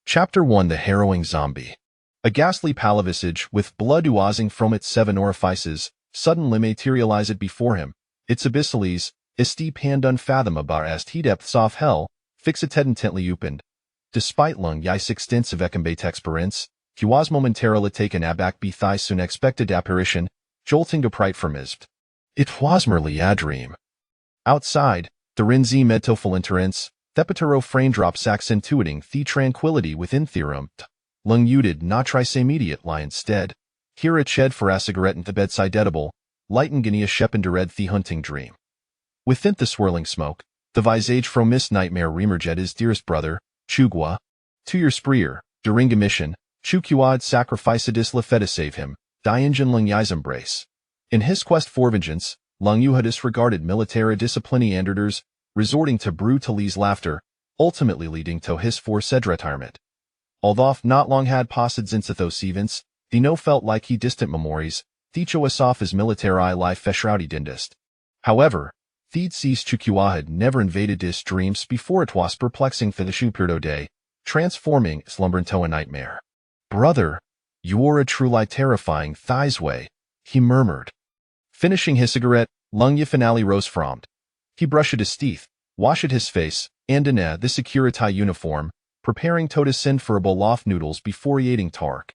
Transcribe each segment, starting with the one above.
Chapter 1 The Harrowing Zombie. A ghastly pallid visage, with blood oozing from its 7 orifices, suddenly materialized before him. Its abyssales, steep hand unfathomable as he depths of hell, fixated intently opened. Despite Lung Yi's extensive ecambate experience, he was momentarily taken aback by this unexpected apparition, jolting upright from his. It was merely a dream. Outside, the Rinzi medtoful interence, Thepatero frame drops accentuating the tranquility within theorem. Lung uded not try say immediate lie instead. Here a ched for a cigarette in the bedside edible, lighten guinea a shependered the hunting dream. Within the swirling smoke, the visage from Miss Nightmare reemerged his dearest brother, Chugwa. 2 years spreer, during a mission, Chukwad sacrificedis lafeta save him, Dianjin Lung Yi's embrace. In his quest for vengeance, Lung Yu had disregarded military disciplineanders, resorting to brutalese laughter, ultimately leading to his forced retirement. Although not long had passed since those events, Dino felt like he distant memories, Thicho was off his military life feshroudy dindist. However, Theed sees Chukwa had never invaded his dreams before it was perplexing for the Shupirdo day, transforming slumber into a nightmare. Brother, you're a truly terrifying thighs way, he murmured. Finishing his cigarette, Lung Yu finally rose from. He brushed his teeth, washed his face, and in the Security uniform, preparing to descend for a bowl of noodles before eating tark.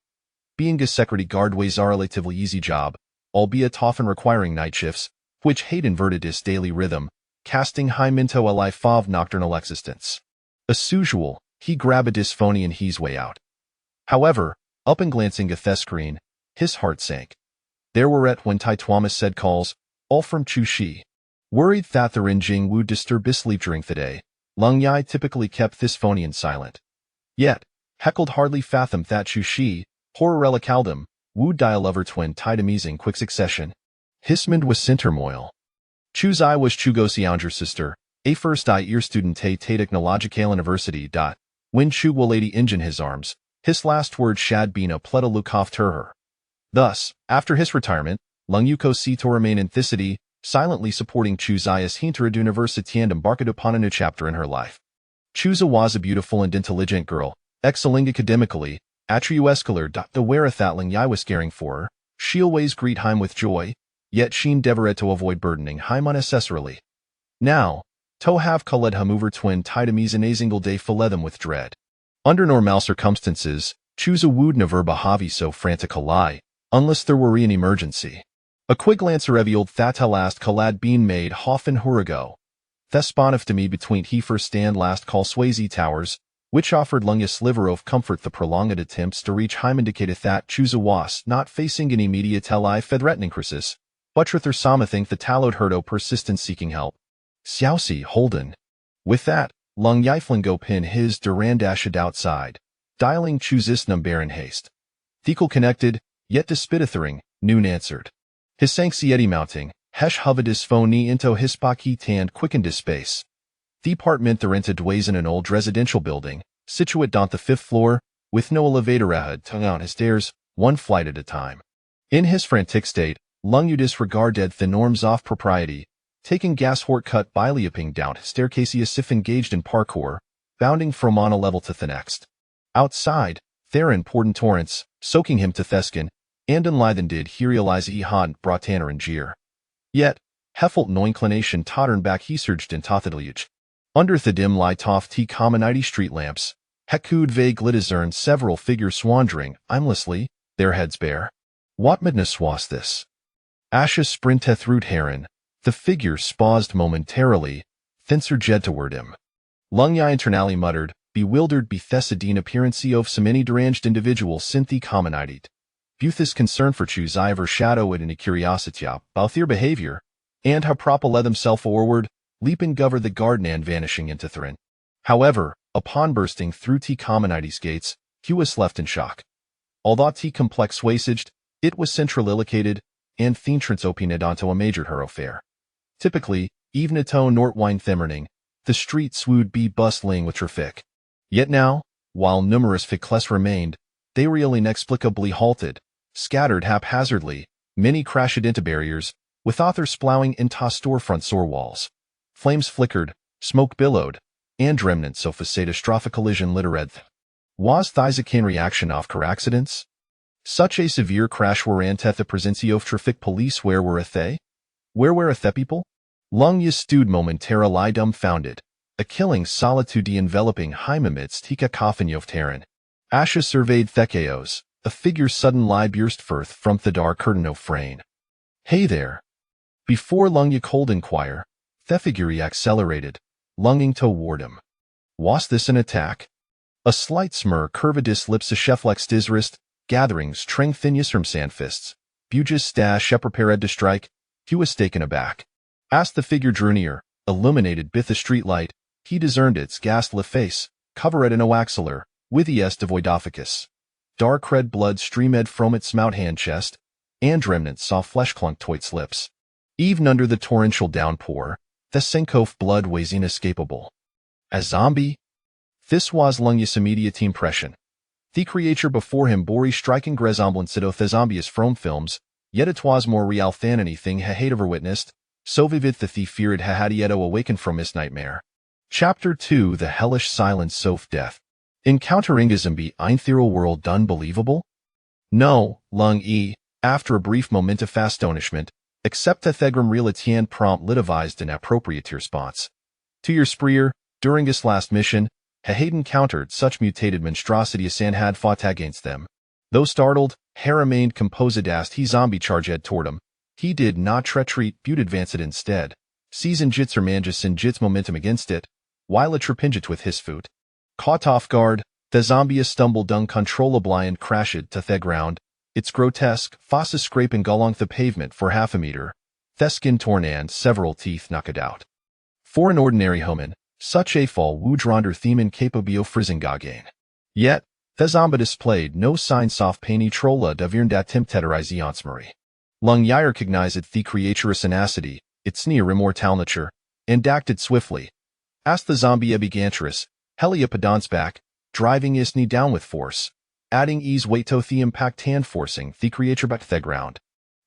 Being a security guard was a relatively easy job, albeit often requiring night shifts, which had inverted his daily rhythm, casting him into a life of nocturnal existence. As usual, he grabbed his phone and his way out. However, up and glancing at the screen, his heart sank. There were at when Tai Thomas said calls, all from Chu Shi. Worried that the Rinjing would disturb his sleep during the day, Lung Yi typically kept this phonian silent. Yet, heckled hardly fathom that Chu Shi, horror relicaldum, would die a lover twin tied amazing quick succession. His mind was in turmoil. Chu's I was Chugosi Aunger sister, a first-year student at Technological University. When Chu will lady engine his arms, his last word shad been a pleta lukov to her. Thus, after his retirement, Lung Yuko see to remain in Thicity, silently supporting Chu's as hintered university and embarked upon a new chapter in her life. Chuza was a beautiful and intelligent girl, excelling academically, attriuscular. The whereath Lung Yi was caring for her, she always greet him with joy, yet she endeavored to avoid burdening him unnecessarily. Now, to have called him over twin tidemies in a single day fill them with dread. Under normal circumstances, Chuza would never behave so frantically, unless there were an emergency. A quick glance revealed that last call had been made half an hour ago. Thesponif to me between he first and last call Swayze Towers, which offered Lung a sliver of comfort. The prolonged attempts to reach him indicated that Chuza was not facing an immediate threatening crisis, but rather something the tallowed herdo persistent seeking help. Xiaoxi Holden. With that, Lung Yiflingo pin his durandashed outside, dialing Chuza's number in haste. Thecal connected, yet despidithering, noon answered. His anxiety mounting, Hesh hovered his phone into his pocket and quickened his pace. The apartment the rented ways in an old residential building, situate on the 5th floor, with no elevator ahead tongue on his stairs, one flight at a time. In his frantic state, Lung Yu disregarded the norms of propriety, taking gas cut by leaping down his staircase as if engaged in parkour, bounding from one level to the next. Outside, there important torrents, soaking him to Theskin, and enlivened did he realize had brought Tanner and Jeer. Yet, Heffelt no inclination tottern back he surged in Tothadilage. Under the dim light of the commonity street lamps, Hekud vague glitizern several figures swandering, aimlessly, their heads bare. What madness was this? Ashes sprinteth root heron, the figure paused momentarily, then surged toward him. Lung Yi internally muttered, bewildered be Thessadine appearance of so many deranged individuals synth the commonity. Buth's concern for Chu's overshadowed in a curiosity about their behavior, and how propa led themselves forward, leaping over the garden and vanishing into Thrin. However, upon bursting through T commonity's gates, he was left in shock. Although T complex wasaged, it was centralilocated, and the entrance opened onto a major thoroughfare. Typically, even a tone Nortwine Themmerning, the streets would be bustling with traffic. Yet now, while numerous ficles remained, they were inexplicably halted, scattered haphazardly, many crashed into barriers, with authors plowing into storefront sore walls. Flames flickered, smoke billowed, and remnants of a catastrophic collision littered. Was thizakane reaction of car accidents? Such a severe crash were anteth presencio of traffic police where were they? Where were the people? Lung stood momentarily dumbfounded. A killing solitude enveloping him amidst he cacophony of terrain. Asha surveyed Thekeos, a figure suddenly burst forth from the dark curtain of frame. Hey there. Before Lung cold inquire, the figure accelerated, lunging toward him. Was this an attack? A slight smir curved his lips a cheflex his wrist, gathering strength thin from sandfists. Buges stash prepared to strike. He was taken aback. As the figure drew near, illuminated by the street light, he discerned its ghastly face, covered in a axillary, with the est voidophacus. Dark red blood streamed from its smout hand chest, and remnants saw flesh clunk to its lips. Even under the torrential downpour, the Senkof blood was inescapable. A zombie? This was Lung's immediate impression. The creature before him bore a striking resemblance to the zombies from films, yet it was more real than anything he had ever witnessed, so vivid that he feared he had yet awakened from his nightmare. Chapter 2 The Hellish Silence of Death. Encountering a zombie ethereal world unbelievable? No, Lung after a brief moment of astonishment, except that Thegrim Realitian promptly devised an appropriate response. To your spreer, during his last mission, he had encountered such mutated monstrosities and had fought against them. Though startled, he remained composed as he zombie charged toward him. He did not retreat but advanced instead, seizing jits or mangus and jits momentum against it, while it trepinged with his foot. Caught off guard, the zombie stumbled uncontrollably and crashed to the ground, its grotesque fosses scraping along the pavement for half a meter, the skin torn and several teeth knocked out. For an ordinary human, such a fall would render them incapable of frizzing again. Yet, the zombie displayed no signs of pain trolla de virndat tempteterizionsmary. Lung recognized the creature's tenacity, its near immortal nature, and acted swiftly. As the zombie begantress, Heliopodon's back, driving his knee down with force, adding ease weight to the impact hand forcing the creature back to the ground.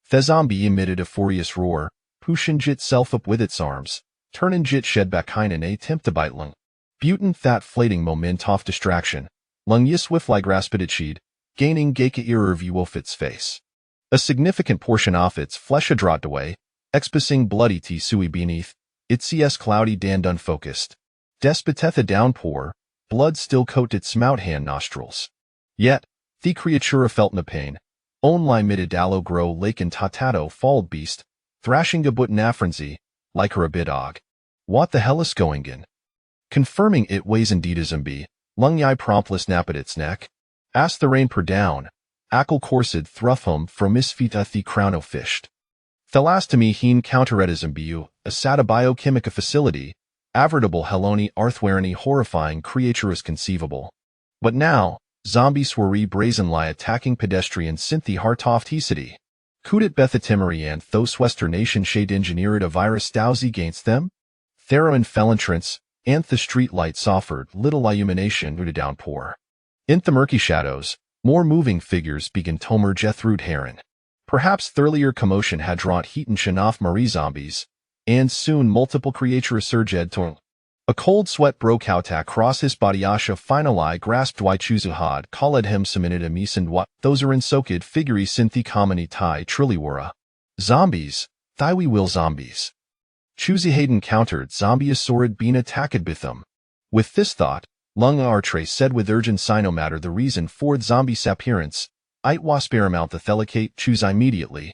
The zombie emitted a furious roar, pushing itself up with its arms, turning jit shed back hind in a attempt to bite Lung. Butin that flating moment of distraction, Lung swiftly grasped its sheed, gaining Geika ear view of its face. A significant portion of its flesh had dropped away, exposing bloody tissue beneath, its CS cloudy and unfocused. Despite the downpour, blood still coated its smout hand nostrils. Yet, the creature felt no pain. Only mitted allo grow lake and tatato falled beast, thrashing a but in frenzy, like her a bit og. What the hell is going in? Confirming it was indeed a zombie, Lung promptly snapped at its neck. As the rain poured down, Ackle coursed thruffum from his feet at the crown of fished. Thelastome heen countered a zombie, a sata biochemical facility, veritable Heloni arthwarany horrifying creature is conceivable. But now, zombies were brazenly attacking pedestrians synth the heart of the city. Could it Bethatimary and those Western nation shade engineered a virus dowsy against them? Thera and Felentrance, and the street lights offered little illumination due to downpour. In the murky shadows, more moving figures began to emerge through Heron. Perhaps earlier commotion had drawn heat and Shanaf Marie zombies, and soon multiple creatures surged to. A cold sweat broke out across his body. Asha finally grasped Waichuzuhad, called him Saminid Amis and what those are in soaked figuri synthi kamani tai trilliwara. Zombies, thywi will zombies. Chuzi Hayden countered zombie assorid being attacked bithum. With this thought, Lung Artre said with urgent sinomatter the reason for the zombie's appearance, it was paramount the thelicate choose immediately.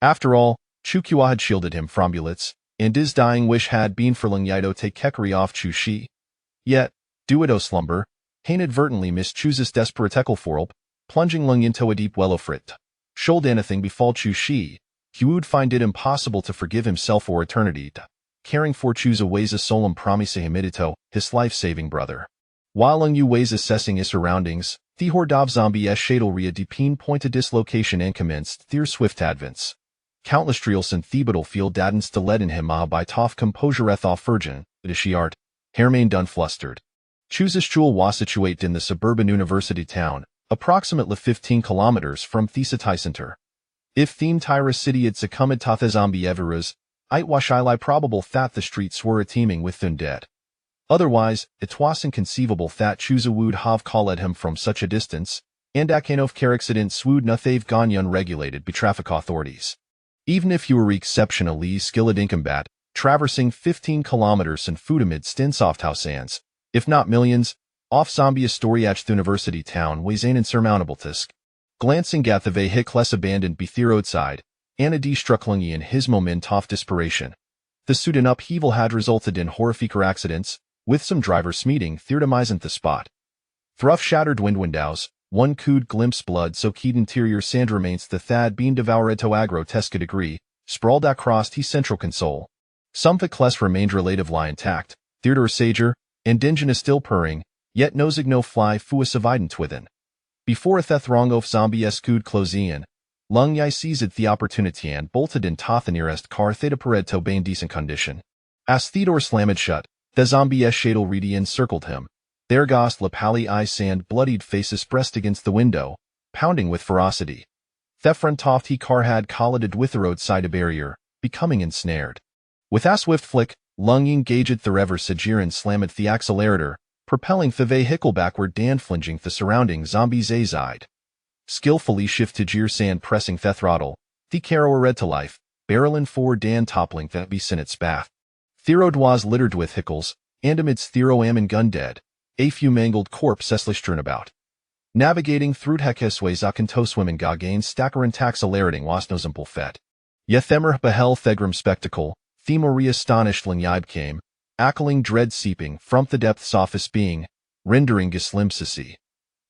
After all, Chukua had shielded him from bullets, and his dying wish had been for Lung Yido take Kekari off Chushi. Yet, Duido slumber, Hain inadvertently mischooses desperate forlp, plunging Lung into a deep well of frit. Should anything befall Chushi, he would find it impossible to forgive himself for eternity. Caring for Chu's ways a solemn promise himidito, his life-saving brother. While Lung Yu was assessing his surroundings, the horde of zombie shadalria depeen pointed dislocation and commenced their swift advance. Countless trials and thebatal field dadens to lead in him by toff composure off virgin, the shiart, Hermain done flustered. Chu's jewel was situate in the suburban university town, approximately 15 kilometers from the city center. If theme Tyra city had succumbed to the zombie everas, it was highly probable that the streets were teeming with undead. Otherwise, it was inconceivable that Chusa would have called him from such a distance, and Akanov accident swould nothave gone unregulated by traffic authorities. Even if you were exceptionally skilled in combat, traversing 15 kilometers in food amid Stinsofthausans, if not millions, off zombie Astoriach University town weighs an insurmountable task. Glancing at the vehicles abandoned by the roadside, Anna Strucklungi in his moment of desperation. The sudden upheaval had resulted in horrific accidents, with some drivers meeting theorizing the spot. Through shattered windows, one could glimpse blood-soaked interior sand remains the thad being devoured to a grotesque degree, sprawled across the central console. Some vehicles remained relatively intact, Theodore Sager, and engine is still purring, yet no signal fly fuis evident within. Before a throng of zombies could close in, Lung Yai seized the opportunity and bolted in the nearest car theta pared to bane decent condition. As the door slammed shut, the zombie shadel ready encircled him. Their ghost lapali eye sand bloodied faces pressed against the window, pounding with ferocity. The front of the car had collided with the roadside barrier, becoming ensnared. With a swift flick, Lung engaged the reverse gear and slammed the accelerator, propelling the vehicle backward and flinging the surrounding zombies aside. Skillfully shifted gear sand pressing the throttle, the car were red to life, barreling forward and toppling the beast in its path. Theroad was littered with hickles, and amidst Thero am gun dead, a few mangled corpses strewn about. Navigating through Hekesways Akantos women gagain stacker and taxilerating was no simple fet. Yethemer behel thegrim spectacle, Themori astonished Lingyib came, ackling dread seeping from the depths of his being, rendering gislimpsissy.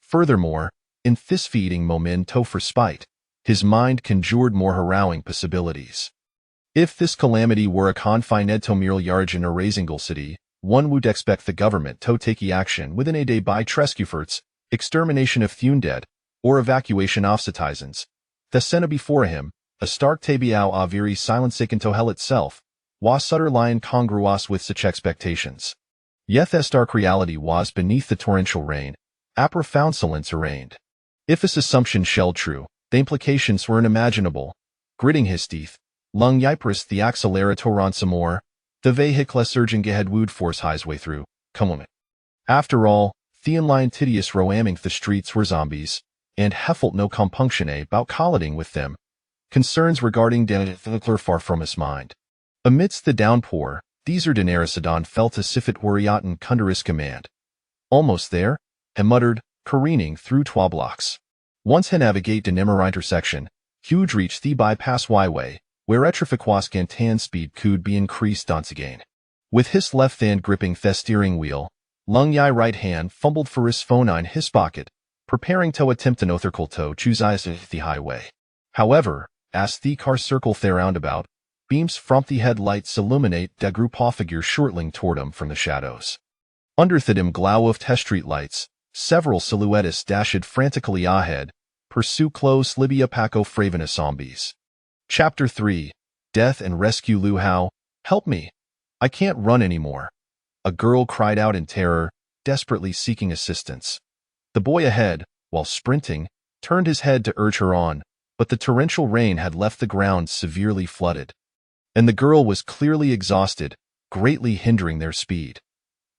Furthermore, in this feeding momento for spite, his mind conjured more harrowing possibilities. If this calamity were a confined to Mirlyarj in a Razingal city, one would expect the government to take action within a day by Trescuferts, extermination of Thundead, or evacuation of citizens. The Senna before him, a stark tabiao aviri silensic to hell itself, was sutter lion congruous with such expectations. Yet the stark reality was beneath the torrential rain, a profound silence reigned. If this assumption held true, the implications were unimaginable. Gritting his teeth, Lung Yipris the accelerator on some more, the vehicle surging ahead would force his way through, come on. After all, Theon Lion Tidius roaming the streets were zombies, and Heffelt no compunction about colliding with them. Concerns regarding Denethler far from his mind. Amidst the downpour, Deezer Daenerys felt as if it were Yaten Kundaris command. Almost there, he muttered, careening through blocks. Once he navigate the Nimmer intersection, huge reach the bypass Y-way, where Etrifiquas Gantan speed could be increased once again. With his left hand gripping the steering wheel, Lung Yai right hand fumbled for his phone in his pocket, preparing to attempt an othercal to choose the highway. However, as the car circled the roundabout, beams from the headlights illuminate the group of figures shortling toward him from the shadows. Under the dim glow of the street lights, several silhouettes dashed frantically ahead, pursue close Libya Paco Fravena zombies. Chapter 3, Death and Rescue. Luhao, help me. I can't run anymore. A girl cried out in terror, desperately seeking assistance. The boy ahead, while sprinting, turned his head to urge her on, but the torrential rain had left the ground severely flooded. And the girl was clearly exhausted, greatly hindering their speed.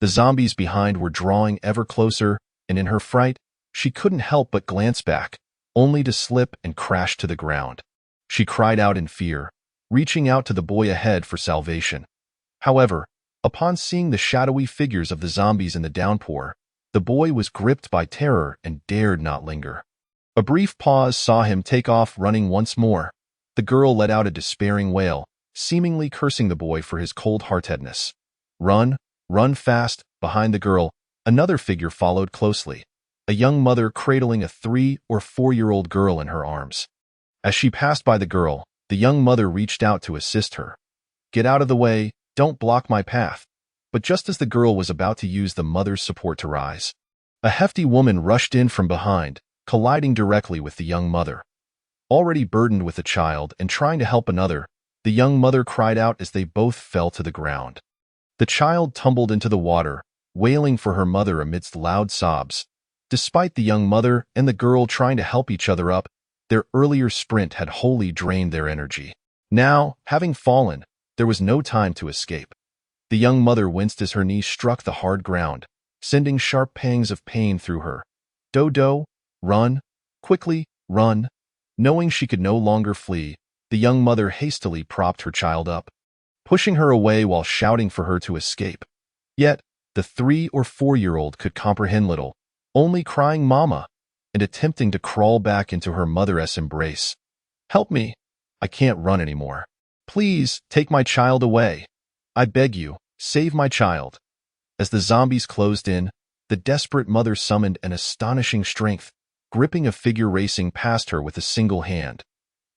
The zombies behind were drawing ever closer, and in her fright, she couldn't help but glance back, only to slip and crash to the ground. She cried out in fear, reaching out to the boy ahead for salvation. However, upon seeing the shadowy figures of the zombies in the downpour, the boy was gripped by terror and dared not linger. A brief pause saw him take off running once more. The girl let out a despairing wail, seemingly cursing the boy for his cold-heartedness. Run, run fast. Behind the girl, another figure followed closely, a young mother cradling a 3- or 4-year-old girl in her arms. As she passed by the girl, the young mother reached out to assist her. Get out of the way, don't block my path. But just as the girl was about to use the mother's support to rise, a hefty woman rushed in from behind, colliding directly with the young mother. Already burdened with a child and trying to help another, the young mother cried out as they both fell to the ground. The child tumbled into the water, wailing for her mother amidst loud sobs. Despite the young mother and the girl trying to help each other up, their earlier sprint had wholly drained their energy. Now, having fallen, there was no time to escape. The young mother winced as her knee struck the hard ground, sending sharp pangs of pain through her. Dodo, run, quickly, run. Knowing she could no longer flee, the young mother hastily propped her child up, pushing her away while shouting for her to escape. Yet, the 3- or 4-year-old could comprehend little, only crying "Mama," and attempting to crawl back into her mother's embrace. "Help me! I can't run anymore. Please, take my child away. I beg you, save my child." As the zombies closed in, the desperate mother summoned an astonishing strength, gripping a figure racing past her with a single hand.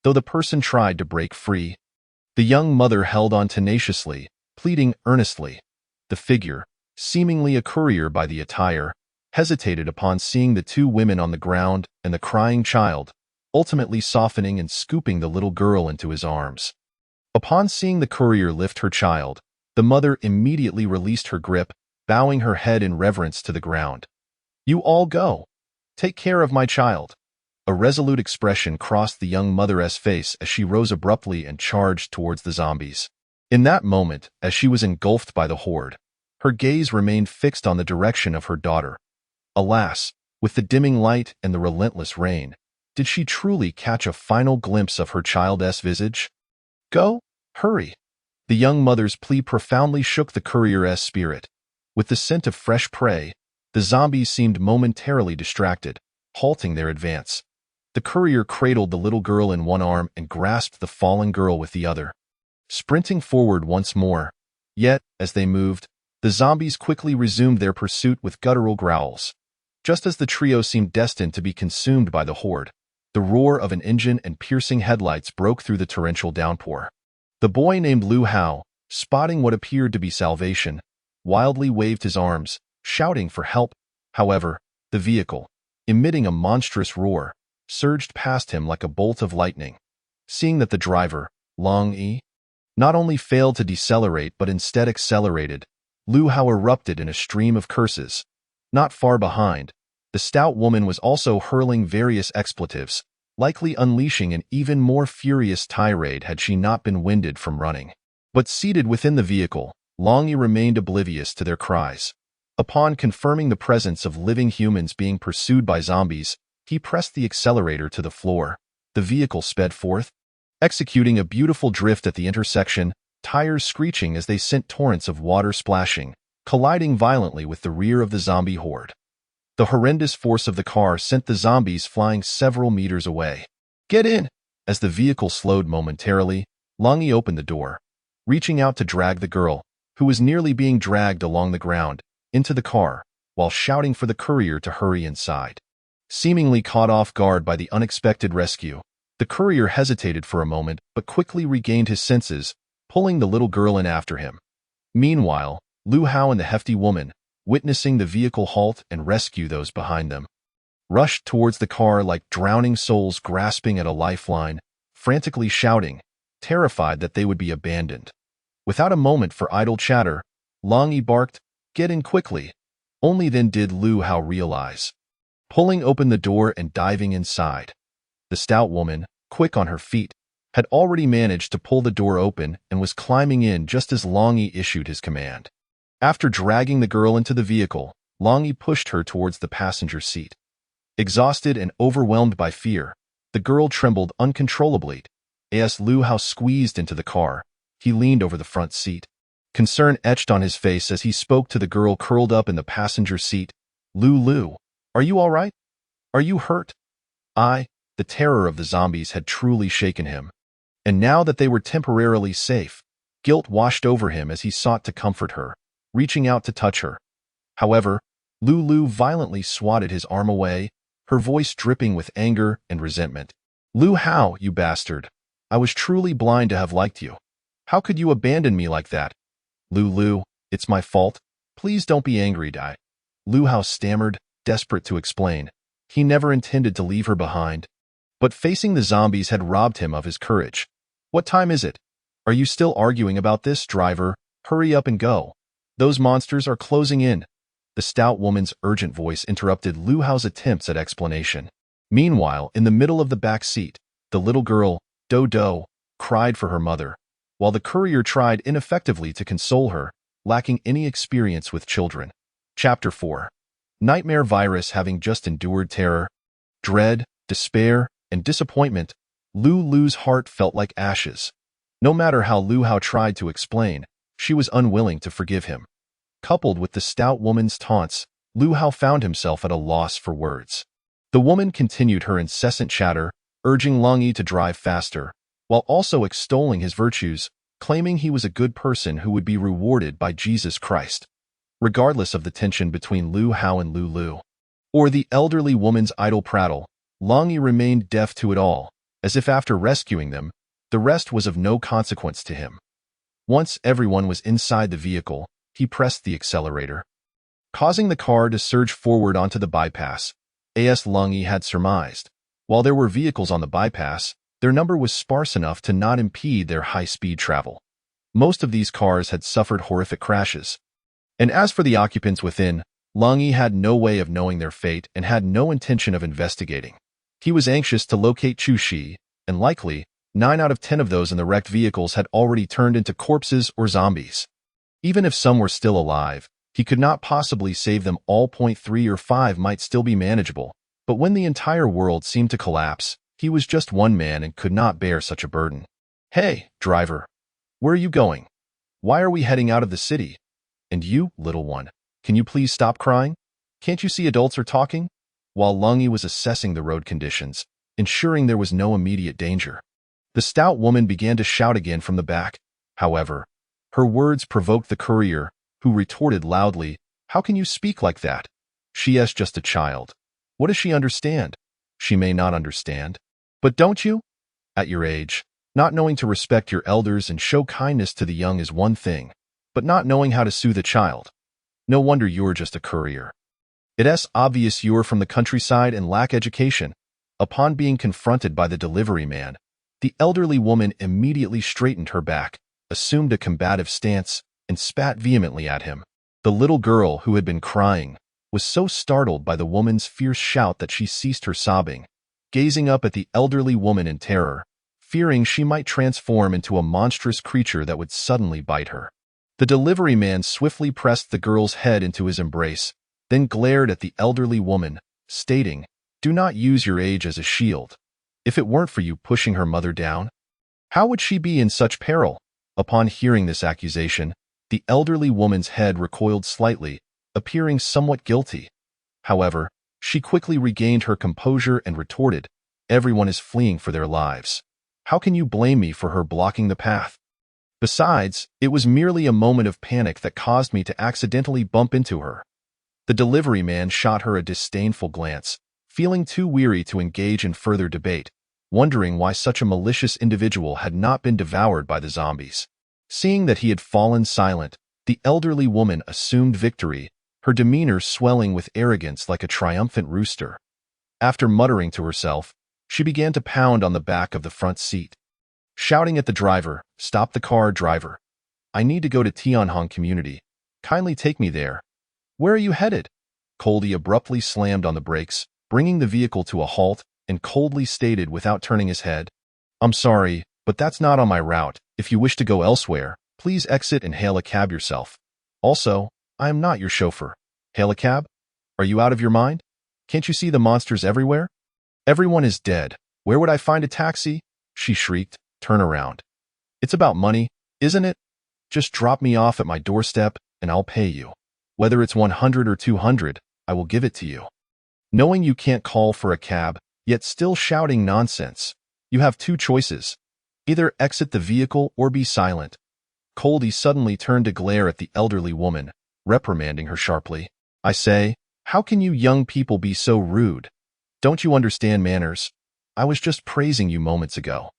Though the person tried to break free, the young mother held on tenaciously, pleading earnestly. The figure, seemingly a courier by the attire, hesitated upon seeing the 2 women on the ground and the crying child, ultimately softening and scooping the little girl into his arms. Upon seeing the courier lift her child, the mother immediately released her grip, bowing her head in reverence to the ground. "You all go. Take care of my child." A resolute expression crossed the young mother's face as she rose abruptly and charged towards the zombies. In that moment, as she was engulfed by the horde, her gaze remained fixed on the direction of her daughter. Alas, with the dimming light and the relentless rain, did she truly catch a final glimpse of her child's visage? "Go, hurry." The young mother's plea profoundly shook the courier's spirit. With the scent of fresh prey, the zombies seemed momentarily distracted, halting their advance. The courier cradled the little girl in one arm and grasped the fallen girl with the other, sprinting forward once more. Yet, as they moved, the zombies quickly resumed their pursuit with guttural growls. Just as the trio seemed destined to be consumed by the horde, the roar of an engine and piercing headlights broke through the torrential downpour. The boy named Lu Hao, spotting what appeared to be salvation, wildly waved his arms, shouting for help. However, the vehicle, emitting a monstrous roar, surged past him like a bolt of lightning. Seeing that the driver, Long Yi, not only failed to decelerate but instead accelerated, Lu Hao erupted in a stream of curses. Not far behind, the stout woman was also hurling various expletives, likely unleashing an even more furious tirade had she not been winded from running. But seated within the vehicle, Long Yi remained oblivious to their cries. Upon confirming the presence of living humans being pursued by zombies, he pressed the accelerator to the floor. The vehicle sped forth, executing a beautiful drift at the intersection, tires screeching as they sent torrents of water splashing, colliding violently with the rear of the zombie horde. The horrendous force of the car sent the zombies flying several meters away. "Get in!" As the vehicle slowed momentarily, Long Yi opened the door, reaching out to drag the girl, who was nearly being dragged along the ground, into the car, while shouting for the courier to hurry inside. Seemingly caught off guard by the unexpected rescue, the courier hesitated for a moment but quickly regained his senses, pulling the little girl in after him. Meanwhile, Lu Hao and the hefty woman, witnessing the vehicle halt and rescue those behind them, rushed towards the car like drowning souls grasping at a lifeline, frantically shouting, terrified that they would be abandoned. Without a moment for idle chatter, Long Yi barked, "Get in quickly." Only then did Lu Hao realize. Pulling open the door and diving inside, the stout woman, quick on her feet, had already managed to pull the door open and was climbing in just as Long Yi issued his command. After dragging the girl into the vehicle, Long Yi pushed her towards the passenger seat. Exhausted and overwhelmed by fear, the girl trembled uncontrollably. As Lu Hao squeezed into the car, he leaned over the front seat. Concern etched on his face as he spoke to the girl curled up in the passenger seat. Lu, are you all right? Are you hurt?" The terror of the zombies had truly shaken him. And now that they were temporarily safe, guilt washed over him as he sought to comfort her, reaching out to touch her. However, Lu violently swatted his arm away, her voice dripping with anger and resentment. "Lu Hao, you bastard! I was truly blind to have liked you. How could you abandon me like that?" Lu, it's my fault. Please don't be angry, Lu Hao stammered, desperate to explain. He never intended to leave her behind. But facing the zombies had robbed him of his courage. "What time is it? Are you still arguing about this, driver? Hurry up and go. Those monsters are closing in." The stout woman's urgent voice interrupted Lu Hao's attempts at explanation. Meanwhile, in the middle of the back seat, the little girl, Dodo, cried for her mother. While the courier tried ineffectively to console her, lacking any experience with children. Chapter 4. Nightmare virus. Having just endured terror, dread, despair, and disappointment, Lu's heart felt like ashes. No matter how Lu Hao tried to explain, she was unwilling to forgive him. Coupled with the stout woman's taunts, Lu Hao found himself at a loss for words. The woman continued her incessant chatter, urging Long Yi to drive faster, while also extolling his virtues, claiming he was a good person who would be rewarded by Jesus Christ. Regardless of the tension between Lu Hao and Lu, or the elderly woman's idle prattle, Long Yi remained deaf to it all, as if after rescuing them, the rest was of no consequence to him. Once everyone was inside the vehicle, he pressed the accelerator, causing the car to surge forward onto the bypass. As Long Yi had surmised, while there were vehicles on the bypass, their number was sparse enough to not impede their high-speed travel. Most of these cars had suffered horrific crashes. And as for the occupants within, Long Yi had no way of knowing their fate and had no intention of investigating. He was anxious to locate Chu Shi, and likely, 9 out of 10 of those in the wrecked vehicles had already turned into corpses or zombies. Even if some were still alive, he could not possibly save them all. 3 or 5 might still be manageable, but when the entire world seemed to collapse, he was just one man and could not bear such a burden. "Hey, driver. Where are you going? Why are we heading out of the city? And you, little one, can you please stop crying? Can't you see adults are talking?" While Long Yi was assessing the road conditions, ensuring there was no immediate danger, the stout woman began to shout again from the back. However, her words provoked the courier, who retorted loudly, "How can you speak like that? She is just a child. What does she understand?" "She may not understand. But don't you? At your age, not knowing to respect your elders and show kindness to the young is one thing, but not knowing how to soothe a child. No wonder you're just a courier. It's obvious you're from the countryside and lack education." Upon being confronted by the delivery man, the elderly woman immediately straightened her back, assumed a combative stance, and spat vehemently at him. The little girl, who had been crying, was so startled by the woman's fierce shout that she ceased her sobbing, gazing up at the elderly woman in terror, fearing she might transform into a monstrous creature that would suddenly bite her. The delivery man swiftly pressed the girl's head into his embrace, then glared at the elderly woman, stating, "Do not use your age as a shield. If it weren't for you pushing her mother down, how would she be in such peril?" Upon hearing this accusation, the elderly woman's head recoiled slightly, appearing somewhat guilty. However, she quickly regained her composure and retorted, "Everyone is fleeing for their lives. How can you blame me for her blocking the path? Besides, it was merely a moment of panic that caused me to accidentally bump into her." The delivery man shot her a disdainful glance, feeling too weary to engage in further debate, wondering why such a malicious individual had not been devoured by the zombies. Seeing that he had fallen silent, the elderly woman assumed victory, her demeanor swelling with arrogance like a triumphant rooster. After muttering to herself, she began to pound on the back of the front seat, shouting at the driver, "Stop the car, driver. I need to go to Tianhong Community. Kindly take me there." "Where are you headed?" Coldy abruptly slammed on the brakes, bringing the vehicle to a halt, and coldly stated without turning his head, "I'm sorry, but that's not on my route. If you wish to go elsewhere, please exit and hail a cab yourself. Also, I am not your chauffeur. Hail a cab? Are you out of your mind? Can't you see the monsters everywhere? Everyone is dead. Where would I find a taxi?" she shrieked. "Turn around. It's about money, isn't it? Just drop me off at my doorstep, and I'll pay you. Whether it's 100 or 200, I will give it to you." Knowing you can't call for a cab, yet still shouting nonsense, you have two choices. Either exit the vehicle or be silent. Coldy suddenly turned to glare at the elderly woman, reprimanding her sharply. "I say, how can you young people be so rude? Don't you understand manners? I was just praising you moments ago.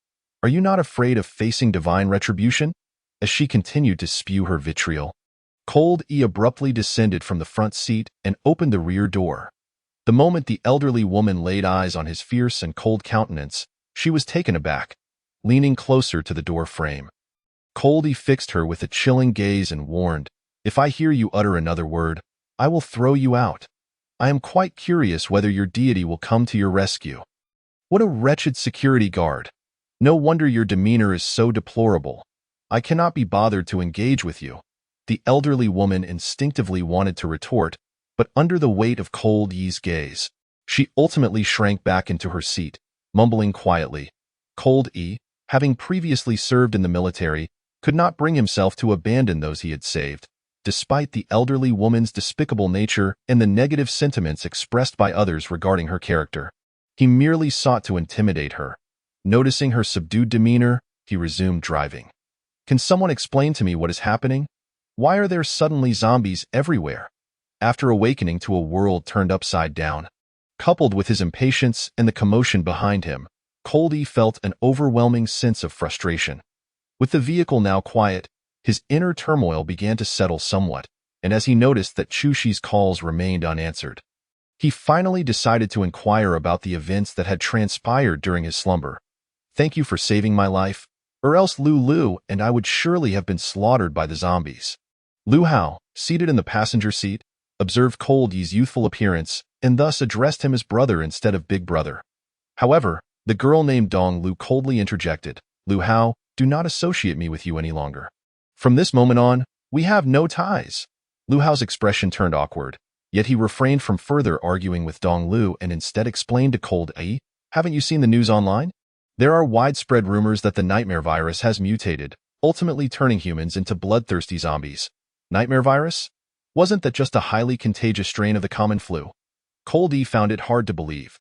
Are you not afraid of facing divine retribution?" As she continued to spew her vitriol, Coldy abruptly descended from the front seat and opened the rear door. The moment the elderly woman laid eyes on his fierce and cold countenance, she was taken aback, leaning closer to the door frame. Coldy fixed her with a chilling gaze and warned, "If I hear you utter another word, I will throw you out. I am quite curious whether your deity will come to your rescue." What a wretched security guard. No wonder your demeanor is so deplorable. I cannot be bothered to engage with you. The elderly woman instinctively wanted to retort, but under the weight of Cold Yi's gaze, she ultimately shrank back into her seat, mumbling quietly. Cold Yi, having previously served in the military, could not bring himself to abandon those he had saved, despite the elderly woman's despicable nature and the negative sentiments expressed by others regarding her character. He merely sought to intimidate her. Noticing her subdued demeanor, he resumed driving. Can someone explain to me what is happening? Why are there suddenly zombies everywhere? After awakening to a world turned upside down, coupled with his impatience and the commotion behind him, Coldy felt an overwhelming sense of frustration. With the vehicle now quiet, his inner turmoil began to settle somewhat, and as he noticed that Chushi's calls remained unanswered, he finally decided to inquire about the events that had transpired during his slumber. Thank you for saving my life, or else Lu and I would surely have been slaughtered by the zombies. Lu Hao, seated in the passenger seat, observed Cold Yi's youthful appearance and thus addressed him as brother instead of big brother. However, the girl named Dong Lu coldly interjected, Lu Hao, do not associate me with you any longer. From this moment on, we have no ties. Lu Hao's expression turned awkward, yet he refrained from further arguing with Dong Lu and instead explained to Cold Yi, haven't you seen the news online? There are widespread rumors that the nightmare virus has mutated, ultimately turning humans into bloodthirsty zombies. Nightmare virus? Wasn't that just a highly contagious strain of the common flu? Cold Yi found it hard to believe.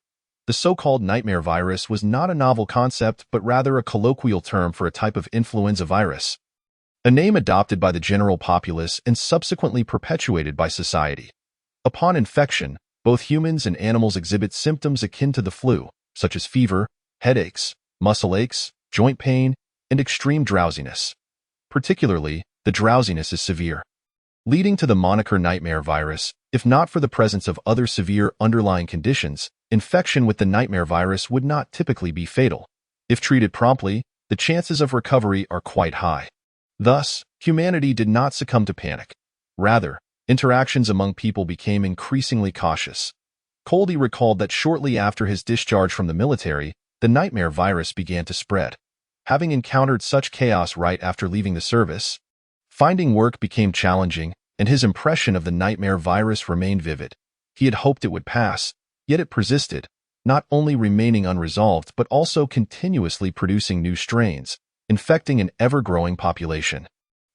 The so-called nightmare virus was not a novel concept, but rather a colloquial term for a type of influenza virus, a name adopted by the general populace and subsequently perpetuated by society. Upon infection, both humans and animals exhibit symptoms akin to the flu, such as fever, headaches, muscle aches, joint pain, and extreme drowsiness. Particularly, the drowsiness is severe, leading to the moniker nightmare virus. If not for the presence of other severe underlying conditions, infection with the nightmare virus would not typically be fatal. If treated promptly, the chances of recovery are quite high. Thus, humanity did not succumb to panic. Rather, interactions among people became increasingly cautious. Coldy recalled that shortly after his discharge from the military, the nightmare virus began to spread. Having encountered such chaos right after leaving the service, finding work became challenging, and his impression of the nightmare virus remained vivid. He had hoped it would pass, yet it persisted, not only remaining unresolved but also continuously producing new strains, infecting an ever-growing population.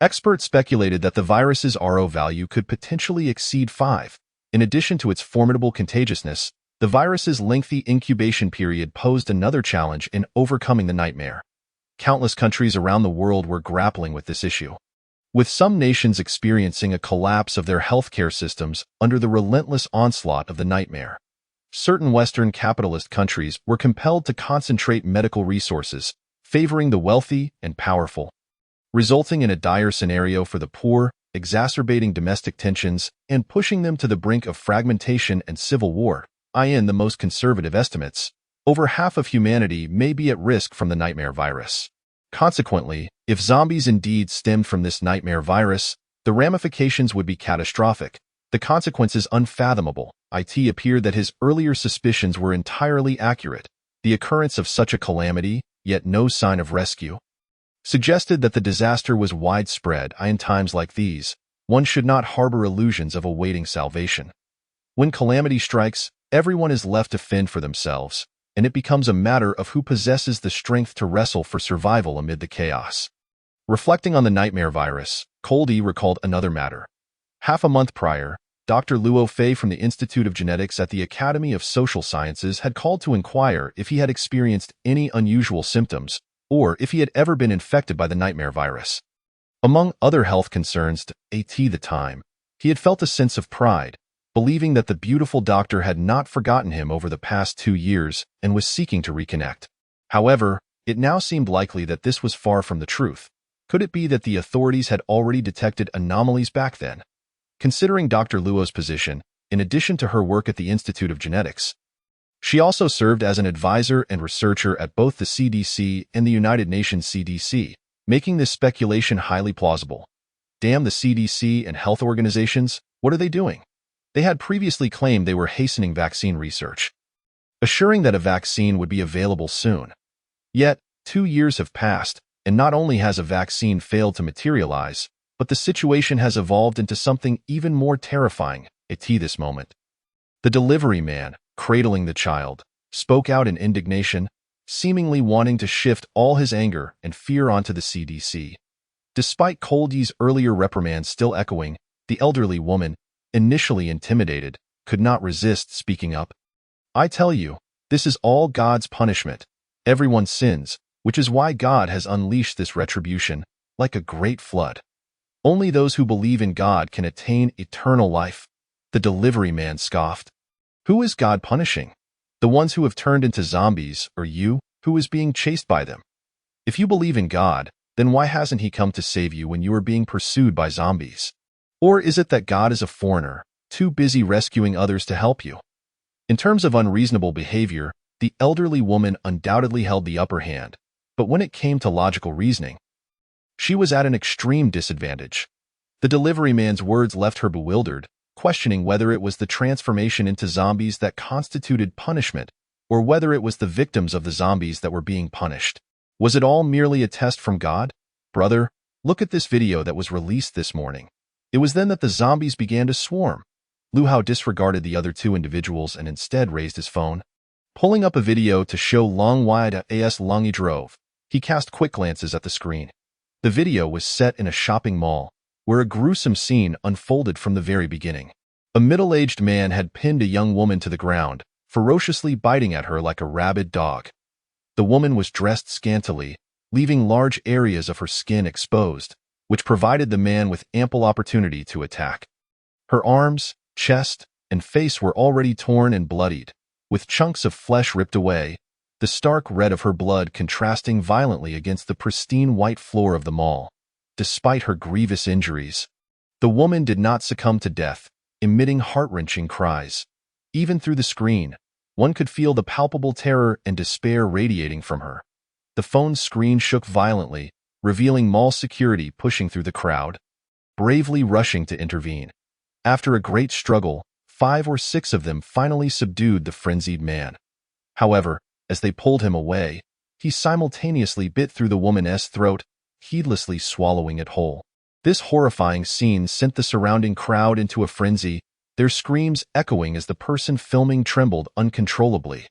Experts speculated that the virus's RO value could potentially exceed 5. In addition to its formidable contagiousness, the virus's lengthy incubation period posed another challenge in overcoming the nightmare. Countless countries around the world were grappling with this issue, with some nations experiencing a collapse of their healthcare systems under the relentless onslaught of the nightmare. Certain Western capitalist countries were compelled to concentrate medical resources, favoring the wealthy and powerful, resulting in a dire scenario for the poor, exacerbating domestic tensions, and pushing them to the brink of fragmentation and civil war. In the most conservative estimates, over half of humanity may be at risk from the nightmare virus. Consequently, if zombies indeed stemmed from this nightmare virus, the ramifications would be catastrophic, the consequences unfathomable. It appeared that his earlier suspicions were entirely accurate. The occurrence of such a calamity, yet no sign of rescue, suggested that the disaster was widespread. In times like these, one should not harbor illusions of awaiting salvation. When calamity strikes, everyone is left to fend for themselves, and it becomes a matter of who possesses the strength to wrestle for survival amid the chaos. Reflecting on the nightmare virus, Coldy recalled another matter. Half a month prior, Dr. Luo Fei from the Institute of Genetics at the Academy of Social Sciences had called to inquire if he had experienced any unusual symptoms, or if he had ever been infected by the nightmare virus. Among other health concerns, at the time, he had felt a sense of pride, believing that the beautiful doctor had not forgotten him over the past 2 years and was seeking to reconnect. However, it now seemed likely that this was far from the truth. Could it be that the authorities had already detected anomalies back then? Considering Dr. Luo's position, in addition to her work at the Institute of Genetics, she also served as an advisor and researcher at both the CDC and the United Nations CDC, making this speculation highly plausible. Damn the CDC and health organizations, what are they doing? They had previously claimed they were hastening vaccine research, assuring that a vaccine would be available soon. Yet, 2 years have passed, and not only has a vaccine failed to materialize, But the situation has evolved into something even more terrifying at this moment. The delivery man, cradling the child, spoke out in indignation, seemingly wanting to shift all his anger and fear onto the CDC. Despite Coldy's earlier reprimand still echoing, the elderly woman, initially intimidated, could not resist speaking up. "I tell you, this is all God's punishment. Everyone sins, which is why God has unleashed this retribution, like a great flood. Only those who believe in God can attain eternal life." The delivery man scoffed. "Who is God punishing? The ones who have turned into zombies, or you, who is being chased by them? If you believe in God, then why hasn't he come to save you when you are being pursued by zombies? Or is it that God is a foreigner, too busy rescuing others to help you?" In terms of unreasonable behavior, the elderly woman undoubtedly held the upper hand, but when it came to logical reasoning, she was at an extreme disadvantage. The delivery man's words left her bewildered, questioning whether it was the transformation into zombies that constituted punishment, or whether it was the victims of the zombies that were being punished. Was it all merely a test from God? "Brother, look at this video that was released this morning. It was then that the zombies began to swarm." Lu Hao disregarded the other two individuals and instead raised his phone. Pulling up a video to show Long Wide as Longy drove, he cast quick glances at the screen. The video was set in a shopping mall, where a gruesome scene unfolded from the very beginning. A middle-aged man had pinned a young woman to the ground, ferociously biting at her like a rabid dog. The woman was dressed scantily, leaving large areas of her skin exposed, which provided the man with ample opportunity to attack. Her arms, chest, and face were already torn and bloodied, with chunks of flesh ripped away, the stark red of her blood contrasting violently against the pristine white floor of the mall. Despite her grievous injuries, the woman did not succumb to death, emitting heart-wrenching cries. Even through the screen, one could feel the palpable terror and despair radiating from her. The phone's screen shook violently, revealing mall security pushing through the crowd, bravely rushing to intervene. After a great struggle, 5 or 6 of them finally subdued the frenzied man. However, as they pulled him away, he simultaneously bit through the woman's throat, heedlessly swallowing it whole. This horrifying scene sent the surrounding crowd into a frenzy, their screams echoing as the person filming trembled uncontrollably.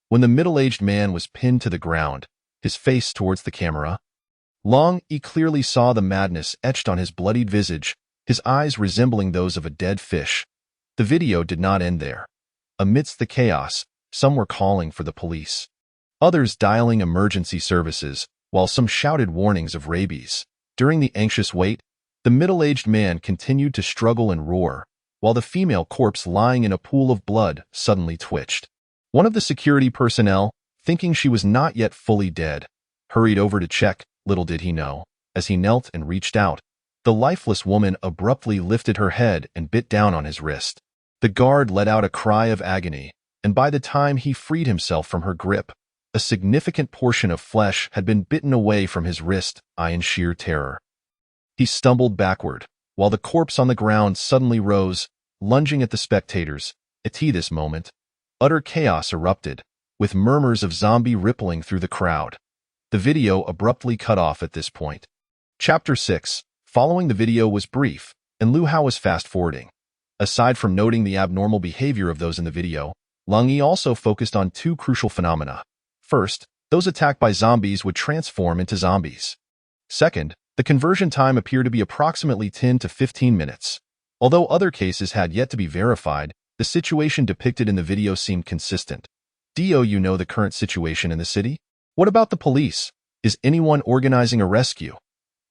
When the middle-aged man was pinned to the ground, his face towards the camera, Long E clearly saw the madness etched on his bloodied visage, his eyes resembling those of a dead fish. The video did not end there. Amidst the chaos, some were calling for the police, others dialing emergency services, while some shouted warnings of rabies. During the anxious wait, the middle-aged man continued to struggle and roar, while the female corpse lying in a pool of blood suddenly twitched. One of the security personnel, thinking she was not yet fully dead, hurried over to check. Little did he know, as he knelt and reached out, the lifeless woman abruptly lifted her head and bit down on his wrist. The guard let out a cry of agony, and by the time he freed himself from her grip, a significant portion of flesh had been bitten away from his wrist, in sheer terror. He stumbled backward, while the corpse on the ground suddenly rose, lunging at the spectators. At this moment, utter chaos erupted, with murmurs of zombie rippling through the crowd. The video abruptly cut off at this point. Chapter 6. Following the video was brief, and Lu Hao was fast-forwarding. Aside from noting the abnormal behavior of those in the video, Long Yi also focused on 2 crucial phenomena. First, those attacked by zombies would transform into zombies. Second, the conversion time appeared to be approximately 10 to 15 minutes. Although other cases had yet to be verified, the situation depicted in the video seemed consistent. Do you know the current situation in the city? What about the police? Is anyone organizing a rescue?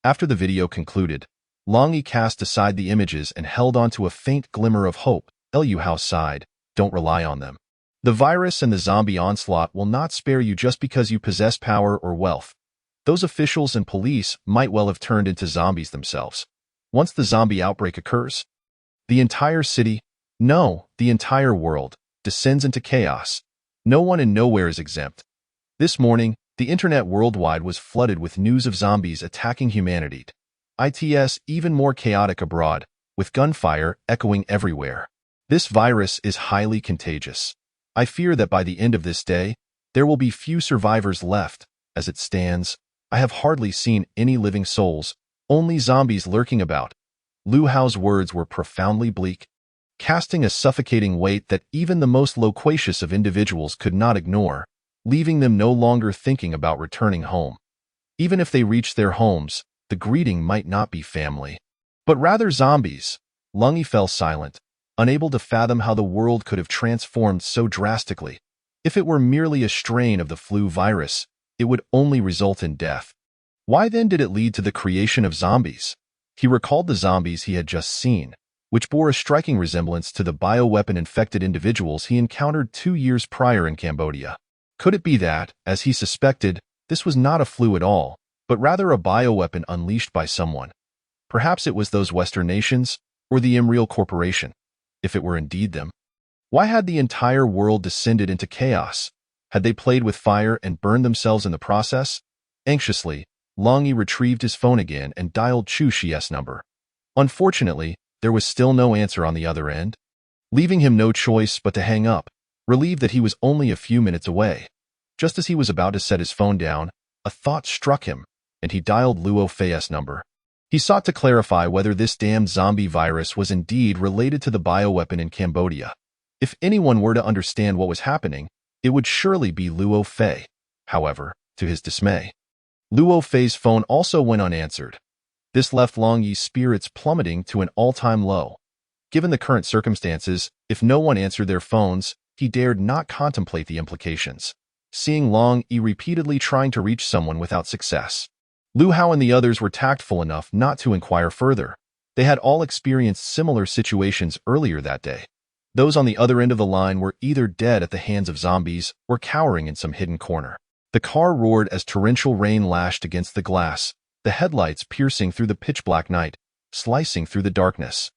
After the video concluded, Long Yi cast aside the images and held on to a faint glimmer of hope. Lu Hao sighed. Don't rely on them. The virus and the zombie onslaught will not spare you just because you possess power or wealth. Those officials and police might well have turned into zombies themselves. Once the zombie outbreak occurs, the entire city, no, the entire world, descends into chaos. No one and nowhere is exempt. This morning, the internet worldwide was flooded with news of zombies attacking humanity. It's even more chaotic abroad, with gunfire echoing everywhere. This virus is highly contagious. I fear that by the end of this day, there will be few survivors left. As it stands, I have hardly seen any living souls, only zombies lurking about. Lu Hao's words were profoundly bleak, casting a suffocating weight that even the most loquacious of individuals could not ignore, leaving them no longer thinking about returning home. Even if they reached their homes, the greeting might not be family, but rather zombies. Lungi fell silent, unable to fathom how the world could have transformed so drastically. If it were merely a strain of the flu virus, it would only result in death. Why then did it lead to the creation of zombies? He recalled the zombies he had just seen, which bore a striking resemblance to the bioweapon-infected individuals he encountered 2 years prior in Cambodia. Could it be that, as he suspected, this was not a flu at all, but rather a bioweapon unleashed by someone? Perhaps it was those Western nations, or the Imreal Corporation, if it were indeed them. Why had the entire world descended into chaos? Had they played with fire and burned themselves in the process? Anxiously, Longi retrieved his phone again and dialed Chu Xi's number. Unfortunately, there was still no answer on the other end, leaving him no choice but to hang up, relieved that he was only a few minutes away. Just as he was about to set his phone down, a thought struck him, and he dialed Luo Fei's number. He sought to clarify whether this damned zombie virus was indeed related to the bioweapon in Cambodia. If anyone were to understand what was happening, it would surely be Luo Fei. However, to his dismay, Luo Fei's phone also went unanswered. This left Longi's spirits plummeting to an all-time low. Given the current circumstances, if no one answered their phones, he dared not contemplate the implications. Seeing Long Yi repeatedly trying to reach someone without success, Lu Hao and the others were tactful enough not to inquire further. They had all experienced similar situations earlier that day. Those on the other end of the line were either dead at the hands of zombies or cowering in some hidden corner. The car roared as torrential rain lashed against the glass, the headlights piercing through the pitch-black night, slicing through the darkness.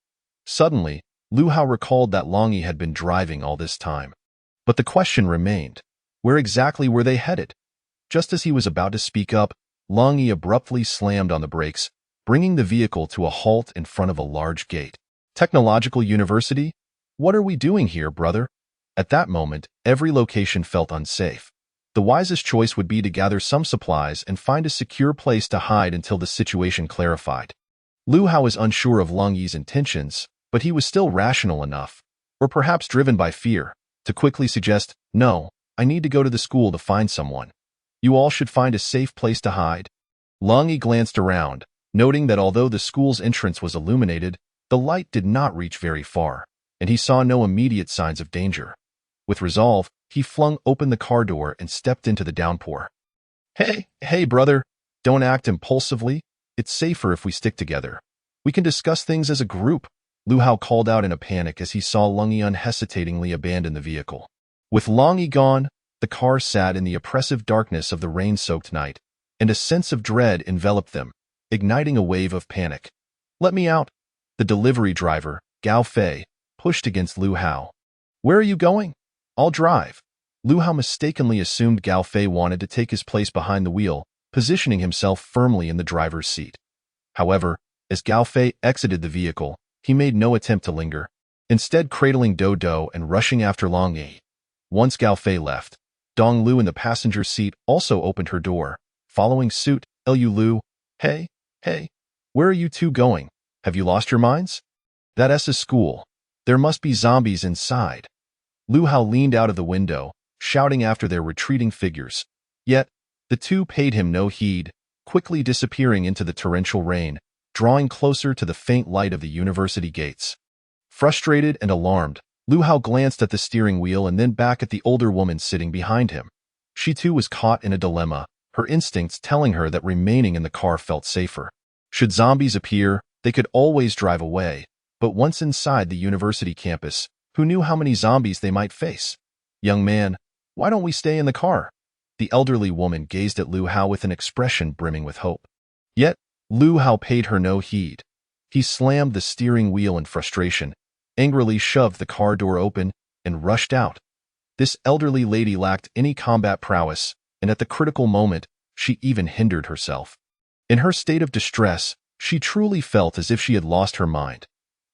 Suddenly, Lu Hao recalled that Long Yi had been driving all this time. But the question remained, where exactly were they headed? Just as he was about to speak up, Long Yi abruptly slammed on the brakes, bringing the vehicle to a halt in front of a large gate. Technological University? What are we doing here, brother? At that moment, every location felt unsafe. The wisest choice would be to gather some supplies and find a secure place to hide until the situation clarified. Lu Hao was unsure of Long Yi's intentions, but he was still rational enough, or perhaps driven by fear, to quickly suggest, "No, I need to go to the school to find someone. You all should find a safe place to hide." Long Yi glanced around, noting that although the school's entrance was illuminated, the light did not reach very far, and he saw no immediate signs of danger. With resolve, he flung open the car door and stepped into the downpour. Hey, brother, don't act impulsively. It's safer if we stick together. We can discuss things as a group, Lu Hao called out in a panic as he saw Long Yi unhesitatingly abandon the vehicle. With Long Yi gone, the car sat in the oppressive darkness of the rain-soaked night, and a sense of dread enveloped them, igniting a wave of panic. "Let me out," the delivery driver, Gao Fei, pushed against Lu Hao. "Where are you going?" "I'll drive." Lu Hao mistakenly assumed Gao Fei wanted to take his place behind the wheel, positioning himself firmly in the driver's seat. However, as Gao Fei exited the vehicle, he made no attempt to linger, instead cradling Do and rushing after Long Yi. Once Gao Fei left, Dong Lu in the passenger seat also opened her door, following suit. Lu, hey, where are you two going? Have you lost your minds? That's a school. There must be zombies inside. Lu Hao leaned out of the window, shouting after their retreating figures. Yet, the two paid him no heed, quickly disappearing into the torrential rain, drawing closer to the faint light of the university gates. Frustrated and alarmed, Lu Hao glanced at the steering wheel and then back at the older woman sitting behind him. She too was caught in a dilemma, her instincts telling her that remaining in the car felt safer. Should zombies appear, they could always drive away, but once inside the university campus, who knew how many zombies they might face? "Young man, why don't we stay in the car?" The elderly woman gazed at Lu Hao with an expression brimming with hope. Yet, Lu Hao paid her no heed. He slammed the steering wheel in frustration, angrily shoved the car door open, and rushed out. This elderly lady lacked any combat prowess, and at the critical moment, she even hindered herself. In her state of distress, she truly felt as if she had lost her mind.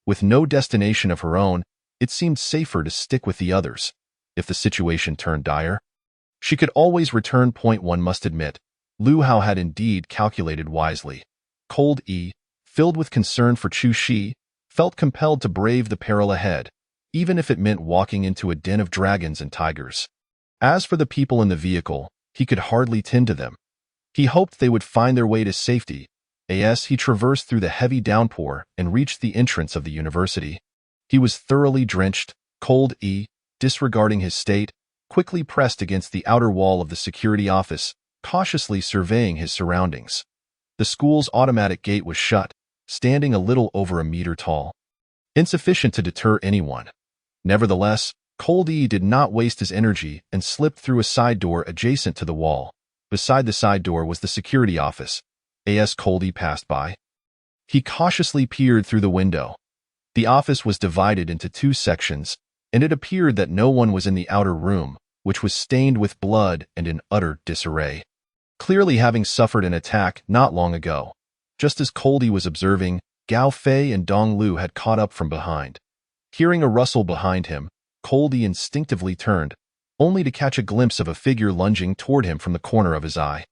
With no destination of her own, it seemed safer to stick with the others. If the situation turned dire, she could always return. One must admit, Lu Hao had indeed calculated wisely. Cold E, filled with concern for Chu Shi, felt compelled to brave the peril ahead, even if it meant walking into a den of dragons and tigers. As for the people in the vehicle, he could hardly tend to them. He hoped they would find their way to safety, as he traversed through the heavy downpour and reached the entrance of the university. He was thoroughly drenched. Cold E, disregarding his state, quickly pressed against the outer wall of the security office, cautiously surveying his surroundings. The school's automatic gate was shut, standing a little over a meter tall, insufficient to deter anyone. Nevertheless, Cold E did not waste his energy and slipped through a side door adjacent to the wall. Beside the side door was the security office. As Cold E passed by, he cautiously peered through the window. The office was divided into two sections, and it appeared that no one was in the outer room, which was stained with blood and in utter disarray, clearly having suffered an attack not long ago. Just as Cold E was observing, Gao Fei and Dong Lu had caught up from behind. Hearing a rustle behind him, Cold E instinctively turned, only to catch a glimpse of a figure lunging toward him from the corner of his eye.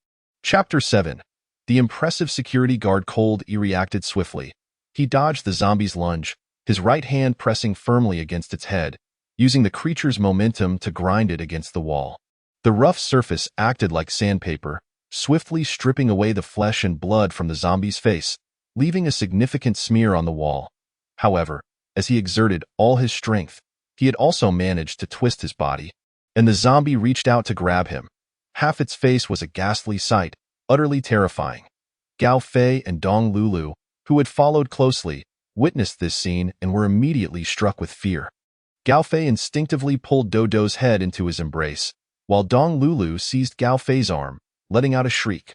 Chapter 7. The impressive security guard Cold E reacted swiftly. He dodged the zombie's lunge, his right hand pressing firmly against its head, using the creature's momentum to grind it against the wall. The rough surface acted like sandpaper, swiftly stripping away the flesh and blood from the zombie's face, leaving a significant smear on the wall. However, as he exerted all his strength, he had also managed to twist his body, and the zombie reached out to grab him. Half its face was a ghastly sight, utterly terrifying. Gao Fei and Dong Lulu, who had followed closely, witnessed this scene and were immediately struck with fear. Gao Fei instinctively pulled Dodo's head into his embrace, while Dong Lulu seized Gao Fei's arm, letting out a shriek.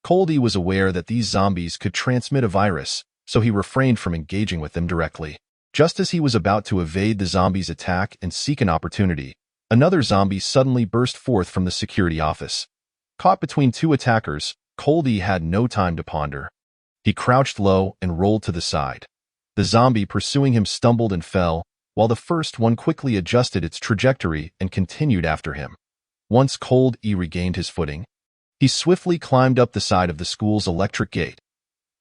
Cold E was aware that these zombies could transmit a virus, so he refrained from engaging with them directly. Just as he was about to evade the zombie's attack and seek an opportunity, another zombie suddenly burst forth from the security office. Caught between two attackers, Cold E had no time to ponder. He crouched low and rolled to the side. The zombie pursuing him stumbled and fell, while the first one quickly adjusted its trajectory and continued after him. Once Cold E regained his footing, he swiftly climbed up the side of the school's electric gate.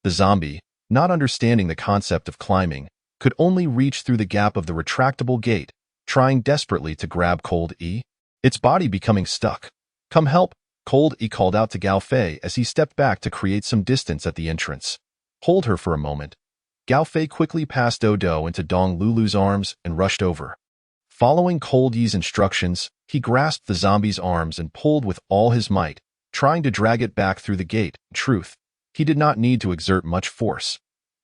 The zombie, not understanding the concept of climbing, could only reach through the gap of the retractable gate, trying desperately to grab Cold E, its body becoming stuck. "Come help," Cold E called out to Gao Fei as he stepped back to create some distance at the entrance. "Hold her for a moment." Gao Fei quickly passed Dodo into Dong Lulu's arms and rushed over. Following Cold E's instructions, he grasped the zombie's arms and pulled with all his might, trying to drag it back through the gate. In truth, he did not need to exert much force.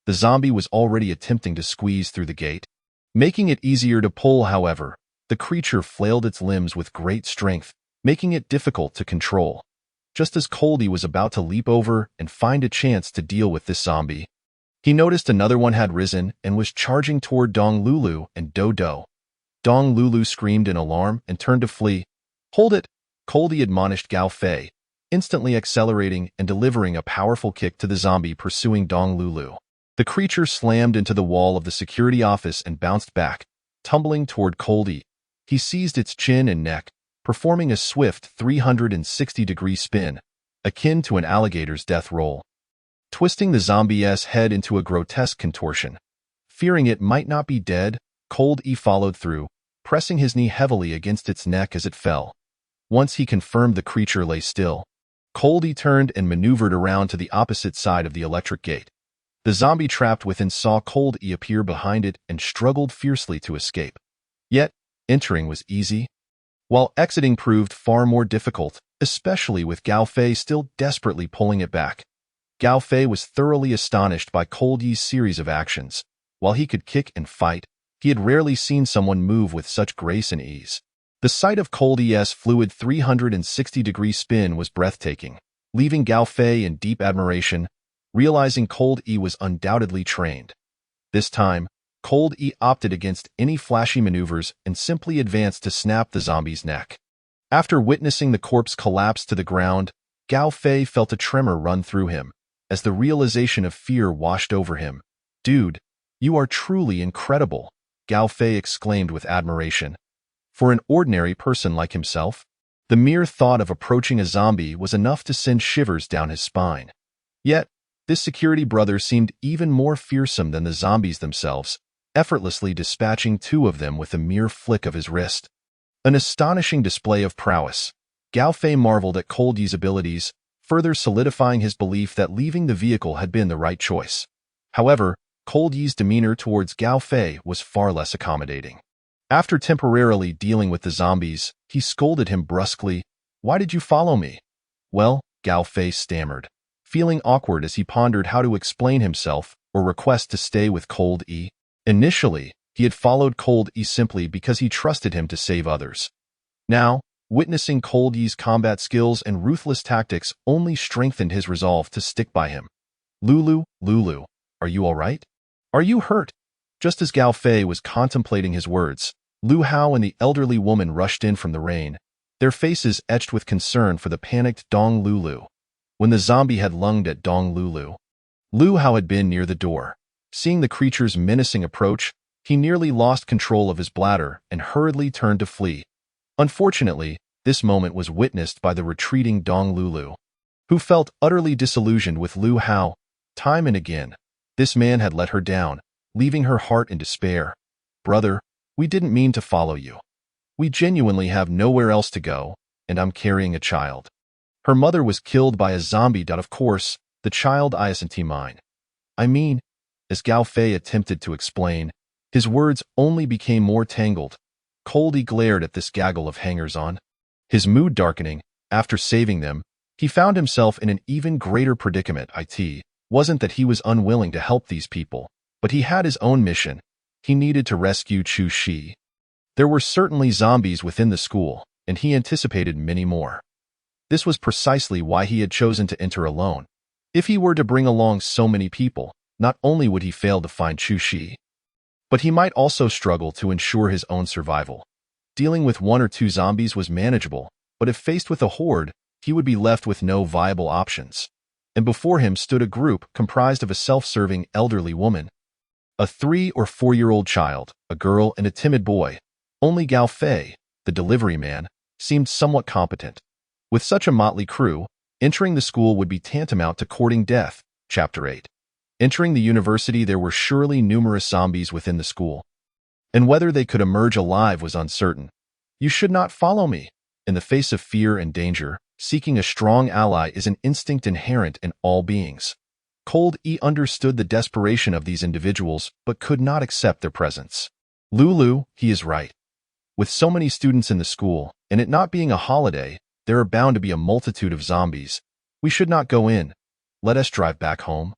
The zombie was already attempting to squeeze through the gate. Making it easier to pull, however, the creature flailed its limbs with great strength, making it difficult to control. Just as Cold E was about to leap over and find a chance to deal with this zombie, he noticed another one had risen and was charging toward Dong Lulu and Dodo. Dong Lulu screamed in alarm and turned to flee. "Hold it!" Cold E admonished Gao Fei, instantly accelerating and delivering a powerful kick to the zombie pursuing Dong Lulu. The creature slammed into the wall of the security office and bounced back, tumbling toward Cold E. He seized its chin and neck, performing a swift 360-degree spin, akin to an alligator's death roll, twisting the zombie's head into a grotesque contortion. Fearing it might not be dead, Cold E followed through, pressing his knee heavily against its neck as it fell. Once he confirmed the creature lay still, Cold E turned and maneuvered around to the opposite side of the electric gate. The zombie trapped within saw Cold E appear behind it and struggled fiercely to escape. Yet, entering was easy, while exiting proved far more difficult, especially with Gao Fei still desperately pulling it back. Gao Fei was thoroughly astonished by Cold E's series of actions. While he could kick and fight, he had rarely seen someone move with such grace and ease. The sight of Cold E's fluid 360-degree spin was breathtaking, leaving Gao Fei in deep admiration, realizing Cold E was undoubtedly trained. This time, Cold E opted against any flashy maneuvers and simply advanced to snap the zombie's neck. After witnessing the corpse collapse to the ground, Gao Fei felt a tremor run through him, as the realization of fear washed over him. "Dude, you are truly incredible," Gao Fei exclaimed with admiration. For an ordinary person like himself, the mere thought of approaching a zombie was enough to send shivers down his spine. Yet, This security brother seemed even more fearsome than the zombies themselves, effortlessly dispatching 2 of them with a mere flick of his wrist. An astonishing display of prowess. Gao Fei marveled at Cold Yi's abilities, further solidifying his belief that leaving the vehicle had been the right choice. However, Cold Yi's demeanor towards Gao Fei was far less accommodating. After temporarily dealing with the zombies, he scolded him brusquely. "Why did you follow me?" "Well," Gao Fei stammered, feeling awkward as he pondered how to explain himself or request to stay with Cold Yi. Initially, he had followed Cold Yi simply because he trusted him to save others. Now, witnessing Cold Yi's combat skills and ruthless tactics only strengthened his resolve to stick by him. Lulu, are you all right? Are you hurt?" Just as Gao Fei was contemplating his words, Lu Hao and the elderly woman rushed in from the rain, their faces etched with concern for the panicked Dong Lulu. When the zombie had lunged at Dong Lulu, Lu Hao had been near the door. Seeing the creature's menacing approach, he nearly lost control of his bladder and hurriedly turned to flee. Unfortunately, this moment was witnessed by the retreating Dong Lulu, who felt utterly disillusioned with Lu Hao. Time and again, this man had let her down, leaving her heart in despair. "Brother, we didn't mean to follow you. We genuinely have nowhere else to go, and I'm carrying a child. Her mother was killed by a zombie. Of course, the child isn't mine. I mean," as Gao Fei attempted to explain, his words only became more tangled. Cold Yi glared at this gaggle of hangers-on. His mood darkening. After saving them, he found himself in an even greater predicament. It wasn't that he was unwilling to help these people, but he had his own mission. He needed to rescue Chu Shi. There were certainly zombies within the school, and he anticipated many more. This was precisely why he had chosen to enter alone. If he were to bring along so many people, not only would he fail to find Chu Shi, but he might also struggle to ensure his own survival. Dealing with 1 or 2 zombies was manageable, but if faced with a horde, he would be left with no viable options. And before him stood a group comprised of a self-serving elderly woman, a 3- or 4-year-old child, a girl, and a timid boy. Only Gao Fei, the delivery man, seemed somewhat competent. With such a motley crew, entering the school would be tantamount to courting death. Chapter 8. Entering the university, there were surely numerous zombies within the school, and whether they could emerge alive was uncertain. "You should not follow me." In the face of fear and danger, seeking a strong ally is an instinct inherent in all beings. Cold Yi understood the desperation of these individuals, but could not accept their presence. "Lulu, he is right. With so many students in the school, and it not being a holiday, there are bound to be a multitude of zombies. We should not go in. Let us drive back home.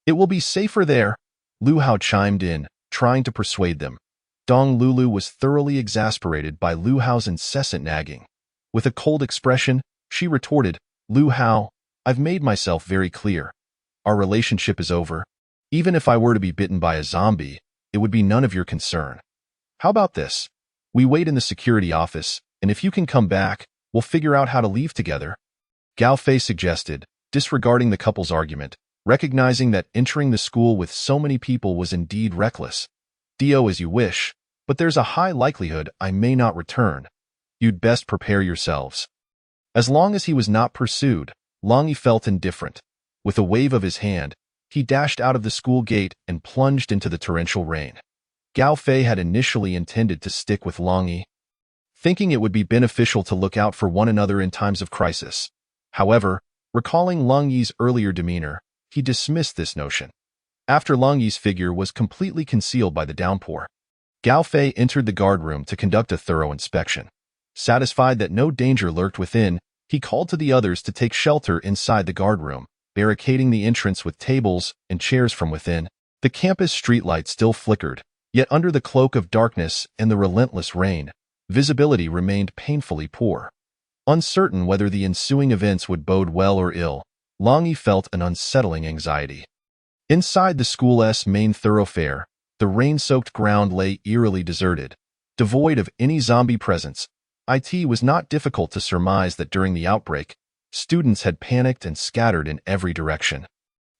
It will be safer there." Lu Hao chimed in, trying to persuade them. Dong Lulu was thoroughly exasperated by Lu Hao's incessant nagging. With a cold expression, she retorted, "Lu Hao, I've made myself very clear. Our relationship is over. Even if I were to be bitten by a zombie, it would be none of your concern. How about this? We wait in the security office, and if you can come back, we'll figure out how to leave together." Gao Fei suggested, disregarding the couple's argument, recognizing that entering the school with so many people was indeed reckless. "Do as you wish, but there's a high likelihood I may not return. You'd best prepare yourselves." As long as he was not pursued, Long Yi felt indifferent. With a wave of his hand, he dashed out of the school gate and plunged into the torrential rain. Gao Fei had initially intended to stick with Long Yi, thinking it would be beneficial to look out for one another in times of crisis. However, recalling Long Yi's earlier demeanor, he dismissed this notion. After Long Yi's figure was completely concealed by the downpour, Gao Fei entered the guardroom to conduct a thorough inspection. Satisfied that no danger lurked within, he called to the others to take shelter inside the guardroom, barricading the entrance with tables and chairs from within. The campus streetlight still flickered, yet under the cloak of darkness and the relentless rain, visibility remained painfully poor. Uncertain whether the ensuing events would bode well or ill, Long Yi felt an unsettling anxiety. Inside the school's main thoroughfare, the rain-soaked ground lay eerily deserted, devoid of any zombie presence. It was not difficult to surmise that during the outbreak, students had panicked and scattered in every direction,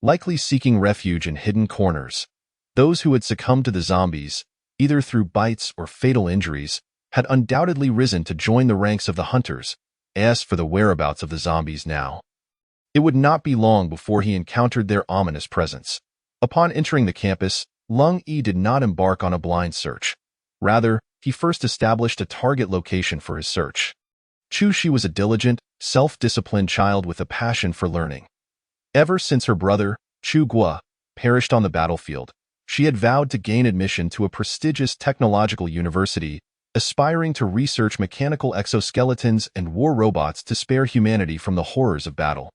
likely seeking refuge in hidden corners. Those who had succumbed to the zombies, either through bites or fatal injuries, had undoubtedly risen to join the ranks of the hunters. As for the whereabouts of the zombies now, It would not be long before he encountered their ominous presence. Upon entering the campus, Lung Yi did not embark on a blind search. Rather, he first established a target location for his search. Chu Shi was a diligent, self-disciplined child with a passion for learning. Ever since her brother, Chu Guo, perished on the battlefield, she had vowed to gain admission to a prestigious technological university, aspiring to research mechanical exoskeletons and war robots to spare humanity from the horrors of battle.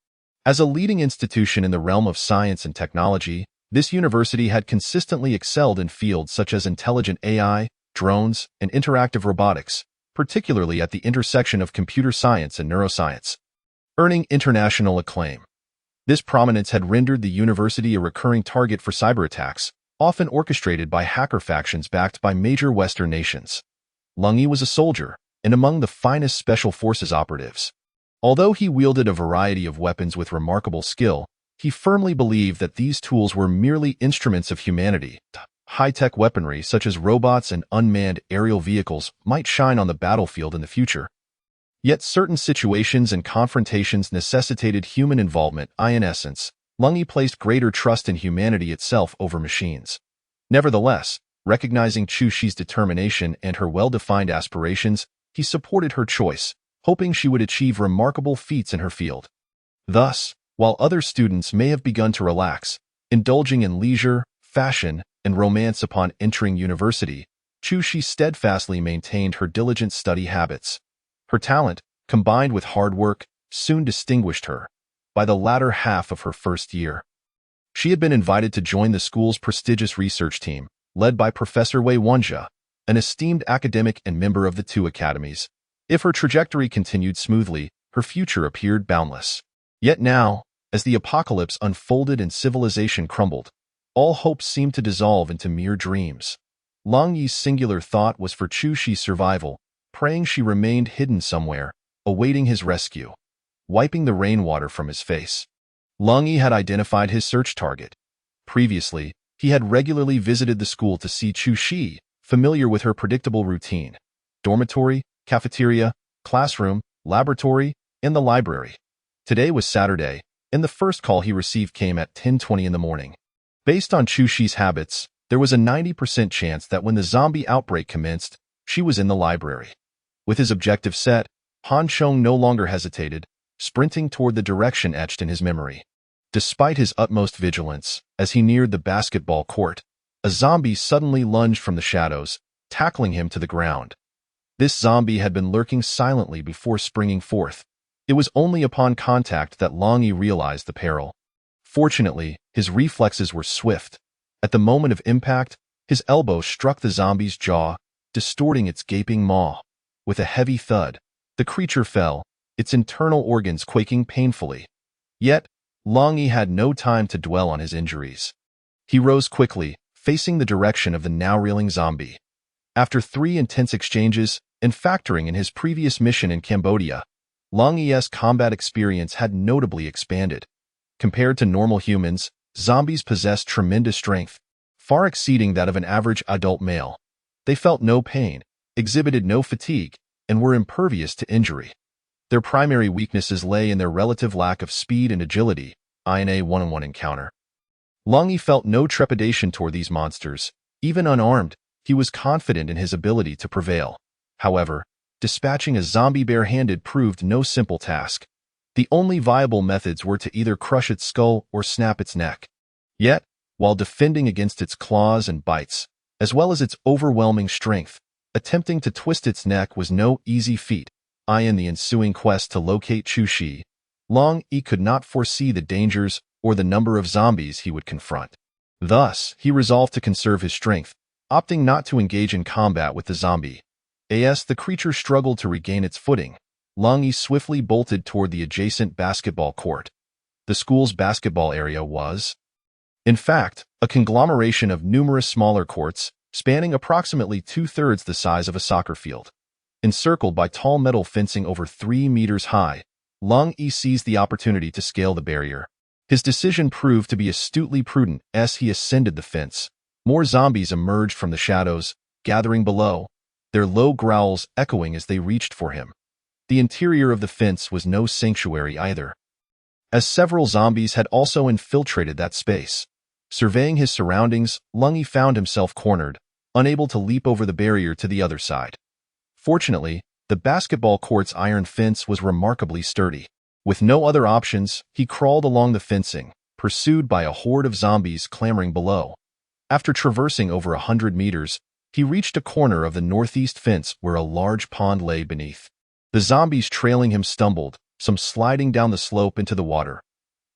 As a leading institution in the realm of science and technology, this university had consistently excelled in fields such as intelligent AI, drones, and interactive robotics, particularly at the intersection of computer science and neuroscience, earning international acclaim. This prominence had rendered the university a recurring target for cyber attacks, often orchestrated by hacker factions backed by major Western nations. Lung Yi was a soldier, and among the finest special forces operatives. Although he wielded a variety of weapons with remarkable skill, he firmly believed that these tools were merely instruments of humanity. High-tech weaponry such as robots and unmanned aerial vehicles might shine on the battlefield in the future. Yet certain situations and confrontations necessitated human involvement. In essence, Lung Yi placed greater trust in humanity itself over machines. Nevertheless, recognizing Chu Shi's determination and her well-defined aspirations, he supported her choice, hoping she would achieve remarkable feats in her field. Thus, while other students may have begun to relax, indulging in leisure, fashion, and romance upon entering university, Chu Shi steadfastly maintained her diligent study habits. Her talent, combined with hard work, soon distinguished her. By the latter half of her first year, she had been invited to join the school's prestigious research team, led by Professor Wei Wenjia, an esteemed academic and member of the two academies. If her trajectory continued smoothly, her future appeared boundless. Yet now, as the apocalypse unfolded and civilization crumbled, all hopes seemed to dissolve into mere dreams. Lung Yi's singular thought was for Chu Shi's survival, praying she remained hidden somewhere, awaiting his rescue. Wiping the rainwater from his face, Lung Yi had identified his search target. Previously, he had regularly visited the school to see Chu Shi, familiar with her predictable routine: dormitory, cafeteria, classroom, laboratory, and the library. Today was Saturday, and the first call he received came at 10:20 in the morning. Based on Chu Shi's habits, there was a 90% chance that when the zombie outbreak commenced, she was in the library. With his objective set, Han Chong no longer hesitated, sprinting toward the direction etched in his memory. Despite his utmost vigilance, as he neared the basketball court, a zombie suddenly lunged from the shadows, tackling him to the ground. This zombie had been lurking silently before springing forth. It was only upon contact that Lung Yi realized the peril. Fortunately, his reflexes were swift. At the moment of impact, his elbow struck the zombie's jaw, distorting its gaping maw. With a heavy thud, the creature fell, its internal organs quaking painfully. Yet, Lung Yi had no time to dwell on his injuries. He rose quickly, facing the direction of the now-reeling zombie. After 3 intense exchanges, and factoring in his previous mission in Cambodia, Lung Yi's combat experience had notably expanded. Compared to normal humans, zombies possessed tremendous strength, far exceeding that of an average adult male. They felt no pain, exhibited no fatigue, and were impervious to injury. Their primary weaknesses lay in their relative lack of speed and agility. In a one-on-one encounter, Lung Yi felt no trepidation toward these monsters. Even unarmed, he was confident in his ability to prevail. However, dispatching a zombie bare-handed proved no simple task. The only viable methods were to either crush its skull or snap its neck. Yet, while defending against its claws and bites, as well as its overwhelming strength, attempting to twist its neck was no easy feat. In the ensuing quest to locate Chu Shi, Lung Yi could not foresee the dangers or the number of zombies he would confront. Thus, he resolved to conserve his strength, opting not to engage in combat with the zombie. As the creature struggled to regain its footing, Lung Yi swiftly bolted toward the adjacent basketball court. The school's basketball area was, in fact, a conglomeration of numerous smaller courts, spanning approximately 2/3 the size of a soccer field. Encircled by tall metal fencing over 3 meters high, Lung Yi seized the opportunity to scale the barrier. His decision proved to be astutely prudent. As he ascended the fence, more zombies emerged from the shadows, gathering below, their low growls echoing as they reached for him. The interior of the fence was no sanctuary either. as several zombies had also infiltrated that space. Surveying his surroundings, Lungi found himself cornered, unable to leap over the barrier to the other side. Fortunately, the basketball court's iron fence was remarkably sturdy. With no other options, he crawled along the fencing, pursued by a horde of zombies clamoring below. After traversing over 100 meters, he reached a corner of the northeast fence where a large pond lay beneath. The zombies trailing him stumbled, some sliding down the slope into the water.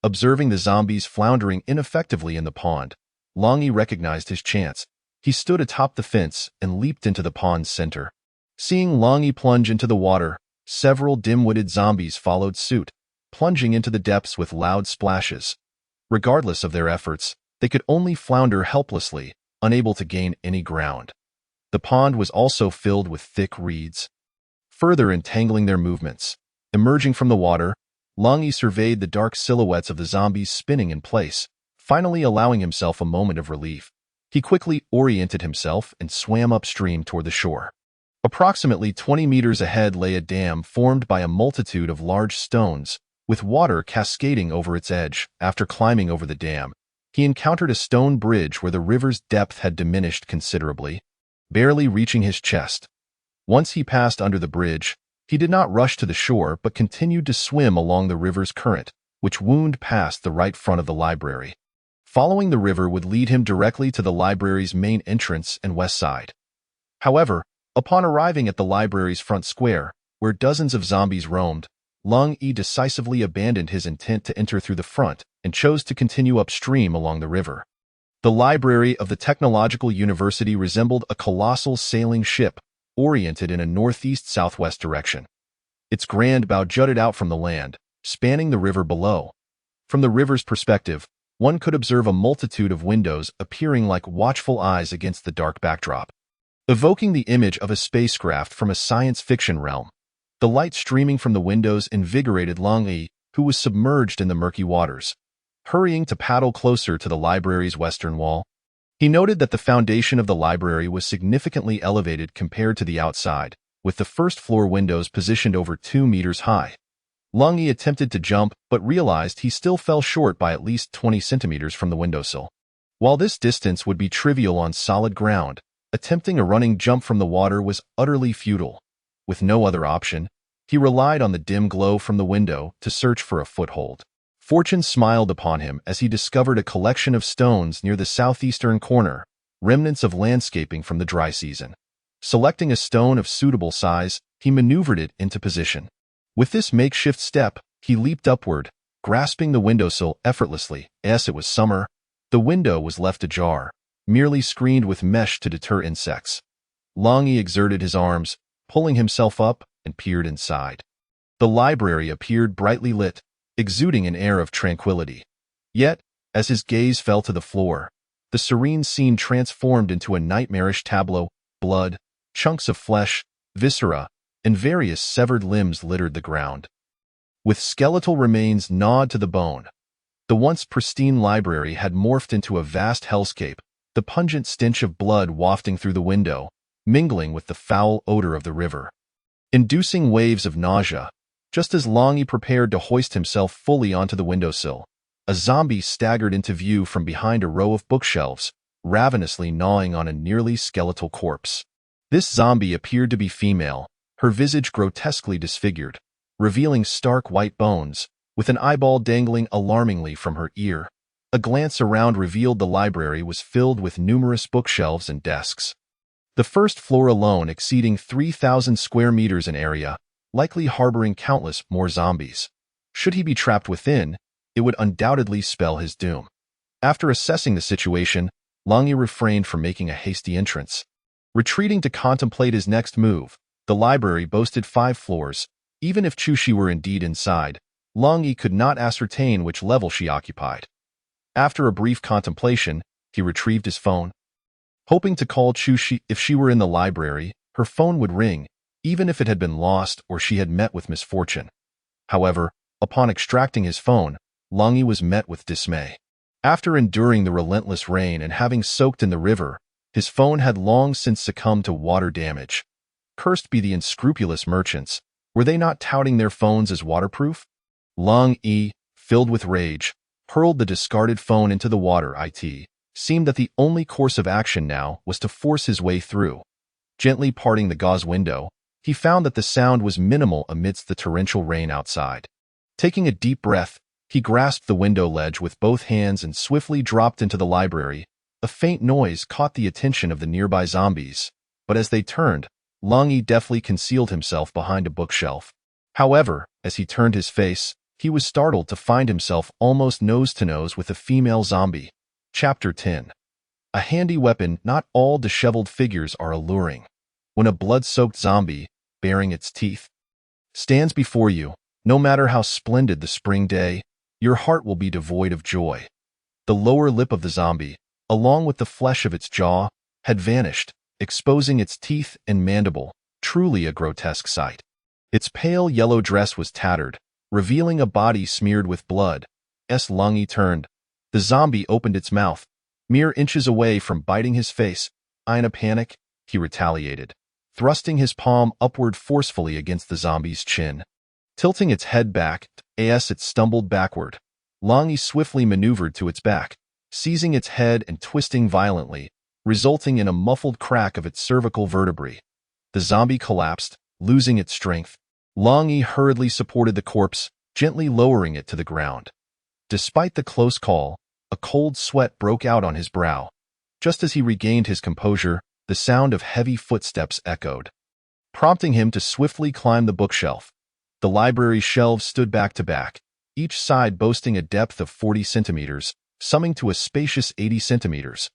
Observing the zombies floundering ineffectively in the pond, Lungi recognized his chance. He stood atop the fence and leaped into the pond's center. Seeing Lungi plunge into the water, several dim-witted zombies followed suit, plunging into the depths with loud splashes. Regardless of their efforts, they could only flounder helplessly, unable to gain any ground. The pond was also filled with thick reeds, further entangling their movements. Emerging from the water, Lungi surveyed the dark silhouettes of the zombies spinning in place, finally allowing himself a moment of relief. He quickly oriented himself and swam upstream toward the shore. Approximately 20 meters ahead lay a dam formed by a multitude of large stones, with water cascading over its edge. After climbing over the dam, he encountered a stone bridge where the river's depth had diminished considerably, barely reaching his chest. Once he passed under the bridge, he did not rush to the shore but continued to swim along the river's current, which wound past the right front of the library. Following the river would lead him directly to the library's main entrance and west side. However, upon arriving at the library's front square, where dozens of zombies roamed, Lungi decisively abandoned his intent to enter through the front and chose to continue upstream along the river. The library of the Technological University resembled a colossal sailing ship, oriented in a northeast-southwest direction. Its grand bow jutted out from the land, spanning the river below. From the river's perspective, one could observe a multitude of windows appearing like watchful eyes against the dark backdrop, evoking the image of a spacecraft from a science fiction realm. The light streaming from the windows invigorated Lungi, who was submerged in the murky waters. Hurrying to paddle closer to the library's western wall, he noted that the foundation of the library was significantly elevated compared to the outside, with the first-floor windows positioned over 2 meters high. Lungi attempted to jump but realized he still fell short by at least 20 centimeters from the windowsill. While this distance would be trivial on solid ground, attempting a running jump from the water was utterly futile. With no other option, he relied on the dim glow from the window to search for a foothold. Fortune smiled upon him as he discovered a collection of stones near the southeastern corner, remnants of landscaping from the dry season. Selecting a stone of suitable size, he maneuvered it into position. With this makeshift step, he leaped upward, grasping the windowsill effortlessly. As it was summer, the window was left ajar, merely screened with mesh to deter insects. Lungi exerted his arms, pulling himself up, and peered inside. The library appeared brightly lit, exuding an air of tranquility. Yet, as his gaze fell to the floor, the serene scene transformed into a nightmarish tableau. Blood, chunks of flesh, viscera, and various severed limbs littered the ground. With skeletal remains gnawed to the bone, the once pristine library had morphed into a vast hellscape, the pungent stench of blood wafting through the window, mingling with the foul odor of the river, inducing waves of nausea. Just as Lungi prepared to hoist himself fully onto the windowsill, a zombie staggered into view from behind a row of bookshelves, ravenously gnawing on a nearly skeletal corpse. This zombie appeared to be female, her visage grotesquely disfigured, revealing stark white bones, with an eyeball dangling alarmingly from her ear. A glance around revealed the library was filled with numerous bookshelves and desks. The first floor alone exceeding 3,000 square meters in area, likely harboring countless more zombies. Should he be trapped within, it would undoubtedly spell his doom. After assessing the situation, Lungi refrained from making a hasty entrance. Retreating to contemplate his next move, the library boasted 5 floors. Even if Chushi were indeed inside, Lungi could not ascertain which level she occupied. After a brief contemplation, he retrieved his phone. Hoping to call Chushi if she were in the library, her phone would ring, even if it had been lost or she had met with misfortune. However, upon extracting his phone, Lungi was met with dismay. After enduring the relentless rain and having soaked in the river, his phone had long since succumbed to water damage. Cursed be the unscrupulous merchants, were they not touting their phones as waterproof? Lungi, filled with rage, hurled the discarded phone into the water. It seemed that the only course of action now was to force his way through. Gently parting the gauze window, he found that the sound was minimal amidst the torrential rain outside. Taking a deep breath, he grasped the window ledge with both hands and swiftly dropped into the library. A faint noise caught the attention of the nearby zombies, but as they turned, Long Yi deftly concealed himself behind a bookshelf. However, as he turned his face, he was startled to find himself almost nose-to-nose with a female zombie. Chapter 10. A handy weapon. Not all disheveled figures are alluring. When a blood-soaked zombie, baring its teeth, stands before you, no matter how splendid the spring day, your heart will be devoid of joy. The lower lip of the zombie, along with the flesh of its jaw, had vanished, exposing its teeth and mandible, truly a grotesque sight. Its pale yellow dress was tattered, revealing a body smeared with blood. As Long Yi turned, the zombie opened its mouth, mere inches away from biting his face. In a panic, he retaliated, thrusting his palm upward forcefully against the zombie's chin. Tilting its head back, as it stumbled backward, Long Yi swiftly maneuvered to its back, seizing its head and twisting violently, resulting in a muffled crack of its cervical vertebrae. The zombie collapsed, losing its strength. Long Yi hurriedly supported the corpse, gently lowering it to the ground. Despite the close call, a cold sweat broke out on his brow. Just as he regained his composure, the sound of heavy footsteps echoed, prompting him to swiftly climb the bookshelf. The library's shelves stood back to back, each side boasting a depth of 40 centimeters, summing to a spacious 80 centimeters.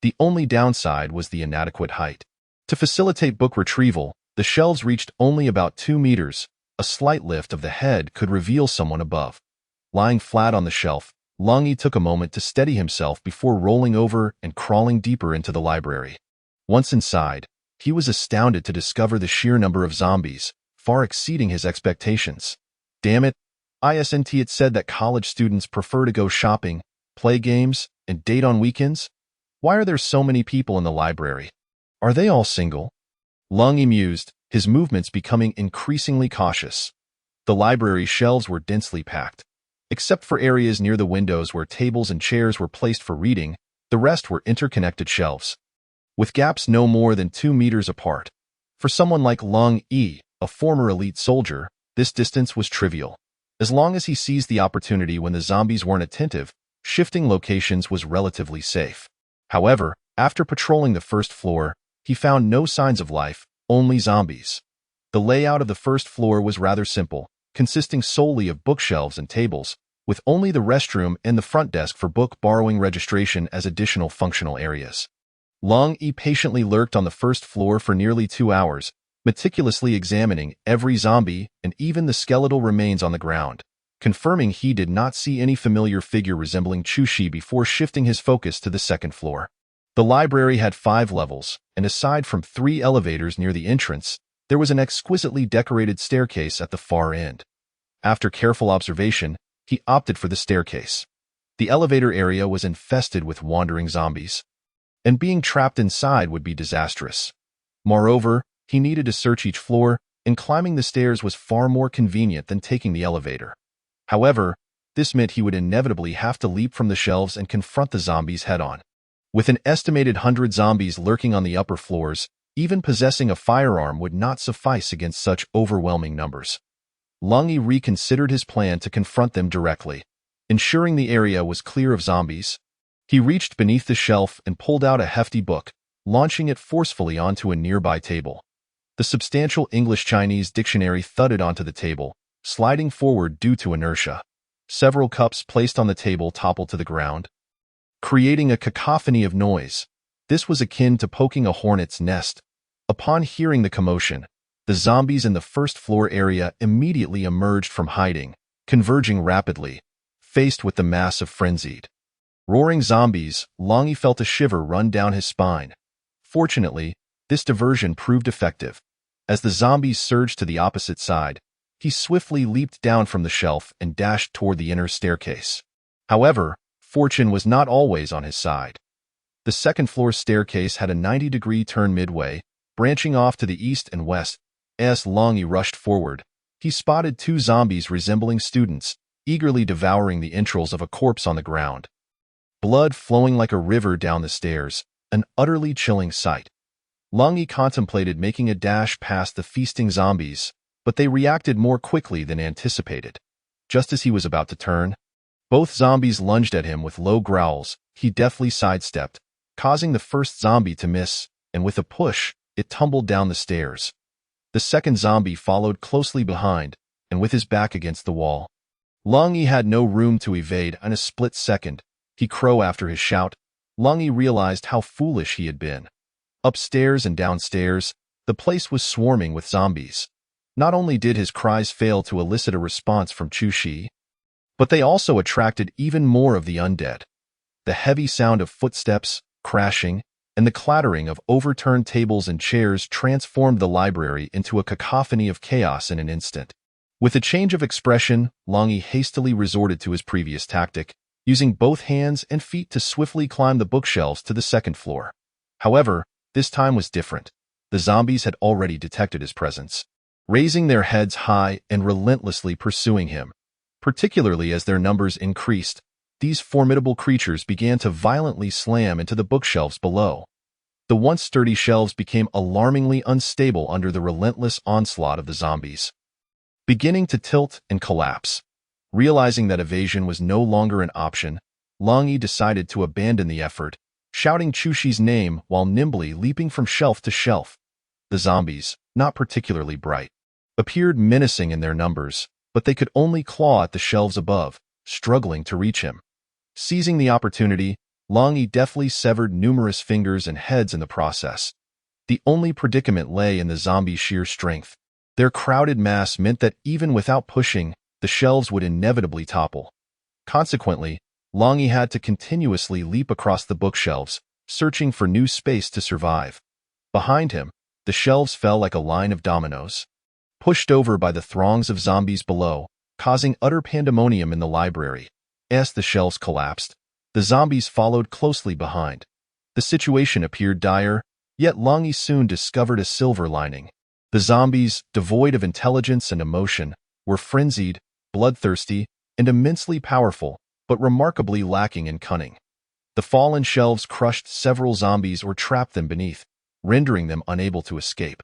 The only downside was the inadequate height. To facilitate book retrieval, the shelves reached only about 2 meters. A slight lift of the head could reveal someone above. Lying flat on the shelf, Long Yi took a moment to steady himself before rolling over and crawling deeper into the library. Once inside, he was astounded to discover the sheer number of zombies, far exceeding his expectations. Damn it, it said that college students prefer to go shopping, play games, and date on weekends? Why are there so many people in the library? Are they all single? Long Yi mused, his movements becoming increasingly cautious. The library shelves were densely packed. Except for areas near the windows where tables and chairs were placed for reading, the rest were interconnected shelves, with gaps no more than 2 meters apart. For someone like Long Yi, a former elite soldier, this distance was trivial. As long as he seized the opportunity when the zombies weren't attentive, shifting locations was relatively safe. However, after patrolling the first floor, he found no signs of life, only zombies. The layout of the first floor was rather simple, consisting solely of bookshelves and tables, with only the restroom and the front desk for book borrowing registration as additional functional areas. Long Yi patiently lurked on the first floor for nearly 2 hours, meticulously examining every zombie and even the skeletal remains on the ground, confirming he did not see any familiar figure resembling Chushi before shifting his focus to the second floor. The library had 5 levels, and aside from 3 elevators near the entrance, there was an exquisitely decorated staircase at the far end. After careful observation, he opted for the staircase. The elevator area was infested with wandering zombies, and being trapped inside would be disastrous. Moreover, he needed to search each floor, and climbing the stairs was far more convenient than taking the elevator. However, this meant he would inevitably have to leap from the shelves and confront the zombies head-on. With an estimated 100 zombies lurking on the upper floors, even possessing a firearm would not suffice against such overwhelming numbers. Long Yi reconsidered his plan to confront them directly. Ensuring the area was clear of zombies, he reached beneath the shelf and pulled out a hefty book, launching it forcefully onto a nearby table. The substantial English-Chinese dictionary thudded onto the table, sliding forward due to inertia. Several cups placed on the table toppled to the ground, creating a cacophony of noise. This was akin to poking a hornet's nest. Upon hearing the commotion, the zombies in the first floor area immediately emerged from hiding, converging rapidly, faced with the mass of frenzied, roaring zombies. Long Yi felt a shiver run down his spine. Fortunately, this diversion proved effective. As the zombies surged to the opposite side, he swiftly leaped down from the shelf and dashed toward the inner staircase. However, fortune was not always on his side. The second-floor staircase had a 90-degree turn midway, branching off to the east and west. As Long Yi rushed forward, he spotted 2 zombies resembling students, eagerly devouring the entrails of a corpse on the ground. Blood flowing like a river down the stairs, an utterly chilling sight. Lang Yi contemplated making a dash past the feasting zombies, but they reacted more quickly than anticipated. Just as he was about to turn, both zombies lunged at him with low growls. He deftly sidestepped, causing the first zombie to miss, and with a push, it tumbled down the stairs. The second zombie followed closely behind, and with his back against the wall. Lang Yi had no room to evade. In a split second, he crowed after his shout. Lang Yi realized how foolish he had been. Upstairs and downstairs, the place was swarming with zombies. Not only did his cries fail to elicit a response from Chu Shi, but they also attracted even more of the undead. The heavy sound of footsteps, crashing, and the clattering of overturned tables and chairs transformed the library into a cacophony of chaos in an instant. With a change of expression, Lang Yi hastily resorted to his previous tactic, using both hands and feet to swiftly climb the bookshelves to the second floor. However, this time was different. The zombies had already detected his presence, raising their heads high and relentlessly pursuing him. Particularly as their numbers increased, these formidable creatures began to violently slam into the bookshelves below. The once sturdy shelves became alarmingly unstable under the relentless onslaught of the zombies, beginning to tilt and collapse. Realizing that evasion was no longer an option, Lang Yi decided to abandon the effort, shouting Chu Shi's name while nimbly leaping from shelf to shelf. The zombies, not particularly bright, appeared menacing in their numbers, but they could only claw at the shelves above, struggling to reach him. Seizing the opportunity, Lang Yi deftly severed numerous fingers and heads in the process. The only predicament lay in the zombies' sheer strength. Their crowded mass meant that even without pushing, the shelves would inevitably topple. Consequently, Lang Yi had to continuously leap across the bookshelves, searching for new space to survive. Behind him, the shelves fell like a line of dominoes, pushed over by the throngs of zombies below, causing utter pandemonium in the library. As the shelves collapsed, the zombies followed closely behind. The situation appeared dire, yet Lang Yi soon discovered a silver lining. The zombies, devoid of intelligence and emotion, were frenzied, bloodthirsty, and immensely powerful, but remarkably lacking in cunning. The fallen shelves crushed several zombies or trapped them beneath, rendering them unable to escape.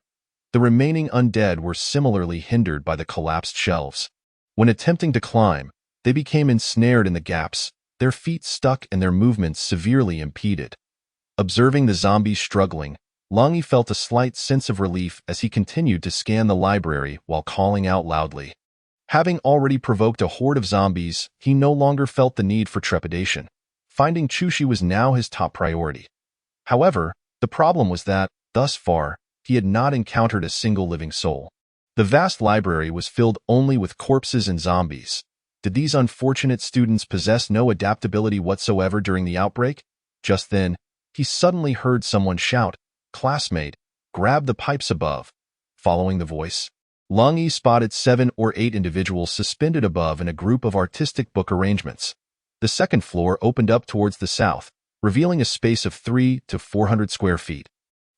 The remaining undead were similarly hindered by the collapsed shelves. When attempting to climb, they became ensnared in the gaps, their feet stuck and their movements severely impeded. Observing the zombies struggling, Lang Yi felt a slight sense of relief as he continued to scan the library while calling out loudly. Having already provoked a horde of zombies, he no longer felt the need for trepidation. Finding Chu Shi was now his top priority. However, the problem was that, thus far, he had not encountered a single living soul. The vast library was filled only with corpses and zombies. Did these unfortunate students possess no adaptability whatsoever during the outbreak? Just then, he suddenly heard someone shout, "Classmate, grab the pipes above." Following the voice, Lang Yi spotted 7 or 8 individuals suspended above in a group of artistic book arrangements. The second floor opened up towards the south, revealing a space of 300 to 400 square feet,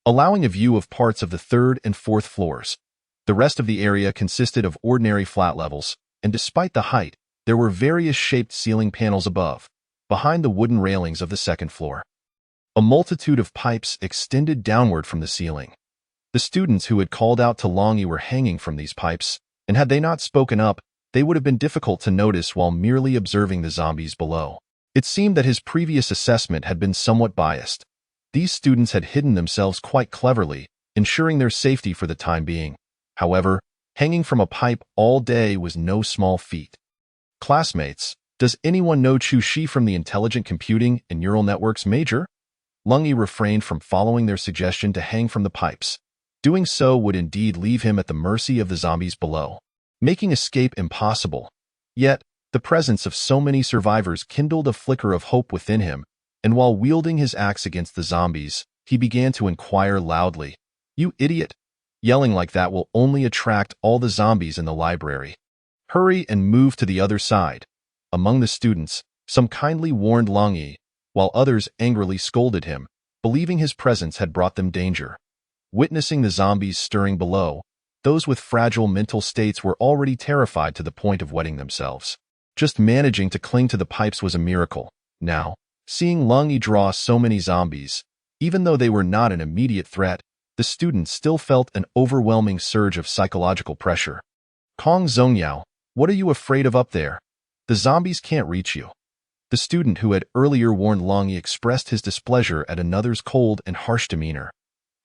allowing a view of parts of the third and fourth floors. The rest of the area consisted of ordinary flat levels, and despite the height, there were various shaped ceiling panels above, behind the wooden railings of the second floor. A multitude of pipes extended downward from the ceiling. The students who had called out to Lang Yi were hanging from these pipes, and had they not spoken up, they would have been difficult to notice while merely observing the zombies below. It seemed that his previous assessment had been somewhat biased. These students had hidden themselves quite cleverly, ensuring their safety for the time being. However, hanging from a pipe all day was no small feat. Classmates, does anyone know Chu Shi from the Intelligent Computing and Neural Networks major? Lang Yi refrained from following their suggestion to hang from the pipes. Doing so would indeed leave him at the mercy of the zombies below, making escape impossible. Yet, the presence of so many survivors kindled a flicker of hope within him, and while wielding his axe against the zombies, he began to inquire loudly, "You idiot! Yelling like that will only attract all the zombies in the library. Hurry and move to the other side." Among the students, some kindly warned Lang Yi, while others angrily scolded him, believing his presence had brought them danger. Witnessing the zombies stirring below, those with fragile mental states were already terrified to the point of wetting themselves. Just managing to cling to the pipes was a miracle. Now, seeing Lung Yi draw so many zombies, even though they were not an immediate threat, the student still felt an overwhelming surge of psychological pressure. Kong Zongyao, what are you afraid of up there? The zombies can't reach you. The student who had earlier warned Lung Yi expressed his displeasure at another's cold and harsh demeanor.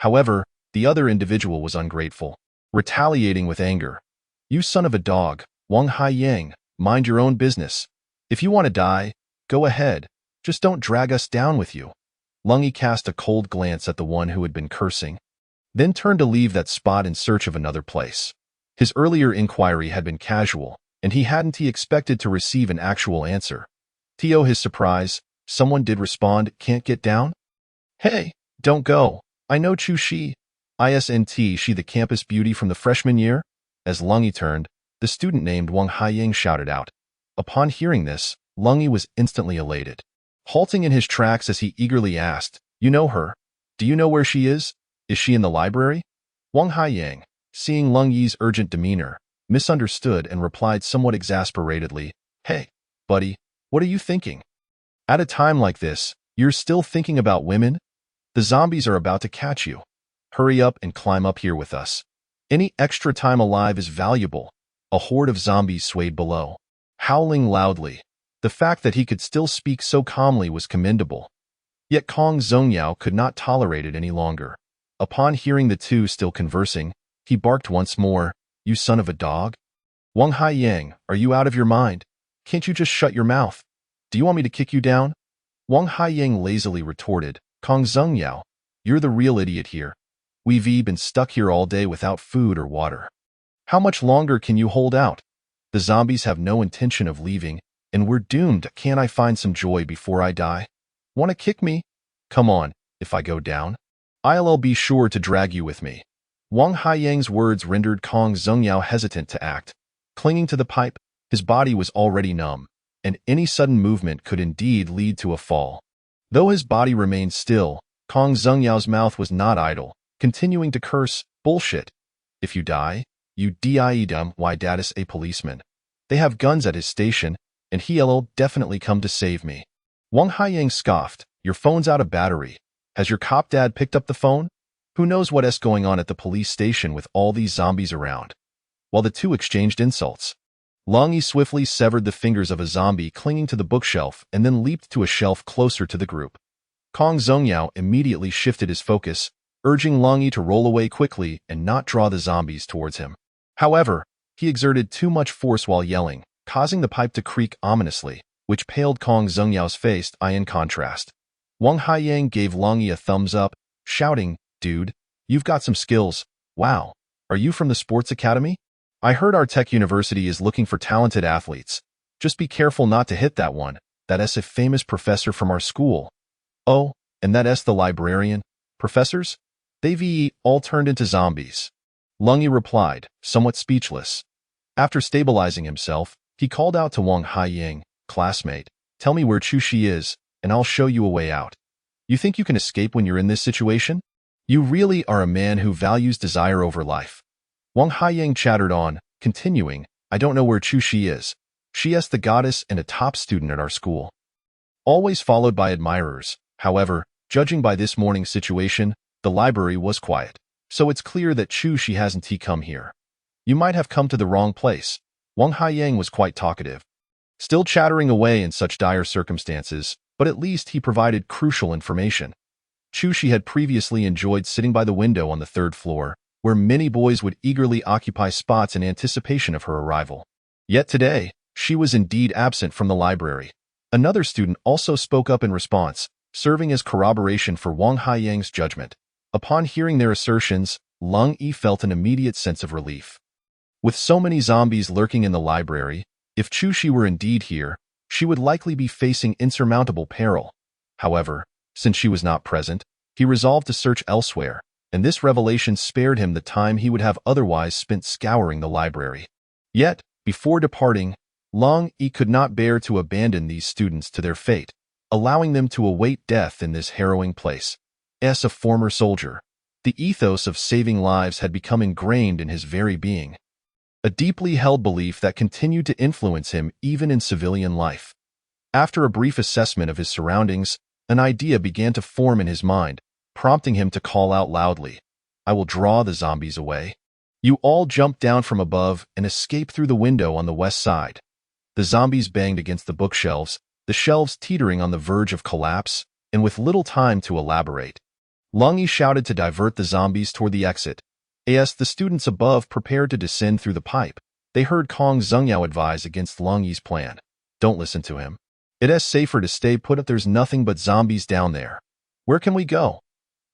However, the other individual was ungrateful, retaliating with anger. You son of a dog, Wang Haiyang, mind your own business. If you want to die, go ahead. Just don't drag us down with you. Lung Yi cast a cold glance at the one who had been cursing, then turned to leave that spot in search of another place. His earlier inquiry had been casual, and he hadn't expected to receive an actual answer. To his surprise, someone did respond, can't get down? Hey, don't go. I know Chu Shi. Isn't she the campus beauty from the freshman year? As Lung Yi turned, the student named Wang Haiyang shouted out. Upon hearing this, Lung Yi was instantly elated. Halting in his tracks as he eagerly asked, you know her? Do you know where she is? Is she in the library? Wang Haiyang, seeing Lung Yi's urgent demeanor, misunderstood and replied somewhat exasperatedly, hey, buddy, what are you thinking? At a time like this, you're still thinking about women? The zombies are about to catch you. Hurry up and climb up here with us. Any extra time alive is valuable. A horde of zombies swayed below, howling loudly. The fact that he could still speak so calmly was commendable. Yet Kong Zongyao could not tolerate it any longer. Upon hearing the two still conversing, he barked once more, you son of a dog? Wang Haiyang, are you out of your mind? Can't you just shut your mouth? Do you want me to kick you down? Wang Haiyang lazily retorted, Kong Zongyao, you're the real idiot here. We've been stuck here all day without food or water. How much longer can you hold out? The zombies have no intention of leaving, and we're doomed. Can't I find some joy before I die? Want to kick me? Come on, if I go down, I'll be sure to drag you with me. Wang Haiyang's words rendered Kong Zongyao hesitant to act. Clinging to the pipe, his body was already numb, and any sudden movement could indeed lead to a fall. Though his body remained still, Kong Zongyao's mouth was not idle, continuing to curse, bullshit. If you die, you die. Why dad's a policeman? They have guns at his station, and he'll definitely come to save me. Wang Haiyang scoffed, your phone's out of battery. Has your cop dad picked up the phone? Who knows what's going on at the police station with all these zombies around? While the two exchanged insults, Lung Yi swiftly severed the fingers of a zombie clinging to the bookshelf and then leaped to a shelf closer to the group. Kong Zongyao immediately shifted his focus, urging Lung Yi to roll away quickly and not draw the zombies towards him. However, he exerted too much force while yelling, causing the pipe to creak ominously, which paled Kong Zongyao's face. In contrast, Wang Haiyang gave Lung Yi a thumbs up, shouting, dude, you've got some skills. Wow, are you from the sports academy? I heard our tech university is looking for talented athletes. Just be careful not to hit that one. That's a famous professor from our school. Oh, and that's the librarian. Professors? They've all turned into zombies. Lung Yi replied, somewhat speechless. After stabilizing himself, he called out to Wang Haiyang, classmate, tell me where Chu Shi is, and I'll show you a way out. You think you can escape when you're in this situation? You really are a man who values desire over life. Wang Haiyang chattered on, continuing, I don't know where Chu Shi is. She is the goddess and a top student at our school. Always followed by admirers. However, judging by this morning's situation, the library was quiet. So it's clear that Chu Shi hasn't come here. You might have come to the wrong place. Wang Haiyang was quite talkative, still chattering away in such dire circumstances, but at least he provided crucial information. Chu Shi had previously enjoyed sitting by the window on the third floor, where many boys would eagerly occupy spots in anticipation of her arrival. Yet today, she was indeed absent from the library. Another student also spoke up in response, serving as corroboration for Wang Haiyang's judgment. Upon hearing their assertions, Lung Yi felt an immediate sense of relief. With so many zombies lurking in the library, if Chu Shi were indeed here, she would likely be facing insurmountable peril. However, since she was not present, he resolved to search elsewhere, and this revelation spared him the time he would have otherwise spent scouring the library. Yet, before departing, Lung Yi could not bear to abandon these students to their fate, allowing them to await death in this harrowing place. As a former soldier, the ethos of saving lives had become ingrained in his very being. a deeply held belief that continued to influence him even in civilian life. After a brief assessment of his surroundings, an idea began to form in his mind, prompting him to call out loudly, "I will draw the zombies away." You all jumped down from above and escaped through the window on the west side. The zombies banged against the bookshelves, the shelves teetering on the verge of collapse, and with little time to elaborate. Lungi shouted to divert the zombies toward the exit. As the students above prepared to descend through the pipe, they heard Kong Zhengyao advise against Lungi's plan. "Don't listen to him. It is safer to stay put if there's nothing but zombies down there. Where can we go?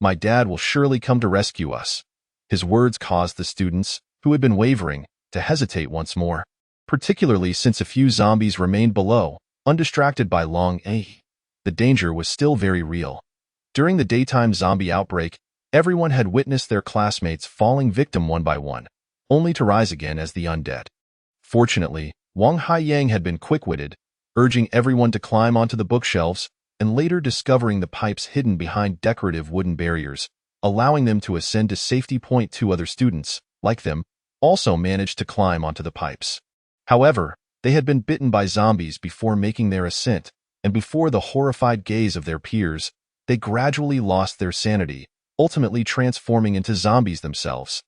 My dad will surely come to rescue us." His words caused the students, who had been wavering, to hesitate once more, particularly since a few zombies remained below, undistracted by Long A. The danger was still very real. During the daytime zombie outbreak, everyone had witnessed their classmates falling victim one by one, only to rise again as the undead. Fortunately, Wang Haiyang had been quick-witted, urging everyone to climb onto the bookshelves, and later discovering the pipes hidden behind decorative wooden barriers, allowing them to ascend to safety point. Two other students, like them, also managed to climb onto the pipes. However, they had been bitten by zombies before making their ascent, and before the horrified gaze of their peers, they gradually lost their sanity, ultimately transforming into zombies themselves.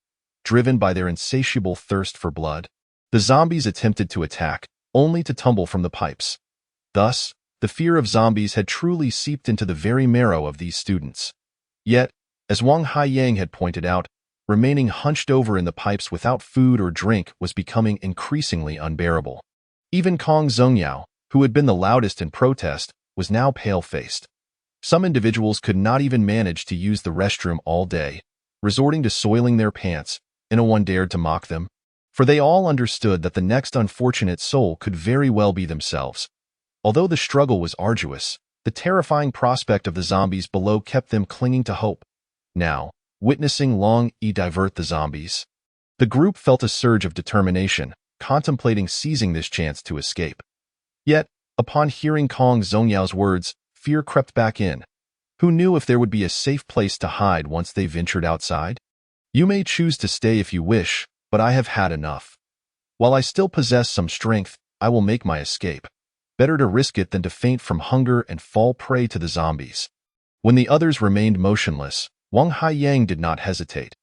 Driven by their insatiable thirst for blood, the zombies attempted to attack, only to tumble from the pipes. Thus, the fear of zombies had truly seeped into the very marrow of these students. Yet, as Wang Haiyang had pointed out, remaining hunched over in the pipes without food or drink was becoming increasingly unbearable. Even Kong Zhengyao, who had been the loudest in protest, was now pale-faced. Some individuals could not even manage to use the restroom all day, resorting to soiling their pants, and no one dared to mock them, for they all understood that the next unfortunate soul could very well be themselves. Although the struggle was arduous, the terrifying prospect of the zombies below kept them clinging to hope. Now, witnessing Long E divert the zombies, the group felt a surge of determination, contemplating seizing this chance to escape. Yet, upon hearing Kong Zhengyao's words, fear crept back in. Who knew if there would be a safe place to hide once they ventured outside? "You may choose to stay if you wish, but I have had enough. While I still possess some strength, I will make my escape. Better to risk it than to faint from hunger and fall prey to the zombies." When the others remained motionless, Wang Haiyang did not hesitate.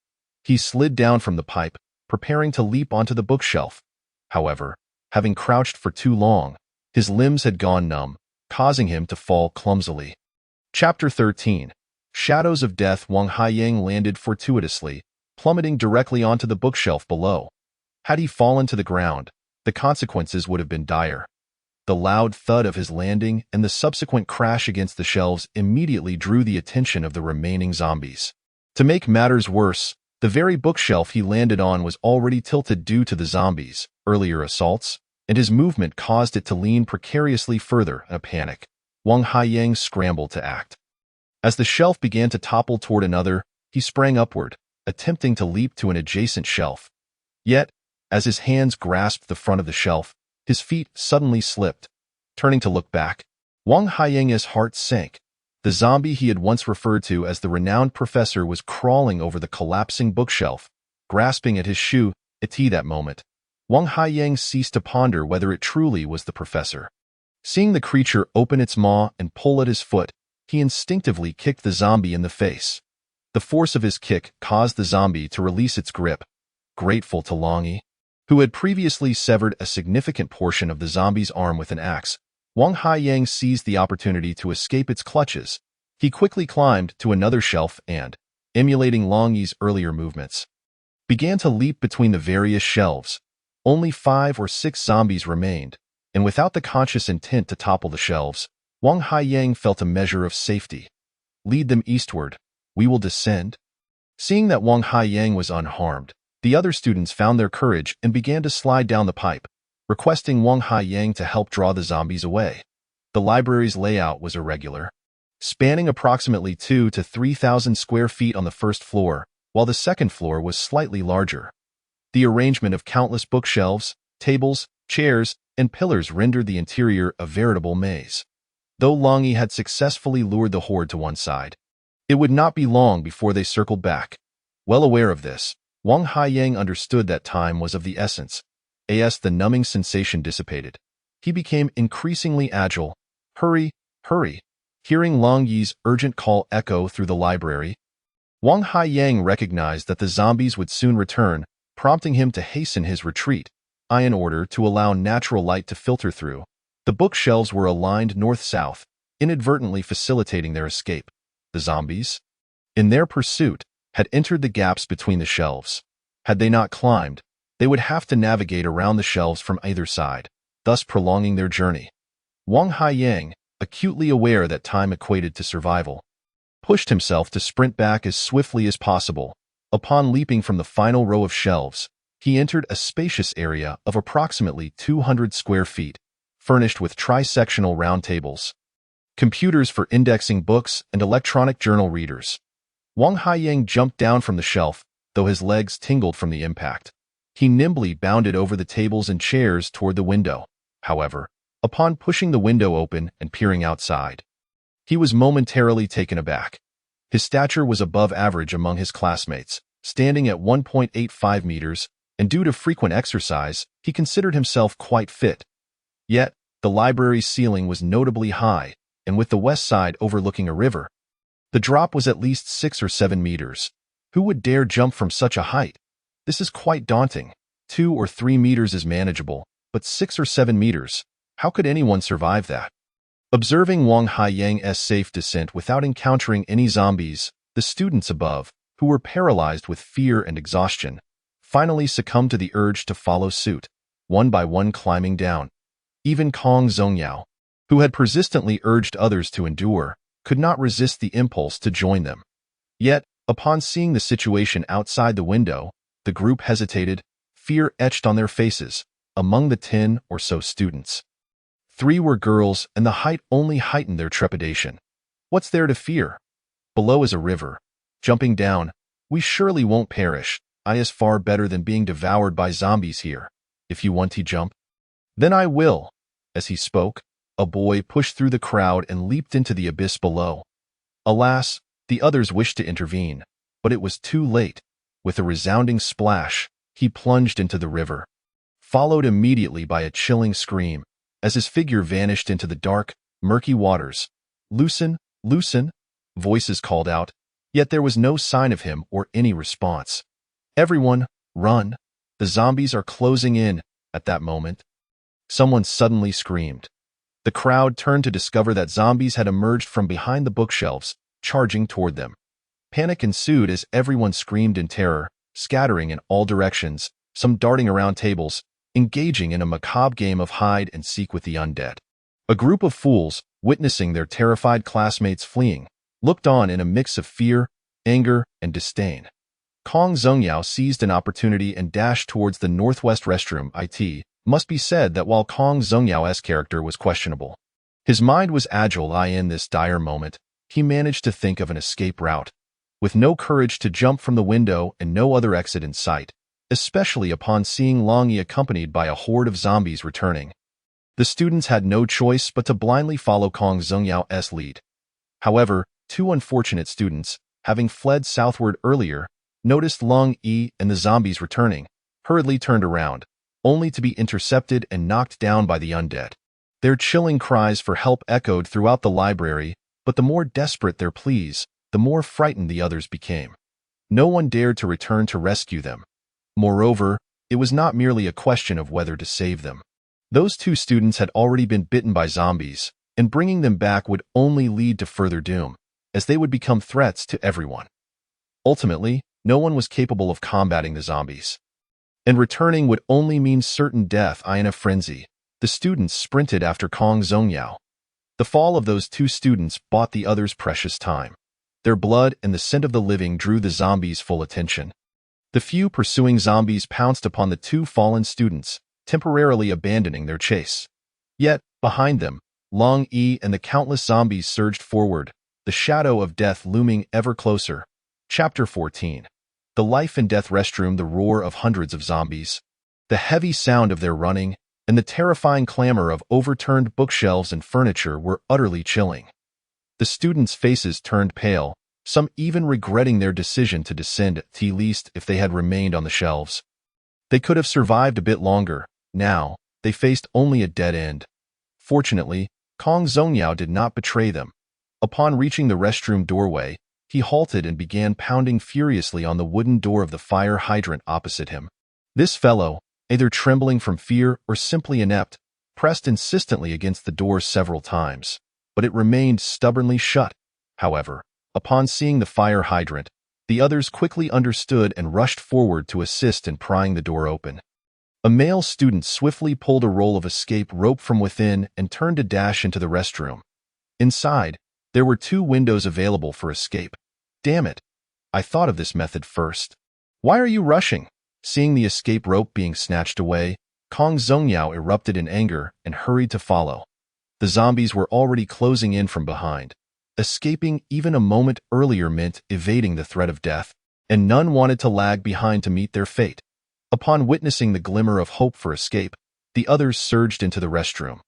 He slid down from the pipe, preparing to leap onto the bookshelf. However, having crouched for too long, his limbs had gone numb, causing him to fall clumsily. Chapter 13. Shadows of Death. Wang Haiyang landed fortuitously, plummeting directly onto the bookshelf below. Had he fallen to the ground, the consequences would have been dire. The loud thud of his landing and the subsequent crash against the shelves immediately drew the attention of the remaining zombies. To make matters worse, the very bookshelf he landed on was already tilted due to the zombies' earlier assaults, and his movement caused it to lean precariously further. In a panic, Wang Haiyang scrambled to act. As the shelf began to topple toward another, he sprang upward, attempting to leap to an adjacent shelf. Yet, as his hands grasped the front of the shelf, his feet suddenly slipped. Turning to look back, Wang Haiyang's heart sank. The zombie he had once referred to as the renowned professor was crawling over the collapsing bookshelf, grasping at his shoe. At that moment, Wang Haiyang ceased to ponder whether it truly was the professor. Seeing the creature open its maw and pull at his foot, he instinctively kicked the zombie in the face. The force of his kick caused the zombie to release its grip. Grateful to Longi, who had previously severed a significant portion of the zombie's arm with an axe, Wang Haiyang seized the opportunity to escape its clutches. He quickly climbed to another shelf and, emulating Longi's earlier movements, began to leap between the various shelves. Only 5 or 6 zombies remained, and without the conscious intent to topple the shelves, Wang Haiyang felt a measure of safety. "Lead them eastward. We will descend." Seeing that Wang Haiyang was unharmed, the other students found their courage and began to slide down the pipe, requesting Wang Haiyang to help draw the zombies away. The library's layout was irregular, spanning approximately 2,000 to 3,000 square feet on the first floor, while the second floor was slightly larger. The arrangement of countless bookshelves, tables, chairs, and pillars rendered the interior a veritable maze. Though Longi had successfully lured the horde to one side, it would not be long before they circled back. Well aware of this, Wang Haiyang understood that time was of the essence. As the numbing sensation dissipated, he became increasingly agile. Hurry, hurry! Hearing Long Yi's urgent call echo through the library, Wang Haiyang recognized that the zombies would soon return, prompting him to hasten his retreat, in order to allow natural light to filter through. The bookshelves were aligned north-south, inadvertently facilitating their escape. The zombies, in their pursuit, had entered the gaps between the shelves. Had they not climbed, they would have to navigate around the shelves from either side, thus prolonging their journey. Wang Haiyang, acutely aware that time equated to survival, pushed himself to sprint back as swiftly as possible. Upon leaping from the final row of shelves, he entered a spacious area of approximately 200 square feet, furnished with trisectional round tables, computers for indexing books, and electronic journal readers. Wang Haiyang jumped down from the shelf, though his legs tingled from the impact. He nimbly bounded over the tables and chairs toward the window. However, upon pushing the window open and peering outside, he was momentarily taken aback. His stature was above average among his classmates, standing at 1.85 meters, and due to frequent exercise, he considered himself quite fit. Yet, the library's ceiling was notably high, and with the west side overlooking a river, the drop was at least 6 or 7 meters. Who would dare jump from such a height? This is quite daunting. 2 or 3 meters is manageable, but 6 or 7 meters, how could anyone survive that? Observing Wang Haiyang's safe descent without encountering any zombies, the students above, who were paralyzed with fear and exhaustion, finally succumbed to the urge to follow suit, one by one climbing down. Even Kong Zongyao, who had persistently urged others to endure, could not resist the impulse to join them. Yet, upon seeing the situation outside the window, the group hesitated, fear etched on their faces. Among the 10 or so students, 3 were girls, and the height only heightened their trepidation. What's there to fear? Below is a river. Jumping down, we surely won't perish. Is far better than being devoured by zombies here. If you want to jump, then I will. As he spoke, a boy pushed through the crowd and leaped into the abyss below. Alas, the others wished to intervene, but it was too late. With a resounding splash, he plunged into the river, followed immediately by a chilling scream, as his figure vanished into the dark, murky waters. "Loosen, loosen," voices called out, yet there was no sign of him or any response. "Everyone, run! The zombies are closing in." At that moment, someone suddenly screamed. The crowd turned to discover that zombies had emerged from behind the bookshelves, charging toward them. Panic ensued as everyone screamed in terror, scattering in all directions, some darting around tables, engaging in a macabre game of hide and seek with the undead. A group of fools, witnessing their terrified classmates fleeing, looked on in a mix of fear, anger, and disdain. Kong Zongyao seized an opportunity and dashed towards the northwest restroom. It must be said that while Kong Zongyao's character was questionable, his mind was agile. In this dire moment, he managed to think of an escape route. With no courage to jump from the window and no other exit in sight, especially upon seeing Long Yi accompanied by a horde of zombies returning, the students had no choice but to blindly follow Kong Zongyao's lead. However, 2 unfortunate students, having fled southward earlier, noticed Long Yi and the zombies returning, hurriedly turned around, only to be intercepted and knocked down by the undead. Their chilling cries for help echoed throughout the library, but the more desperate their pleas, the more frightened the others became. No one dared to return to rescue them. Moreover, it was not merely a question of whether to save them. Those 2 students had already been bitten by zombies, and bringing them back would only lead to further doom, as they would become threats to everyone. Ultimately, no one was capable of combating the zombies, and returning would only mean certain death. In a frenzy, the students sprinted after Kong Zongyao. The fall of those 2 students bought the others precious time. Their blood and the scent of the living drew the zombies' full attention. The few pursuing zombies pounced upon the 2 fallen students, temporarily abandoning their chase. Yet, behind them, Long Yi and the countless zombies surged forward, the shadow of death looming ever closer. Chapter 14. The life and death restroom. The roar of hundreds of zombies, the heavy sound of their running, and the terrifying clamor of overturned bookshelves and furniture were utterly chilling. The students' faces turned pale, some even regretting their decision to descend, at least if they had remained on the shelves. They could have survived a bit longer. Now, they faced only a dead end. Fortunately, Kong Zongyao did not betray them. Upon reaching the restroom doorway, he halted and began pounding furiously on the wooden door of the fire hydrant opposite him. This fellow, either trembling from fear or simply inept, pressed insistently against the door several times, but it remained stubbornly shut. However, upon seeing the fire hydrant, the others quickly understood and rushed forward to assist in prying the door open. A male student swiftly pulled a roll of escape rope from within and turned to dash into the restroom. Inside, there were 2 windows available for escape. Damn it! I thought of this method first. Why are you rushing? Seeing the escape rope being snatched away, Kong Zongyao erupted in anger and hurried to follow. The zombies were already closing in from behind. Escaping even a moment earlier meant evading the threat of death, and none wanted to lag behind to meet their fate. Upon witnessing the glimmer of hope for escape, the others surged into the restroom.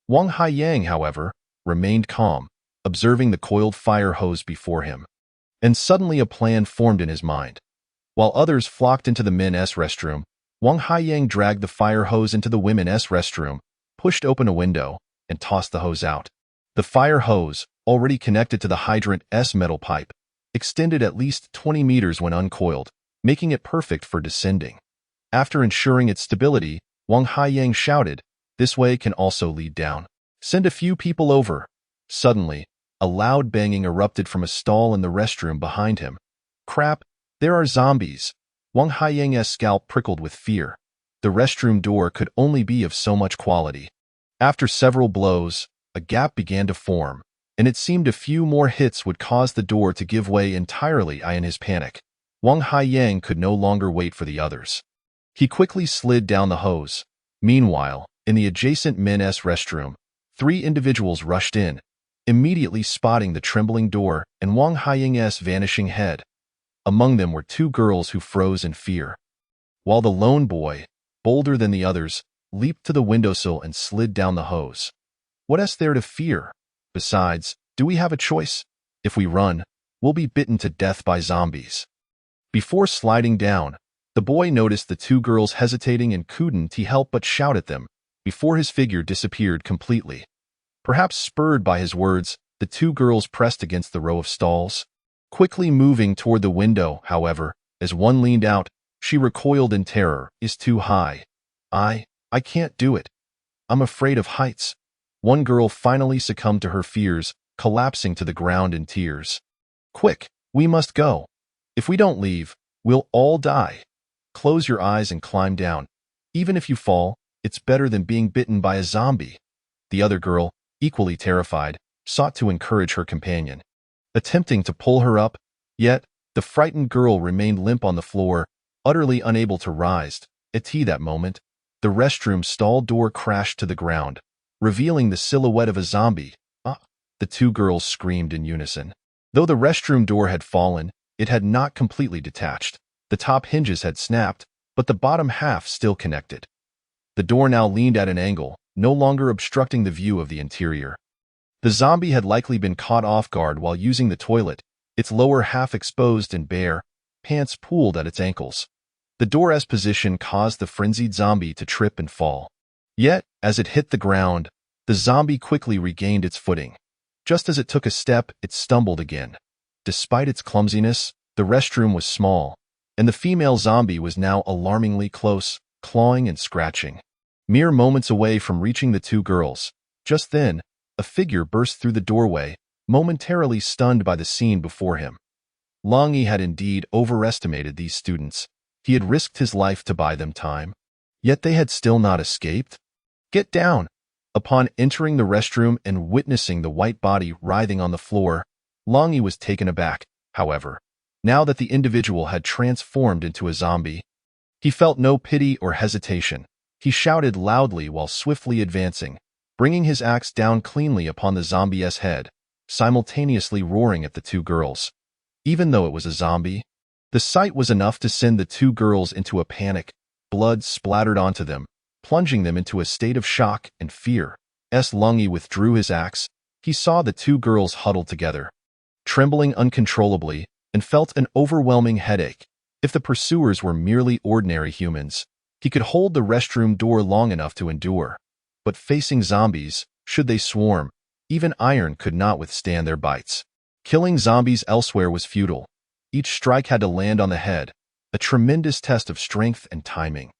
Wang Haiyang, however, remained calm, observing the coiled fire hose before him. And suddenly a plan formed in his mind. While others flocked into the men's restroom, Wang Haiyang dragged the fire hose into the women's restroom, pushed open a window, and tossed the hose out. The fire hose, already connected to the hydrant's metal pipe, extended at least 20 meters when uncoiled, making it perfect for descending. After ensuring its stability, Wang Haiyang shouted, "This way can also lead down. Send a few people over." Suddenly, a loud banging erupted from a stall in the restroom behind him. Crap, there are zombies. Wang Haiyang's scalp prickled with fear. The restroom door could only be of so much quality. After several blows, a gap began to form, and it seemed a few more hits would cause the door to give way entirely. In his panic, Wang Haiyang could no longer wait for the others. He quickly slid down the hose. Meanwhile, in the adjacent men's restroom, 3 individuals rushed in, immediately spotting the trembling door and Wang Haiyang's vanishing head. Among them were 2 girls who froze in fear, while the lone boy, bolder than the others, leaped to the windowsill and slid down the hose. What's there to fear? Besides, do we have a choice? If we run, we'll be bitten to death by zombies. Before sliding down, the boy noticed the 2 girls hesitating and couldn't help but shout at them, before his figure disappeared completely. Perhaps spurred by his words, the 2 girls pressed against the row of stalls. Quickly moving toward the window, however, as one leaned out, she recoiled in terror. "Is too high. I can't do it. I'm afraid of heights." One girl finally succumbed to her fears, collapsing to the ground in tears. "Quick, we must go. If we don't leave, we'll all die. Close your eyes and climb down. Even if you fall, it's better than being bitten by a zombie." The other girl, equally terrified, sought to encourage her companion, attempting to pull her up, yet the frightened girl remained limp on the floor, utterly unable to rise. At that moment, the restroom stall door crashed to the ground, revealing the silhouette of a zombie. "Ah!" The 2 girls screamed in unison. Though the restroom door had fallen, it had not completely detached. The top hinges had snapped, but the bottom half still connected. The door now leaned at an angle, no longer obstructing the view of the interior. The zombie had likely been caught off guard while using the toilet, its lower half exposed and bare, pants pooled at its ankles. The door's position caused the frenzied zombie to trip and fall. Yet, as it hit the ground, the zombie quickly regained its footing. Just as it took a step, it stumbled again. Despite its clumsiness, the restroom was small, and the female zombie was now alarmingly close, clawing and scratching. Mere moments away from reaching the 2 girls. Just then, a figure burst through the doorway, momentarily stunned by the scene before him. Long Yi had indeed overestimated these students. He had risked his life to buy them time. Yet they had still not escaped. "Get down!" Upon entering the restroom and witnessing the white body writhing on the floor, Long Yi was taken aback. However, now that the individual had transformed into a zombie, he felt no pity or hesitation. He shouted loudly while swiftly advancing, bringing his axe down cleanly upon the zombie's head, simultaneously roaring at the 2 girls. Even though it was a zombie, the sight was enough to send the 2 girls into a panic. Blood splattered onto them, plunging them into a state of shock and fear. As Long Yi withdrew his axe, he saw the 2 girls huddled together. trembling uncontrollably, and felt an overwhelming headache. If the pursuers were merely ordinary humans, he could hold the restroom door long enough to endure. But facing zombies, should they swarm, even iron could not withstand their bites. Killing zombies elsewhere was futile. Each strike had to land on the head, a tremendous test of strength and timing.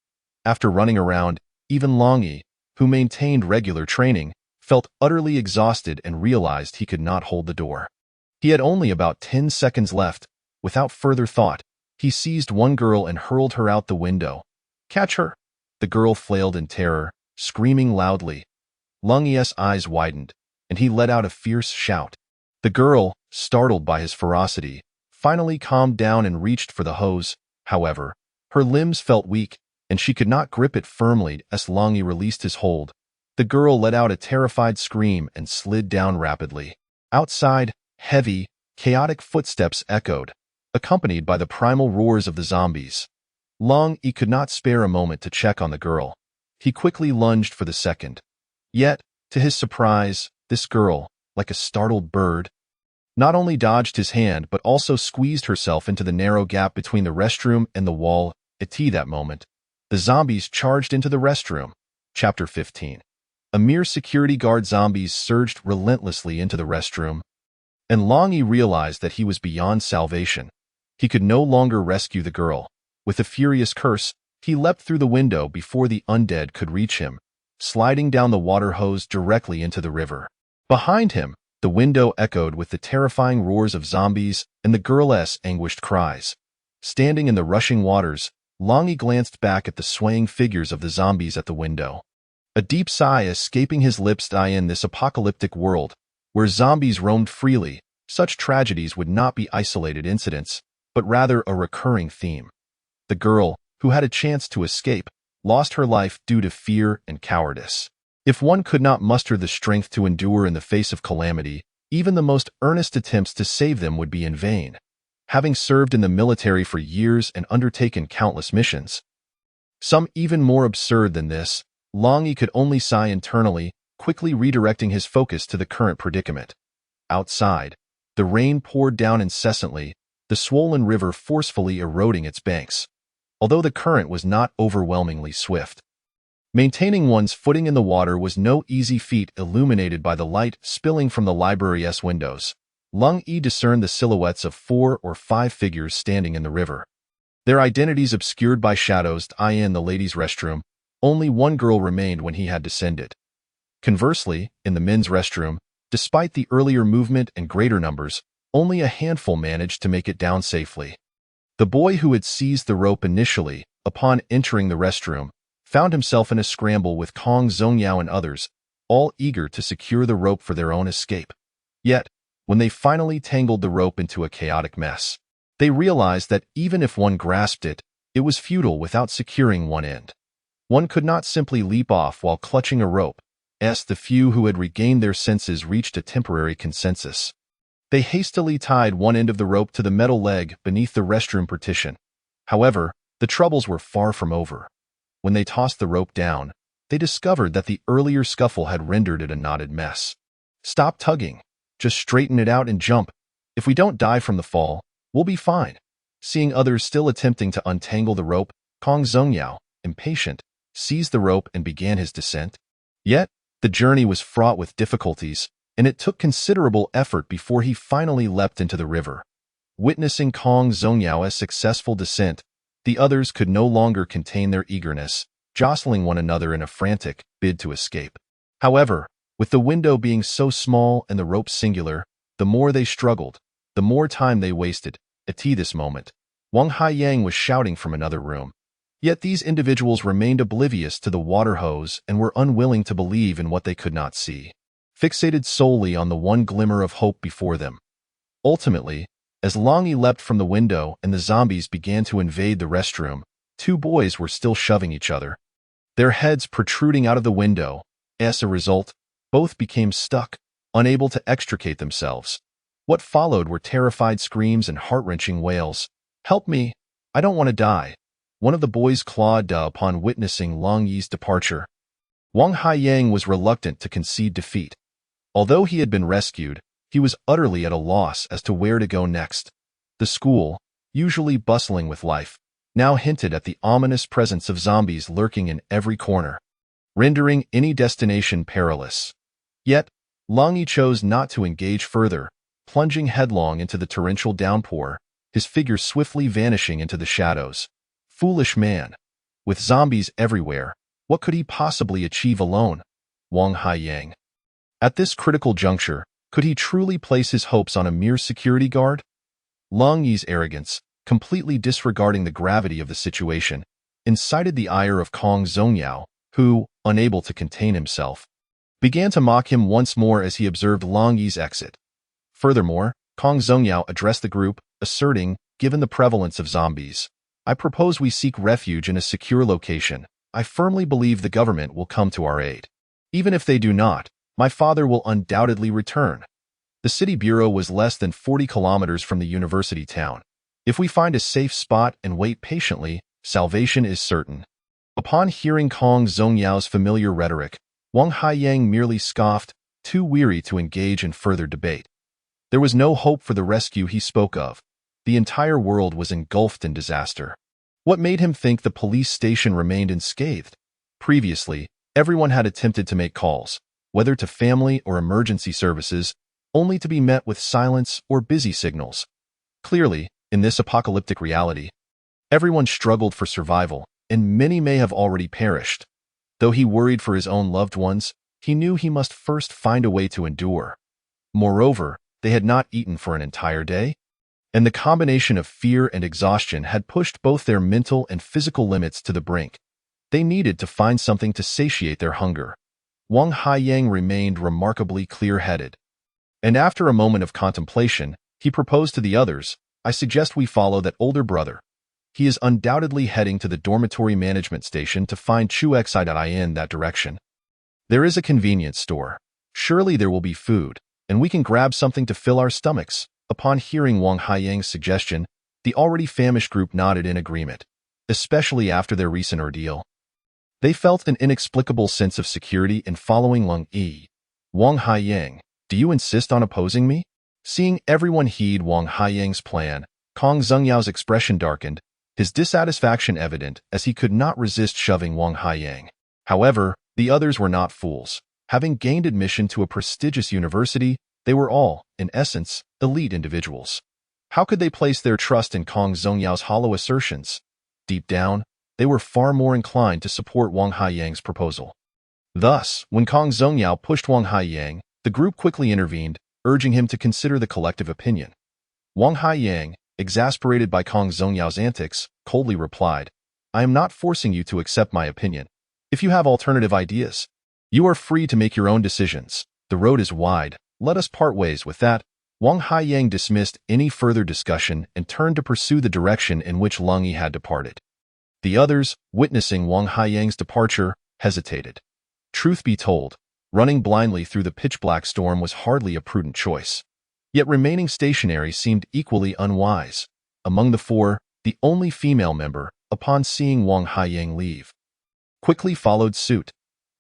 After running around, even Longy, who maintained regular training, felt utterly exhausted and realized he could not hold the door. He had only about 10 seconds left. Without further thought, he seized one girl and hurled her out the window. "Catch her!" The girl flailed in terror, screaming loudly. Longy's eyes widened, and he let out a fierce shout. The girl, startled by his ferocity, finally calmed down and reached for the hose. However, her limbs felt weak, and she could not grip it firmly as Longy released his hold. The girl let out a terrified scream and slid down rapidly. Outside, heavy, chaotic footsteps echoed, accompanied by the primal roars of the zombies. Longy could not spare a moment to check on the girl. He quickly lunged for the second. Yet, to his surprise, this girl, like a startled bird, not only dodged his hand but also squeezed herself into the narrow gap between the restroom and the wall. At that moment, the zombies charged into the restroom. Chapter 15. A mere security guard zombies surged relentlessly into the restroom, and Longy realized that he was beyond salvation. He could no longer rescue the girl. With a furious curse, he leapt through the window before the undead could reach him, sliding down the water hose directly into the river. Behind him, the window echoed with the terrifying roars of zombies and the girl's anguished cries. Standing in the rushing waters, Longy glanced back at the swaying figures of the zombies at the window. A deep sigh escaping his lips. In this apocalyptic world, where zombies roamed freely, such tragedies would not be isolated incidents, but rather a recurring theme. The girl, who had a chance to escape, lost her life due to fear and cowardice. If one could not muster the strength to endure in the face of calamity, even the most earnest attempts to save them would be in vain. Having served in the military for years and undertaken countless missions, some even more absurd than this, Longy could only sigh internally, quickly redirecting his focus to the current predicament. Outside, the rain poured down incessantly, the swollen river forcefully eroding its banks, although the current was not overwhelmingly swift. Maintaining one's footing in the water was no easy feat. Illuminated by the light spilling from the library's windows, Longy discerned the silhouettes of 4 or 5 figures standing in the river. Their identities obscured by shadows. In the ladies' restroom, only one girl remained when he had descended. Conversely, in the men's restroom, despite the earlier movement and greater numbers, only a handful managed to make it down safely. The boy who had seized the rope initially, upon entering the restroom, found himself in a scramble with Kong Zongyao and others, all eager to secure the rope for their own escape. Yet, when they finally tangled the rope into a chaotic mess, they realized that even if one grasped it, it was futile without securing one end. One could not simply leap off while clutching a rope, as the few who had regained their senses reached a temporary consensus. They hastily tied one end of the rope to the metal leg beneath the restroom partition. However, the troubles were far from over. When they tossed the rope down, they discovered that the earlier scuffle had rendered it a knotted mess. "Stop tugging. Just straighten it out and jump. If we don't die from the fall, we'll be fine." Seeing others still attempting to untangle the rope, Kong Zongyao, impatient, seized the rope and began his descent. Yet, the journey was fraught with difficulties, and it took considerable effort before he finally leapt into the river. Witnessing Kong Zongyao's successful descent, the others could no longer contain their eagerness, jostling one another in a frantic bid to escape. However, with the window being so small and the rope singular, the more they struggled, the more time they wasted. At this moment, Wang Haiyang was shouting from another room. Yet these individuals remained oblivious to the water hose and were unwilling to believe in what they could not see, fixated solely on the one glimmer of hope before them. Ultimately, as Longy leapt from the window and the zombies began to invade the restroom, 2 boys were still shoving each other, their heads protruding out of the window. As a result, both became stuck, unable to extricate themselves. What followed were terrified screams and heart-wrenching wails. "Help me! I don't want to die!" One of the boys clawed upon witnessing Longy's departure. Wang Haiyang was reluctant to concede defeat. Although he had been rescued, He was utterly at a loss as to where to go next. The school, usually bustling with life, now hinted at the ominous presence of zombies lurking in every corner, rendering any destination perilous. Yet, Long Yi chose not to engage further, plunging headlong into the torrential downpour, his figure swiftly vanishing into the shadows. Foolish man. With zombies everywhere, what could he possibly achieve alone? Wang Haiyang. At this critical juncture, could he truly place his hopes on a mere security guard? Long Yi's arrogance, completely disregarding the gravity of the situation, incited the ire of Kong Zongyao, who, unable to contain himself, began to mock him once more as he observed Long Yi's exit. Furthermore, Kong Zongyao addressed the group, asserting, given the prevalence of zombies, I propose we seek refuge in a secure location. I firmly believe the government will come to our aid. Even if they do not, my father will undoubtedly return. The city bureau was less than 40 kilometers from the university town. If we find a safe spot and wait patiently, salvation is certain. Upon hearing Kong Zongyao's familiar rhetoric, Wang Haiyang merely scoffed, too weary to engage in further debate. There was no hope for the rescue he spoke of. The entire world was engulfed in disaster. What made him think the police station remained unscathed? Previously, everyone had attempted to make calls, whether to family or emergency services, only to be met with silence or busy signals. Clearly, in this apocalyptic reality, everyone struggled for survival, and many may have already perished. Though he worried for his own loved ones, he knew he must first find a way to endure. Moreover, they had not eaten for an entire day, and the combination of fear and exhaustion had pushed both their mental and physical limits to the brink. They needed to find something to satiate their hunger. Wang Haiyang remained remarkably clear-headed. And after a moment of contemplation, he proposed to the others, I suggest we follow that older brother. He is undoubtedly heading to the dormitory management station to find Chuxi.in that direction. There is a convenience store. Surely there will be food, and we can grab something to fill our stomachs. Upon hearing Wang Haiyang's suggestion, the already famished group nodded in agreement, especially after their recent ordeal. They felt an inexplicable sense of security in following Long Yi. Wang Haiyang, do you insist on opposing me? Seeing everyone heed Wang Haiyang's plan, Kong Zongyao's expression darkened, his dissatisfaction evident as he could not resist shoving Wang Haiyang. However, the others were not fools. Having gained admission to a prestigious university, they were all, in essence, elite individuals. How could they place their trust in Kong Zongyao's hollow assertions? Deep down, they were far more inclined to support Wang Haiyang's proposal. Thus, when Kong Zongyao pushed Wang Haiyang, the group quickly intervened, urging him to consider the collective opinion. Wang Haiyang, exasperated by Kong Zongyao's antics, coldly replied, I am not forcing you to accept my opinion. If you have alternative ideas, you are free to make your own decisions. The road is wide. Let us part ways. With that, Wang Haiyang dismissed any further discussion and turned to pursue the direction in which Long Yi had departed. The others, witnessing Wang Haiyang's departure, hesitated. Truth be told, running blindly through the pitch-black storm was hardly a prudent choice. Yet remaining stationary seemed equally unwise. Among the four, the only female member, upon seeing Wang Haiyang leave, quickly followed suit.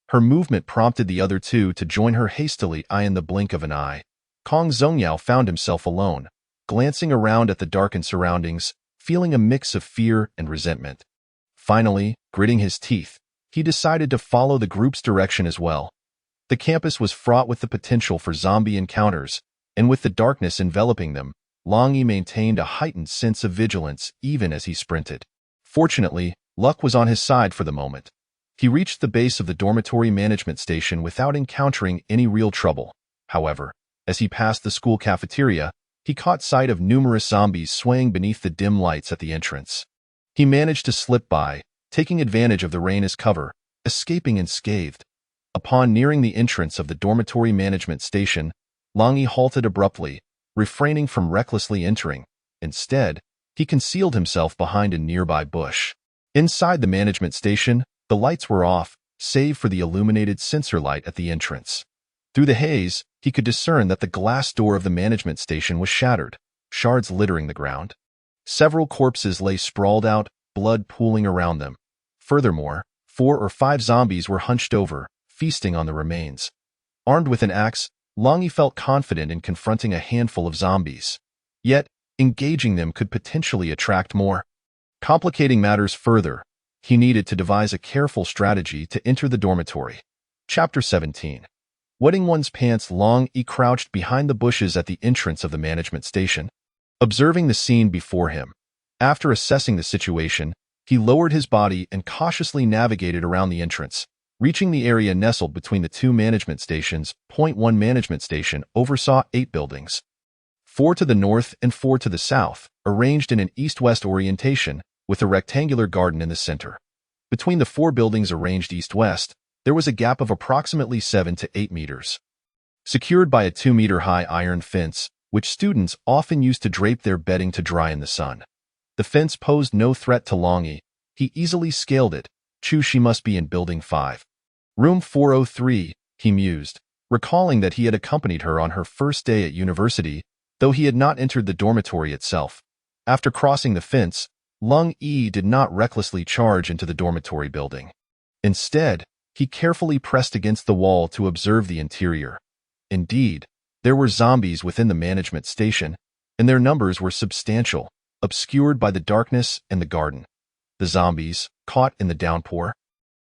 Her movement prompted the other two to join her hastily. In the blink of an eye, Kong Zongyao found himself alone, glancing around at the darkened surroundings, feeling a mix of fear and resentment. Finally, gritting his teeth, he decided to follow the group's direction as well. The campus was fraught with the potential for zombie encounters, and with the darkness enveloping them, Long Yi maintained a heightened sense of vigilance even as he sprinted. Fortunately, luck was on his side for the moment. He reached the base of the dormitory management station without encountering any real trouble. However, as he passed the school cafeteria, he caught sight of numerous zombies swaying beneath the dim lights at the entrance. He managed to slip by, taking advantage of the rain as cover, escaping unscathed. Upon nearing the entrance of the dormitory management station, Long Yi halted abruptly, refraining from recklessly entering. Instead, he concealed himself behind a nearby bush. Inside the management station, the lights were off, save for the illuminated sensor light at the entrance. Through the haze, he could discern that the glass door of the management station was shattered, shards littering the ground. Several corpses lay sprawled out, blood pooling around them. Furthermore, 4 or 5 zombies were hunched over, feasting on the remains. Armed with an axe, Long Yi felt confident in confronting a handful of zombies. Yet, engaging them could potentially attract more. Complicating matters further, he needed to devise a careful strategy to enter the dormitory. Chapter 17. Wetting one's pants. Long Yi crouched behind the bushes at the entrance of the management station, observing the scene before him. After assessing the situation, he lowered his body and cautiously navigated around the entrance, reaching the area nestled between the two management stations. Point 1 management station oversaw 8 buildings, 4 to the north and 4 to the south, arranged in an east-west orientation, with a rectangular garden in the center. Between the 4 buildings arranged east-west, there was a gap of approximately 7 to 8 meters. Secured by a 2-meter-high iron fence, which students often used to drape their bedding to dry in the sun. The fence posed no threat to Long Yi. He easily scaled it. She must be in Building 5. Room 403, he mused, recalling that he had accompanied her on her first day at university, though he had not entered the dormitory itself. After crossing the fence, Long Yi did not recklessly charge into the dormitory building. Instead, he carefully pressed against the wall to observe the interior. Indeed, there were zombies within the management station, and their numbers were substantial, obscured by the darkness and the garden. The zombies, caught in the downpour,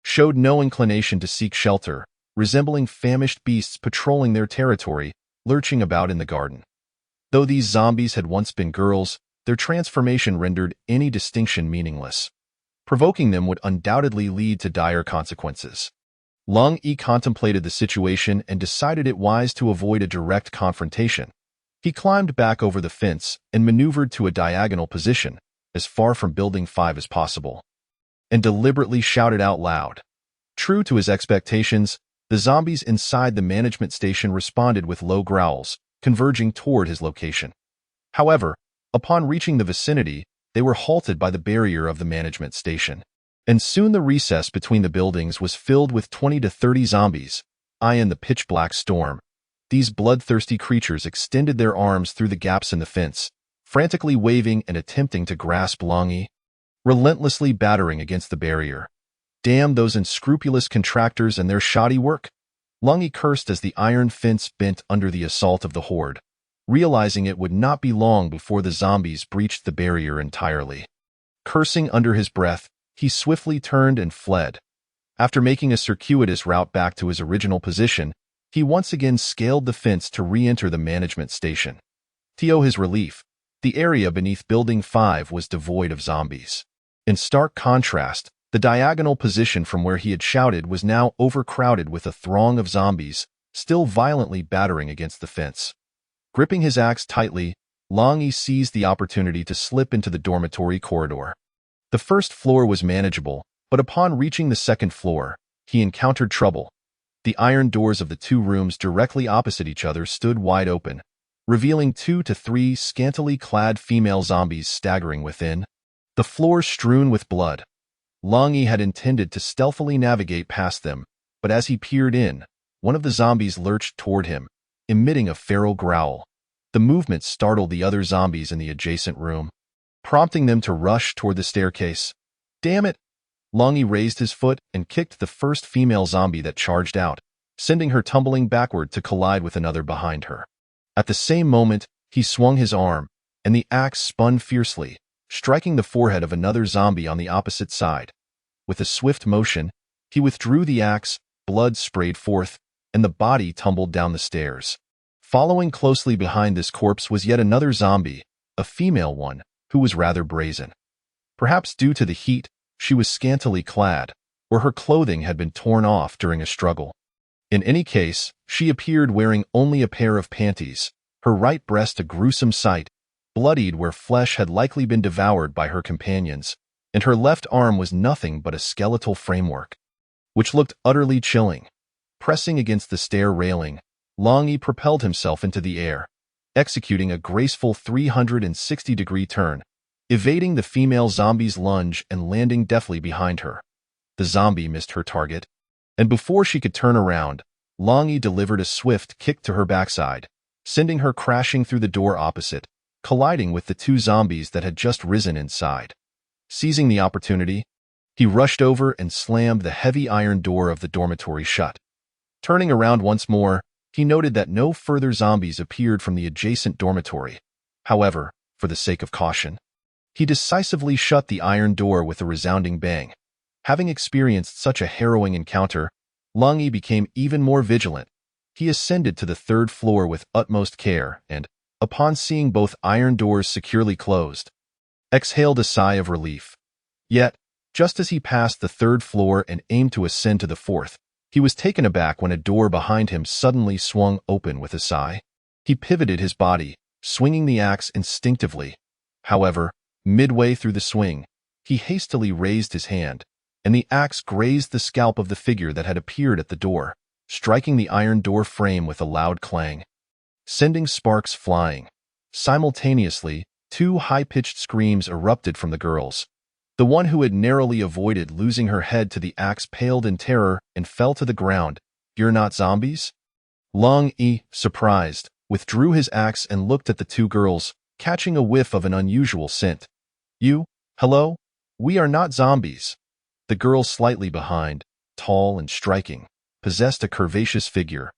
showed no inclination to seek shelter, resembling famished beasts patrolling their territory, lurching about in the garden. Though these zombies had once been girls, their transformation rendered any distinction meaningless. Provoking them would undoubtedly lead to dire consequences. Long Yi contemplated the situation and decided it wise to avoid a direct confrontation. He climbed back over the fence and maneuvered to a diagonal position, as far from Building 5 as possible, and deliberately shouted out loud. True to his expectations, the zombies inside the management station responded with low growls, converging toward his location. However, upon reaching the vicinity, they were halted by the barrier of the management station, and soon the recess between the buildings was filled with 20 to 30 zombies. In the pitch-black storm, these bloodthirsty creatures extended their arms through the gaps in the fence, frantically waving and attempting to grasp Long Yi, relentlessly battering against the barrier. Damn those unscrupulous contractors and their shoddy work! Long Yi cursed as the iron fence bent under the assault of the horde, realizing it would not be long before the zombies breached the barrier entirely. Cursing under his breath, he swiftly turned and fled. After making a circuitous route back to his original position, he once again scaled the fence to re-enter the management station. To his relief, the area beneath Building 5 was devoid of zombies. In stark contrast, the diagonal position from where he had shouted was now overcrowded with a throng of zombies, still violently battering against the fence. Gripping his axe tightly, Long Yi seized the opportunity to slip into the dormitory corridor. The first floor was manageable, but upon reaching the second floor, he encountered trouble. The iron doors of the 2 rooms directly opposite each other stood wide open, revealing 2 to 3 scantily clad female zombies staggering within, the floor strewn with blood. Long Yi had intended to stealthily navigate past them, but as he peered in, one of the zombies lurched toward him, emitting a feral growl. The movement startled the other zombies in the adjacent room, prompting them to rush toward the staircase. Damn it! Long Yi raised his foot and kicked the first female zombie that charged out, sending her tumbling backward to collide with another behind her. At the same moment, he swung his arm, and the axe spun fiercely, striking the forehead of another zombie on the opposite side. With a swift motion, he withdrew the axe, blood sprayed forth, and the body tumbled down the stairs. Following closely behind this corpse was yet another zombie, a female one, who was rather brazen. Perhaps due to the heat, she was scantily clad, or her clothing had been torn off during a struggle. In any case, she appeared wearing only a pair of panties, her right breast a gruesome sight, bloodied where flesh had likely been devoured by her companions, and her left arm was nothing but a skeletal framework, which looked utterly chilling. Pressing against the stair railing, Long Yi propelled himself into the air, executing a graceful 360-degree turn, evading the female zombie's lunge and landing deftly behind her. The zombie missed her target, and before she could turn around, Long Yi delivered a swift kick to her backside, sending her crashing through the door opposite, colliding with the 2 zombies that had just risen inside. Seizing the opportunity, he rushed over and slammed the heavy iron door of the dormitory shut. Turning around once more, he noted that no further zombies appeared from the adjacent dormitory. However, for the sake of caution, he decisively shut the iron door with a resounding bang. Having experienced such a harrowing encounter, Long Yi became even more vigilant. He ascended to the third floor with utmost care and, upon seeing both iron doors securely closed, exhaled a sigh of relief. Yet, just as he passed the third floor and aimed to ascend to the fourth, he was taken aback when a door behind him suddenly swung open with a sigh. He pivoted his body, swinging the axe instinctively. However, midway through the swing, he hastily raised his hand, and the axe grazed the scalp of the figure that had appeared at the door, striking the iron door frame with a loud clang, sending sparks flying. Simultaneously, two high-pitched screams erupted from the girls. The one who had narrowly avoided losing her head to the axe paled in terror and fell to the ground. "You're not zombies?" Long Yi, surprised, withdrew his axe and looked at the two girls, catching a whiff of an unusual scent. Hello? We are not zombies." The girl slightly behind, tall and striking, possessed a curvaceous figure.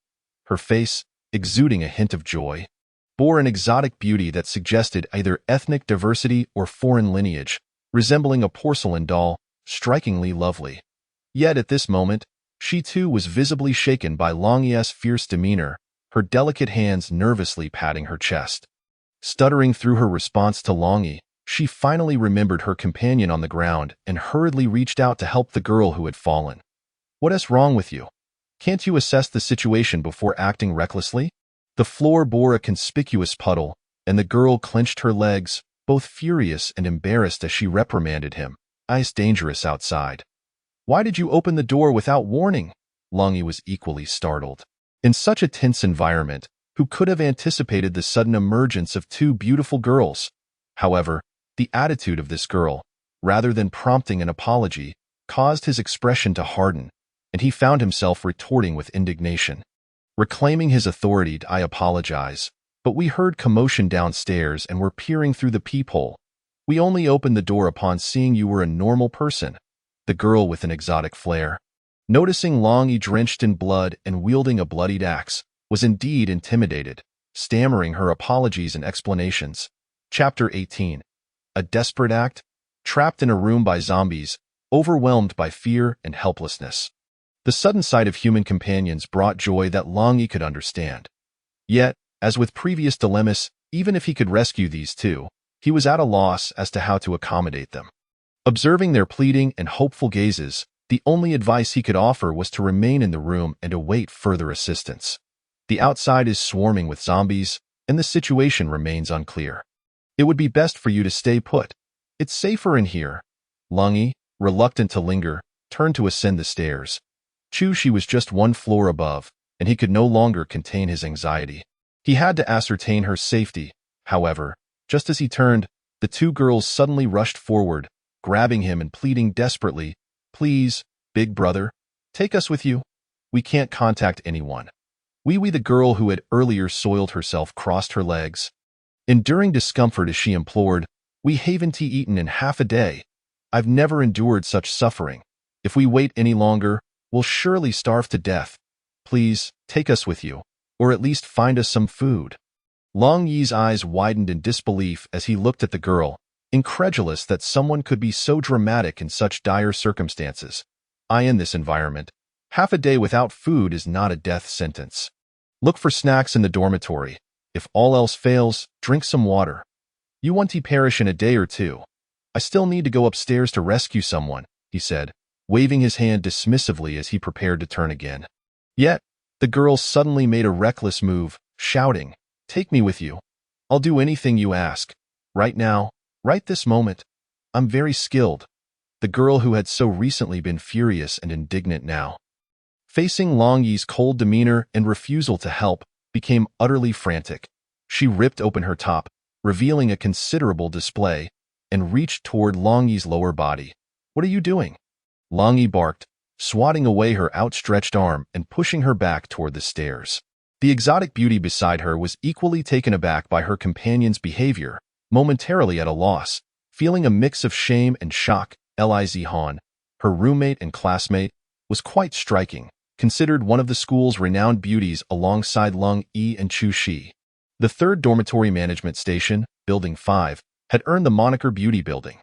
Her face, exuding a hint of joy, bore an exotic beauty that suggested either ethnic diversity or foreign lineage, resembling a porcelain doll, strikingly lovely. Yet at this moment, she too was visibly shaken by Long Yi's fierce demeanor, her delicate hands nervously patting her chest. Stuttering through her response to Long Yi, she finally remembered her companion on the ground and hurriedly reached out to help the girl who had fallen. "What is wrong with you? Can't you assess the situation before acting recklessly?" The floor bore a conspicuous puddle, and the girl clenched her legs, both furious and embarrassed as she reprimanded him. "It's dangerous outside. Why did you open the door without warning?" Long Yi was equally startled. In such a tense environment, who could have anticipated the sudden emergence of two beautiful girls? However, the attitude of this girl, rather than prompting an apology, caused his expression to harden, and he found himself retorting with indignation. Reclaiming his authority, "I apologize, but we heard commotion downstairs and were peering through the peephole. We only opened the door upon seeing you were a normal person." The girl with an exotic flair, noticing Long Yi drenched in blood and wielding a bloodied axe, was indeed intimidated, stammering her apologies and explanations. Chapter 18. A desperate act? Trapped in a room by zombies, overwhelmed by fear and helplessness. The sudden sight of human companions brought joy that Long Yi could understand. Yet, as with previous dilemmas, even if he could rescue these two, he was at a loss as to how to accommodate them. Observing their pleading and hopeful gazes, the only advice he could offer was to remain in the room and await further assistance. The outside is swarming with zombies, and the situation remains unclear. "It would be best for you to stay put. It's safer in here." Long Yi, reluctant to linger, turned to ascend the stairs. She was just one floor above, and he could no longer contain his anxiety. He had to ascertain her safety. However, just as he turned, the two girls suddenly rushed forward, grabbing him and pleading desperately, "Please, big brother, take us with you. We can't contact anyone." The girl who had earlier soiled herself crossed her legs, enduring discomfort as she implored, "We haven't eaten in half a day. I've never endured such suffering. If we wait any longer, we'll surely starve to death. Please, take us with you, or at least find us some food." Long Yi's eyes widened in disbelief as he looked at the girl, incredulous that someone could be so dramatic in such dire circumstances. In this environment, half a day without food is not a death sentence. Look for snacks in the dormitory. If all else fails, drink some water. You won't perish in a day or two. I still need to go upstairs to rescue someone, he said, waving his hand dismissively as he prepared to turn again. Yet, the girl suddenly made a reckless move, shouting, "Take me with you. I'll do anything you ask. Right now, right this moment. I'm very skilled." The girl who had so recently been furious and indignant now, facing Long Yi's cold demeanor and refusal to help, became utterly frantic. She ripped open her top, revealing a considerable display, and reached toward Long Yi's lower body. "What are you doing?" Long Yi barked, swatting away her outstretched arm and pushing her back toward the stairs. The exotic beauty beside her was equally taken aback by her companion's behavior, momentarily at a loss, feeling a mix of shame and shock. Liz Han, her roommate and classmate, was quite striking, considered one of the school's renowned beauties alongside Lung Yi and Chu Shi. The third dormitory management station, Building 5, had earned the moniker Beauty Building.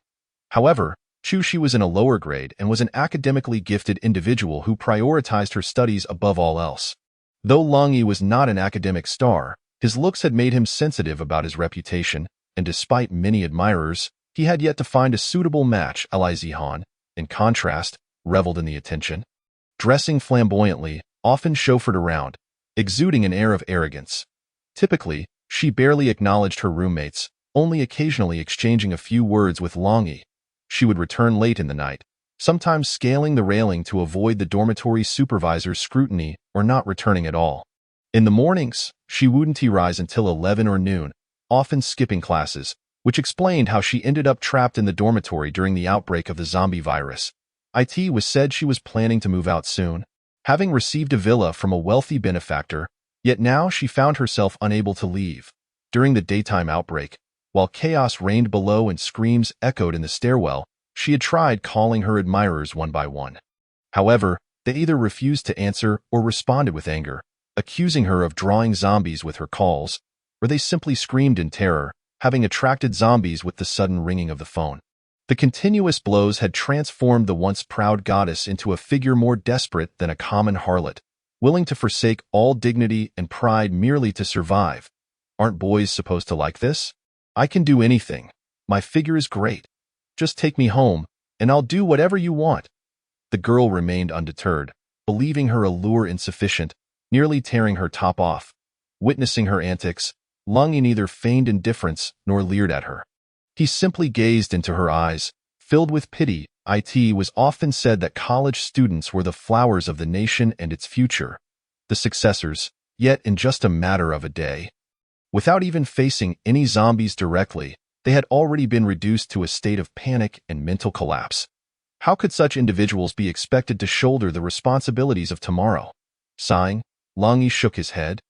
However, Chu Shi was in a lower grade and was an academically gifted individual who prioritized her studies above all else. Though Lung Yi was not an academic star, his looks had made him sensitive about his reputation, and despite many admirers, he had yet to find a suitable match. Li Zihan, in contrast, reveled in the attention. Dressing flamboyantly, often chauffeured around, exuding an air of arrogance. Typically, she barely acknowledged her roommates, only occasionally exchanging a few words with Lung Yi. She would return late in the night, sometimes scaling the railing to avoid the dormitory supervisor's scrutiny or not returning at all. In the mornings, she wouldn't rise until 11 or noon, often skipping classes, which explained how she ended up trapped in the dormitory during the outbreak of the zombie virus. It was said she was planning to move out soon, having received a villa from a wealthy benefactor, yet now she found herself unable to leave. During the daytime outbreak, while chaos reigned below and screams echoed in the stairwell, she had tried calling her admirers one by one. However, they either refused to answer or responded with anger, accusing her of drawing zombies with her calls, or they simply screamed in terror, having attracted zombies with the sudden ringing of the phone. The continuous blows had transformed the once proud goddess into a figure more desperate than a common harlot, willing to forsake all dignity and pride merely to survive. Aren't boys supposed to like this? I can do anything. My figure is great. Just take me home, and I'll do whatever you want. The girl remained undeterred, believing her allure insufficient, nearly tearing her top off. Witnessing her antics, Lung Yi neither feigned indifference nor leered at her. He simply gazed into her eyes, filled with pity. It was often said that college students were the flowers of the nation and its future, the successors, yet in just a matter of a day. Without even facing any zombies directly, they had already been reduced to a state of panic and mental collapse. How could such individuals be expected to shoulder the responsibilities of tomorrow? Sighing, Lung Yi shook his head,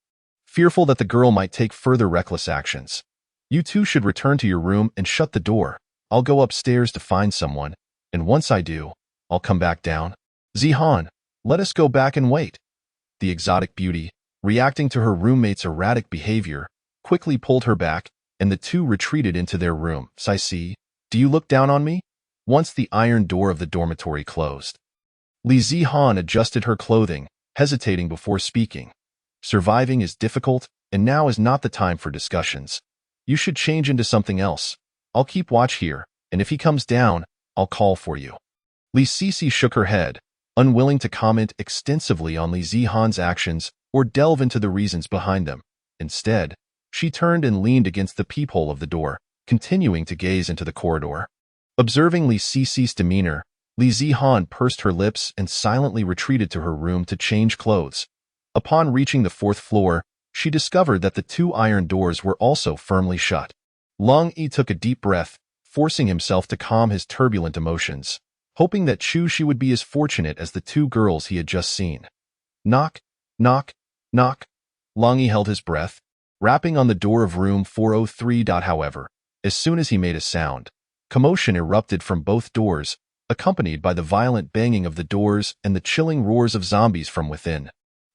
fearful that the girl might take further reckless actions. You two should return to your room and shut the door. I'll go upstairs to find someone, and once I do, I'll come back down. Zihan, let us go back and wait. The exotic beauty, reacting to her roommate's erratic behavior, quickly pulled her back, and the two retreated into their room. Saisi, do you look down on me? Once the iron door of the dormitory closed, Li Zihan adjusted her clothing, hesitating before speaking. Surviving is difficult, and now is not the time for discussions. You should change into something else. I'll keep watch here, and if he comes down, I'll call for you. Li Sisi shook her head, unwilling to comment extensively on Li Zihan's actions or delve into the reasons behind them. Instead, she turned and leaned against the peephole of the door, continuing to gaze into the corridor. Observing Li Sisi's demeanor, Li Zihan pursed her lips and silently retreated to her room to change clothes. Upon reaching the fourth floor, she discovered that the two iron doors were also firmly shut. Lung Yi took a deep breath, forcing himself to calm his turbulent emotions, hoping that Chu Shi would be as fortunate as the two girls he had just seen. Knock, knock, knock. Lung Yi held his breath, rapping on the door of room 403. However, as soon as he made a sound, commotion erupted from both doors, accompanied by the violent banging of the doors and the chilling roars of zombies from within.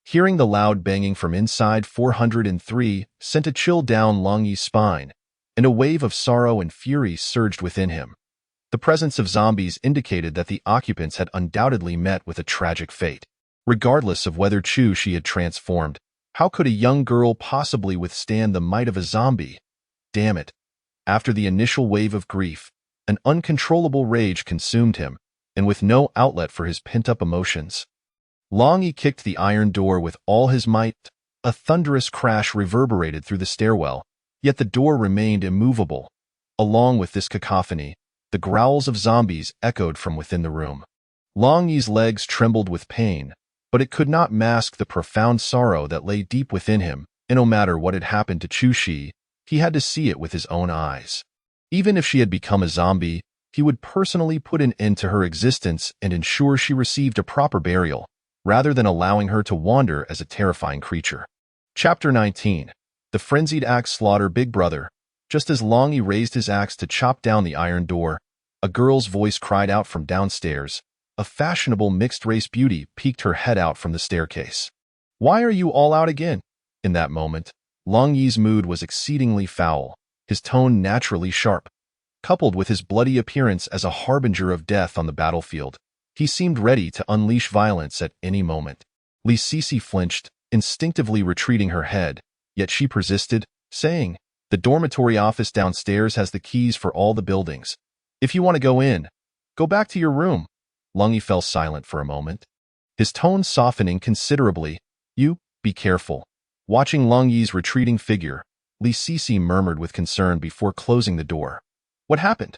Hearing the loud banging from inside 403 sent a chill down Lung Yi's spine, and a wave of sorrow and fury surged within him. The presence of zombies indicated that the occupants had undoubtedly met with a tragic fate. Regardless of whether Chu Shi had transformed, how could a young girl possibly withstand the might of a zombie? Damn it. After the initial wave of grief, an uncontrollable rage consumed him, and with no outlet for his pent-up emotions, Lung Yi kicked the iron door with all his might. A thunderous crash reverberated through the stairwell, yet the door remained immovable. Along with this cacophony, the growls of zombies echoed from within the room. Lung Yi's legs trembled with pain, but it could not mask the profound sorrow that lay deep within him, and no matter what had happened to Chu Shi, he had to see it with his own eyes. Even if she had become a zombie, he would personally put an end to her existence and ensure she received a proper burial, rather than allowing her to wander as a terrifying creature. Chapter 19. The frenzied axe slaughter Big Brother. Just as Lung Yi raised his axe to chop down the iron door, a girl's voice cried out from downstairs, a fashionable mixed-race beauty, peeked her head out from the staircase. "Why are you all out again?" In that moment, Long Yi's mood was exceedingly foul, his tone naturally sharp. Coupled with his bloody appearance as a harbinger of death on the battlefield, he seemed ready to unleash violence at any moment. Li Sisi flinched, instinctively retreating her head, yet she persisted, saying, "The dormitory office downstairs has the keys for all the buildings. If you want to go in, go back to your room." Long Yi fell silent for a moment, his tone softening considerably. "You, be careful." Watching Long Yi's retreating figure, Li Sisi murmured with concern before closing the door. "What happened?"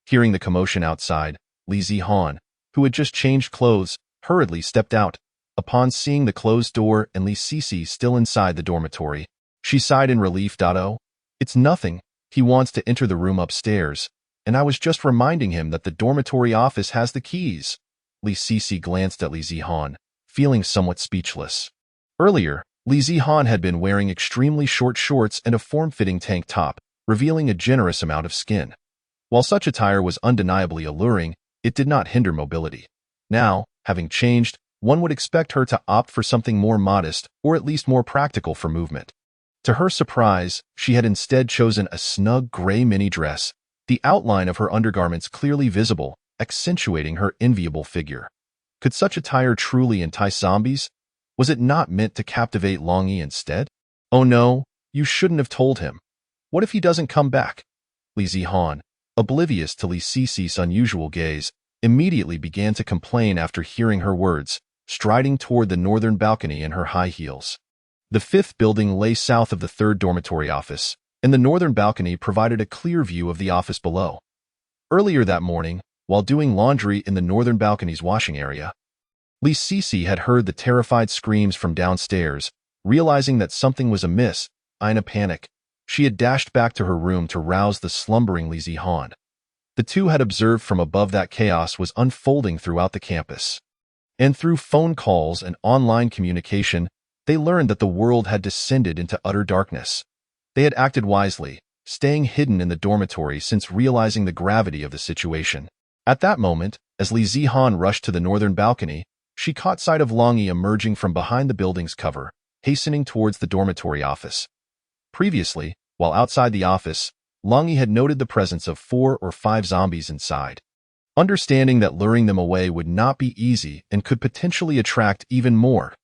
Hearing the commotion outside, Li Zihan, who had just changed clothes, hurriedly stepped out. Upon seeing the closed door and Li Sisi still inside the dormitory, she sighed in relief. "Oh, it's nothing. He wants to enter the room upstairs, and I was just reminding him that the dormitory office has the keys." Li Sisi glanced at Li Zihan, feeling somewhat speechless. Earlier, Li Zihan had been wearing extremely short shorts and a form-fitting tank top, revealing a generous amount of skin. While such attire was undeniably alluring, it did not hinder mobility. Now, having changed, one would expect her to opt for something more modest or at least more practical for movement. To her surprise, she had instead chosen a snug gray mini dress, the outline of her undergarments clearly visible, accentuating her enviable figure. Could such attire truly entice zombies? Was it not meant to captivate Long Yi instead? "Oh no, you shouldn't have told him. What if he doesn't come back?" Li Zihan, oblivious to Li Sisi's unusual gaze, immediately began to complain after hearing her words, striding toward the northern balcony in her high heels. The fifth building lay south of the third dormitory office, and the northern balcony provided a clear view of the office below. Earlier that morning, while doing laundry in the northern balcony's washing area, Li Sisi had heard the terrified screams from downstairs. Realizing that something was amiss, in a panic, she had dashed back to her room to rouse the slumbering Li Zihan. The two had observed from above that chaos was unfolding throughout the campus. And through phone calls and online communication, they learned that the world had descended into utter darkness. They had acted wisely, staying hidden in the dormitory since realizing the gravity of the situation. At that moment, as Li Zihan rushed to the northern balcony, she caught sight of Long Yi emerging from behind the building's cover, hastening towards the dormitory office. Previously, while outside the office, Long Yi had noted the presence of 4 or 5 zombies inside. Understanding that luring them away would not be easy and could potentially attract even more,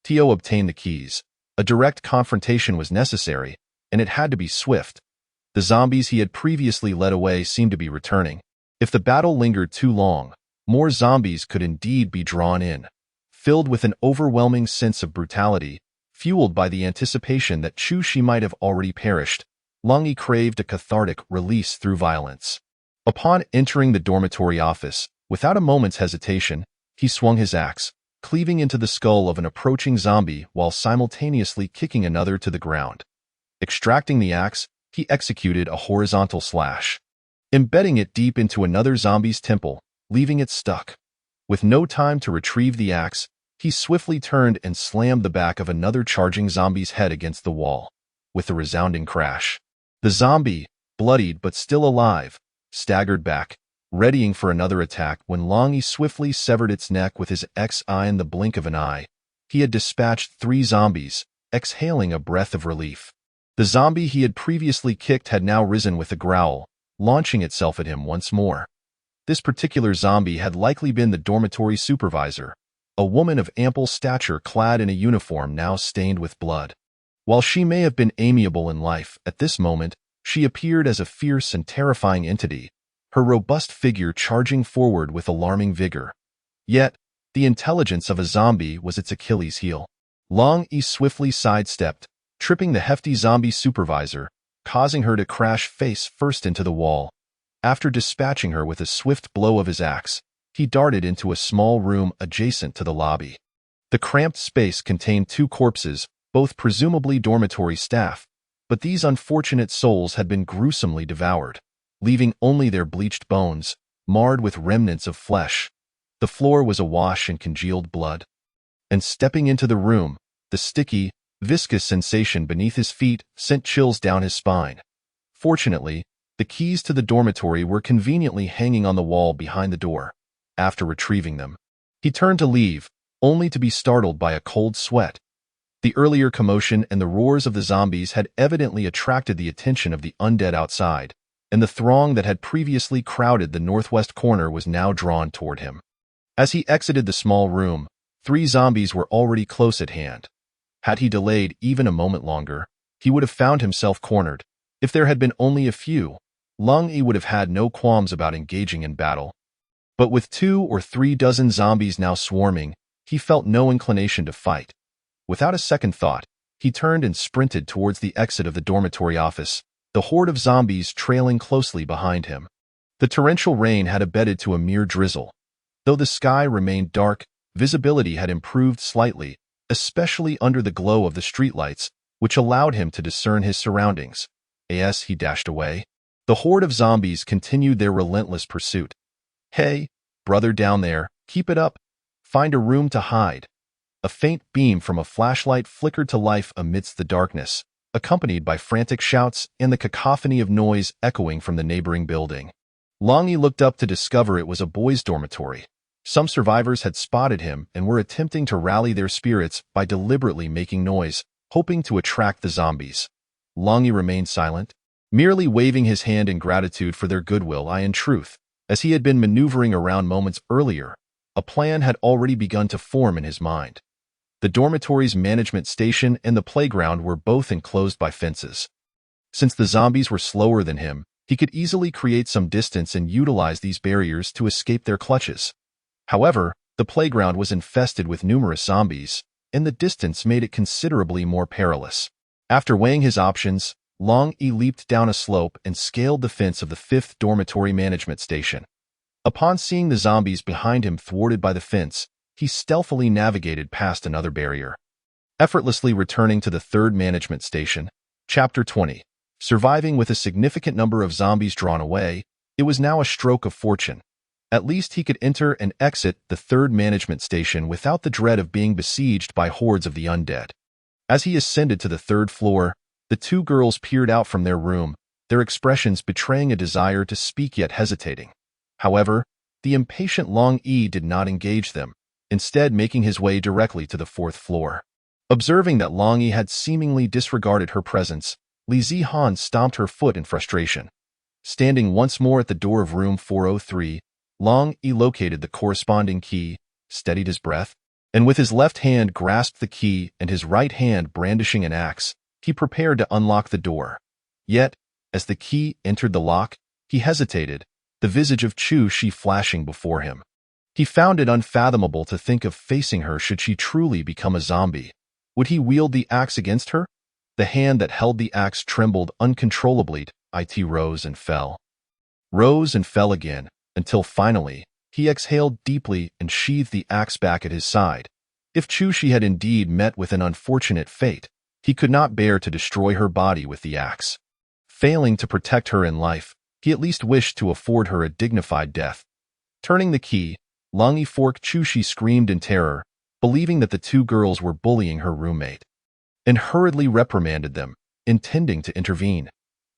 Tio obtained the keys. A direct confrontation was necessary, and it had to be swift. The zombies he had previously led away seemed to be returning. If the battle lingered too long, more zombies could indeed be drawn in. Filled with an overwhelming sense of brutality, fueled by the anticipation that Chu-Shi might have already perished, Long Yi craved a cathartic release through violence. Upon entering the dormitory office, without a moment's hesitation, he swung his axe, cleaving into the skull of an approaching zombie while simultaneously kicking another to the ground. Extracting the axe, he executed a horizontal slash, embedding it deep into another zombie's temple, leaving it stuck. With no time to retrieve the axe, he swiftly turned and slammed the back of another charging zombie's head against the wall. With a resounding crash, the zombie, bloodied but still alive, staggered back, readying for another attack when Long Yi swiftly severed its neck with his axe in the blink of an eye. He had dispatched 3 zombies, exhaling a breath of relief. The zombie he had previously kicked had now risen with a growl, launching itself at him once more. This particular zombie had likely been the dormitory supervisor, a woman of ample stature clad in a uniform now stained with blood. While she may have been amiable in life, at this moment, she appeared as a fierce and terrifying entity, her robust figure charging forward with alarming vigor. Yet, the intelligence of a zombie was its Achilles heel. Long Yi swiftly sidestepped, tripping the hefty zombie supervisor, causing her to crash face first into the wall. After dispatching her with a swift blow of his axe, he darted into a small room adjacent to the lobby. The cramped space contained 2 corpses, both presumably dormitory staff, but these unfortunate souls had been gruesomely devoured, leaving only their bleached bones, marred with remnants of flesh. The floor was awash in congealed blood. And stepping into the room, the sticky, viscous sensation beneath his feet sent chills down his spine. Fortunately, the keys to the dormitory were conveniently hanging on the wall behind the door. After retrieving them, He turned to leave, only to be startled by a cold sweat. The earlier commotion and the roars of the zombies had evidently attracted the attention of the undead outside, and the throng that had previously crowded the northwest corner was now drawn toward him. As he exited the small room, 3 zombies were already close at hand. Had he delayed even a moment longer, he would have found himself cornered. If there had been only a few, Lung Yi would have had no qualms about engaging in battle. But with 2 or 3 dozen zombies now swarming, he felt no inclination to fight. Without a second thought, he turned and sprinted towards the exit of the dormitory office, the horde of zombies trailing closely behind him. The torrential rain had abated to a mere drizzle. Though the sky remained dark, visibility had improved slightly, especially under the glow of the streetlights, which allowed him to discern his surroundings. As he dashed away, the horde of zombies continued their relentless pursuit. "Hey, brother down there, keep it up. Find a room to hide." A faint beam from a flashlight flickered to life amidst the darkness, accompanied by frantic shouts and the cacophony of noise echoing from the neighboring building. Lung Yi looked up to discover it was a boys' dormitory. Some survivors had spotted him and were attempting to rally their spirits by deliberately making noise, hoping to attract the zombies. Lung Yi remained silent, merely waving his hand in gratitude for their goodwill. In truth, as he had been maneuvering around moments earlier, a plan had already begun to form in his mind. The dormitory's management station and the playground were both enclosed by fences. Since the zombies were slower than him, he could easily create some distance and utilize these barriers to escape their clutches. However, the playground was infested with numerous zombies, and the distance made it considerably more perilous. After weighing his options, Lung Yi leaped down a slope and scaled the fence of the 5th dormitory management station. Upon seeing the zombies behind him thwarted by the fence, he stealthily navigated past another barrier. Effortlessly returning to the 3rd management station, Chapter 20. Surviving with a significant number of zombies drawn away, it was now a stroke of fortune. At least he could enter and exit the 3rd management station without the dread of being besieged by hordes of the undead. As he ascended to the 3rd floor, the 2 girls peered out from their room, their expressions betraying a desire to speak yet hesitating. However, the impatient Lung Yi did not engage them, instead making his way directly to the 4th floor. Observing that Lung Yi had seemingly disregarded her presence, Li Zihan stomped her foot in frustration. Standing once more at the door of room 403, Lung Yi located the corresponding key, steadied his breath, and with his left hand grasped the key and his right hand brandishing an axe, he prepared to unlock the door. Yet, as the key entered the lock, he hesitated, the visage of Chu Shi flashing before him. He found it unfathomable to think of facing her should she truly become a zombie. Would he wield the axe against her? The hand that held the axe trembled uncontrollably. It rose and fell. Rose and fell again, until finally, he exhaled deeply and sheathed the axe back at his side. If Chu Shi had indeed met with an unfortunate fate, he could not bear to destroy her body with the axe. Failing to protect her in life, he at least wished to afford her a dignified death. Turning the key, Lung Yi forked Chu Shi screamed in terror, believing that the 2 girls were bullying her roommate, and hurriedly reprimanded them, intending to intervene.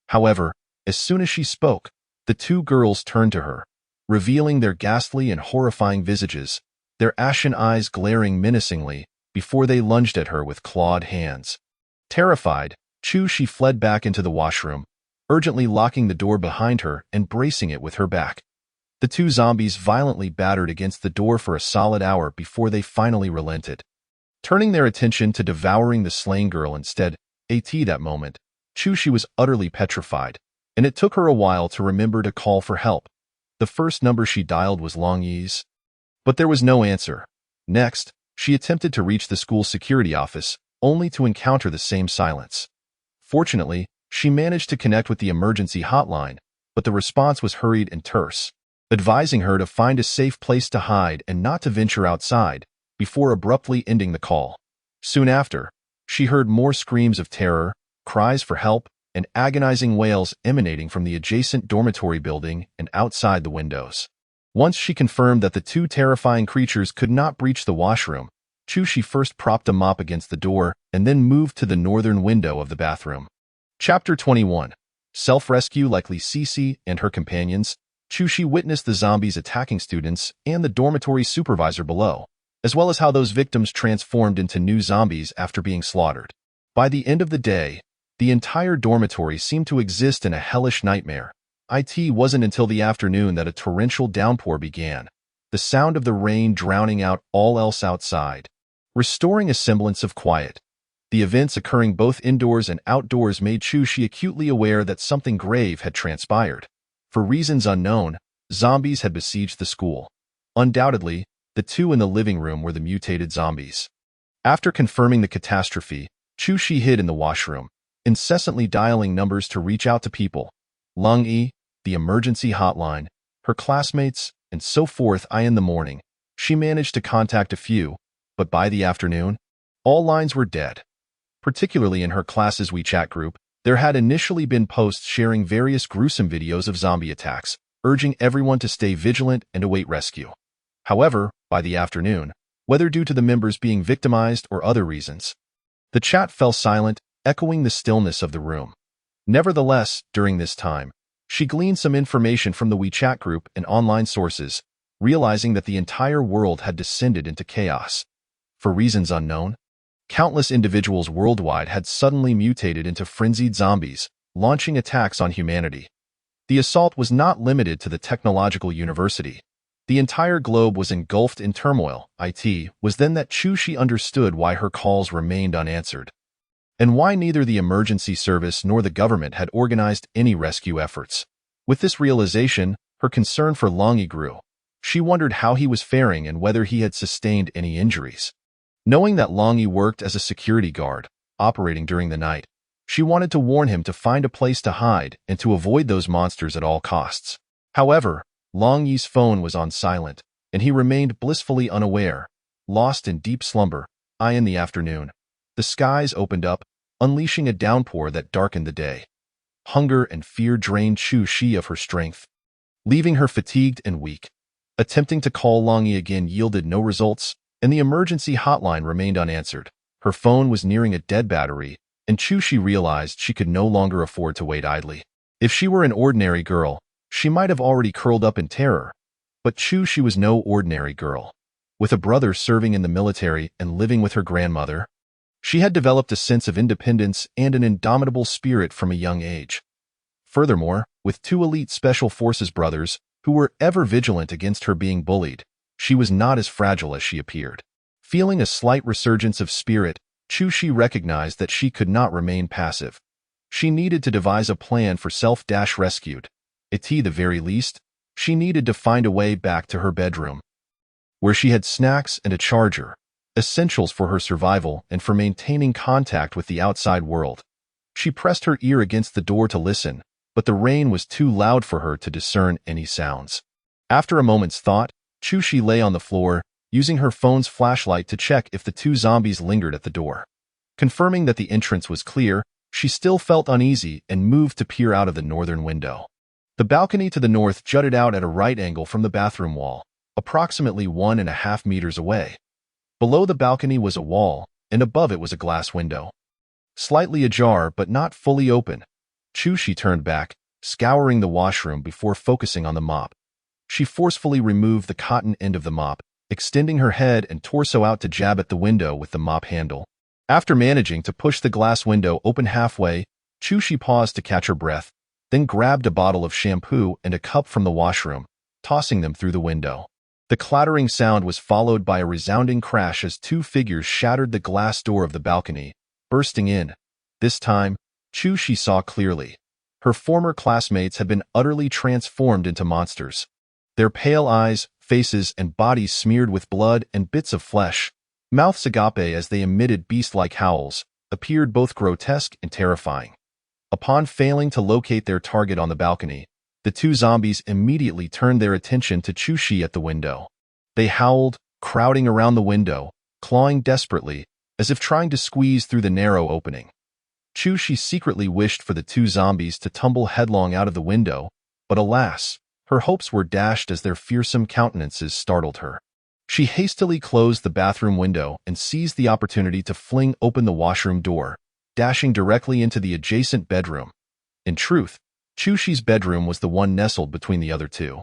However, as soon as she spoke, the 2 girls turned to her, revealing their ghastly and horrifying visages, their ashen eyes glaring menacingly, before they lunged at her with clawed hands. Terrified, Chu Shi fled back into the washroom, urgently locking the door behind her and bracing it with her back. The 2 zombies violently battered against the door for a solid hour before they finally relented. Turning their attention to devouring the slain girl instead, that moment, Chu Shi was utterly petrified, and it took her a while to remember to call for help. The first number she dialed was Lung Yi's, but there was no answer. Next, she attempted to reach the school security office, only to encounter the same silence. Fortunately, she managed to connect with the emergency hotline, but the response was hurried and terse, advising her to find a safe place to hide and not to venture outside, before abruptly ending the call. Soon after, she heard more screams of terror, cries for help, and agonizing wails emanating from the adjacent dormitory building and outside the windows. Once she confirmed that the 2 terrifying creatures could not breach the washroom, Chu Shi first propped a mop against the door and then moved to the northern window of the bathroom. Chapter 21. Self-rescue like Li Sisi and her companions. Chushi witnessed the zombies attacking students and the dormitory supervisor below, as well as how those victims transformed into new zombies after being slaughtered. By the end of the day, the entire dormitory seemed to exist in a hellish nightmare. It wasn't until the afternoon that a torrential downpour began, the sound of the rain drowning out all else outside, restoring a semblance of quiet. The events occurring both indoors and outdoors made Chushi acutely aware that something grave had transpired. For reasons unknown, zombies had besieged the school. Undoubtedly, the two in the living room were the mutated zombies. After confirming the catastrophe, Chushi hid in the washroom, incessantly dialing numbers to reach out to people. Lung Yi, the emergency hotline, her classmates, and so forth. In the morning, she managed to contact a few, but by the afternoon, all lines were dead. Particularly in her class's WeChat group, there had initially been posts sharing various gruesome videos of zombie attacks, urging everyone to stay vigilant and await rescue. However, by the afternoon, whether due to the members being victimized or other reasons, the chat fell silent, echoing the stillness of the room. Nevertheless, during this time, she gleaned some information from the WeChat group and online sources, realizing that the entire world had descended into chaos. For reasons unknown, countless individuals worldwide had suddenly mutated into frenzied zombies, launching attacks on humanity. The assault was not limited to the technological university. The entire globe was engulfed in turmoil. It was then that Chushi understood why her calls remained unanswered, and why neither the emergency service nor the government had organized any rescue efforts. With this realization, her concern for Lung Yi grew. She wondered how he was faring and whether he had sustained any injuries. Knowing that Lung Yi worked as a security guard, operating during the night, she wanted to warn him to find a place to hide and to avoid those monsters at all costs. However, Lung Yi's phone was on silent, and he remained blissfully unaware, lost in deep slumber. In the afternoon, the skies opened up, unleashing a downpour that darkened the day. Hunger and fear drained Chushi of her strength, leaving her fatigued and weak. Attempting to call Lung Yi again yielded no results, and the emergency hotline remained unanswered. Her phone was nearing a dead battery, and Chushi realized she could no longer afford to wait idly. If she were an ordinary girl, she might have already curled up in terror. But Chushi was no ordinary girl. With a brother serving in the military and living with her grandmother, she had developed a sense of independence and an indomitable spirit from a young age. Furthermore, with two elite special forces brothers who were ever vigilant against her being bullied, she was not as fragile as she appeared. Feeling a slight resurgence of spirit, Chushi recognized that she could not remain passive. She needed to devise a plan for self-rescued. At the very least, she needed to find a way back to her bedroom, where she had snacks and a charger, essentials for her survival and for maintaining contact with the outside world. She pressed her ear against the door to listen, but the rain was too loud for her to discern any sounds. After a moment's thought, Chushi lay on the floor, using her phone's flashlight to check if the two zombies lingered at the door. Confirming that the entrance was clear, she still felt uneasy and moved to peer out of the northern window. The balcony to the north jutted out at a right angle from the bathroom wall, approximately 1.5 meters away. Below the balcony was a wall, and above it was a glass window, slightly ajar but not fully open. Chushi turned back, scouring the washroom before focusing on the mop. She forcefully removed the cotton end of the mop, extending her head and torso out to jab at the window with the mop handle. After managing to push the glass window open halfway, Chushi paused to catch her breath, then grabbed a bottle of shampoo and a cup from the washroom, tossing them through the window. The clattering sound was followed by a resounding crash as two figures shattered the glass door of the balcony, bursting in. This time, Chushi saw clearly. Her former classmates had been utterly transformed into monsters. Their pale eyes, faces, and bodies smeared with blood and bits of flesh, mouths agape as they emitted beast-like howls, appeared both grotesque and terrifying. Upon failing to locate their target on the balcony, the two zombies immediately turned their attention to Chushi at the window. They howled, crowding around the window, clawing desperately, as if trying to squeeze through the narrow opening. Chushi secretly wished for the two zombies to tumble headlong out of the window, but alas, her hopes were dashed as their fearsome countenances startled her. She hastily closed the bathroom window and seized the opportunity to fling open the washroom door, dashing directly into the adjacent bedroom. In truth, Chushi's bedroom was the one nestled between the other two.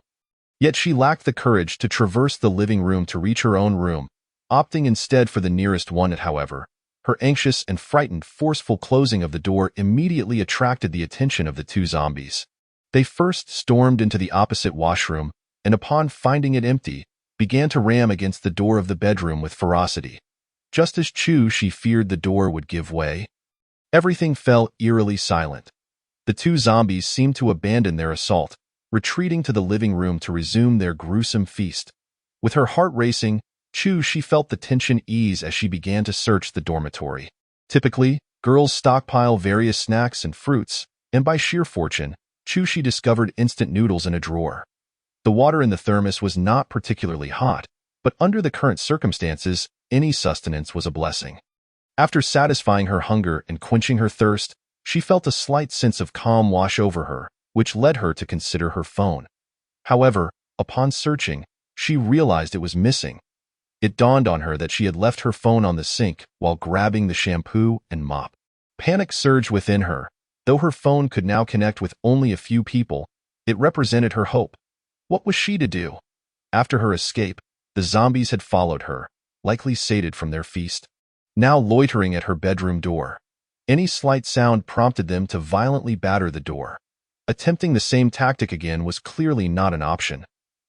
Yet she lacked the courage to traverse the living room to reach her own room, opting instead for the nearest one. However, her anxious and frightened, forceful closing of the door immediately attracted the attention of the two zombies. They first stormed into the opposite washroom, and upon finding it empty, began to ram against the door of the bedroom with ferocity. Just as Chu-Shi feared the door would give way, everything fell eerily silent. The two zombies seemed to abandon their assault, retreating to the living room to resume their gruesome feast. With her heart racing, Chu-Shi felt the tension ease as she began to search the dormitory. Typically, girls stockpile various snacks and fruits, and by sheer fortune, Chu-Shi discovered instant noodles in a drawer. The water in the thermos was not particularly hot, but under the current circumstances, any sustenance was a blessing. After satisfying her hunger and quenching her thirst, she felt a slight sense of calm wash over her, which led her to consider her phone. However, upon searching, she realized it was missing. It dawned on her that she had left her phone on the sink while grabbing the shampoo and mop. Panic surged within her. Though her phone could now connect with only a few people, it represented her hope. What was she to do? After her escape, the zombies had followed her, likely sated from their feast, now loitering at her bedroom door. Any slight sound prompted them to violently batter the door. Attempting the same tactic again was clearly not an option.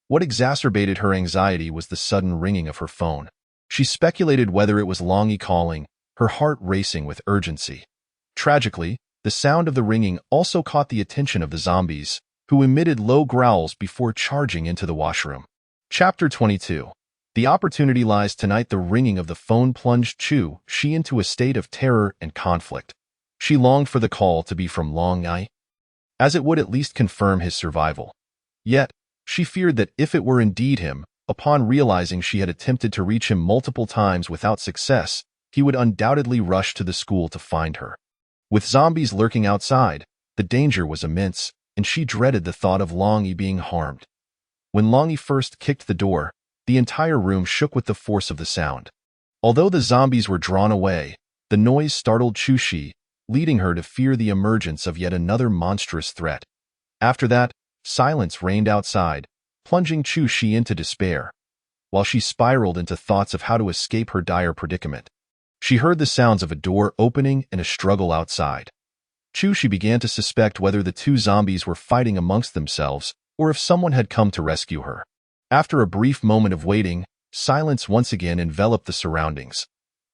What exacerbated her anxiety was the sudden ringing of her phone. She speculated whether it was Longy calling, her heart racing with urgency. Tragically, the sound of the ringing also caught the attention of the zombies, who emitted low growls before charging into the washroom. Chapter 22. The opportunity lies tonight. The ringing of the phone plunged Chu-Shi into a state of terror and conflict. She longed for the call to be from Longy, as it would at least confirm his survival. Yet, she feared that if it were indeed him, upon realizing she had attempted to reach him multiple times without success, he would undoubtedly rush to the school to find her. With zombies lurking outside, the danger was immense, and she dreaded the thought of Longy being harmed. When Longy first kicked the door, the entire room shook with the force of the sound. Although the zombies were drawn away, the noise startled Chu-Shi, leading her to fear the emergence of yet another monstrous threat. After that, silence reigned outside, plunging Chu-Shi into despair. While she spiraled into thoughts of how to escape her dire predicament, she heard the sounds of a door opening and a struggle outside. Chu-Shi began to suspect whether the two zombies were fighting amongst themselves or if someone had come to rescue her. After a brief moment of waiting, silence once again enveloped the surroundings.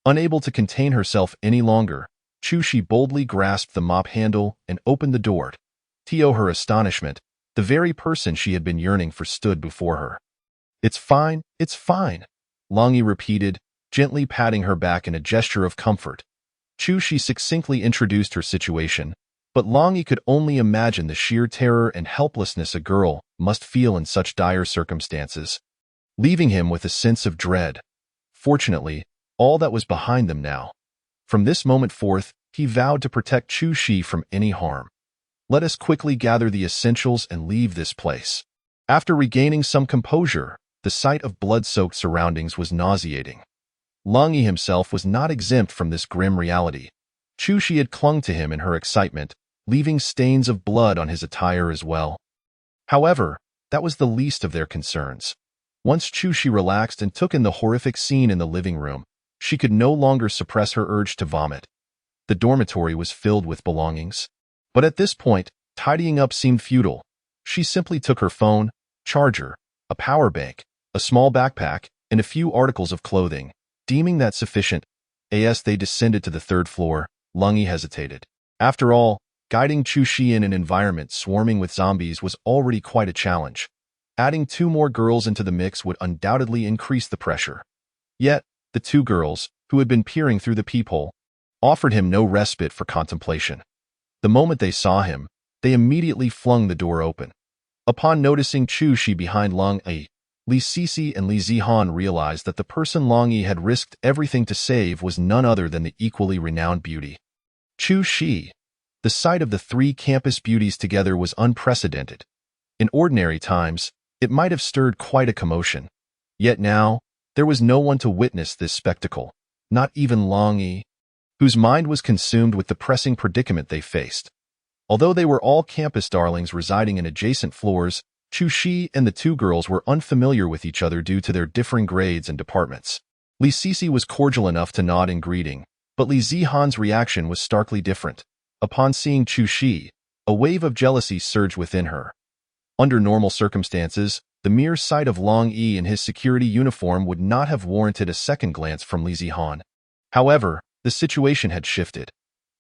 Unable to contain herself any longer, Chu-Shi boldly grasped the mop handle and opened the door. To her astonishment, the very person she had been yearning for stood before her. It's fine, Longy repeated, gently patting her back in a gesture of comfort. Chu-Shi succinctly introduced her situation, but Longy could only imagine the sheer terror and helplessness a girl must feel in such dire circumstances, leaving him with a sense of dread. Fortunately, all that was behind them now. From this moment forth, he vowed to protect Chu-Shi from any harm. Let us quickly gather the essentials and leave this place. After regaining some composure, the sight of blood-soaked surroundings was nauseating. Longy himself was not exempt from this grim reality. Chu-Shi had clung to him in her excitement, leaving stains of blood on his attire as well. However, that was the least of their concerns. Once Chu-Shi relaxed and took in the horrific scene in the living room, she could no longer suppress her urge to vomit. The dormitory was filled with belongings. But at this point, tidying up seemed futile. She simply took her phone, charger, a power bank, a small backpack, and a few articles of clothing, deeming that sufficient. As they descended to the third floor, Longy hesitated. After all, guiding Chu-Shi in an environment swarming with zombies was already quite a challenge. Adding two more girls into the mix would undoubtedly increase the pressure. Yet, the two girls, who had been peering through the peephole, offered him no respite for contemplation. The moment they saw him, they immediately flung the door open. Upon noticing Chu-Shi behind Longy, Li Sisi and Li Zihan realized that the person Longy had risked everything to save was none other than the equally renowned beauty. Chu-Shi. The sight of the three campus beauties together was unprecedented. In ordinary times, it might have stirred quite a commotion. Yet now, there was no one to witness this spectacle, not even Longy, whose mind was consumed with the pressing predicament they faced. Although they were all campus darlings residing in adjacent floors, Chu Shi and the two girls were unfamiliar with each other due to their differing grades and departments. Li Sisi was cordial enough to nod in greeting, but Li Zihan's reaction was starkly different. Upon seeing Chu Shi, a wave of jealousy surged within her. Under normal circumstances, the mere sight of Long Yi in his security uniform would not have warranted a second glance from Li Zihan. However, the situation had shifted.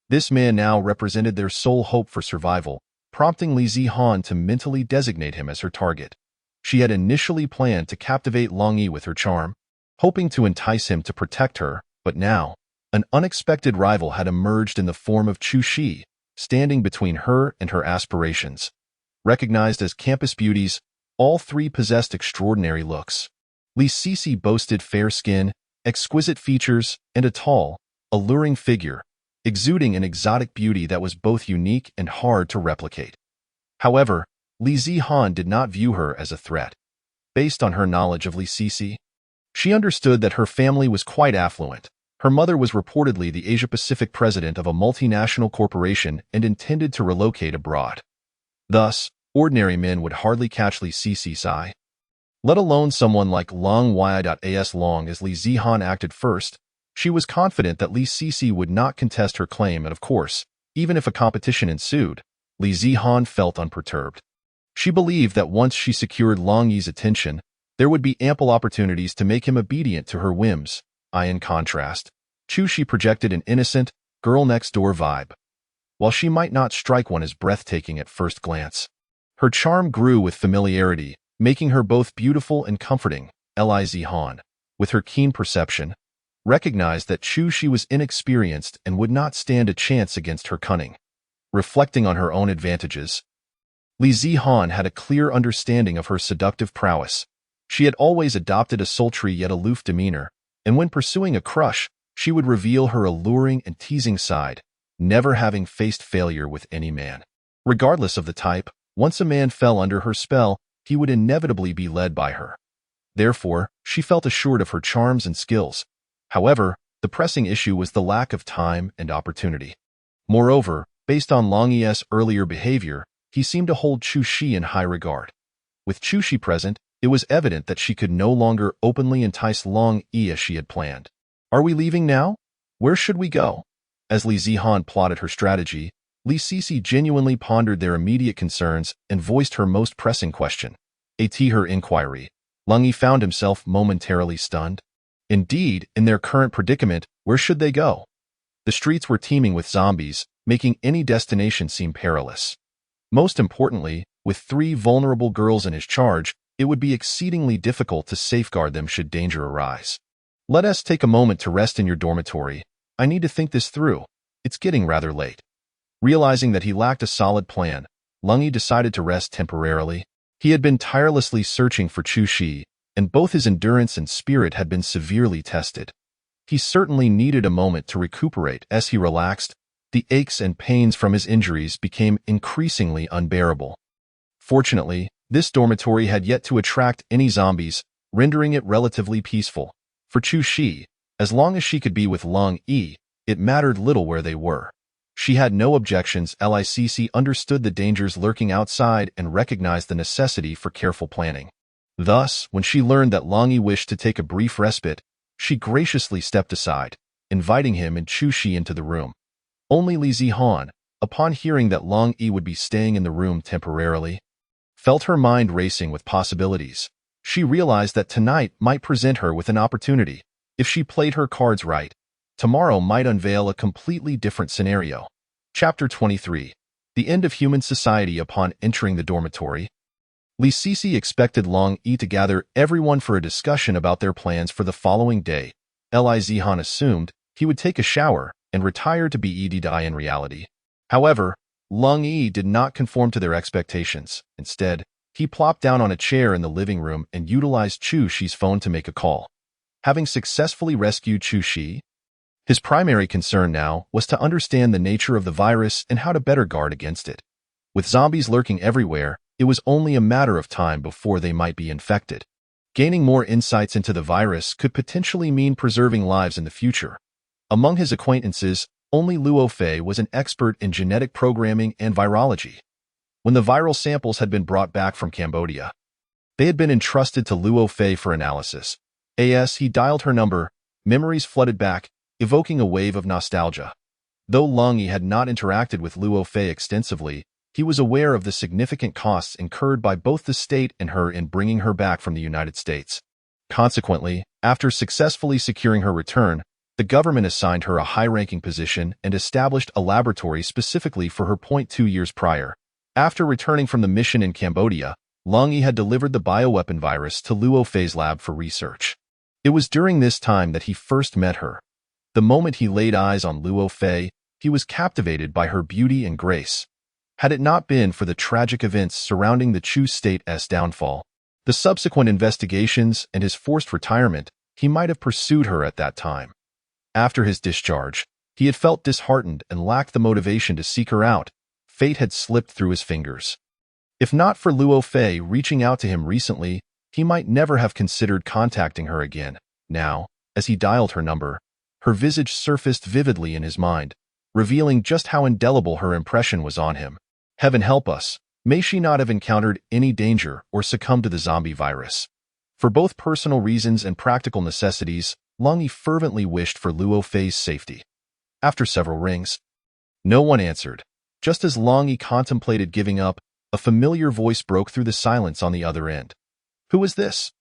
This man now represented their sole hope for survival, prompting Li Zihan to mentally designate him as her target. She had initially planned to captivate Long Yi with her charm, hoping to entice him to protect her, but now, an unexpected rival had emerged in the form of Chu Shi, standing between her and her aspirations. Recognized as campus beauties, all three possessed extraordinary looks. Li Sisi boasted fair skin, exquisite features, and a tall, alluring figure, exuding an exotic beauty that was both unique and hard to replicate. However, Li Zihan did not view her as a threat. Based on her knowledge of Li Sisi, she understood that her family was quite affluent. Her mother was reportedly the Asia-Pacific president of a multinational corporation and intended to relocate abroad. Thus, ordinary men would hardly catch Li Sisi's eye. Let alone someone like Long Y.as long as Li Zihan acted first, she was confident that Li Sisi would not contest her claim, and of course, even if a competition ensued, Li Zihan felt unperturbed. She believed that once she secured Long Yi's attention, there would be ample opportunities to make him obedient to her whims. In contrast, Chu Shi projected an innocent, girl-next-door vibe. While she might not strike one as breathtaking at first glance, her charm grew with familiarity, making her both beautiful and comforting. Li Zihan, with her keen perception, recognized that Chu Shi was inexperienced and would not stand a chance against her cunning. Reflecting on her own advantages, Li Zihan had a clear understanding of her seductive prowess. She had always adopted a sultry yet aloof demeanor, and when pursuing a crush, she would reveal her alluring and teasing side, never having faced failure with any man. Regardless of the type, once a man fell under her spell, he would inevitably be led by her. Therefore, she felt assured of her charms and skills. However, the pressing issue was the lack of time and opportunity. Moreover, based on Long Yi's earlier behavior, he seemed to hold Chu Shi in high regard. With Chu Shi present, it was evident that she could no longer openly entice Long Yi as she had planned. "Are we leaving now? Where should we go?" As Li Zihan plotted her strategy, Li Sisi genuinely pondered their immediate concerns and voiced her most pressing question. At her inquiry, Long Yi found himself momentarily stunned. Indeed, in their current predicament, where should they go? The streets were teeming with zombies, making any destination seem perilous. Most importantly, with three vulnerable girls in his charge, it would be exceedingly difficult to safeguard them should danger arise. "Let us take a moment to rest in your dormitory. I need to think this through. It's getting rather late." Realizing that he lacked a solid plan, Long Yi decided to rest temporarily. He had been tirelessly searching for Chu Shi, and both his endurance and spirit had been severely tested. He certainly needed a moment to recuperate. As he relaxed, the aches and pains from his injuries became increasingly unbearable. Fortunately, this dormitory had yet to attract any zombies, rendering it relatively peaceful. For Chu Shi, as long as she could be with Long Yi, it mattered little where they were. She had no objections. Li Sisi understood the dangers lurking outside and recognized the necessity for careful planning. Thus, when she learned that Long Yi wished to take a brief respite, she graciously stepped aside, inviting him and Chu Shi into the room. Only Li Zihan, upon hearing that Long Yi would be staying in the room temporarily, felt her mind racing with possibilities. She realized that tonight might present her with an opportunity. If she played her cards right, tomorrow might unveil a completely different scenario. Chapter 23. The End of Human Society. Upon entering the dormitory, Li Sisi expected Long Yi to gather everyone for a discussion about their plans for the following day. Li Zihan assumed he would take a shower and retire to be ED'd. In reality, however, Long Yi did not conform to their expectations. Instead, he plopped down on a chair in the living room and utilized Chu Shi's phone to make a call. Having successfully rescued Chu Shi, his primary concern now was to understand the nature of the virus and how to better guard against it. With zombies lurking everywhere, it was only a matter of time before they might be infected. Gaining more insights into the virus could potentially mean preserving lives in the future. Among his acquaintances, Only Luo Fei was an expert in genetic programming and virology. When the viral samples had been brought back from Cambodia, they had been entrusted to Luo Fei for analysis. As he dialed her number, memories flooded back, evoking a wave of nostalgia. Though Long Yi had not interacted with Luo Fei extensively, he was aware of the significant costs incurred by both the state and her in bringing her back from the United States. Consequently, after successfully securing her return, the government assigned her a high-ranking position and established a laboratory specifically for her. 2 years prior, after returning from the mission in Cambodia, Long Yi had delivered the bioweapon virus to Luo Fei's lab for research. It was during this time that he first met her. The moment he laid eyes on Luo Fei, he was captivated by her beauty and grace. Had it not been for the tragic events surrounding the Chu state's downfall, the subsequent investigations and his forced retirement, he might have pursued her at that time. After his discharge, he had felt disheartened and lacked the motivation to seek her out. Fate had slipped through his fingers. If not for Luo Fei reaching out to him recently, he might never have considered contacting her again. Now, as he dialed her number, her visage surfaced vividly in his mind, revealing just how indelible her impression was on him. Heaven help us, may she not have encountered any danger or succumbed to the zombie virus. For both personal reasons and practical necessities, Long Yi fervently wished for Luo Fei's safety. After several rings, no one answered. Just as Long Yi contemplated giving up, a familiar voice broke through the silence on the other end. Who was this?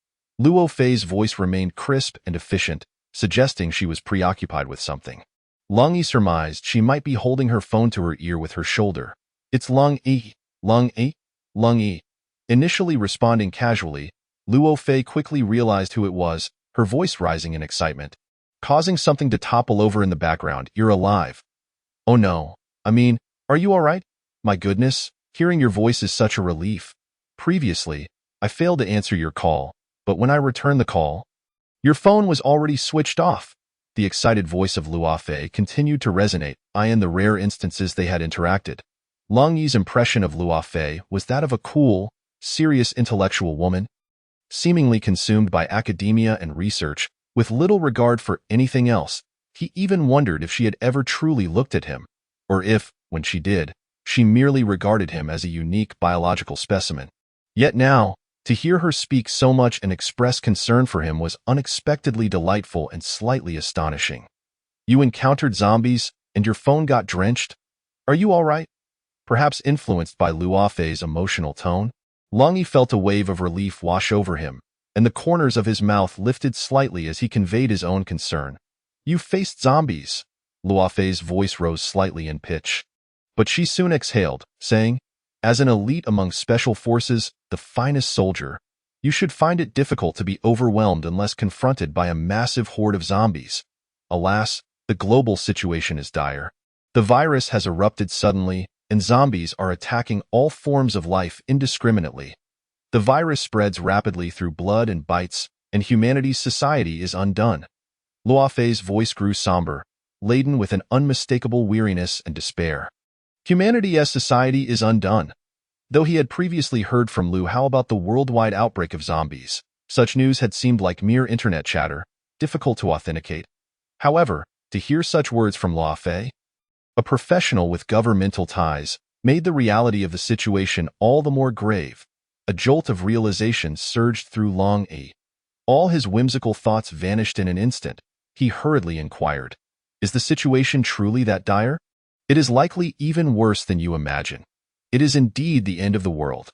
Luo Fei's voice remained crisp and efficient, suggesting she was preoccupied with something. Long Yi surmised she might be holding her phone to her ear with her shoulder. It's Long Yi. Long Yi? Long Yi. Initially responding casually, Luo Fei quickly realized who it was, her voice rising in excitement, causing something to topple over in the background. You're alive. Oh no. Are you all right? My goodness, hearing your voice is such a relief. Previously, I failed to answer your call, but when I returned the call, your phone was already switched off. The excited voice of Luo Fei continued to resonate, in the rare instances they had interacted. Long Yi's impression of Luo Fei was that of a cool, serious intellectual woman, seemingly consumed by academia and research, with little regard for anything else. He even wondered if she had ever truly looked at him, or if, when she did, she merely regarded him as a unique biological specimen. Yet now, to hear her speak so much and express concern for him was unexpectedly delightful and slightly astonishing. You encountered zombies, and your phone got drenched? Are you all right? Perhaps influenced by Luo Fei's emotional tone, Long Yi felt a wave of relief wash over him, and the corners of his mouth lifted slightly as he conveyed his own concern. You faced zombies. Luo Fei's voice rose slightly in pitch, but she soon exhaled, saying, as an elite among special forces, the finest soldier, you should find it difficult to be overwhelmed unless confronted by a massive horde of zombies. Alas, the global situation is dire. The virus has erupted suddenly, and zombies are attacking all forms of life indiscriminately. The virus spreads rapidly through blood and bites, and humanity's society is undone. Luo Fei's voice grew somber, laden with an unmistakable weariness and despair. Humanity's society is undone. Though he had previously heard from Lu Hao about the worldwide outbreak of zombies, such news had seemed like mere internet chatter, difficult to authenticate. However, to hear such words from Luo Fei, a professional with governmental ties, made the reality of the situation all the more grave. A jolt of realization surged through Long Yi. All his whimsical thoughts vanished in an instant. He hurriedly inquired, is the situation truly that dire? It is likely even worse than you imagine. It is indeed the end of the world.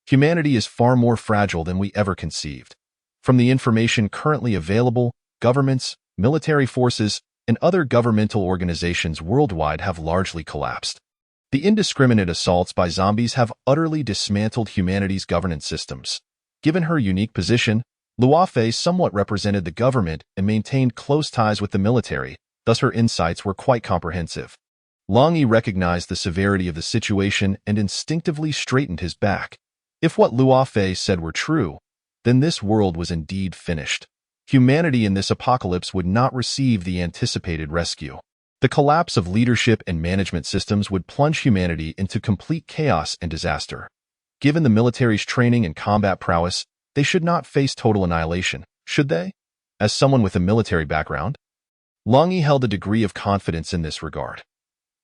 Humanity is far more fragile than we ever conceived. From the information currently available, governments, military forces, and other governmental organizations worldwide have largely collapsed. The indiscriminate assaults by zombies have utterly dismantled humanity's governance systems. Given her unique position, Luo Fei somewhat represented the government and maintained close ties with the military, thus her insights were quite comprehensive. Long Yi recognized the severity of the situation and instinctively straightened his back. If what Luo Fei said were true, then this world was indeed finished. Humanity in this apocalypse would not receive the anticipated rescue. The collapse of leadership and management systems would plunge humanity into complete chaos and disaster. Given the military's training and combat prowess, they should not face total annihilation, should they? As someone with a military background, Long Yi held a degree of confidence in this regard.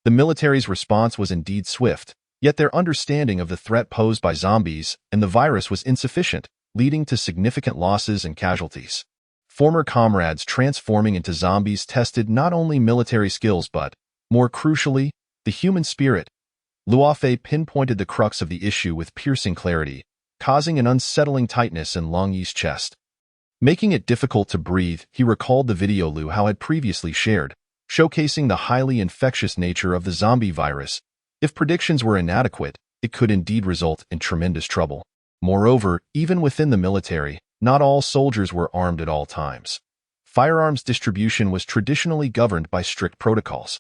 The military's response was indeed swift, yet their understanding of the threat posed by zombies and the virus was insufficient, leading to significant losses and casualties. Former comrades transforming into zombies tested not only military skills but, more crucially, the human spirit. Luofei pinpointed the crux of the issue with piercing clarity, causing an unsettling tightness in Long Yi's chest. Making it difficult to breathe, he recalled the video Lu Hao had previously shared, showcasing the highly infectious nature of the zombie virus. If predictions were inadequate, it could indeed result in tremendous trouble. Moreover, even within the military, not all soldiers were armed at all times. Firearms distribution was traditionally governed by strict protocols.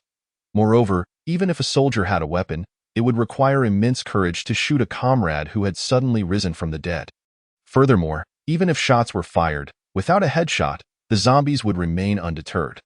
Moreover, even if a soldier had a weapon, it would require immense courage to shoot a comrade who had suddenly risen from the dead. Furthermore, even if shots were fired, without a headshot, the zombies would remain undeterred.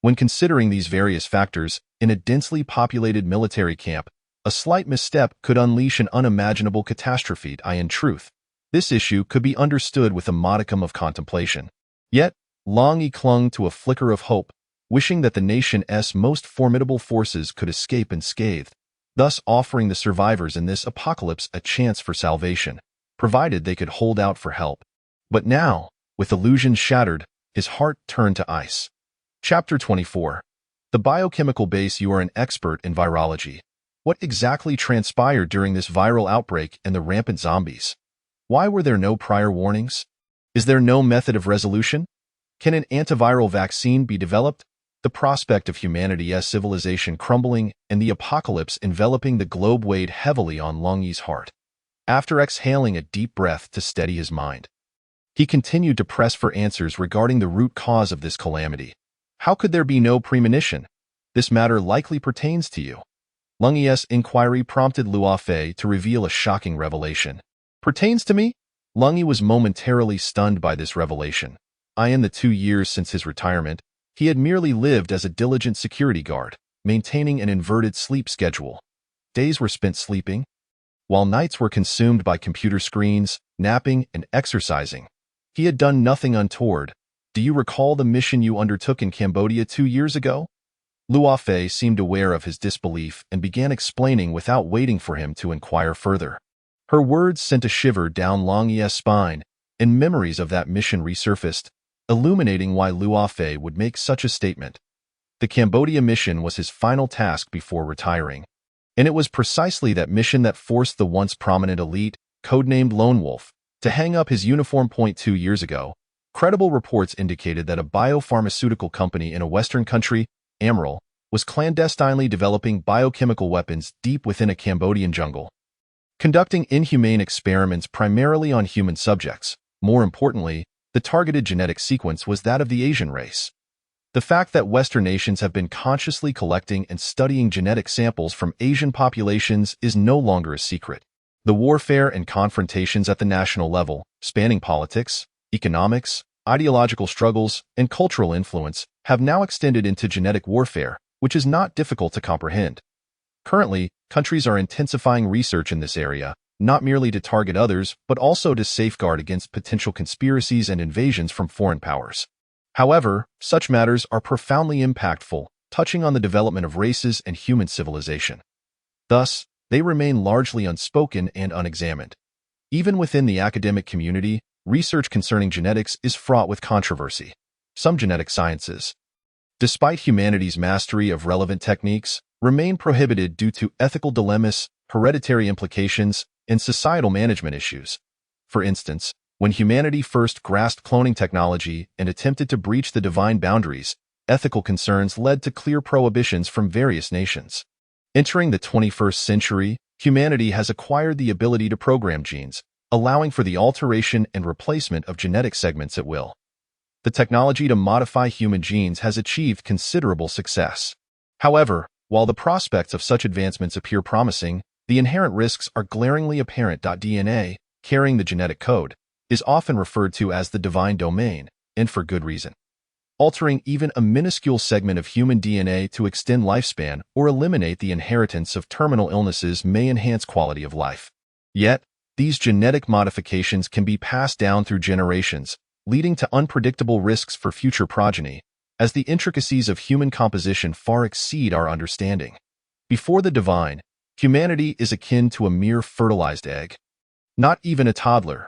When considering these various factors, in a densely populated military camp, a slight misstep could unleash an unimaginable catastrophe. In truth, this issue could be understood with a modicum of contemplation. Yet, Long Yi clung to a flicker of hope, wishing that the nation's most formidable forces could escape unscathed, thus offering the survivors in this apocalypse a chance for salvation, provided they could hold out for help. But now, with illusions shattered, his heart turned to ice. Chapter 24. The biochemical base. You are an expert in virology. What exactly transpired during this viral outbreak and the rampant zombies? Why were there no prior warnings? Is there no method of resolution? Can an antiviral vaccine be developed? The prospect of humanity's civilization crumbling and the apocalypse enveloping the globe weighed heavily on Long Yi's heart. After exhaling a deep breath to steady his mind, he continued to press for answers regarding the root cause of this calamity. How could there be no premonition? This matter likely pertains to you. Long Yi's inquiry prompted Luofei to reveal a shocking revelation. Pertains to me? Long Yi was momentarily stunned by this revelation. In the 2 years since his retirement, he had merely lived as a diligent security guard, maintaining an inverted sleep schedule. Days were spent sleeping, while nights were consumed by computer screens, napping, and exercising. He had done nothing untoward. Do you recall the mission you undertook in Cambodia 2 years ago? Luofei seemed aware of his disbelief and began explaining without waiting for him to inquire further. Her words sent a shiver down Long Yi's spine, and memories of that mission resurfaced, illuminating why Luofei would make such a statement. The Cambodia mission was his final task before retiring, and it was precisely that mission that forced the once prominent elite, codenamed Lone Wolf, to hang up his uniform. 2 years ago, credible reports indicated that a biopharmaceutical company in a Western country, Amaral, was clandestinely developing biochemical weapons deep within a Cambodian jungle, conducting inhumane experiments primarily on human subjects. More importantly, the targeted genetic sequence was that of the Asian race. The fact that Western nations have been consciously collecting and studying genetic samples from Asian populations is no longer a secret. The warfare and confrontations at the national level, spanning politics, economics, ideological struggles, and cultural influence, have now extended into genetic warfare, which is not difficult to comprehend. Currently, countries are intensifying research in this area, not merely to target others, but also to safeguard against potential conspiracies and invasions from foreign powers. However, such matters are profoundly impactful, touching on the development of races and human civilization. Thus, they remain largely unspoken and unexamined. Even within the academic community, research concerning genetics is fraught with controversy. Some genetic sciences, despite humanity's mastery of relevant techniques, remain prohibited due to ethical dilemmas, hereditary implications, and societal management issues. For instance, when humanity first grasped cloning technology and attempted to breach the divine boundaries, ethical concerns led to clear prohibitions from various nations. Entering the 21st century, humanity has acquired the ability to program genes, allowing for the alteration and replacement of genetic segments at will. The technology to modify human genes has achieved considerable success. However, while the prospects of such advancements appear promising, the inherent risks are glaringly apparent. DNA, carrying the genetic code, is often referred to as the divine domain, and for good reason. Altering even a minuscule segment of human DNA to extend lifespan or eliminate the inheritance of terminal illnesses may enhance quality of life. Yet, these genetic modifications can be passed down through generations, leading to unpredictable risks for future progeny. as the intricacies of human composition far exceed our understanding. Before the divine, humanity is akin to a mere fertilized egg, not even a toddler.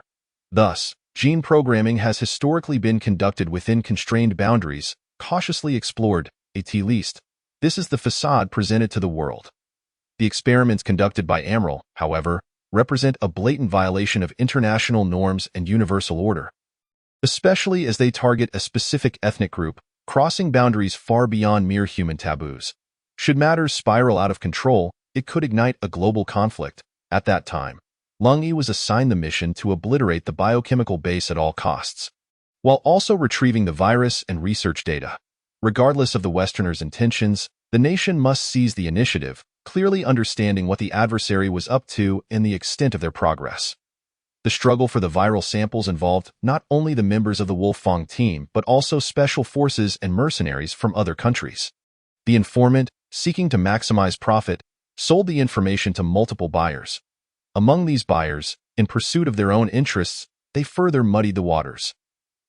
Thus, gene programming has historically been conducted within constrained boundaries, cautiously explored, at least. This is the facade presented to the world. The experiments conducted by Amaral, however, represent a blatant violation of international norms and universal order, especially as they target a specific ethnic group, crossing boundaries far beyond mere human taboos. Should matters spiral out of control, it could ignite a global conflict. At that time, Lung Yi was assigned the mission to obliterate the biochemical base at all costs, while also retrieving the virus and research data. Regardless of the Westerners' intentions, the nation must seize the initiative, clearly understanding what the adversary was up to and the extent of their progress. The struggle for the viral samples involved not only the members of the Wolfang team but also special forces and mercenaries from other countries. The informant, seeking to maximize profit, sold the information to multiple buyers. Among these buyers, in pursuit of their own interests, they further muddied the waters.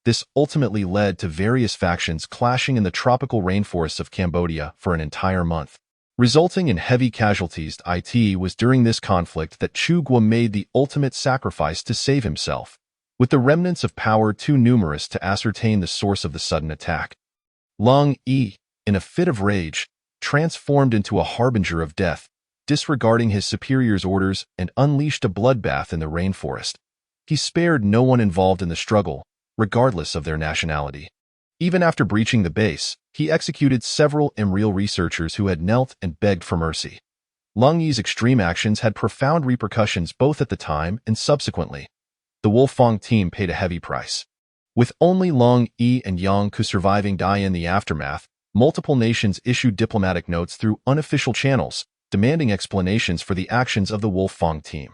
This ultimately led to various factions clashing in the tropical rainforests of Cambodia for an entire month, resulting in heavy casualties. It was during this conflict that Chu Guo made the ultimate sacrifice to save himself, with the remnants of power too numerous to ascertain the source of the sudden attack. Lung Yi, in a fit of rage, transformed into a harbinger of death, disregarding his superior's orders, and unleashed a bloodbath in the rainforest. He spared no one involved in the struggle, regardless of their nationality. Even after breaching the base, he executed several Imreal researchers who had knelt and begged for mercy. Lung Yi's extreme actions had profound repercussions both at the time and subsequently. The Wolfang team paid a heavy price. With only Lung Yi and Yang Ku surviving in the aftermath, multiple nations issued diplomatic notes through unofficial channels, demanding explanations for the actions of the Wolfang team.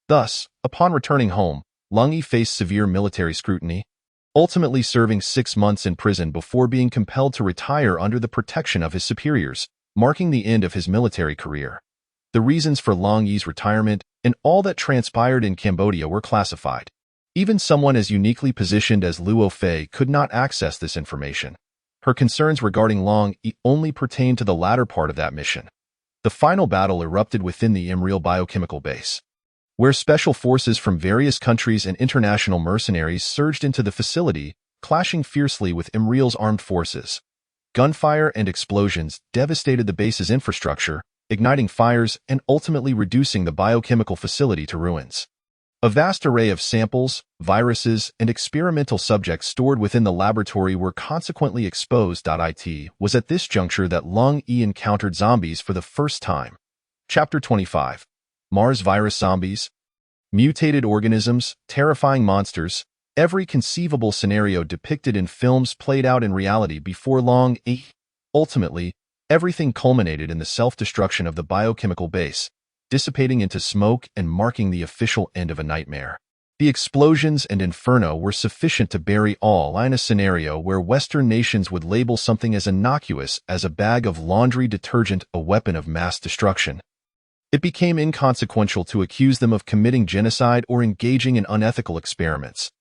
Thus, upon returning home, Lung Yi faced severe military scrutiny, ultimately serving 6 months in prison before being compelled to retire under the protection of his superiors, marking the end of his military career. The reasons for Lung Yi's retirement and all that transpired in Cambodia were classified. Even someone as uniquely positioned as Luo Fei could not access this information. Her concerns regarding Lung Yi only pertained to the latter part of that mission. The final battle erupted within the Imreal biochemical base, where special forces from various countries and international mercenaries surged into the facility, clashing fiercely with Imreal's armed forces. Gunfire and explosions devastated the base's infrastructure, igniting fires and ultimately reducing the biochemical facility to ruins. A vast array of samples, viruses, and experimental subjects stored within the laboratory were consequently exposed. It was at this juncture that Lung Yi encountered zombies for the first time. Chapter 25. Mars virus zombies. Mutated organisms, terrifying monsters, every conceivable scenario depicted in films played out in reality before Lung Yi. Ultimately, everything culminated in the self-destruction of the biochemical base, dissipating into smoke and marking the official end of a nightmare. The explosions and inferno were sufficient to bury all in a scenario where Western nations would label something as innocuous as a bag of laundry detergent a weapon of mass destruction. It became inconsequential to accuse them of committing genocide or engaging in unethical experiments.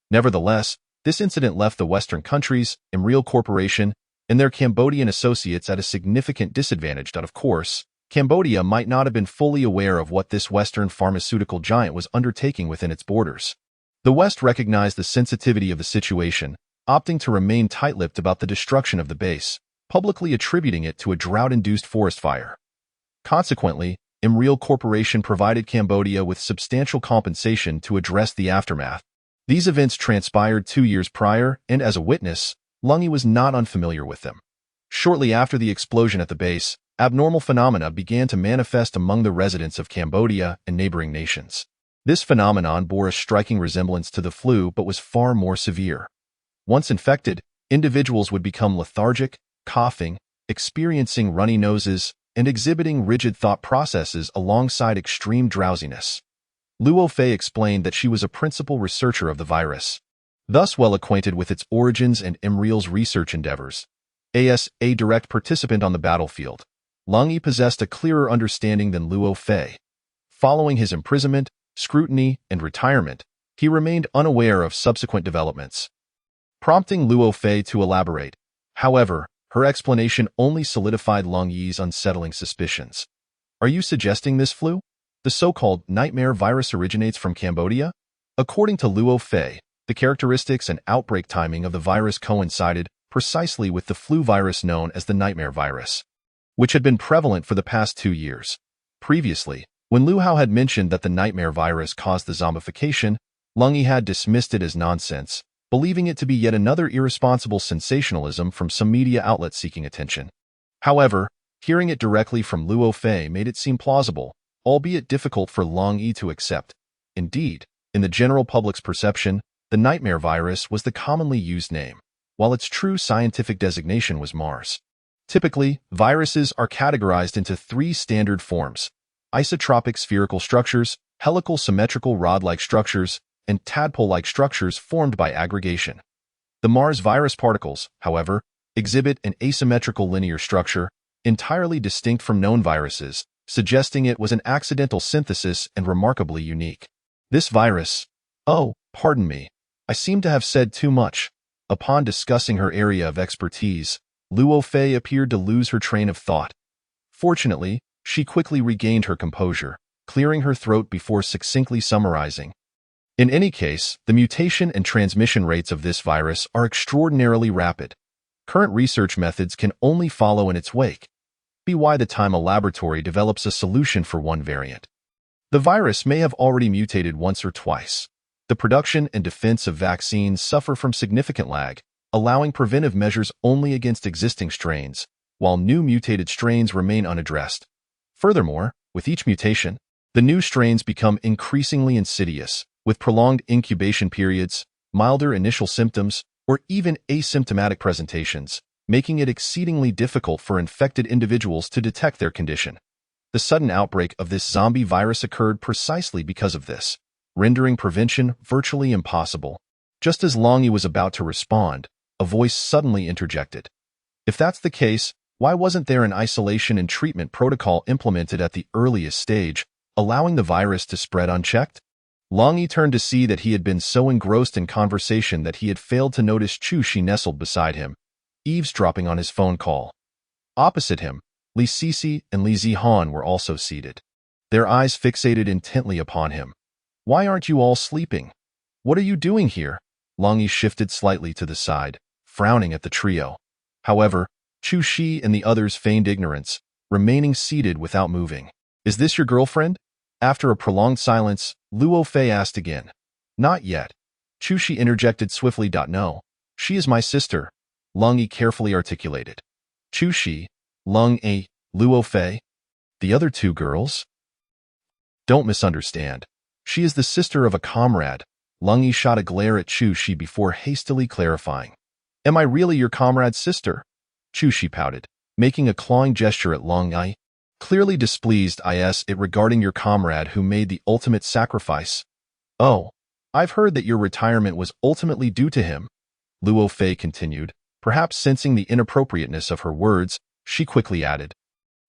Nevertheless, this incident left the Western countries, Imreal Corporation, and their Cambodian associates at a significant disadvantage. Of course, Cambodia might not have been fully aware of what this Western pharmaceutical giant was undertaking within its borders. The West recognized the sensitivity of the situation, opting to remain tight-lipped about the destruction of the base, publicly attributing it to a drought-induced forest fire. Consequently, Imreal Corporation provided Cambodia with substantial compensation to address the aftermath. These events transpired 2 years prior, and as a witness, Lung Yi was not unfamiliar with them. Shortly after the explosion at the base, abnormal phenomena began to manifest among the residents of Cambodia and neighboring nations. This phenomenon bore a striking resemblance to the flu but was far more severe. Once infected, individuals would become lethargic, coughing, experiencing runny noses, and exhibiting rigid thought processes alongside extreme drowsiness. Luo Fei explained that she was a principal researcher of the virus, thus well acquainted with its origins and Imreal's research endeavors. As a direct participant on the battlefield, Lung Yi possessed a clearer understanding than Luo Fei. Following his imprisonment, scrutiny, and retirement, he remained unaware of subsequent developments. Prompting Luo Fei to elaborate, However, her explanation only solidified Long Yi's unsettling suspicions. Are you suggesting this flu? The so-called nightmare virus originates from Cambodia? According to Luo Fei, the characteristics and outbreak timing of the virus coincided precisely with the flu virus known as the nightmare virus, which had been prevalent for the past 2 years. Previously, when Lu Hao had mentioned that the nightmare virus caused the zombification, Leng Yi had dismissed it as nonsense, believing it to be yet another irresponsible sensationalism from some media outlet seeking attention. However, hearing it directly from Luo Fei made it seem plausible, albeit difficult for Leng Yi to accept. Indeed, in the general public's perception, the nightmare virus was the commonly used name, while its true scientific designation was Mars. Typically, viruses are categorized into 3 standard forms: isotropic spherical structures, helical symmetrical rod-like structures, and tadpole-like structures formed by aggregation. The Mars virus particles, however, exhibit an asymmetrical linear structure, entirely distinct from known viruses, suggesting it was an accidental synthesis and remarkably unique. This virus— oh, pardon me, I seem to have said too much. Upon discussing her area of expertise, Luo Fei appeared to lose her train of thought. Fortunately, she quickly regained her composure, clearing her throat before succinctly summarizing. In any case, the mutation and transmission rates of this virus are extraordinarily rapid. Current research methods can only follow in its wake. By the time a laboratory develops a solution for one variant, the virus may have already mutated once or twice. The production and defense of vaccines suffer from significant lag, allowing preventive measures only against existing strains, while new mutated strains remain unaddressed. Furthermore, with each mutation, the new strains become increasingly insidious, with prolonged incubation periods, milder initial symptoms, or even asymptomatic presentations, making it exceedingly difficult for infected individuals to detect their condition. The sudden outbreak of this zombie virus occurred precisely because of this, rendering prevention virtually impossible. Just as Leng Yi was about to respond, a voice suddenly interjected. If that's the case, why wasn't there an isolation and treatment protocol implemented at the earliest stage, allowing the virus to spread unchecked? Leng Yi turned to see that he had been so engrossed in conversation that he had failed to notice Chu Shi nestled beside him, eavesdropping on his phone call. Opposite him, Li Sisi and Li Zihan were also seated, their eyes fixated intently upon him. Why aren't you all sleeping? What are you doing here? Leng Yi shifted slightly to the side, frowning at the trio. However, Chu Shi and the others feigned ignorance, remaining seated without moving. Is this your girlfriend? After a prolonged silence, Luo Fei asked again. Not yet. Chu Shi interjected swiftly. No, she is my sister, Leng Yi carefully articulated. Chu Shi, Leng Yi, Luo Fei? The other 2 girls? Don't misunderstand. She is the sister of a comrade. Leng Yi shot a glare at Chu Shi before hastily clarifying. Am I really your comrade's sister? Chu Shi pouted, making a clawing gesture at Leng Yi. Clearly displeased it regarding your comrade who made the ultimate sacrifice. Oh, I've heard that your retirement was ultimately due to him, Luo Fei continued. Perhaps sensing the inappropriateness of her words, she quickly added.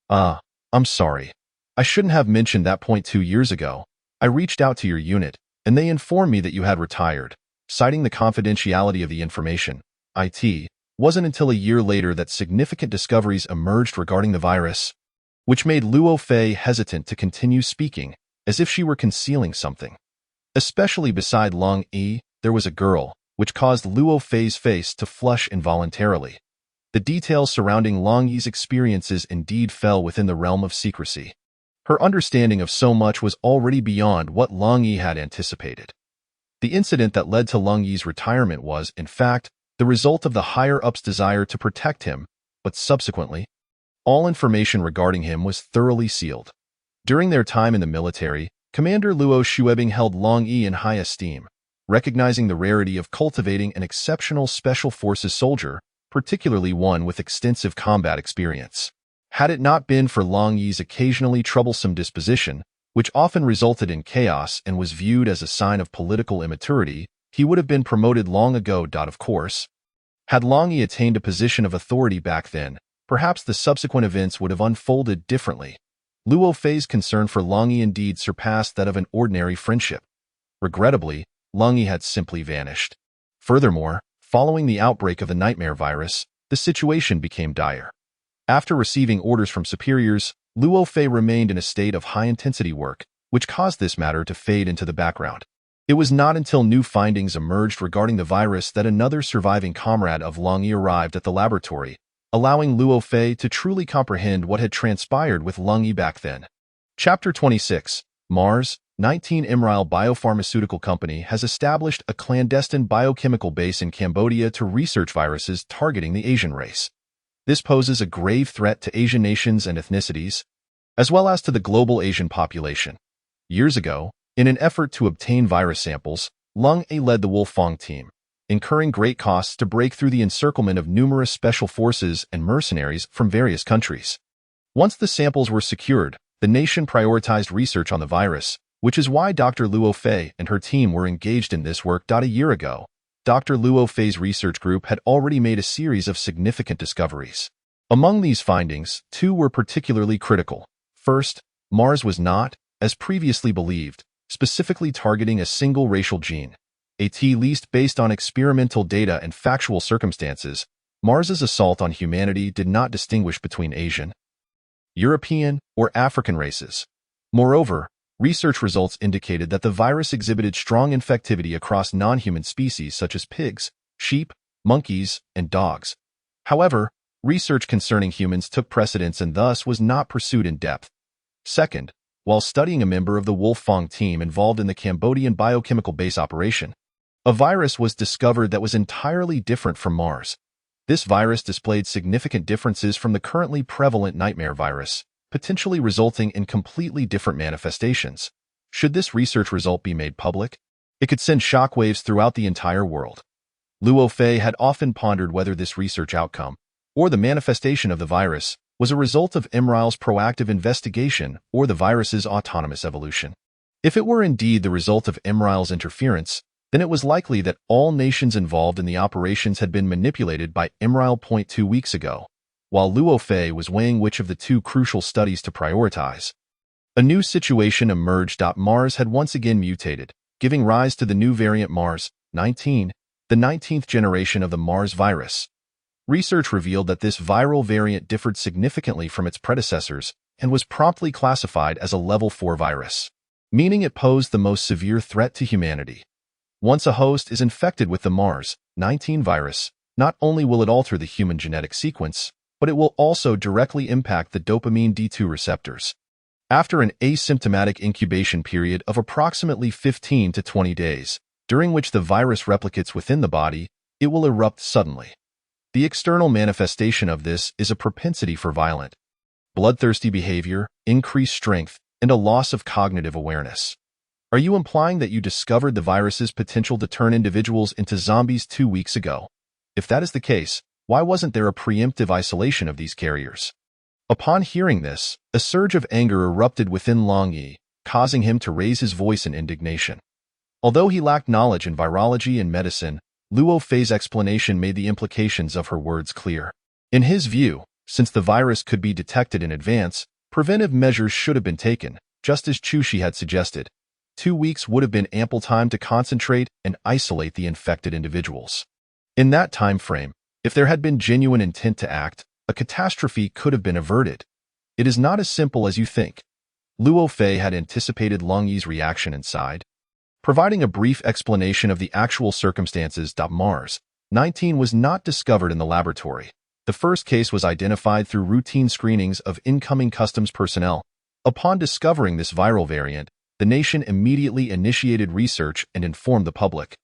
I'm sorry. I shouldn't have mentioned that point 2 years ago. I reached out to your unit, and they informed me that you had retired, citing the confidentiality of the information. It wasn't until a year later that significant discoveries emerged regarding the virus, which made Luo Fei hesitant to continue speaking, as if she were concealing something. Especially beside Leng Yi, there was a girl, which caused Luo Fei's face to flush involuntarily. The details surrounding Leng Yi's experiences indeed fell within the realm of secrecy. Her understanding of so much was already beyond what Leng Yi had anticipated. The incident that led to Leng Yi's retirement was, in fact, the result of the higher-up's desire to protect him, but subsequently, all information regarding him was thoroughly sealed. During their time in the military, Commander Luo Shuebing held Leng Yi in high esteem, recognizing the rarity of cultivating an exceptional special forces soldier, particularly one with extensive combat experience. Had it not been for Leng Yi's occasionally troublesome disposition, which often resulted in chaos and was viewed as a sign of political immaturity, he would have been promoted long ago. Of course, had Leng Yi attained a position of authority back then, perhaps the subsequent events would have unfolded differently. Luo Fei's concern for Leng Yi indeed surpassed that of an ordinary friendship. Regrettably, Leng Yi had simply vanished. Furthermore, following the outbreak of the nightmare virus, the situation became dire. After receiving orders from superiors, Luo Fei remained in a state of high-intensity work, which caused this matter to fade into the background. It was not until new findings emerged regarding the virus that another surviving comrade of Long Yi arrived at the laboratory, allowing Luo Fei to truly comprehend what had transpired with Long Yi back then. Chapter 26. Mars, 19 Imral Biopharmaceutical Company has established a clandestine biochemical base in Cambodia to research viruses targeting the Asian race. This poses a grave threat to Asian nations and ethnicities, as well as to the global Asian population. Years ago, in an effort to obtain virus samples, Lung A led the Wolfang team, incurring great costs to break through the encirclement of numerous special forces and mercenaries from various countries. Once the samples were secured, the nation prioritized research on the virus, which is why Dr. Luo Fei and her team were engaged in this work. A year ago, Dr. Luo Fei's research group had already made a series of significant discoveries. Among these findings, two were particularly critical. First, Mars was not, as previously believed, specifically targeting a single racial gene. At least based on experimental data and factual circumstances, Mars's assault on humanity did not distinguish between Asian, European, or African races. Moreover, research results indicated that the virus exhibited strong infectivity across non-human species such as pigs, sheep, monkeys, and dogs. However, research concerning humans took precedence and thus was not pursued in depth. Second, while studying a member of the Wolfang team involved in the Cambodian biochemical base operation, a virus was discovered that was entirely different from Mars. This virus displayed significant differences from the currently prevalent nightmare virus, potentially resulting in completely different manifestations. Should this research result be made public, it could send shockwaves throughout the entire world. Luo Fei had often pondered whether this research outcome, or the manifestation of the virus, was a result of Imral's proactive investigation or the virus's autonomous evolution. If it were indeed the result of Imral's interference, then it was likely that all nations involved in the operations had been manipulated by Imral. 2 weeks ago, while Luo Fei was weighing which of the two crucial studies to prioritize. A new situation emerged. Mars had once again mutated, giving rise to the new variant Mars 19, the 19th generation of the Mars virus. Research revealed that this viral variant differed significantly from its predecessors and was promptly classified as a level 4 virus, meaning it posed the most severe threat to humanity. Once a host is infected with the Mars 19 virus, not only will it alter the human genetic sequence, but it will also directly impact the dopamine D2 receptors. After an asymptomatic incubation period of approximately 15 to 20 days, during which the virus replicates within the body, it will erupt suddenly. The external manifestation of this is a propensity for violent, bloodthirsty behavior, increased strength, and a loss of cognitive awareness. Are you implying that you discovered the virus's potential to turn individuals into zombies 2 weeks ago? If that is the case, why wasn't there a preemptive isolation of these carriers? Upon hearing this, a surge of anger erupted within Long Yi, causing him to raise his voice in indignation. Although he lacked knowledge in virology and medicine, Luo Fei's explanation made the implications of her words clear. In his view, since the virus could be detected in advance, preventive measures should have been taken, just as Chushi had suggested. 2 weeks would have been ample time to concentrate and isolate the infected individuals. In that time frame, if there had been genuine intent to act, a catastrophe could have been averted. It is not as simple as you think. Luo Fei had anticipated Long Yi's reaction and sighed. Providing a brief explanation of the actual circumstances. Mars 19 was not discovered in the laboratory. The first case was identified through routine screenings of incoming customs personnel. Upon discovering this viral variant, the nation immediately initiated research and informed the public,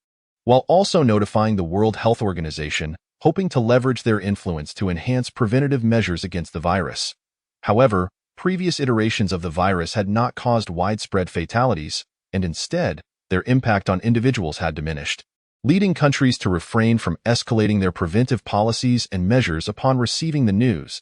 while also notifying the World Health Organization, hoping to leverage their influence to enhance preventative measures against the virus. However, previous iterations of the virus had not caused widespread fatalities, and instead, their impact on individuals had diminished, leading countries to refrain from escalating their preventive policies and measures upon receiving the news.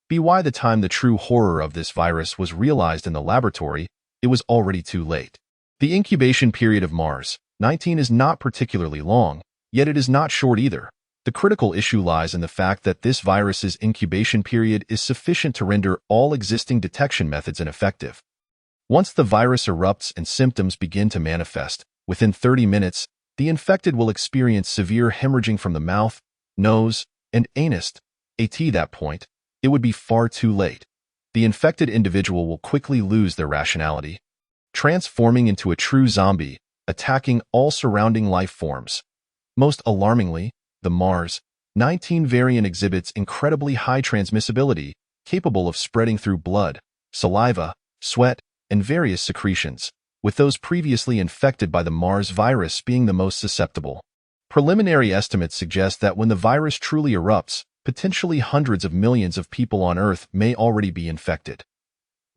By the time the true horror of this virus was realized in the laboratory, it was already too late. The incubation period of Mars 19 is not particularly long, yet it is not short either. The critical issue lies in the fact that this virus's incubation period is sufficient to render all existing detection methods ineffective. Once the virus erupts and symptoms begin to manifest, within 30 minutes, the infected will experience severe hemorrhaging from the mouth, nose, and anus, At that point, it would be far too late. The infected individual will quickly lose their rationality, transforming into a true zombie, attacking all surrounding life forms. Most alarmingly, the Mars 19 variant exhibits incredibly high transmissibility, capable of spreading through blood, saliva, sweat, and various secretions, with those previously infected by the Mars virus being the most susceptible. Preliminary estimates suggest that when the virus truly erupts, potentially hundreds of millions of people on Earth may already be infected.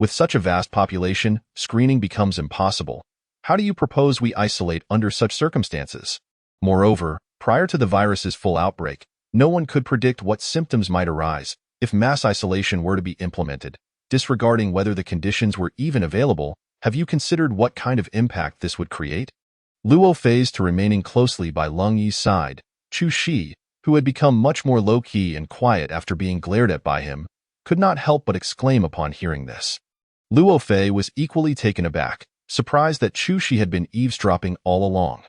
With such a vast population, screening becomes impossible. How do you propose we isolate under such circumstances? Moreover, prior to the virus's full outbreak, no one could predict what symptoms might arise if mass isolation were to be implemented. Disregarding whether the conditions were even available, have you considered what kind of impact this would create? Luo phased to remaining closely by Lung Yi's side. Chu Shi, who had become much more low-key and quiet after being glared at by him, could not help but exclaim upon hearing this. Luo Fei was equally taken aback, surprised that Chu Shi had been eavesdropping all along.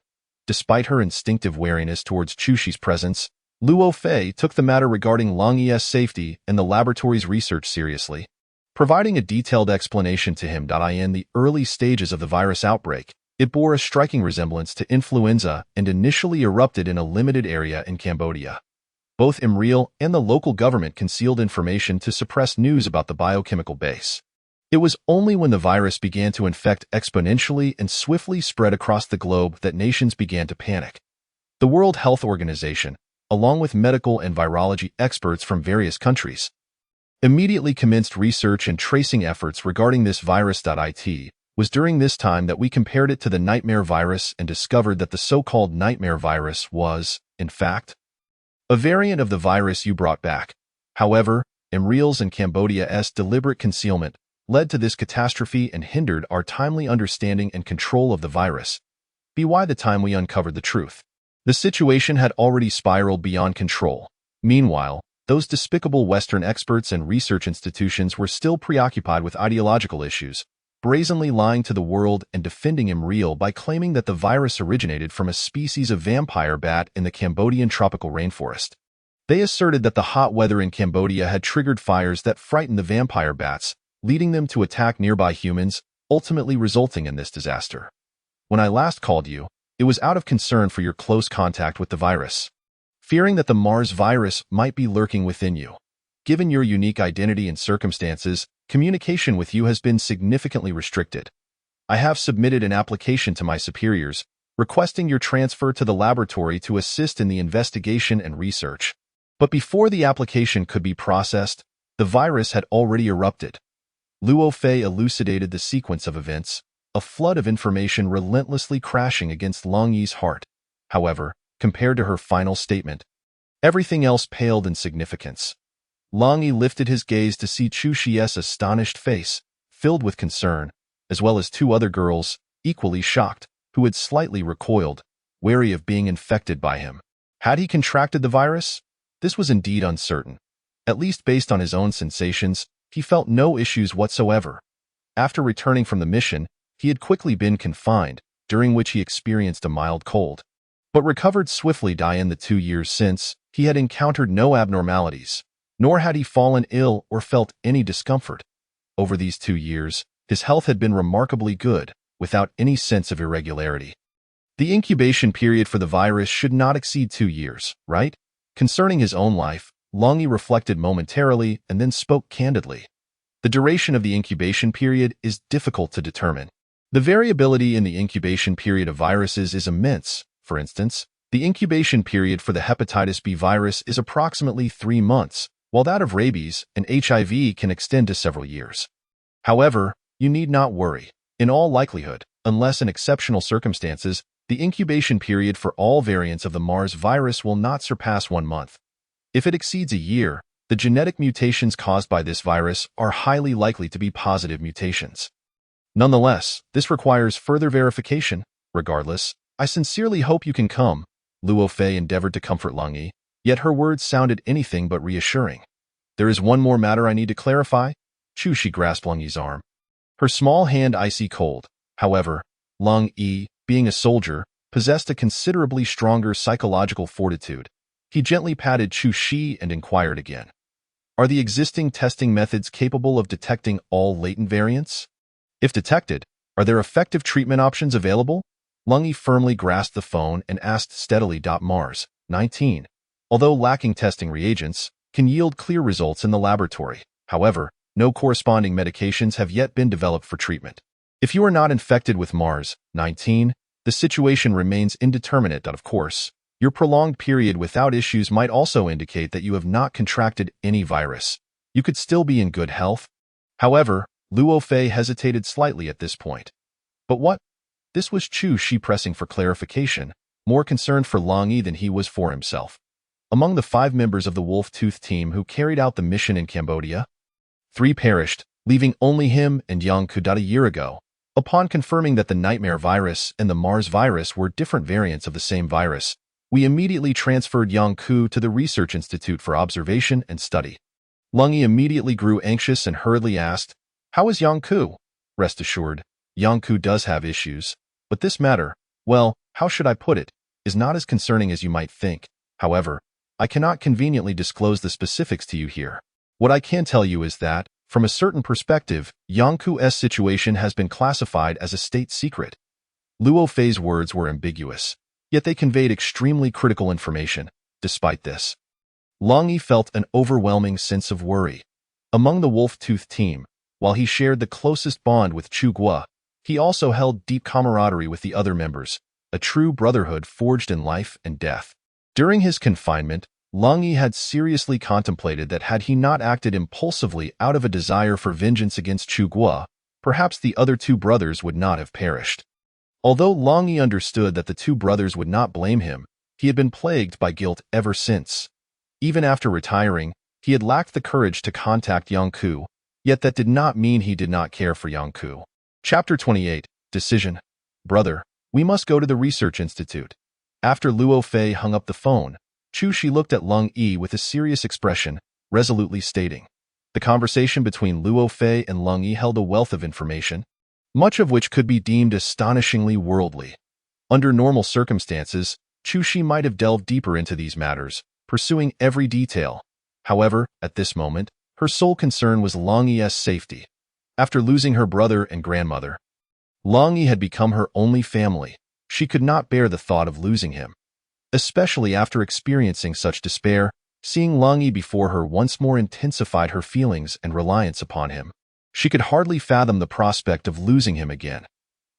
Despite her instinctive wariness towards Chu Shi's presence, Luo Fei took the matter regarding Lung Yi's safety and the laboratory's research seriously. Providing a detailed explanation to him in the early stages of the virus outbreak, it bore a striking resemblance to influenza and initially erupted in a limited area in Cambodia. Both Imreal and the local government concealed information to suppress news about the biochemical base. It was only when the virus began to infect exponentially and swiftly spread across the globe that nations began to panic. The World Health Organization, along with medical and virology experts from various countries, immediately commenced research and tracing efforts regarding this virus. It was during this time that we compared it to the nightmare virus and discovered that the so-called nightmare virus was, in fact, a variant of the virus you brought back. However, Imreal's and Cambodia's deliberate concealment led to this catastrophe and hindered our timely understanding and control of the virus. By the time we uncovered the truth, the situation had already spiraled beyond control. Meanwhile, those despicable Western experts and research institutions were still preoccupied with ideological issues, brazenly lying to the world and defending Imreal by claiming that the virus originated from a species of vampire bat in the Cambodian tropical rainforest. They asserted that the hot weather in Cambodia had triggered fires that frightened the vampire bats, leading them to attack nearby humans, ultimately resulting in this disaster. When I last called you, it was out of concern for your close contact with the virus, fearing that the Mars virus might be lurking within you. Given your unique identity and circumstances, communication with you has been significantly restricted. I have submitted an application to my superiors, requesting your transfer to the laboratory to assist in the investigation and research. But before the application could be processed, the virus had already erupted. Luo Fei elucidated the sequence of events, a flood of information relentlessly crashing against Lung Yi's heart. However, compared to her final statement, everything else paled in significance. Lung Yi lifted his gaze to see Chu Shi's astonished face, filled with concern, as well as two other girls, equally shocked, who had slightly recoiled, wary of being infected by him. Had he contracted the virus? This was indeed uncertain. At least based on his own sensations, he felt no issues whatsoever. After returning from the mission, he had quickly been confined, during which he experienced a mild cold, but recovered swiftly. In the 2 years since, he had encountered no abnormalities, nor had he fallen ill or felt any discomfort. Over these 2 years, his health had been remarkably good, without any sense of irregularity. The incubation period for the virus should not exceed 2 years, right? Concerning his own life, Lung Yi reflected momentarily and then spoke candidly. The duration of the incubation period is difficult to determine. The variability in the incubation period of viruses is immense. For instance, the incubation period for the hepatitis B virus is approximately 3 months, while that of rabies and HIV can extend to several years. However, you need not worry. In all likelihood, unless in exceptional circumstances, the incubation period for all variants of the Mars virus will not surpass 1 month. If it exceeds a year, the genetic mutations caused by this virus are highly likely to be positive mutations. Nonetheless, this requires further verification. Regardless, I sincerely hope you can come. Luo Fei endeavored to comfort Lung Yi, yet her words sounded anything but reassuring. There is one more matter I need to clarify. Chu Shi grasped Lung Yi's arm, her small hand icy cold. However, Lung Yi, being a soldier, possessed a considerably stronger psychological fortitude. He gently patted Chu Shi and inquired again. Are the existing testing methods capable of detecting all latent variants? If detected, are there effective treatment options available? Lung Yi firmly grasped the phone and asked steadily. Mars, 19, although lacking testing reagents, can yield clear results in the laboratory. However, no corresponding medications have yet been developed for treatment. If you are not infected with Mars, 19, the situation remains indeterminate. Of course, your prolonged period without issues might also indicate that you have not contracted any virus. You could still be in good health. However, Luo Fei hesitated slightly at this point. But what? This was Chu Shi pressing for clarification, more concerned for Lung Yi than he was for himself. Among the 5 members of the Wolf-Tooth team who carried out the mission in Cambodia, 3 perished, leaving only him and Yang Ku a year ago. Upon confirming that the Nightmare virus and the Mars virus were different variants of the same virus, we immediately transferred Yang Ku to the Research Institute for observation and study. Lung Yi immediately grew anxious and hurriedly asked, "How is Yang Ku?" Rest assured, Yang Ku does have issues, but this matter, well, how should I put it, is not as concerning as you might think. However, I cannot conveniently disclose the specifics to you here. What I can tell you is that, from a certain perspective, Yang Ku's situation has been classified as a state secret. Luo Fei's words were ambiguous, yet they conveyed extremely critical information. Despite this, Lung Yi felt an overwhelming sense of worry. Among the Wolf-Tooth team, while he shared the closest bond with Chu Guo, he also held deep camaraderie with the other members, a true brotherhood forged in life and death. During his confinement, Lung Yi had seriously contemplated that had he not acted impulsively out of a desire for vengeance against Chu Guo, perhaps the other 2 brothers would not have perished. Although Lung Yi understood that the 2 brothers would not blame him, he had been plagued by guilt ever since. Even after retiring, he had lacked the courage to contact Yang Ku, yet that did not mean he did not care for Yang Ku. Chapter 28, Decision. Brother, we must go to the Research Institute. After Luo Fei hung up the phone, Chu Shi looked at Lung Yi with a serious expression, resolutely stating. The conversation between Luo Fei and Lung Yi held a wealth of information, much of which could be deemed astonishingly worldly. Under normal circumstances, Chu Shi might have delved deeper into these matters, pursuing every detail. However, at this moment, her sole concern was Lung Yi's safety. After losing her brother and grandmother, Lung Yi had become her only family. She could not bear the thought of losing him. Especially after experiencing such despair, seeing Lung Yi before her once more intensified her feelings and reliance upon him. She could hardly fathom the prospect of losing him again.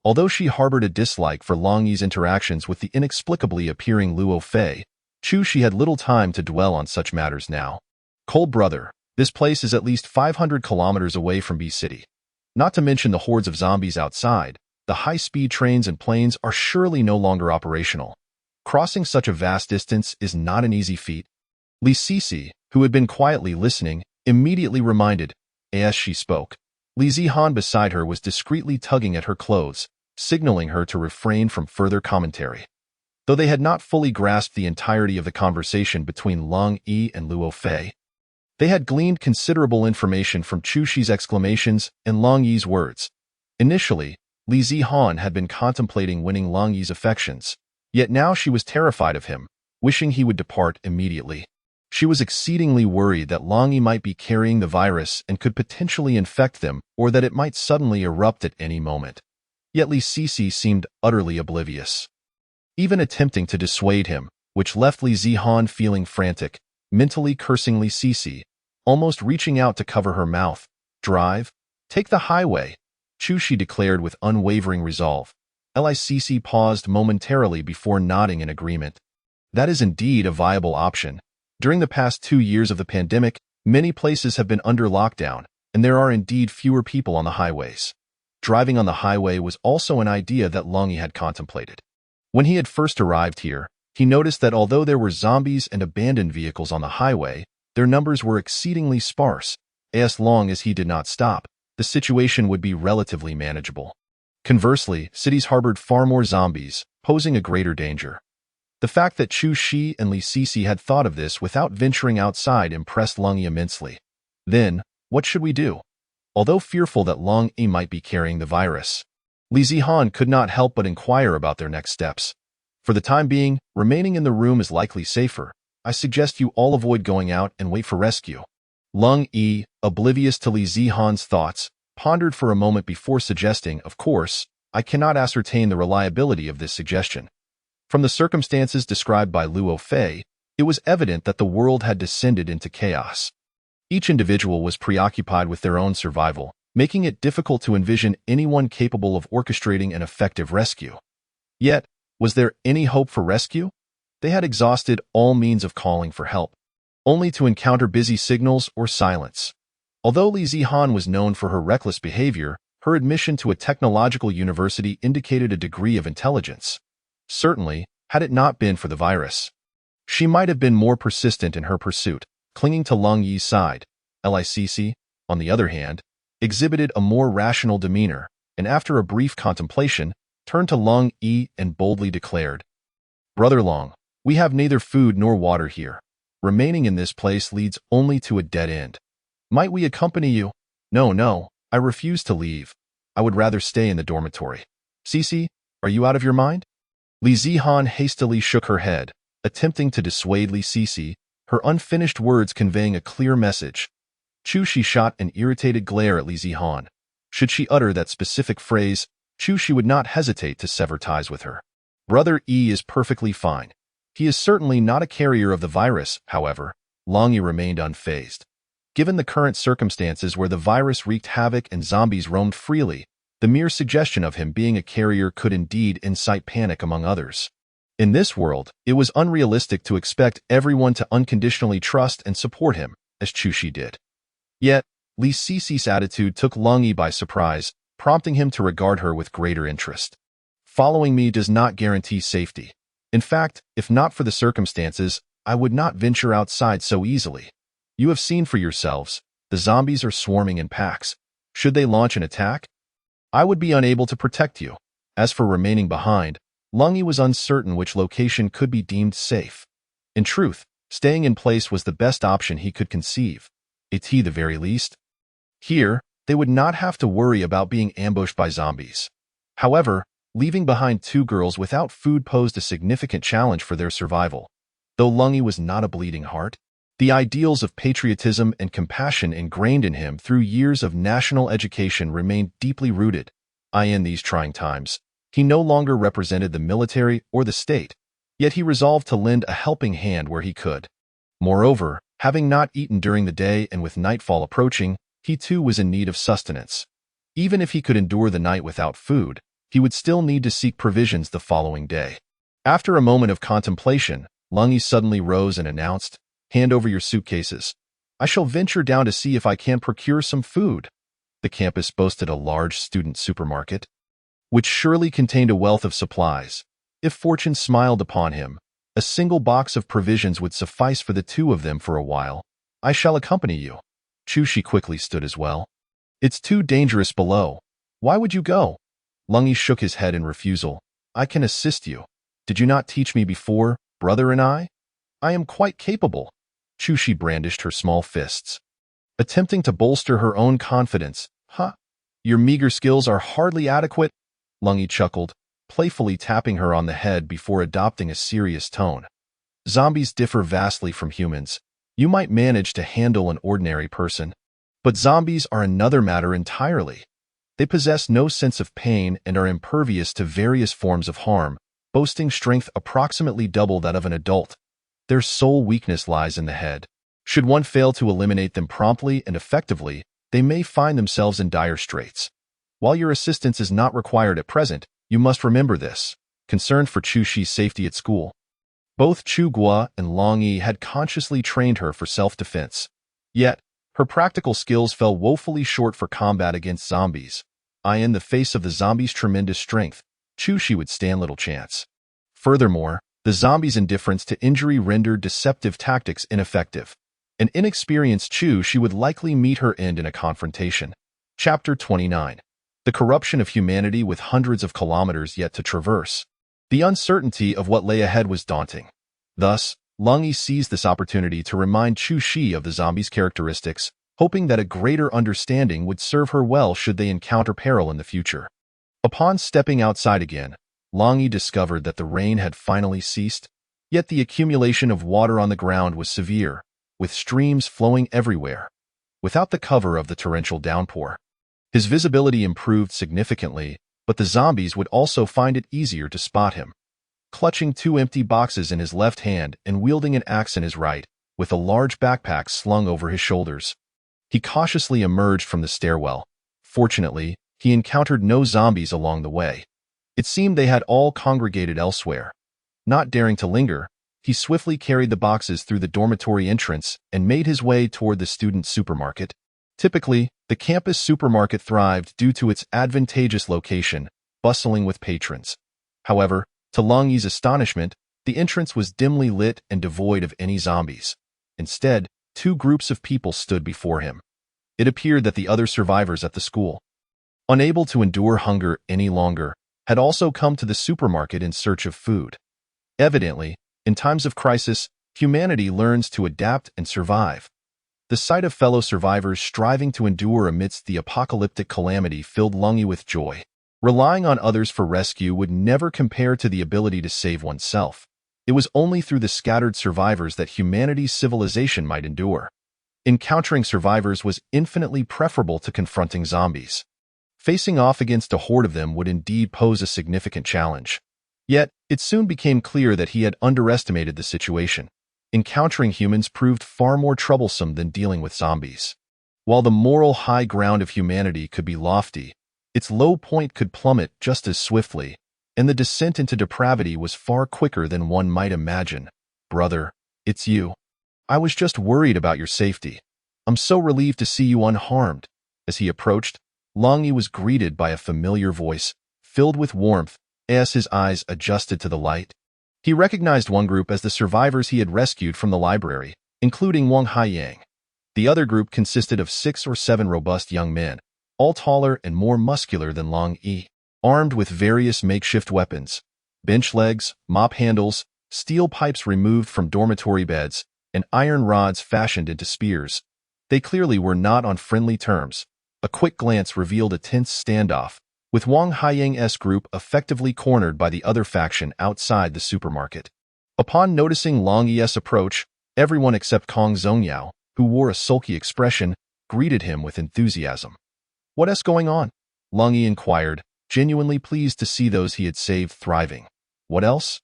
Although she harbored a dislike for Lung Yi's interactions with the inexplicably appearing Luo Fei, Chu Shi had little time to dwell on such matters now. Cold brother, this place is at least 500 kilometers away from B City. Not to mention the hordes of zombies outside, the high-speed trains and planes are surely no longer operational. Crossing such a vast distance is not an easy feat. Li Sisi, who had been quietly listening, immediately reminded, as she spoke. Li Zihan beside her was discreetly tugging at her clothes, signaling her to refrain from further commentary. Though they had not fully grasped the entirety of the conversation between Lung Yi and Luo Fei, they had gleaned considerable information from Chu Shi's exclamations and Lung Yi's words. Initially, Li Zihan had been contemplating winning Lung Yi's affections, yet now she was terrified of him, wishing he would depart immediately. She was exceedingly worried that Lung Yi might be carrying the virus and could potentially infect them, or that it might suddenly erupt at any moment. Yet Li Sisi seemed utterly oblivious, even attempting to dissuade him, which left Li Zihan feeling frantic, mentally cursing Li Sisi, almost reaching out to cover her mouth. "Drive? Take the highway," Chu Shi declared with unwavering resolve. Li Sisi paused momentarily before nodding in agreement. That is indeed a viable option. During the past 2 years of the pandemic, many places have been under lockdown, and there are indeed fewer people on the highways. Driving on the highway was also an idea that Lung Yi had contemplated. When he had first arrived here, he noticed that although there were zombies and abandoned vehicles on the highway, their numbers were exceedingly sparse. As long as he did not stop, the situation would be relatively manageable. Conversely, cities harbored far more zombies, posing a greater danger. The fact that Chu Shi and Li Sisi had thought of this without venturing outside impressed Lung Yi immensely. Then, what should we do? Although fearful that Lung Yi might be carrying the virus, Li Zihan could not help but inquire about their next steps. For the time being, remaining in the room is likely safer. I suggest you all avoid going out and wait for rescue. Lung Yi, oblivious to Li Zihan's thoughts, pondered for a moment before suggesting, "Of course, I cannot ascertain the reliability of this suggestion." From the circumstances described by Luo Fei, it was evident that the world had descended into chaos. Each individual was preoccupied with their own survival, making it difficult to envision anyone capable of orchestrating an effective rescue. Yet, was there any hope for rescue? They had exhausted all means of calling for help, only to encounter busy signals or silence. Although Li Zihan was known for her reckless behavior, her admission to a technological university indicated a degree of intelligence. Certainly, had it not been for the virus, she might have been more persistent in her pursuit, clinging to Lung Yi's side. Licc, on the other hand, exhibited a more rational demeanor, and after a brief contemplation, turned to Lung Yi and boldly declared, "Brother Long, we have neither food nor water here. Remaining in this place leads only to a dead end. Might we accompany you?" No, I refuse to leave. I would rather stay in the dormitory." "Cici, are you out of your mind?" Li Zihan hastily shook her head, attempting to dissuade Li Cici, her unfinished words conveying a clear message. Chu Shi shot an irritated glare at Li Zihan. Should she utter that specific phrase, Chu Shi would not hesitate to sever ties with her. Brother Yi is perfectly fine. He is certainly not a carrier of the virus, however. Long Yi remained unfazed. Given the current circumstances where the virus wreaked havoc and zombies roamed freely, the mere suggestion of him being a carrier could indeed incite panic among others. In this world, it was unrealistic to expect everyone to unconditionally trust and support him, as Chu Shi did. Yet, Li Cici's attitude took Lung Yi by surprise, prompting him to regard her with greater interest. "Following me does not guarantee safety. In fact, if not for the circumstances, I would not venture outside so easily. You have seen for yourselves, the zombies are swarming in packs. Should they launch an attack, I would be unable to protect you." As for remaining behind, Lung Yi was uncertain which location could be deemed safe. In truth, staying in place was the best option he could conceive. At the very least, here, they would not have to worry about being ambushed by zombies. However, leaving behind two girls without food posed a significant challenge for their survival. Though Lung Yi was not a bleeding heart, the ideals of patriotism and compassion ingrained in him through years of national education remained deeply rooted. In these trying times, he no longer represented the military or the state, yet he resolved to lend a helping hand where he could. Moreover, having not eaten during the day and with nightfall approaching, he too was in need of sustenance. Even if he could endure the night without food, he would still need to seek provisions the following day. After a moment of contemplation, Lung Yi suddenly rose and announced, "Hand over your suitcases. I shall venture down to see if I can procure some food." The campus boasted a large student supermarket, which surely contained a wealth of supplies. If fortune smiled upon him, a single box of provisions would suffice for the two of them for a while. "I shall accompany you." Chu Shi quickly stood as well. "It's too dangerous below. Why would you go?" Lung Yi shook his head in refusal. "I can assist you. Did you not teach me before, brother and I? I am quite capable." Chu Shi brandished her small fists, attempting to bolster her own confidence. "Huh? Your meager skills are hardly adequate." Lung Yi chuckled, playfully tapping her on the head before adopting a serious tone. "Zombies differ vastly from humans. You might manage to handle an ordinary person, but zombies are another matter entirely. They possess no sense of pain and are impervious to various forms of harm, boasting strength approximately double that of an adult. Their sole weakness lies in the head. Should one fail to eliminate them promptly and effectively, they may find themselves in dire straits. While your assistance is not required at present, you must remember this." Concerned for Chu Shi's safety at school, both Chu Guo and Lung Yi had consciously trained her for self-defense. Yet, her practical skills fell woefully short for combat against zombies. In the face of the zombies' tremendous strength, Chu Shi would stand little chance. Furthermore, the zombies' indifference to injury rendered deceptive tactics ineffective. An inexperienced Chu Shi would likely meet her end in a confrontation. Chapter 29. The corruption of humanity with hundreds of kilometers yet to traverse. The uncertainty of what lay ahead was daunting. Thus, Lung Yi seized this opportunity to remind Chu Shi of the zombies' characteristics, hoping that a greater understanding would serve her well should they encounter peril in the future. Upon stepping outside again, Lung Yi discovered that the rain had finally ceased, yet the accumulation of water on the ground was severe, with streams flowing everywhere. without the cover of the torrential downpour. His visibility improved significantly, but the zombies would also find it easier to spot him. Clutching 2 empty boxes in his left hand and wielding an axe in his right, with a large backpack slung over his shoulders, he cautiously emerged from the stairwell. Fortunately, he encountered no zombies along the way. It seemed they had all congregated elsewhere. Not daring to linger, he swiftly carried the boxes through the dormitory entrance and made his way toward the student supermarket. Typically, the campus supermarket thrived due to its advantageous location, bustling with patrons. However, to Long Yi's astonishment, the entrance was dimly lit and devoid of any zombies. Instead, 2 groups of people stood before him. It appeared that the other survivors at the school, unable to endure hunger any longer, had also come to the supermarket in search of food. Evidently, in times of crisis, humanity learns to adapt and survive. The sight of fellow survivors striving to endure amidst the apocalyptic calamity filled Long Yi with joy. Relying on others for rescue would never compare to the ability to save oneself. It was only through the scattered survivors that humanity's civilization might endure. Encountering survivors was infinitely preferable to confronting zombies. Facing off against a horde of them would indeed pose a significant challenge. Yet, it soon became clear that he had underestimated the situation. Encountering humans proved far more troublesome than dealing with zombies. While the moral high ground of humanity could be lofty, its low point could plummet just as swiftly, and the descent into depravity was far quicker than one might imagine. "Brother, it's you. I was just worried about your safety. I'm so relieved to see you unharmed." As he approached, Long Yi was greeted by a familiar voice, filled with warmth, as his eyes adjusted to the light. He recognized one group as the survivors he had rescued from the library, including Wang Haiyang. The other group consisted of 6 or 7 robust young men, all taller and more muscular than Long Yi, armed with various makeshift weapons, bench legs, mop handles, steel pipes removed from dormitory beds, and iron rods fashioned into spears. They clearly were not on friendly terms. A quick glance revealed a tense standoff, with Wang Haiyang's group effectively cornered by the other faction outside the supermarket. Upon noticing Long Yi's approach, everyone except Kong Zongyao, who wore a sulky expression, greeted him with enthusiasm. "What's going on?" Long Yi inquired, genuinely pleased to see those he had saved thriving. "What else?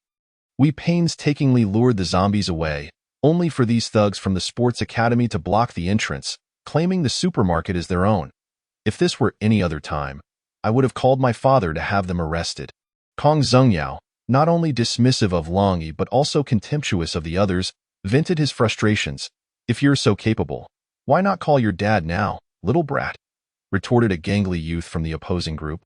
We painstakingly lured the zombies away, only for these thugs from the sports academy to block the entrance, claiming the supermarket as their own. If this were any other time, I would have called my father to have them arrested." Kong Zongyao, not only dismissive of Long Yi but also contemptuous of the others, vented his frustrations. "If you're so capable, why not call your dad now, little brat?" retorted a gangly youth from the opposing group,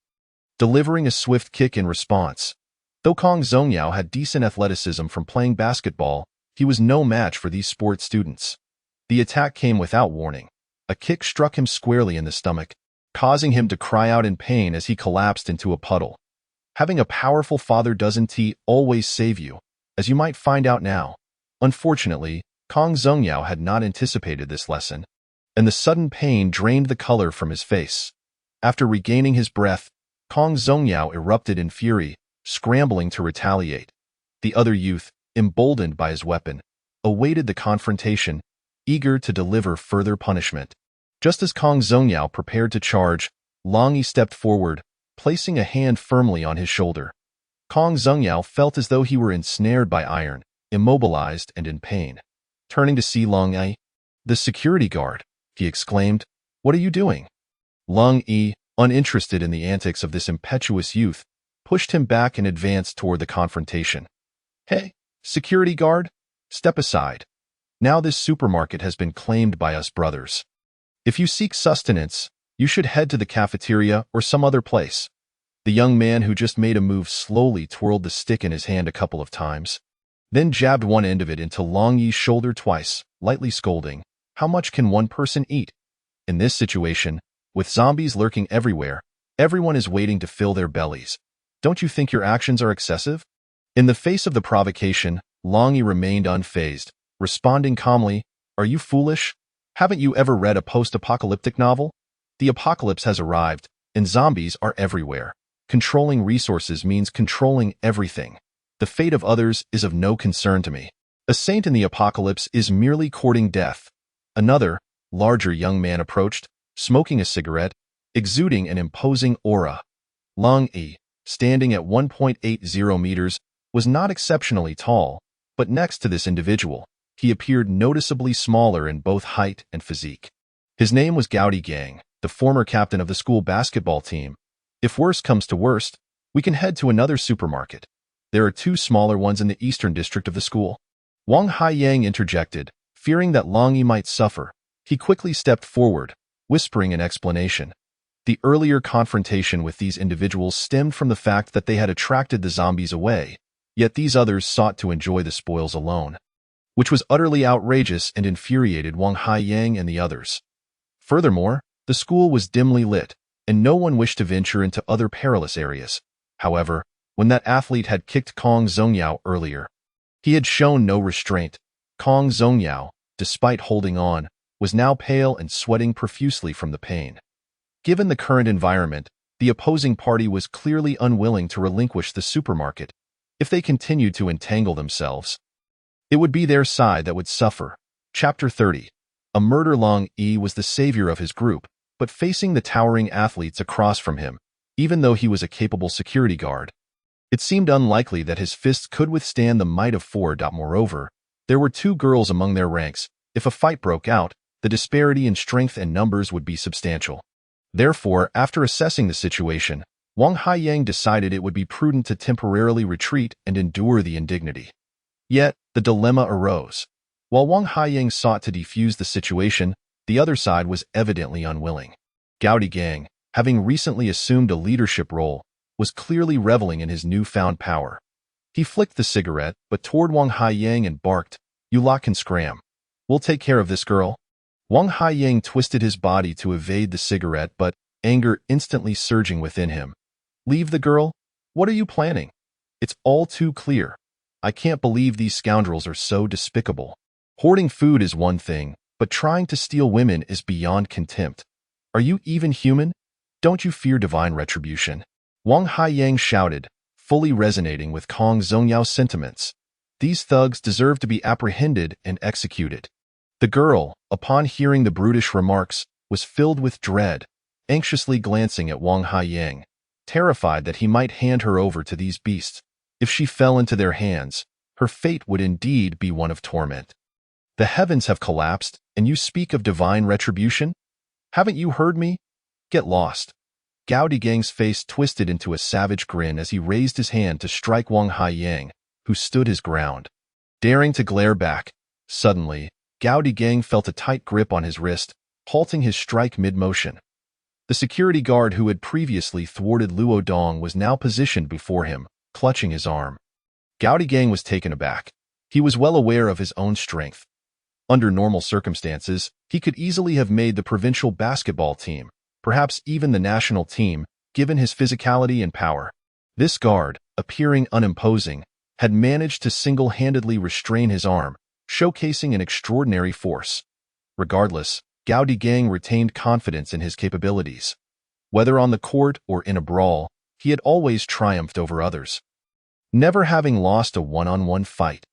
delivering a swift kick in response. Though Kong Zongyao had decent athleticism from playing basketball, he was no match for these sports students. The attack came without warning. A kick struck him squarely in the stomach, causing him to cry out in pain as he collapsed into a puddle. Having a powerful father doesn't always save you, as you might find out now. Unfortunately, Kong Zongyao had not anticipated this lesson, and the sudden pain drained the color from his face. After regaining his breath, Kong Zongyao erupted in fury, scrambling to retaliate. The other youth, emboldened by his weapon, awaited the confrontation, eager to deliver further punishment. Just as Kong Zongyao prepared to charge, Long Yi stepped forward, placing a hand firmly on his shoulder. Kong Zongyao felt as though he were ensnared by iron, immobilized and in pain. Turning to see Long Yi, "The security guard," he exclaimed. "What are you doing?" Long Yi, uninterested in the antics of this impetuous youth, pushed him back and advanced toward the confrontation. "Hey, security guard, step aside. Now this supermarket has been claimed by us brothers. If you seek sustenance, you should head to the cafeteria or some other place." The young man who just made a move slowly twirled the stick in his hand a couple of times, then jabbed one end of it into Long Yi's shoulder twice, lightly scolding, "How much can one person eat?" In this situation, with zombies lurking everywhere, everyone is waiting to fill their bellies. Don't you think your actions are excessive? In the face of the provocation, Long Yi remained unfazed, responding calmly, "Are you foolish? Haven't you ever read a post-apocalyptic novel? The apocalypse has arrived, and zombies are everywhere. Controlling resources means controlling everything. The fate of others is of no concern to me. A saint in the apocalypse is merely courting death. Another, larger young man approached, smoking a cigarette, exuding an imposing aura. Long Yi, standing at 1.80 meters, was not exceptionally tall, but next to this individual, he appeared noticeably smaller in both height and physique. His name was Gao Gang, the former captain of the school basketball team. If worst comes to worst, we can head to another supermarket. There are 2 smaller ones in the eastern district of the school. Wang Haiyang interjected, fearing that Long Yi might suffer. He quickly stepped forward, whispering an explanation. The earlier confrontation with these individuals stemmed from the fact that they had attracted the zombies away, yet these others sought to enjoy the spoils alone, which was utterly outrageous and infuriated Wang Haiyang and the others. Furthermore, the school was dimly lit, and no one wished to venture into other perilous areas. However, when that athlete had kicked Kong Zongyao earlier, he had shown no restraint. Kong Zongyao, despite holding on, was now pale and sweating profusely from the pain. Given the current environment, the opposing party was clearly unwilling to relinquish the supermarket. If they continued to entangle themselves, it would be their side that would suffer. Chapter 30. A murder. Long Yi was the savior of his group, but facing the towering athletes across from him, even though he was a capable security guard, it seemed unlikely that his fists could withstand the might of 4. Moreover, there were 2 girls among their ranks. If a fight broke out, the disparity in strength and numbers would be substantial. Therefore, after assessing the situation, Wang Haiyang decided it would be prudent to temporarily retreat and endure the indignity. Yet, the dilemma arose. While Wang Haiyang sought to defuse the situation, the other side was evidently unwilling. Gao Gang, having recently assumed a leadership role, was clearly reveling in his newfound power. He flicked the cigarette, but toward Wang Haiyang and barked, "You lot can scram. We'll take care of this girl." Wang Haiyang twisted his body to evade the cigarette, but anger instantly surging within him. "Leave the girl? What are you planning? It's all too clear. I can't believe these scoundrels are so despicable. Hoarding food is one thing, but trying to steal women is beyond contempt. Are you even human? Don't you fear divine retribution?" Wang Haiyang shouted, fully resonating with Kong Zongyao's sentiments. These thugs deserve to be apprehended and executed. The girl, upon hearing the brutish remarks, was filled with dread, anxiously glancing at Wang Haiyang, terrified that he might hand her over to these beasts. If she fell into their hands, her fate would indeed be one of torment. "The heavens have collapsed, and you speak of divine retribution? Haven't you heard me? Get lost." Gao Gang's face twisted into a savage grin as he raised his hand to strike Wang Haiyang, who stood his ground. Daring to glare back, suddenly, Gao Gang felt a tight grip on his wrist, halting his strike mid-motion. The security guard who had previously thwarted Luo Dong was now positioned before him, clutching his arm. Gao Gang was taken aback. He was well aware of his own strength. Under normal circumstances, he could easily have made the provincial basketball team, perhaps even the national team, given his physicality and power. This guard, appearing unimposing, had managed to single-handedly restrain his arm, showcasing an extraordinary force. Regardless, Gao Gang retained confidence in his capabilities. Whether on the court or in a brawl, he had always triumphed over others, never having lost a one-on-one fight.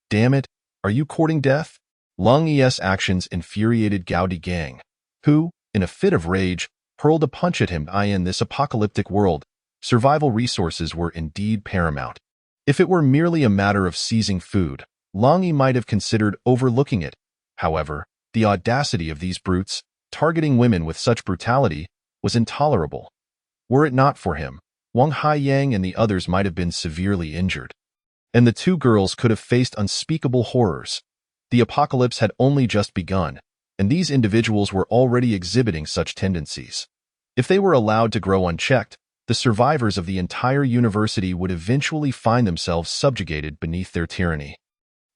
"Damn it, are you courting death?" Long Yi's actions infuriated Gao Gang, who, in a fit of rage, hurled a punch at him. In this apocalyptic world, survival resources were indeed paramount. If it were merely a matter of seizing food, Long Yi might have considered overlooking it. However, the audacity of these brutes, targeting women with such brutality, was intolerable. Were it not for him, Wang Haiyang and the others might have been severely injured, and the 2 girls could have faced unspeakable horrors. The apocalypse had only just begun, and these individuals were already exhibiting such tendencies. If they were allowed to grow unchecked, the survivors of the entire university would eventually find themselves subjugated beneath their tyranny.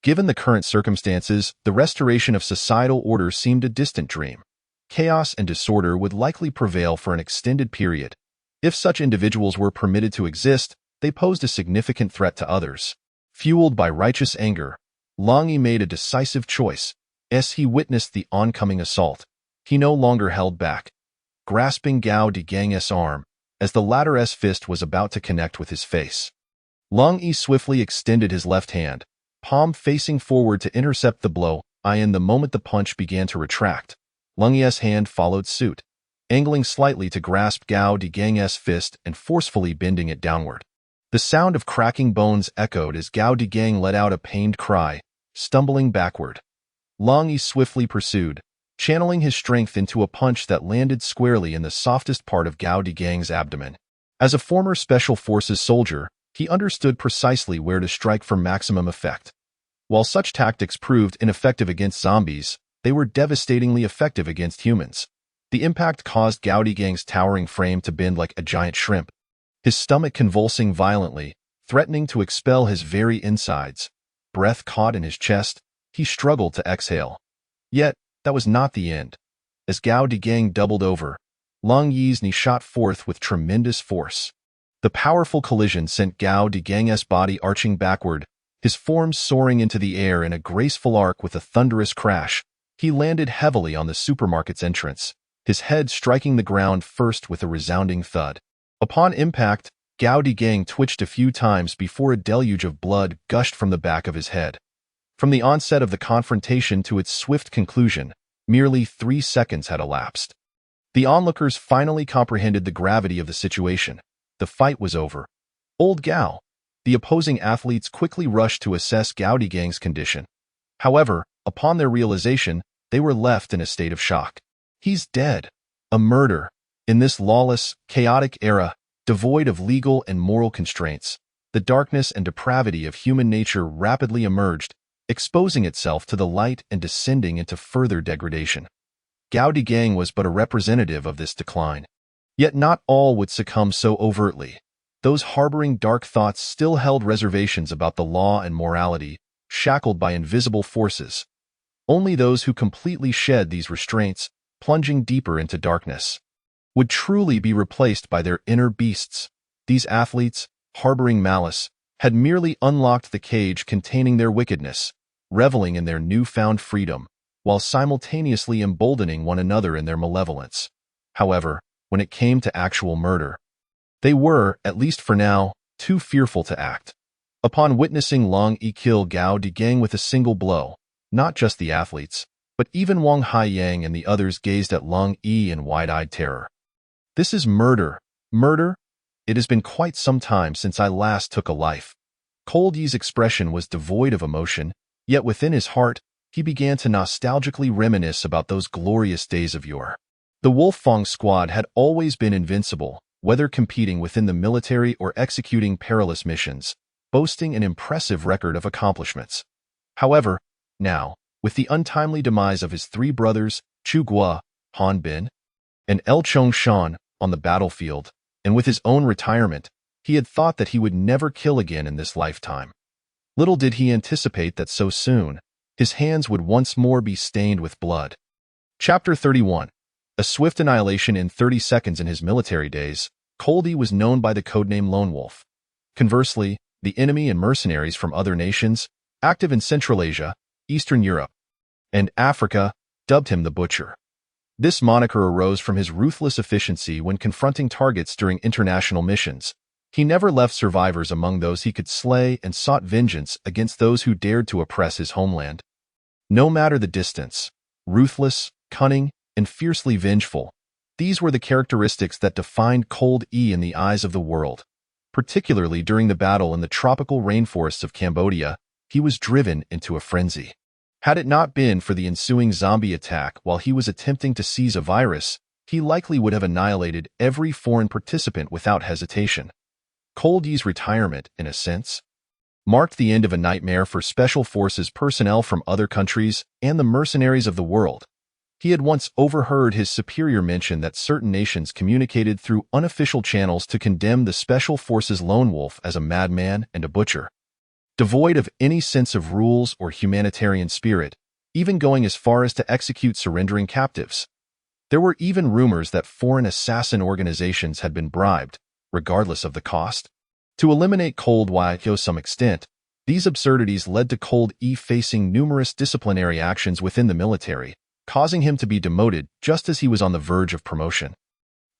Given the current circumstances, the restoration of societal order seemed a distant dream. Chaos and disorder would likely prevail for an extended period. If such individuals were permitted to exist, they posed a significant threat to others. Fueled by righteous anger, Long Yi made a decisive choice. As he witnessed the oncoming assault, he no longer held back, grasping Gao Gang's arm as the latter's fist was about to connect with his face. Long Yi swiftly extended his left hand, palm facing forward to intercept the blow. In the moment the punch began to retract, Lung Ye's hand followed suit, angling slightly to grasp Gao Digang's fist and forcefully bending it downward. The sound of cracking bones echoed as Gao Digang let out a pained cry, stumbling backward. Lung Ye swiftly pursued, channeling his strength into a punch that landed squarely in the softest part of Gao Digang's abdomen. As a former Special Forces soldier, he understood precisely where to strike for maximum effect. While such tactics proved ineffective against zombies, they were devastatingly effective against humans. The impact caused Gao Digang's towering frame to bend like a giant shrimp, his stomach convulsing violently, threatening to expel his very insides. Breath caught in his chest, he struggled to exhale. Yet, that was not the end. As Gao Digang doubled over, Lung Ye's knee shot forth with tremendous force. The powerful collision sent Gao Digang's body arching backward, his form soaring into the air in a graceful arc with a thunderous crash. He landed heavily on the supermarket's entrance, his head striking the ground first with a resounding thud. Upon impact, Gao Digang twitched a few times before a deluge of blood gushed from the back of his head. From the onset of the confrontation to its swift conclusion, merely 3 seconds had elapsed. The onlookers finally comprehended the gravity of the situation. The fight was over. Old Gao. The opposing athletes quickly rushed to assess Gao Digang's condition. However, upon their realization, they were left in a state of shock. He's dead. A murder. In this lawless, chaotic era, devoid of legal and moral constraints, the darkness and depravity of human nature rapidly emerged, exposing itself to the light and descending into further degradation. Gao Digang was but a representative of this decline. Yet not all would succumb so overtly. Those harboring dark thoughts still held reservations about the law and morality, shackled by invisible forces. Only those who completely shed these restraints, plunging deeper into darkness, would truly be replaced by their inner beasts. These athletes, harboring malice, had merely unlocked the cage containing their wickedness, reveling in their newfound freedom, while simultaneously emboldening one another in their malevolence. However, when it came to actual murder, they were, at least for now, too fearful to act. Upon witnessing Lung Ye kill Gao Digang with a single blow, not just the athletes, but even Wang Haiyang and the others gazed at Lung Ye in wide-eyed terror. This is murder. Murder? It has been quite some time since I last took a life. Cold Ye's expression was devoid of emotion, yet within his heart, he began to nostalgically reminisce about those glorious days of yore. The Wolfang squad had always been invincible, whether competing within the military or executing perilous missions, boasting an impressive record of accomplishments. However, now, with the untimely demise of his 3 brothers, Chu Guo, Han Bin, and El Chongshan, on the battlefield, and with his own retirement, he had thought that he would never kill again in this lifetime. Little did he anticipate that so soon, his hands would once more be stained with blood. Chapter 31. A swift annihilation in 30 seconds. In his military days, Cold Ye was known by the codename Lone Wolf. Conversely, the enemy and mercenaries from other nations, active in Central Asia, Eastern Europe, and Africa, dubbed him the Butcher. This moniker arose from his ruthless efficiency when confronting targets during international missions. He never left survivors among those he could slay and sought vengeance against those who dared to oppress his homeland. No matter the distance, ruthless, cunning, and fiercely vengeful, these were the characteristics that defined Cold Ye in the eyes of the world. Particularly during the battle in the tropical rainforests of Cambodia, he was driven into a frenzy. Had it not been for the ensuing zombie attack while he was attempting to seize a virus, he likely would have annihilated every foreign participant without hesitation. Cold Ye's retirement, in a sense, marked the end of a nightmare for Special Forces personnel from other countries and the mercenaries of the world. He had once overheard his superior mention that certain nations communicated through unofficial channels to condemn the Special Forces Lone Wolf as a madman and a butcher, devoid of any sense of rules or humanitarian spirit, even going as far as to execute surrendering captives. There were even rumors that foreign assassin organizations had been bribed, regardless of the cost. To eliminate Cold Ye to some extent, these absurdities led to Cold Ye facing numerous disciplinary actions within the military, causing him to be demoted just as he was on the verge of promotion.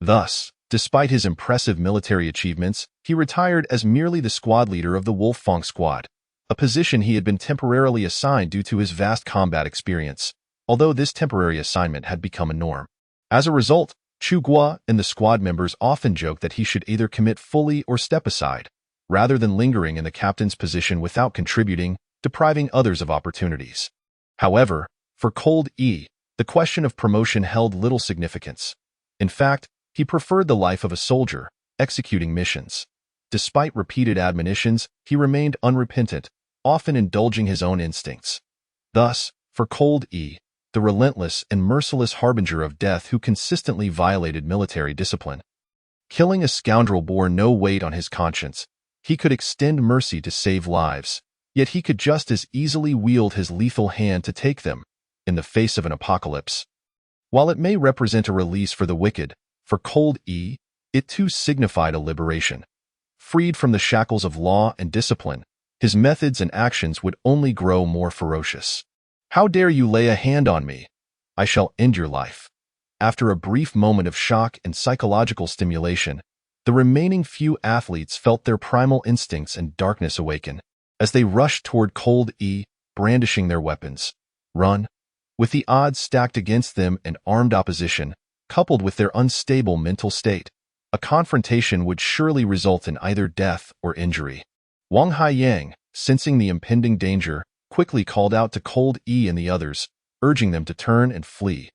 Thus, despite his impressive military achievements, he retired as merely the squad leader of the Wolfang squad, a position he had been temporarily assigned due to his vast combat experience. although this temporary assignment had become a norm. As a result, Chu Guo and the squad members often joked that he should either commit fully or step aside, rather than lingering in the captain's position without contributing, depriving others of opportunities. However, for Cold E, the question of promotion held little significance. In fact, he preferred the life of a soldier, executing missions. Despite repeated admonitions, he remained unrepentant, often indulging his own instincts. Thus, for Cold E, the relentless and merciless harbinger of death who consistently violated military discipline. Killing a scoundrel bore no weight on his conscience. He could extend mercy to save lives, yet he could just as easily wield his lethal hand to take them, in the face of an apocalypse. While it may represent a release for the wicked, for Cold E, it too signified a liberation. Freed from the shackles of law and discipline, his methods and actions would only grow more ferocious. "How dare you lay a hand on me? I shall end your life." After a brief moment of shock and psychological stimulation, the remaining few athletes felt their primal instincts and darkness awaken, as they rushed toward Cold E, brandishing their weapons. Run. With the odds stacked against them and armed opposition, coupled with their unstable mental state, a confrontation would surely result in either death or injury. Wang Haiyang, sensing the impending danger, quickly called out to Cold E and the others, urging them to turn and flee.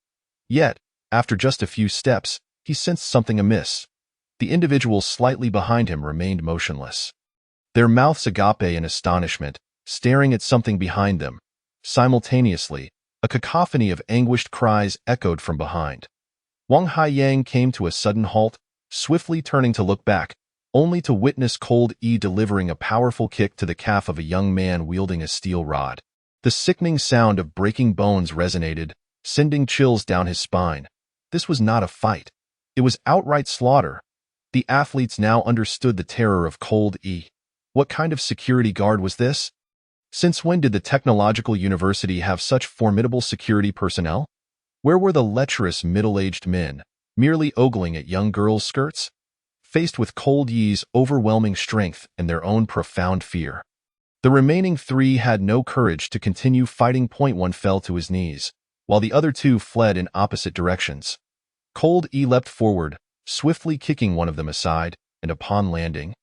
Yet, after just a few steps, he sensed something amiss. The individuals slightly behind him remained motionless, their mouths agape in astonishment, staring at something behind them. Simultaneously, a cacophony of anguished cries echoed from behind. Wang Haiyang came to a sudden halt, swiftly turning to look back, only to witness Cold E delivering a powerful kick to the calf of a young man wielding a steel rod. The sickening sound of breaking bones resonated, sending chills down his spine. This was not a fight. It was outright slaughter. The athletes now understood the terror of Cold E. What kind of security guard was this? Since when did the technological university have such formidable security personnel? Where were the lecherous middle-aged men, merely ogling at young girls' skirts? Faced with Cold Ye's overwhelming strength and their own profound fear, the remaining three had no courage to continue fighting. One fell to his knees, while the other two fled in opposite directions. Cold E leapt forward, swiftly kicking one of them aside, and upon landing,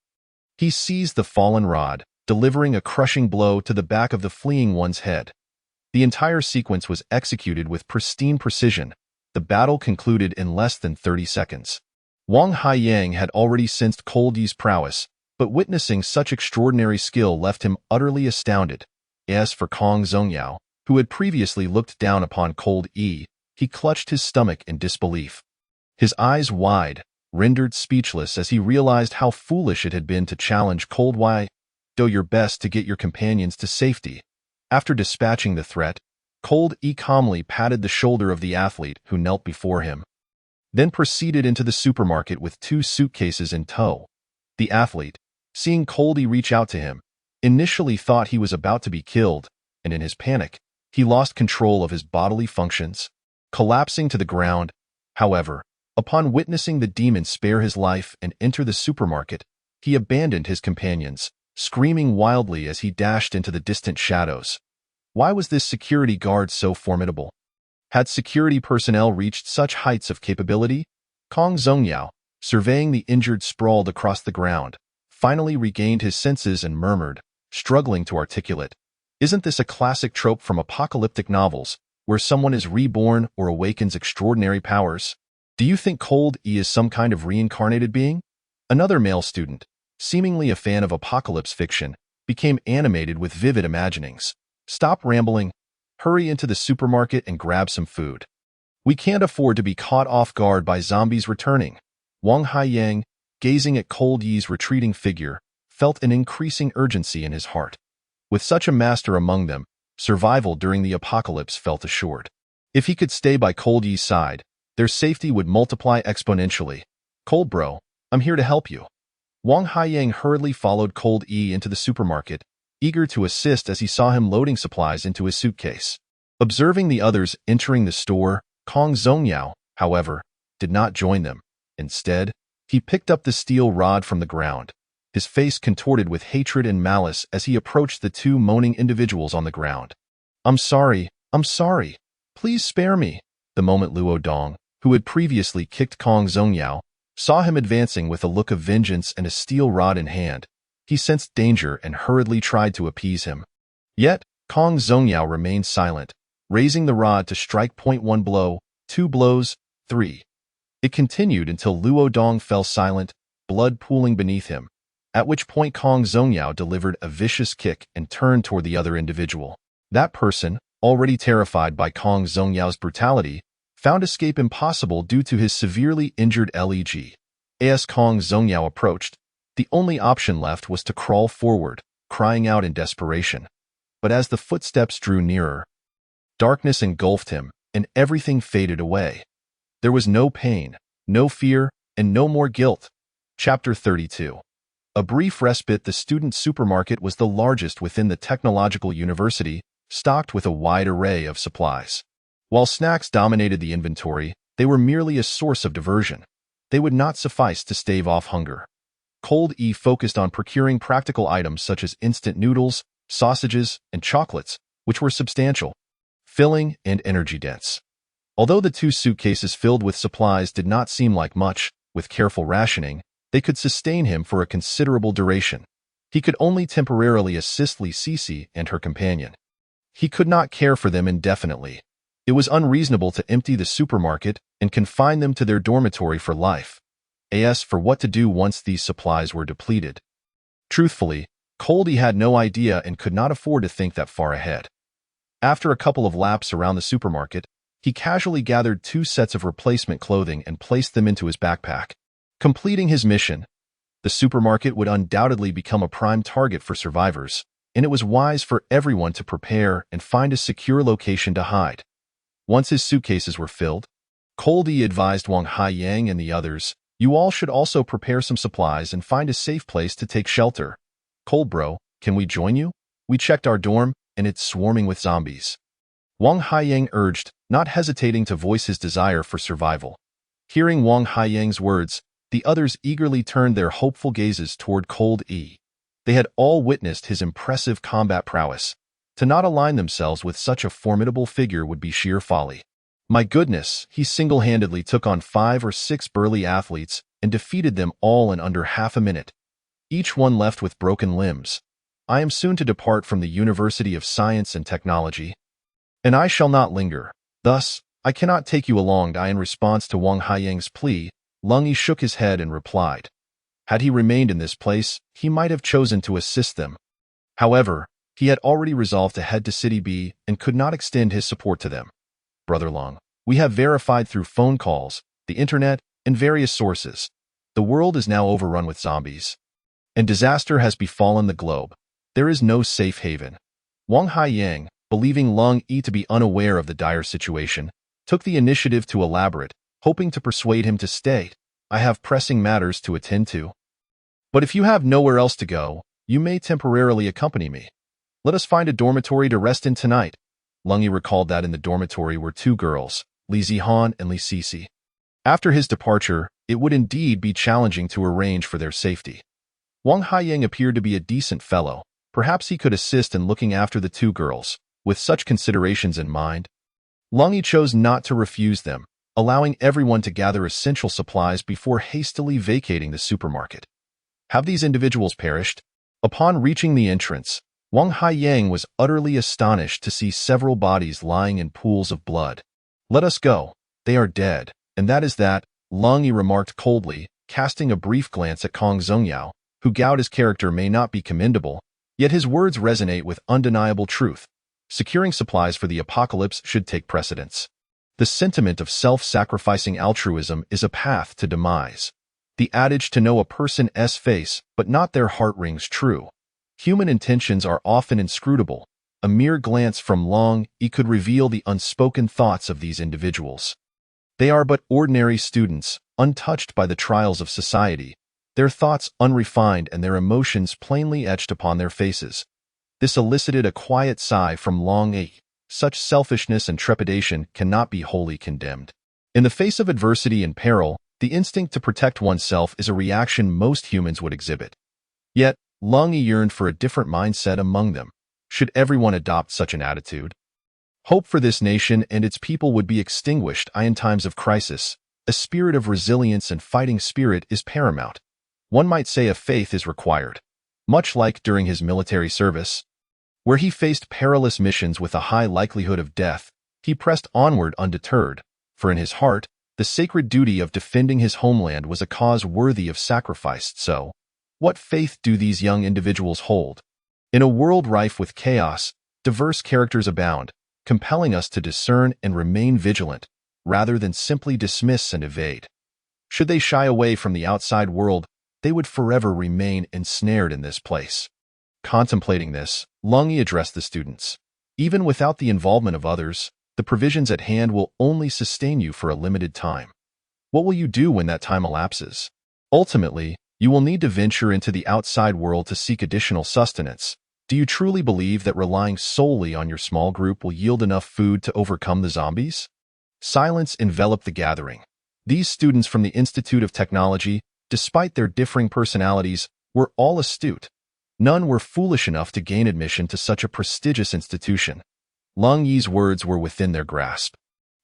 he seized the fallen rod, delivering a crushing blow to the back of the fleeing one's head. The entire sequence was executed with pristine precision. The battle concluded in less than 30 seconds. Wang Haiyang had already sensed Cold Ye's prowess, but witnessing such extraordinary skill left him utterly astounded. As for Kong Zongyao, who had previously looked down upon Cold E, he clutched his stomach in disbelief. His eyes wide, rendered speechless as he realized how foolish it had been to challenge Cold Y. Do your best to get your companions to safety. After dispatching the threat, Cold E calmly patted the shoulder of the athlete who knelt before him, then proceeded into the supermarket with 2 suitcases in tow. The athlete, seeing Cold E reach out to him, initially thought he was about to be killed, and in his panic, he lost control of his bodily functions, collapsing to the ground. However, upon witnessing the demon spare his life and enter the supermarket, he abandoned his companions, screaming wildly as he dashed into the distant shadows. Why was this security guard so formidable? Had security personnel reached such heights of capability? Kong Zongyao, surveying the injured sprawled across the ground, finally regained his senses and murmured, struggling to articulate, "Isn't this a classic trope from apocalyptic novels, where someone is reborn or awakens extraordinary powers? Do you think Cold E is some kind of reincarnated being?" Another male student, seemingly a fan of apocalypse fiction, became animated with vivid imaginings. "Stop rambling. Hurry into the supermarket and grab some food. We can't afford to be caught off guard by zombies returning." Wang Haiyang, gazing at Cold Ye's retreating figure, felt an increasing urgency in his heart. With such a master among them, survival during the apocalypse felt assured. If he could stay by Cold Ye's side, their safety would multiply exponentially. "Cold bro, I'm here to help you." Wang Haiyang hurriedly followed Cold E into the supermarket, eager to assist as he saw him loading supplies into his suitcase. Observing the others entering the store, Kong Zongyao, however, did not join them. Instead, he picked up the steel rod from the ground, his face contorted with hatred and malice as he approached the 2 moaning individuals on the ground. I'm sorry. Please spare me. The moment Luo Dong, who had previously kicked Kong Zongyao, saw him advancing with a look of vengeance and a steel rod in hand, he sensed danger and hurriedly tried to appease him. Yet, Kong Zongyao remained silent, raising the rod to strike point 1 blow, 2 blows, 3. It continued until Luo Dong fell silent, blood pooling beneath him, at which point Kong Zongyao delivered a vicious kick and turned toward the other individual. That person, already terrified by Kong Zongyao's brutality, found escape impossible due to his severely injured leg. As Kong Zongyao approached, the only option left was to crawl forward, crying out in desperation. But as the footsteps drew nearer, darkness engulfed him, and everything faded away. There was no pain, no fear, and no more guilt. Chapter 32. A brief respite. The student supermarket was the largest within the technological university, stocked with a wide array of supplies. While snacks dominated the inventory, they were merely a source of diversion. They would not suffice to stave off hunger. Cold E focused on procuring practical items such as instant noodles, sausages, and chocolates, which were substantial, filling, and energy-dense. Although the 2 suitcases filled with supplies did not seem like much, with careful rationing, they could sustain him for a considerable duration. He could only temporarily assist Li Sisi and her companion. He could not care for them indefinitely. It was unreasonable to empty the supermarket and confine them to their dormitory for life. As for what to do once these supplies were depleted. Truthfully, Coldy had no idea and could not afford to think that far ahead. After a couple of laps around the supermarket, he casually gathered 2 sets of replacement clothing and placed them into his backpack. Completing his mission, the supermarket would undoubtedly become a prime target for survivors, and it was wise for everyone to prepare and find a secure location to hide. Once his suitcases were filled, Coldy advised Wang Haiyang and the others, "You all should also prepare some supplies and find a safe place to take shelter. Cold bro, can we join you? We checked our dorm, and it's swarming with zombies." Wang Haiyang urged, not hesitating to voice his desire for survival. Hearing Wang Haiyang's words, the others eagerly turned their hopeful gazes toward Cold E. They had all witnessed his impressive combat prowess. To not align themselves with such a formidable figure would be sheer folly. My goodness, he single-handedly took on 5 or 6 burly athletes and defeated them all in under half a minute. Each one left with broken limbs. I am soon to depart from the University of Science and Technology, and I shall not linger. Thus, I cannot take you along. In response to Wang Haiyang's plea, Lung Yi shook his head and replied. Had he remained in this place, he might have chosen to assist them. However, he had already resolved to head to City B and could not extend his support to them. Brother Lung, we have verified through phone calls, the internet, and various sources. The world is now overrun with zombies, and disaster has befallen the globe. There is no safe haven. Wang Haiyang, believing Lung Yi to be unaware of the dire situation, took the initiative to elaborate, hoping to persuade him to stay. I have pressing matters to attend to. But if you have nowhere else to go, you may temporarily accompany me. Let us find a dormitory to rest in tonight. Lung Yi recalled that in the dormitory were 2 girls, Li Zihan and Li Sisi. After his departure, it would indeed be challenging to arrange for their safety. Wang Haiyang appeared to be a decent fellow. Perhaps he could assist in looking after the 2 girls. With such considerations in mind, Lung Yi chose not to refuse them, allowing everyone to gather essential supplies before hastily vacating the supermarket. Have these individuals perished? Upon reaching the entrance, Wang Haiyang was utterly astonished to see several bodies lying in pools of blood. Let us go. They are dead, and that is that, Lung Yi remarked coldly, casting a brief glance at Kong Zongyao, who Gao his character may not be commendable, yet his words resonate with undeniable truth. Securing supplies for the apocalypse should take precedence. The sentiment of self-sacrificing altruism is a path to demise. The adage to know a person's face but not their heart rings true. Human intentions are often inscrutable. A mere glance from Lung Yi could reveal the unspoken thoughts of these individuals. They are but ordinary students, untouched by the trials of society, their thoughts unrefined and their emotions plainly etched upon their faces. This elicited a quiet sigh from Lung Yi. Such selfishness and trepidation cannot be wholly condemned. In the face of adversity and peril, the instinct to protect oneself is a reaction most humans would exhibit. Yet, Lung Yi yearned for a different mindset among them. Should everyone adopt such an attitude? Hope for this nation and its people would be extinguished in times of crisis. A spirit of resilience and fighting spirit is paramount. One might say a faith is required. Much like during his military service, where he faced perilous missions with a high likelihood of death, he pressed onward undeterred, for in his heart, the sacred duty of defending his homeland was a cause worthy of sacrifice. So, what faith do these young individuals hold? In a world rife with chaos, diverse characters abound, compelling us to discern and remain vigilant, rather than simply dismiss and evade. Should they shy away from the outside world, they would forever remain ensnared in this place. Contemplating this, Long Yi addressed the students. Even without the involvement of others, the provisions at hand will only sustain you for a limited time. What will you do when that time elapses? Ultimately, you will need to venture into the outside world to seek additional sustenance. Do you truly believe that relying solely on your small group will yield enough food to overcome the zombies? Silence enveloped the gathering. These students from the Institute of Technology, despite their differing personalities, were all astute. None were foolish enough to gain admission to such a prestigious institution. Long Yi's words were within their grasp.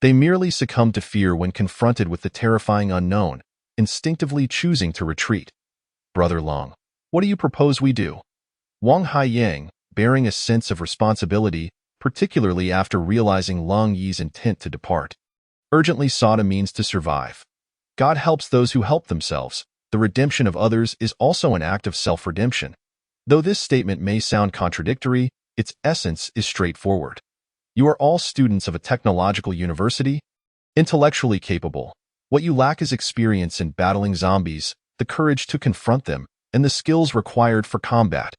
They merely succumbed to fear when confronted with the terrifying unknown, instinctively choosing to retreat. Brother Long, what do you propose we do? Wang Haiyang, bearing a sense of responsibility, particularly after realizing Long Yi's intent to depart, urgently sought a means to survive. God helps those who help themselves. The redemption of others is also an act of self-redemption. Though this statement may sound contradictory, its essence is straightforward. You are all students of a technological university, intellectually capable. What you lack is experience in battling zombies, the courage to confront them, and the skills required for combat.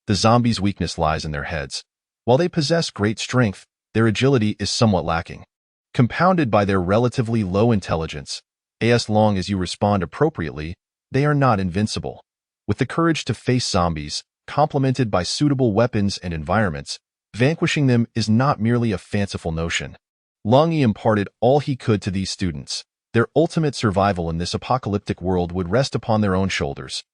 The zombies' weakness lies in their heads. While they possess great strength, their agility is somewhat lacking. Compounded by their relatively low intelligence, as long as you respond appropriately, they are not invincible. With the courage to face zombies, complemented by suitable weapons and environments, vanquishing them is not merely a fanciful notion. Long Yi imparted all he could to these students. Their ultimate survival in this apocalyptic world would rest upon their own shoulders.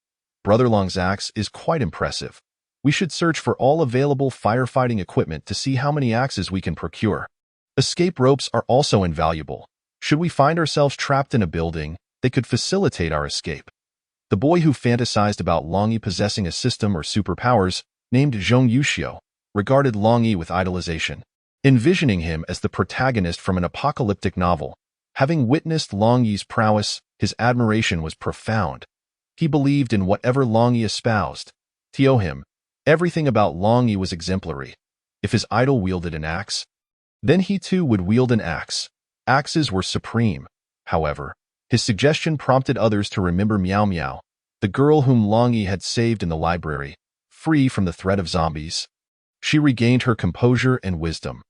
Brother Long's axe is quite impressive. We should search for all available firefighting equipment to see how many axes we can procure. Escape ropes are also invaluable. Should we find ourselves trapped in a building, they could facilitate our escape. The boy who fantasized about Long Yi possessing a system or superpowers, named Zhong Yuxiu, regarded Long Yi with idolization, envisioning him as the protagonist from an apocalyptic novel. Having witnessed Long Yi's prowess, his admiration was profound. He believed in whatever Long Yi espoused. To him, everything about Long Yi was exemplary. If his idol wielded an axe, then he too would wield an axe. Axes were supreme. However, his suggestion prompted others to remember Miao Miao, the girl whom Long Yi had saved in the library, free from the threat of zombies. She regained her composure and wisdom.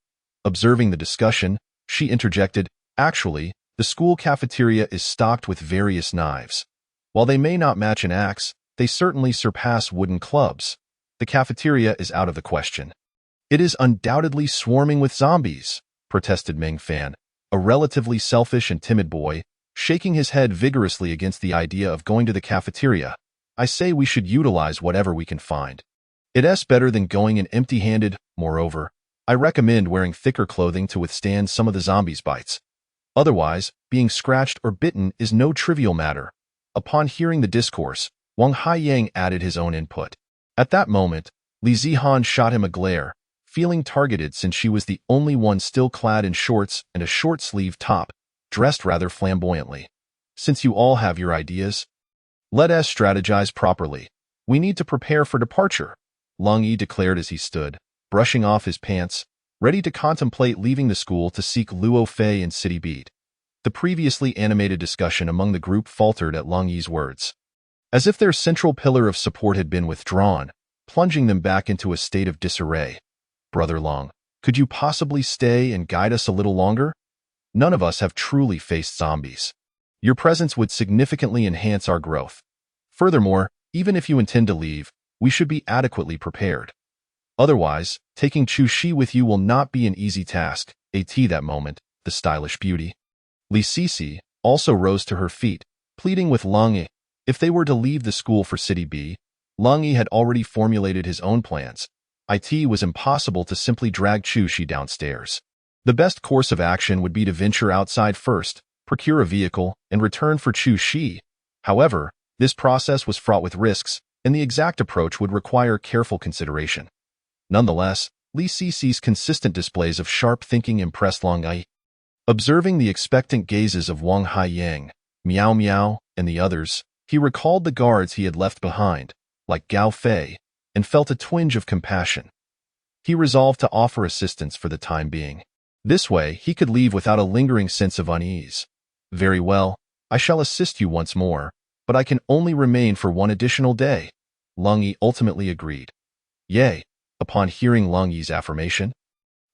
Observing the discussion, she interjected, "Actually, the school cafeteria is stocked with various knives. While they may not match an axe, they certainly surpass wooden clubs. The cafeteria is out of the question." "It is undoubtedly swarming with zombies," protested Meng Fan, a relatively selfish and timid boy, shaking his head vigorously against the idea of going to the cafeteria. "I say we should utilize whatever we can find. It's better than going in empty-handed. Moreover, I recommend wearing thicker clothing to withstand some of the zombies' bites. Otherwise, being scratched or bitten is no trivial matter." Upon hearing the discourse, Wang Haiyang added his own input. At that moment, Li Zihan shot him a glare, feeling targeted since she was the only one still clad in shorts and a short-sleeved top, dressed rather flamboyantly. "Since you all have your ideas, let us strategize properly. We need to prepare for departure," Long Yi declared as he stood, brushing off his pants, ready to contemplate leaving the school to seek Luo Fei and City Beat. The previously animated discussion among the group faltered at Long Yi's words, as if their central pillar of support had been withdrawn, plunging them back into a state of disarray. "Brother Long, could you possibly stay and guide us a little longer? None of us have truly faced zombies. Your presence would significantly enhance our growth. Furthermore, even if you intend to leave, we should be adequately prepared. Otherwise, taking Chu Shi with you will not be an easy task." At that moment, the stylish beauty, Li Sisi, also rose to her feet, pleading with Long Yi. If they were to leave the school for City B, Long Yi had already formulated his own plans. It was impossible to simply drag Chu Shi downstairs. The best course of action would be to venture outside first, procure a vehicle, and return for Chu Shi. However, this process was fraught with risks, and the exact approach would require careful consideration. Nonetheless, Li Cici's consistent displays of sharp thinking impressed Long Ai. Observing the expectant gazes of Wang Haiyang, Miao Miao, and the others, he recalled the guards he had left behind, like Gao Fei, and felt a twinge of compassion. He resolved to offer assistance for the time being. This way, he could leave without a lingering sense of unease. Very well, I shall assist you once more, but I can only remain for one additional day. Leng Yi ultimately agreed. Yea, upon hearing Leng Yi's affirmation,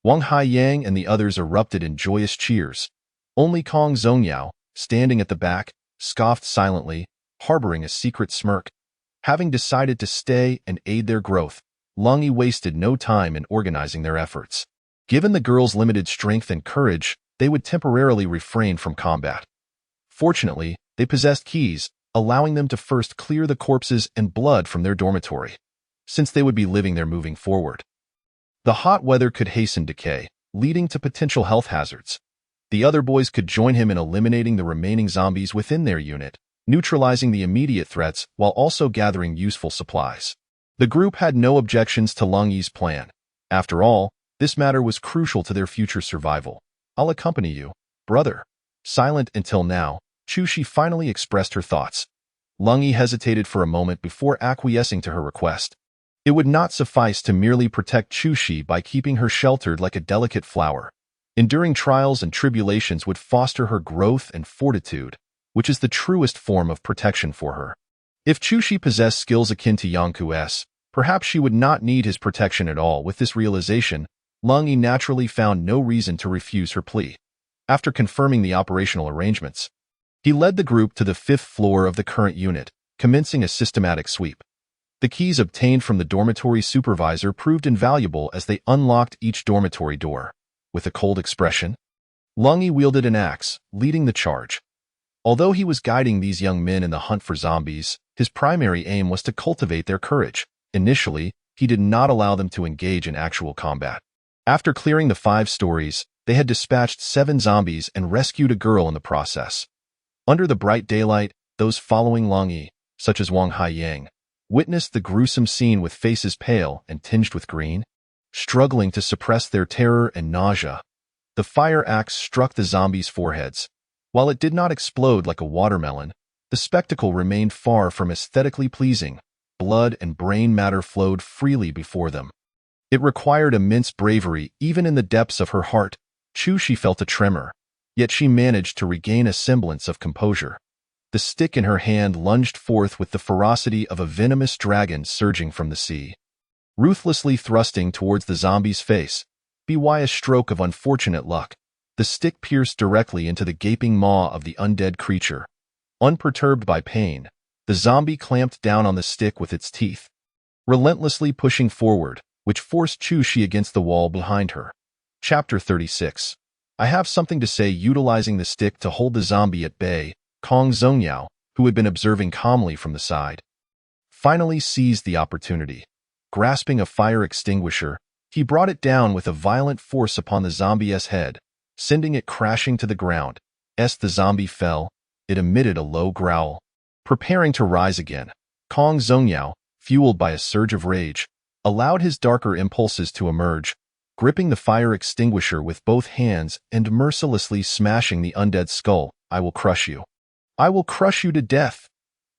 Wang Haiyang and the others erupted in joyous cheers. Only Kong Zongyao, standing at the back, scoffed silently, harboring a secret smirk. Having decided to stay and aid their growth, Leng Yi wasted no time in organizing their efforts. Given the girls' limited strength and courage, they would temporarily refrain from combat. Fortunately, they possessed keys, allowing them to first clear the corpses and blood from their dormitory, since they would be living there moving forward. The hot weather could hasten decay, leading to potential health hazards. The other boys could join him in eliminating the remaining zombies within their unit, neutralizing the immediate threats while also gathering useful supplies. The group had no objections to Leng Yi's plan. After all, this matter was crucial to their future survival. I'll accompany you, brother. Silent until now, Chu Shi finally expressed her thoughts. Leng Yi hesitated for a moment before acquiescing to her request. It would not suffice to merely protect Chu Shi by keeping her sheltered like a delicate flower. Enduring trials and tribulations would foster her growth and fortitude, which is the truest form of protection for her. If Chu Shi possessed skills akin to Yang Ku's, perhaps she would not need his protection at all. With this realization, Leng Yi naturally found no reason to refuse her plea. After confirming the operational arrangements, he led the group to the 5th floor of the current unit, commencing a systematic sweep. The keys obtained from the dormitory supervisor proved invaluable as they unlocked each dormitory door. With a cold expression, Leng Yi wielded an axe, leading the charge. Although he was guiding these young men in the hunt for zombies, his primary aim was to cultivate their courage. Initially, he did not allow them to engage in actual combat. After clearing the 5 stories, they had dispatched 7 zombies and rescued a girl in the process. Under the bright daylight, those following Leng Yi, such as Wang Haiyang, witnessed the gruesome scene with faces pale and tinged with green, struggling to suppress their terror and nausea. The fire axe struck the zombies' foreheads. While it did not explode like a watermelon, the spectacle remained far from aesthetically pleasing. Blood and brain matter flowed freely before them. It required immense bravery even in the depths of her heart. Chu Shi felt a tremor, yet she managed to regain a semblance of composure. The stick in her hand lunged forth with the ferocity of a venomous dragon surging from the sea. Ruthlessly thrusting towards the zombie's face, by a stroke of unfortunate luck, the stick pierced directly into the gaping maw of the undead creature. Unperturbed by pain, the zombie clamped down on the stick with its teeth, relentlessly pushing forward, which forced Chu Shi against the wall behind her. Chapter 36. I have something to say. Utilizing the stick to hold the zombie at bay, Kong Zongyao, who had been observing calmly from the side, finally seized the opportunity. Grasping a fire extinguisher, he brought it down with a violent force upon the zombie's head, sending it crashing to the ground. As the zombie fell, it emitted a low growl. Preparing to rise again, Kong Zongyao, fueled by a surge of rage, allowed his darker impulses to emerge, gripping the fire extinguisher with both hands and mercilessly smashing the undead's skull. I will crush you. I will crush you to death.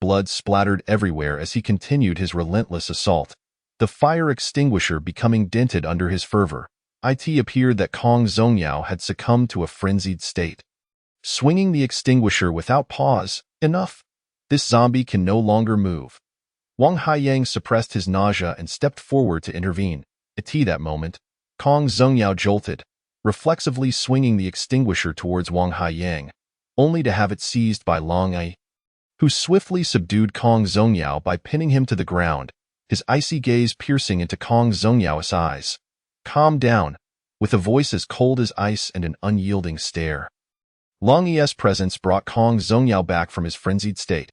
Blood splattered everywhere as he continued his relentless assault, the fire extinguisher becoming dented under his fervor. It appeared that Kong Zongyao had succumbed to a frenzied state. Swinging the extinguisher without pause, enough. This zombie can no longer move. Wang Haiyang suppressed his nausea and stepped forward to intervene. At that moment, Kong Zongyao jolted, reflexively swinging the extinguisher towards Wang Haiyang, only to have it seized by Leng Yi, who swiftly subdued Kong Zongyao by pinning him to the ground, his icy gaze piercing into Kong Zongyao's eyes. Calm down, with a voice as cold as ice and an unyielding stare. Leng Yi's presence brought Kong Zongyao back from his frenzied state.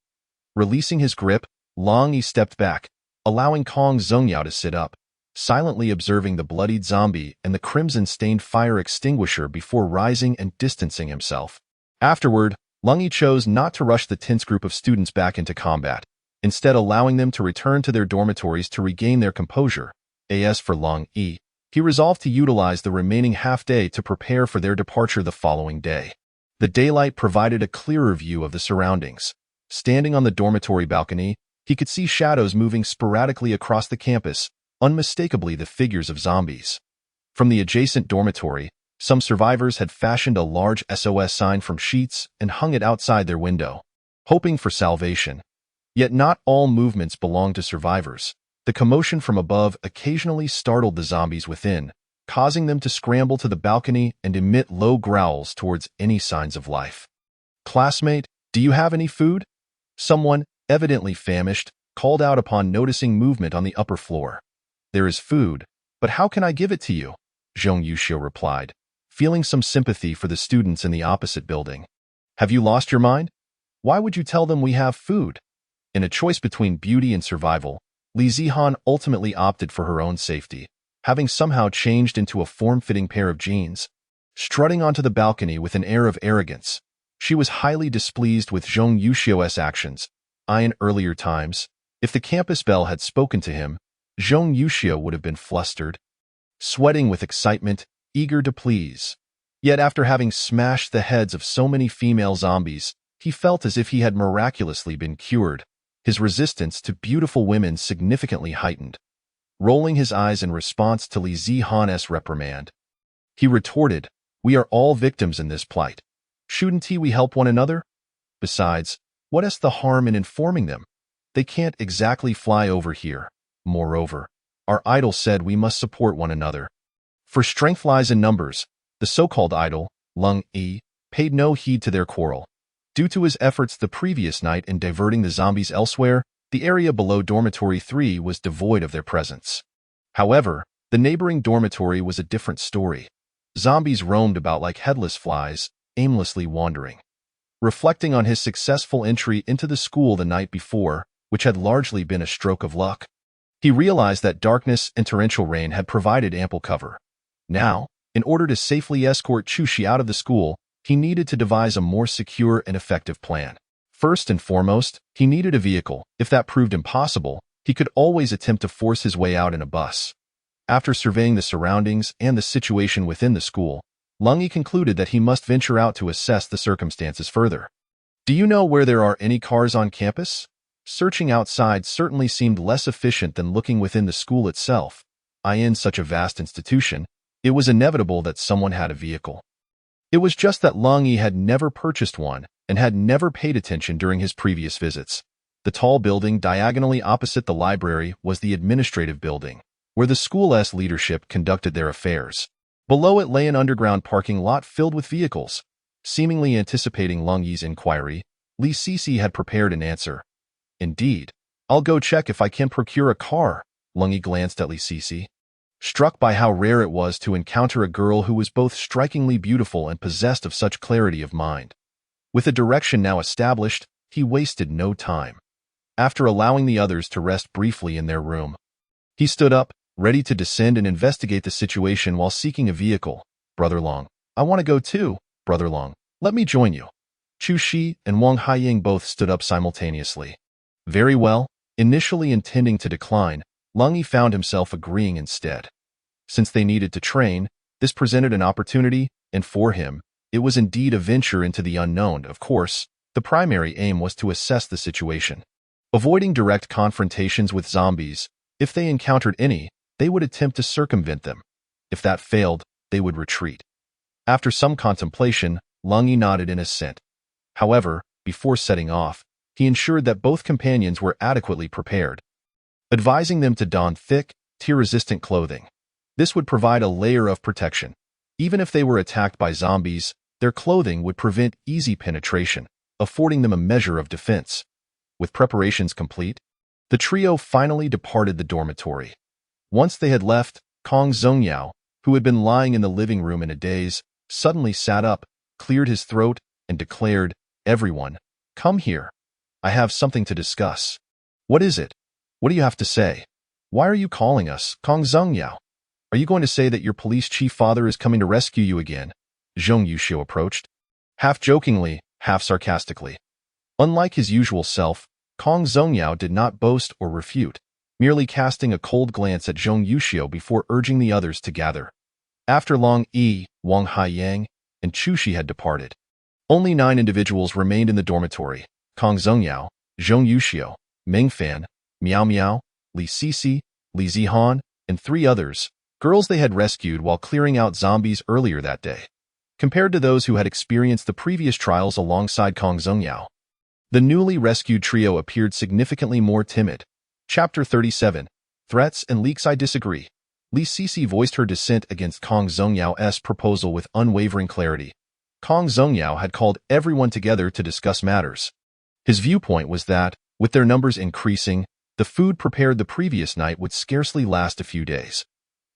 Releasing his grip, Leng Yi stepped back, allowing Kong Zongyao to sit up. silently observing the bloodied zombie and the crimson-stained fire extinguisher before rising and distancing himself. Afterward, Lung Yi chose not to rush the tense group of students back into combat, instead allowing them to return to their dormitories to regain their composure. As for Lung Yi, he resolved to utilize the remaining half-day to prepare for their departure the following day. The daylight provided a clearer view of the surroundings. Standing on the dormitory balcony, he could see shadows moving sporadically across the campus, unmistakably the figures of zombies. From the adjacent dormitory, some survivors had fashioned a large SOS sign from sheets and hung it outside their window, hoping for salvation. Yet not all movements belonged to survivors. The commotion from above occasionally startled the zombies within, causing them to scramble to the balcony and emit low growls towards any signs of life. "Classmate, do you have any food?" Someone, evidently famished, called out upon noticing movement on the upper floor. "There is food, but how can I give it to you?" Zhong Yuxiu replied, feeling some sympathy for the students in the opposite building. "Have you lost your mind? Why would you tell them we have food?" In a choice between beauty and survival, Li Zihan ultimately opted for her own safety, having somehow changed into a form-fitting pair of jeans. Strutting onto the balcony with an air of arrogance, she was highly displeased with Zhong Yuxiu's actions. In earlier times, if the campus belle had spoken to him, Zhong Yuxiu would have been flustered, sweating with excitement, eager to please. Yet after having smashed the heads of so many female zombies, he felt as if he had miraculously been cured. His resistance to beautiful women significantly heightened. Rolling his eyes in response to Li Zihan's reprimand, he retorted, "We are all victims in this plight. Shouldn't we help one another? Besides, what is the harm in informing them? They can't exactly fly over here. Moreover, our idol said we must support one another. For strength lies in numbers." The so-called idol, Lung Yi, paid no heed to their quarrel. Due to his efforts the previous night in diverting the zombies elsewhere, the area below Dormitory 3 was devoid of their presence. However, the neighboring dormitory was a different story. Zombies roamed about like headless flies, aimlessly wandering. Reflecting on his successful entry into the school the night before, which had largely been a stroke of luck, he realized that darkness and torrential rain had provided ample cover. Now, in order to safely escort Chushi out of the school, he needed to devise a more secure and effective plan. First and foremost, he needed a vehicle. If that proved impossible, he could always attempt to force his way out in a bus. After surveying the surroundings and the situation within the school, Lung Yi concluded that he must venture out to assess the circumstances further. "Do you know where there are any cars on campus?" Searching outside certainly seemed less efficient than looking within the school itself. In such a vast institution, it was inevitable that someone had a vehicle. It was just that Lung Yi had never purchased one and had never paid attention during his previous visits. The tall building diagonally opposite the library was the administrative building, where the school's leadership conducted their affairs. Below it lay an underground parking lot filled with vehicles. Seemingly anticipating Lung Yi's inquiry, Li Sisi had prepared an answer. "Indeed. I'll go check if I can procure a car." Lung Yi glanced at Li Sisi, struck by how rare it was to encounter a girl who was both strikingly beautiful and possessed of such clarity of mind. With a direction now established, he wasted no time. After allowing the others to rest briefly in their room, he stood up, ready to descend and investigate the situation while seeking a vehicle. "Brother Long, I want to go too. Brother Long, let me join you." Chu Shi and Wang Haiying both stood up simultaneously. Very well. Initially intending to decline, Lung Yi found himself agreeing instead. Since they needed to train, this presented an opportunity, and for him, it was indeed a venture into the unknown. Of course, the primary aim was to assess the situation. Avoiding direct confrontations with zombies, if they encountered any, they would attempt to circumvent them. If that failed, they would retreat. After some contemplation, Lung Yi nodded in assent. However, before setting off, he ensured that both companions were adequately prepared, advising them to don thick, tear-resistant clothing. This would provide a layer of protection. Even if they were attacked by zombies, their clothing would prevent easy penetration, affording them a measure of defense. With preparations complete, the trio finally departed the dormitory. Once they had left, Kong Zongyao, who had been lying in the living room in a daze, suddenly sat up, cleared his throat, and declared, "Everyone, come here. I have something to discuss." "What is it? What do you have to say?" Why are you calling us, Kong Zhengyao? Are you going to say that your police chief father is coming to rescue you again? Zhong Yuxiu approached, half jokingly, half sarcastically. Unlike his usual self, Kong Zhengyao did not boast or refute, merely casting a cold glance at Zhong Yuxiu before urging the others to gather. After Long Yi, Wang Haiyang, and Chu Shi had departed, only 9 individuals remained in the dormitory: Kong Zhengyao, Zhong Yuxiu, Meng Fan, Miao Miao, Li Sisi, Li Zihan, and 3 others, girls they had rescued while clearing out zombies earlier that day. Compared to those who had experienced the previous trials alongside Kong Zhengyao, the newly rescued trio appeared significantly more timid. Chapter 37. Threats and Leaks. I disagree. Li Sisi voiced her dissent against Kong Zhengyao's proposal with unwavering clarity. Kong Zhengyao had called everyone together to discuss matters. His viewpoint was that, with their numbers increasing, the food prepared the previous night would scarcely last a few days.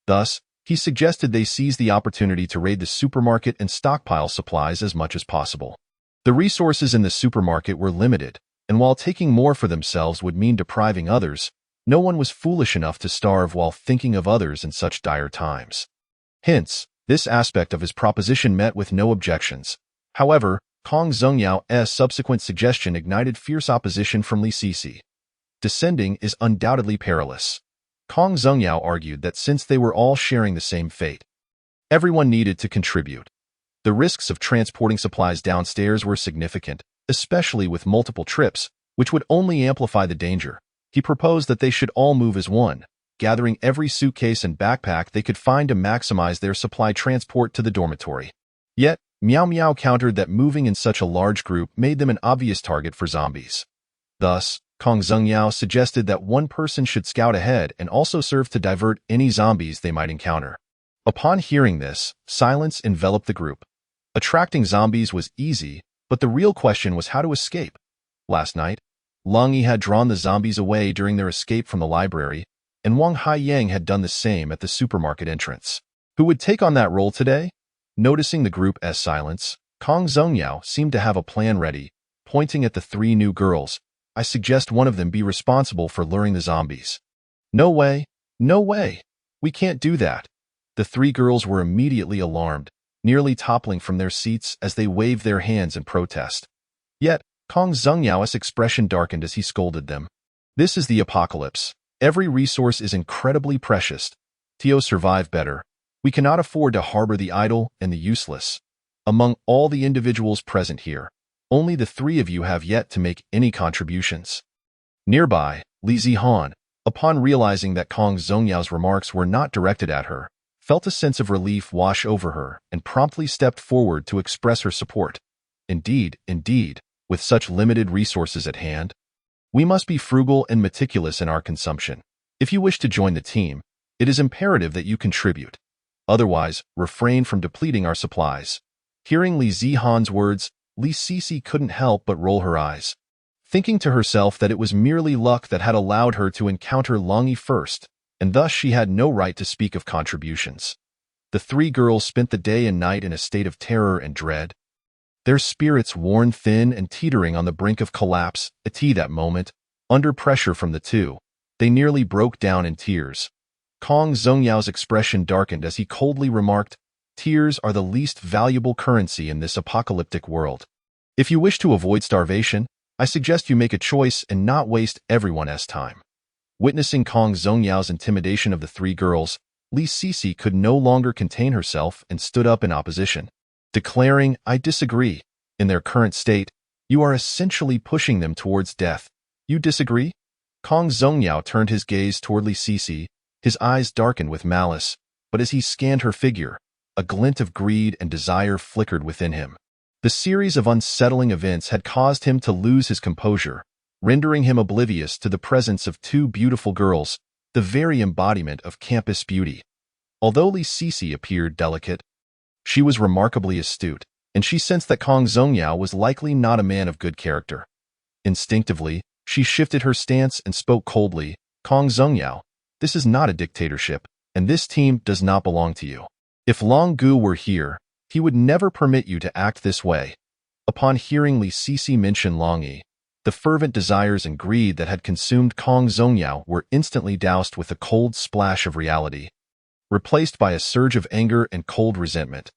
Thus, he suggested they seize the opportunity to raid the supermarket and stockpile supplies as much as possible. The resources in the supermarket were limited, and while taking more for themselves would mean depriving others, no one was foolish enough to starve while thinking of others in such dire times. Hence, this aspect of his proposition met with no objections. However, Kong Zhengyao's subsequent suggestion ignited fierce opposition from Li Sisi. Descending is undoubtedly perilous. Kong Zhengyao argued that since they were all sharing the same fate, everyone needed to contribute. The risks of transporting supplies downstairs were significant, especially with multiple trips, which would only amplify the danger. He proposed that they should all move as one, gathering every suitcase and backpack they could find to maximize their supply transport to the dormitory. Yet, Miao Miao countered that moving in such a large group made them an obvious target for zombies. Thus, Kong Zhengyao suggested that one person should scout ahead and also serve to divert any zombies they might encounter. Upon hearing this, silence enveloped the group. Attracting zombies was easy, but the real question was how to escape. Last night, Long Yi had drawn the zombies away during their escape from the library, and Wang Haiyang had done the same at the supermarket entrance. Who would take on that role today? Noticing the group's silence, Kong Zhengyao seemed to have a plan ready. Pointing at the 3 new girls, I suggest one of them be responsible for luring the zombies. No way, no way. We can't do that. The 3 girls were immediately alarmed, nearly toppling from their seats as they waved their hands in protest. Yet, Kong Zhengyao's expression darkened as he scolded them. This is the apocalypse. Every resource is incredibly precious. To survive better, we cannot afford to harbor the idle and the useless. Among all the individuals present here, only the 3 of you have yet to make any contributions. Nearby, Li Zihan, upon realizing that Kong Zhengyao's remarks were not directed at her, felt a sense of relief wash over her and promptly stepped forward to express her support. Indeed, with such limited resources at hand, we must be frugal and meticulous in our consumption. If you wish to join the team, it is imperative that you contribute. Otherwise, refrain from depleting our supplies. Hearing Li Zihan's words, Li Sisi couldn't help but roll her eyes, thinking to herself that it was merely luck that had allowed her to encounter Long Yi first, and thus she had no right to speak of contributions. The 3 girls spent the day and night in a state of terror and dread, their spirits worn thin and teetering on the brink of collapse. At that moment, under pressure from the 2, they nearly broke down in tears. Kong Zhengyao's expression darkened as he coldly remarked, "Tears are the least valuable currency in this apocalyptic world. If you wish to avoid starvation, I suggest you make a choice and not waste everyone's time." Witnessing Kong Zhengyao's intimidation of the 3 girls, Li Sisi could no longer contain herself and stood up in opposition, declaring, "I disagree. In their current state, you are essentially pushing them towards death. You disagree?" Kong Zhengyao turned his gaze toward Li Sisi, his eyes darkened with malice, but as he scanned her figure, a glint of greed and desire flickered within him. The series of unsettling events had caused him to lose his composure, rendering him oblivious to the presence of 2 beautiful girls, the very embodiment of campus beauty. Although Li Sisi appeared delicate, she was remarkably astute, and she sensed that Kong Zhengyao was likely not a man of good character. Instinctively, she shifted her stance and spoke coldly, "Kong Zhengyao, this is not a dictatorship, and this team does not belong to you. If Long Gu were here, he would never permit you to act this way." Upon hearing Li Sisi mention Long Yi, The fervent desires and greed that had consumed Kong Zongyao were instantly doused with a cold splash of reality, replaced by a surge of anger and cold resentment.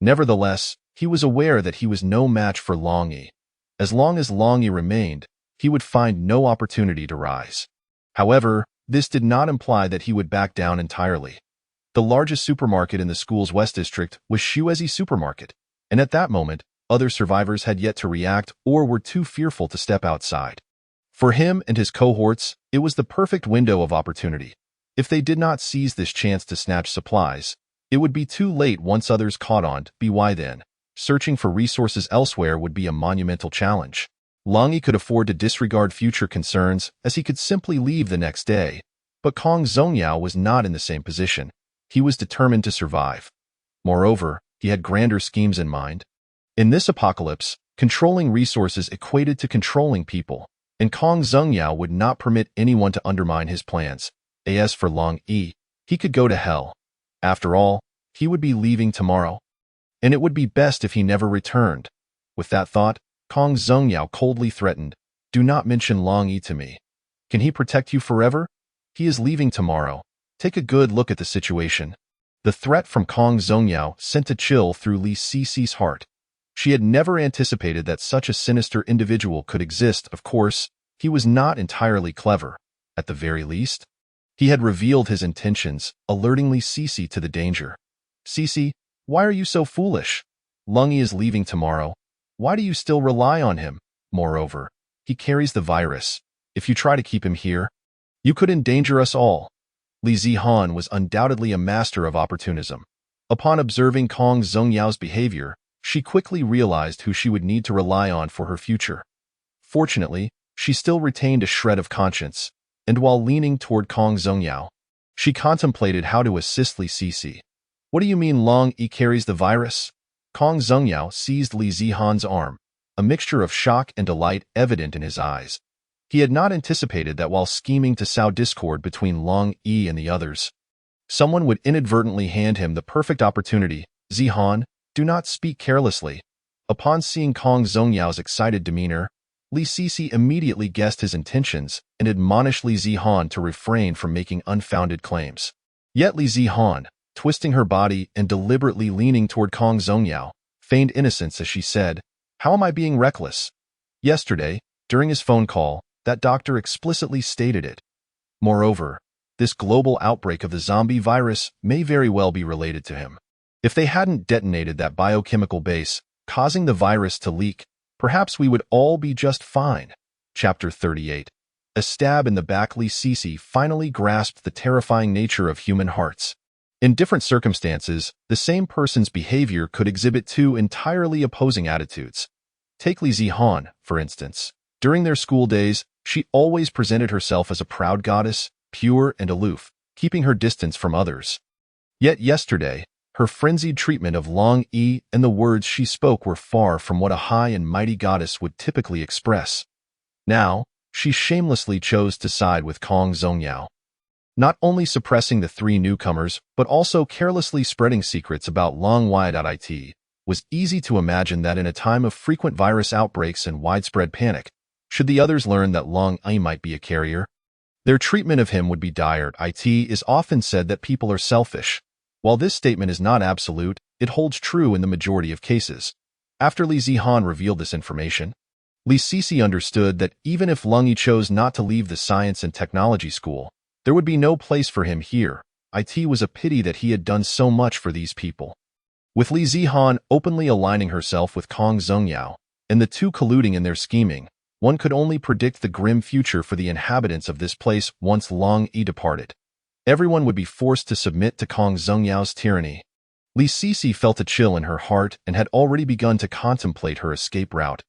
Nevertheless, he was aware that he was no match for Long Yi. As long as Long Yi remained, he would find no opportunity to rise. However, this did not imply that he would back down entirely. The largest supermarket in the school's West District was Shuezi Supermarket, and at that moment, other survivors had yet to react or were too fearful to step outside. For him and his cohorts, it was the perfect window of opportunity. If they did not seize this chance to snatch supplies, it would be too late once others caught on. Why then? Searching for resources elsewhere would be a monumental challenge. Long Yi could afford to disregard future concerns, as he could simply leave the next day. But Kong Zongyao was not in the same position. He was determined to survive. Moreover, he had grander schemes in mind. In this apocalypse, controlling resources equated to controlling people, and Kong Zongyao would not permit anyone to undermine his plans. As for Long Yi, he could go to hell. After all, he would be leaving tomorrow, and it would be best if he never returned. With that thought, Kong Zongyao coldly threatened, "Do not mention Long Yi to me. Can he protect you forever? He is leaving tomorrow. Take a good look at the situation." The threat from Kong Zongyao sent a chill through Li Cici's heart. She had never anticipated that such a sinister individual could exist. Of course, he was not entirely clever. At the very least, he had revealed his intentions, alerting Li Cici to the danger. "Cici, why are you so foolish? Long Yi is leaving tomorrow. Why do you still rely on him? Moreover, he carries the virus. If you try to keep him here, you could endanger us all." Li Zihan was undoubtedly a master of opportunism. Upon observing Kong Zongyao's behavior, she quickly realized who she would need to rely on for her future. Fortunately, she still retained a shred of conscience, and while leaning toward Kong Zongyao, she contemplated how to assist Li Cici. "What do you mean Long Yi carries the virus?" Kong Zongyao seized Li Zihan's arm, a mixture of shock and delight evident in his eyes. He had not anticipated that while scheming to sow discord between Long Yi and the others, someone would inadvertently hand him the perfect opportunity. "Zihan, do not speak carelessly." Upon seeing Kong Zongyao's excited demeanor, Li Cici immediately guessed his intentions and admonished Li Zihan to refrain from making unfounded claims. Yet Li Zihan, twisting her body and deliberately leaning toward Kong Zongyao, feigned innocence as she said, "How am I being reckless? Yesterday, during his phone call, that doctor explicitly stated it. Moreover, this global outbreak of the zombie virus may very well be related to him. If they hadn't detonated that biochemical base, causing the virus to leak, perhaps we would all be just fine." Chapter 38. A stab in the back. Li Cici finally grasped the terrifying nature of human hearts. In different circumstances, the same person's behavior could exhibit two entirely opposing attitudes. Take Li Zihan, for instance. During their school days, she always presented herself as a proud goddess, pure and aloof, keeping her distance from others. Yet yesterday, her frenzied treatment of Long Yi and the words she spoke were far from what a high and mighty goddess would typically express. Now, she shamelessly chose to side with Kong Zongyao, not only suppressing the three newcomers, but also carelessly spreading secrets about Long Yi. It was easy to imagine that in a time of frequent virus outbreaks and widespread panic, should the others learn that Long Yi might be a carrier, their treatment of him would be dire. It is often said that people are selfish. While this statement is not absolute, it holds true in the majority of cases. After Li Zihan revealed this information, Li Cici understood that even if Long Yi chose not to leave the science and technology school, there would be no place for him here. It was a pity that he had done so much for these people. With Li Zihan openly aligning herself with Kong Zongyao, and the two colluding in their scheming, one could only predict the grim future for the inhabitants of this place once Long Yi departed. Everyone would be forced to submit to Kong Zongyao's tyranny. Li Cici felt a chill in her heart and had already begun to contemplate her escape route.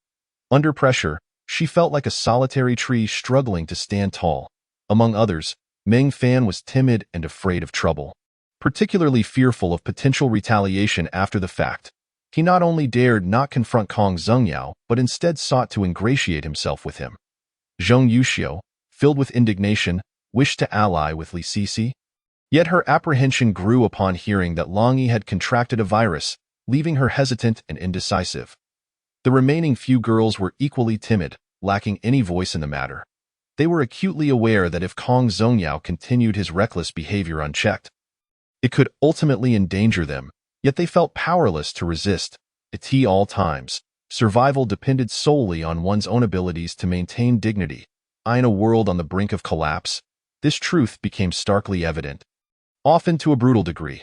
Under pressure, she felt like a solitary tree struggling to stand tall. Among others, Meng Fan was timid and afraid of trouble, particularly fearful of potential retaliation after the fact. He not only dared not confront Kong Zongyao, but instead sought to ingratiate himself with him. Zhong Yuxiu, filled with indignation, wished to ally with Li Cici. Yet her apprehension grew upon hearing that Long Yi had contracted a virus, leaving her hesitant and indecisive. The remaining few girls were equally timid, lacking any voice in the matter. They were acutely aware that if Kong Zongyao continued his reckless behavior unchecked, it could ultimately endanger them, yet they felt powerless to resist. At all times, survival depended solely on one's own abilities to maintain dignity. In a world on the brink of collapse, this truth became starkly evident, often to a brutal degree.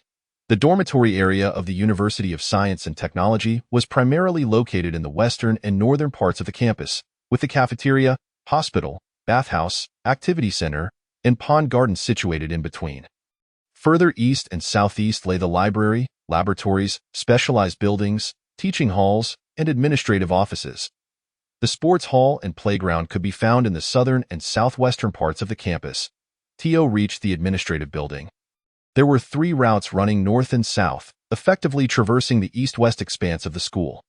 The dormitory area of the University of Science and Technology was primarily located in the western and northern parts of the campus, with the cafeteria, hospital, bathhouse, activity center, and pond garden situated in between. Further east and southeast lay the library, laboratories, specialized buildings, teaching halls, and administrative offices. The sports hall and playground could be found in the southern and southwestern parts of the campus. Tio reached the administrative building. There were 3 routes running north and south, effectively traversing the east-west expanse of the school.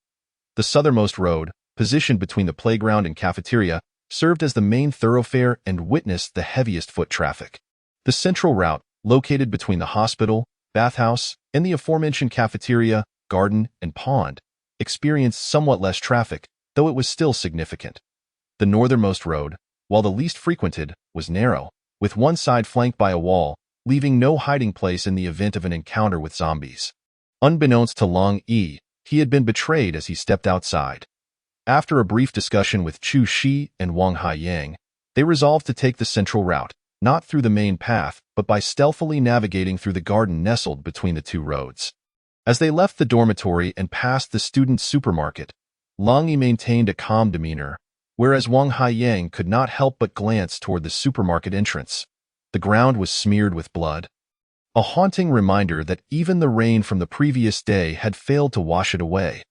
The southernmost road, positioned between the playground and cafeteria, served as the main thoroughfare and witnessed the heaviest foot traffic. The central route, located between the hospital, bathhouse, and the aforementioned cafeteria, garden, and pond, experienced somewhat less traffic, though it was still significant. The northernmost road, while the least frequented, was narrow, with one side flanked by a wall, leaving no hiding place in the event of an encounter with zombies. Unbeknownst to Long Yi, he had been betrayed as he stepped outside. After a brief discussion with Chu Shi and Wang Haiyang, they resolved to take the central route, not through the main path, but by stealthily navigating through the garden nestled between the 2 roads. As they left the dormitory and passed the student supermarket, Long Yi maintained a calm demeanor, whereas Wang Haiyang could not help but glance toward the supermarket entrance. The ground was smeared with blood, a haunting reminder that even the rain from the previous day had failed to wash it away.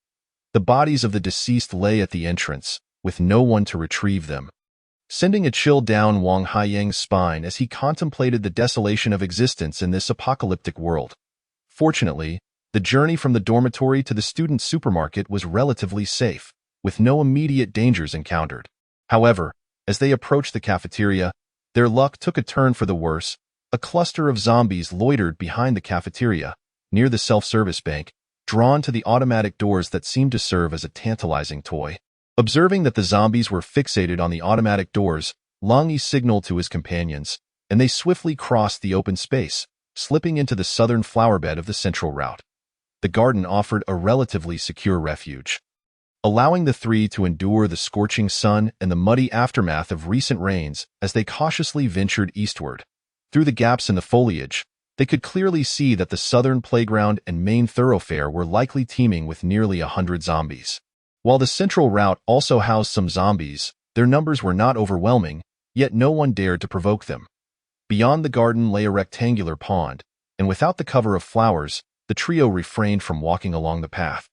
The bodies of the deceased lay at the entrance, with no one to retrieve them, sending a chill down Wang Haiyang's spine as he contemplated the desolation of existence in this apocalyptic world. Fortunately, the journey from the dormitory to the student supermarket was relatively safe, with no immediate dangers encountered. However, as they approached the cafeteria, their luck took a turn for the worse. A cluster of zombies loitered behind the cafeteria, near the self-service bank, drawn to the automatic doors that seemed to serve as a tantalizing toy. Observing that the zombies were fixated on the automatic doors, Long Yi signaled to his companions, and they swiftly crossed the open space, slipping into the southern flowerbed of the central route. The garden offered a relatively secure refuge, allowing the 3 to endure the scorching sun and the muddy aftermath of recent rains as they cautiously ventured eastward. Through the gaps in the foliage, they could clearly see that the southern playground and main thoroughfare were likely teeming with nearly 100 zombies. While the central route also housed some zombies, their numbers were not overwhelming, yet no one dared to provoke them. Beyond the garden lay a rectangular pond, and without the cover of flowers, the trio refrained from walking along the path,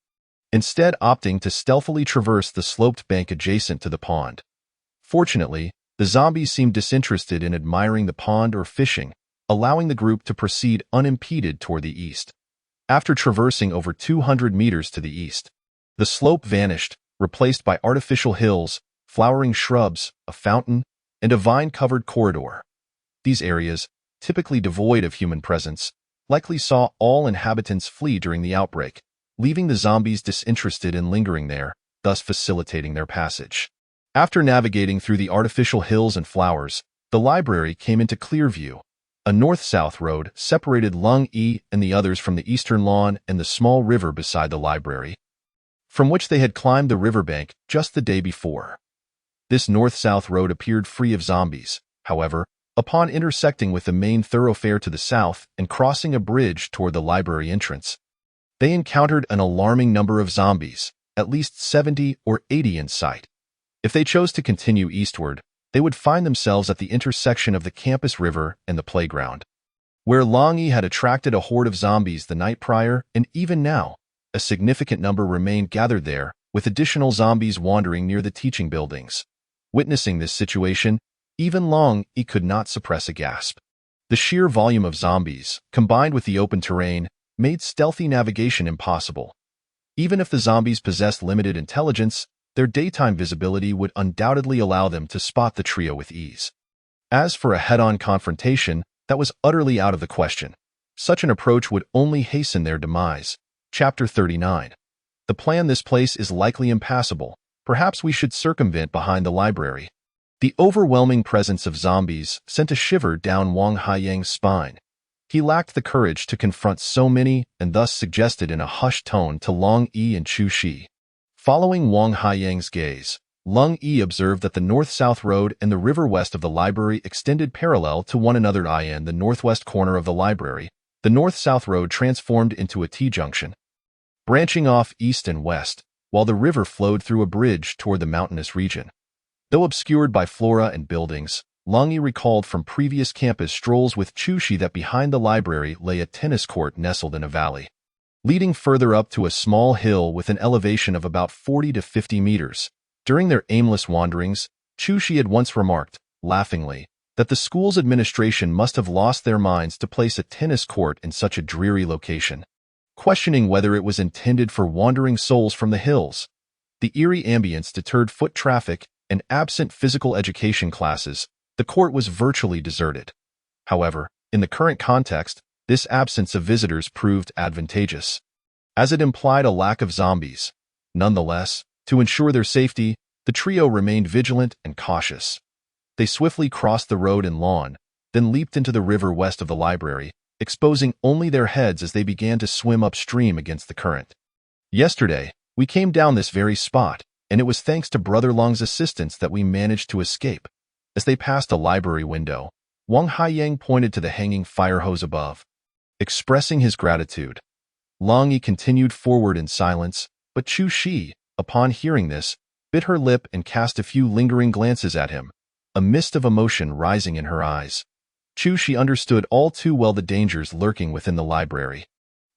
instead opting to stealthily traverse the sloped bank adjacent to the pond. Fortunately, the zombies seemed disinterested in admiring the pond or fishing, allowing the group to proceed unimpeded toward the east. After traversing over 200 meters to the east, the slope vanished, replaced by artificial hills, flowering shrubs, a fountain, and a vine-covered corridor. These areas, typically devoid of human presence, likely saw all inhabitants flee during the outbreak, leaving the zombies disinterested in lingering there, thus facilitating their passage. After navigating through the artificial hills and flowers, the library came into clear view. A north-south road separated Long Yi and the others from the eastern lawn and the small river beside the library, from which they had climbed the riverbank just the day before. This north-south road appeared free of zombies. However, upon intersecting with the main thoroughfare to the south and crossing a bridge toward the library entrance, they encountered an alarming number of zombies, at least 70 or 80 in sight. If they chose to continue eastward, they would find themselves at the intersection of the campus river and the playground, where Long Yi had attracted a horde of zombies the night prior, and even now, a significant number remained gathered there, with additional zombies wandering near the teaching buildings. Witnessing this situation, even Long Yi could not suppress a gasp. The sheer volume of zombies, combined with the open terrain, made stealthy navigation impossible. Even if the zombies possessed limited intelligence, their daytime visibility would undoubtedly allow them to spot the trio with ease. As for a head-on confrontation, that was utterly out of the question. Such an approach would only hasten their demise. Chapter 39. The plan: this place is likely impassable. Perhaps we should circumvent behind the library. The overwhelming presence of zombies sent a shiver down Wang Haiyang's spine. He lacked the courage to confront so many and thus suggested in a hushed tone to Long Yi and Chu Shi. Following Wang Haiyang's gaze, Long Yi observed that the north-south road and the river west of the library extended parallel to one another. In the northwest corner of the library, the north-south road transformed into a T-junction, branching off east and west, while the river flowed through a bridge toward the mountainous region. Though obscured by flora and buildings, Long Yi recalled from previous campus strolls with Chu Shi that behind the library lay a tennis court nestled in a valley, leading further up to a small hill with an elevation of about 40 to 50 meters. During their aimless wanderings, Chu Shi had once remarked, laughingly, that the school's administration must have lost their minds to place a tennis court in such a dreary location, questioning whether it was intended for wandering souls from the hills. The eerie ambience deterred foot traffic, and absent physical education classes, the court was virtually deserted. However, in the current context, this absence of visitors proved advantageous, as it implied a lack of zombies. Nonetheless, to ensure their safety, the trio remained vigilant and cautious. They swiftly crossed the road and lawn, then leaped into the river west of the library, exposing only their heads as they began to swim upstream against the current. Yesterday, we came down this very spot, and it was thanks to Brother Long's assistance that we managed to escape. As they passed a library window, Wang Haiyang pointed to the hanging fire hose above, expressing his gratitude. Long Yi continued forward in silence, but Chu Shi, upon hearing this, bit her lip and cast a few lingering glances at him, a mist of emotion rising in her eyes. Chu Shi understood all too well the dangers lurking within the library.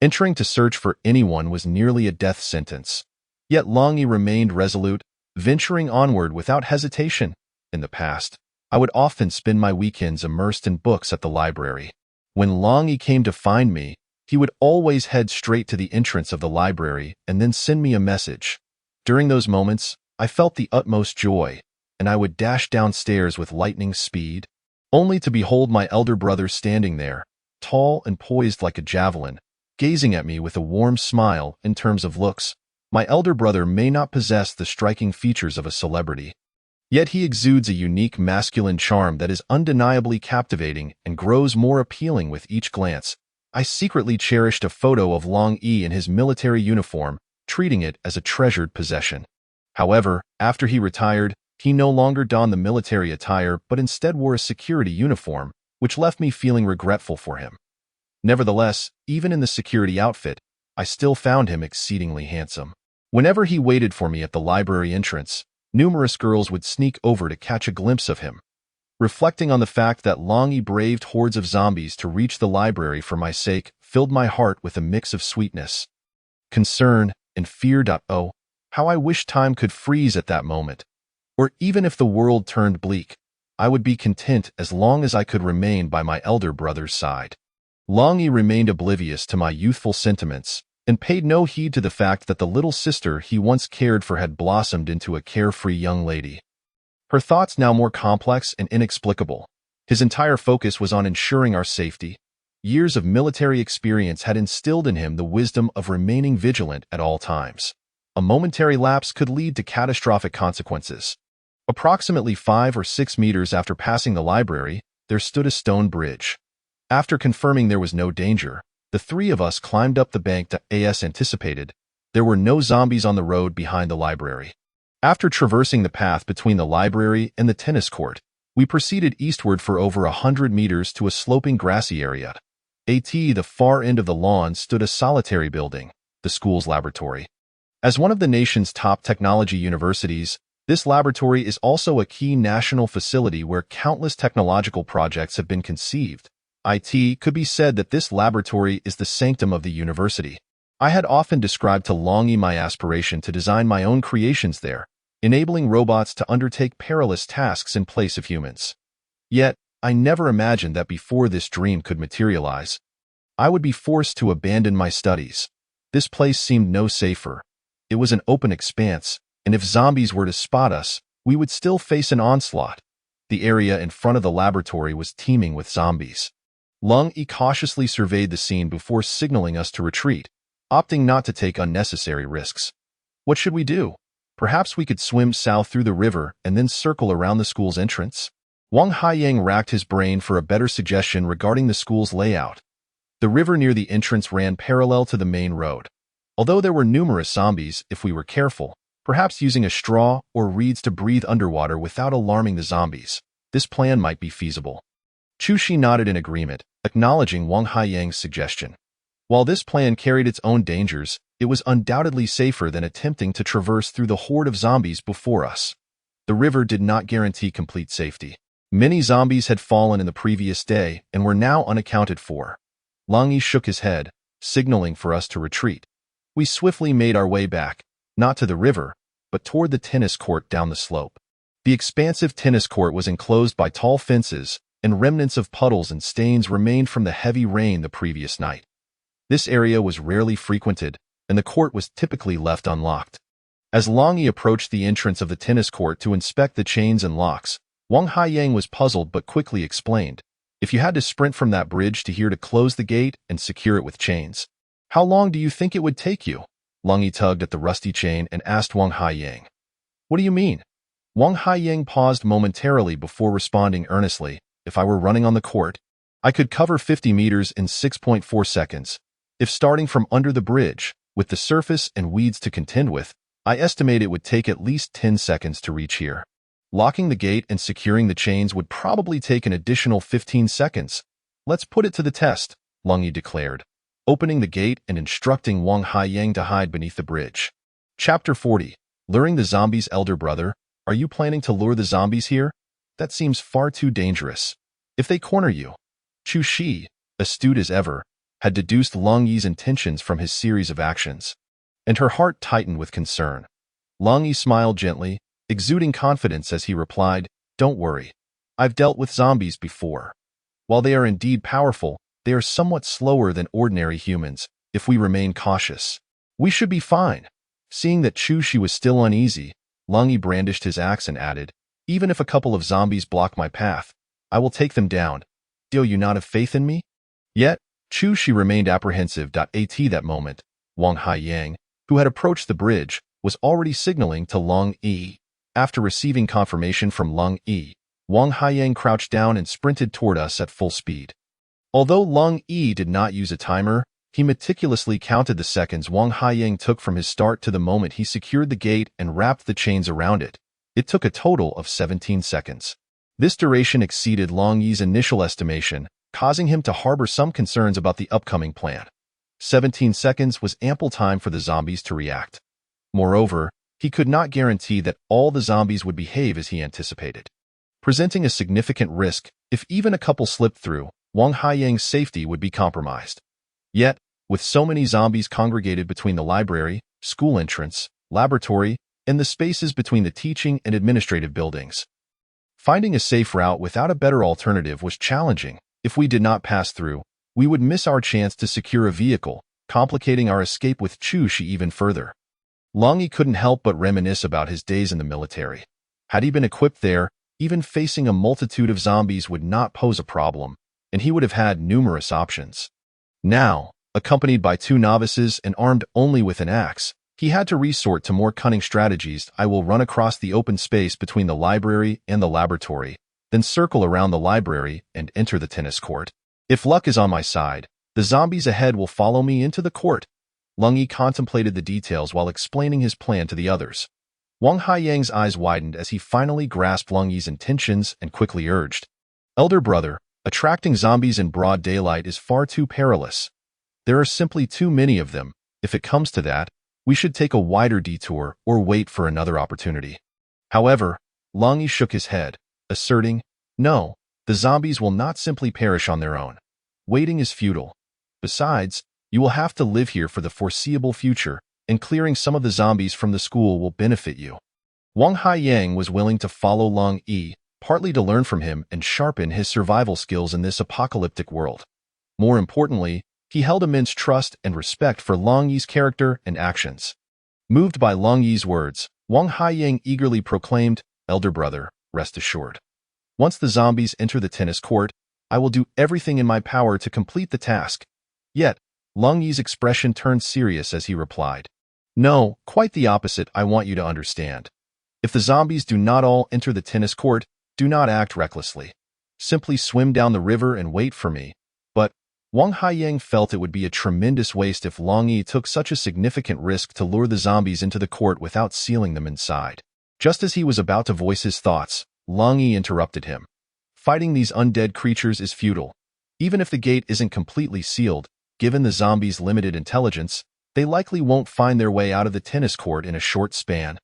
Entering to search for anyone was nearly a death sentence. Yet Long Yi remained resolute, venturing onward without hesitation. In the past, I would often spend my weekends immersed in books at the library. When Long Yi came to find me, he would always head straight to the entrance of the library and then send me a message. During those moments, I felt the utmost joy, and I would dash downstairs with lightning speed, only to behold my elder brother standing there, tall and poised like a javelin, gazing at me with a warm smile. In terms of looks, my elder brother may not possess the striking features of a celebrity, yet he exudes a unique masculine charm that is undeniably captivating and grows more appealing with each glance. I secretly cherished a photo of Long Yi in his military uniform, treating it as a treasured possession. However, after he retired, he no longer donned the military attire but instead wore a security uniform, which left me feeling regretful for him. Nevertheless, even in the security outfit, I still found him exceedingly handsome. Whenever he waited for me at the library entrance, numerous girls would sneak over to catch a glimpse of him. Reflecting on the fact that Long Yi braved hordes of zombies to reach the library for my sake filled my heart with a mix of sweetness, concern, and fear. Oh, how I wish time could freeze at that moment. Or even if the world turned bleak, I would be content as long as I could remain by my elder brother's side. Long Yi remained oblivious to my youthful sentiments, and paid no heed to the fact that the little sister he once cared for had blossomed into a carefree young lady. Her thoughts now more complex and inexplicable. His entire focus was on ensuring our safety. Years of military experience had instilled in him the wisdom of remaining vigilant at all times. A momentary lapse could lead to catastrophic consequences. Approximately 5 or 6 meters after passing the library, there stood a stone bridge. After confirming there was no danger, the three of us climbed up the bank. As anticipated, there were no zombies on the road behind the library. After traversing the path between the library and the tennis court, we proceeded eastward for over 100 meters to a sloping grassy area. At the far end of the lawn stood a solitary building, the school's laboratory. As one of the nation's top technology universities, this laboratory is also a key national facility where countless technological projects have been conceived. It could be said that this laboratory is the sanctum of the university. I had often described to Long Yi my aspiration to design my own creations there, enabling robots to undertake perilous tasks in place of humans. Yet, I never imagined that before this dream could materialize, I would be forced to abandon my studies. This place seemed no safer. It was an open expanse, and if zombies were to spot us, we would still face an onslaught. The area in front of the laboratory was teeming with zombies. Long Yi cautiously surveyed the scene before signaling us to retreat, opting not to take unnecessary risks. What should we do? Perhaps we could swim south through the river and then circle around the school's entrance? Wang Haiyang racked his brain for a better suggestion regarding the school's layout. The river near the entrance ran parallel to the main road. Although there were numerous zombies, if we were careful, perhaps using a straw or reeds to breathe underwater without alarming the zombies, this plan might be feasible. Chu Shi nodded in agreement, acknowledging Wang Haiyang's suggestion. While this plan carried its own dangers, it was undoubtedly safer than attempting to traverse through the horde of zombies before us. The river did not guarantee complete safety. Many zombies had fallen in the previous day and were now unaccounted for. Lang Yi shook his head, signaling for us to retreat. We swiftly made our way back, not to the river, but toward the tennis court down the slope. The expansive tennis court was enclosed by tall fences, and remnants of puddles and stains remained from the heavy rain the previous night. This area was rarely frequented, and the court was typically left unlocked. As Lang Yi approached the entrance of the tennis court to inspect the chains and locks, Wang Haiyang was puzzled but quickly explained, "If you had to sprint from that bridge to here to close the gate and secure it with chains, how long do you think it would take you?" Lang Yi tugged at the rusty chain and asked Wang Haiyang. "What do you mean?" Wang Haiyang paused momentarily before responding earnestly, "If I were running on the court, I could cover 50 meters in 6.4 seconds. If starting from under the bridge, with the surface and weeds to contend with, I estimate it would take at least 10 seconds to reach here. Locking the gate and securing the chains would probably take an additional 15 seconds. Let's put it to the test," Lang Yi declared, opening the gate and instructing Wang Haiyang to hide beneath the bridge. Chapter 40. Luring the Zombies' Elder Brother. Are you planning to lure the zombies here? That seems far too dangerous. If they corner you. Chu Shi, astute as ever, had deduced Lang Yi's intentions from his series of actions, and her heart tightened with concern. Lang Yi smiled gently, exuding confidence as he replied, "Don't worry. I've dealt with zombies before. While they are indeed powerful, they are somewhat slower than ordinary humans. If we remain cautious, we should be fine." Seeing that Chu Shi was still uneasy, Lang Yi brandished his axe and added, "Even if a couple of zombies block my path, I will take them down. Do you not have faith in me?" Yet, Chu Shi remained apprehensive. At that moment, Wang Haiyang, who had approached the bridge, was already signaling to Lang Yi. After receiving confirmation from Lang Yi, Wang Haiyang crouched down and sprinted toward us at full speed. Although Lang Yi did not use a timer, he meticulously counted the seconds Wang Haiyang took from his start to the moment he secured the gate and wrapped the chains around it. It took a total of 17 seconds. This duration exceeded Lang Yi's initial estimation, causing him to harbor some concerns about the upcoming plan. 17 seconds was ample time for the zombies to react. Moreover, he could not guarantee that all the zombies would behave as he anticipated, presenting a significant risk. If even a couple slipped through, Wang Haiyang's safety would be compromised. Yet, with so many zombies congregated between the library, school entrance, laboratory, and the spaces between the teaching and administrative buildings, finding a safe route without a better alternative was challenging. If we did not pass through, we would miss our chance to secure a vehicle, complicating our escape with Chu Shi even further. Lang Yi couldn't help but reminisce about his days in the military. Had he been equipped there, even facing a multitude of zombies would not pose a problem, and he would have had numerous options. Now, accompanied by 2 novices and armed only with an axe, he had to resort to more cunning strategies. "I will run across the open space between the library and the laboratory, then circle around the library and enter the tennis court. If luck is on my side, the zombies ahead will follow me into the court." Lang Yi contemplated the details while explaining his plan to the others. Wang Haiyang's eyes widened as he finally grasped Lang Yi's intentions and quickly urged, "Elder brother, attracting zombies in broad daylight is far too perilous. There are simply too many of them. If it comes to that, we should take a wider detour or wait for another opportunity." However, Lang Yi shook his head, asserting, "No, the zombies will not simply perish on their own. Waiting is futile. Besides, you will have to live here for the foreseeable future, and clearing some of the zombies from the school will benefit you." Wang Haiyang was willing to follow Lang Yi, partly to learn from him and sharpen his survival skills in this apocalyptic world. More importantly, he held immense trust and respect for Lang Yi's character and actions. Moved by Lang Yi's words, Wang Haiyang eagerly proclaimed, "Elder brother, rest assured. Once the zombies enter the tennis court, I will do everything in my power to complete the task." Yet, Lang Yi's expression turned serious as he replied, No, quite the opposite, I want you to understand. If the zombies do not all enter the tennis court, do not act recklessly. Simply swim down the river and wait for me. But Wang Haiyang felt it would be a tremendous waste if Long Yi took such a significant risk to lure the zombies into the court without sealing them inside. Just as he was about to voice his thoughts, Long Yi interrupted him. Fighting these undead creatures is futile. Even if the gate isn't completely sealed, given the zombies' limited intelligence, they likely won't find their way out of the tennis court in a short span,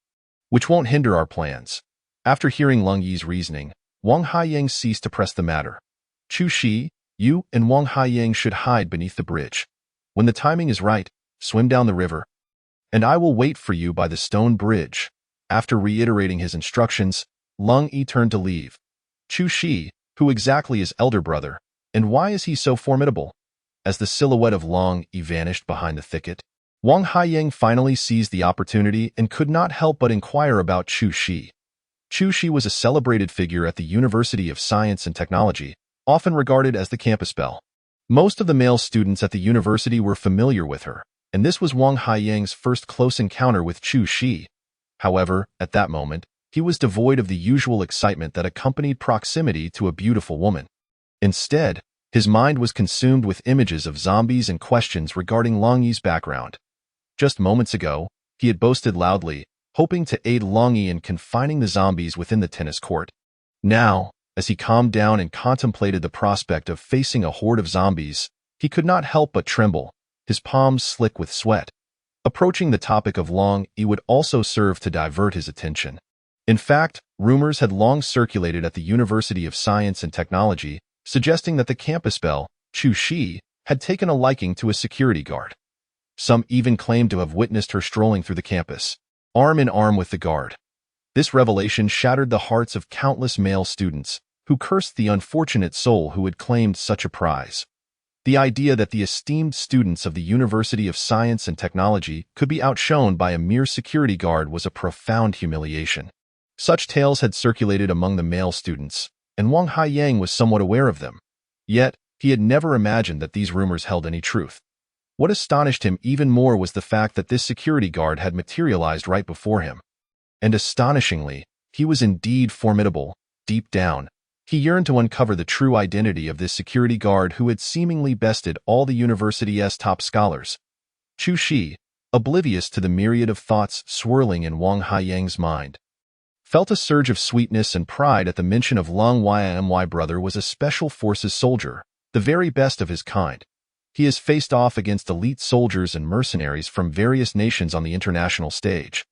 which won't hinder our plans. After hearing Long Yi's reasoning, Wang Haiyang ceased to press the matter. Chu Shi, you and Wang Haiyang should hide beneath the bridge. When the timing is right, swim down the river, and I will wait for you by the stone bridge. After reiterating his instructions, Long Yi turned to leave. Chu Shi, who exactly is elder brother, and why is he so formidable? As the silhouette of Long Yi vanished behind the thicket, Wang Haiyang finally seized the opportunity and could not help but inquire about Chu Shi. Chu Shi was a celebrated figure at the University of Science and Technology, often regarded as the campus belle. Most of the male students at the university were familiar with her, and this was Wang Haiyang's first close encounter with Chu Shi. However, at that moment, he was devoid of the usual excitement that accompanied proximity to a beautiful woman. Instead, his mind was consumed with images of zombies and questions regarding Long Yi's background. Just moments ago, he had boasted loudly, hoping to aid Long Yi in confining the zombies within the tennis court. Now, as he calmed down and contemplated the prospect of facing a horde of zombies, he could not help but tremble, his palms slick with sweat. Approaching the topic of Long Yi would also serve to divert his attention. In fact, rumors had long circulated at the University of Science and Technology, suggesting that the campus belle, Chu Shi, had taken a liking to a security guard. Some even claimed to have witnessed her strolling through the campus, arm in arm with the guard. This revelation shattered the hearts of countless male students, who cursed the unfortunate soul who had claimed such a prize. The idea that the esteemed students of the University of Science and Technology could be outshone by a mere security guard was a profound humiliation. Such tales had circulated among the male students, and Wang Haiyang was somewhat aware of them. Yet, he had never imagined that these rumors held any truth. What astonished him even more was the fact that this security guard had materialized right before him. And astonishingly, he was indeed formidable. Deep down, he yearned to uncover the true identity of this security guard who had seemingly bested all the university's top scholars. Chu Shi, oblivious to the myriad of thoughts swirling in Wang Haiyang's mind, felt a surge of sweetness and pride at the mention of Long Ymy brother was a special forces soldier, the very best of his kind. He has faced off against elite soldiers and mercenaries from various nations on the international stage,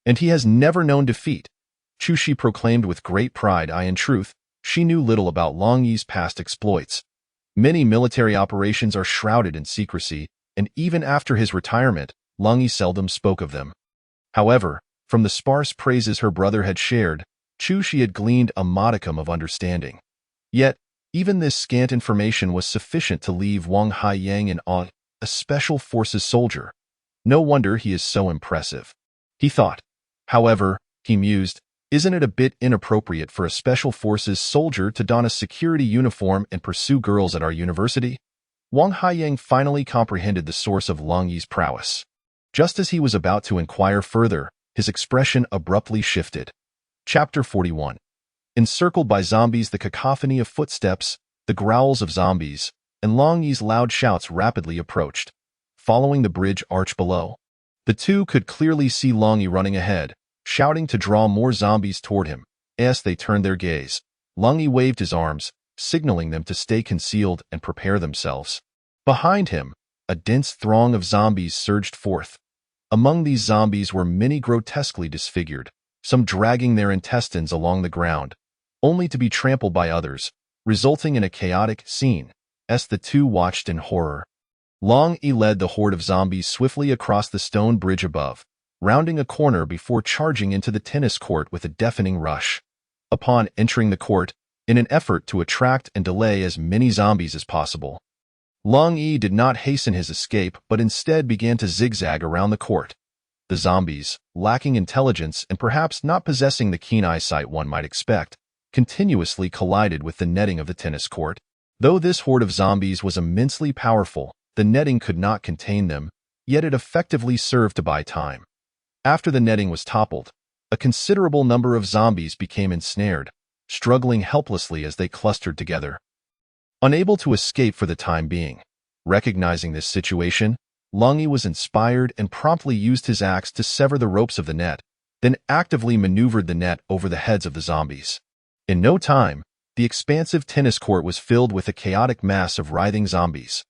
and he has never known defeat. Chu Shi proclaimed with great pride. In truth, she knew little about Long Yi's past exploits. Many military operations are shrouded in secrecy, and even after his retirement, Long Yi seldom spoke of them. However, from the sparse praises her brother had shared, Chu Shi had gleaned a modicum of understanding. Yet, even this scant information was sufficient to leave Wang Haiyang in awe. A special forces soldier. No wonder he is so impressive, he thought. However, he mused, isn't it a bit inappropriate for a special forces soldier to don a security uniform and pursue girls at our university? Wang Haiyang finally comprehended the source of Long Yi's prowess. Just as he was about to inquire further, his expression abruptly shifted. Chapter 41. Encircled by zombies, the cacophony of footsteps, the growls of zombies, and Long Yi's loud shouts rapidly approached. Following the bridge arch below, the two could clearly see Long Yi running ahead, shouting to draw more zombies toward him. As they turned their gaze, Long Yi waved his arms, signaling them to stay concealed and prepare themselves. Behind him, a dense throng of zombies surged forth. Among these zombies were many grotesquely disfigured, some dragging their intestines along the ground, only to be trampled by others, resulting in a chaotic scene. As the two watched in horror, Long Yi led the horde of zombies swiftly across the stone bridge above, rounding a corner before charging into the tennis court with a deafening rush. Upon entering the court, in an effort to attract and delay as many zombies as possible, Long Yi did not hasten his escape but instead began to zigzag around the court. The zombies, lacking intelligence and perhaps not possessing the keen eyesight one might expect, continuously collided with the netting of the tennis court. Though this horde of zombies was immensely powerful, the netting could not contain them. yet it effectively served to buy time. After the netting was toppled, a considerable number of zombies became ensnared, struggling helplessly as they clustered together. Unable to escape for the time being, recognizing this situation, Longy was inspired and promptly used his axe to sever the ropes of the net, then actively maneuvered the net over the heads of the zombies. In no time, the expansive tennis court was filled with a chaotic mass of writhing zombies.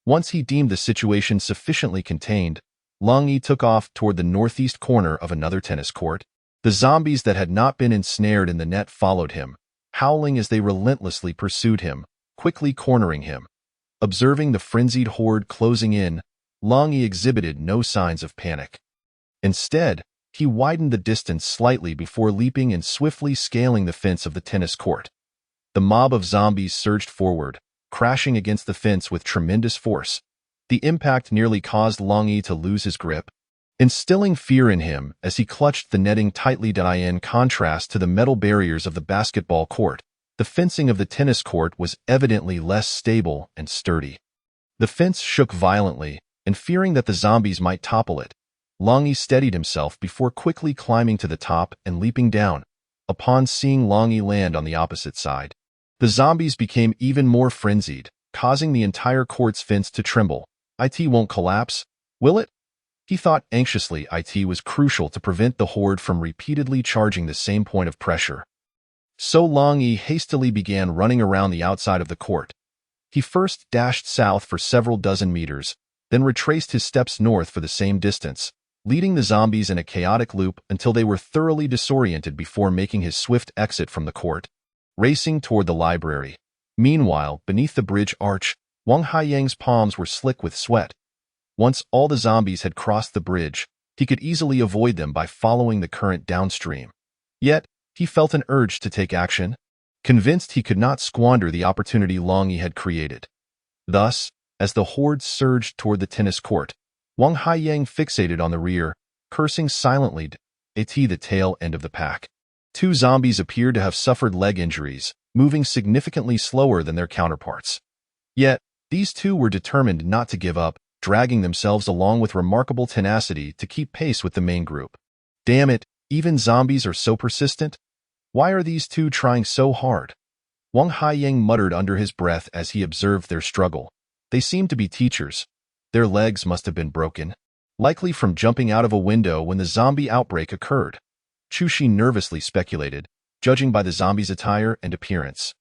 Once he deemed the situation sufficiently contained, Longy took off toward the northeast corner of another tennis court. The zombies that had not been ensnared in the net followed him, howling as they relentlessly pursued him, quickly cornering him. Observing the frenzied horde closing in, Longy exhibited no signs of panic. Instead, he widened the distance slightly before leaping and swiftly scaling the fence of the tennis court. The mob of zombies surged forward, crashing against the fence with tremendous force. The impact nearly caused Longy to lose his grip, instilling fear in him as he clutched the netting tightly. In contrast to the metal barriers of the basketball court, the fencing of the tennis court was evidently less stable and sturdy. The fence shook violently, and fearing that the zombies might topple it, Longy steadied himself before quickly climbing to the top and leaping down. Upon seeing Longy land on the opposite side, the zombies became even more frenzied, causing the entire court's fence to tremble. It won't collapse, will it? He thought anxiously. It was crucial to prevent the horde from repeatedly charging the same point of pressure. So Longy hastily began running around the outside of the court. He first dashed south for several dozen meters, then retraced his steps north for the same distance, leading the zombies in a chaotic loop until they were thoroughly disoriented before making his swift exit from the court, racing toward the library. Meanwhile, beneath the bridge arch, Wang Haiyang's palms were slick with sweat. Once all the zombies had crossed the bridge, he could easily avoid them by following the current downstream. Yet, he felt an urge to take action, convinced he could not squander the opportunity Longy had created. Thus, as the horde surged toward the tennis court, Wang Haiyang fixated on the rear, cursing silently, the tail end of the pack. Two zombies appeared to have suffered leg injuries, moving significantly slower than their counterparts. Yet, these two were determined not to give up, dragging themselves along with remarkable tenacity to keep pace with the main group. Damn it, even zombies are so persistent? Why are these two trying so hard? Wang Haiyang muttered under his breath as he observed their struggle. They seemed to be teachers. Their legs must have been broken, likely from jumping out of a window when the zombie outbreak occurred. Chushi nervously speculated, judging by the zombies' attire and appearance.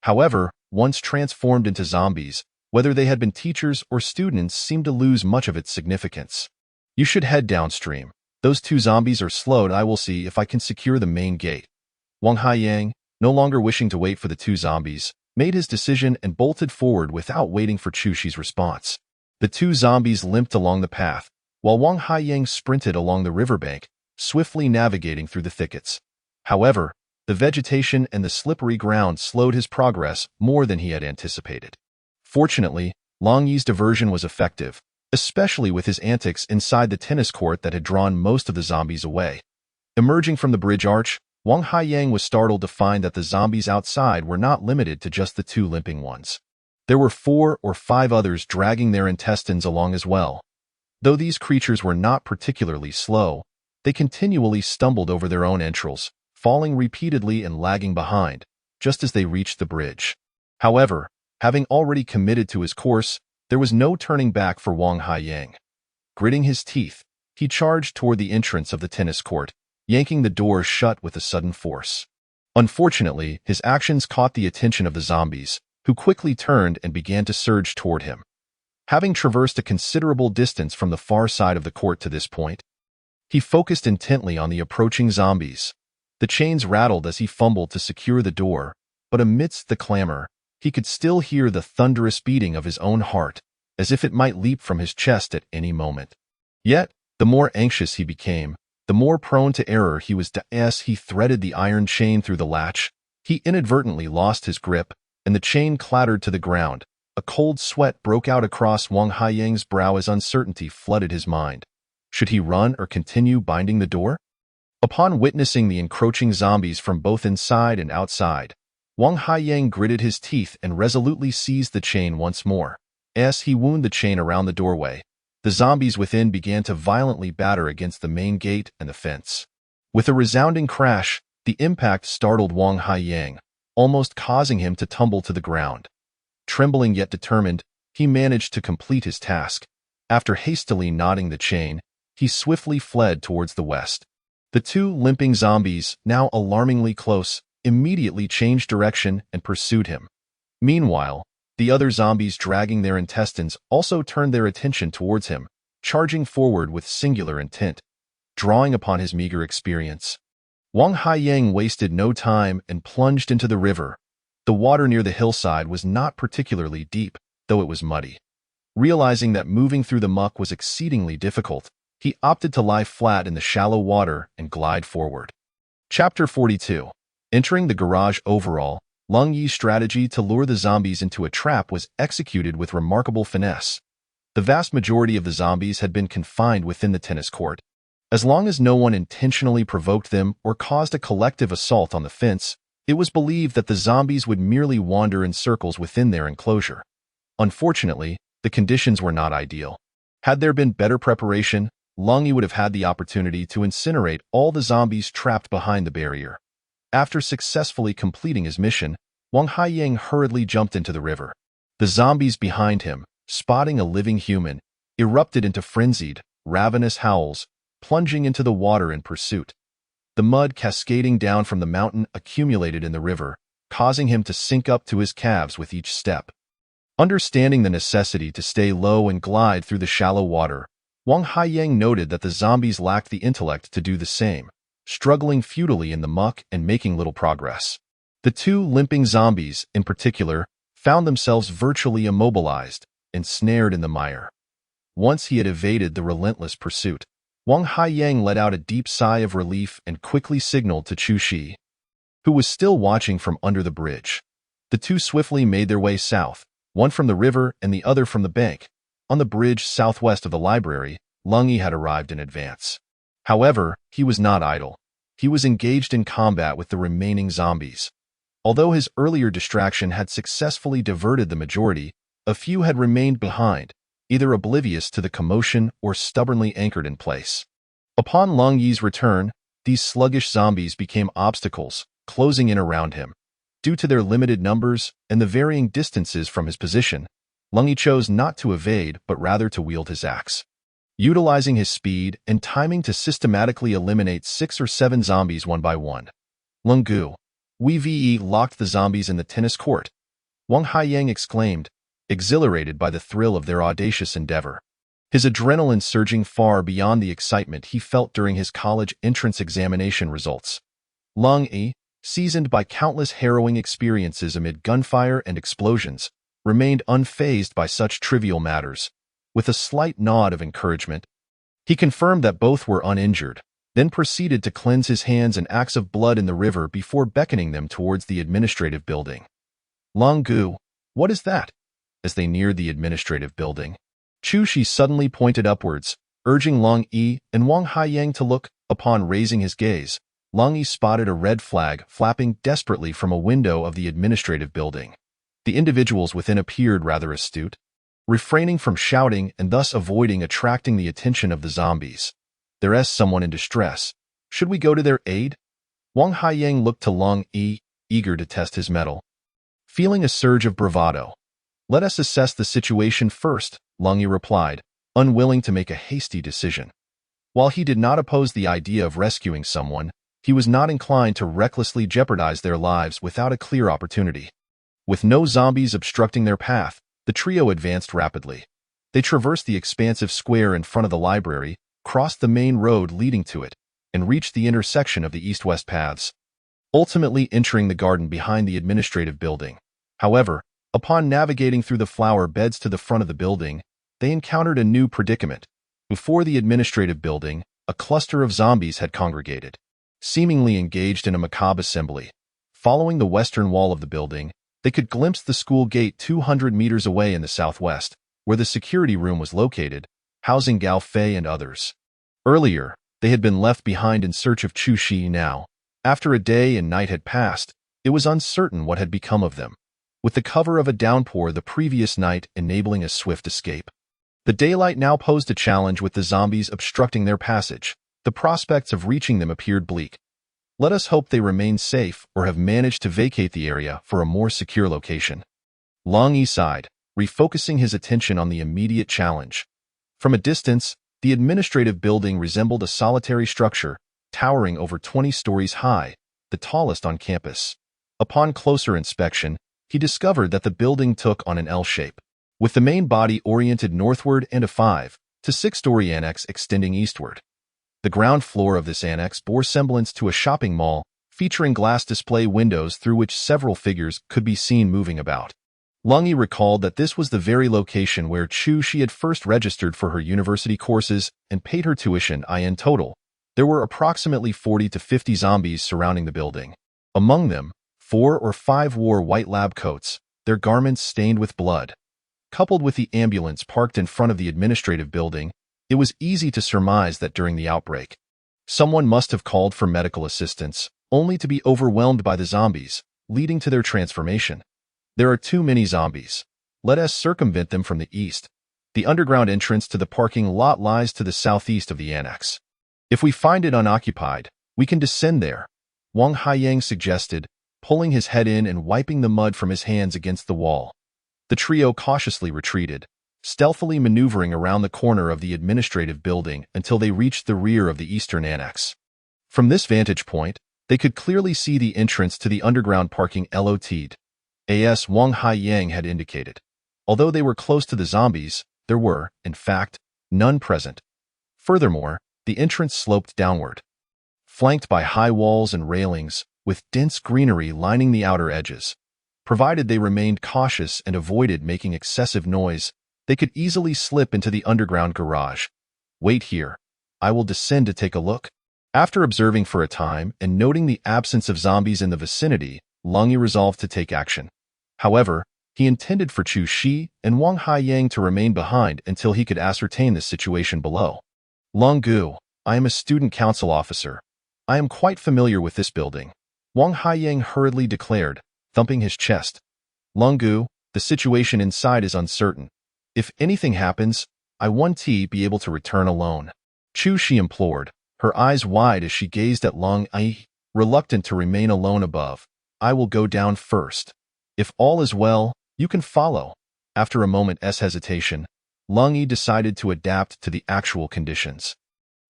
However, once transformed into zombies, whether they had been teachers or students seemed to lose much of its significance. You should head downstream. Those two zombies are slowed. I will see if I can secure the main gate. Wang Haiyang, no longer wishing to wait for the two zombies, made his decision and bolted forward without waiting for Chushi's response. The two zombies limped along the path, while Wang Haiyang sprinted along the riverbank, swiftly navigating through the thickets. However, the vegetation and the slippery ground slowed his progress more than he had anticipated. Fortunately, Longyi's diversion was effective, especially with his antics inside the tennis court that had drawn most of the zombies away. Emerging from the bridge arch, Wang Haiyang was startled to find that the zombies outside were not limited to just the two limping ones. There were 4 or 5 others dragging their intestines along as well. Though these creatures were not particularly slow, they continually stumbled over their own entrails, falling repeatedly and lagging behind, just as they reached the bridge. However, having already committed to his course, there was no turning back for Wang Haiyang. Gritting his teeth, he charged toward the entrance of the tennis court, yanking the door shut with a sudden force. Unfortunately, his actions caught the attention of the zombies, who quickly turned and began to surge toward him. Having traversed a considerable distance from the far side of the court to this point, he focused intently on the approaching zombies. The chains rattled as he fumbled to secure the door, but amidst the clamor, he could still hear the thunderous beating of his own heart, as if it might leap from his chest at any moment. Yet, the more anxious he became, the more prone to error he was. As he threaded the iron chain through the latch, he inadvertently lost his grip, and the chain clattered to the ground. A cold sweat broke out across Wang Haiyang's brow as uncertainty flooded his mind. Should he run or continue binding the door? Upon witnessing the encroaching zombies from both inside and outside, Wang Haiyang gritted his teeth and resolutely seized the chain once more. As he wound the chain around the doorway, The zombies within began to violently batter against the main gate and the fence. With a resounding crash, the impact startled Wang Haiyang, almost causing him to tumble to the ground. Trembling yet determined, he managed to complete his task. After hastily knotting the chain, he swiftly fled towards the west. The two limping zombies, now alarmingly close, immediately changed direction and pursued him. Meanwhile, the other zombies dragging their intestines also turned their attention towards him, charging forward with singular intent. Drawing upon his meager experience, Wang Haiyang wasted no time and plunged into the river. The water near the hillside was not particularly deep, though it was muddy. Realizing that moving through the muck was exceedingly difficult, he opted to lie flat in the shallow water and glide forward. Chapter 42. Entering the garage. Overall, Lung Yi's strategy to lure the zombies into a trap was executed with remarkable finesse. The vast majority of the zombies had been confined within the tennis court. As long as no one intentionally provoked them or caused a collective assault on the fence, it was believed that the zombies would merely wander in circles within their enclosure. Unfortunately, the conditions were not ideal. Had there been better preparation, Lung Yi would have had the opportunity to incinerate all the zombies trapped behind the barrier. After successfully completing his mission, Wang Haiyang hurriedly jumped into the river. The zombies behind him, spotting a living human, erupted into frenzied, ravenous howls, plunging into the water in pursuit. The mud cascading down from the mountain accumulated in the river, causing him to sink up to his calves with each step. Understanding the necessity to stay low and glide through the shallow water, Wang Haiyang noted that the zombies lacked the intellect to do the same, struggling futilely in the muck and making little progress. The two limping zombies, in particular, found themselves virtually immobilized, ensnared in the mire. Once he had evaded the relentless pursuit, Wang Haiyang let out a deep sigh of relief and quickly signaled to Chu Shi, who was still watching from under the bridge. The two swiftly made their way south, one from the river and the other from the bank. On the bridge southwest of the library, Lung Yi had arrived in advance. However, he was not idle. He was engaged in combat with the remaining zombies. Although his earlier distraction had successfully diverted the majority, a few had remained behind, either oblivious to the commotion or stubbornly anchored in place. Upon Lung Yi's return, these sluggish zombies became obstacles, closing in around him. Due to their limited numbers and the varying distances from his position, Lung Yi chose not to evade but rather to wield his axe. Utilizing his speed and timing to systematically eliminate 6 or 7 zombies one by one, Lung Gu, Wei locked the zombies in the tennis court. Wang Haiyang exclaimed, exhilarated by the thrill of their audacious endeavor. His adrenaline surging far beyond the excitement he felt during his college entrance examination results. Lung Yi, seasoned by countless harrowing experiences amid gunfire and explosions, remained unfazed by such trivial matters. With a slight nod of encouragement, he confirmed that both were uninjured, then proceeded to cleanse his hands and acts of blood in the river before beckoning them towards the administrative building. Lung Gu, what is that? As they neared the administrative building, Chu Shi suddenly pointed upwards, urging Lung Yi and Wang Haiyang to look. Upon raising his gaze, Lung Yi spotted a red flag flapping desperately from a window of the administrative building. The individuals within appeared rather astute, refraining from shouting and thus avoiding attracting the attention of the zombies. There's someone in distress. Should we go to their aid? Wang Haiyang looked to Lung Yi, eager to test his mettle. Feeling a surge of bravado, let us assess the situation first, Lung Yi replied, unwilling to make a hasty decision. While he did not oppose the idea of rescuing someone, he was not inclined to recklessly jeopardize their lives without a clear opportunity. With no zombies obstructing their path, the trio advanced rapidly. They traversed the expansive square in front of the library, crossed the main road leading to it, and reached the intersection of the east-west paths, ultimately entering the garden behind the administrative building. However, upon navigating through the flower beds to the front of the building, they encountered a new predicament. Before the administrative building, a cluster of zombies had congregated, seemingly engaged in a macabre assembly. Following the western wall of the building, they could glimpse the school gate 200 meters away in the southwest, where the security room was located, housing Gao Fei and others. Earlier, they had been left behind in search of Chu Shi. Now, after a day and night had passed, it was uncertain what had become of them, with the cover of a downpour the previous night enabling a swift escape. The daylight now posed a challenge with the zombies obstructing their passage. The prospects of reaching them appeared bleak. Let us hope they remain safe or have managed to vacate the area for a more secure location. Long Yi sighed, refocusing his attention on the immediate challenge. From a distance, the administrative building resembled a solitary structure, towering over 20 stories high, the tallest on campus. Upon closer inspection, he discovered that the building took on an L shape, with the main body oriented northward and a 5 to 6-story annex extending eastward. The ground floor of this annex bore semblance to a shopping mall, featuring glass display windows through which several figures could be seen moving about. Long Yi recalled that this was the very location where She had first registered for her university courses and paid her tuition. In total, there were approximately 40 to 50 zombies surrounding the building. Among them, 4 or 5 wore white lab coats, their garments stained with blood. Coupled with the ambulance parked in front of the administrative building, it was easy to surmise that during the outbreak, someone must have called for medical assistance, only to be overwhelmed by the zombies, leading to their transformation. There are too many zombies. Let us circumvent them from the east. The underground entrance to the parking lot lies to the southeast of the annex. If we find it unoccupied, we can descend there, Wang Haiyang suggested, pulling his head in and wiping the mud from his hands against the wall. The trio cautiously retreated, stealthily maneuvering around the corner of the administrative building until they reached the rear of the eastern annex. From this vantage point, they could clearly see the entrance to the underground parking lot, as Wang Haiyang had indicated. Although they were close to the zombies, there were, in fact, none present. Furthermore, the entrance sloped downward, flanked by high walls and railings, with dense greenery lining the outer edges. Provided they remained cautious and avoided making excessive noise, they could easily slip into the underground garage. Wait here. I will descend to take a look. After observing for a time and noting the absence of zombies in the vicinity, Long Yi resolved to take action. However, he intended for Chu Shi and Wang Haiyang to remain behind until he could ascertain the situation below. Long Gu, I am a student council officer. I am quite familiar with this building, Wang Haiyang hurriedly declared, thumping his chest. Long Gu, the situation inside is uncertain. If anything happens, I won't be able to return alone. Chu Shi implored, her eyes wide as she gazed at Long Yi, reluctant to remain alone above. I will go down first. If all is well, you can follow. After a moment's hesitation, Long Yi decided to adapt to the actual conditions.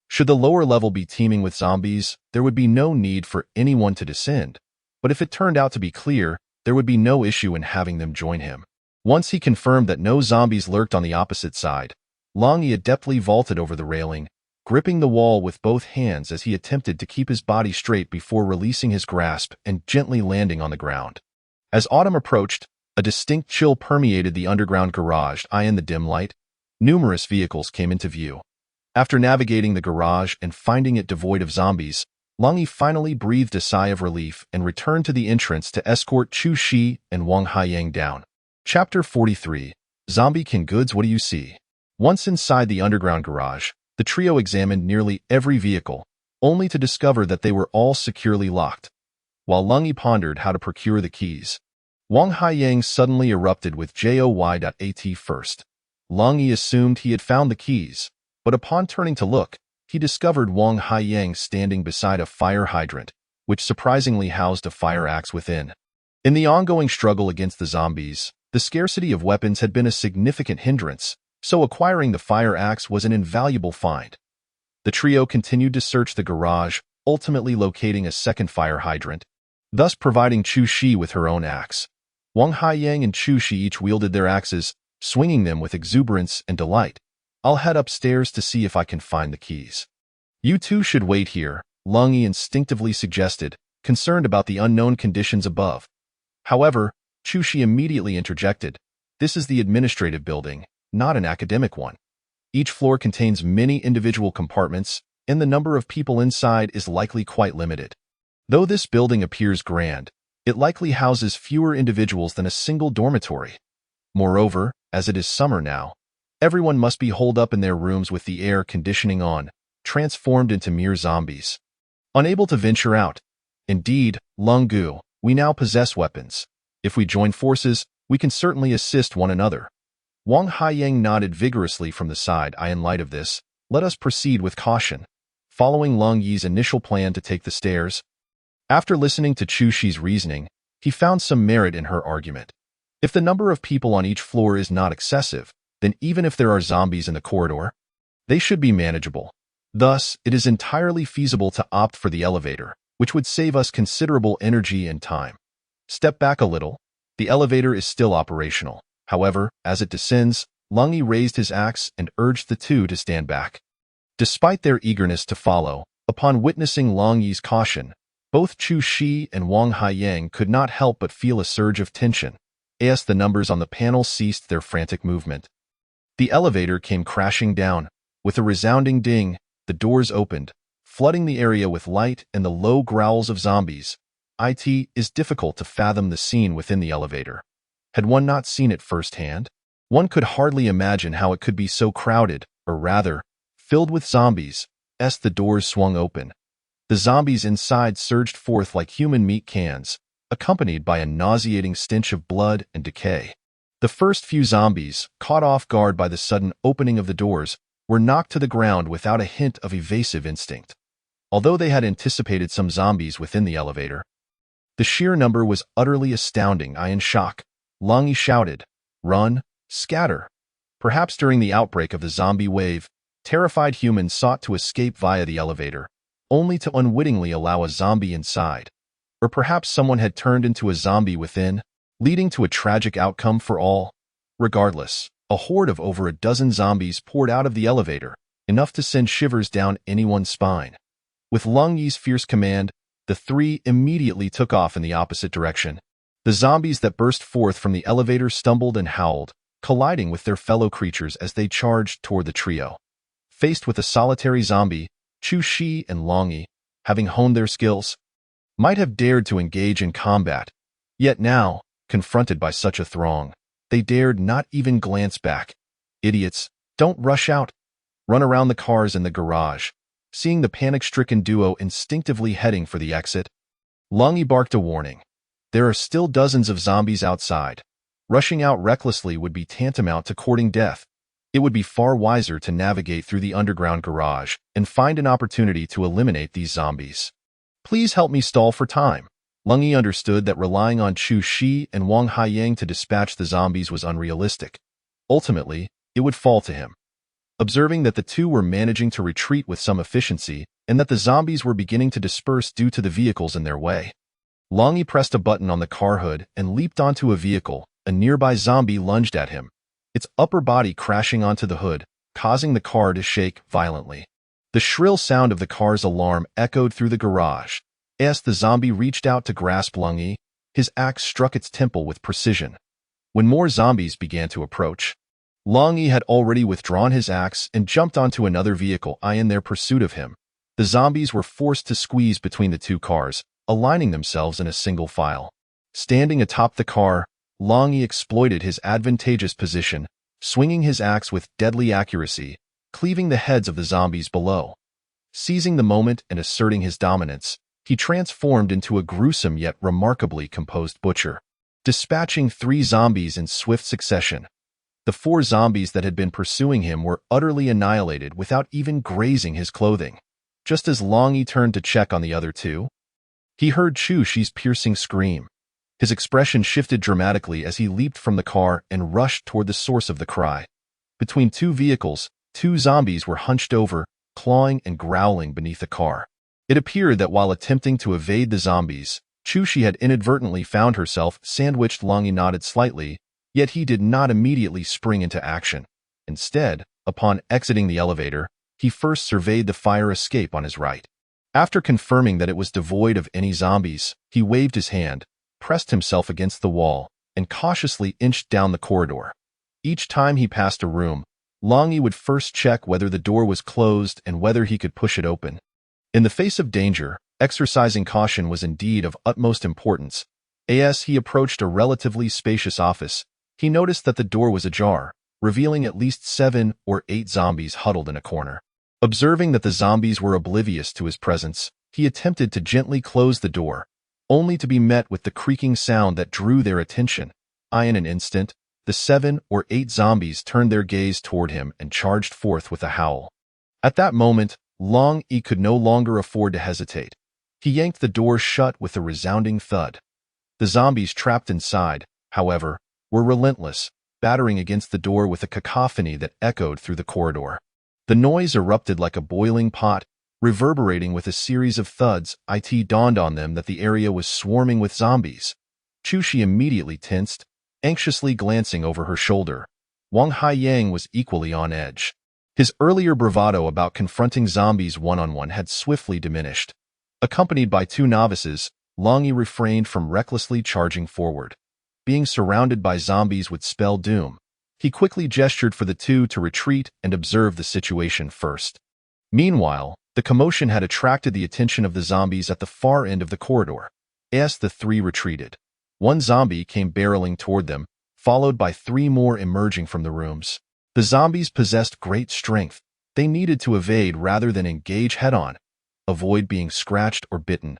Should the lower level be teeming with zombies, there would be no need for anyone to descend. But if it turned out to be clear, there would be no issue in having them join him. Once he confirmed that no zombies lurked on the opposite side, Long Yi adeptly vaulted over the railing, gripping the wall with both hands as he attempted to keep his body straight before releasing his grasp and gently landing on the ground. As autumn approached, a distinct chill permeated the underground garage. In the dim light, numerous vehicles came into view. After navigating the garage and finding it devoid of zombies, Long Yi finally breathed a sigh of relief and returned to the entrance to escort Chu Shi and Wang Haiyang down. Chapter 43. Zombie King Goods. What do you see? Once inside the underground garage, the trio examined nearly every vehicle, only to discover that they were all securely locked. While Long Yi pondered how to procure the keys, Wang Haiyang suddenly erupted with joy.at first. Long Yi assumed he had found the keys, but upon turning to look, he discovered Wang Haiyang standing beside a fire hydrant, which surprisingly housed a fire axe within. In the ongoing struggle against the zombies, the scarcity of weapons had been a significant hindrance, so acquiring the fire axe was an invaluable find. The trio continued to search the garage, ultimately locating a second fire hydrant, thus providing Chu Shi with her own axe. Wang Haiyang and Chu Shi each wielded their axes, swinging them with exuberance and delight. I'll head upstairs to see if I can find the keys. You two should wait here, Long Yi instinctively suggested, concerned about the unknown conditions above. However, Chu Shi immediately interjected. This is the administrative building, not an academic one. Each floor contains many individual compartments, and the number of people inside is likely quite limited. Though this building appears grand, it likely houses fewer individuals than a single dormitory. Moreover, as it is summer now, everyone must be holed up in their rooms with the air conditioning on, transformed into mere zombies, unable to venture out. Indeed, Long Gu, we now possess weapons. If we join forces, we can certainly assist one another. Wang Haiyang nodded vigorously from the side. In light of this, let us proceed with caution. Following Long Yi's initial plan to take the stairs, after listening to Chu Shi's reasoning, he found some merit in her argument. If the number of people on each floor is not excessive, then even if there are zombies in the corridor, they should be manageable. Thus, it is entirely feasible to opt for the elevator, which would save us considerable energy and time. Step back a little. The elevator is still operational. However, as it descends, Long Yi raised his axe and urged the two to stand back. Despite their eagerness to follow, upon witnessing Long Yi's caution, both Chu Shi and Wang Haiyang could not help but feel a surge of tension, as the numbers on the panel ceased their frantic movement. The elevator came crashing down. With a resounding ding, the doors opened, flooding the area with light and the low growls of zombies. It is difficult to fathom the scene within the elevator. Had one not seen it firsthand, one could hardly imagine how it could be so crowded, or rather, filled with zombies, as the doors swung open. The zombies inside surged forth like human meat cans, accompanied by a nauseating stench of blood and decay. The first few zombies, caught off guard by the sudden opening of the doors, were knocked to the ground without a hint of evasive instinct. Although they had anticipated some zombies within the elevator, the sheer number was utterly astounding. In shock, Long Yi shouted, "Run! Scatter!" Perhaps during the outbreak of the zombie wave, terrified humans sought to escape via the elevator, only to unwittingly allow a zombie inside. Or perhaps someone had turned into a zombie within, leading to a tragic outcome for all. Regardless, a horde of over a dozen zombies poured out of the elevator, enough to send shivers down anyone's spine. With Long Yi's fierce command, the three immediately took off in the opposite direction. The zombies that burst forth from the elevator stumbled and howled, colliding with their fellow creatures as they charged toward the trio. Faced with a solitary zombie, Chu Shi and Long Yi, having honed their skills, might have dared to engage in combat. Yet now, confronted by such a throng, they dared not even glance back. Idiots, don't rush out. Run around the cars in the garage. Seeing the panic-stricken duo instinctively heading for the exit, Long Yi barked a warning. There are still dozens of zombies outside. Rushing out recklessly would be tantamount to courting death. It would be far wiser to navigate through the underground garage and find an opportunity to eliminate these zombies. Please help me stall for time. Long Yi understood that relying on Chu Shi and Wang Haiyang to dispatch the zombies was unrealistic. Ultimately, it would fall to him. Observing that the two were managing to retreat with some efficiency and that the zombies were beginning to disperse due to the vehicles in their way, Long Yi pressed a button on the car hood and leaped onto a vehicle. A nearby zombie lunged at him, its upper body crashing onto the hood, causing the car to shake violently. The shrill sound of the car's alarm echoed through the garage. As the zombie reached out to grasp Long Yi, his axe struck its temple with precision. When more zombies began to approach, Long Yi had already withdrawn his axe and jumped onto another vehicle in their pursuit of him. The zombies were forced to squeeze between the two cars, aligning themselves in a single file. Standing atop the car, Long Yi exploited his advantageous position, swinging his axe with deadly accuracy, cleaving the heads of the zombies below. Seizing the moment and asserting his dominance, he transformed into a gruesome yet remarkably composed butcher, dispatching 3 zombies in swift succession. The 4 zombies that had been pursuing him were utterly annihilated without even grazing his clothing. Just as Long Yi turned to check on the other 2, he heard Chu Shi's piercing scream. His expression shifted dramatically as he leaped from the car and rushed toward the source of the cry. Between 2 vehicles, 2 zombies were hunched over, clawing and growling beneath the car. It appeared that while attempting to evade the zombies, Chu Shi had inadvertently found herself sandwiched. Long Yi nodded slightly, yet he did not immediately spring into action. Instead, upon exiting the elevator, he first surveyed the fire escape on his right. After confirming that it was devoid of any zombies, he waved his hand, pressed himself against the wall, and cautiously inched down the corridor. Each time he passed a room, Long Yi would first check whether the door was closed and whether he could push it open. In the face of danger, exercising caution was indeed of utmost importance. As he approached a relatively spacious office, he noticed that the door was ajar, revealing at least 7 or 8 zombies huddled in a corner. Observing that the zombies were oblivious to his presence, he attempted to gently close the door, only to be met with the creaking sound that drew their attention. In an instant, the the 7 or 8 zombies turned their gaze toward him and charged forth with a howl. At that moment, Long E could no longer afford to hesitate. He yanked the door shut with a resounding thud. The zombies trapped inside, however, were relentless, battering against the door with a cacophony that echoed through the corridor. The noise erupted like a boiling pot, reverberating with a series of thuds. It dawned on them that the area was swarming with zombies. Chushi immediately tensed, anxiously glancing over her shoulder. Wang Haiyang was equally on edge. His earlier bravado about confronting zombies one-on-one had swiftly diminished. Accompanied by 2 novices, Long Yi refrained from recklessly charging forward. Being surrounded by zombies would spell doom. He quickly gestured for the 2 to retreat and observe the situation first. Meanwhile, the commotion had attracted the attention of the zombies at the far end of the corridor. As the 3 retreated, 1 zombie came barreling toward them, followed by 3 more emerging from the rooms. The zombies possessed great strength. They needed to evade rather than engage head-on, avoid being scratched or bitten.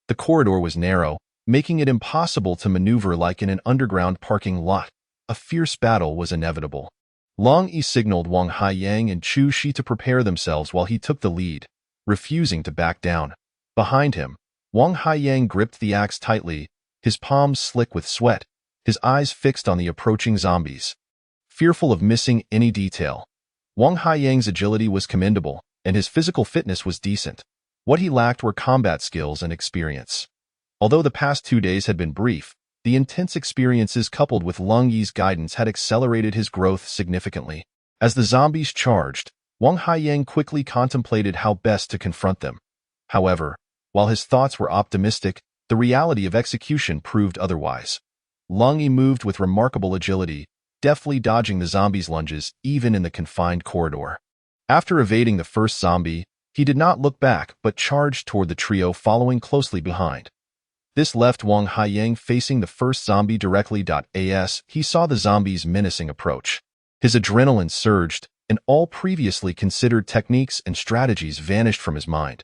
The corridor was narrow, making it impossible to maneuver like in an underground parking lot. A fierce battle was inevitable. Long Yi signaled Wang Haiyang and Chu Shi to prepare themselves while he took the lead, refusing to back down. Behind him, Wang Haiyang gripped the axe tightly, his palms slick with sweat, his eyes fixed on the approaching zombies. Fearful of missing any detail, Wang Haiyang's agility was commendable, and his physical fitness was decent. What he lacked were combat skills and experience. Although the past 2 days had been brief, the intense experiences coupled with Long Yi's guidance had accelerated his growth significantly. As the zombies charged, Wang Haiyang quickly contemplated how best to confront them. However, while his thoughts were optimistic, the reality of execution proved otherwise. Long Yi moved with remarkable agility, deftly dodging the zombies' lunges even in the confined corridor. After evading the first zombie, he did not look back but charged toward the trio following closely behind. This left Wang Haiyang facing the first zombie directly. As he saw the zombie's menacing approach, his adrenaline surged, and all previously considered techniques and strategies vanished from his mind.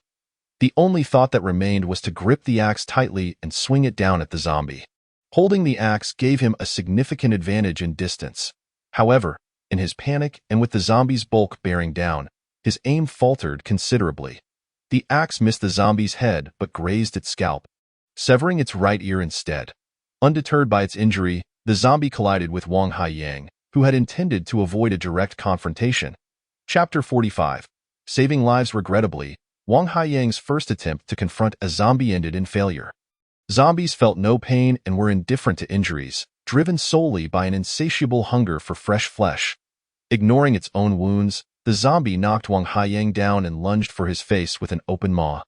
The only thought that remained was to grip the axe tightly and swing it down at the zombie. Holding the axe gave him a significant advantage in distance. However, in his panic and with the zombie's bulk bearing down, his aim faltered considerably. The axe missed the zombie's head but grazed its scalp, severing its right ear instead. Undeterred by its injury, the zombie collided with Wang Haiyang, who had intended to avoid a direct confrontation. Chapter 45. Saving lives. Regrettably, Wang Haiyang's first attempt to confront a zombie ended in failure. Zombies felt no pain and were indifferent to injuries, driven solely by an insatiable hunger for fresh flesh. Ignoring its own wounds, the zombie knocked Wang Haiyang down and lunged for his face with an open maw.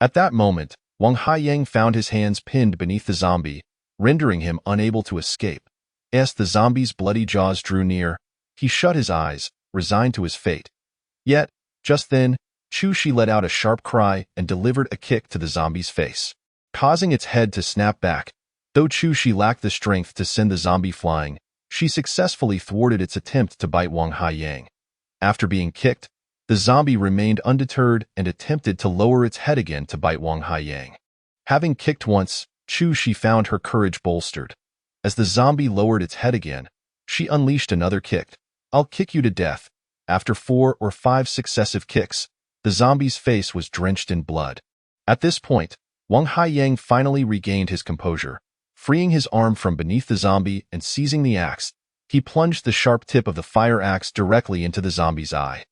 At that moment, Wang Haiyang found his hands pinned beneath the zombie, rendering him unable to escape. As the zombie's bloody jaws drew near, he shut his eyes, resigned to his fate. Yet, just then, Chu Shi let out a sharp cry and delivered a kick to the zombie's face, causing its head to snap back. Though Chu Shi lacked the strength to send the zombie flying, she successfully thwarted its attempt to bite Wang Haiyang. After being kicked, the zombie remained undeterred and attempted to lower its head again to bite Wang Haiyang. Having kicked once, Chu Shi found her courage bolstered. As the zombie lowered its head again, she unleashed another kick. "I'll kick you to death." After 4 or 5 successive kicks, the zombie's face was drenched in blood. At this point, Wang Haiyang finally regained his composure. Freeing his arm from beneath the zombie and seizing the axe, he plunged the sharp tip of the fire axe directly into the zombie's eye.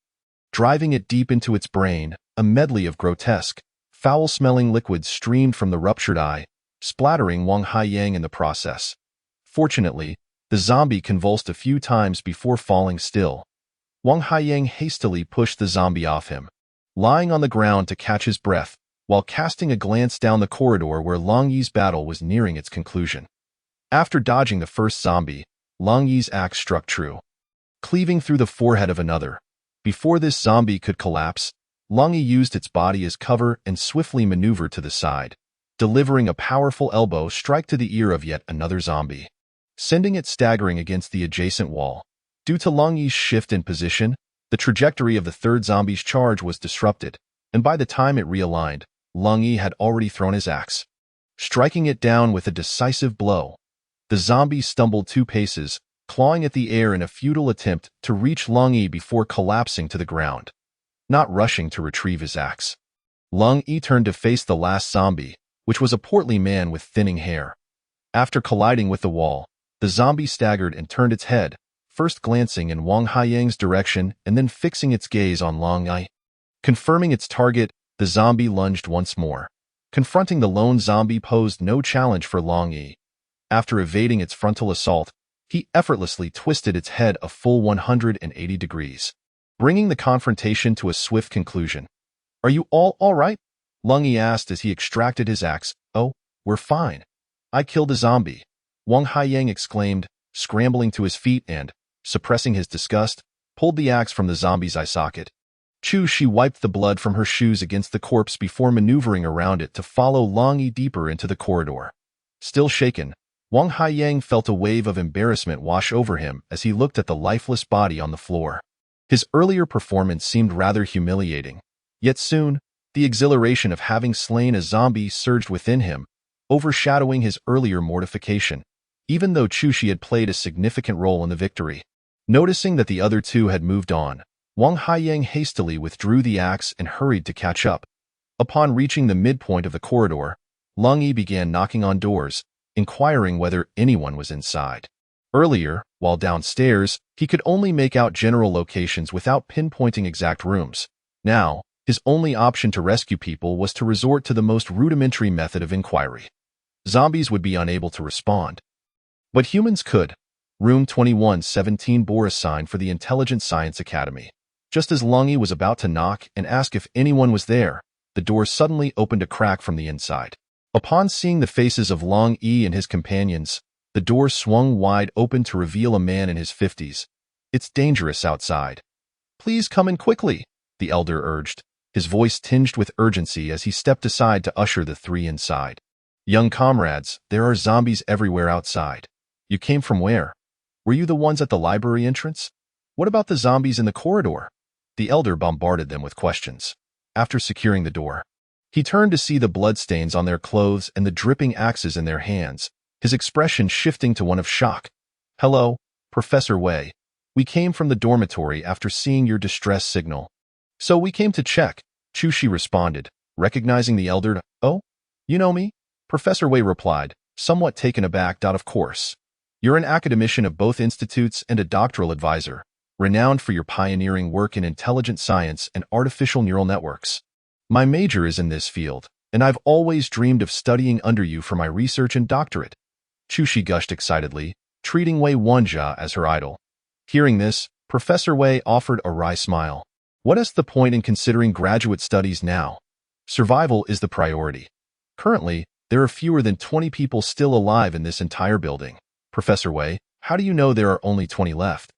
Driving it deep into its brain, a medley of grotesque, foul-smelling liquids streamed from the ruptured eye, splattering Wang Haiyang in the process. Fortunately, the zombie convulsed a few times before falling still. Wang Haiyang hastily pushed the zombie off him, lying on the ground to catch his breath, while casting a glance down the corridor where Long Yi's battle was nearing its conclusion. After dodging the first zombie, Long Yi's axe struck true, cleaving through the forehead of another. Before this zombie could collapse, Long Yi used its body as cover and swiftly maneuvered to the side, delivering a powerful elbow strike to the ear of yet another zombie, sending it staggering against the adjacent wall. Due to Long Yi's shift in position, the trajectory of the third zombie's charge was disrupted, and by the time it realigned, Long Yi had already thrown his axe, striking it down with a decisive blow. The zombie stumbled 2 paces, clawing at the air in a futile attempt to reach Long Yi before collapsing to the ground, not rushing to retrieve his axe. Long Yi turned to face the last zombie, which was a portly man with thinning hair. After colliding with the wall, the zombie staggered and turned its head, first glancing in Wang Haiyang's direction and then fixing its gaze on Long Yi. Confirming its target, the zombie lunged once more. Confronting the lone zombie posed no challenge for Long Yi. After evading its frontal assault, he effortlessly twisted its head a full 180 degrees, bringing the confrontation to a swift conclusion. "Are you all right?" Long Yi asked as he extracted his axe. "Oh, we're fine. I killed a zombie," Wang Haiyang exclaimed, scrambling to his feet and, suppressing his disgust, pulled the axe from the zombie's eye socket. She wiped the blood from her shoes against the corpse before maneuvering around it to follow Long Yi deeper into the corridor. Still shaken, Wang Haiyang felt a wave of embarrassment wash over him as he looked at the lifeless body on the floor. His earlier performance seemed rather humiliating, yet soon, the exhilaration of having slain a zombie surged within him, overshadowing his earlier mortification, even though Chu had played a significant role in the victory. Noticing that the other two had moved on, Wang Haiyang hastily withdrew the axe and hurried to catch up. Upon reaching the midpoint of the corridor, Long Yi began knocking on doors, inquiring whether anyone was inside. Earlier, while downstairs, he could only make out general locations without pinpointing exact rooms. Now, his only option to rescue people was to resort to the most rudimentary method of inquiry. Zombies would be unable to respond, but humans could. Room 2117 bore a sign for the Intelligent Science Academy. Just as Long Yi was about to knock and ask if anyone was there, the door suddenly opened a crack from the inside. Upon seeing the faces of Long Yi and his companions, the door swung wide open to reveal a man in his 50s. "It's dangerous outside. Please come in quickly," the elder urged, his voice tinged with urgency as he stepped aside to usher the three inside. "Young comrades, there are zombies everywhere outside. You came from where? Were you the ones at the library entrance? What about the zombies in the corridor?" The elder bombarded them with questions. After securing the door, he turned to see the bloodstains on their clothes and the dripping axes in their hands, his expression shifting to one of shock. "Hello, Professor Wei. We came from the dormitory after seeing your distress signal. So we came to check," Chu responded, recognizing the elder. "Oh, you know me?" Professor Wei replied, somewhat taken aback. "Of course. You're an academician of both institutes and a doctoral advisor, renowned for your pioneering work in intelligent science and artificial neural networks. My major is in this field, and I've always dreamed of studying under you for my research and doctorate." Chu gushed excitedly, treating Wei Wenjia as her idol. Hearing this, Professor Wei offered a wry smile. "What is the point in considering graduate studies now? Survival is the priority. Currently, there are fewer than 20 people still alive in this entire building." "Professor Wei, how do you know there are only 20 left?"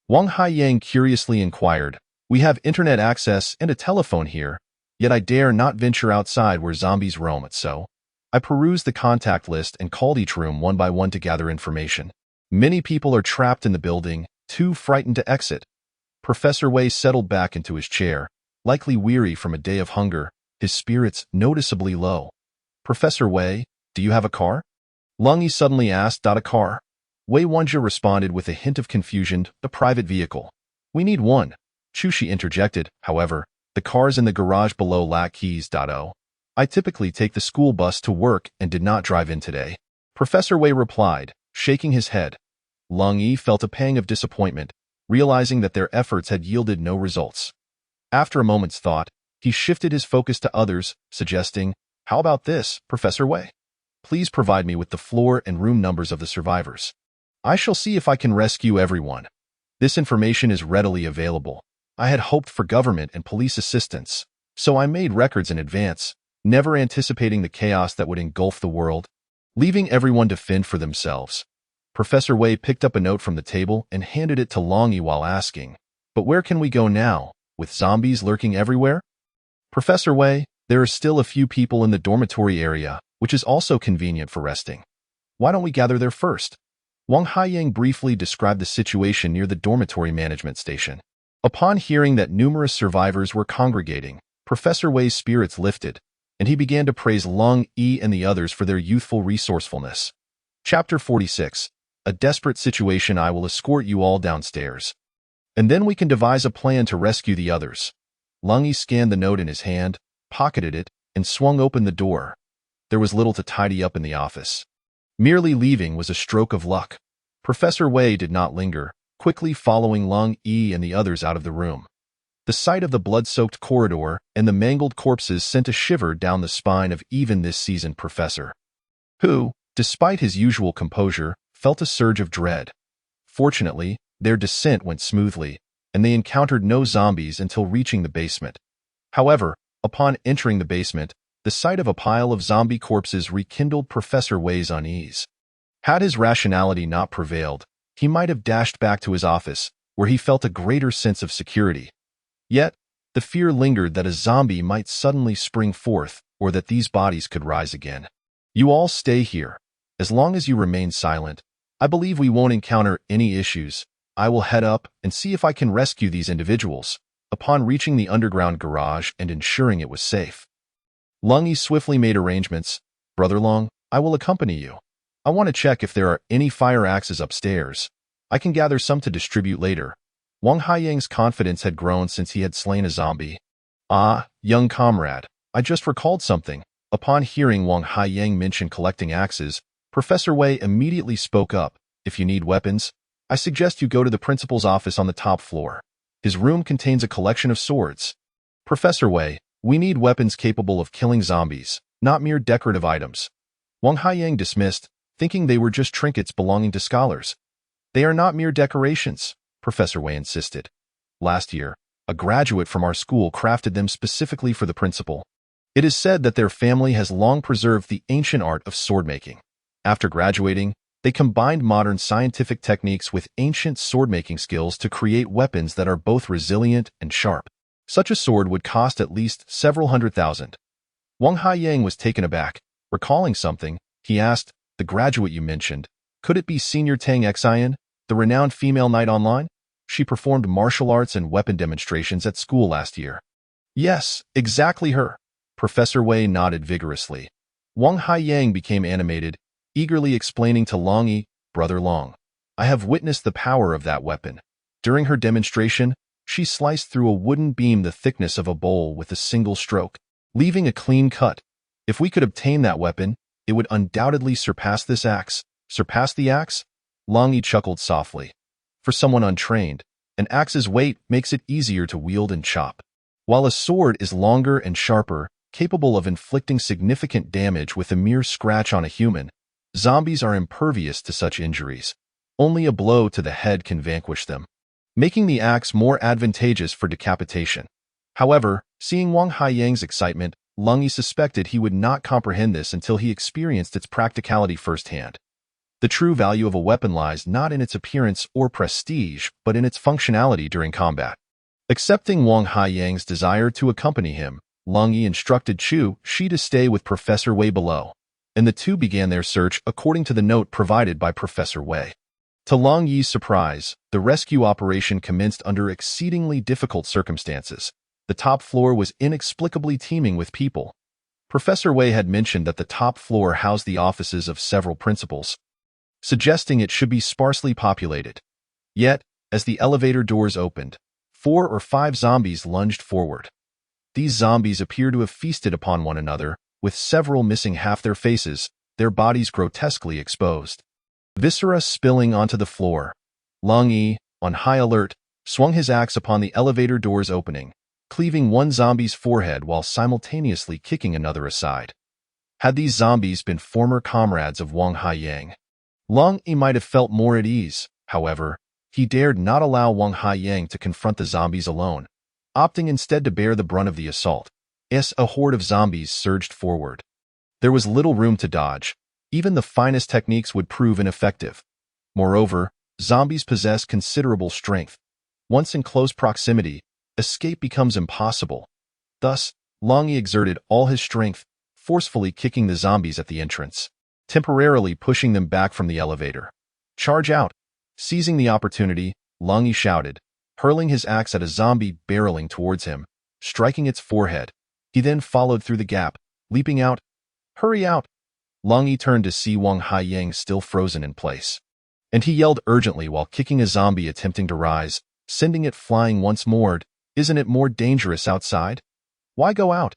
Wang Haiyang curiously inquired. "We have internet access and a telephone here, yet I dare not venture outside where zombies roam. So I perused the contact list and called each room one by one to gather information. Many people are trapped in the building, too frightened to exit." Professor Wei settled back into his chair, likely weary from a day of hunger, his spirits noticeably low. "Professor Wei, do you have a car?" Long Yi suddenly asked. "A car?" Wei Wenjia responded with a hint of confusion. "A private vehicle. We need one." Chu interjected, "However, the cars in the garage below lack keys. I typically take the school bus to work and did not drive in today." Professor Wei replied, shaking his head. Long Yi felt a pang of disappointment, realizing that their efforts had yielded no results. After a moment's thought, he shifted his focus to others, suggesting, "How about this, Professor Wei? Please provide me with the floor and room numbers of the survivors. I shall see if I can rescue everyone. This information is readily available. I had hoped for government and police assistance, so I made records in advance, never anticipating the chaos that would engulf the world, leaving everyone to fend for themselves." Professor Wei picked up a note from the table and handed it to Long Yi while asking, "But where can we go now, with zombies lurking everywhere?" "Professor Wei, there are still a few people in the dormitory area, which is also convenient for resting. Why don't we gather there first?" Wang Haiyang briefly described the situation near the dormitory management station. Upon hearing that numerous survivors were congregating, Professor Wei's spirits lifted, and he began to praise Long Yi and the others for their youthful resourcefulness. Chapter 46. A desperate situation. I will escort you all downstairs. And then we can devise a plan to rescue the others. Lung Yi scanned the note in his hand, pocketed it, and swung open the door. There was little to tidy up in the office. Merely leaving was a stroke of luck. Professor Wei did not linger, quickly following Lung Yi and the others out of the room. The sight of the blood-soaked corridor and the mangled corpses sent a shiver down the spine of even this seasoned professor, who, despite his usual composure, felt a surge of dread. Fortunately, their descent went smoothly, and they encountered no zombies until reaching the basement. However, upon entering the basement, the sight of a pile of zombie corpses rekindled Professor Wei's unease. Had his rationality not prevailed, he might have dashed back to his office, where he felt a greater sense of security. Yet, the fear lingered that a zombie might suddenly spring forth, or that these bodies could rise again. You all stay here. As long as you remain silent, I believe we won't encounter any issues. I will head up and see if I can rescue these individuals, upon reaching the underground garage and ensuring it was safe. Lung Yi swiftly made arrangements. Brother Long, I will accompany you. I want to check if there are any fire axes upstairs. I can gather some to distribute later. Wang Haiyang's confidence had grown since he had slain a zombie. Ah, young comrade, I just recalled something. Upon hearing Wang Haiyang mention collecting axes, Professor Wei immediately spoke up. If you need weapons, I suggest you go to the principal's office on the top floor. His room contains a collection of swords. Professor Wei, we need weapons capable of killing zombies, not mere decorative items. Wang Haiyang dismissed, thinking they were just trinkets belonging to scholars. They are not mere decorations, Professor Wei insisted. Last year, a graduate from our school crafted them specifically for the principal. It is said that their family has long preserved the ancient art of sword-making. After graduating, they combined modern scientific techniques with ancient sword-making skills to create weapons that are both resilient and sharp. Such a sword would cost at least several $100,000. Wang Haiyang was taken aback. Recalling something, he asked, the graduate you mentioned, could it be Senior Tang Xian, the renowned female knight online? She performed martial arts and weapon demonstrations at school last year. Yes, exactly her. Professor Wei nodded vigorously. Wang Haiyang became animated, eagerly explaining to Long Yi, Brother Long, I have witnessed the power of that weapon. During her demonstration, she sliced through a wooden beam the thickness of a bowl with a single stroke, leaving a clean cut. If we could obtain that weapon, it would undoubtedly surpass this axe. Surpass the axe? Long Yi chuckled softly. For someone untrained, an axe's weight makes it easier to wield and chop. While a sword is longer and sharper, capable of inflicting significant damage with a mere scratch on a human, zombies are impervious to such injuries. Only a blow to the head can vanquish them, making the axe more advantageous for decapitation. However, seeing Wang Haiyang's excitement, Lung Yi suspected he would not comprehend this until he experienced its practicality firsthand. The true value of a weapon lies not in its appearance or prestige, but in its functionality during combat. Accepting Wang Haiyang's desire to accompany him, Lung Yi instructed Shi to stay with Professor Wei below, and the two began their search according to the note provided by Professor Wei. To Lung Yi's surprise, the rescue operation commenced under exceedingly difficult circumstances. The top floor was inexplicably teeming with people. Professor Wei had mentioned that the top floor housed the offices of several principals, suggesting it should be sparsely populated. Yet, as the elevator doors opened, 4 or 5 zombies lunged forward. These zombies appear to have feasted upon one another, with several missing half their faces, their bodies grotesquely exposed, viscera spilling onto the floor. Lung Yi, on high alert, swung his axe upon the elevator doors opening, cleaving one zombie's forehead while simultaneously kicking another aside. Had these zombies been former comrades of Wang Haiyang, Lung Yi might have felt more at ease. However, he dared not allow Wang Haiyang to confront the zombies alone, opting instead to bear the brunt of the assault. As a horde of zombies surged forward, there was little room to dodge. Even the finest techniques would prove ineffective. Moreover, zombies possess considerable strength. Once in close proximity, escape becomes impossible. Thus, Lung Yi exerted all his strength, forcefully kicking the zombies at the entrance, temporarily pushing them back from the elevator. Charge out! Seizing the opportunity, Lung Yi shouted, hurling his axe at a zombie barreling towards him, striking its forehead. He then followed through the gap, leaping out. Hurry out! Lung Yi turned to see Wang Haiyang still frozen in place. And he yelled urgently while kicking a zombie attempting to rise, sending it flying once more. Isn't it more dangerous outside? Why go out?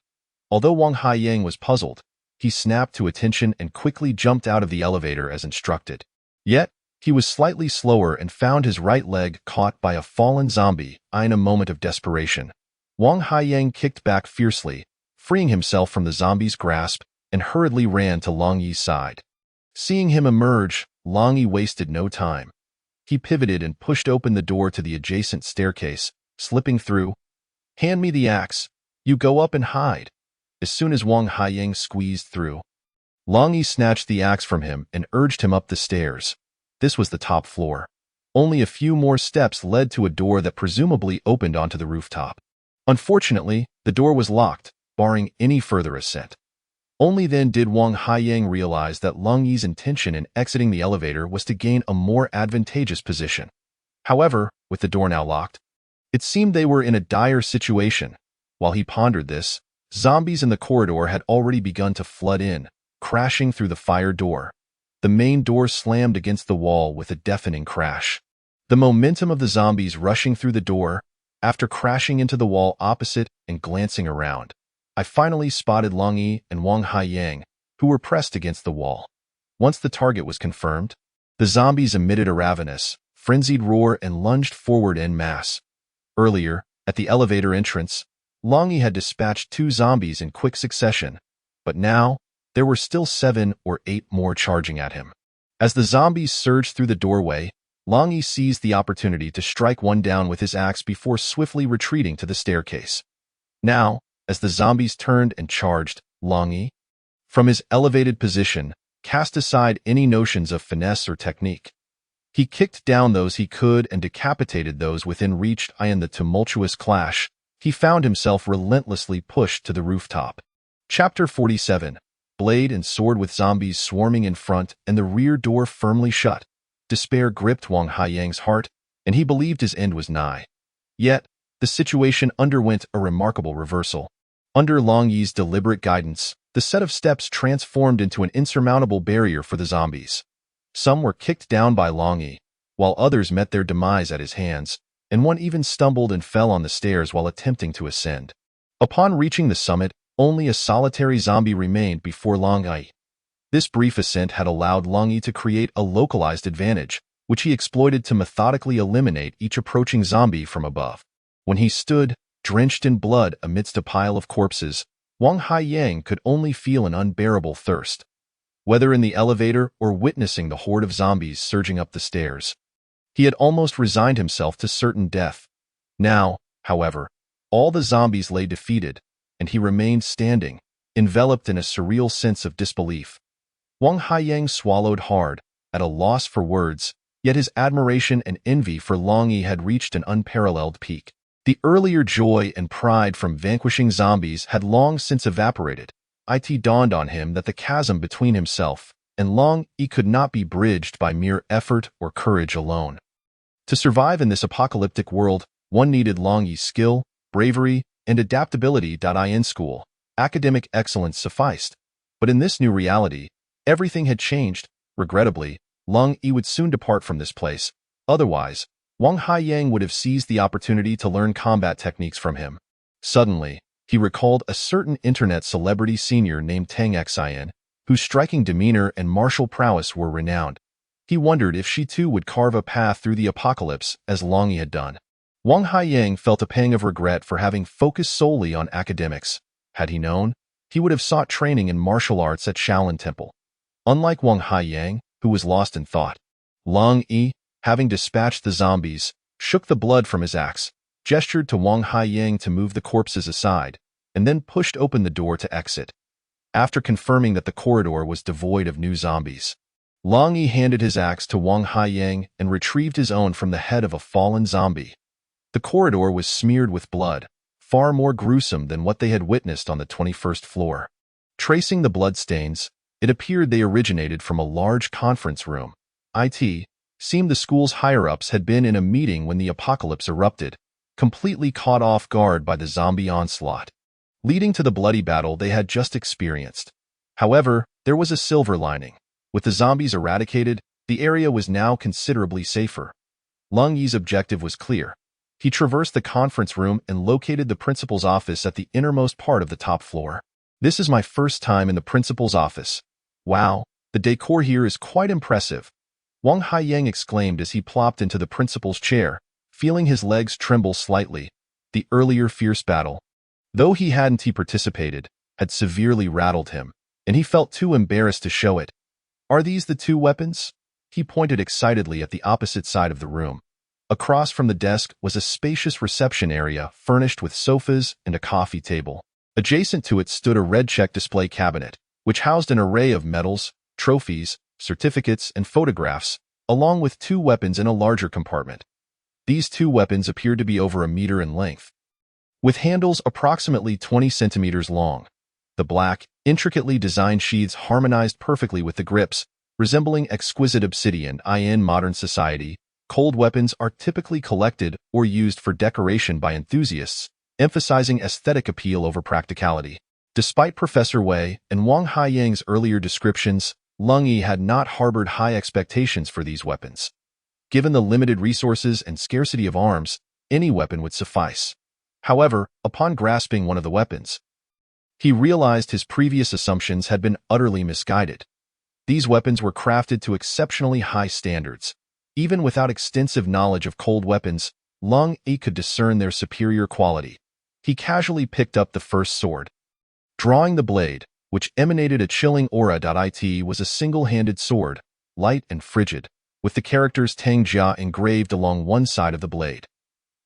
Although Wang Haiyang was puzzled, he snapped to attention and quickly jumped out of the elevator as instructed. Yet, he was slightly slower and found his right leg caught by a fallen zombie. In a moment of desperation, Wang Haiyang kicked back fiercely, freeing himself from the zombie's grasp, and hurriedly ran to Long Yi's side. Seeing him emerge, Long Yi wasted no time. He pivoted and pushed open the door to the adjacent staircase, slipping through. Hand me the axe. You go up and hide. As soon as Wang Haiyang squeezed through, Long Yi snatched the axe from him and urged him up the stairs. This was the top floor. Only a few more steps led to a door that presumably opened onto the rooftop. Unfortunately, the door was locked, barring any further ascent. Only then did Wang Haiyang realize that Long Yi's intention in exiting the elevator was to gain a more advantageous position. However, with the door now locked, it seemed they were in a dire situation. While he pondered this, zombies in the corridor had already begun to flood in, crashing through the fire door. The main door slammed against the wall with a deafening crash. The momentum of the zombies rushing through the door, after crashing into the wall opposite and glancing around, I finally spotted Long Yi and Wang Haiyang, who were pressed against the wall. Once the target was confirmed, the zombies emitted a ravenous, frenzied roar and lunged forward en masse. Earlier, at the elevator entrance, Long Yi had dispatched 2 zombies in quick succession, but now there were still 7 or 8 more charging at him. As the zombies surged through the doorway, Long Yi seized the opportunity to strike one down with his axe before swiftly retreating to the staircase. Now, as the zombies turned and charged, Long Yi, from his elevated position, cast aside any notions of finesse or technique. He kicked down those he could and decapitated those within reach. In the tumultuous clash, he found himself relentlessly pushed to the rooftop. Chapter 47. Blade and sword. With zombies swarming in front and the rear door firmly shut, despair gripped Wang Haiyang's heart, and he believed his end was nigh. Yet, the situation underwent a remarkable reversal. Under Long Yi's deliberate guidance, the set of steps transformed into an insurmountable barrier for the zombies. Some were kicked down by Long Yi, while others met their demise at his hands, and one even stumbled and fell on the stairs while attempting to ascend. Upon reaching the summit, only a solitary zombie remained before Long Yi. This brief ascent had allowed Long Yi to create a localized advantage, which he exploited to methodically eliminate each approaching zombie from above. When he stood, drenched in blood amidst a pile of corpses, Wang Haiyang could only feel an unbearable thirst. Whether in the elevator or witnessing the horde of zombies surging up the stairs, he had almost resigned himself to certain death. Now, however, all the zombies lay defeated, and he remained standing, enveloped in a surreal sense of disbelief. Wang Haiyang swallowed hard, at a loss for words, yet his admiration and envy for Long Yi had reached an unparalleled peak. The earlier joy and pride from vanquishing zombies had long since evaporated. It dawned on him that the chasm between himself and Long Yi could not be bridged by mere effort or courage alone. To survive in this apocalyptic world, one needed Long Yi's skill, bravery, and adaptability. In school, academic excellence sufficed. But in this new reality, everything had changed. Regrettably, Long Yi would soon depart from this place. Otherwise, Wang Haiyang would have seized the opportunity to learn combat techniques from him. Suddenly, he recalled a certain internet celebrity senior named Tang Xian, whose striking demeanor and martial prowess were renowned. He wondered if she too would carve a path through the apocalypse as Long Yi had done. Wang Haiyang felt a pang of regret for having focused solely on academics. Had he known, he would have sought training in martial arts at Shaolin Temple. Unlike Wang Haiyang, who was lost in thought, Long Yi, having dispatched the zombies, shook the blood from his axe, gestured to Wang Haiyang to move the corpses aside, and then pushed open the door to exit. After confirming that the corridor was devoid of new zombies, Long Yi handed his axe to Wang Haiyang and retrieved his own from the head of a fallen zombie. The corridor was smeared with blood, far more gruesome than what they had witnessed on the 21st floor. Tracing the bloodstains, it appeared they originated from a large conference room. It seemed the school's higher-ups had been in a meeting when the apocalypse erupted, completely caught off guard by the zombie onslaught, leading to the bloody battle they had just experienced. However, there was a silver lining. With the zombies eradicated, The area was now considerably safer. Lung Yi's objective was clear. He traversed the conference room and located the principal's office at the innermost part of the top floor. This is my first time in the principal's office. Wow, the decor here is quite impressive. Wang Haiyang exclaimed as he plopped into the principal's chair, feeling his legs tremble slightly. The earlier fierce battle, though he participated, had severely rattled him, and he felt too embarrassed to show it. Are these the two weapons? He pointed excitedly at the opposite side of the room. Across from the desk was a spacious reception area furnished with sofas and a coffee table. Adjacent to it stood a red check display cabinet, which housed an array of medals, trophies, certificates, and photographs, along with two weapons in a larger compartment. These two weapons appeared to be over a meter in length, with handles approximately 20 centimeters long. The black, intricately designed sheaths harmonized perfectly with the grips, resembling exquisite obsidian. In modern society, cold weapons are typically collected or used for decoration by enthusiasts, emphasizing aesthetic appeal over practicality. Despite Professor Wei and Wang Haiyang's earlier descriptions, Lung Yi had not harbored high expectations for these weapons. Given the limited resources and scarcity of arms, any weapon would suffice. However, upon grasping one of the weapons, he realized his previous assumptions had been utterly misguided. These weapons were crafted to exceptionally high standards. Even without extensive knowledge of cold weapons, Lung Yi could discern their superior quality. He casually picked up the first sword. Drawing the blade, which emanated a chilling aura. It was a single-handed sword, light and frigid, with the characters Tang Jia engraved along one side of the blade.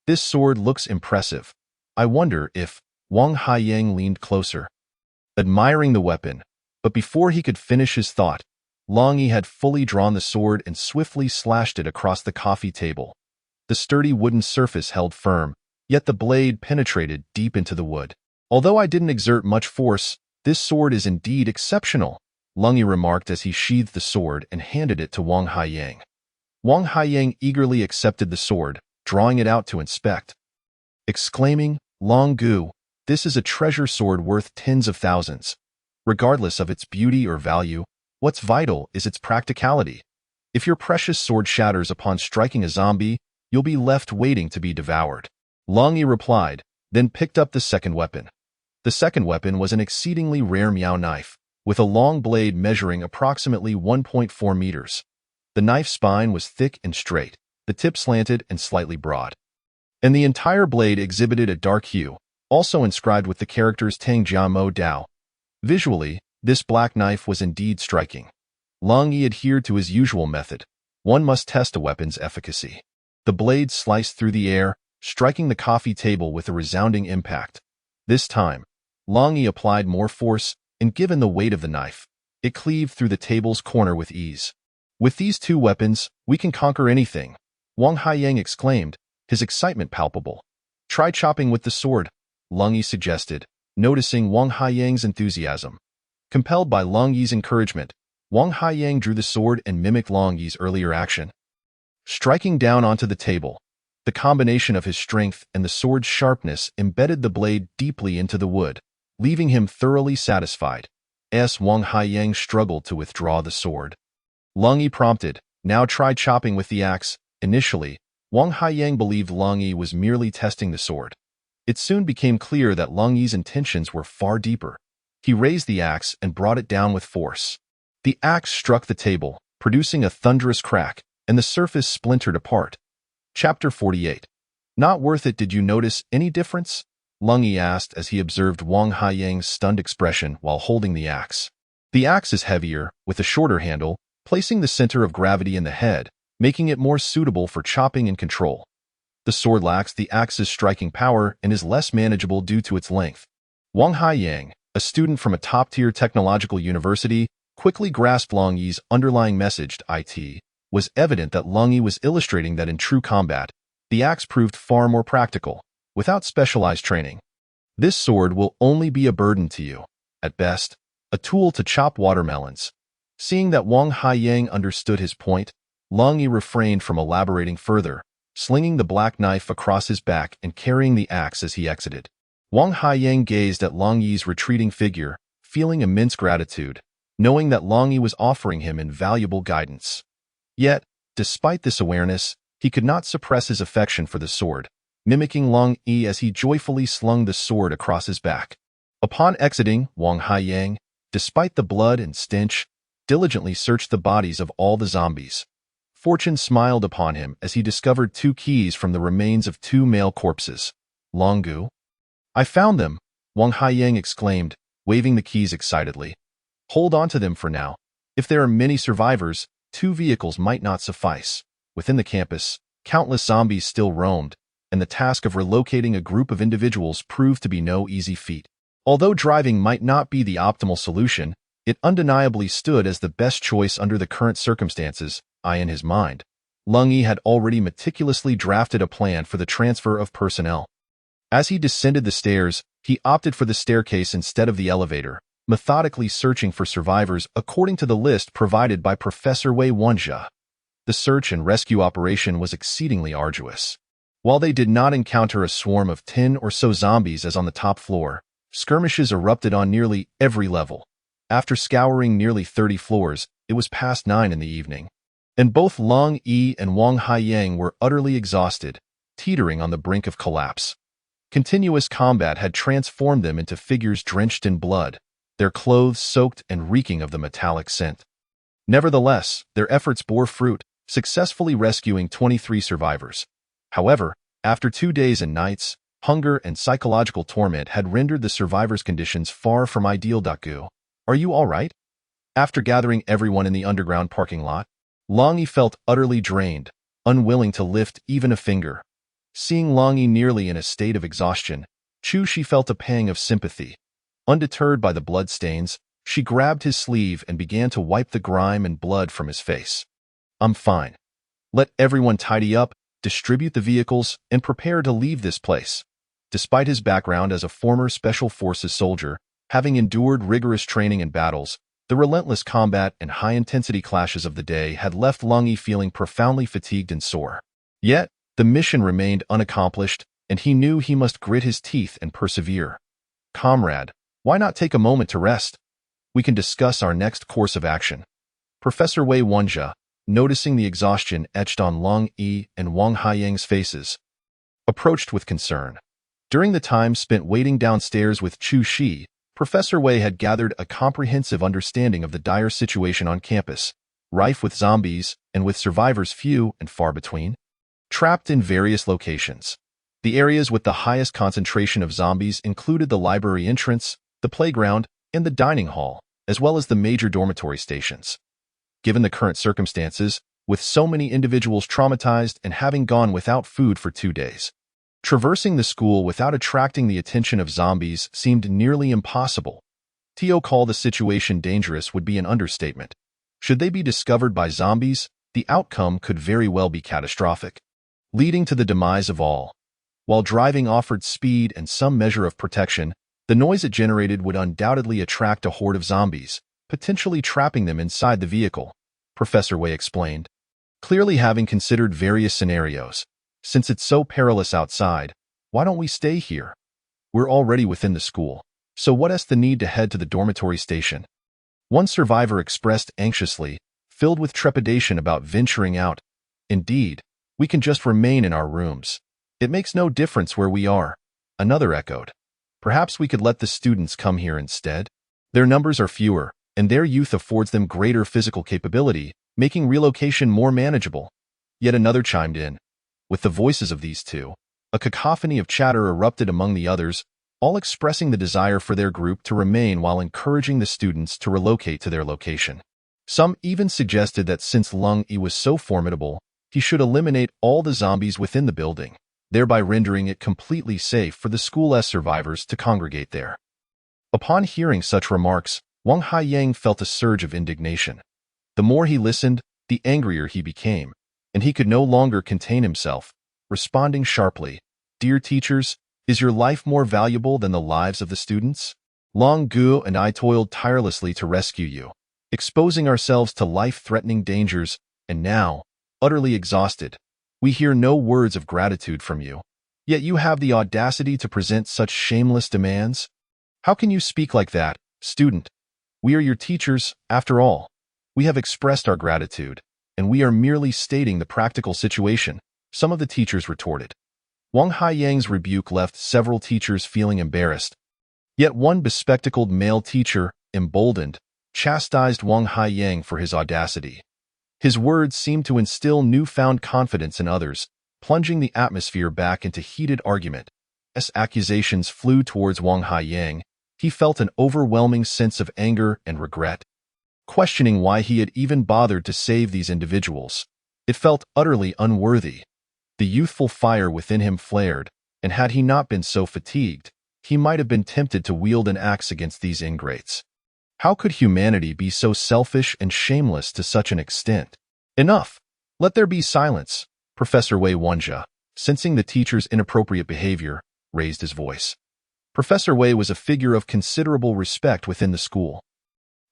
This sword looks impressive. I wonder if... Wang Haiyang leaned closer, admiring the weapon, but before he could finish his thought, Lung Yi had fully drawn the sword and swiftly slashed it across the coffee table. The sturdy wooden surface held firm, yet the blade penetrated deep into the wood. Although I didn't exert much force, this sword is indeed exceptional, Lung Yi remarked as he sheathed the sword and handed it to Wang Haiyang. Wang Haiyang eagerly accepted the sword, drawing it out to inspect, exclaiming, "Long Gu, this is a treasure sword worth tens of thousands. Regardless of its beauty or value, what's vital is its practicality. If your precious sword shatters upon striking a zombie, you'll be left waiting to be devoured." Lung Yi replied, then picked up the second weapon. The second weapon was an exceedingly rare Miao knife, with a long blade measuring approximately 1.4 meters. The knife's spine was thick and straight, the tip slanted and slightly broad, and the entire blade exhibited a dark hue, also inscribed with the characters Tang Jia Mo Dao. Visually, this black knife was indeed striking. Lung Yi adhered to his usual method. One must test a weapon's efficacy. The blade sliced through the air, striking the coffee table with a resounding impact. This time, Lung Yi applied more force, and given the weight of the knife, it cleaved through the table's corner with ease. "With these two weapons, we can conquer anything," Wang Haiyang exclaimed, his excitement palpable. "Try chopping with the sword," Lung Yi suggested, noticing Wang Haiyang's enthusiasm. Compelled by Lung Yi's encouragement, Wang Haiyang drew the sword and mimicked Lung Yi's earlier action. Striking down onto the table, the combination of his strength and the sword's sharpness embedded the blade deeply into the wood, leaving him thoroughly satisfied. Wang Haiyang struggled to withdraw the sword. Lung Yi prompted, "Now try chopping with the axe." Initially, Wang Haiyang believed Lung Yi was merely testing the sword. It soon became clear that Lung Yi's intentions were far deeper. He raised the axe and brought it down with force. The axe struck the table, producing a thunderous crack, and the surface splintered apart. Chapter 48. Not worth it. Did you notice any difference? Lung Yi asked as he observed Wang Haiyang's stunned expression while holding the axe. The axe is heavier, with a shorter handle, placing the center of gravity in the head, making it more suitable for chopping and control. The sword lacks the axe's striking power and is less manageable due to its length. Wang Haiyang, a student from a top-tier technological university, quickly grasped Lung Yi's underlying message. It was evident that Lung Yi was illustrating that in true combat, the axe proved far more practical, without specialized training. This sword will only be a burden to you. At best, a tool to chop watermelons. Seeing that Wang Haiyang understood his point, Lung Yi refrained from elaborating further, slinging the black knife across his back and carrying the axe as he exited. Wang Haiyang gazed at Lung Yi's retreating figure, feeling immense gratitude, knowing that Lung Yi was offering him invaluable guidance. Yet, despite this awareness, he could not suppress his affection for the sword, mimicking Long Yi as he joyfully slung the sword across his back. Upon exiting, Wang Haiyang, despite the blood and stench, diligently searched the bodies of all the zombies. Fortune smiled upon him as he discovered 2 keys from the remains of 2 male corpses. Long Gu? I found them, Wang Haiyang exclaimed, waving the keys excitedly. Hold on to them for now. If there are many survivors, 2 vehicles might not suffice. Within the campus, countless zombies still roamed, and the task of relocating a group of individuals proved to be no easy feat. Although driving might not be the optimal solution, it undeniably stood as the best choice under the current circumstances, in his mind. Lung Yi had already meticulously drafted a plan for the transfer of personnel. As he descended the stairs, he opted for the staircase instead of the elevator, methodically searching for survivors according to the list provided by Professor Wei Wenjia. The search and rescue operation was exceedingly arduous. While they did not encounter a swarm of 10 or so zombies as on the top floor, skirmishes erupted on nearly every level. After scouring nearly 30 floors, it was past 9 in the evening, and both Long Yi and Wang Haiyang were utterly exhausted, teetering on the brink of collapse. Continuous combat had transformed them into figures drenched in blood, their clothes soaked and reeking of the metallic scent. Nevertheless, their efforts bore fruit, successfully rescuing 23 survivors. However, after 2 days and nights, hunger and psychological torment had rendered the survivors' conditions far from ideal. Gu, are you all right? After gathering everyone in the underground parking lot, Long Yi felt utterly drained, unwilling to lift even a finger. Seeing Long Yi nearly in a state of exhaustion, Chu Shi felt a pang of sympathy. Undeterred by the bloodstains, she grabbed his sleeve and began to wipe the grime and blood from his face. I'm fine. Let everyone tidy up, distribute the vehicles, and prepare to leave this place. Despite his background as a former Special Forces soldier, having endured rigorous training and battles, the relentless combat and high-intensity clashes of the day had left Long Yi feeling profoundly fatigued and sore. Yet, the mission remained unaccomplished, and he knew he must grit his teeth and persevere. Comrade, why not take a moment to rest? We can discuss our next course of action. Professor Wei Wenjia, noticing the exhaustion etched on Long Yi and Wang Haiyang's faces, approached with concern. During the time spent waiting downstairs with Chu Shi, Professor Wei had gathered a comprehensive understanding of the dire situation on campus, rife with zombies and with survivors few and far between, trapped in various locations. The areas with the highest concentration of zombies included the library entrance, the playground, and the dining hall, as well as the major dormitory stations. Given the current circumstances, with so many individuals traumatized and having gone without food for 2 days, traversing the school without attracting the attention of zombies seemed nearly impossible. To call the situation dangerous would be an understatement. Should they be discovered by zombies, the outcome could very well be catastrophic, leading to the demise of all. While driving offered speed and some measure of protection, the noise it generated would undoubtedly attract a horde of zombies, potentially trapping them inside the vehicle, Professor Wei explained. Clearly having considered various scenarios, since it's so perilous outside, why don't we stay here? We're already within the school, so what's the need to head to the dormitory station? One survivor expressed anxiously, filled with trepidation about venturing out. Indeed, we can just remain in our rooms. It makes no difference where we are, another echoed. Perhaps we could let the students come here instead. Their numbers are fewer, and their youth affords them greater physical capability, making relocation more manageable. Yet another chimed in. With the voices of these two, a cacophony of chatter erupted among the others, all expressing the desire for their group to remain while encouraging the students to relocate to their location. Some even suggested that since Lung Yi was so formidable, he should eliminate all the zombies within the building, thereby rendering it completely safe for the school's survivors to congregate there. Upon hearing such remarks, Wang Haiyang felt a surge of indignation. The more he listened, the angrier he became, and he could no longer contain himself, responding sharply, "Dear teachers, is your life more valuable than the lives of the students? Long Gu and I toiled tirelessly to rescue you, exposing ourselves to life-threatening dangers, and now, utterly exhausted, we hear no words of gratitude from you. Yet you have the audacity to present such shameless demands? How can you speak like that, student? We are your teachers, after all. We have expressed our gratitude, and we are merely stating the practical situation, some of the teachers retorted. Wang Haiyang's rebuke left several teachers feeling embarrassed. Yet one bespectacled male teacher, emboldened, chastised Wang Haiyang for his audacity. His words seemed to instill newfound confidence in others, plunging the atmosphere back into heated argument. As accusations flew towards Wang Haiyang, he felt an overwhelming sense of anger and regret. Questioning why he had even bothered to save these individuals, it felt utterly unworthy. The youthful fire within him flared, and had he not been so fatigued, he might have been tempted to wield an axe against these ingrates. How could humanity be so selfish and shameless to such an extent? Enough! Let there be silence. Professor Wei Wenjia, sensing the teacher's inappropriate behavior, raised his voice. Professor Wei was a figure of considerable respect within the school.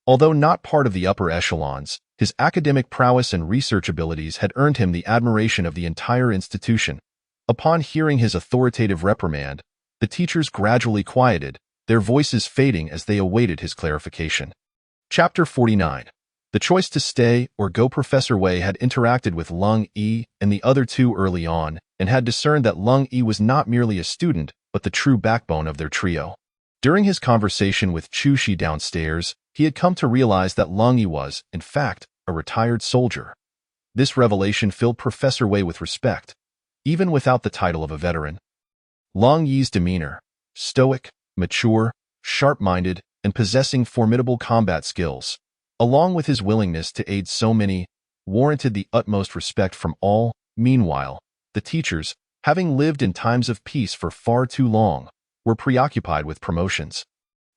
Although not part of the upper echelons, his academic prowess and research abilities had earned him the admiration of the entire institution. Upon hearing his authoritative reprimand, the teachers gradually quieted, their voices fading as they awaited his clarification. Chapter 49. The choice to stay or go. Professor Wei had interacted with Lung Yi and the other two early on, and had discerned that Lung Yi was not merely a student, but the true backbone of their trio. During his conversation with Chu Shi downstairs, he had come to realize that Lung Yi was, in fact, a retired soldier. This revelation filled Professor Wei with respect, even without the title of a veteran. Lung Yi's demeanor, stoic, mature, sharp-minded, and possessing formidable combat skills, along with his willingness to aid so many, warranted the utmost respect from all. Meanwhile, the teachers, having lived in times of peace for far too long, were preoccupied with promotions,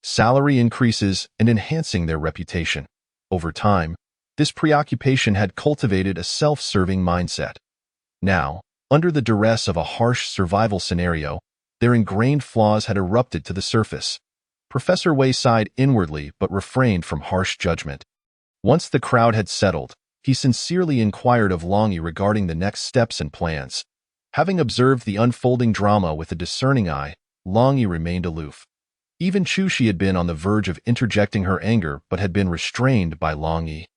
salary increases, and enhancing their reputation. Over time, this preoccupation had cultivated a self-serving mindset. Now, under the duress of a harsh survival scenario, their ingrained flaws had erupted to the surface. Professor Wei sighed inwardly but refrained from harsh judgment. Once the crowd had settled, he sincerely inquired of Lung Yi regarding the next steps and plans. Having observed the unfolding drama with a discerning eye, Lung Yi remained aloof. Even Chu Shi had been on the verge of interjecting her anger but had been restrained by Lung Yi.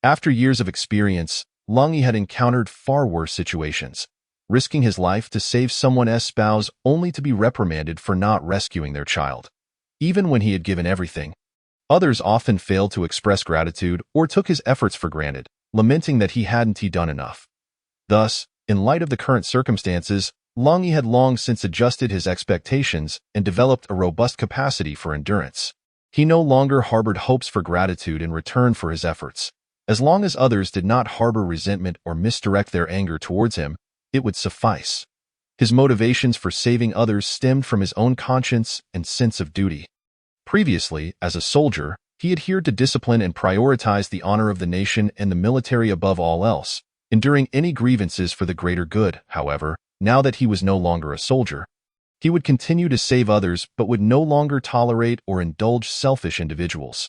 After years of experience, Lung Yi had encountered far worse situations, risking his life to save someone's spouse only to be reprimanded for not rescuing their child. Even when he had given everything, others often failed to express gratitude or took his efforts for granted, lamenting that he hadn't done enough. Thus, in light of the current circumstances, Lung Yi had long since adjusted his expectations and developed a robust capacity for endurance. He no longer harbored hopes for gratitude in return for his efforts. As long as others did not harbor resentment or misdirect their anger towards him, it would suffice. His motivations for saving others stemmed from his own conscience and sense of duty. Previously, as a soldier, he adhered to discipline and prioritized the honor of the nation and the military above all else, enduring any grievances for the greater good. However, now that he was no longer a soldier, he would continue to save others but would no longer tolerate or indulge selfish individuals.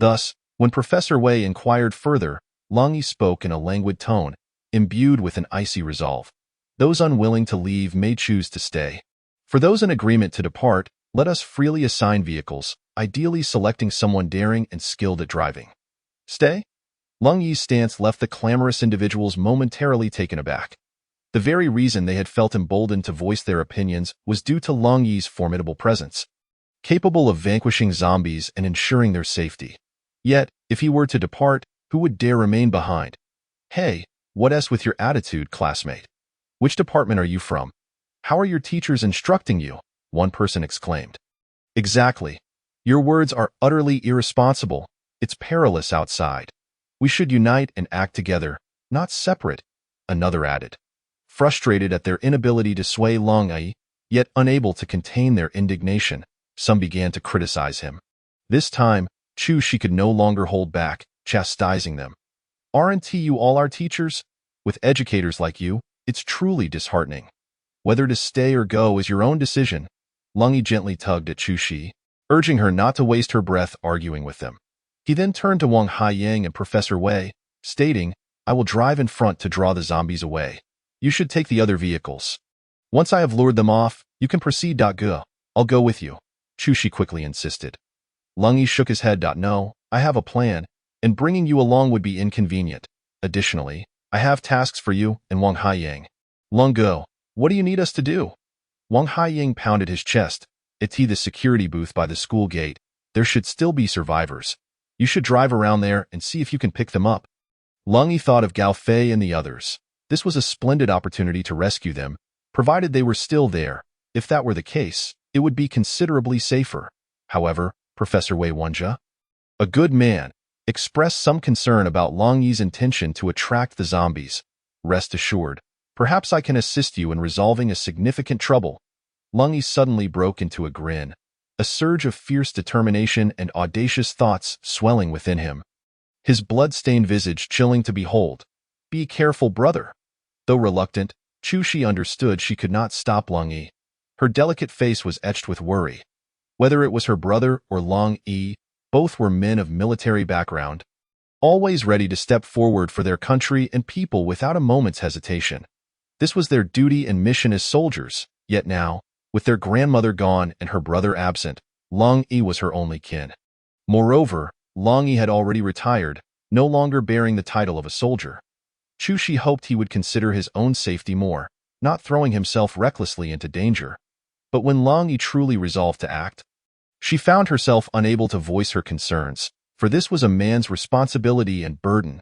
Thus, when Professor Wei inquired further, Lung Yi spoke in a languid tone, imbued with an icy resolve. Those unwilling to leave may choose to stay. For those in agreement to depart, let us freely assign vehicles, ideally selecting someone daring and skilled at driving. Stay? Lung Yi's stance left the clamorous individuals momentarily taken aback. The very reason they had felt emboldened to voice their opinions was due to Lung Yi's formidable presence, capable of vanquishing zombies and ensuring their safety. Yet, if he were to depart, who would dare remain behind? Hey, what's with your attitude, classmate? Which department are you from? How are your teachers instructing you? One person exclaimed. Exactly. Your words are utterly irresponsible. It's perilous outside. We should unite and act together, not separate, another added. Frustrated at their inability to sway Lung Yi, yet unable to contain their indignation, some began to criticize him. This time, Chu Shi could no longer hold back, chastising them. Aren't you all our teachers? With educators like you, it's truly disheartening. Whether to stay or go is your own decision. Lung Yi gently tugged at Chu Shi, urging her not to waste her breath arguing with them. He then turned to Wang Haiyang and Professor Wei, stating, I will drive in front to draw the zombies away. You should take the other vehicles. Once I have lured them off, you can proceed. Go. I'll go with you, Chu Shi quickly insisted. Lung Yi shook his head. No, I have a plan, and bringing you along would be inconvenient. Additionally, I have tasks for you and Wang Haiyang. Lungo, what do you need us to do? Wang Haiyang pounded his chest. It's the security booth by the school gate. There should still be survivors. You should drive around there and see if you can pick them up. Lung Yi thought of Gao Fei and the others. This was a splendid opportunity to rescue them, provided they were still there. If that were the case, it would be considerably safer. However, Professor Wei Wenjia, a good man, expressed some concern about Long Yi's intention to attract the zombies. Rest assured, perhaps I can assist you in resolving a significant trouble. Lung Yi suddenly broke into a grin, a surge of fierce determination and audacious thoughts swelling within him. His blood-stained visage chilling to behold. Be careful, brother. Though reluctant, Chu Shi understood she could not stop Lung Yi. Her delicate face was etched with worry. Whether it was her brother or Lung Yi, both were men of military background, always ready to step forward for their country and people without a moment's hesitation. This was their duty and mission as soldiers, yet now, with their grandmother gone and her brother absent, Lung Yi was her only kin. Moreover, Lung Yi had already retired, no longer bearing the title of a soldier. Chu Shi hoped he would consider his own safety more, not throwing himself recklessly into danger. But when Lung Yi truly resolved to act, she found herself unable to voice her concerns, for this was a man's responsibility and burden.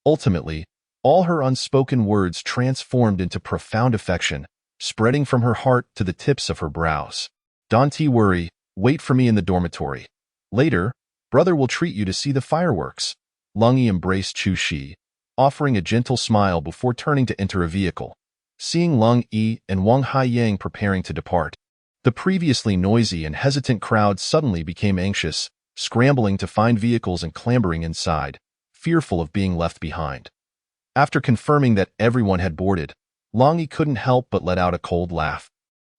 Ultimately, all her unspoken words transformed into profound affection, spreading from her heart to the tips of her brows. Don't worry, wait for me in the dormitory. Later, brother will treat you to see the fireworks. Lung Yi embraced Chu Shi, offering a gentle smile before turning to enter a vehicle. Seeing Lung Yi and Wang Haiyang preparing to depart, the previously noisy and hesitant crowd suddenly became anxious, scrambling to find vehicles and clambering inside, fearful of being left behind. After confirming that everyone had boarded, Lung Yi couldn't help but let out a cold laugh.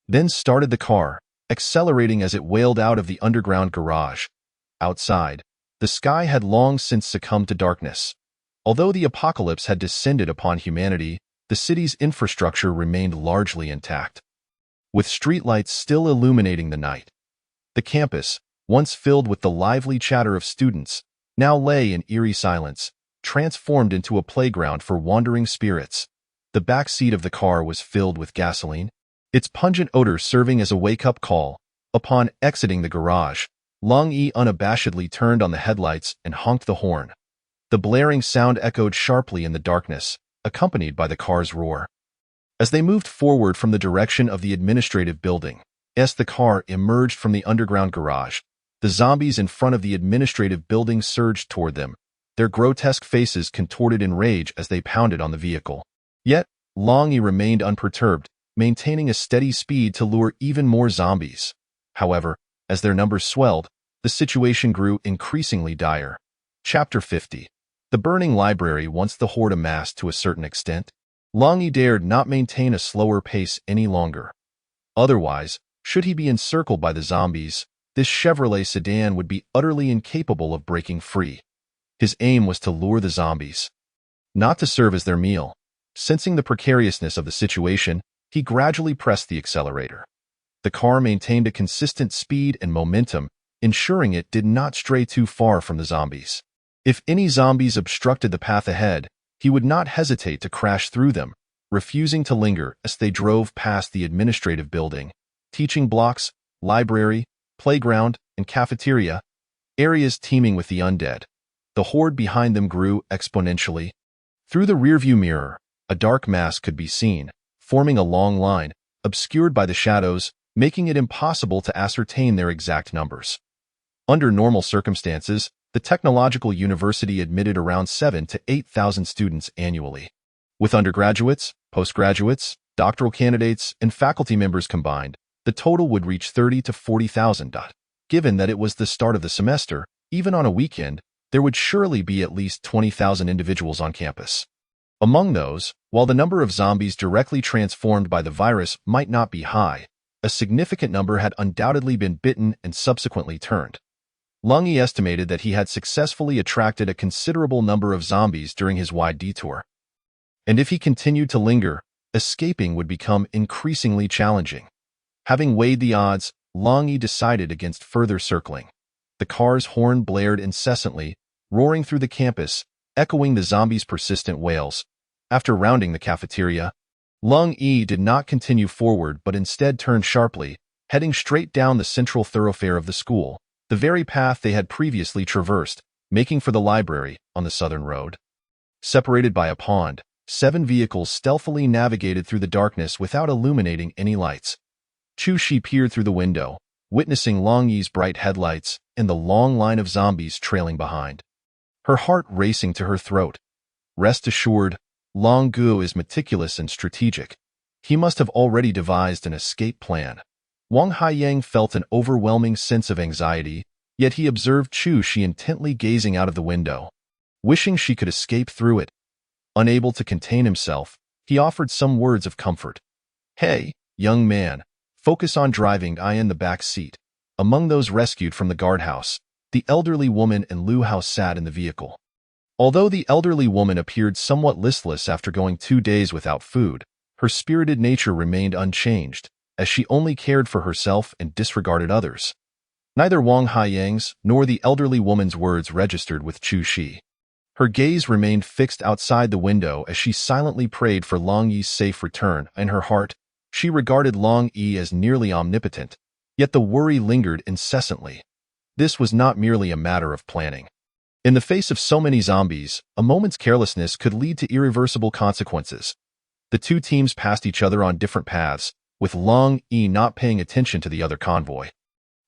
Then started the car, accelerating as it wailed out of the underground garage. Outside, the sky had long since succumbed to darkness. Although the apocalypse had descended upon humanity, the city's infrastructure remained largely intact, with streetlights still illuminating the night. The campus, once filled with the lively chatter of students, now lay in eerie silence, transformed into a playground for wandering spirits. The back seat of the car was filled with gasoline, its pungent odor serving as a wake-up call. Upon exiting the garage, Lung Yi unabashedly turned on the headlights and honked the horn. The blaring sound echoed sharply in the darkness, accompanied by the car's roar. As they moved forward from the direction of the administrative building, as the car emerged from the underground garage, the zombies in front of the administrative building surged toward them, their grotesque faces contorted in rage as they pounded on the vehicle. Yet, Lung Yi remained unperturbed, maintaining a steady speed to lure even more zombies. However, as their numbers swelled, the situation grew increasingly dire. Chapter 50. The burning library. Once the horde amassed to a certain extent, Lung Yi dared not maintain a slower pace any longer. Otherwise, should he be encircled by the zombies, this Chevrolet sedan would be utterly incapable of breaking free. His aim was to lure the zombies, not to serve as their meal. Sensing the precariousness of the situation, he gradually pressed the accelerator. The car maintained a consistent speed and momentum, ensuring it did not stray too far from the zombies. If any zombies obstructed the path ahead, he would not hesitate to crash through them, refusing to linger as they drove past the administrative building, teaching blocks, library, playground, and cafeteria, areas teeming with the undead. The horde behind them grew exponentially. Through the rearview mirror, a dark mass could be seen, forming a long line, obscured by the shadows, making it impossible to ascertain their exact numbers. Under normal circumstances, the Technological University admitted around 7,000 to 8,000 students annually. With undergraduates, postgraduates, doctoral candidates, and faculty members combined, the total would reach 30,000 to 40,000. Given that it was the start of the semester, even on a weekend, there would surely be at least 20,000 individuals on campus. Among those, while the number of zombies directly transformed by the virus might not be high, a significant number had undoubtedly been bitten and subsequently turned. Lung Yi estimated that he had successfully attracted a considerable number of zombies during his wide detour. And if he continued to linger, escaping would become increasingly challenging. Having weighed the odds, Lung Yi decided against further circling. The car's horn blared incessantly, roaring through the campus, echoing the zombies' persistent wails. After rounding the cafeteria, Lung Yi did not continue forward but instead turned sharply, heading straight down the central thoroughfare of the school, the very path they had previously traversed, making for the library on the southern road. Separated by a pond, 7 vehicles stealthily navigated through the darkness without illuminating any lights. Chu Shi peered through the window, witnessing Long Yi's bright headlights and the long line of zombies trailing behind. Her heart racing to her throat. Rest assured, Long Gu is meticulous and strategic. He must have already devised an escape plan. Wang Haiyang felt an overwhelming sense of anxiety, yet he observed Chu Shi intently gazing out of the window, wishing she could escape through it. Unable to contain himself, he offered some words of comfort. "Hey, young man, focus on driving. I in the back seat." Among those rescued from the guardhouse, the elderly woman and Lu Hao sat in the vehicle. Although the elderly woman appeared somewhat listless after going 2 days without food, her spirited nature remained unchanged, as she only cared for herself and disregarded others. Neither Wang Haiyang's nor the elderly woman's words registered with Chu Shi. Her gaze remained fixed outside the window as she silently prayed for Long Yi's safe return. In her heart, she regarded Long Yi as nearly omnipotent, yet the worry lingered incessantly. This was not merely a matter of planning. In the face of so many zombies, a moment's carelessness could lead to irreversible consequences. The 2 teams passed each other on different paths, with Long Yi not paying attention to the other convoy.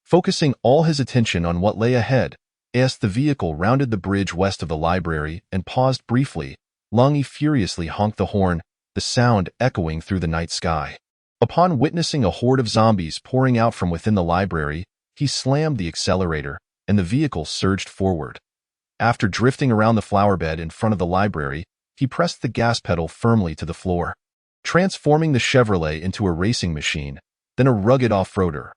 Focusing all his attention on what lay ahead, as the vehicle rounded the bridge west of the library and paused briefly, Long Yi furiously honked the horn, the sound echoing through the night sky. Upon witnessing a horde of zombies pouring out from within the library, he slammed the accelerator, and the vehicle surged forward. After drifting around the flower bed in front of the library, he pressed the gas pedal firmly to the floor, transforming the Chevrolet into a racing machine, then a rugged off-roader.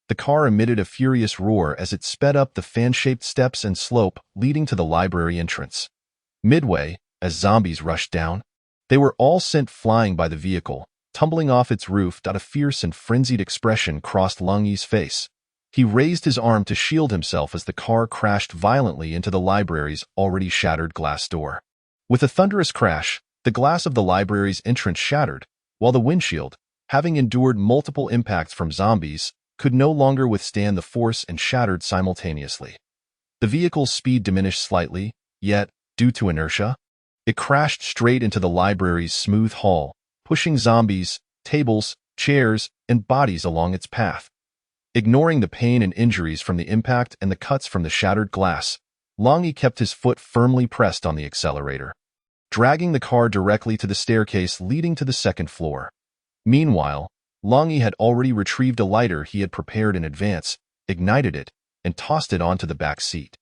The car emitted a furious roar as it sped up the fan-shaped steps and slope leading to the library entrance. Midway, as zombies rushed down, they were all sent flying by the vehicle, tumbling off its roof. A fierce and frenzied expression crossed Long Yi's face. He raised his arm to shield himself as the car crashed violently into the library's already shattered glass door. With a thunderous crash, the glass of the library's entrance shattered, while the windshield, having endured multiple impacts from zombies, could no longer withstand the force and shattered simultaneously. The vehicle's speed diminished slightly, yet, due to inertia, it crashed straight into the library's smooth hall, pushing zombies, tables, chairs, and bodies along its path. Ignoring the pain and injuries from the impact and the cuts from the shattered glass, Long Yi kept his foot firmly pressed on the accelerator, dragging the car directly to the staircase leading to the second floor. Meanwhile, Long Yi had already retrieved a lighter he had prepared in advance, ignited it, and tossed it onto the back seat.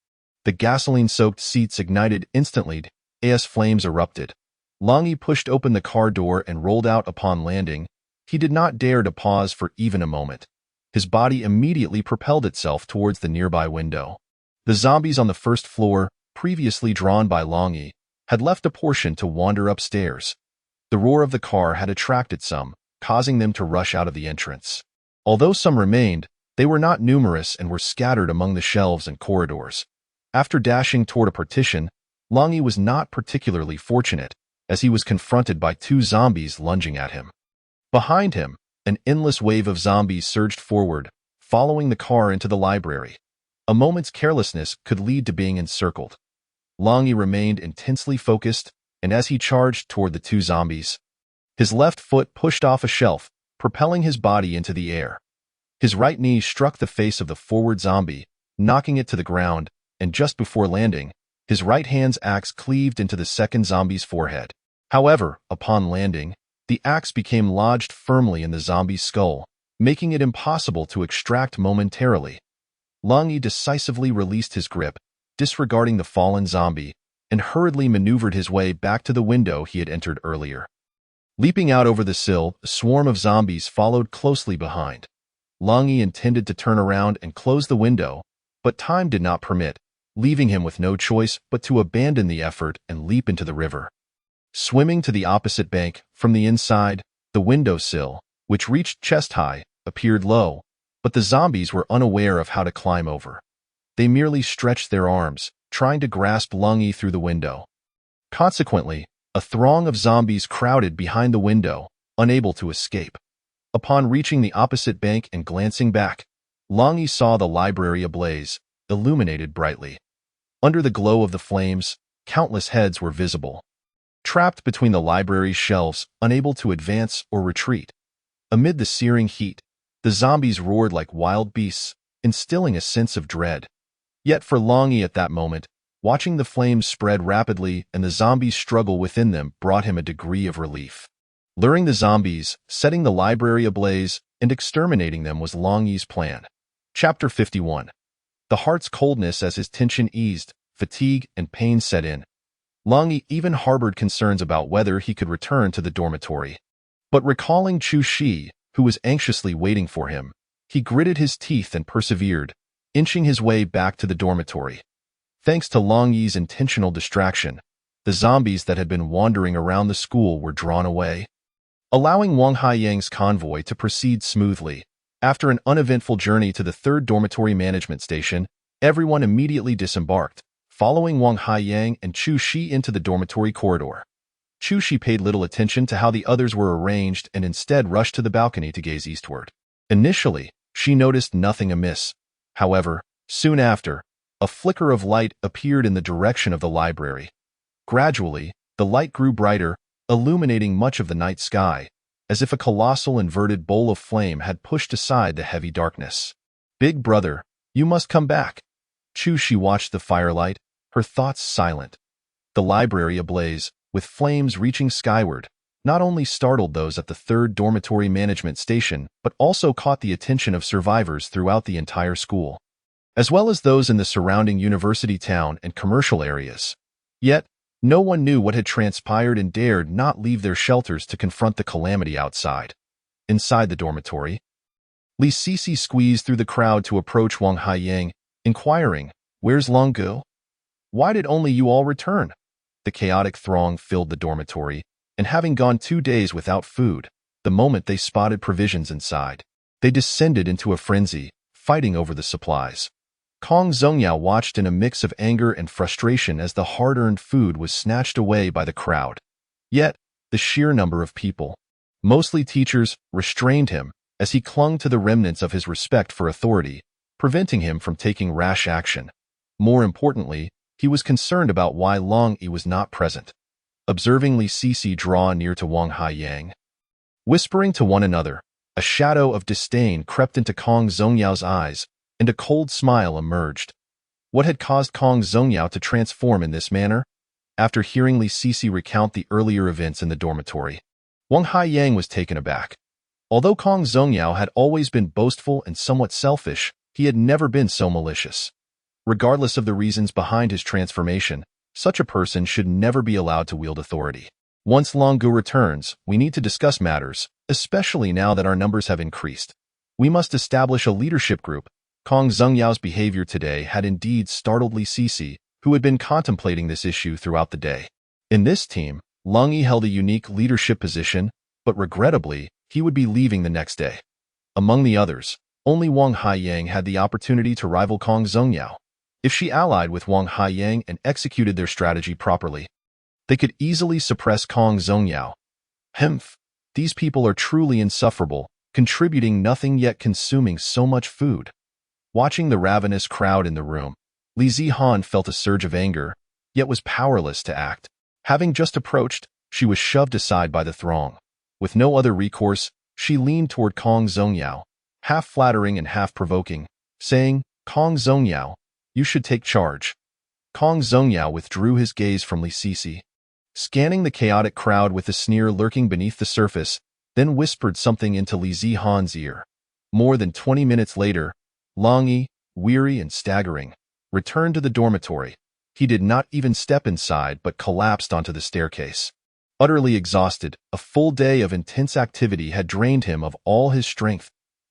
The gasoline-soaked seats ignited instantly as flames erupted. Long Yi pushed open the car door and rolled out upon landing. He did not dare to pause for even a moment. His body immediately propelled itself towards the nearby window. The zombies on the first floor, previously drawn by Long Yi, had left a portion to wander upstairs. The roar of the car had attracted some, causing them to rush out of the entrance. Although some remained, they were not numerous and were scattered among the shelves and corridors. After dashing toward a partition, Long Yi was not particularly fortunate, as he was confronted by 2 zombies lunging at him. Behind him, an endless wave of zombies surged forward, following the car into the library. A moment's carelessness could lead to being encircled. Long Yi remained intensely focused, and as he charged toward the 2 zombies, his left foot pushed off a shelf, propelling his body into the air. His right knee struck the face of the forward zombie, knocking it to the ground, and just before landing, his right hand's axe cleaved into the second zombie's forehead. However, upon landing, the axe became lodged firmly in the zombie's skull, making it impossible to extract momentarily. Long Yi decisively released his grip, disregarding the fallen zombie, and hurriedly maneuvered his way back to the window he had entered earlier. Leaping out over the sill, a swarm of zombies followed closely behind. Long Yi intended to turn around and close the window, but time did not permit, leaving him with no choice but to abandon the effort and leap into the river. Swimming to the opposite bank, from the inside, the windowsill, which reached chest-high, appeared low, but the zombies were unaware of how to climb over. They merely stretched their arms, trying to grasp Long Yi through the window. Consequently, A throng of zombies crowded behind the window, unable to escape. Upon reaching the opposite bank and glancing back, Long Yi saw the library ablaze, illuminated brightly. Under the glow of the flames, countless heads were visible. Trapped between the library's shelves, unable to advance or retreat. Amid the searing heat, the zombies roared like wild beasts, instilling a sense of dread. Yet for Long Yi at that moment, watching the flames spread rapidly and the zombies struggle within them brought him a degree of relief. Luring the zombies, setting the library ablaze, and exterminating them was Long Yi's plan. Chapter 51. The heart's coldness as his tension eased, fatigue and pain set in. Long Yi even harbored concerns about whether he could return to the dormitory. But recalling Chu Shi, who was anxiously waiting for him, he gritted his teeth and persevered, inching his way back to the dormitory. Thanks to Long Yi's intentional distraction, the zombies that had been wandering around the school were drawn away, allowing Wang Haiyang's convoy to proceed smoothly. After an uneventful journey to the third dormitory management station, everyone immediately disembarked, following Wang Haiyang and Chu Shi into the dormitory corridor. Chu Shi paid little attention to how the others were arranged and instead rushed to the balcony to gaze eastward. Initially, she noticed nothing amiss. However, soon after, a flicker of light appeared in the direction of the library. Gradually, the light grew brighter, illuminating much of the night sky, as if a colossal inverted bowl of flame had pushed aside the heavy darkness. "Big brother, you must come back." Chu Shi watched the firelight, her thoughts silent. The library ablaze, with flames reaching skyward, not only startled those at the third dormitory management station, but also caught the attention of survivors throughout the entire school, as well as those in the surrounding university town and commercial areas. Yet, no one knew what had transpired and dared not leave their shelters to confront the calamity outside. Inside the dormitory, Li Sisi squeezed through the crowd to approach Wang Haiyang, inquiring, "Where's Long Gu? Why did only you all return?" The chaotic throng filled the dormitory, and having gone 2 days without food, the moment they spotted provisions inside, they descended into a frenzy, fighting over the supplies. Kong Zongyao watched in a mix of anger and frustration as the hard-earned food was snatched away by the crowd. Yet, the sheer number of people, mostly teachers, restrained him as he clung to the remnants of his respect for authority, preventing him from taking rash action. More importantly, he was concerned about why Long Yi was not present. Observing Li Sisi draw near to Wang Haiyang, whispering to one another, a shadow of disdain crept into Kong Zongyao's eyes, and a cold smile emerged. What had caused Kong Zongyao to transform in this manner? After hearing Li Sisi recount the earlier events in the dormitory, Wang Haiyang was taken aback. Although Kong Zongyao had always been boastful and somewhat selfish, he had never been so malicious. Regardless of the reasons behind his transformation, such a person should never be allowed to wield authority. Once Long Gu returns, we need to discuss matters, especially now that our numbers have increased. We must establish a leadership group. Kong Zongyao's behavior today had indeed startled Li Sisi, who had been contemplating this issue throughout the day. In this team, Long Yi held a unique leadership position, but regrettably, he would be leaving the next day. Among the others, only Wang Haiyang had the opportunity to rival Kong Zongyao. If she allied with Wang Haiyang and executed their strategy properly, they could easily suppress Kong Zongyao. Humph, these people are truly insufferable, contributing nothing yet consuming so much food. Watching the ravenous crowd in the room, Li Zihan felt a surge of anger, yet was powerless to act. Having just approached, she was shoved aside by the throng. With no other recourse, she leaned toward Kong Zongyao, half flattering and half provoking, saying, "Kong Zongyao, you should take charge." Kong Zongyao withdrew his gaze from Li Sisi, scanning the chaotic crowd with a sneer lurking beneath the surface, then whispered something into Li Zihan's ear. More than 20 minutes later, Long Yi, weary and staggering, returned to the dormitory. He did not even step inside but collapsed onto the staircase. Utterly exhausted, a full day of intense activity had drained him of all his strength.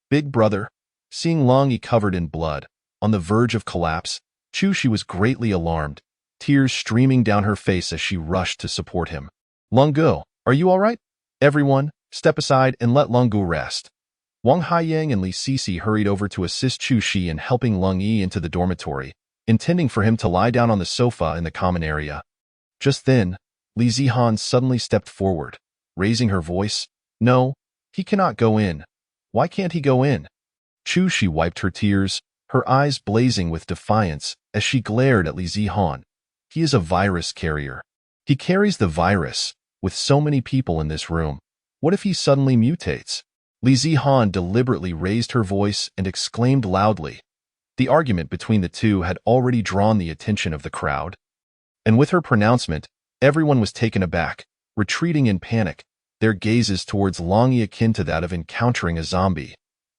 "Big brother." Seeing Long Yi covered in blood, on the verge of collapse, Chu Shi was greatly alarmed, tears streaming down her face as she rushed to support him. "Long Gu, are you all right? Everyone, step aside and let Long Gu rest." Wang Haiyang and Li Sisi hurried over to assist Chu Shi in helping Long Yi into the dormitory, intending for him to lie down on the sofa in the common area. Just then, Li Zihan suddenly stepped forward, raising her voice. No, he cannot go in. Why can't he go in? Chu Shi wiped her tears, her eyes blazing with defiance as she glared at Li Zihan. He is a virus carrier. He carries the virus, with so many people in this room. What if he suddenly mutates? Li Zihan deliberately raised her voice and exclaimed loudly. The argument between the two had already drawn the attention of the crowd. And with her pronouncement, everyone was taken aback, retreating in panic, their gazes towards Long Yi akin to that of encountering a zombie.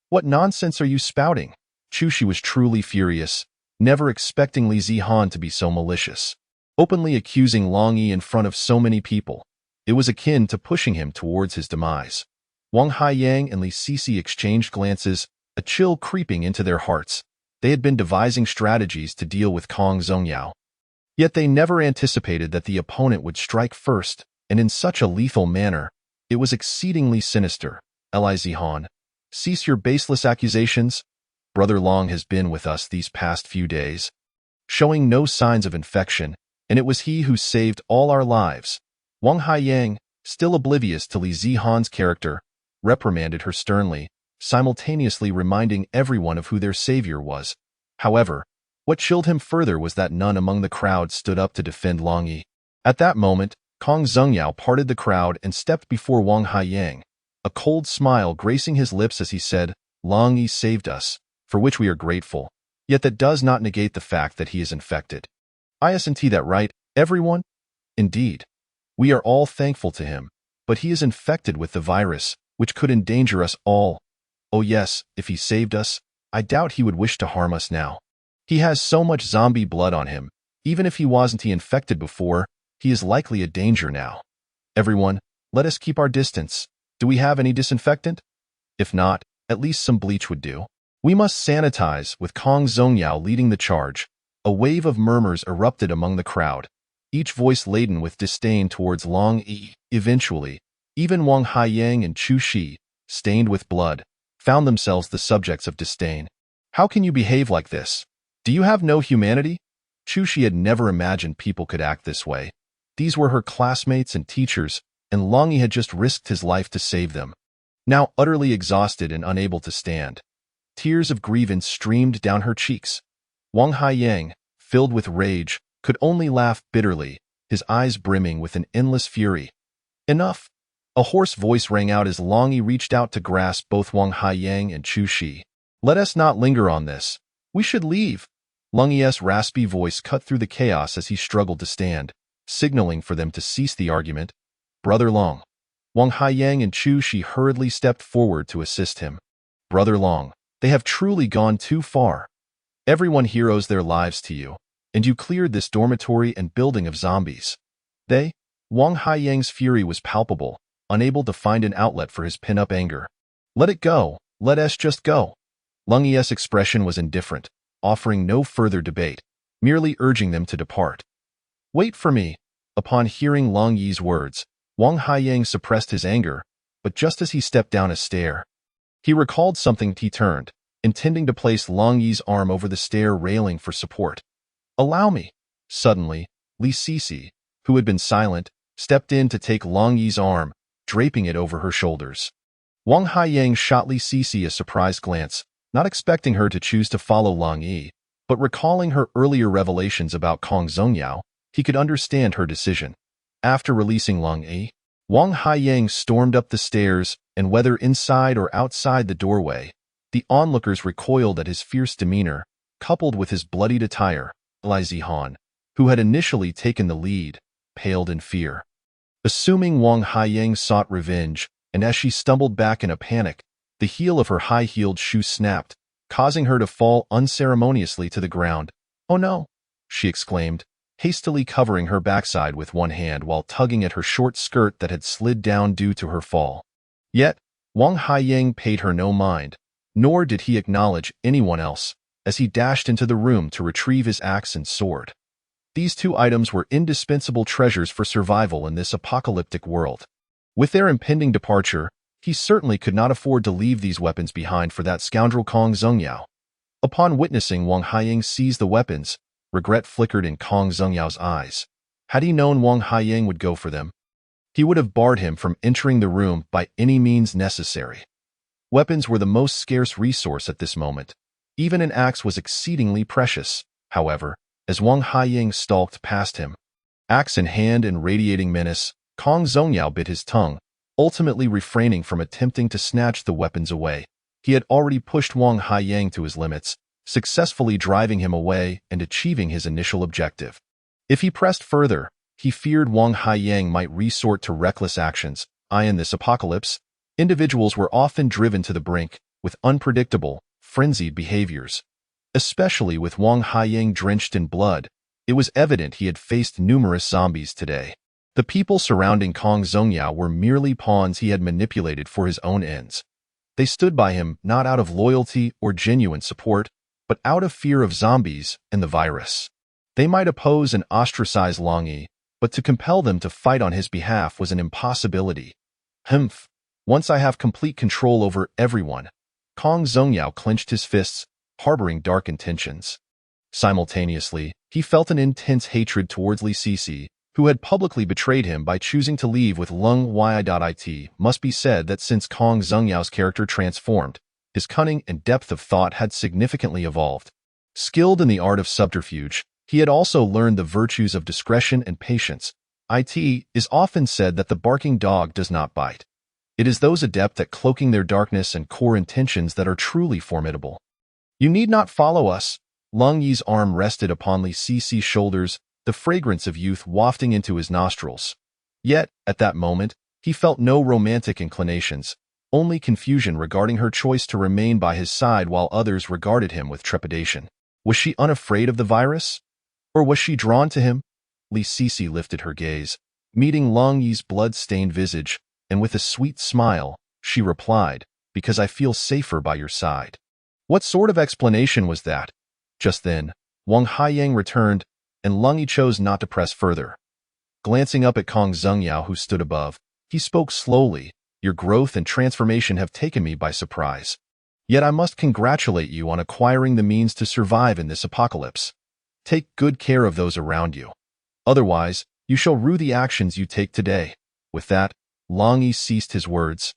What nonsense are you spouting? Chu Shi was truly furious, never expecting Li Zihan to be so malicious. Openly accusing Long Yi in front of so many people. It was akin to pushing him towards his demise. Wang Haiyang and Li Sisi exchanged glances, a chill creeping into their hearts. They had been devising strategies to deal with Kong Zongyao. Yet they never anticipated that the opponent would strike first, and in such a lethal manner. It was exceedingly sinister. Li Zihan, cease your baseless accusations. Brother Long has been with us these past few days, showing no signs of infection, and it was he who saved all our lives. Wang Haiyang, still oblivious to Li Zihan's character, reprimanded her sternly, simultaneously reminding everyone of who their savior was. However, what chilled him further was that none among the crowd stood up to defend Long Yi. At that moment, Kong Zongyao parted the crowd and stepped before Wang Haiyang, a cold smile gracing his lips as he said, Long Yi saved us, for which we are grateful, yet that does not negate the fact that he is infected. Isn't that right, everyone? Indeed. We are all thankful to him, but he is infected with the virus, which could endanger us all. Oh yes, if he saved us, I doubt he would wish to harm us now. He has so much zombie blood on him, even if he wasn't infected before, he is likely a danger now. Everyone, let us keep our distance. Do we have any disinfectant? If not, at least some bleach would do. We must sanitize, with Kong Zongyao leading the charge. A wave of murmurs erupted among the crowd, each voice laden with disdain towards Long Yi. Eventually, even Wang Haiyang and Chu Shi, stained with blood, found themselves the subjects of disdain. How can you behave like this? Do you have no humanity? Chu Shi had never imagined people could act this way. These were her classmates and teachers, and Long Yi had just risked his life to save them. Now utterly exhausted and unable to stand, tears of grievance streamed down her cheeks. Wang Haiyang, filled with rage, could only laugh bitterly, his eyes brimming with an endless fury. Enough! A hoarse voice rang out as Long Yi reached out to grasp both Wang Haiyang and Chu Shi. Let us not linger on this. We should leave. Long Yi's raspy voice cut through the chaos as he struggled to stand, signaling for them to cease the argument. Brother Long. Wang Haiyang and Chu Shi hurriedly stepped forward to assist him. Brother Long, they have truly gone too far. Everyone here owes their lives to you, and you cleared this dormitory and building of zombies. Wang Haiyang's fury was palpable, unable to find an outlet for his pin-up anger. Let it go, let us just go. Long Yi's expression was indifferent, offering no further debate, merely urging them to depart. Wait for me. Upon hearing Long Yi's words, Wang Haiyang suppressed his anger, but just as he stepped down a stair, he recalled something. He turned, intending to place Long Yi's arm over the stair railing for support. Allow me. Suddenly, Li Sisi, who had been silent, stepped in to take Long Yi's arm, draping it over her shoulders. Wang Haiyang shot Li Sisi a surprised glance, not expecting her to choose to follow Long Yi, but recalling her earlier revelations about Kong Zongyao, he could understand her decision. After releasing Long Yi, Wang Haiyang stormed up the stairs, and whether inside or outside the doorway, the onlookers recoiled at his fierce demeanor, coupled with his bloodied attire. Li Zihan, who had initially taken the lead, paled in fear. Assuming Wang Haiyang sought revenge, and as she stumbled back in a panic, the heel of her high-heeled shoe snapped, causing her to fall unceremoniously to the ground. Oh no! She exclaimed, hastily covering her backside with one hand while tugging at her short skirt that had slid down due to her fall. Yet, Wang Haiyang paid her no mind, nor did he acknowledge anyone else, as he dashed into the room to retrieve his axe and sword. These two items were indispensable treasures for survival in this apocalyptic world. With their impending departure, he certainly could not afford to leave these weapons behind for that scoundrel Kong Zongyao. Upon witnessing Wang Haiyang seize the weapons, regret flickered in Kong Zongyao's eyes. Had he known Wang Haiyang would go for them, he would have barred him from entering the room by any means necessary. Weapons were the most scarce resource at this moment. Even an axe was exceedingly precious, however, as Wang Haiyang stalked past him. Axe in hand and radiating menace, Kong Zongyao bit his tongue, ultimately refraining from attempting to snatch the weapons away. He had already pushed Wang Haiyang to his limits, successfully driving him away and achieving his initial objective. If he pressed further, he feared Wang Haiyang might resort to reckless actions. In this apocalypse, individuals were often driven to the brink with unpredictable, frenzied behaviors. Especially with Wang Haiyang drenched in blood, it was evident he had faced numerous zombies today. The people surrounding Kong Zongyao were merely pawns he had manipulated for his own ends. They stood by him not out of loyalty or genuine support, but out of fear of zombies and the virus. They might oppose and ostracize Long Yi, but to compel them to fight on his behalf was an impossibility. Humph! Once I have complete control over everyone. Kong Zongyao clenched his fists, harboring dark intentions. Simultaneously, he felt an intense hatred towards Li Sisi, who had publicly betrayed him by choosing to leave with Lung Yi. Must be said that since Kong Zongyao's character transformed, his cunning and depth of thought had significantly evolved. Skilled in the art of subterfuge, he had also learned the virtues of discretion and patience. It is often said that the barking dog does not bite. It is those adept at cloaking their darkness and core intentions that are truly formidable. You need not follow us. Lung Yi's arm rested upon Li Sisi's shoulders, the fragrance of youth wafting into his nostrils. Yet, at that moment, he felt no romantic inclinations, only confusion regarding her choice to remain by his side while others regarded him with trepidation. Was she unafraid of the virus? Or was she drawn to him? Li Sisi lifted her gaze, meeting Lung Yi's blood-stained visage, and with a sweet smile, she replied, "Because I feel safer by your side." What sort of explanation was that? Just then, Wang Haiyang returned, and Lung Yi chose not to press further. Glancing up at Kong Zongyao, who stood above, he spoke slowly, "Your growth and transformation have taken me by surprise. Yet I must congratulate you on acquiring the means to survive in this apocalypse. Take good care of those around you. Otherwise, you shall rue the actions you take today." With that, Lung Yi ceased his words,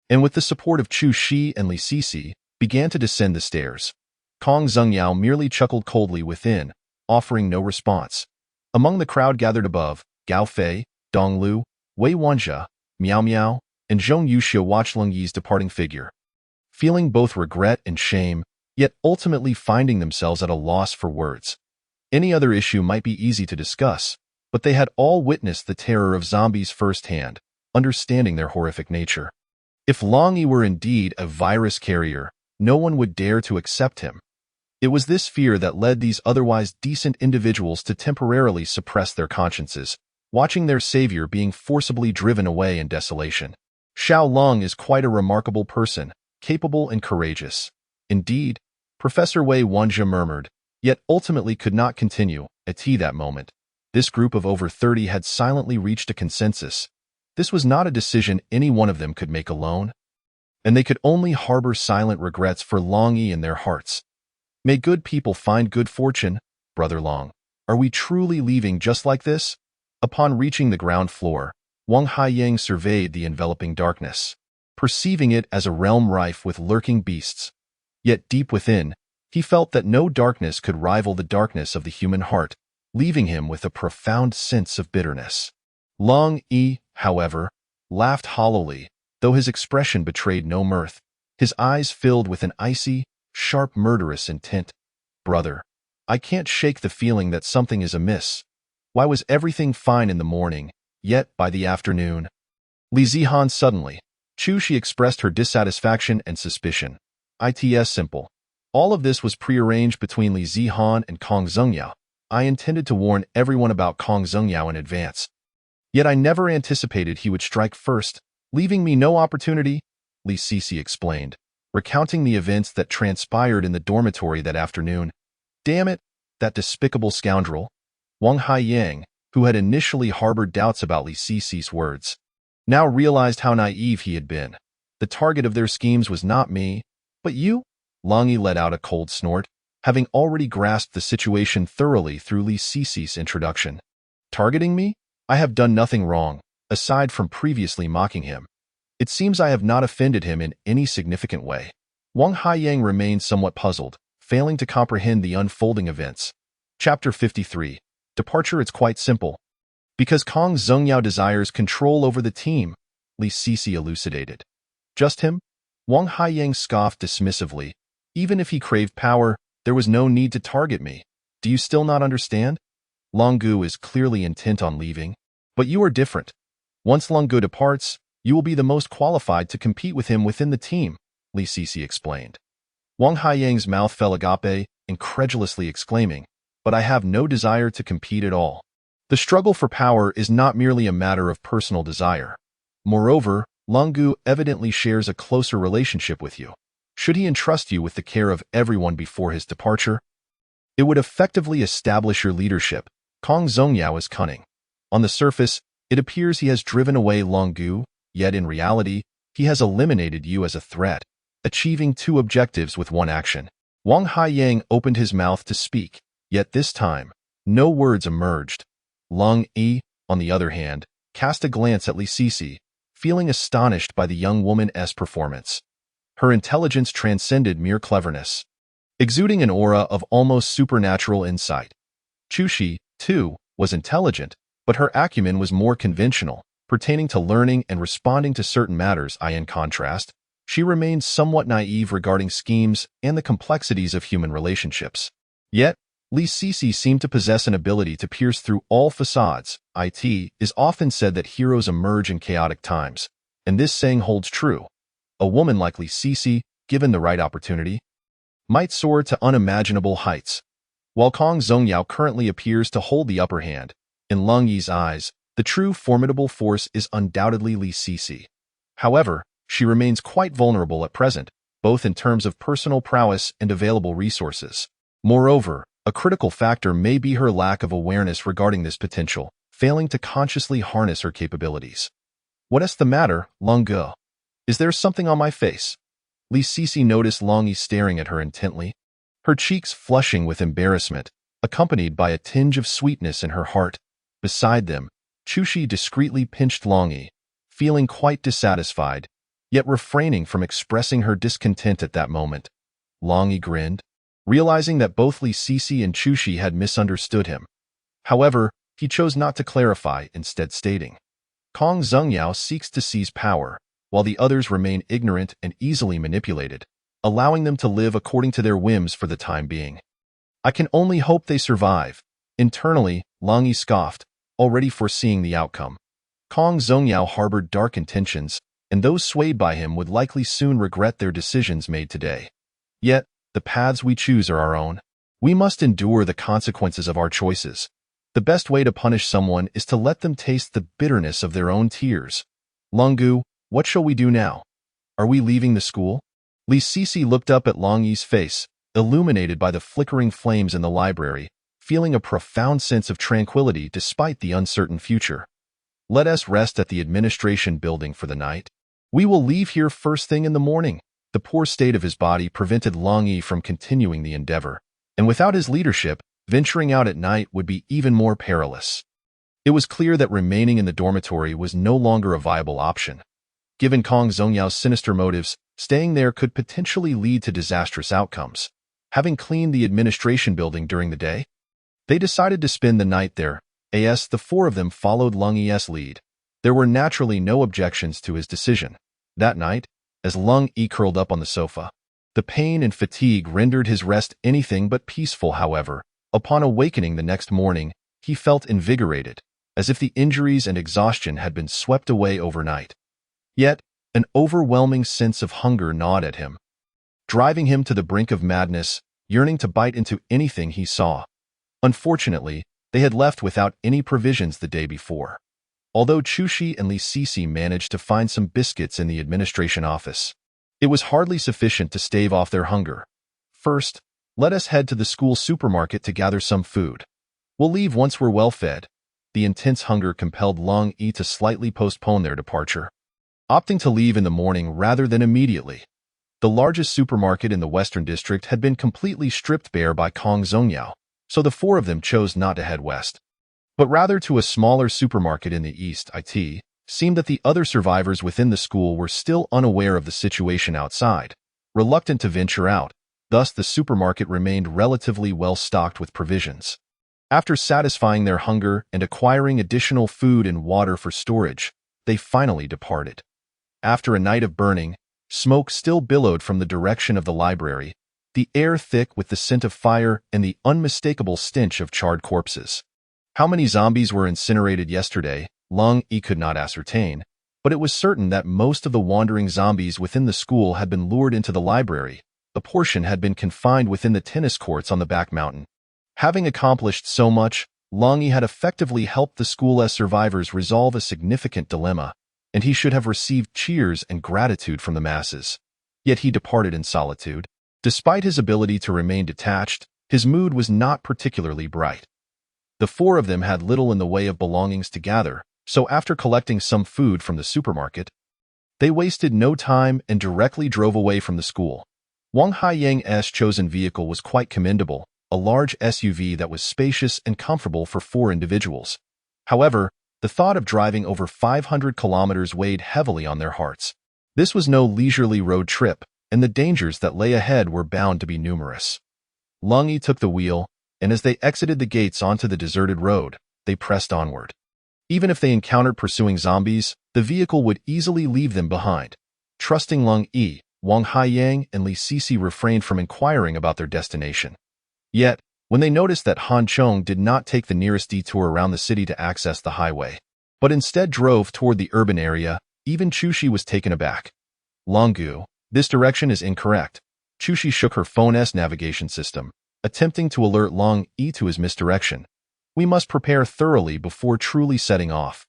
and with the support of Chu Shi and Li Sisi, began to descend the stairs. Kong Zongyao merely chuckled coldly within, offering no response. Among the crowd gathered above, Gao Fei, Dong Lu, Wei Wanjia, Miao Miao, and Zhong Yuxia watched Lung Yi's departing figure. Feeling both regret and shame, yet ultimately finding themselves at a loss for words. Any other issue might be easy to discuss, but they had all witnessed the terror of zombies firsthand, understanding their horrific nature. If Long Yi were indeed a virus carrier, no one would dare to accept him. It was this fear that led these otherwise decent individuals to temporarily suppress their consciences, watching their savior being forcibly driven away in desolation. Xiao Long is quite a remarkable person, capable and courageous. Indeed, Professor Wei Wanjia murmured, yet ultimately could not continue. At that moment, this group of over 30 had silently reached a consensus. This was not a decision any one of them could make alone, and they could only harbor silent regrets for Long Yi in their hearts. May good people find good fortune, Brother Long. Are we truly leaving just like this? Upon reaching the ground floor, Wang Haiyang surveyed the enveloping darkness, perceiving it as a realm rife with lurking beasts. Yet deep within, he felt that no darkness could rival the darkness of the human heart, leaving him with a profound sense of bitterness. Long Yi, however, laughed hollowly, though his expression betrayed no mirth. His eyes filled with an icy, sharp, murderous intent. Brother, I can't shake the feeling that something is amiss. Why was everything fine in the morning, yet by the afternoon? Li Zihan suddenly. Chu Shi expressed her dissatisfaction and suspicion. It's simple. All of this was prearranged between Li Zihan and Kong Zongyao. I intended to warn everyone about Kong Zongyao in advance. Yet I never anticipated he would strike first, leaving me no opportunity, Li Sisi explained, recounting the events that transpired in the dormitory that afternoon. Damn it, that despicable scoundrel. Wang Haiyang, who had initially harbored doubts about Li Sisi's words, now realized how naive he had been. The target of their schemes was not me, but you? Long Yi let out a cold snort, having already grasped the situation thoroughly through Li Sisi's introduction. Targeting me? I have done nothing wrong, aside from previously mocking him. It seems I have not offended him in any significant way. Wang Haiyang remained somewhat puzzled, failing to comprehend the unfolding events. Chapter 53. Departure. It's quite simple. Because Kong Zhengyao desires control over the team, Li Sisi elucidated. Just him? Wang Haiyang scoffed dismissively. Even if he craved power, there was no need to target me. Do you still not understand? Long Gu is clearly intent on leaving. But you are different. Once Long Gu departs, you will be the most qualified to compete with him within the team, Li Sisi explained. Wang Haiyang's mouth fell agape, incredulously exclaiming, but I have no desire to compete at all. The struggle for power is not merely a matter of personal desire. Moreover, Long Gu evidently shares a closer relationship with you. Should he entrust you with the care of everyone before his departure? It would effectively establish your leadership. Kong Zhengyao is cunning. On the surface, it appears he has driven away Long Gu, yet in reality, he has eliminated you as a threat, achieving two objectives with one action. Wang Haiyang opened his mouth to speak, yet this time, no words emerged. Long Yi, on the other hand, cast a glance at Li Sisi, feeling astonished by the young woman's performance. Her intelligence transcended mere cleverness, exuding an aura of almost supernatural insight. Chushi, too, was intelligent, but her acumen was more conventional, pertaining to learning and responding to certain matters. In contrast, she remained somewhat naive regarding schemes and the complexities of human relationships. Yet, Li Sisi seemed to possess an ability to pierce through all facades. It is often said that heroes emerge in chaotic times, and this saying holds true. A woman like Li Sisi, given the right opportunity, might soar to unimaginable heights. While Kong Zhengyao currently appears to hold the upper hand, in Long Yi's eyes, the true formidable force is undoubtedly Li Sisi. However, she remains quite vulnerable at present, both in terms of personal prowess and available resources. Moreover, a critical factor may be her lack of awareness regarding this potential, failing to consciously harness her capabilities. What's the matter, Long Gu? Is there something on my face? Li Sisi noticed Long Yi staring at her intently, her cheeks flushing with embarrassment, accompanied by a tinge of sweetness in her heart. Beside them, Chushi discreetly pinched Long Yi, feeling quite dissatisfied, yet refraining from expressing her discontent at that moment. Long Yi grinned, realizing that both Li Sisi and Chushi had misunderstood him. However, he chose not to clarify, instead stating, Kong Zhengyao seeks to seize power, while the others remain ignorant and easily manipulated, allowing them to live according to their whims for the time being. I can only hope they survive. Internally, Long Yi scoffed, already foreseeing the outcome. Kong Zhengyao harbored dark intentions, and those swayed by him would likely soon regret their decisions made today. Yet, the paths we choose are our own. We must endure the consequences of our choices. The best way to punish someone is to let them taste the bitterness of their own tears. Long Gu, what shall we do now? Are we leaving the school? Li Sisi looked up at Long Yi's face, illuminated by the flickering flames in the library, feeling a profound sense of tranquility despite the uncertain future. Let us rest at the administration building for the night. We will leave here first thing in the morning. The poor state of his body prevented Long Yi from continuing the endeavor, and without his leadership, venturing out at night would be even more perilous. It was clear that remaining in the dormitory was no longer a viable option. Given Kong Zhengyao's sinister motives, staying there could potentially lead to disastrous outcomes. Having cleaned the administration building during the day, they decided to spend the night there. The four of them followed Long Yi's lead. There were naturally no objections to his decision. That night, as Long Yi curled up on the sofa, the pain and fatigue rendered his rest anything but peaceful. However, upon awakening the next morning, he felt invigorated, as if the injuries and exhaustion had been swept away overnight. Yet, an overwhelming sense of hunger gnawed at him, driving him to the brink of madness, yearning to bite into anything he saw. Unfortunately, they had left without any provisions the day before. Although Chushi and Li Sisi managed to find some biscuits in the administration office, it was hardly sufficient to stave off their hunger. First, let us head to the school supermarket to gather some food. We'll leave once we're well fed. The intense hunger compelled Long Yi to slightly postpone their departure, opting to leave in the morning rather than immediately. The largest supermarket in the Western District had been completely stripped bare by Kong Zhengyao, so the four of them chose not to head west. but rather to a smaller supermarket in the east. It seemed that the other survivors within the school were still unaware of the situation outside, reluctant to venture out. Thus, the supermarket remained relatively well-stocked with provisions. After satisfying their hunger and acquiring additional food and water for storage, they finally departed. After a night of burning, smoke still billowed from the direction of the library, the air thick with the scent of fire and the unmistakable stench of charred corpses. How many zombies were incinerated yesterday, Lung Yi could not ascertain, but it was certain that most of the wandering zombies within the school had been lured into the library. A portion had been confined within the tennis courts on the back mountain. Having accomplished so much, Lung Yi had effectively helped the school's survivors resolve a significant dilemma, and he should have received cheers and gratitude from the masses. Yet he departed in solitude. Despite his ability to remain detached, his mood was not particularly bright. The four of them had little in the way of belongings to gather, so after collecting some food from the supermarket, they wasted no time and directly drove away from the school. Wang Haiyang's chosen vehicle was quite commendable, a large SUV that was spacious and comfortable for 4 individuals. However, the thought of driving over 500 kilometers weighed heavily on their hearts. This was no leisurely road trip, and the dangers that lay ahead were bound to be numerous. Lung Yi took the wheel, and as they exited the gates onto the deserted road, they pressed onward. Even if they encountered pursuing zombies, the vehicle would easily leave them behind. Trusting Lung Yi, Wang Haiyang and Li Sisi refrained from inquiring about their destination. Yet, when they noticed that Han Chong did not take the nearest detour around the city to access the highway, but instead drove toward the urban area, even Chushi was taken aback. Longu, this direction is incorrect. Chushi shook her phone's navigation system, attempting to alert Lung Yi to his misdirection. We must prepare thoroughly before truly setting off.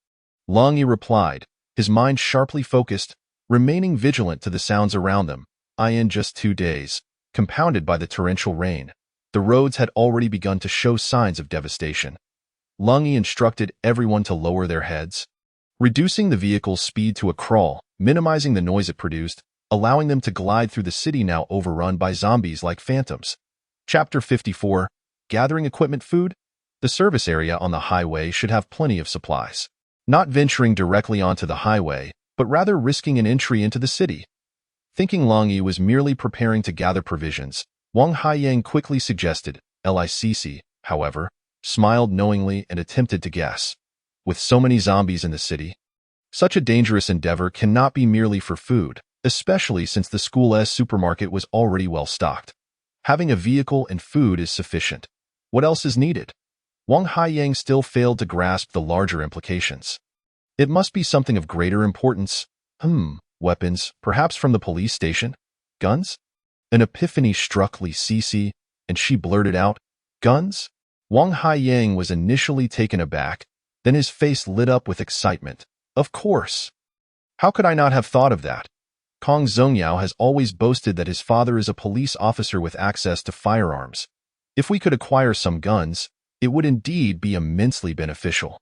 Lung Yi replied, his mind sharply focused, remaining vigilant to the sounds around them. In just 2 days, compounded by the torrential rain, the roads had already begun to show signs of devastation. Lung Yi instructed everyone to lower their heads, reducing the vehicle's speed to a crawl, minimizing the noise it produced, allowing them to glide through the city now overrun by zombies like phantoms. Chapter 54, Gathering Equipment Food. The service area on the highway should have plenty of supplies. Not venturing directly onto the highway, but rather risking an entry into the city. Thinking Lung Yi was merely preparing to gather provisions, Wang Haiyang quickly suggested. Licc, however, smiled knowingly and attempted to guess. With so many zombies in the city, such a dangerous endeavor cannot be merely for food, especially since the school's supermarket was already well stocked. Having a vehicle and food is sufficient. What else is needed? Wang Haiyang still failed to grasp the larger implications. It must be something of greater importance. Weapons, perhaps from the police station? Guns? An epiphany struck Li Sisi, and she blurted out, "Guns?" Wang Haiyang was initially taken aback, then his face lit up with excitement. Of course! How could I not have thought of that? Kong Zongyao has always boasted that his father is a police officer with access to firearms. If we could acquire some guns, it would indeed be immensely beneficial.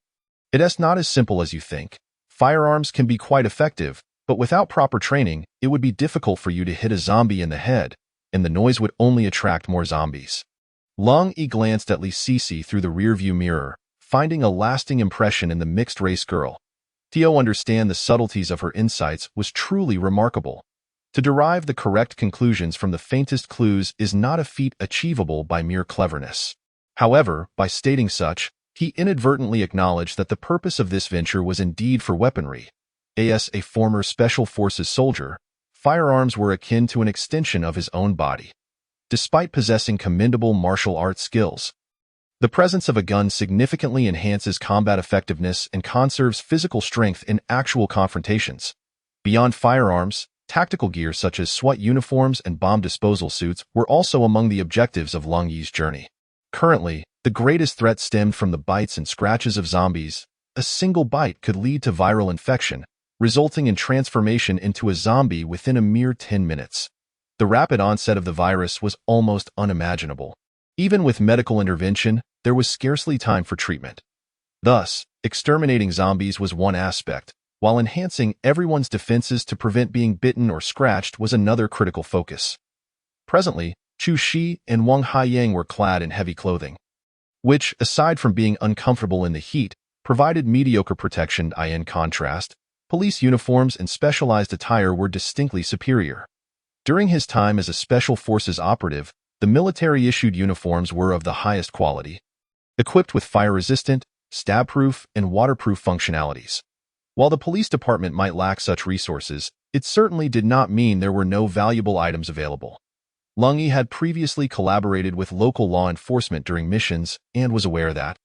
It is not as simple as you think. Firearms can be quite effective, but without proper training, it would be difficult for you to hit a zombie in the head, and the noise would only attract more zombies. Lung Yi glanced at Li Sisi through the rearview mirror, finding a lasting impression in the mixed-race girl. To understand the subtleties of her insights was truly remarkable. To derive the correct conclusions from the faintest clues is not a feat achievable by mere cleverness. However, by stating such, he inadvertently acknowledged that the purpose of this venture was indeed for weaponry. As a former Special Forces soldier, firearms were akin to an extension of his own body. Despite possessing commendable martial arts skills, the presence of a gun significantly enhances combat effectiveness and conserves physical strength in actual confrontations. Beyond firearms, tactical gear such as SWAT uniforms and bomb disposal suits were also among the objectives of Lung Yi's journey. Currently, the greatest threat stemmed from the bites and scratches of zombies. A single bite could lead to viral infection, resulting in transformation into a zombie within a mere 10 minutes. The rapid onset of the virus was almost unimaginable. Even with medical intervention, there was scarcely time for treatment. Thus, exterminating zombies was one aspect, while enhancing everyone's defenses to prevent being bitten or scratched was another critical focus. Presently, Chu Shi and Wang Haiyang were clad in heavy clothing. which, aside from being uncomfortable in the heat, provided mediocre protection. In contrast, police uniforms and specialized attire were distinctly superior. During his time as a Special Forces operative, the military-issued uniforms were of the highest quality, equipped with fire-resistant, stab-proof, and waterproof functionalities. While the police department might lack such resources, it certainly did not mean there were no valuable items available. Lung Yi had previously collaborated with local law enforcement during missions and was aware that,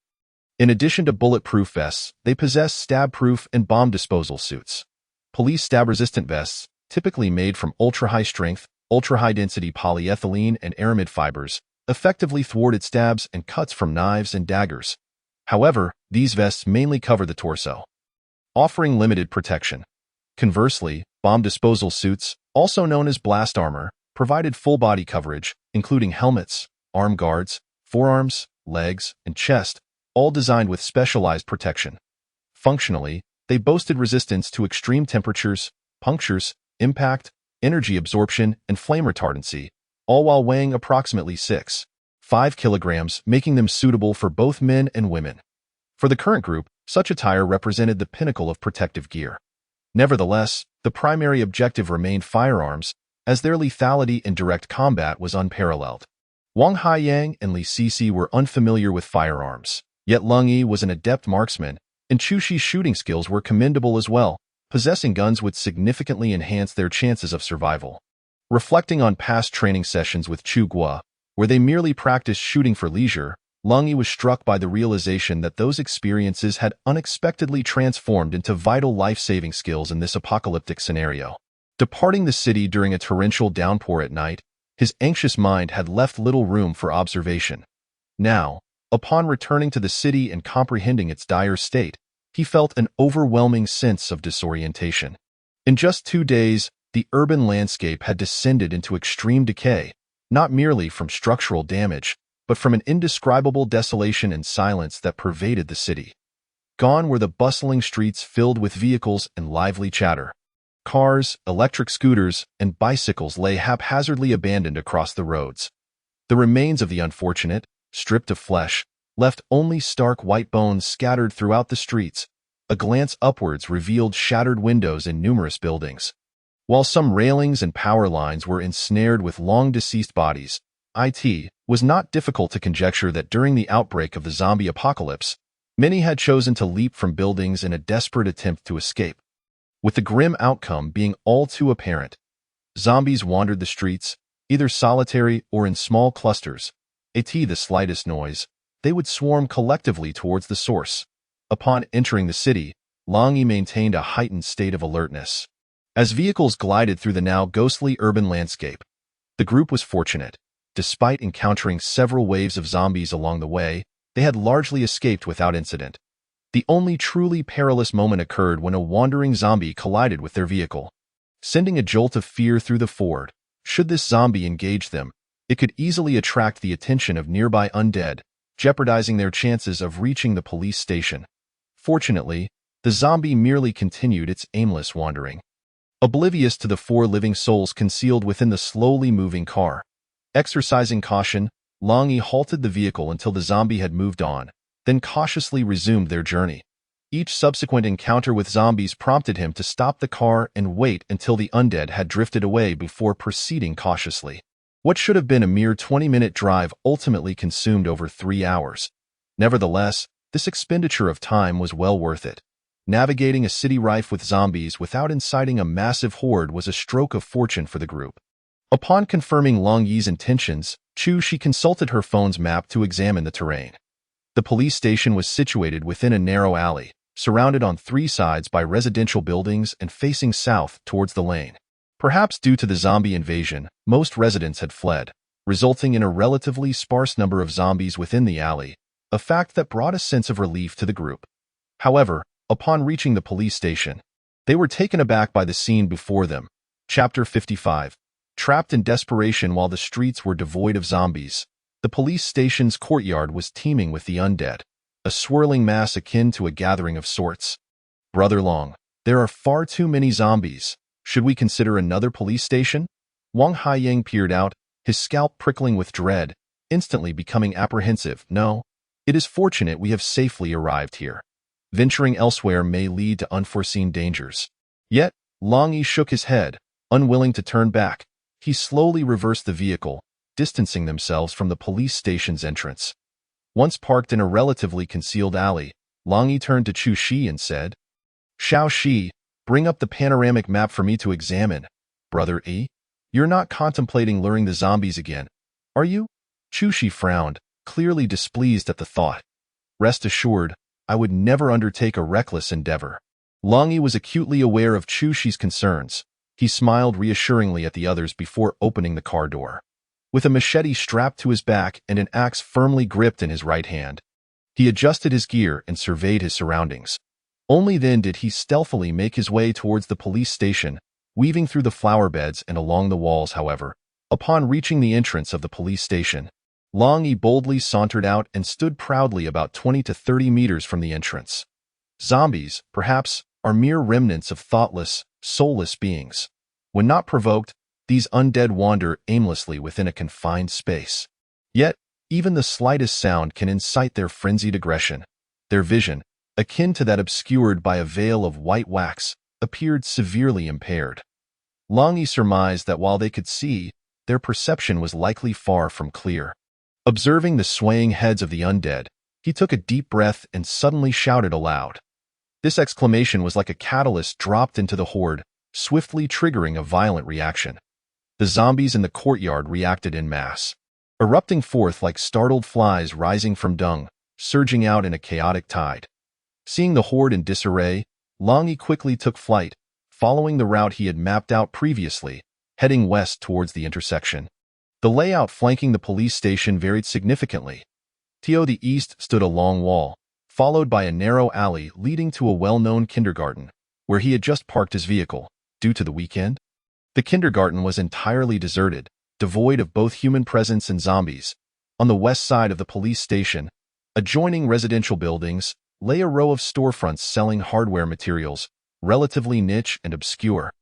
in addition to bulletproof vests, they possessed stab-proof and bomb disposal suits. Police stab-resistant vests, typically made from ultra-high-strength, ultra-high-density polyethylene and aramid fibers, effectively thwarted stabs and cuts from knives and daggers. However, these vests mainly cover the torso, offering limited protection. Conversely, bomb disposal suits, also known as blast armor, provided full body coverage, including helmets, arm guards, forearms, legs, and chest, all designed with specialized protection. Functionally, they boasted resistance to extreme temperatures, punctures, impact, energy absorption, and flame retardancy, all while weighing approximately 6.5 kilograms, making them suitable for both men and women. For the current group, such attire represented the pinnacle of protective gear. Nevertheless, the primary objective remained firearms, as their lethality in direct combat was unparalleled. Wang Haiyang and Li Sisi were unfamiliar with firearms, yet Lung Yi was an adept marksman, and Chu Shi's shooting skills were commendable as well. Possessing guns would significantly enhance their chances of survival. Reflecting on past training sessions with Chu Guo, where they merely practiced shooting for leisure, Lung Yi was struck by the realization that those experiences had unexpectedly transformed into vital life-saving skills in this apocalyptic scenario. Departing the city during a torrential downpour at night, his anxious mind had left little room for observation. Now, upon returning to the city and comprehending its dire state, he felt an overwhelming sense of disorientation. In just 2 days, the urban landscape had descended into extreme decay, not merely from structural damage, but from an indescribable desolation and silence that pervaded the city. Gone were the bustling streets filled with vehicles and lively chatter. Cars, electric scooters, and bicycles lay haphazardly abandoned across the roads. The remains of the unfortunate, stripped of flesh, left only stark white bones scattered throughout the streets. A glance upwards revealed shattered windows in numerous buildings. While some railings and power lines were ensnared with long-deceased bodies, it was not difficult to conjecture that during the outbreak of the zombie apocalypse, many had chosen to leap from buildings in a desperate attempt to escape. With the grim outcome being all too apparent, zombies wandered the streets, either solitary or in small clusters. The slightest noise, they would swarm collectively towards the source. Upon entering the city, Lung Yi maintained a heightened state of alertness. As vehicles glided through the now ghostly urban landscape, the group was fortunate. Despite encountering several waves of zombies along the way, they had largely escaped without incident. The only truly perilous moment occurred when a wandering zombie collided with their vehicle, sending a jolt of fear through the Ford. Should this zombie engage them, it could easily attract the attention of nearby undead, jeopardizing their chances of reaching the police station. Fortunately, the zombie merely continued its aimless wandering, oblivious to the 4 living souls concealed within the slowly moving car. Exercising caution, Lung Yi halted the vehicle until the zombie had moved on, then cautiously resumed their journey. Each subsequent encounter with zombies prompted him to stop the car and wait until the undead had drifted away before proceeding cautiously. What should have been a mere 20-minute drive ultimately consumed over 3 hours. Nevertheless, this expenditure of time was well worth it. Navigating a city rife with zombies without inciting a massive horde was a stroke of fortune for the group. Upon confirming Lung Yi's intentions, Chu Shi consulted her phone's map to examine the terrain. The police station was situated within a narrow alley, surrounded on 3 sides by residential buildings and facing south towards the lane. Perhaps due to the zombie invasion, most residents had fled, resulting in a relatively sparse number of zombies within the alley, a fact that brought a sense of relief to the group. However, upon reaching the police station, they were taken aback by the scene before them. Chapter 55. Trapped in desperation while the streets were devoid of zombies, the police station's courtyard was teeming with the undead, a swirling mass akin to a gathering of sorts. Brother Long, there are far too many zombies. Should we consider another police station? Wang Haiyang peered out, his scalp prickling with dread, instantly becoming apprehensive. No, It is fortunate we have safely arrived here. Venturing elsewhere may lead to unforeseen dangers. Yet, Long Yi shook his head, unwilling to turn back. He slowly reversed the vehicle, distancing themselves from the police station's entrance. Once parked in a relatively concealed alley, Long Yi turned to Chu Shi and said, "Xiao Shi, bring up the panoramic map for me to examine. Brother E, you're not contemplating luring the zombies again, are you?" Chu Shi frowned, clearly displeased at the thought. "Rest assured, I would never undertake a reckless endeavor." Long Yi was acutely aware of Chu Shi's concerns. He smiled reassuringly at the others before opening the car door. With a machete strapped to his back and an axe firmly gripped in his right hand, he adjusted his gear and surveyed his surroundings. Only then did he stealthily make his way towards the police station, weaving through the flower beds and along the walls. However, upon reaching the entrance of the police station, Long Yi boldly sauntered out and stood proudly about 20 to 30 meters from the entrance. Zombies, perhaps, are mere remnants of thoughtless, soulless beings. When not provoked, these undead wander aimlessly within a confined space. Yet, even the slightest sound can incite their frenzied aggression. Their vision, akin to that obscured by a veil of white wax, appeared severely impaired. Long Yi surmised that while they could see, their perception was likely far from clear. Observing the swaying heads of the undead, he took a deep breath and suddenly shouted aloud. This exclamation was like a catalyst dropped into the horde, swiftly triggering a violent reaction. The zombies in the courtyard reacted en masse, erupting forth like startled flies rising from dung, surging out in a chaotic tide. Seeing the horde in disarray, Long Yi quickly took flight, following the route he had mapped out previously, heading west towards the intersection. The layout flanking the police station varied significantly. To the east stood a long wall, followed by a narrow alley leading to a well-known kindergarten, where he had just parked his vehicle, due to the weekend. The kindergarten was entirely deserted, devoid of both human presence and zombies. On the west side of the police station, adjoining residential buildings, lay a row of storefronts selling hardware materials, relatively niche and obscure,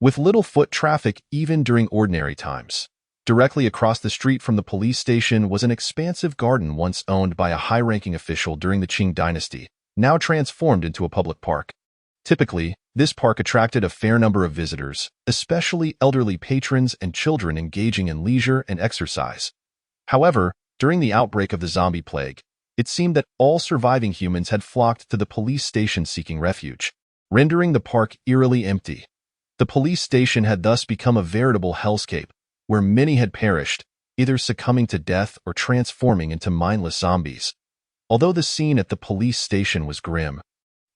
with little foot traffic even during ordinary times. Directly across the street from the police station was an expansive garden once owned by a high-ranking official during the Qing dynasty, now transformed into a public park. Typically, this park attracted a fair number of visitors, especially elderly patrons and children engaging in leisure and exercise. However, during the outbreak of the zombie plague, it seemed that all surviving humans had flocked to the police station seeking refuge, rendering the park eerily empty. The police station had thus become a veritable hellscape, where many had perished, either succumbing to death or transforming into mindless zombies. Although the scene at the police station was grim,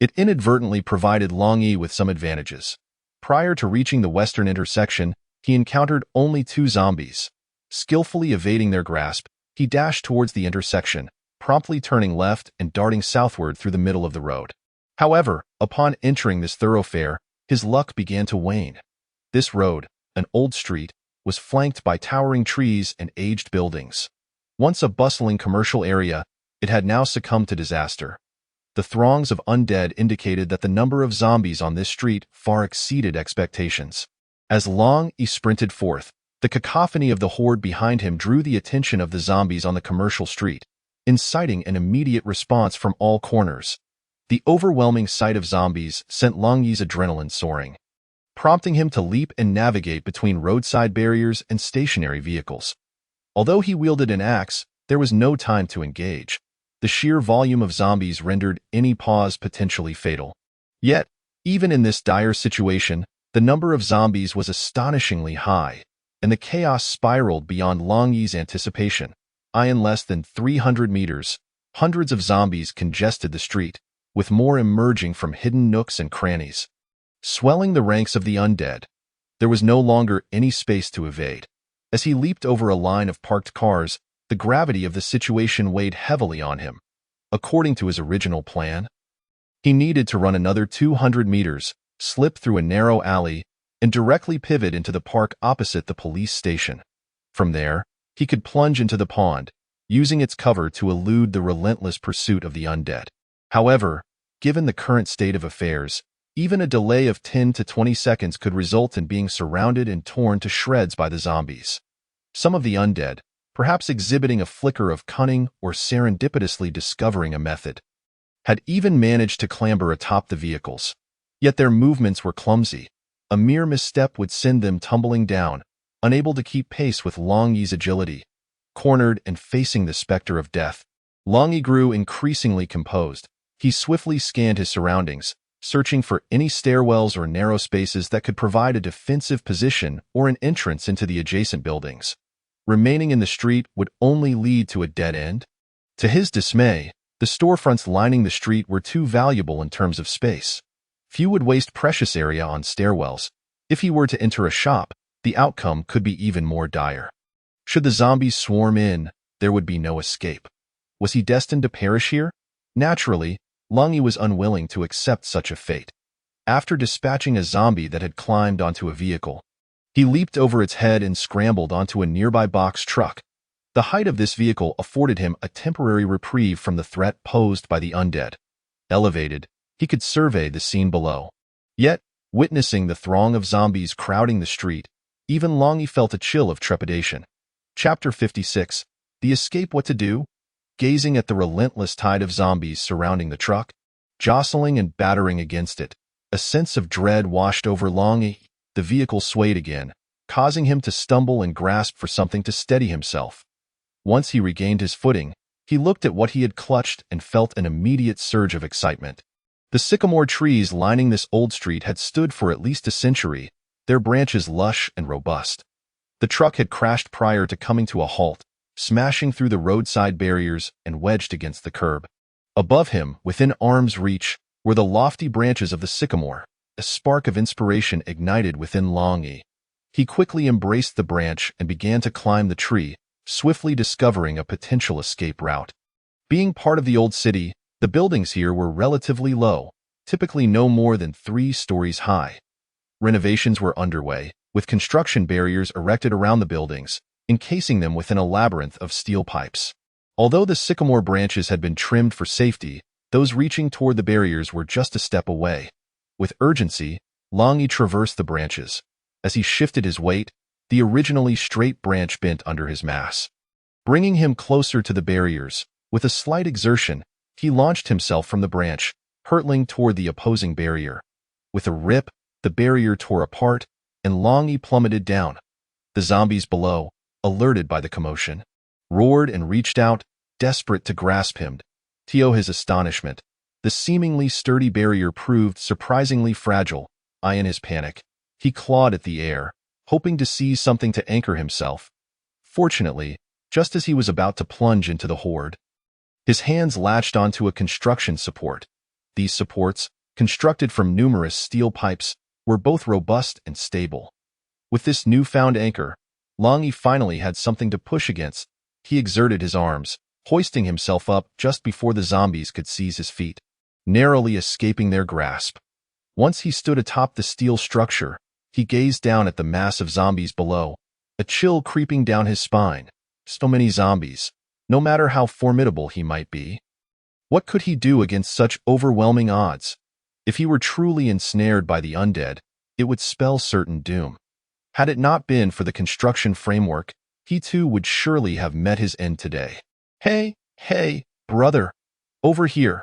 it inadvertently provided Long Yi with some advantages. Prior to reaching the western intersection, he encountered only 2 zombies. Skillfully evading their grasp, he dashed towards the intersection, promptly turning left and darting southward through the middle of the road. However, upon entering this thoroughfare, his luck began to wane. This road, an old street, was flanked by towering trees and aged buildings. Once a bustling commercial area, it had now succumbed to disaster. The throngs of undead indicated that the number of zombies on this street far exceeded expectations. As Long Yi sprinted forth, the cacophony of the horde behind him drew the attention of the zombies on the commercial street, inciting an immediate response from all corners. The overwhelming sight of zombies sent Long Yi's adrenaline soaring, prompting him to leap and navigate between roadside barriers and stationary vehicles. Although he wielded an axe, there was no time to engage. The sheer volume of zombies rendered any pause potentially fatal. Yet, even in this dire situation, the number of zombies was astonishingly high, and the chaos spiraled beyond Long Yi's anticipation. In less than 300 meters, hundreds of zombies congested the street, with more emerging from hidden nooks and crannies. Swelling the ranks of the undead, there was no longer any space to evade. As he leaped over a line of parked cars, the gravity of the situation weighed heavily on him. According to his original plan, he needed to run another 200 meters, slip through a narrow alley, and directly pivot into the park opposite the police station. From there, he could plunge into the pond, using its cover to elude the relentless pursuit of the undead. However, given the current state of affairs, even a delay of 10 to 20 seconds could result in being surrounded and torn to shreds by the zombies. Some of the undead, perhaps exhibiting a flicker of cunning or serendipitously discovering a method, had even managed to clamber atop the vehicles. Yet their movements were clumsy. A mere misstep would send them tumbling down, unable to keep pace with Long Yi's agility. Cornered and facing the specter of death, Long Yi grew increasingly composed. He swiftly scanned his surroundings, searching for any stairwells or narrow spaces that could provide a defensive position or an entrance into the adjacent buildings. Remaining in the street would only lead to a dead end. To his dismay, the storefronts lining the street were too valuable in terms of space. Few would waste precious area on stairwells. If he were to enter a shop, the outcome could be even more dire. Should the zombies swarm in, there would be no escape. Was he destined to perish here? Naturally, Long Yi was unwilling to accept such a fate. After dispatching a zombie that had climbed onto a vehicle, he leaped over its head and scrambled onto a nearby box truck. The height of this vehicle afforded him a temporary reprieve from the threat posed by the undead. Elevated, he could survey the scene below. Yet, witnessing the throng of zombies crowding the street, even Long Yi felt a chill of trepidation. Chapter 56. The Escape. What to do? Gazing at the relentless tide of zombies surrounding the truck, jostling and battering against it, a sense of dread washed over Long Yi. The vehicle swayed again, causing him to stumble and grasp for something to steady himself. Once he regained his footing, he looked at what he had clutched and felt an immediate surge of excitement. The sycamore trees lining this old street had stood for at least a century, their branches lush and robust. The truck had crashed prior to coming to a halt, smashing through the roadside barriers and wedged against the curb. Above him, within arm's reach, were the lofty branches of the sycamore. A spark of inspiration ignited within Long Yi. He quickly embraced the branch and began to climb the tree, swiftly discovering a potential escape route. Being part of the old city, the buildings here were relatively low, typically no more than 3 stories high. Renovations were underway, with construction barriers erected around the buildings, encasing them within a labyrinth of steel pipes. Although the sycamore branches had been trimmed for safety, those reaching toward the barriers were just a step away. With urgency, Long Yi traversed the branches. As he shifted his weight, the originally straight branch bent under his mass, bringing him closer to the barriers. With a slight exertion, he launched himself from the branch, hurtling toward the opposing barrier. With a rip, the barrier tore apart, and Long Yi plummeted down. The zombies below, alerted by the commotion, roared and reached out, desperate to grasp him. To his astonishment, the seemingly sturdy barrier proved surprisingly fragile. In his panic, he clawed at the air, hoping to seize something to anchor himself. Fortunately, just as he was about to plunge into the horde, his hands latched onto a construction support. These supports, constructed from numerous steel pipes, were both robust and stable. With this newfound anchor, Long Yi finally had something to push against. He exerted his arms, hoisting himself up just before the zombies could seize his feet, narrowly escaping their grasp. Once he stood atop the steel structure, he gazed down at the mass of zombies below, a chill creeping down his spine. So many zombies, no matter how formidable he might be. What could he do against such overwhelming odds? If he were truly ensnared by the undead, it would spell certain doom. Had it not been for the construction framework, he too would surely have met his end today. Hey, brother! Over here!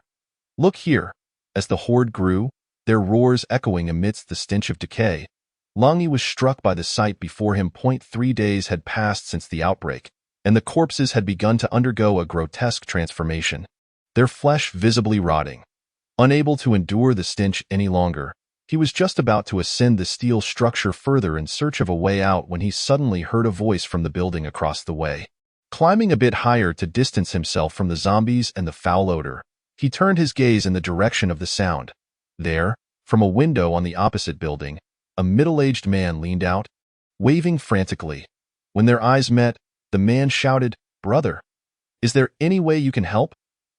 Look here! As the horde grew, their roars echoing amidst the stench of decay, Long Yi was struck by the sight before him. 3 days had passed since the outbreak, and the corpses had begun to undergo a grotesque transformation, their flesh visibly rotting. Unable to endure the stench any longer, he was just about to ascend the steel structure further in search of a way out when he suddenly heard a voice from the building across the way. Climbing a bit higher to distance himself from the zombies and the foul odor, he turned his gaze in the direction of the sound. There, from a window on the opposite building, a middle-aged man leaned out, waving frantically. When their eyes met, the man shouted, "Brother, is there any way you can help?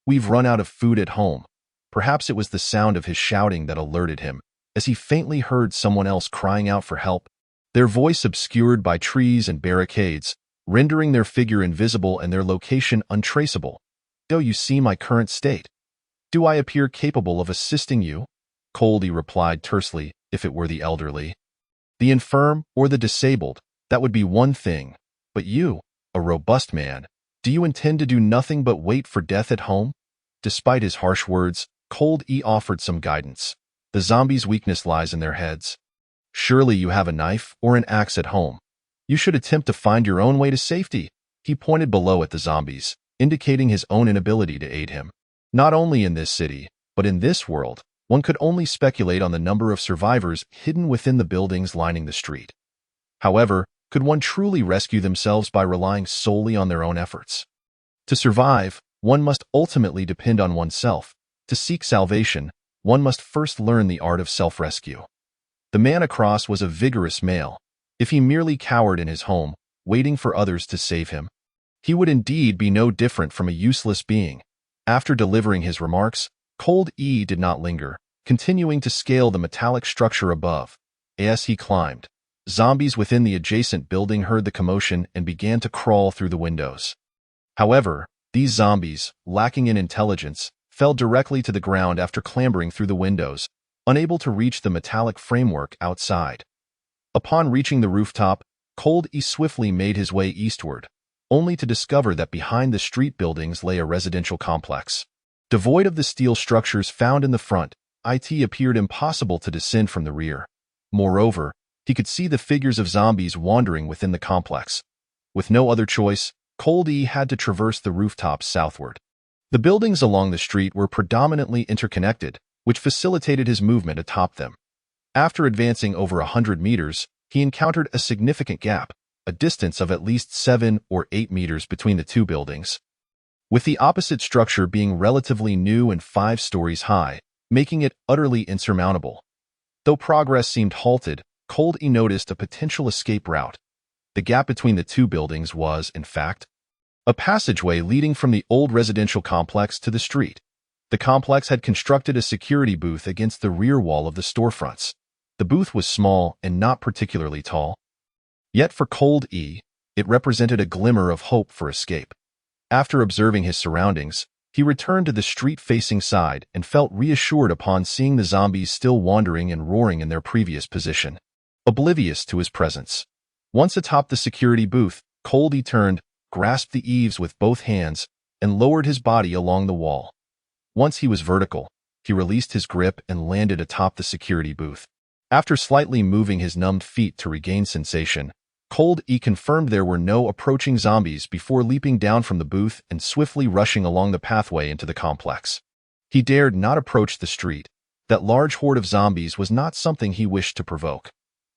We've run out of food at home." Perhaps it was the sound of his shouting that alerted him, as he faintly heard someone else crying out for help, their voice obscured by trees and barricades, rendering their figure invisible and their location untraceable. "Do you see my current state? Do I appear capable of assisting you?" Coldy replied tersely. If it were the elderly, the infirm, or the disabled, that would be one thing. But you, a robust man. Do you intend to do nothing but wait for death at home? Despite his harsh words, Cold E offered some guidance. The zombies' weakness lies in their heads. Surely you have a knife or an axe at home. You should attempt to find your own way to safety. He pointed below at the zombies, indicating his own inability to aid him. Not only in this city, but in this world, one could only speculate on the number of survivors hidden within the buildings lining the street. However, could one truly rescue themselves by relying solely on their own efforts? To survive, one must ultimately depend on oneself. To seek salvation, one must first learn the art of self-rescue. The man across was a vigorous male. If he merely cowered in his home, waiting for others to save him, he would indeed be no different from a useless being. After delivering his remarks, Cold E did not linger, continuing to scale the metallic structure above. As he climbed, zombies within the adjacent building heard the commotion and began to crawl through the windows. However, these zombies, lacking in intelligence, fell directly to the ground after clambering through the windows, unable to reach the metallic framework outside. Upon reaching the rooftop, Cold E swiftly made his way eastward, only to discover that behind the street buildings lay a residential complex. Devoid of the steel structures found in the front, it appeared impossible to descend from the rear. Moreover, he could see the figures of zombies wandering within the complex. With no other choice, Cold E had to traverse the rooftops southward. The buildings along the street were predominantly interconnected, which facilitated his movement atop them. After advancing over 100 meters, he encountered a significant gap, a distance of at least 7 or 8 meters between the two buildings. With the opposite structure being relatively new and 5 stories high, making it utterly insurmountable. Though progress seemed halted, Cold E noticed a potential escape route. The gap between the two buildings was, in fact, a passageway leading from the old residential complex to the street. The complex had constructed a security booth against the rear wall of the storefronts. The booth was small and not particularly tall. Yet for Cold E, it represented a glimmer of hope for escape. After observing his surroundings, he returned to the street-facing side and felt reassured upon seeing the zombies still wandering and roaring in their previous position, oblivious to his presence. Once atop the security booth, Cold E turned, grasped the eaves with both hands, and lowered his body along the wall. Once he was vertical, he released his grip and landed atop the security booth. After slightly moving his numbed feet to regain sensation, Cold E confirmed there were no approaching zombies before leaping down from the booth and swiftly rushing along the pathway into the complex. He dared not approach the street. That large horde of zombies was not something he wished to provoke.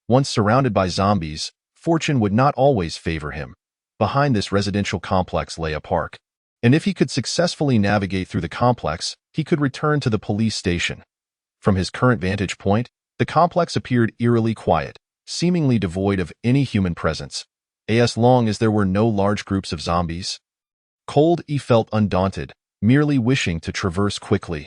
Once surrounded by zombies, fortune would not always favor him. Behind this residential complex lay a park, and if he could successfully navigate through the complex, he could return to the police station. From his current vantage point, the complex appeared eerily quiet, seemingly devoid of any human presence, as long as there were no large groups of zombies. Cold E felt undaunted, merely wishing to traverse quickly.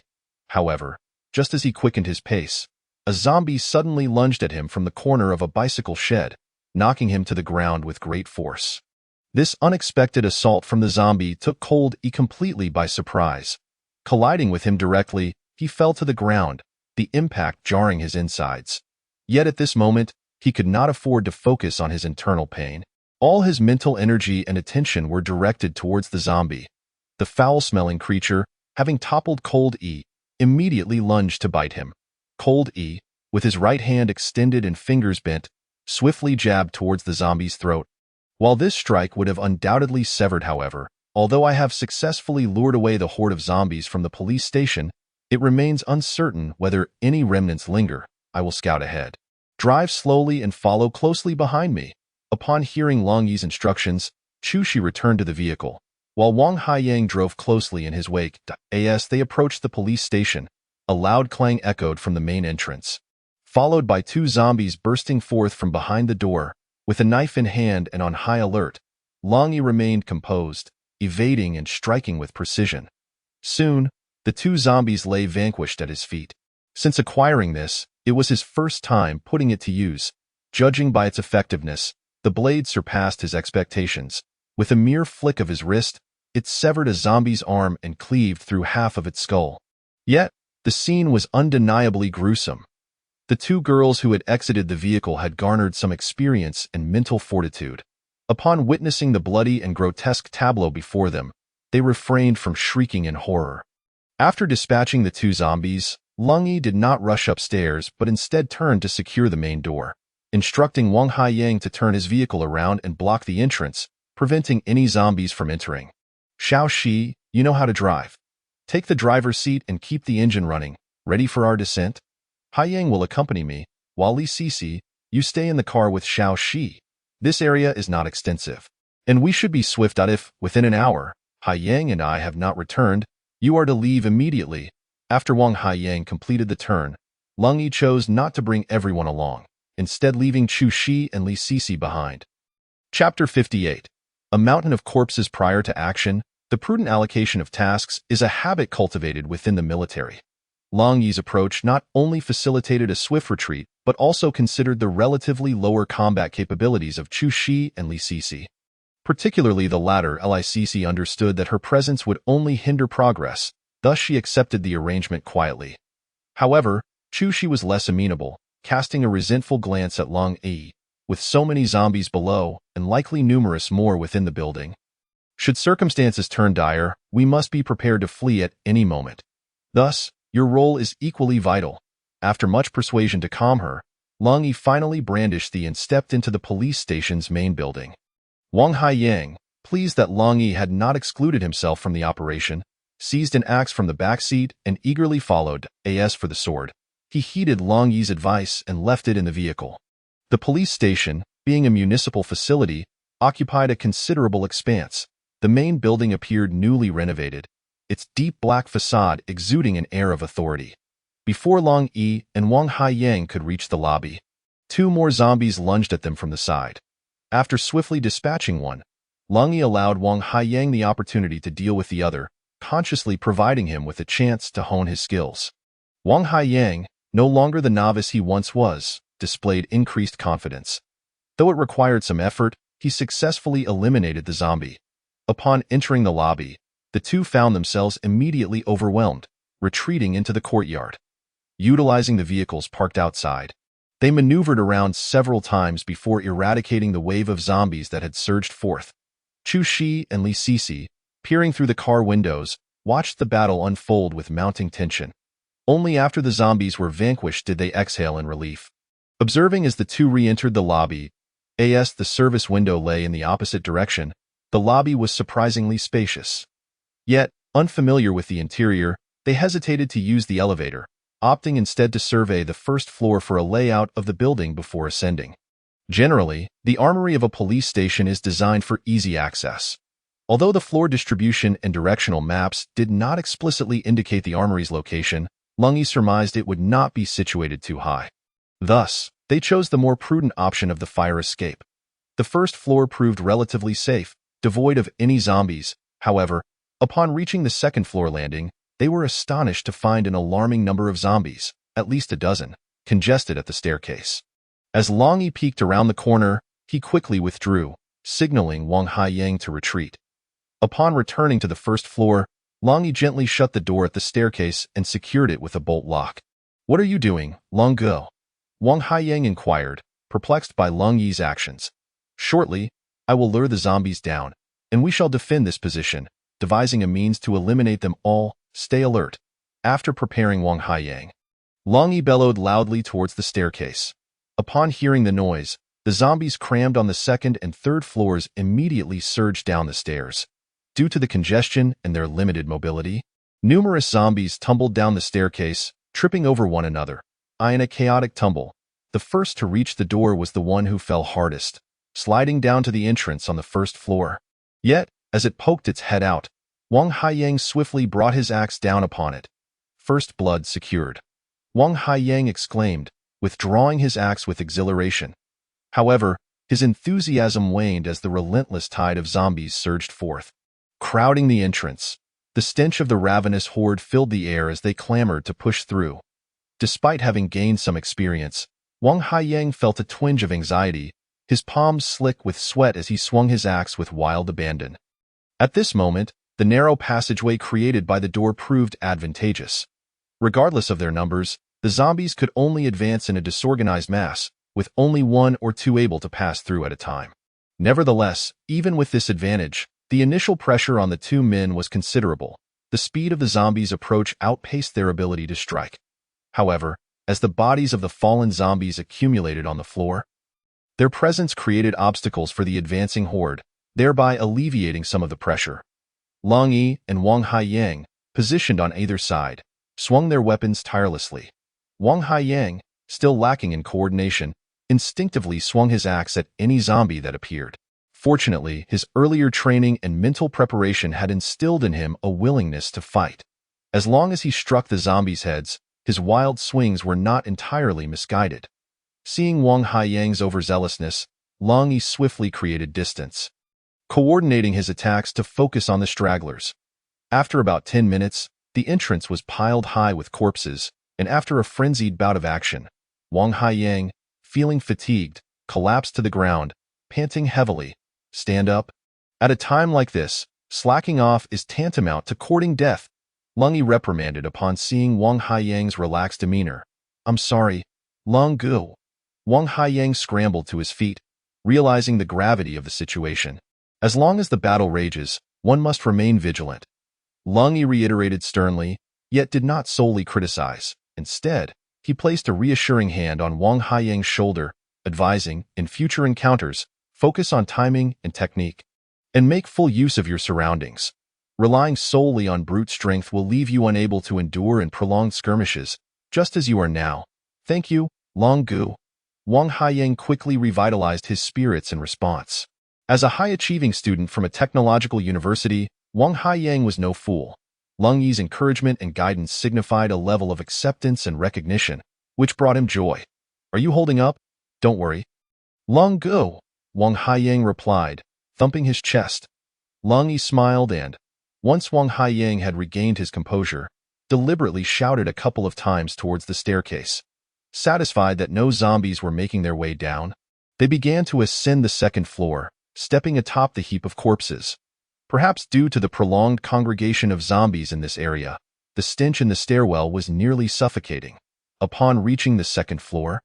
However, just as he quickened his pace, a zombie suddenly lunged at him from the corner of a bicycle shed, knocking him to the ground with great force. This unexpected assault from the zombie took Cold E completely by surprise. Colliding with him directly, he fell to the ground, the impact jarring his insides. Yet at this moment, he could not afford to focus on his internal pain. All his mental energy and attention were directed towards the zombie. The foul-smelling creature, having toppled Cold E, immediately lunged to bite him. Cold E, with his right hand extended and fingers bent, swiftly jabbed towards the zombie's throat. While this strike would have undoubtedly severed, however, although I have successfully lured away the horde of zombies from the police station, it remains uncertain whether any remnants linger. I will scout ahead. Drive slowly and follow closely behind me. Upon hearing Long Yi's instructions, Chu Shi returned to the vehicle, while Wang Haiyang drove closely in his wake. As they approached the police station, a loud clang echoed from the main entrance, followed by 2 zombies bursting forth from behind the door. With a knife in hand and on high alert, Long Yi remained composed, evading and striking with precision. Soon, the 2 zombies lay vanquished at his feet. Since acquiring this, it was his first time putting it to use. Judging by its effectiveness, the blade surpassed his expectations. With a mere flick of his wrist, it severed a zombie's arm and cleaved through half of its skull. Yet, the scene was undeniably gruesome. The 2 girls who had exited the vehicle had garnered some experience and mental fortitude. Upon witnessing the bloody and grotesque tableau before them, they refrained from shrieking in horror. After dispatching the two zombies, Lung Yi did not rush upstairs but instead turned to secure the main door, instructing Wang Haiyang to turn his vehicle around and block the entrance, preventing any zombies from entering. Xiao Shi, you know how to drive. Take the driver's seat and keep the engine running, ready for our descent. Haiyang will accompany me, while Li Sisi, you stay in the car with Xiao Shi. This area is not extensive, and we should be swift if, within an hour, Haiyang and I have not returned, you are to leave immediately. After Wang Haiyang completed the turn, Lung Yi chose not to bring everyone along, instead leaving Chu Shi and Li Sisi behind. Chapter 58. A mountain of corpses. Prior to action, the prudent allocation of tasks is a habit cultivated within the military. Lung Yi's approach not only facilitated a swift retreat, but also considered the relatively lower combat capabilities of Chu Shi and Li Sisi. Particularly the latter, Li Sisi understood that her presence would only hinder progress, thus she accepted the arrangement quietly. However, Chu Shi was less amenable, casting a resentful glance at Lung Yi. With so many zombies below, and likely numerous more within the building, should circumstances turn dire, we must be prepared to flee at any moment. Thus, your role is equally vital. After much persuasion to calm her, Lung Yi finally brandished and stepped into the police station's main building. Wang Haiyang, pleased that Lung Yi had not excluded himself from the operation, seized an axe from the back seat and eagerly followed, as for the sword. He heeded Lung Yi's advice and left it in the vehicle. The police station, being a municipal facility, occupied a considerable expanse. The main building appeared newly renovated, its deep black facade exuding an air of authority. Before Lung Yi and Wang Haiyang could reach the lobby, two more zombies lunged at them from the side. After swiftly dispatching one, Lung Yi allowed Wang Haiyang the opportunity to deal with the other, consciously providing him with a chance to hone his skills. Wang Haiyang, no longer the novice he once was, displayed increased confidence. Though it required some effort, he successfully eliminated the zombie. Upon entering the lobby, the two found themselves immediately overwhelmed, retreating into the courtyard. Utilizing the vehicles parked outside, they maneuvered around several times before eradicating the wave of zombies that had surged forth. Chu Shi and Li Sisi, peering through the car windows, watched the battle unfold with mounting tension. Only after the zombies were vanquished did they exhale in relief. Observing as the two re-entered the lobby, as the service window lay in the opposite direction, the lobby was surprisingly spacious. Yet, unfamiliar with the interior, they hesitated to use the elevator, opting instead to survey the first floor for a layout of the building before ascending. Generally, the armory of a police station is designed for easy access. Although the floor distribution and directional maps did not explicitly indicate the armory's location, Lung Yi surmised it would not be situated too high. Thus, they chose the more prudent option of the fire escape. The first floor proved relatively safe, devoid of any zombies. However, upon reaching the second floor landing, they were astonished to find an alarming number of zombies, at least a dozen, congested at the staircase. As Lung Yi peeked around the corner, he quickly withdrew, signaling Wang Haiyang to retreat. Upon returning to the first floor, Lung Yi gently shut the door at the staircase and secured it with a bolt lock. "What are you doing, Lung Ge?" Wang Haiyang inquired, perplexed by Lung Yi's actions. "Shortly, I will lure the zombies down, and we shall defend this position, devising a means to eliminate them all. Stay alert." After preparing Wang Haiyang, Lung Yi bellowed loudly towards the staircase. Upon hearing the noise, the zombies crammed on the second and third floors immediately surged down the stairs. Due to the congestion and their limited mobility, numerous zombies tumbled down the staircase, tripping over one another. In a chaotic tumble, the first to reach the door was the one who fell hardest, sliding down to the entrance on the first floor. Yet, as it poked its head out, Wang Haiyang swiftly brought his axe down upon it. "First blood secured," Wang Haiyang exclaimed, withdrawing his axe with exhilaration. However, his enthusiasm waned as the relentless tide of zombies surged forth, crowding the entrance. The stench of the ravenous horde filled the air as they clamored to push through. Despite having gained some experience, Wang Haiyang felt a twinge of anxiety, his palms slick with sweat as he swung his axe with wild abandon. At this moment, the narrow passageway created by the door proved advantageous. Regardless of their numbers, the zombies could only advance in a disorganized mass, with only one or two able to pass through at a time. Nevertheless, even with this advantage, the initial pressure on the two men was considerable. The speed of the zombies' approach outpaced their ability to strike. However, as the bodies of the fallen zombies accumulated on the floor, their presence created obstacles for the advancing horde, thereby alleviating some of the pressure. Long Yi and Wang Haiyang, positioned on either side, swung their weapons tirelessly. Wang Haiyang, still lacking in coordination, instinctively swung his axe at any zombie that appeared. Fortunately, his earlier training and mental preparation had instilled in him a willingness to fight. As long as he struck the zombies' heads, his wild swings were not entirely misguided. Seeing Wang Haiyang's overzealousness, Long Yi swiftly created distance, coordinating his attacks to focus on the stragglers. After about 10 minutes, the entrance was piled high with corpses, and after a frenzied bout of action, Wang Haiyang, feeling fatigued, collapsed to the ground, panting heavily. Stand up. At a time like this, slacking off is tantamount to courting death, Long Yi reprimanded upon seeing Wang Haiyang's relaxed demeanor. I'm sorry, Long Gu. Wang Haiyang scrambled to his feet, realizing the gravity of the situation. As long as the battle rages, one must remain vigilant. Long Yi reiterated sternly, yet did not solely criticize. Instead, he placed a reassuring hand on Wang Haiyang's shoulder, advising, in future encounters, focus on timing and technique, and make full use of your surroundings. Relying solely on brute strength will leave you unable to endure in prolonged skirmishes, just as you are now. Thank you, Long Gu. Wang Haiyang quickly revitalized his spirits in response. As a high-achieving student from a technological university, Wang Haiyang was no fool. Long Yi's encouragement and guidance signified a level of acceptance and recognition, which brought him joy. Are you holding up? Don't worry. Long Gu, Wang Haiyang replied, thumping his chest. Long Yi smiled and, once Wang Haiyang had regained his composure, deliberately shouted a couple of times towards the staircase. Satisfied that no zombies were making their way down, they began to ascend the second floor, stepping atop the heap of corpses. Perhaps due to the prolonged congregation of zombies in this area, the stench in the stairwell was nearly suffocating. Upon reaching the second floor,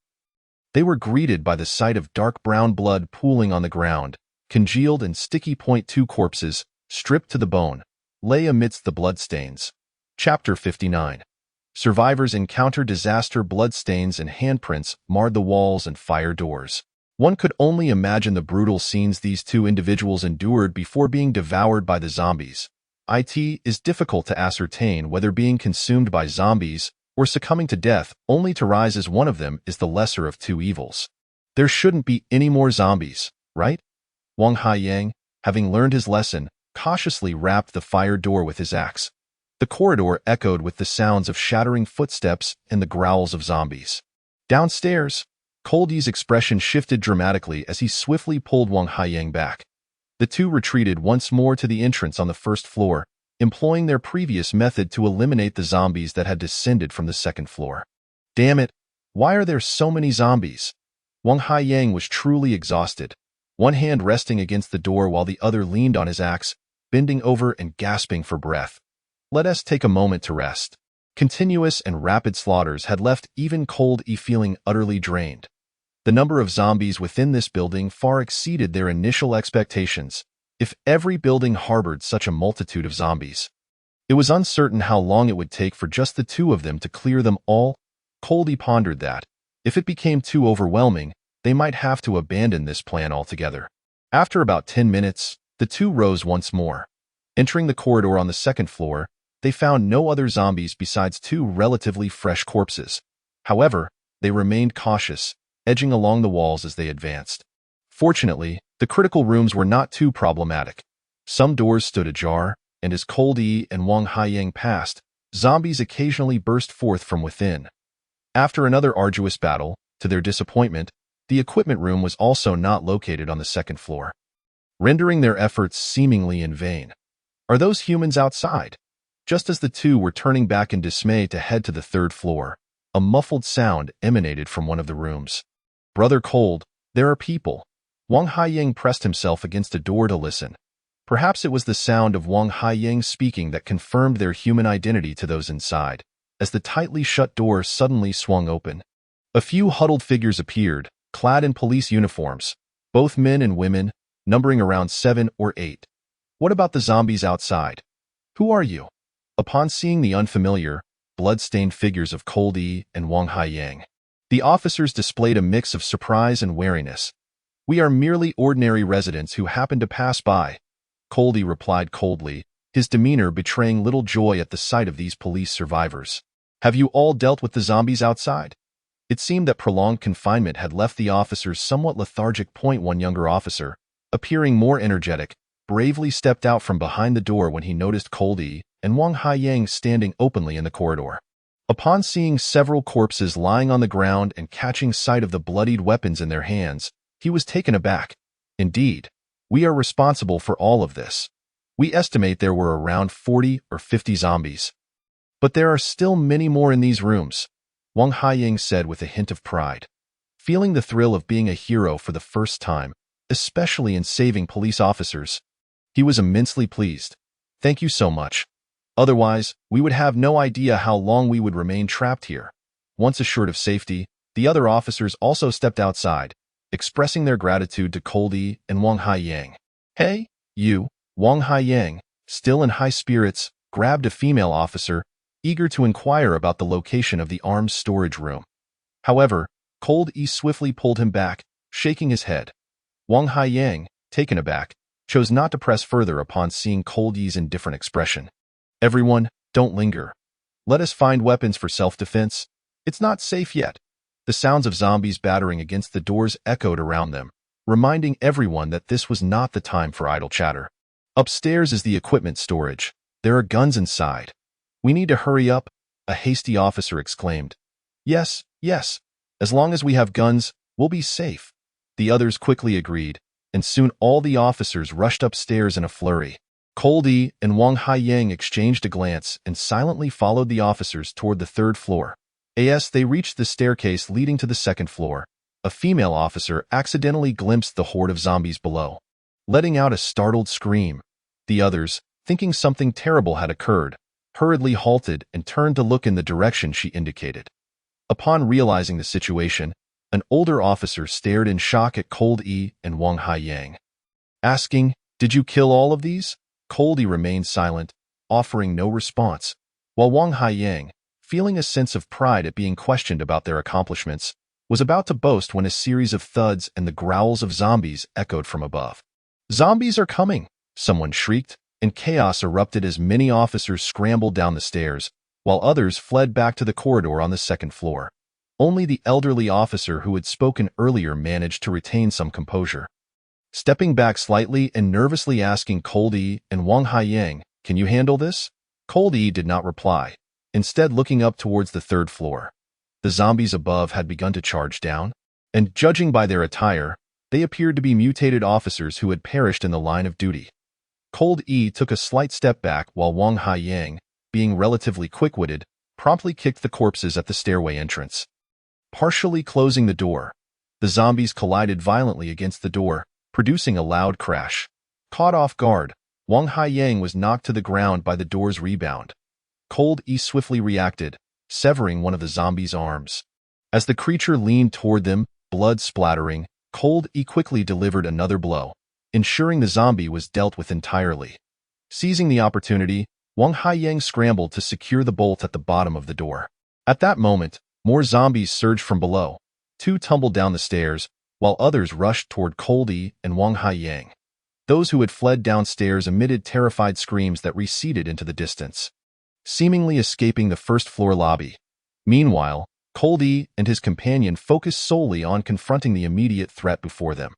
they were greeted by the sight of dark brown blood pooling on the ground. Congealed and sticky. 2 corpses, stripped to the bone, lay amidst the bloodstains. Chapter 59. Survivors encounter disaster. Bloodstains and handprints marred the walls and fire doors. One could only imagine the brutal scenes these two individuals endured before being devoured by the zombies. It is difficult to ascertain whether being consumed by zombies or succumbing to death only to rise as one of them is the lesser of two evils. There shouldn't be any more zombies, right? Wang Haiyang, having learned his lesson, cautiously rapped the fire door with his axe. The corridor echoed with the sounds of shattering footsteps and the growls of zombies. Downstairs, Cold Yi's expression shifted dramatically as he swiftly pulled Wang Haiyang back. The two retreated once more to the entrance on the first floor, employing their previous method to eliminate the zombies that had descended from the second floor. Damn it, why are there so many zombies? Wang Haiyang was truly exhausted, one hand resting against the door while the other leaned on his axe, bending over and gasping for breath. Let us take a moment to rest. Continuous and rapid slaughters had left even Cold Yi feeling utterly drained. The number of zombies within this building far exceeded their initial expectations. If every building harbored such a multitude of zombies, it was uncertain how long it would take for just the two of them to clear them all. Cold Yi pondered that, if it became too overwhelming, they might have to abandon this plan altogether. After about 10 minutes, the two rose once more. Entering the corridor on the second floor, they found no other zombies besides 2 relatively fresh corpses. However, they remained cautious, edging along the walls as they advanced. Fortunately, the critical rooms were not too problematic. Some doors stood ajar, and as Cold Yi and Wang Haiyang passed, zombies occasionally burst forth from within. After another arduous battle, to their disappointment, the equipment room was also not located on the second floor, rendering their efforts seemingly in vain. Are those humans outside? Just as the two were turning back in dismay to head to the third floor, a muffled sound emanated from one of the rooms. Brother Cold, there are people. Wang Haiyang pressed himself against a door to listen. Perhaps it was the sound of Wang Haiyang speaking that confirmed their human identity to those inside, as the tightly shut door suddenly swung open. A few huddled figures appeared, clad in police uniforms, both men and women, numbering around 7 or 8. What about the zombies outside? Who are you? Upon seeing the unfamiliar, blood-stained figures of Cold E and Wang Haiyang, the officers displayed a mix of surprise and wariness. We are merely ordinary residents who happen to pass by, Cold E replied coldly, his demeanor betraying little joy at the sight of these police survivors. Have you all dealt with the zombies outside? It seemed that prolonged confinement had left the officers somewhat lethargic. One younger officer, appearing more energetic, bravely stepped out from behind the door when he noticed Cold E and Wang Haiyang standing openly in the corridor. Upon seeing several corpses lying on the ground and catching sight of the bloodied weapons in their hands, he was taken aback. Indeed, we are responsible for all of this. We estimate there were around 40 or 50 zombies. But there are still many more in these rooms, Wang Haiyang said with a hint of pride, feeling the thrill of being a hero for the first time, especially in saving police officers. He was immensely pleased. Thank you so much. Otherwise, we would have no idea how long we would remain trapped here. Once assured of safety, the other officers also stepped outside, expressing their gratitude to Cold E and Wang Haiyang. Hey, you, Wang Haiyang, still in high spirits, grabbed a female officer, eager to inquire about the location of the arms storage room. However, Cold E swiftly pulled him back, shaking his head. Wang Haiyang, taken aback, chose not to press further upon seeing Cold E's indifferent expression. Everyone, don't linger. Let us find weapons for self-defense. It's not safe yet. The sounds of zombies battering against the doors echoed around them, reminding everyone that this was not the time for idle chatter. Upstairs is the equipment storage. There are guns inside. We need to hurry up, a hasty officer exclaimed. Yes, yes. As long as we have guns, we'll be safe. The others quickly agreed, and soon all the officers rushed upstairs in a flurry. Cold E and Wang Haiyang exchanged a glance and silently followed the officers toward the third floor. As they reached the staircase leading to the second floor, a female officer accidentally glimpsed the horde of zombies below. Letting out a startled scream, the others, thinking something terrible had occurred, hurriedly halted and turned to look in the direction she indicated. Upon realizing the situation, an older officer stared in shock at Cold E and Wang Haiyang, asking, "Did you kill all of these?" Cold E remained silent, offering no response, while Wang Haiyang, feeling a sense of pride at being questioned about their accomplishments, was about to boast when a series of thuds and the growls of zombies echoed from above. "Zombies are coming!" someone shrieked, and chaos erupted as many officers scrambled down the stairs, while others fled back to the corridor on the second floor. Only the elderly officer who had spoken earlier managed to retain some composure. Stepping back slightly and nervously asking Cold E and Wang Haiyang, "Can you handle this?" Cold E did not reply, instead looking up towards the third floor. The zombies above had begun to charge down, and judging by their attire, they appeared to be mutated officers who had perished in the line of duty. Cold E took a slight step back while Wang Haiyang, being relatively quick-witted, promptly kicked the corpses at the stairway entrance. Partially closing the door, the zombies collided violently against the door, producing a loud crash. Caught off guard, Wang Haiyang was knocked to the ground by the door's rebound. Cold E swiftly reacted, severing one of the zombies' arms. As the creature leaned toward them, blood splattering, Cold E quickly delivered another blow, ensuring the zombie was dealt with entirely. Seizing the opportunity, Wang Haiyang scrambled to secure the bolt at the bottom of the door. At that moment, more zombies surged from below. Two tumbled down the stairs, while others rushed toward Cold E and Wang Haiyang. Those who had fled downstairs emitted terrified screams that receded into the distance, seemingly escaping the first-floor lobby. Meanwhile, Cold E and his companion focused solely on confronting the immediate threat before them.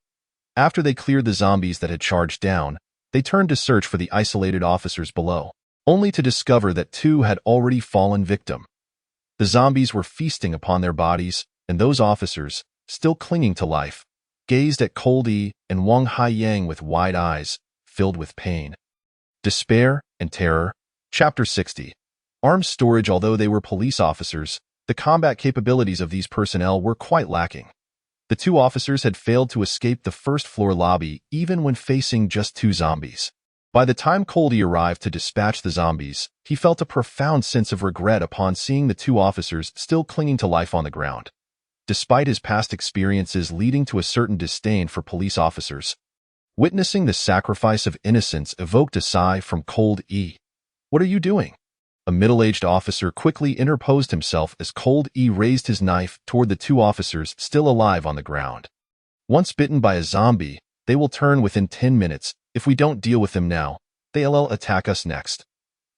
After they cleared the zombies that had charged down, they turned to search for the isolated officers below, only to discover that two had already fallen victim. The zombies were feasting upon their bodies, and those officers, still clinging to life, gazed at Cold E and Wang Haiyang with wide eyes, filled with pain, despair, and terror. Chapter 60. Arms storage. Although they were police officers, the combat capabilities of these personnel were quite lacking. The two officers had failed to escape the first-floor lobby even when facing just two zombies. By the time Cold E arrived to dispatch the zombies, he felt a profound sense of regret upon seeing the two officers still clinging to life on the ground. Despite his past experiences leading to a certain disdain for police officers, Witnessing the sacrifice of innocence evoked a sigh from Cold E. "What are you doing?" A middle-aged officer quickly interposed himself as Cold E raised his knife toward the two officers still alive on the ground. "Once bitten by a zombie, they will turn within 10 minutes. If we don't deal with them now, they'll attack us next."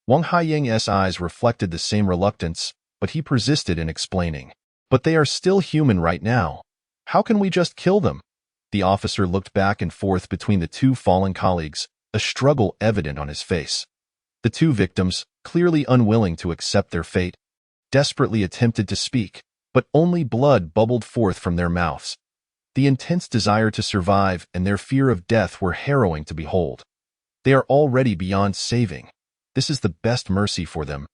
Wang Haiyang's eyes reflected the same reluctance, but he persisted in explaining. "But they are still human right now. How can we just kill them?" The officer looked back and forth between the two fallen colleagues, a struggle evident on his face. The two victims, clearly unwilling to accept their fate, desperately attempted to speak, but only blood bubbled forth from their mouths. The intense desire to survive and their fear of death were harrowing to behold. They are already beyond saving. This is the best mercy for them.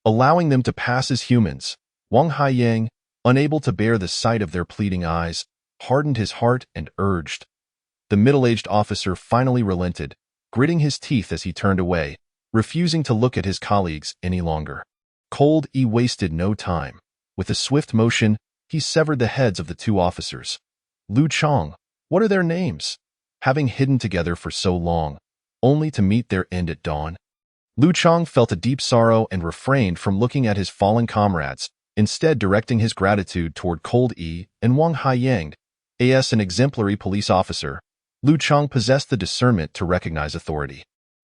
Allowing them to pass as humans, Wang Haiyang, unable to bear the sight of their pleading eyes, hardened his heart and urged. The middle-aged officer finally relented, gritting his teeth as he turned away, refusing to look at his colleagues any longer. Cold E wasted no time. With a swift motion, he severed the heads of the two officers. Lu Chong, what are their names? Having hidden together for so long, only to meet their end at dawn. Lu Chong felt a deep sorrow and refrained from looking at his fallen comrades, instead directing his gratitude toward Cold E and Wang Haiyang. As an exemplary police officer, Lu Chong possessed the discernment to recognize authority.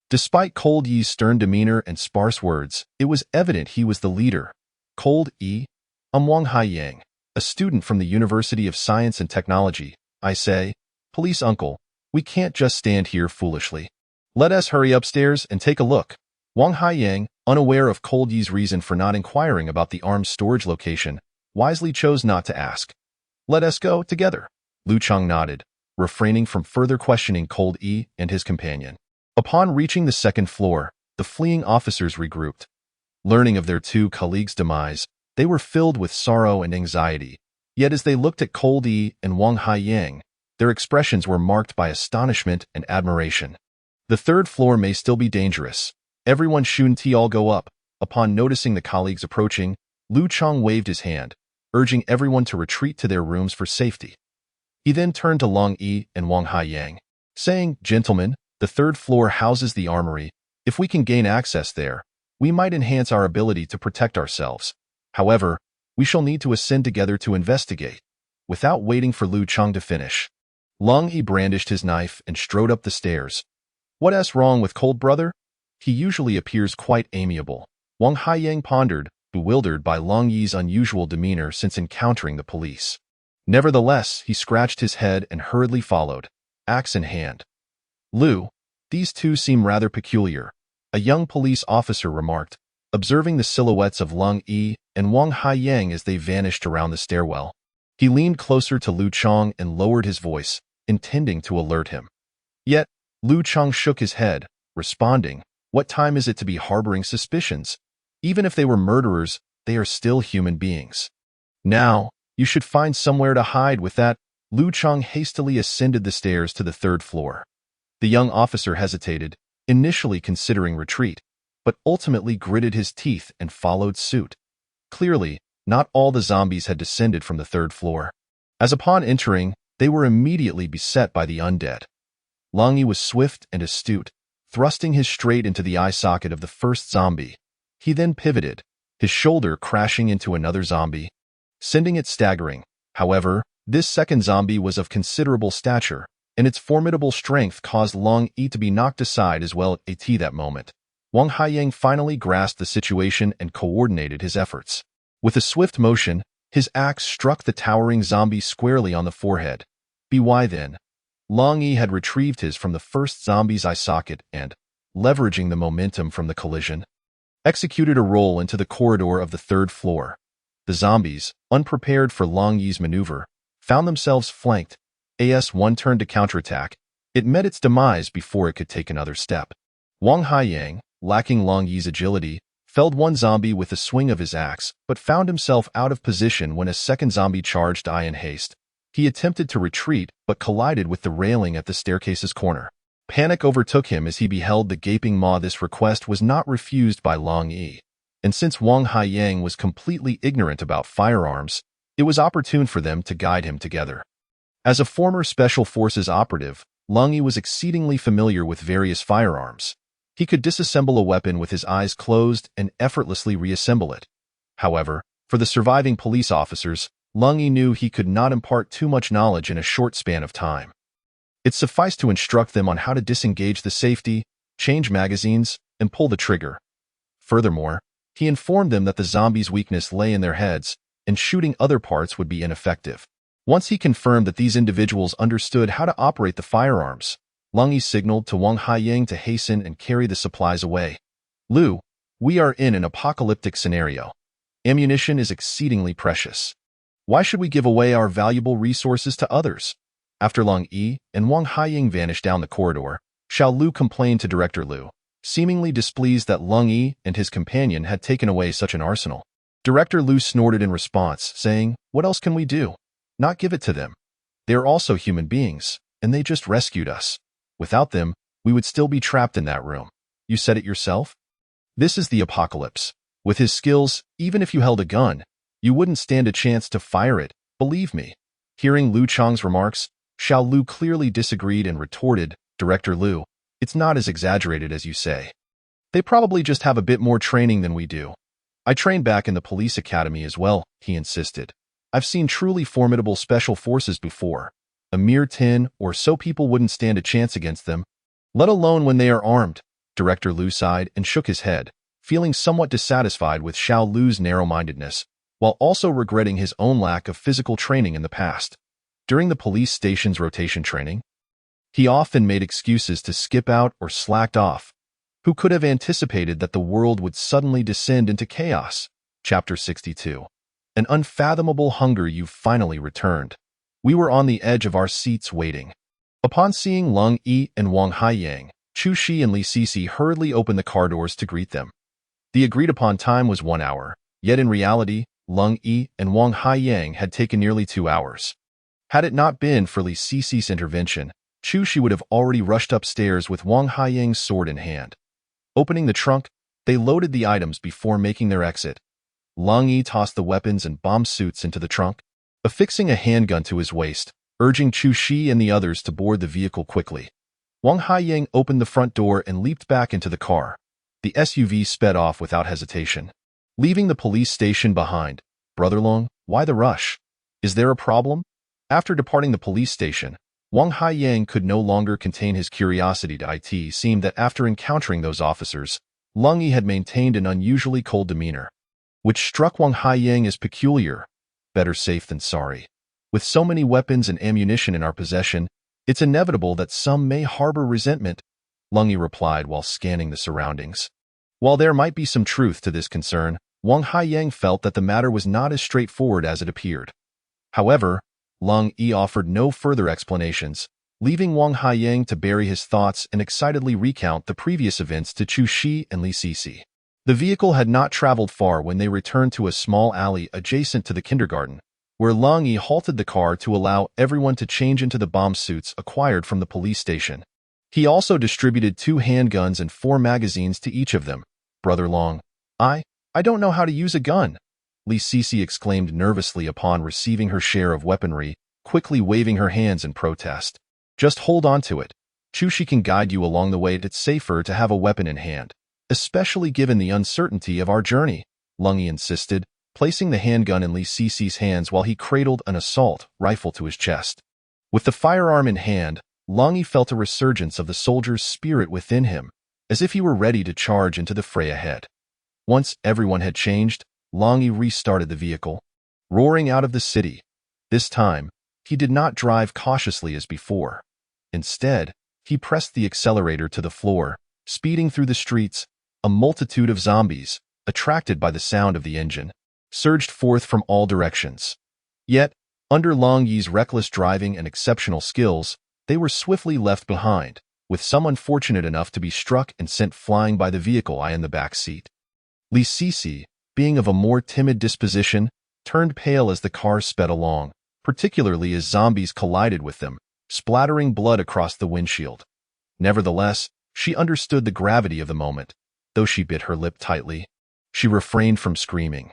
Despite Cold E's stern demeanor and sparse words, it was evident he was the leader. "Cold E, I'm Wang Haiyang, a student from the University of Science and Technology. I say, police uncle, we can't just stand here foolishly. Let us hurry upstairs and take a look." Wang Haiyang, unaware of Cold E's reason for not inquiring about the arms storage location, wisely chose not to ask. "Let us go together." Lu Chong nodded, refraining from further questioning Cold E and his companion. Upon reaching the second floor, the fleeing officers regrouped. Learning of their two colleagues' demise, they were filled with sorrow and anxiety. Yet as they looked at Cold E and Wang Haiyang, their expressions were marked by astonishment and admiration. The third floor may still be dangerous. Everyone shouldn't all go up. Upon noticing the colleagues approaching, Lu Chong waved his hand, urging everyone to retreat to their rooms for safety. He then turned to Long Yi and Wang Haiyang, saying, "Gentlemen, the third floor houses the armory. If we can gain access there, we might enhance our ability to protect ourselves. However, we shall need to ascend together to investigate." Without waiting for Lu Chong to finish, Long Yi brandished his knife and strode up the stairs. "What's wrong with Cold Brother? He usually appears quite amiable." Wang Haiyang pondered, bewildered by Long Yi's unusual demeanor since encountering the police. Nevertheless, he scratched his head and hurriedly followed, axe in hand. "Lu, these two seem rather peculiar," a young police officer remarked, observing the silhouettes of Long Yi and Wang Haiyang as they vanished around the stairwell. He leaned closer to Lu Chong and lowered his voice, intending to alert him. Yet, Lu Chong shook his head, responding, "What time is it to be harboring suspicions? Even if they were murderers, they are still human beings. Now, you should find somewhere to hide with that." Lu Chong hastily ascended the stairs to the third floor. The young officer hesitated, initially considering retreat, but ultimately gritted his teeth and followed suit. Clearly, not all the zombies had descended from the third floor, as upon entering, they were immediately beset by the undead. Long Yi was swift and astute, thrusting his straight into the eye socket of the first zombie. He then pivoted, his shoulder crashing into another zombie, sending it staggering. However, this second zombie was of considerable stature, and its formidable strength caused Long Yi to be knocked aside as well at that moment. Wang Haiyang finally grasped the situation and coordinated his efforts. With a swift motion, his axe struck the towering zombie squarely on the forehead. By then, Long Yi had retrieved his from the first zombie's eye socket and, leveraging the momentum from the collision, executed a roll into the corridor of the third floor. The zombies, unprepared for Long Yi's maneuver, found themselves flanked. As one turned to counterattack, it met its demise before it could take another step. Wang Haiyang, lacking Long Yi's agility, felled one zombie with a swing of his axe, but found himself out of position when a second zombie charged in haste. He attempted to retreat, but collided with the railing at the staircase's corner. Panic overtook him as he beheld the gaping maw. This request was not refused by Long Yi, and since Wang Haiyang was completely ignorant about firearms, it was opportune for them to guide him together. As a former Special Forces operative, Lung Yi was exceedingly familiar with various firearms. He could disassemble a weapon with his eyes closed and effortlessly reassemble it. However, for the surviving police officers, Lung Yi knew he could not impart too much knowledge in a short span of time. It sufficed to instruct them on how to disengage the safety, change magazines, and pull the trigger. Furthermore, he informed them that the zombies' weakness lay in their heads, and shooting other parts would be ineffective. Once he confirmed that these individuals understood how to operate the firearms, Lung Yi signaled to Wang Haiyang to hasten and carry the supplies away. Lu, we are in an apocalyptic scenario. Ammunition is exceedingly precious. Why should we give away our valuable resources to others? After Lung Yi and Wang Haiyang vanished down the corridor, Xiao Lu complained to Director Lu, seemingly displeased that Lung Yi and his companion had taken away such an arsenal. Director Lu snorted in response, saying, "What else can we do? Not give it to them. They are also human beings, and they just rescued us. Without them, we would still be trapped in that room. You said it yourself? This is the apocalypse. With his skills, even if you held a gun, you wouldn't stand a chance to fire it, believe me." Hearing Lu Chang's remarks, Xiao Lu clearly disagreed and retorted, "Director Lu, it's not as exaggerated as you say. They probably just have a bit more training than we do. I trained back in the police academy as well," he insisted. "I've seen truly formidable special forces before. A mere 10 or so people wouldn't stand a chance against them, let alone when they are armed." Director Lu sighed and shook his head, feeling somewhat dissatisfied with Xiao Lu's narrow-mindedness, while also regretting his own lack of physical training in the past. During the police station's rotation training, he often made excuses to skip out or slacked off. Who could have anticipated that the world would suddenly descend into chaos? Chapter 62. An unfathomable hunger. You've finally returned. We were on the edge of our seats waiting. Upon seeing Lung Yi and Wang Haiyang, Chu Shi and Li Sisi hurriedly opened the car doors to greet them. The agreed-upon time was 1 hour, yet in reality, Lung Yi and Wang Haiyang had taken nearly 2 hours. Had it not been for Li Sisi's intervention, Chu Shi would have already rushed upstairs with Wang Haiyang's sword in hand. Opening the trunk, they loaded the items before making their exit. Lung Yi tossed the weapons and bomb suits into the trunk, affixing a handgun to his waist, urging Chu Shi and the others to board the vehicle quickly. Wang Haiyang opened the front door and leaped back into the car. The SUV sped off without hesitation, leaving the police station behind. "Brother Long, why the rush? Is there a problem?" After departing the police station, Wang Haiyang could no longer contain his curiosity. It seemed that after encountering those officers, Lung Yi had maintained an unusually cold demeanor, which struck Wang Haiyang as peculiar. "Better safe than sorry. With so many weapons and ammunition in our possession, it's inevitable that some may harbor resentment," Lung Yi replied while scanning the surroundings. While there might be some truth to this concern, Wang Haiyang felt that the matter was not as straightforward as it appeared. However, Lung Yi offered no further explanations, leaving Wang Haiyang to bury his thoughts and excitedly recount the previous events to Chu Shi and Li Sisi. The vehicle had not traveled far when they returned to a small alley adjacent to the kindergarten, where Lung Yi halted the car to allow everyone to change into the bomb suits acquired from the police station. He also distributed 2 handguns and 4 magazines to each of them. "Brother Long, I don't know how to use a gun," Li Sisi exclaimed nervously upon receiving her share of weaponry, quickly waving her hands in protest. "Just hold on to it. Chu Shi can guide you along the way. It's safer to have a weapon in hand, especially given the uncertainty of our journey," Lung Yi insisted, placing the handgun in Li Sisi's hands while he cradled an assault rifle to his chest. With the firearm in hand, Lung Yi felt a resurgence of the soldier's spirit within him, as if he were ready to charge into the fray ahead. Once everyone had changed, Lung Yi restarted the vehicle, roaring out of the city. This time, he did not drive cautiously as before. Instead, he pressed the accelerator to the floor, speeding through the streets. A multitude of zombies, attracted by the sound of the engine, surged forth from all directions. Yet, under Lung Yi's reckless driving and exceptional skills, they were swiftly left behind, with some unfortunate enough to be struck and sent flying by the vehicle in the back seat. Li Sisi, being of a more timid disposition, turned pale as the car sped along, particularly as zombies collided with them, splattering blood across the windshield. Nevertheless, she understood the gravity of the moment. Though she bit her lip tightly, she refrained from screaming.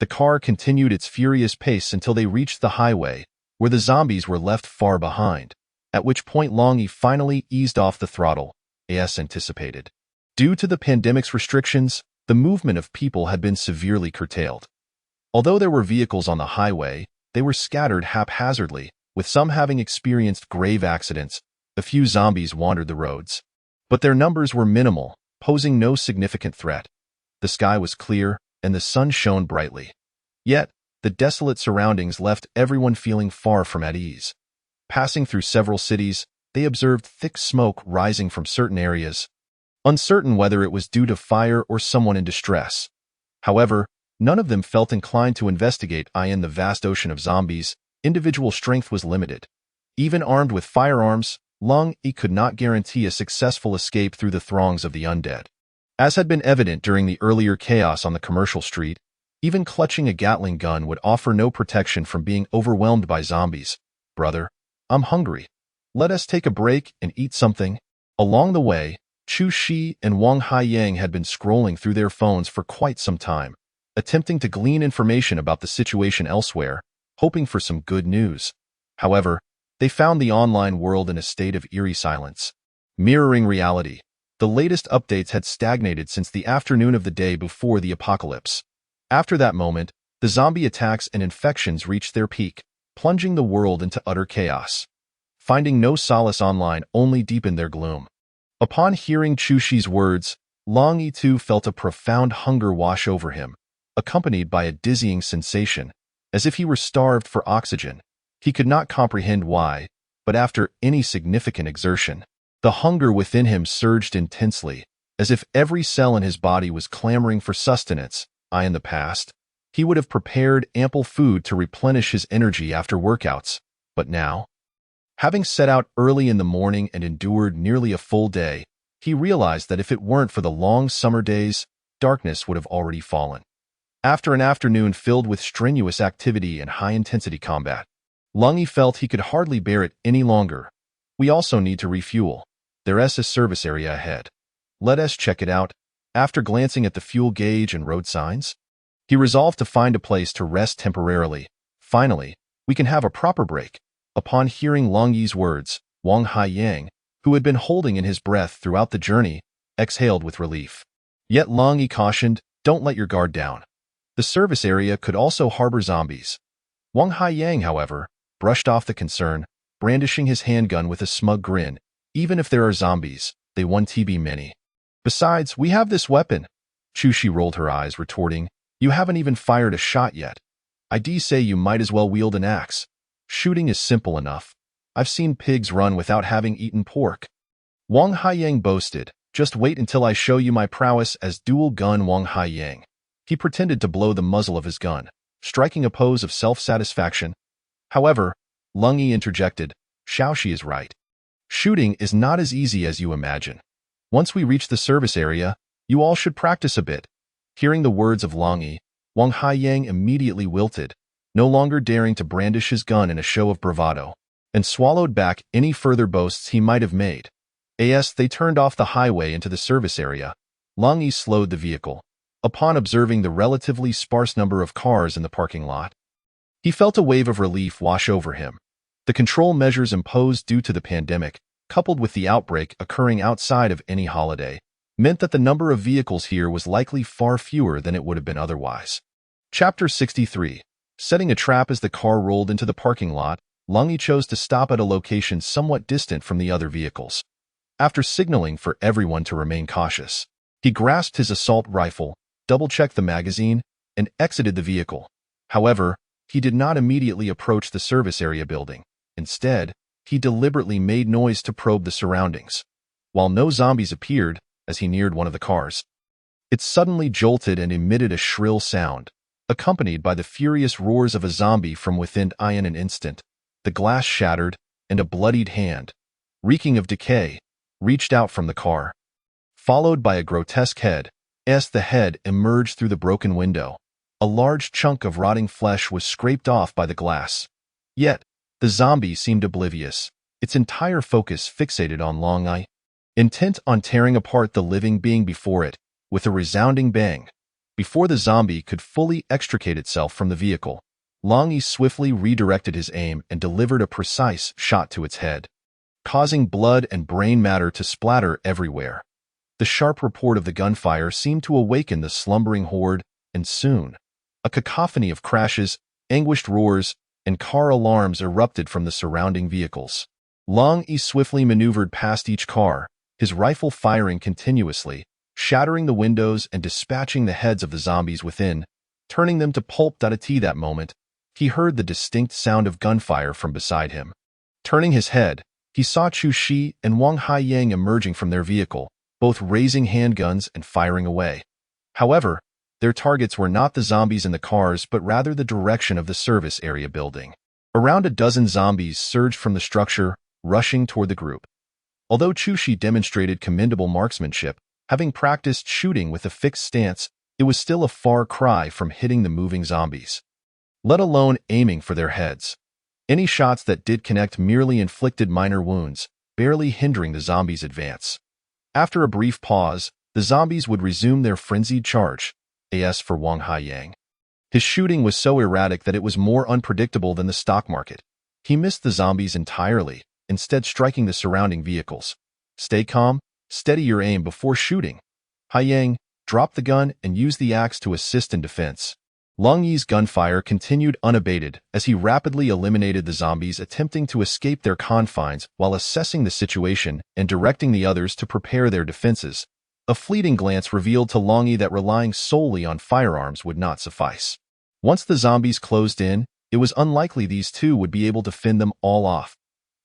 The car continued its furious pace until they reached the highway, where the zombies were left far behind. at which point Long Yi finally eased off the throttle, as anticipated. Due to the pandemic's restrictions, the movement of people had been severely curtailed. Although there were vehicles on the highway, they were scattered haphazardly, with some having experienced grave accidents. A few zombies wandered the roads. But their numbers were minimal, posing no significant threat. The sky was clear, and the sun shone brightly. Yet, the desolate surroundings left everyone feeling far from at ease. Passing through several cities, they observed thick smoke rising from certain areas, uncertain whether it was due to fire or someone in distress. However, none of them felt inclined to investigate. In the vast ocean of zombies, individual strength was limited. Even armed with firearms, Long Yi could not guarantee a successful escape through the throngs of the undead. As had been evident during the earlier chaos on the commercial street, even clutching a Gatling gun would offer no protection from being overwhelmed by zombies. "Brother, I'm hungry. Let us take a break and eat something." Along the way, Chu Shi and Wang Haiyang had been scrolling through their phones for quite some time, attempting to glean information about the situation elsewhere, hoping for some good news. However, they found the online world in a state of eerie silence. Mirroring reality, the latest updates had stagnated since the afternoon of the day before the apocalypse. After that moment, the zombie attacks and infections reached their peak, plunging the world into utter chaos. Finding no solace online only deepened their gloom. Upon hearing Chu Shi's words, Long Yi too felt a profound hunger wash over him, accompanied by a dizzying sensation, as if he were starved for oxygen. He could not comprehend why, but after any significant exertion, the hunger within him surged intensely, as if every cell in his body was clamoring for sustenance. In the past, he would have prepared ample food to replenish his energy after workouts, but now, having set out early in the morning and endured nearly a full day, he realized that if it weren't for the long summer days, darkness would have already fallen. After an afternoon filled with strenuous activity and high-intensity combat, Long Yi felt he could hardly bear it any longer. "We also need to refuel. There's a service area ahead. Let us check it out." After glancing at the fuel gauge and road signs, he resolved to find a place to rest temporarily. "Finally, we can have a proper break." Upon hearing Long Yi's words, Wang Haiyang, who had been holding in his breath throughout the journey, exhaled with relief. Yet Long Yi cautioned, "Don't let your guard down. The service area could also harbor zombies." Wang Haiyang, however, brushed off the concern, brandishing his handgun with a smug grin. "Even if there are zombies, they won't be many. Besides, we have this weapon." Chu Shi rolled her eyes, retorting, "You haven't even fired a shot yet. I'd say you might as well wield an axe. Shooting is simple enough. I've seen pigs run without having eaten pork." Wang Haiyang boasted, "Just wait until I show you my prowess as dual-gun Wang Haiyang." He pretended to blow the muzzle of his gun, striking a pose of self-satisfaction. However, Long Yi interjected, "Xiaoxi is right. Shooting is not as easy as you imagine. Once we reach the service area, you all should practice a bit." Hearing the words of Long Yi, Wang Haiyang immediately wilted, no longer daring to brandish his gun in a show of bravado, and swallowed back any further boasts he might have made. As they turned off the highway into the service area, Long Yi slowed the vehicle. Upon observing the relatively sparse number of cars in the parking lot, he felt a wave of relief wash over him. The control measures imposed due to the pandemic, coupled with the outbreak occurring outside of any holiday, meant that the number of vehicles here was likely far fewer than it would have been otherwise. Chapter 63. Setting a trap. As the car rolled into the parking lot, Long Yi chose to stop at a location somewhat distant from the other vehicles. After signaling for everyone to remain cautious, he grasped his assault rifle, double-checked the magazine, and exited the vehicle. However, he did not immediately approach the service area building. Instead, he deliberately made noise to probe the surroundings. While no zombies appeared, as he neared one of the cars, it suddenly jolted and emitted a shrill sound, accompanied by the furious roars of a zombie from within. In an instant, the glass shattered, and a bloodied hand, reeking of decay, reached out from the car. Followed by a grotesque head, as the head emerged through the broken window. A large chunk of rotting flesh was scraped off by the glass. Yet, the zombie seemed oblivious, its entire focus fixated on Long Yi, intent on tearing apart the living being before it, with a resounding bang. Before the zombie could fully extricate itself from the vehicle, Long Yi swiftly redirected his aim and delivered a precise shot to its head. causing blood and brain matter to splatter everywhere. The sharp report of the gunfire seemed to awaken the slumbering horde, and soon, a cacophony of crashes, anguished roars, and car alarms erupted from the surrounding vehicles. Long Yi swiftly maneuvered past each car, his rifle firing continuously, shattering the windows and dispatching the heads of the zombies within, turning them to pulp. At that moment, he heard the distinct sound of gunfire from beside him. Turning his head, he saw Chu Shi and Wang Haiyang emerging from their vehicle, both raising handguns and firing away. However, their targets were not the zombies in the cars but rather the direction of the service area building. Around a dozen zombies surged from the structure, rushing toward the group. Although Chu Shi demonstrated commendable marksmanship, having practiced shooting with a fixed stance, it was still a far cry from hitting the moving zombies, let alone aiming for their heads. Any shots that did connect merely inflicted minor wounds, barely hindering the zombies' advance. After a brief pause, the zombies would resume their frenzied charge. As for Wang Haiyang, his shooting was so erratic that it was more unpredictable than the stock market. He missed the zombies entirely, instead striking the surrounding vehicles. Stay calm, steady your aim before shooting. Haiyang, drop the gun and use the axe to assist in defense. Long Yi's gunfire continued unabated as he rapidly eliminated the zombies attempting to escape their confines while assessing the situation and directing the others to prepare their defenses. A fleeting glance revealed to Long Yi that relying solely on firearms would not suffice. Once the zombies closed in, it was unlikely these two would be able to fend them all off.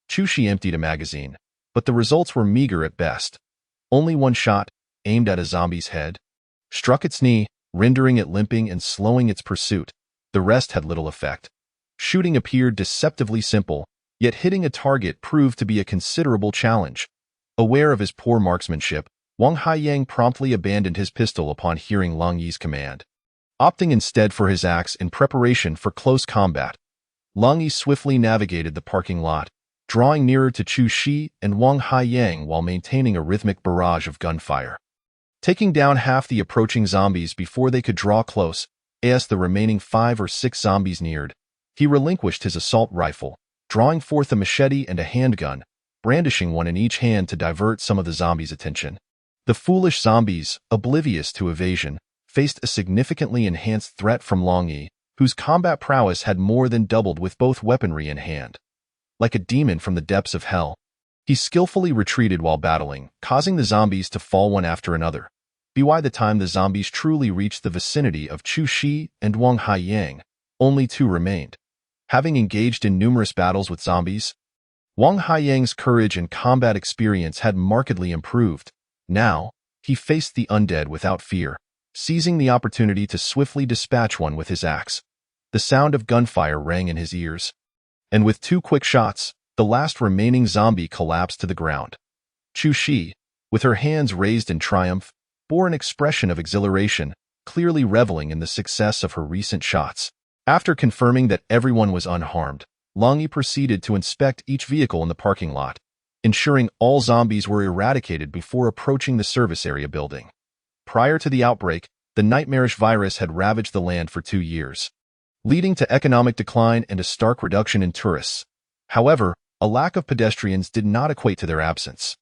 Chu Shi emptied a magazine, but the results were meager at best. Only one shot, aimed at a zombie's head, struck its knee, rendering it limping and slowing its pursuit. The rest had little effect. Shooting appeared deceptively simple, yet hitting a target proved to be a considerable challenge. Aware of his poor marksmanship, Wang Haiyang promptly abandoned his pistol upon hearing Long Yi's command, opting instead for his axe in preparation for close combat. Long Yi swiftly navigated the parking lot, drawing nearer to Chu Shi and Wang Haiyang while maintaining a rhythmic barrage of gunfire. Taking down half the approaching zombies before they could draw close, as the remaining 5 or 6 zombies neared, he relinquished his assault rifle, drawing forth a machete and a handgun, brandishing one in each hand to divert some of the zombies' attention. The foolish zombies, oblivious to evasion, faced a significantly enhanced threat from Long Yi, whose combat prowess had more than doubled with both weaponry in hand. Like a demon from the depths of hell, he skillfully retreated while battling, causing the zombies to fall one after another. By the time the zombies truly reached the vicinity of Chu Shi and Wang Haiyang, only 2 remained. Having engaged in numerous battles with zombies, Wang Haiyang's courage and combat experience had markedly improved. Now, he faced the undead without fear, seizing the opportunity to swiftly dispatch one with his axe. The sound of gunfire rang in his ears, and with 2 quick shots, the last remaining zombie collapsed to the ground. Chu Shi, with her hands raised in triumph, bore an expression of exhilaration, clearly reveling in the success of her recent shots. After confirming that everyone was unharmed, Long Yi proceeded to inspect each vehicle in the parking lot, ensuring all zombies were eradicated before approaching the service area building. Prior to the outbreak, the nightmarish virus had ravaged the land for 2 years, leading to economic decline and a stark reduction in tourists. However, a lack of pedestrians did not equate to their absence.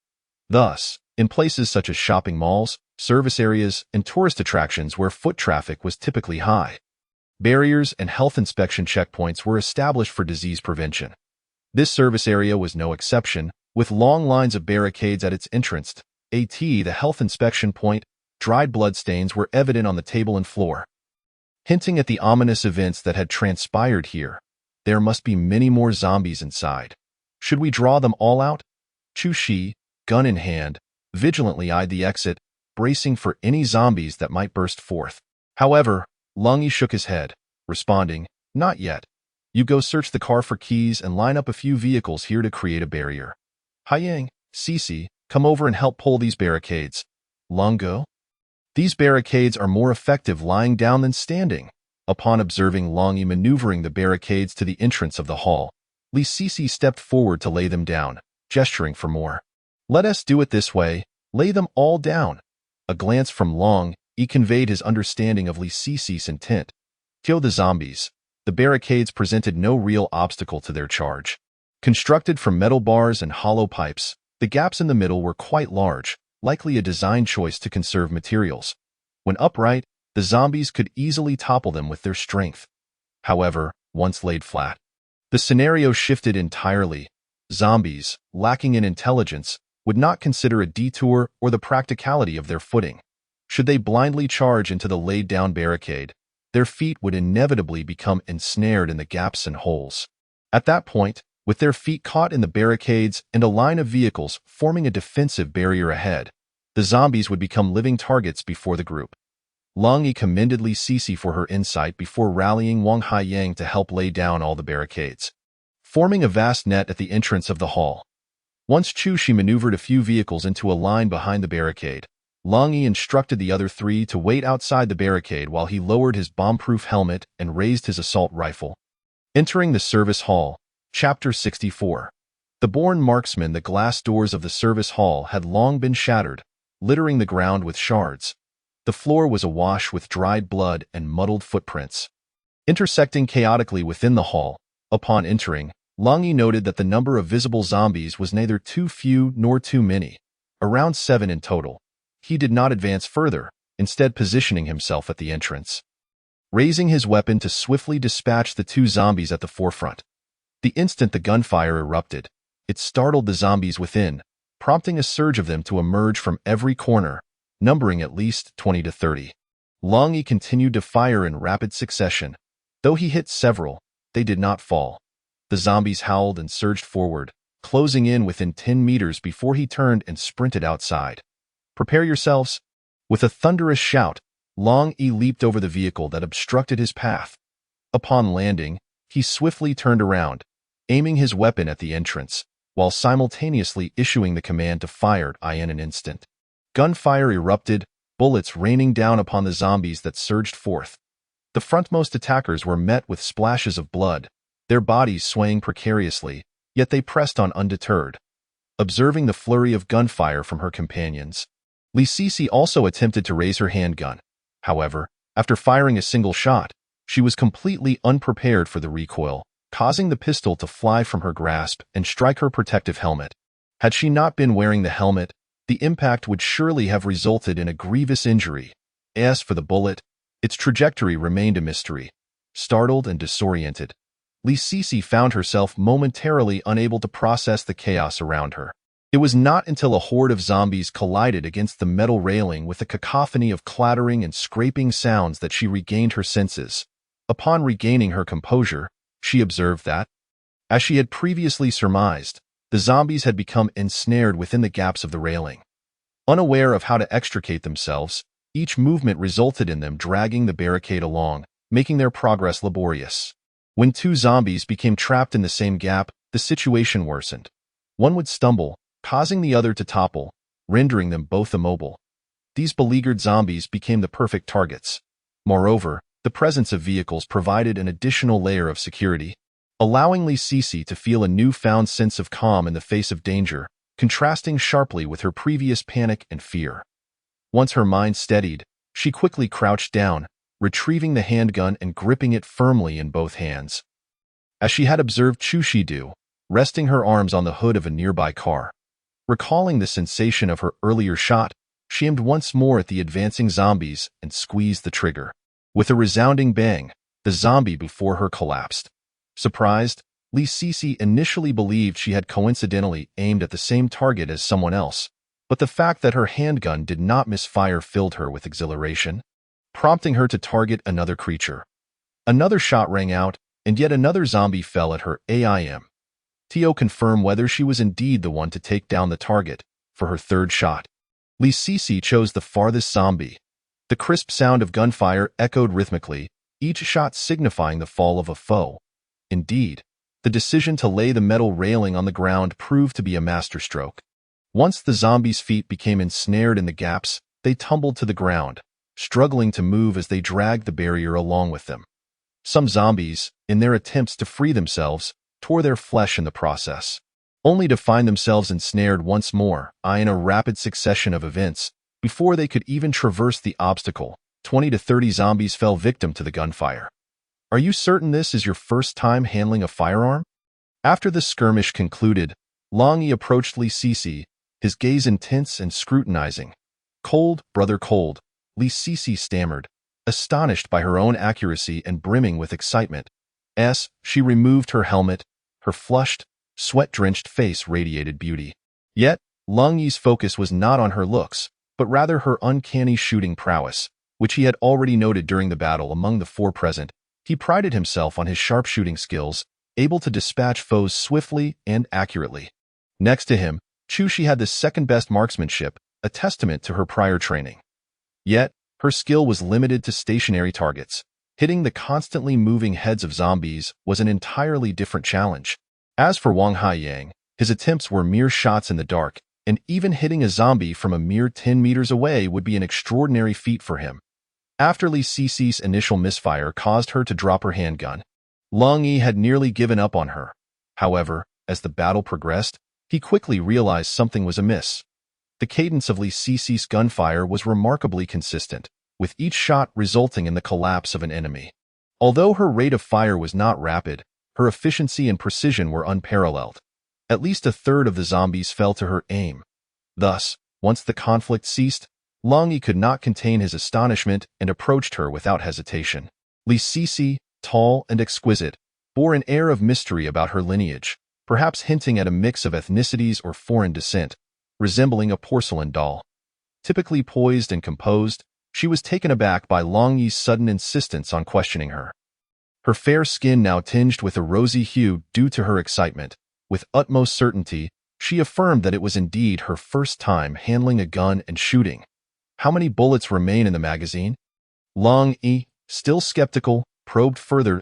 Thus, in places such as shopping malls, service areas, and tourist attractions where foot traffic was typically high, barriers and health inspection checkpoints were established for disease prevention. This service area was no exception, with long lines of barricades at its entrance. The health inspection point, dried bloodstains were evident on the table and floor, hinting at the ominous events that had transpired here. There must be many more zombies inside. Should we draw them all out? Chu Shi, gun in hand, vigilantly eyed the exit, bracing for any zombies that might burst forth. However, Long Yi shook his head, responding, "Not yet. You go search the car for keys and line up a few vehicles here to create a barrier. Haiyang, Cici, come over and help pull these barricades. Long Go? These barricades are more effective lying down than standing." Upon observing Long Yi maneuvering the barricades to the entrance of the hall, Li Cici stepped forward to lay them down, gesturing for more. "Let us do it this way. Lay them all down." A glance from Long Yi conveyed his understanding of Li Cici's intent. Kill the zombies. The barricades presented no real obstacle to their charge. Constructed from metal bars and hollow pipes, the gaps in the middle were quite large, likely a design choice to conserve materials. When upright, the zombies could easily topple them with their strength. However, once laid flat, the scenario shifted entirely. Zombies, lacking in intelligence, would not consider a detour or the practicality of their footing. Should they blindly charge into the laid-down barricade, their feet would inevitably become ensnared in the gaps and holes. At that point, with their feet caught in the barricades and a line of vehicles forming a defensive barrier ahead, the zombies would become living targets before the group. Long Yi commended Li Sisi for her insight before rallying Wang Haiyang to help lay down all the barricades, forming a vast net at the entrance of the hall. Once Chu Shi maneuvered a few vehicles into a line behind the barricade, Long Yi instructed the other three to wait outside the barricade while he lowered his bomb-proof helmet and raised his assault rifle. Entering the service hall, Chapter 64. The born marksman. The glass doors of the service hall had long been shattered, littering the ground with shards. The floor was awash with dried blood and muddled footprints. Intersecting chaotically within the hall, upon entering, Long Yi noted that the number of visible zombies was neither too few nor too many, around 7 in total. He did not advance further, instead positioning himself at the entrance, raising his weapon to swiftly dispatch the 2 zombies at the forefront. The instant the gunfire erupted, it startled the zombies within, prompting a surge of them to emerge from every corner, numbering at least 20 to 30. Long Yi continued to fire in rapid succession. Though he hit several, they did not fall. The zombies howled and surged forward, closing in within 10 meters before he turned and sprinted outside. Prepare yourselves. With a thunderous shout, Long Yi leaped over the vehicle that obstructed his path. Upon landing, he swiftly turned around, aiming his weapon at the entrance, while simultaneously issuing the command to fire in an instant. Gunfire erupted, bullets raining down upon the zombies that surged forth. The frontmost attackers were met with splashes of blood, their bodies swaying precariously, yet they pressed on undeterred. Observing the flurry of gunfire from her companions, Li Sisi also attempted to raise her handgun. However, after firing a single shot, she was completely unprepared for the recoil, causing the pistol to fly from her grasp and strike her protective helmet. Had she not been wearing the helmet, the impact would surely have resulted in a grievous injury. As for the bullet, its trajectory remained a mystery. Startled and disoriented, Li Sisi found herself momentarily unable to process the chaos around her. It was not until a horde of zombies collided against the metal railing with a cacophony of clattering and scraping sounds that she regained her senses. Upon regaining her composure, she observed that, as she had previously surmised, the zombies had become ensnared within the gaps of the railing. Unaware of how to extricate themselves, each movement resulted in them dragging the barricade along, making their progress laborious. When 2 zombies became trapped in the same gap, the situation worsened. One would stumble, causing the other to topple, rendering them both immobile. These beleaguered zombies became the perfect targets. Moreover, the presence of vehicles provided an additional layer of security, allowing Li Sisi to feel a newfound sense of calm in the face of danger, contrasting sharply with her previous panic and fear. Once her mind steadied, she quickly crouched down, retrieving the handgun and gripping it firmly in both hands. As she had observed Chu Shi do, resting her arms on the hood of a nearby car. Recalling the sensation of her earlier shot, she aimed once more at the advancing zombies and squeezed the trigger. With a resounding bang, the zombie before her collapsed. Surprised, Li Sisi initially believed she had coincidentally aimed at the same target as someone else, but the fact that her handgun did not misfire filled her with exhilaration, prompting her to target another creature. Another shot rang out, and yet another zombie fell at her aim. To confirm whether she was indeed the one to take down the target, for her third shot, Li Sisi chose the farthest zombie. The crisp sound of gunfire echoed rhythmically, each shot signifying the fall of a foe. Indeed, the decision to lay the metal railing on the ground proved to be a masterstroke. Once the zombies' feet became ensnared in the gaps, they tumbled to the ground, struggling to move as they dragged the barrier along with them. Some zombies, in their attempts to free themselves, tore their flesh in the process, only to find themselves ensnared once more, in a rapid succession of events. Before they could even traverse the obstacle, 20 to 30 zombies fell victim to the gunfire. Are you certain this is your first time handling a firearm? After the skirmish concluded, Long Yi approached Li Sisi, his gaze intense and scrutinizing. "Cold, brother, cold," Li Sisi stammered, astonished by her own accuracy and brimming with excitement. She removed her helmet. Her flushed, sweat-drenched face radiated beauty. Yet, Long Yi's focus was not on her looks, but rather her uncanny shooting prowess, which he had already noted during the battle among the four present. He prided himself on his sharpshooting skills, able to dispatch foes swiftly and accurately. Next to him, Chu Shi had the second-best marksmanship, a testament to her prior training. Yet, her skill was limited to stationary targets. Hitting the constantly moving heads of zombies was an entirely different challenge. As for Wang Haiyang, his attempts were mere shots in the dark, and even hitting a zombie from a mere 10 meters away would be an extraordinary feat for him. After Li Sisi's initial misfire caused her to drop her handgun, Long Yi had nearly given up on her. However, as the battle progressed, he quickly realized something was amiss. The cadence of Li Sisi's gunfire was remarkably consistent, with each shot resulting in the collapse of an enemy. Although her rate of fire was not rapid, her efficiency and precision were unparalleled. At least a third of the zombies fell to her aim. Thus, once the conflict ceased, Long Yi could not contain his astonishment and approached her without hesitation. Li Sisi, tall and exquisite, bore an air of mystery about her lineage, perhaps hinting at a mix of ethnicities or foreign descent, resembling a porcelain doll. Typically poised and composed, she was taken aback by Long Yi's sudden insistence on questioning her. Her fair skin now tinged with a rosy hue due to her excitement. With utmost certainty, she affirmed that it was indeed her first time handling a gun and shooting. "How many bullets remain in the magazine?" Long Yi, still skeptical, probed further.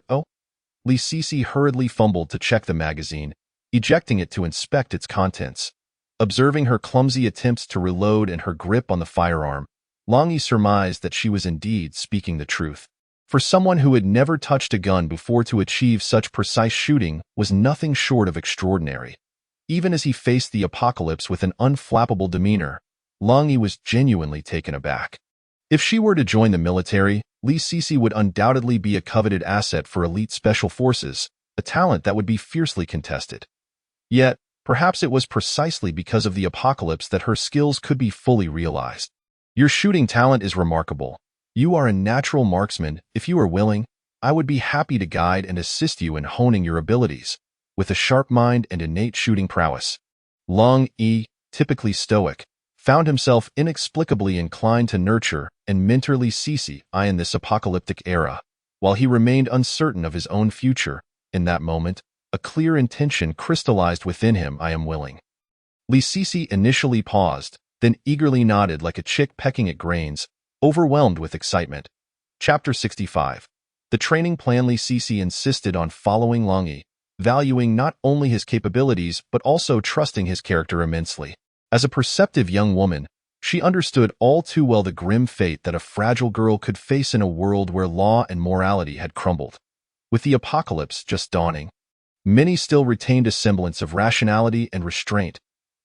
Li Sisi hurriedly fumbled to check the magazine, ejecting it to inspect its contents. Observing her clumsy attempts to reload and her grip on the firearm, Long Yi surmised that she was indeed speaking the truth. For someone who had never touched a gun before to achieve such precise shooting was nothing short of extraordinary. Even as he faced the apocalypse with an unflappable demeanor, Long Yi was genuinely taken aback. If she were to join the military, Li Sisi would undoubtedly be a coveted asset for elite special forces, a talent that would be fiercely contested. Yet, perhaps it was precisely because of the apocalypse that her skills could be fully realized. "Your shooting talent is remarkable. You are a natural marksman. If you are willing, I would be happy to guide and assist you in honing your abilities." With a sharp mind and innate shooting prowess, Long Yi, typically stoic, found himself inexplicably inclined to nurture and mentor Li Sisi in this apocalyptic era. While he remained uncertain of his own future, in that moment, a clear intention crystallized within him. "I am willing." Li Sisi initially paused, then eagerly nodded like a chick pecking at grains, overwhelmed with excitement. Chapter 65. The training plan. Li Sisi insisted on following Long Yi, valuing not only his capabilities but also trusting his character immensely. As a perceptive young woman, she understood all too well the grim fate that a fragile girl could face in a world where law and morality had crumbled. With the apocalypse just dawning, many still retained a semblance of rationality and restraint.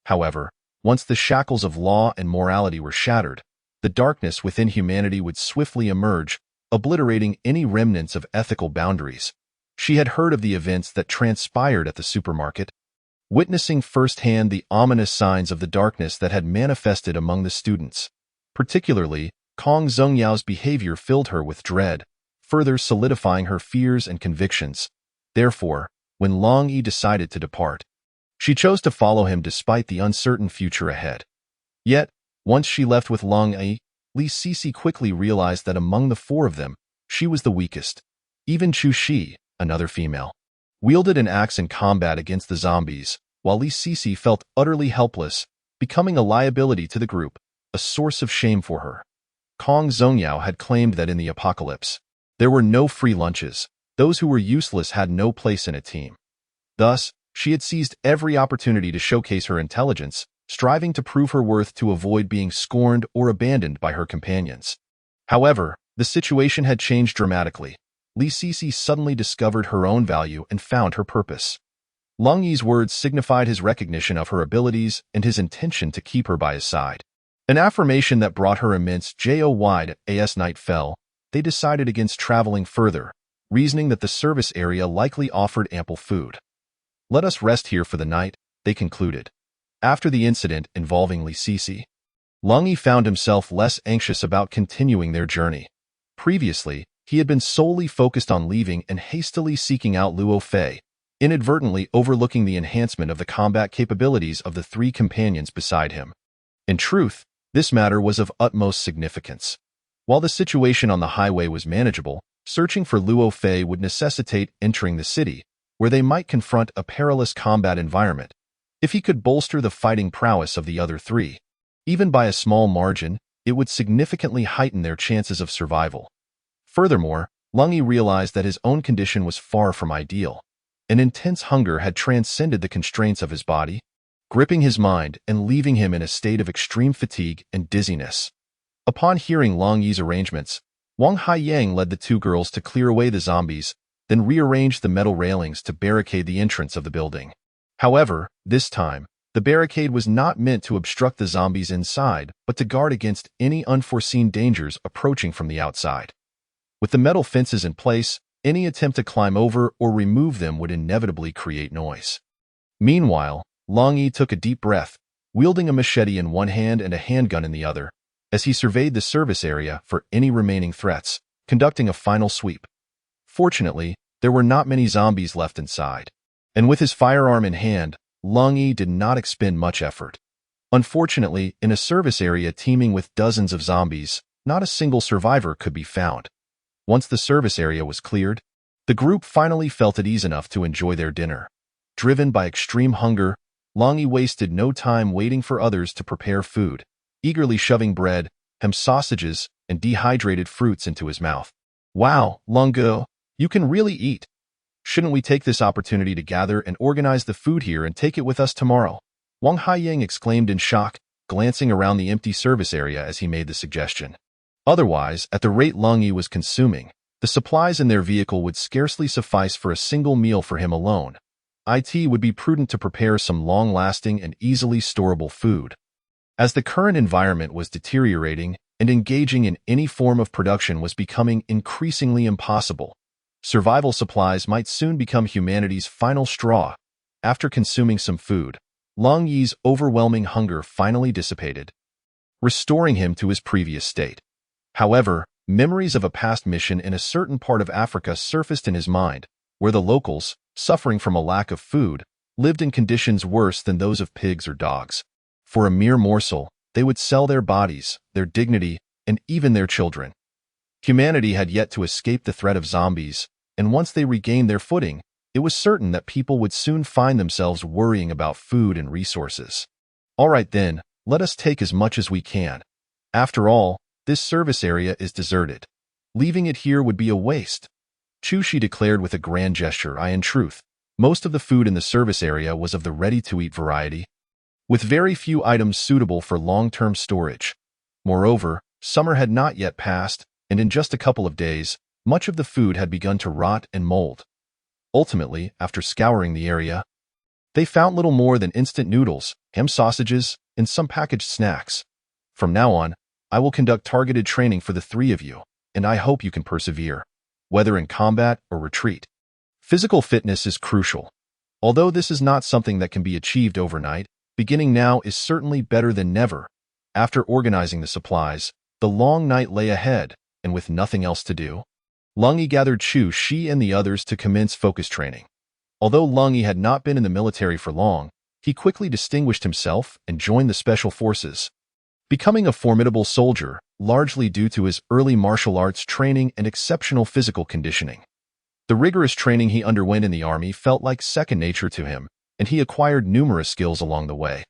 However, once the shackles of law and morality were shattered, the darkness within humanity would swiftly emerge, obliterating any remnants of ethical boundaries. She had heard of the events that transpired at the supermarket, witnessing firsthand the ominous signs of the darkness that had manifested among the students. Particularly, Kong Zhengyao's behavior filled her with dread, further solidifying her fears and convictions. Therefore, when Long Yi decided to depart, she chose to follow him despite the uncertain future ahead. Yet, once she left with Long Yi, Li Sisi quickly realized that among the four of them, she was the weakest. Even Chu Shi, another female, wielded an axe in combat against the zombies, while Li Sisi felt utterly helpless, becoming a liability to the group, a source of shame for her. Kong Zhongyao had claimed that in the apocalypse, there were no free lunches. Those who were useless had no place in a team. Thus, she had seized every opportunity to showcase her intelligence, striving to prove her worth to avoid being scorned or abandoned by her companions. However, the situation had changed dramatically. Li Sisi suddenly discovered her own value and found her purpose. Long Yi's words signified his recognition of her abilities and his intention to keep her by his side. An affirmation that brought her immense joy. As night fell, they decided against traveling further, reasoning that the service area likely offered ample food. Let us rest here for the night, they concluded. After the incident involving Li Sisi, Lung Yi found himself less anxious about continuing their journey. Previously, he had been solely focused on leaving and hastily seeking out Luo Fei, inadvertently overlooking the enhancement of the combat capabilities of the three companions beside him. In truth, this matter was of utmost significance. While the situation on the highway was manageable, searching for Luo Fei would necessitate entering the city, where they might confront a perilous combat environment. If he could bolster the fighting prowess of the other three, even by a small margin, it would significantly heighten their chances of survival. Furthermore, Lung Yi realized that his own condition was far from ideal. An intense hunger had transcended the constraints of his body, gripping his mind and leaving him in a state of extreme fatigue and dizziness. Upon hearing Lung Yi's arrangements, Wang Haiyang led the two girls to clear away the zombies, then rearranged the metal railings to barricade the entrance of the building. However, this time, the barricade was not meant to obstruct the zombies inside, but to guard against any unforeseen dangers approaching from the outside. With the metal fences in place, any attempt to climb over or remove them would inevitably create noise. Meanwhile, Lung Yi took a deep breath, wielding a machete in one hand and a handgun in the other, as he surveyed the service area for any remaining threats, conducting a final sweep. Fortunately, there were not many zombies left inside, and with his firearm in hand, Lung Yi did not expend much effort. Unfortunately, in a service area teeming with dozens of zombies, not a single survivor could be found. Once the service area was cleared, the group finally felt at ease enough to enjoy their dinner. Driven by extreme hunger, Lung Yi wasted no time waiting for others to prepare food, eagerly shoving bread, ham sausages, and dehydrated fruits into his mouth. Wow, Lung Ge, you can really eat. Shouldn't we take this opportunity to gather and organize the food here and take it with us tomorrow? Wang Haiyang exclaimed in shock, glancing around the empty service area as he made the suggestion. Otherwise, at the rate Lung Yi was consuming, the supplies in their vehicle would scarcely suffice for a single meal for him alone. It would be prudent to prepare some long-lasting and easily storable food. As the current environment was deteriorating and engaging in any form of production was becoming increasingly impossible, survival supplies might soon become humanity's final straw. After consuming some food, Lung Yi's overwhelming hunger finally dissipated, restoring him to his previous state. However, memories of a past mission in a certain part of Africa surfaced in his mind, where the locals, suffering from a lack of food, lived in conditions worse than those of pigs or dogs. For a mere morsel, they would sell their bodies, their dignity, and even their children. Humanity had yet to escape the threat of zombies, and once they regained their footing, it was certain that people would soon find themselves worrying about food and resources. All right then, let us take as much as we can. After all, this service area is deserted. Leaving it here would be a waste. Chu Shi declared with a grand gesture. In truth, most of the food in the service area was of the ready-to-eat variety, with very few items suitable for long-term storage. Moreover, summer had not yet passed, and in just a couple of days, much of the food had begun to rot and mold. Ultimately, after scouring the area, they found little more than instant noodles, ham sausages, and some packaged snacks. From now on, I will conduct targeted training for the three of you, and I hope you can persevere, whether in combat or retreat. Physical fitness is crucial. Although this is not something that can be achieved overnight, beginning now is certainly better than never. After organizing the supplies, the long night lay ahead, and with nothing else to do, Lung Yi gathered Chu Shi and the others to commence focus training. Although Lung Yi had not been in the military for long, he quickly distinguished himself and joined the special forces, becoming a formidable soldier, largely due to his early martial arts training and exceptional physical conditioning. The rigorous training he underwent in the army felt like second nature to him, and he acquired numerous skills along the way.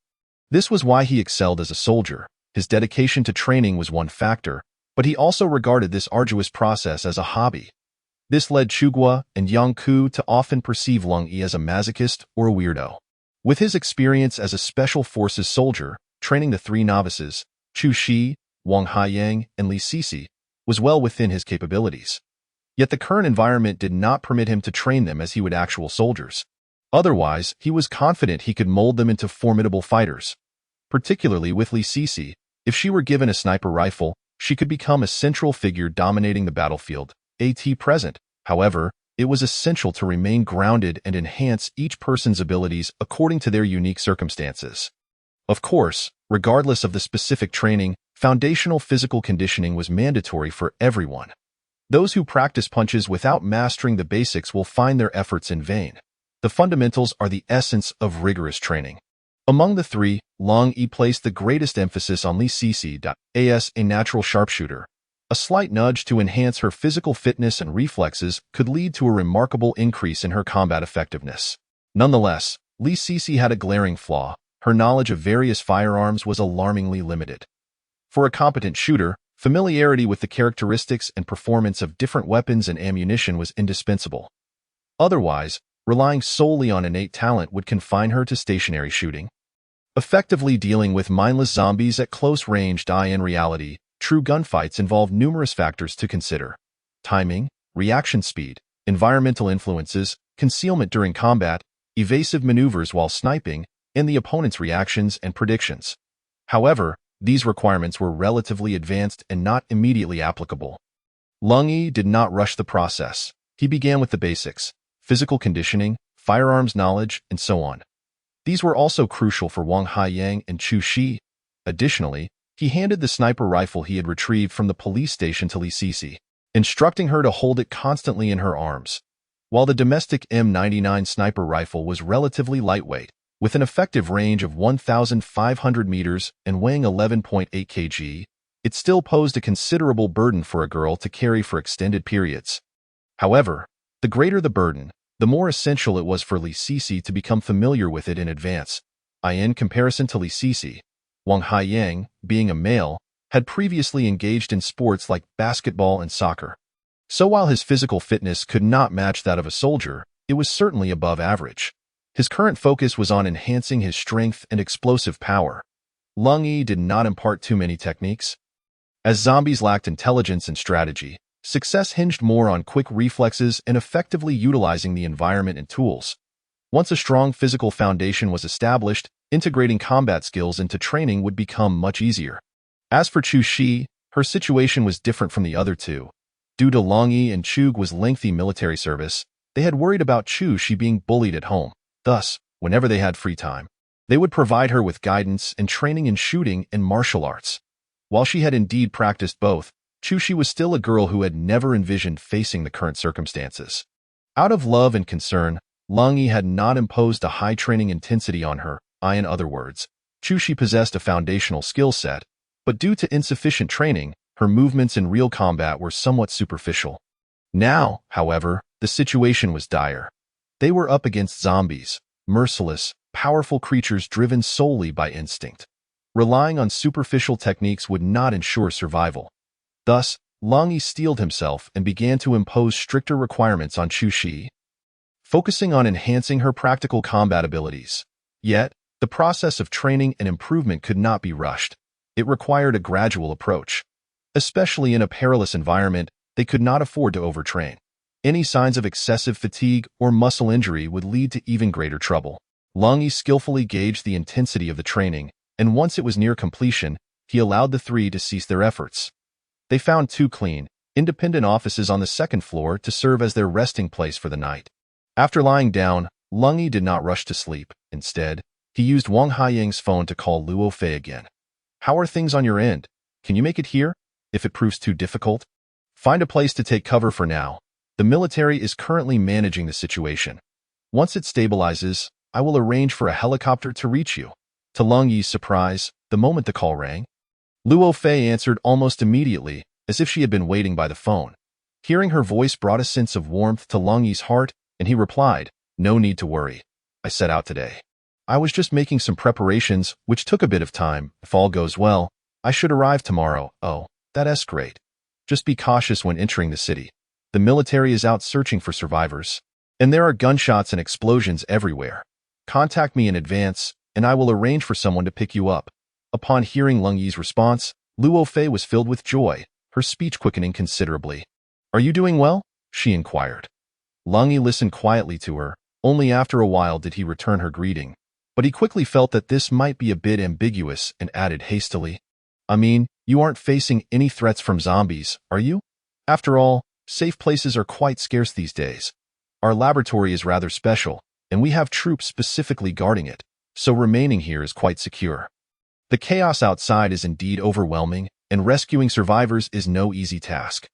This was why he excelled as a soldier. His dedication to training was one factor, but he also regarded this arduous process as a hobby. This led Chugua and Yang Ku to often perceive Lung Yi as a masochist or a weirdo. With his experience as a special forces soldier, training the three novices, Chu Shi, Wang Haiyang, and Li Sisi, was well within his capabilities. Yet the current environment did not permit him to train them as he would actual soldiers. Otherwise, he was confident he could mold them into formidable fighters. Particularly with Li Sisi, if she were given a sniper rifle, she could become a central figure dominating the battlefield. At present, however, it was essential to remain grounded and enhance each person's abilities according to their unique circumstances. Of course, regardless of the specific training, foundational physical conditioning was mandatory for everyone. Those who practice punches without mastering the basics will find their efforts in vain. The fundamentals are the essence of rigorous training. Among the three, Long Yi placed the greatest emphasis on Li Sisi as a natural sharpshooter. A slight nudge to enhance her physical fitness and reflexes could lead to a remarkable increase in her combat effectiveness. Nonetheless, Li Sisi had a glaring flaw. Her knowledge of various firearms was alarmingly limited. For a competent shooter, familiarity with the characteristics and performance of different weapons and ammunition was indispensable. Otherwise, relying solely on innate talent would confine her to stationary shooting. Effectively dealing with mindless zombies at close range. In reality, true gunfights involve numerous factors to consider: timing, reaction speed, environmental influences, concealment during combat, evasive maneuvers while sniping, and the opponent's reactions and predictions. However, these requirements were relatively advanced and not immediately applicable. Long Yi did not rush the process. He began with the basics: physical conditioning, firearms knowledge, and so on. These were also crucial for Wang Haiyang and Chu Shi. Additionally, he handed the sniper rifle he had retrieved from the police station to Li Sisi, instructing her to hold it constantly in her arms. While the domestic M99 sniper rifle was relatively lightweight, with an effective range of 1,500 meters and weighing 11.8 kg, it still posed a considerable burden for a girl to carry for extended periods. However, the greater the burden, the more essential it was for Li Sisi to become familiar with it in advance. In comparison to Li Sisi, Wang Haiyang, being a male, had previously engaged in sports like basketball and soccer. So while his physical fitness could not match that of a soldier, it was certainly above average. His current focus was on enhancing his strength and explosive power. Long Yi did not impart too many techniques. As zombies lacked intelligence and strategy, success hinged more on quick reflexes and effectively utilizing the environment and tools. Once a strong physical foundation was established, integrating combat skills into training would become much easier. As for Chu Shi, her situation was different from the other two. Due to Long Yi and Chu's lengthy military service, they had worried about Chu Shi being bullied at home. Thus, whenever they had free time, they would provide her with guidance and training in shooting and martial arts. While she had indeed practiced both, Chu Shi was still a girl who had never envisioned facing the current circumstances. Out of love and concern, Long Yi had not imposed a high training intensity on her. In other words, Chu Shi possessed a foundational skill set, but due to insufficient training, her movements in real combat were somewhat superficial. Now, however, the situation was dire. They were up against zombies, merciless, powerful creatures driven solely by instinct. Relying on superficial techniques would not ensure survival. Thus, Long Yi steeled himself and began to impose stricter requirements on Chu Shi, focusing on enhancing her practical combat abilities. Yet, the process of training and improvement could not be rushed. It required a gradual approach. Especially in a perilous environment, they could not afford to overtrain. Any signs of excessive fatigue or muscle injury would lead to even greater trouble. Long Yi skillfully gauged the intensity of the training, and once it was near completion, he allowed the three to cease their efforts. They found two clean, independent offices on the second floor to serve as their resting place for the night. After lying down, Long Yi did not rush to sleep. Instead, he used Wang Haiyang's phone to call Luo Fei again. "How are things on your end? Can you make it here? If it proves too difficult, find a place to take cover for now. The military is currently managing the situation. Once it stabilizes, I will arrange for a helicopter to reach you." To Long Yi's surprise, the moment the call rang, Luo Fei answered almost immediately, as if she had been waiting by the phone. Hearing her voice brought a sense of warmth to Long Yi's heart, and he replied, "No need to worry. I set out today. I was just making some preparations, which took a bit of time. If all goes well, I should arrive tomorrow." "Oh, that's great. Just be cautious when entering the city. The military is out searching for survivors, and there are gunshots and explosions everywhere. Contact me in advance, and I will arrange for someone to pick you up." Upon hearing Long Yi's response, Luo Fei was filled with joy, her speech quickening considerably. "Are you doing well?" she inquired. Long Yi listened quietly to her. Only after a while did he return her greeting, but he quickly felt that this might be a bit ambiguous and added hastily, "I mean, you aren't facing any threats from zombies, are you? After all, safe places are quite scarce these days." Our laboratory is rather special, and we have troops specifically guarding it, so remaining here is quite secure. The chaos outside is indeed overwhelming, and rescuing survivors is no easy task.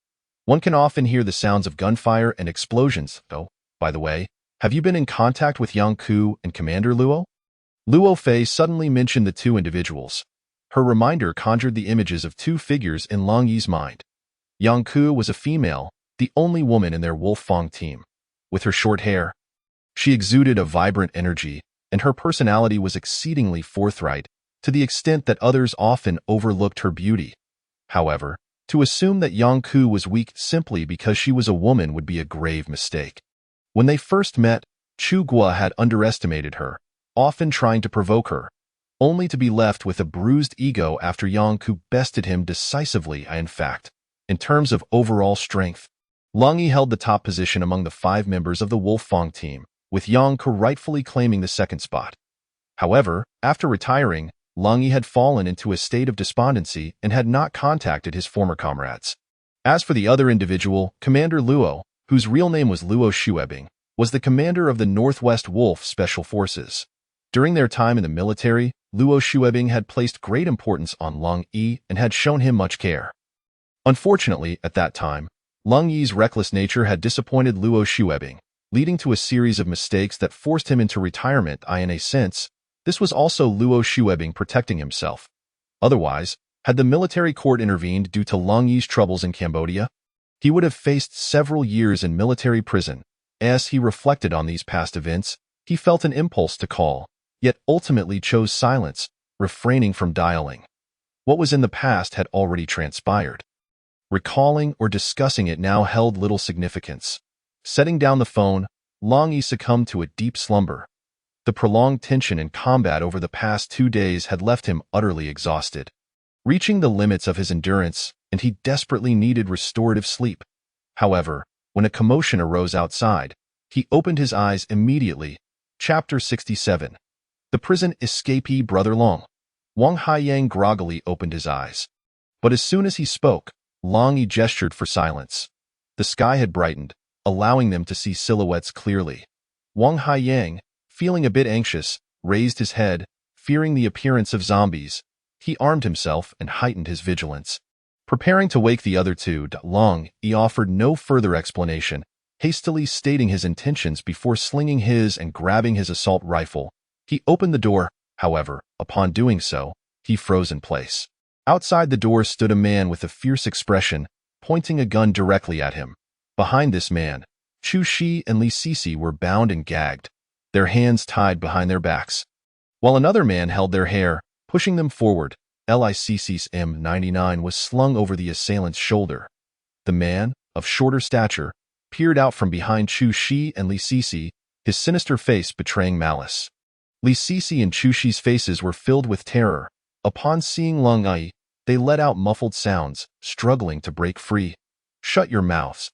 One can often hear the sounds of gunfire and explosions. Oh, by the way, have you been in contact with Yang Ku and Commander Luo? Luo Fei suddenly mentioned the two individuals. Her reminder conjured the images of two figures in Long Yi's mind. Yang Ku was a female, the only woman in their Wolf Fang team. With her short hair, she exuded a vibrant energy, and her personality was exceedingly forthright, to the extent that others often overlooked her beauty. However, to assume that Yang Ku was weak simply because she was a woman would be a grave mistake. When they first met, Chu Guo had underestimated her, often trying to provoke her, only to be left with a bruised ego after Yang Ku bested him decisively. In fact, in terms of overall strength, Long Yi held the top position among the 5 members of the Wolf Fang team, with Yang Ku rightfully claiming the second spot. However, after retiring, Long Yi had fallen into a state of despondency and had not contacted his former comrades. As for the other individual, Commander Luo, whose real name was Luo Shuebing, was the commander of the Northwest Wolf Special Forces. During their time in the military, Luo Shuebing had placed great importance on Long Yi and had shown him much care. Unfortunately, at that time, Long Yi's reckless nature had disappointed Luo Shuebing, leading to a series of mistakes that forced him into retirement. In a sense, this was also Luo Shuebing protecting himself. Otherwise, had the military court intervened due to Long Yi's troubles in Cambodia, he would have faced several years in military prison. As he reflected on these past events, he felt an impulse to call, yet ultimately chose silence, refraining from dialing. What was in the past had already transpired. Recalling or discussing it now held little significance. Setting down the phone, Long Yi succumbed to a deep slumber. The prolonged tension and combat over the past 2 days had left him utterly exhausted, reaching the limits of his endurance, and he desperately needed restorative sleep. However, when a commotion arose outside, he opened his eyes immediately. Chapter 67. The Prison Escapee Brother Long. Wang Haiyang groggily opened his eyes. But as soon as he spoke, Long Yi gestured for silence. The sky had brightened, allowing them to see silhouettes clearly. Wang Haiyang, feeling a bit anxious, raised his head, fearing the appearance of zombies. He armed himself and heightened his vigilance. Preparing to wake the other two, Long Yi offered no further explanation, hastily stating his intentions before slinging his and grabbing his assault rifle. He opened the door, however, upon doing so, he froze in place. Outside the door stood a man with a fierce expression, pointing a gun directly at him. Behind this man, Chu Shi and Li Sisi were bound and gagged, their hands tied behind their backs, while another man held their hair, pushing them forward. Li Sisi's M99 was slung over the assailant's shoulder. The man, of shorter stature, peered out from behind Chu Shi and Li Sisi, his sinister face betraying malice. Li Sisi and Chu Shi's faces were filled with terror. Upon seeing Long Yi, they let out muffled sounds, struggling to break free. "Shut your mouths."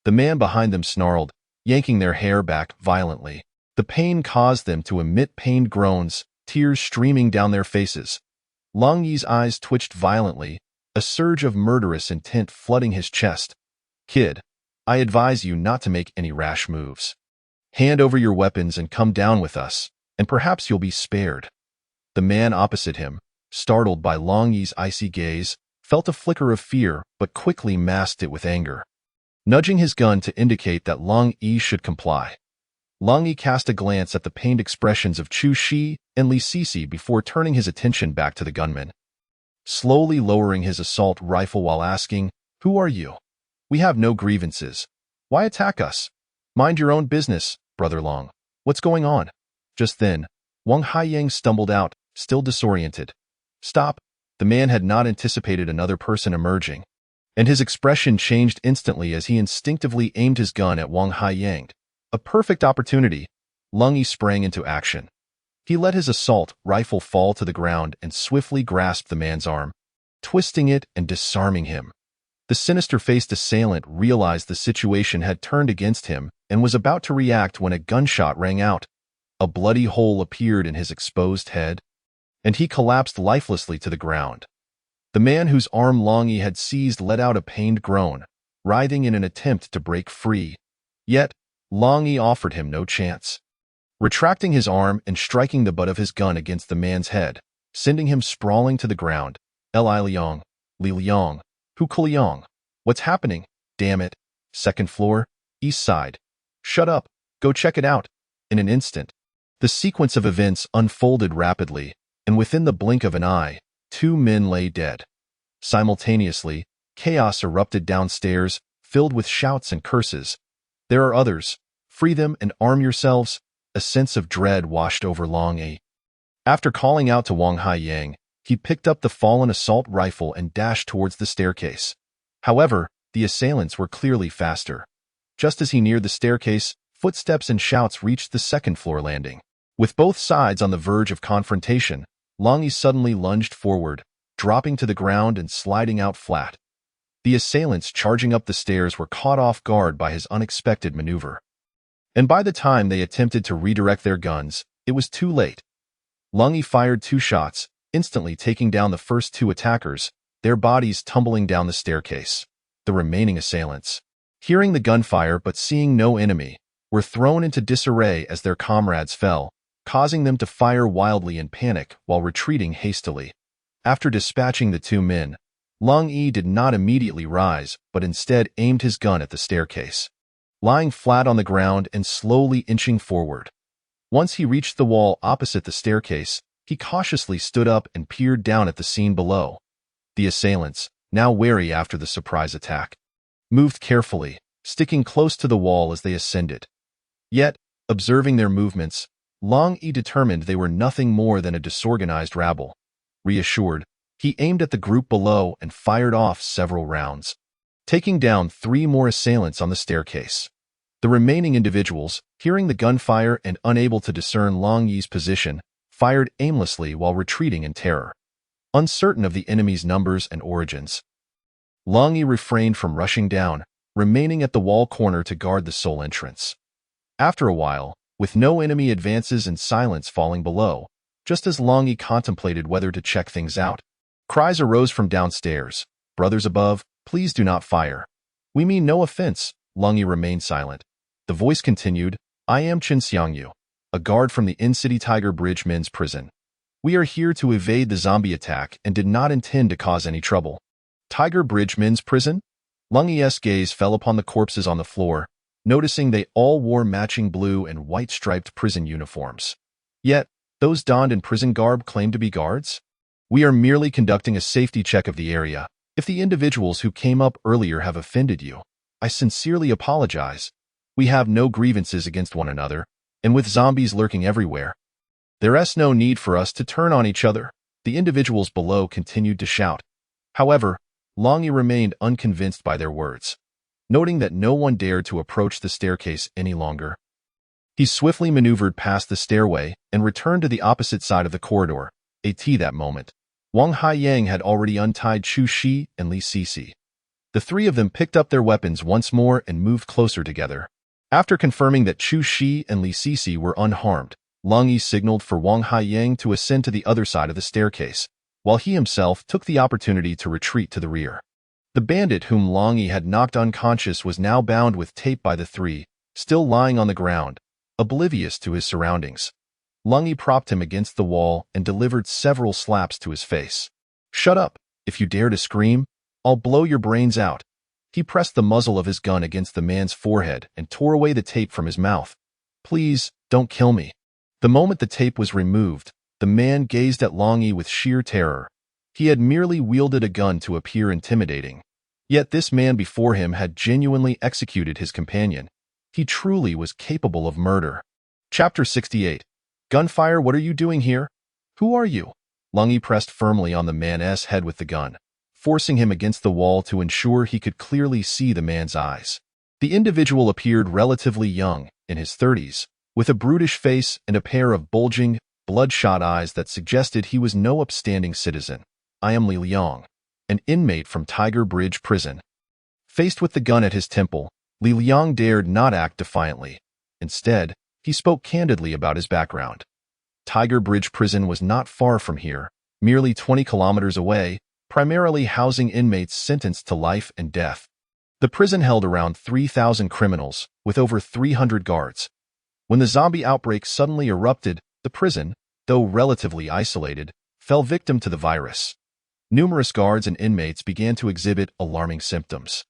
The man behind them snarled, yanking their hair back violently. The pain caused them to emit pained groans, tears streaming down their faces. Long Yi's eyes twitched violently, a surge of murderous intent flooding his chest. "Kid, I advise you not to make any rash moves. Hand over your weapons and come down with us, and perhaps you'll be spared." The man opposite him, startled by Long Yi's icy gaze, felt a flicker of fear but quickly masked it with anger. Nudging his gun to indicate that Long Yi should comply, Long Yi cast a glance at the pained expressions of Chu Shi and Li Sisi before turning his attention back to the gunman, slowly lowering his assault rifle while asking, "Who are you? We have no grievances. Why attack us? Mind your own business, Brother Long. What's going on?" Just then, Wang Haiyang stumbled out, still disoriented. "Stop." The man had not anticipated another person emerging, and his expression changed instantly as he instinctively aimed his gun at Wang Haiyang. A perfect opportunity. Long Yi sprang into action. He let his assault rifle fall to the ground and swiftly grasped the man's arm, twisting it and disarming him. The sinister-faced assailant realized the situation had turned against him and was about to react when a gunshot rang out. A bloody hole appeared in his exposed head, and he collapsed lifelessly to the ground. The man whose arm Long Yi had seized let out a pained groan, writhing in an attempt to break free. Yet, Long Yi offered him no chance, retracting his arm and striking the butt of his gun against the man's head, sending him sprawling to the ground. Li Liang, Li Liang, Hu Liang. What's happening? Damn it. Second floor, east side. Shut up. Go check it out. In an instant, the sequence of events unfolded rapidly, and within the blink of an eye, two men lay dead. Simultaneously, chaos erupted downstairs, filled with shouts and curses. There are others. Free them and arm yourselves. A sense of dread washed over Long Yi. After calling out to Wang Haiyang, he picked up the fallen assault rifle and dashed towards the staircase. However, the assailants were clearly faster. Just as he neared the staircase, footsteps and shouts reached the second-floor landing. With both sides on the verge of confrontation, Long Yi suddenly lunged forward, dropping to the ground and sliding out flat. The assailants charging up the stairs were caught off guard by his unexpected maneuver. And by the time they attempted to redirect their guns, it was too late. Long Yi fired 2 shots, instantly taking down the first 2 attackers, their bodies tumbling down the staircase. The remaining assailants, hearing the gunfire but seeing no enemy, were thrown into disarray as their comrades fell, causing them to fire wildly in panic while retreating hastily. After dispatching the 2 men, Long Yi did not immediately rise but instead aimed his gun at the staircase, lying flat on the ground and slowly inching forward. Once he reached the wall opposite the staircase, he cautiously stood up and peered down at the scene below. The assailants, now wary after the surprise attack, moved carefully, sticking close to the wall as they ascended. Yet, observing their movements, Long Yi determined they were nothing more than a disorganized rabble. Reassured, he aimed at the group below and fired off several rounds, taking down 3 more assailants on the staircase. The remaining individuals, hearing the gunfire and unable to discern Long Yi's position, fired aimlessly while retreating in terror. Uncertain of the enemy's numbers and origins, Long Yi refrained from rushing down, remaining at the wall corner to guard the sole entrance. After a while, with no enemy advances and silence falling below, just as Long Yi contemplated whether to check things out, cries arose from downstairs. Brothers above, please do not fire. We mean no offense. Long Yi remained silent. The voice continued, I am Chen Xiangyu, a guard from the in-city Tiger Bridge men's prison. We are here to evade the zombie attack and did not intend to cause any trouble. Tiger Bridge men's prison? Long Yi's gaze fell upon the corpses on the floor, noticing they all wore matching blue and white striped prison uniforms. Yet, those donned in prison garb claim to be guards? We are merely conducting a safety check of the area. If the individuals who came up earlier have offended you, I sincerely apologize. We have no grievances against one another, and with zombies lurking everywhere, there's no need for us to turn on each other. The individuals below continued to shout. However, Long Yi remained unconvinced by their words. Noting that no one dared to approach the staircase any longer, he swiftly maneuvered past the stairway and returned to the opposite side of the corridor. At that moment, Wang Haiyang had already untied Chu Shi and Li Sisi. The 3 of them picked up their weapons once more and moved closer together. After confirming that Chu Shi and Li Sisi were unharmed, Long Yi signaled for Wang Haiyang to ascend to the other side of the staircase, while he himself took the opportunity to retreat to the rear. The bandit whom Long Yi had knocked unconscious was now bound with tape by the 3, still lying on the ground, oblivious to his surroundings. Long Yi propped him against the wall and delivered several slaps to his face. Shut up! If you dare to scream, I'll blow your brains out. He pressed the muzzle of his gun against the man's forehead and tore away the tape from his mouth. Please, don't kill me. The moment the tape was removed, the man gazed at Long Yi with sheer terror. He had merely wielded a gun to appear intimidating. Yet this man before him had genuinely executed his companion. He truly was capable of murder. Chapter 68. Gunfire, what are you doing here? Who are you? Long Yi pressed firmly on the man's head with the gun, forcing him against the wall to ensure he could clearly see the man's eyes. The individual appeared relatively young, in his 30s, with a brutish face and a pair of bulging, bloodshot eyes that suggested he was no upstanding citizen. I am Li Liang, an inmate from Tiger Bridge Prison. Faced with the gun at his temple, Li Liang dared not act defiantly. Instead, he spoke candidly about his background. Tiger Bridge Prison was not far from here, merely 20 kilometers away, primarily housing inmates sentenced to life and death. The prison held around 3,000 criminals, with over 300 guards. When the zombie outbreak suddenly erupted, the prison, though relatively isolated, fell victim to the virus. Numerous guards and inmates began to exhibit alarming symptoms.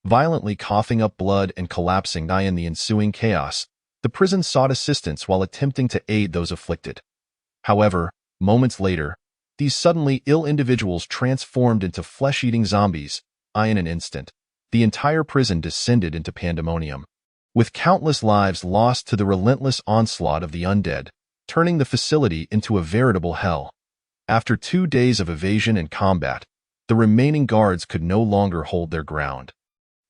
Violently coughing up blood and collapsing in the ensuing chaos, the prison sought assistance while attempting to aid those afflicted. However, moments later, these suddenly ill individuals transformed into flesh-eating zombies. In an instant, the entire prison descended into pandemonium, with countless lives lost to the relentless onslaught of the undead, turning the facility into a veritable hell. After 2 days of evasion and combat, the remaining guards could no longer hold their ground.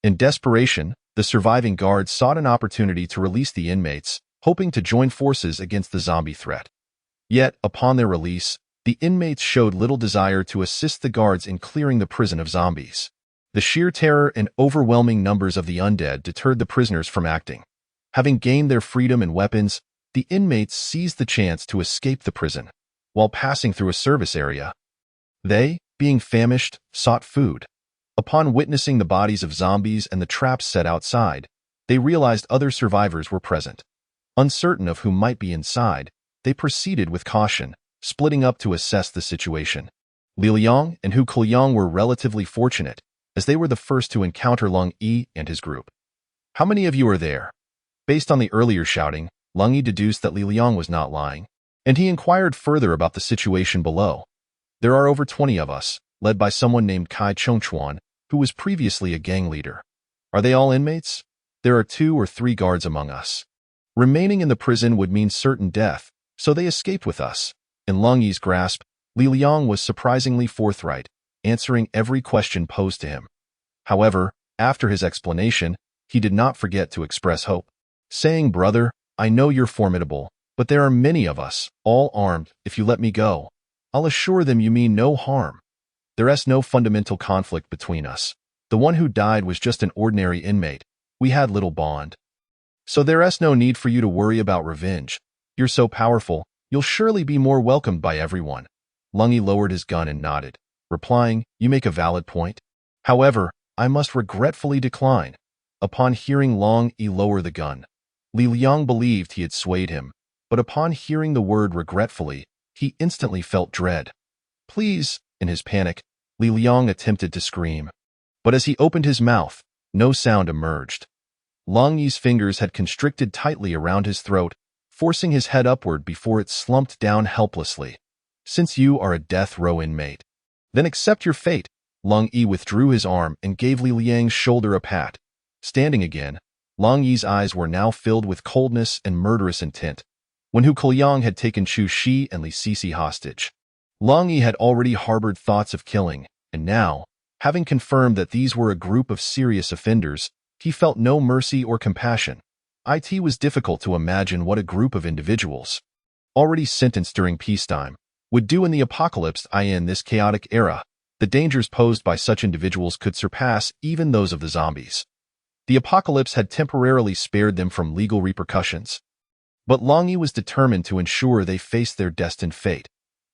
In desperation, the surviving guards sought an opportunity to release the inmates, hoping to join forces against the zombie threat. Yet, upon their release, the inmates showed little desire to assist the guards in clearing the prison of zombies. The sheer terror and overwhelming numbers of the undead deterred the prisoners from acting. Having gained their freedom and weapons, the inmates seized the chance to escape the prison. While passing through a service area, they, being famished, sought food. Upon witnessing the bodies of zombies and the traps set outside, they realized other survivors were present. Uncertain of who might be inside, they proceeded with caution, splitting up to assess the situation. Li Liang and Hu Kuliang were relatively fortunate, as they were the first to encounter Lung Yi and his group. "How many of you are there?" Based on the earlier shouting, Lung Yi deduced that Li Liang was not lying, and he inquired further about the situation below. "There are over 20 of us, led by someone named Kai Chongchuan, who was previously a gang leader. Are they all inmates? There are 2 or 3 guards among us. Remaining in the prison would mean certain death, so they escaped with us." In Lung Yi's grasp, Li Liang was surprisingly forthright, answering every question posed to him. However, after his explanation, he did not forget to express hope, saying, "Brother, I know you're formidable, but there are many of us, all armed. If you let me go, I'll assure them you mean no harm. There's no fundamental conflict between us. The one who died was just an ordinary inmate. We had little bond. So there's no need for you to worry about revenge. You're so powerful, you'll surely be more welcomed by everyone." Lung Yi lowered his gun and nodded, replying, "You make a valid point. However, I must regretfully decline." Upon hearing Lung Yi lower the gun, Li Liang believed he had swayed him, but upon hearing the word regretfully, he instantly felt dread. "Please," in his panic, Li Liang attempted to scream. But as he opened his mouth, no sound emerged. Lung Yi's fingers had constricted tightly around his throat, forcing his head upward before it slumped down helplessly. "Since you are a death row inmate, then accept your fate." Lung Yi withdrew his arm and gave Li Liang's shoulder a pat. Standing again, Lung Yi's eyes were now filled with coldness and murderous intent. When Hu Kuliang had taken Chu Shi and Li Sisi hostage, Lung Yi had already harbored thoughts of killing, and now, having confirmed that these were a group of serious offenders, he felt no mercy or compassion. It was difficult to imagine what a group of individuals, already sentenced during peacetime, would do in the apocalypse. In this chaotic era, the dangers posed by such individuals could surpass even those of the zombies. The apocalypse had temporarily spared them from legal repercussions, but Lung Yi was determined to ensure they faced their destined fate.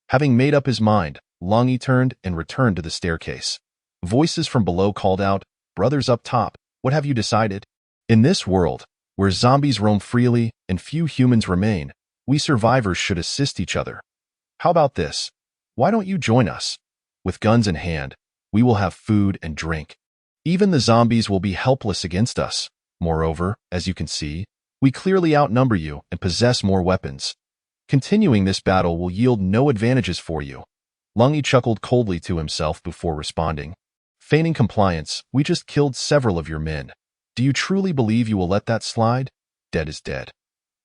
Having made up his mind, Lung Yi turned and returned to the staircase. Voices from below called out, "Brothers up top, what have you decided? In this world, where zombies roam freely and few humans remain, we survivors should assist each other. How about this? Why don't you join us? With guns in hand, we will have food and drink. Even the zombies will be helpless against us. Moreover, as you can see, we clearly outnumber you and possess more weapons. Continuing this battle will yield no advantages for you." Lung Yi chuckled coldly to himself before responding, "Feigning compliance, we just killed several of your men. Do you truly believe you will let that slide? Dead is dead.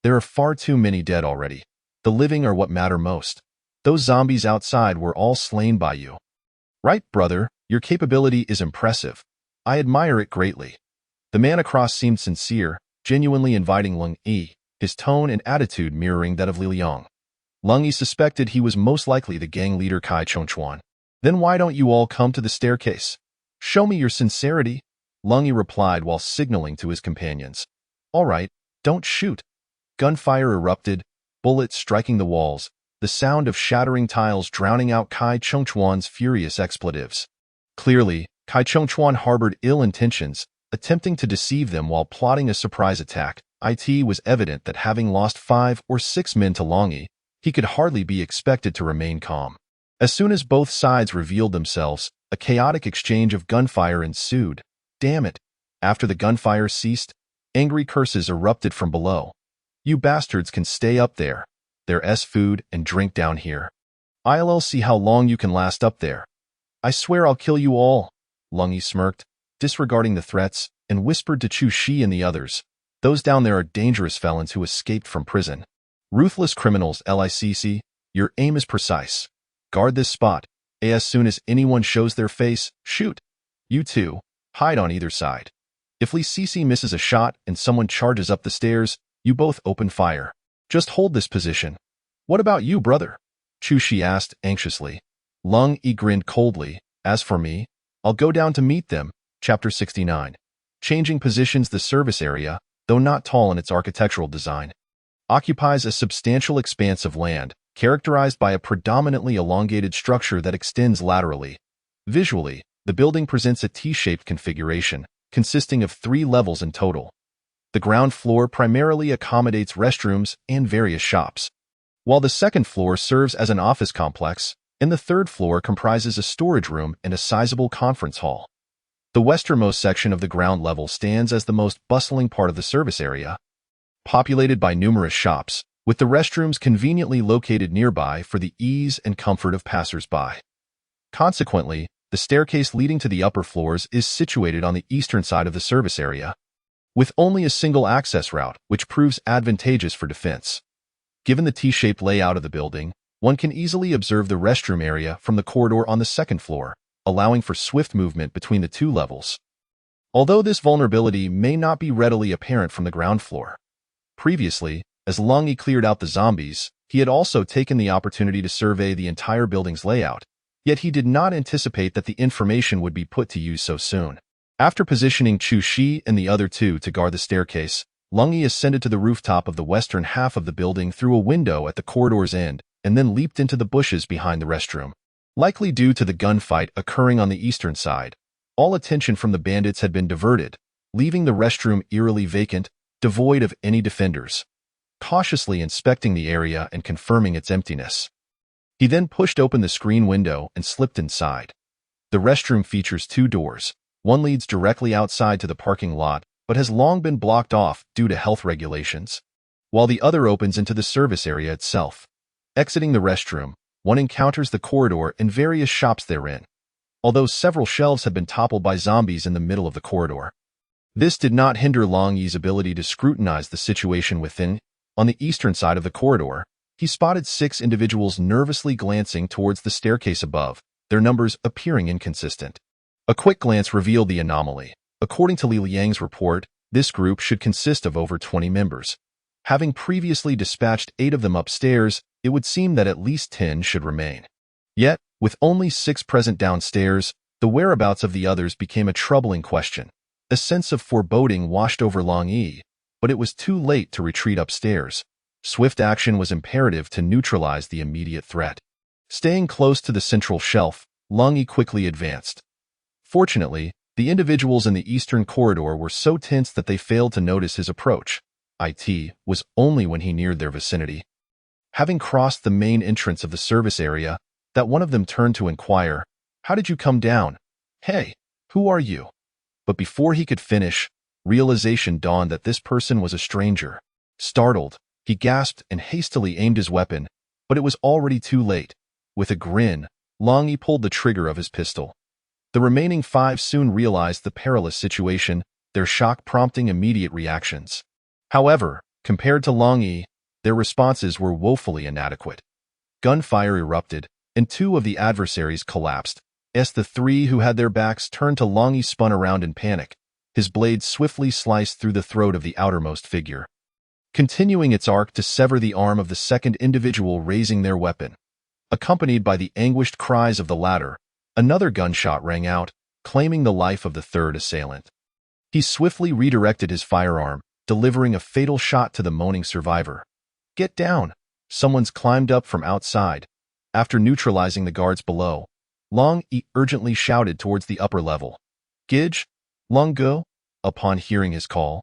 There are far too many dead already. The living are what matter most. Those zombies outside were all slain by you." "Right, brother, your capability is impressive. I admire it greatly." The man across seemed sincere, genuinely inviting Lung Yi, his tone and attitude mirroring that of Li Liang. Lung Yi suspected he was most likely the gang leader Kai Chongchuan. "Then why don't you all come to the staircase? Show me your sincerity," Lung Yi replied while signaling to his companions. "All right, don't shoot." Gunfire erupted, bullets striking the walls, the sound of shattering tiles drowning out Kai Chongchuan's furious expletives. Clearly, Kai Chongchuan harbored ill intentions, attempting to deceive them while plotting a surprise attack. It was evident that having lost 5 or 6 men to Long Yi, he could hardly be expected to remain calm. As soon as both sides revealed themselves, a chaotic exchange of gunfire ensued. Damn it! After the gunfire ceased, angry curses erupted from below. You bastards can stay up there. There's food and drink down here. I'll see how long you can last up there. I swear I'll kill you all. Long Yi smirked, disregarding the threats, and whispered to Chu Shi and the others. Those down there are dangerous felons who escaped from prison. Ruthless criminals, LICC. Your aim is precise. Guard this spot. As soon as anyone shows their face, shoot. You two, hide on either side. If LICC misses a shot and someone charges up the stairs, you both open fire. Just hold this position. What about you, brother? Chu Shi asked anxiously. Long Yi grinned coldly. As for me, I'll go down to meet them. Chapter 69. Changing positions. The service area, though not tall in its architectural design, occupies a substantial expanse of land, characterized by a predominantly elongated structure that extends laterally. Visually, the building presents a T-shaped configuration, consisting of 3 levels in total. The ground floor primarily accommodates restrooms and various shops, while the second floor serves as an office complex, and the third floor comprises a storage room and a sizable conference hall. The westernmost section of the ground level stands as the most bustling part of the service area, populated by numerous shops, with the restrooms conveniently located nearby for the ease and comfort of passers-by. Consequently, the staircase leading to the upper floors is situated on the eastern side of the service area, with only a single access route, which proves advantageous for defense. Given the T-shaped layout of the building, one can easily observe the restroom area from the corridor on the second floor, allowing for swift movement between the 2 levels. Although this vulnerability may not be readily apparent from the ground floor. Previously, as Long Yi cleared out the zombies, he had also taken the opportunity to survey the entire building's layout, yet he did not anticipate that the information would be put to use so soon. After positioning Chu Shi and the other 2 to guard the staircase, Long Yi ascended to the rooftop of the western half of the building through a window at the corridor's end, and then leaped into the bushes behind the restroom. Likely due to the gunfight occurring on the eastern side, all attention from the bandits had been diverted, leaving the restroom eerily vacant, devoid of any defenders. Cautiously inspecting the area and confirming its emptiness, he then pushed open the screen window and slipped inside. The restroom features 2 doors. One leads directly outside to the parking lot, but has long been blocked off due to health regulations, while the other opens into the service area itself. Exiting the restroom, one encounters the corridor and various shops therein, although several shelves had been toppled by zombies in the middle of the corridor. This did not hinder Long Yi's ability to scrutinize the situation within. On the eastern side of the corridor, he spotted 6 individuals nervously glancing towards the staircase above, their numbers appearing inconsistent. A quick glance revealed the anomaly. According to Li Liang's report, this group should consist of over 20 members. Having previously dispatched 8 of them upstairs, it would seem that at least 10 should remain. Yet, with only 6 present downstairs, the whereabouts of the others became a troubling question. A sense of foreboding washed over Long Yi, but it was too late to retreat upstairs. Swift action was imperative to neutralize the immediate threat. Staying close to the central shelf, Long Yi quickly advanced. Fortunately, the individuals in the eastern corridor were so tense that they failed to notice his approach. It was only when he neared their vicinity, having crossed the main entrance of the service area, that one of them turned to inquire, "How did you come down? Hey, who are you?" But before he could finish, realization dawned that this person was a stranger. Startled, he gasped and hastily aimed his weapon, but it was already too late. With a grin, Long Yi pulled the trigger of his pistol. The remaining 5 soon realized the perilous situation, their shock prompting immediate reactions. However, compared to Long Yi, their responses were woefully inadequate. Gunfire erupted, and 2 of the adversaries collapsed, as the 3 who had their backs turned to Long Yi spun around in panic. His blade swiftly sliced through the throat of the outermost figure, continuing its arc to sever the arm of the second individual raising their weapon. Accompanied by the anguished cries of the latter, another gunshot rang out, claiming the life of the third assailant. He swiftly redirected his firearm, delivering a fatal shot to the moaning survivor. "Get down!" Someone's climbed up from outside. After neutralizing the guards below, Long Yi urgently shouted towards the upper level. "Gidge? Long Go? upon hearing his call.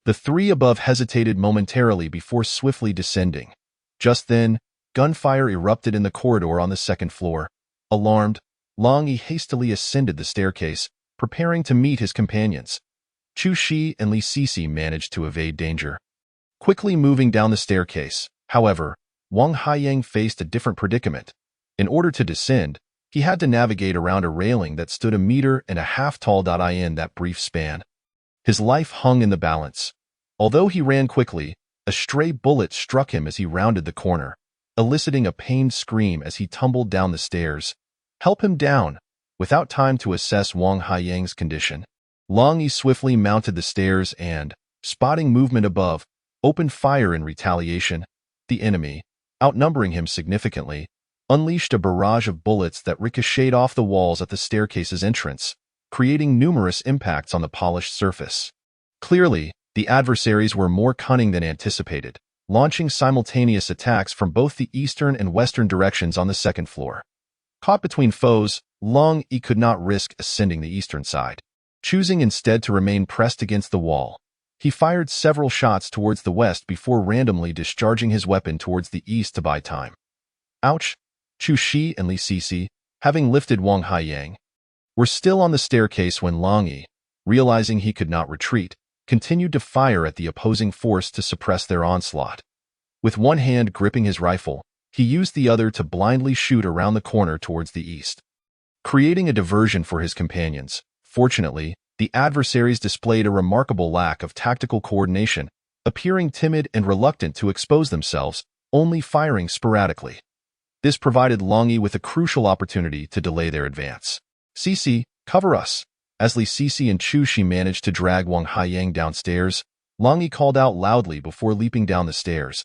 The three above hesitated momentarily before swiftly descending. Just then, gunfire erupted in the corridor on the second floor. Alarmed, Long Yi hastily ascended the staircase, preparing to meet his companions. Chu Shi and Li Sisi managed to evade danger. Quickly moving down the staircase, however, Wang Haiyang faced a different predicament. In order to descend, he had to navigate around a railing that stood 1.5 meters tall. In that brief span, his life hung in the balance. Although he ran quickly, a stray bullet struck him as he rounded the corner, eliciting a pained scream as he tumbled down the stairs. "Help him down!" Without time to assess Wang Haiyang's condition, Long Yi swiftly mounted the stairs and, spotting movement above, opened fire in retaliation. The enemy, outnumbering him significantly, unleashed a barrage of bullets that ricocheted off the walls at the staircase's entrance, creating numerous impacts on the polished surface. Clearly, the adversaries were more cunning than anticipated, launching simultaneous attacks from both the eastern and western directions on the second floor. Caught between foes, Long Yi could not risk ascending the eastern side. Choosing instead to remain pressed against the wall, he fired several shots towards the west before randomly discharging his weapon towards the east to buy time. Ouch! Chu Shi and Li Sisi, having lifted Wang Haiyang, were still on the staircase when Long Yi, realizing he could not retreat, continued to fire at the opposing force to suppress their onslaught. With one hand gripping his rifle, he used the other to blindly shoot around the corner towards the east, creating a diversion for his companions. Fortunately, the adversaries displayed a remarkable lack of tactical coordination, appearing timid and reluctant to expose themselves, only firing sporadically. This provided Long Yi with a crucial opportunity to delay their advance. "Sisi, cover us!" As Li Sisi and Chu Shi managed to drag Wang Haiyang downstairs, Long Yi called out loudly before leaping down the stairs.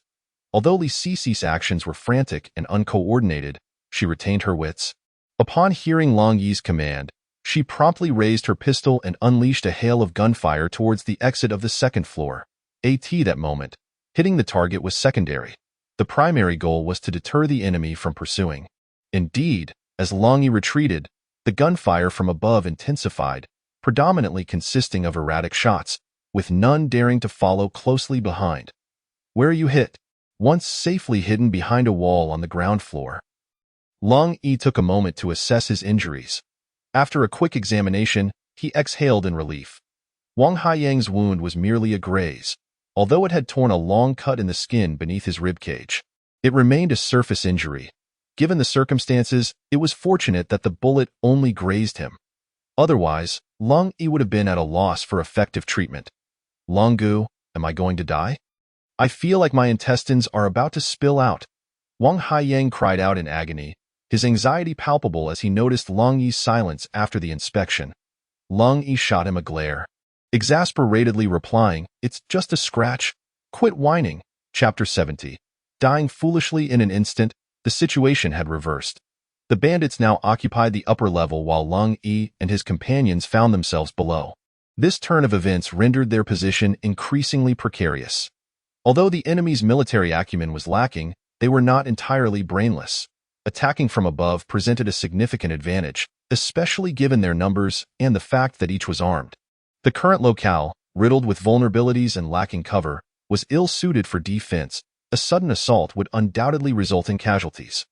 Although Li Sisi's actions were frantic and uncoordinated, she retained her wits. Upon hearing Long Yi's command, she promptly raised her pistol and unleashed a hail of gunfire towards the exit of the second floor. That moment, hitting the target was secondary. The primary goal was to deter the enemy from pursuing. Indeed, as Long Yi retreated, the gunfire from above intensified, predominantly consisting of erratic shots, with none daring to follow closely behind. "Where are you hit?" Once safely hidden behind a wall on the ground floor, Long Yi took a moment to assess his injuries. After a quick examination, he exhaled in relief. Wang Haiyang's wound was merely a graze, although it had torn a long cut in the skin beneath his ribcage. It remained a surface injury. Given the circumstances, it was fortunate that the bullet only grazed him. Otherwise, Long Yi would have been at a loss for effective treatment. "Long Gu, am I going to die? I feel like my intestines are about to spill out." Wang Haiyang cried out in agony, his anxiety palpable as he noticed Long Yi's silence after the inspection. Long Yi shot him a glare, exasperatedly replying, "It's just a scratch. Quit whining." Chapter 70. Dying foolishly in an instant, the situation had reversed. The bandits now occupied the upper level while Long Yi and his companions found themselves below. This turn of events rendered their position increasingly precarious. Although the enemy's military acumen was lacking, they were not entirely brainless. Attacking from above presented a significant advantage, especially given their numbers and the fact that each was armed. The current locale, riddled with vulnerabilities and lacking cover, was ill-suited for defense. A sudden assault would undoubtedly result in casualties.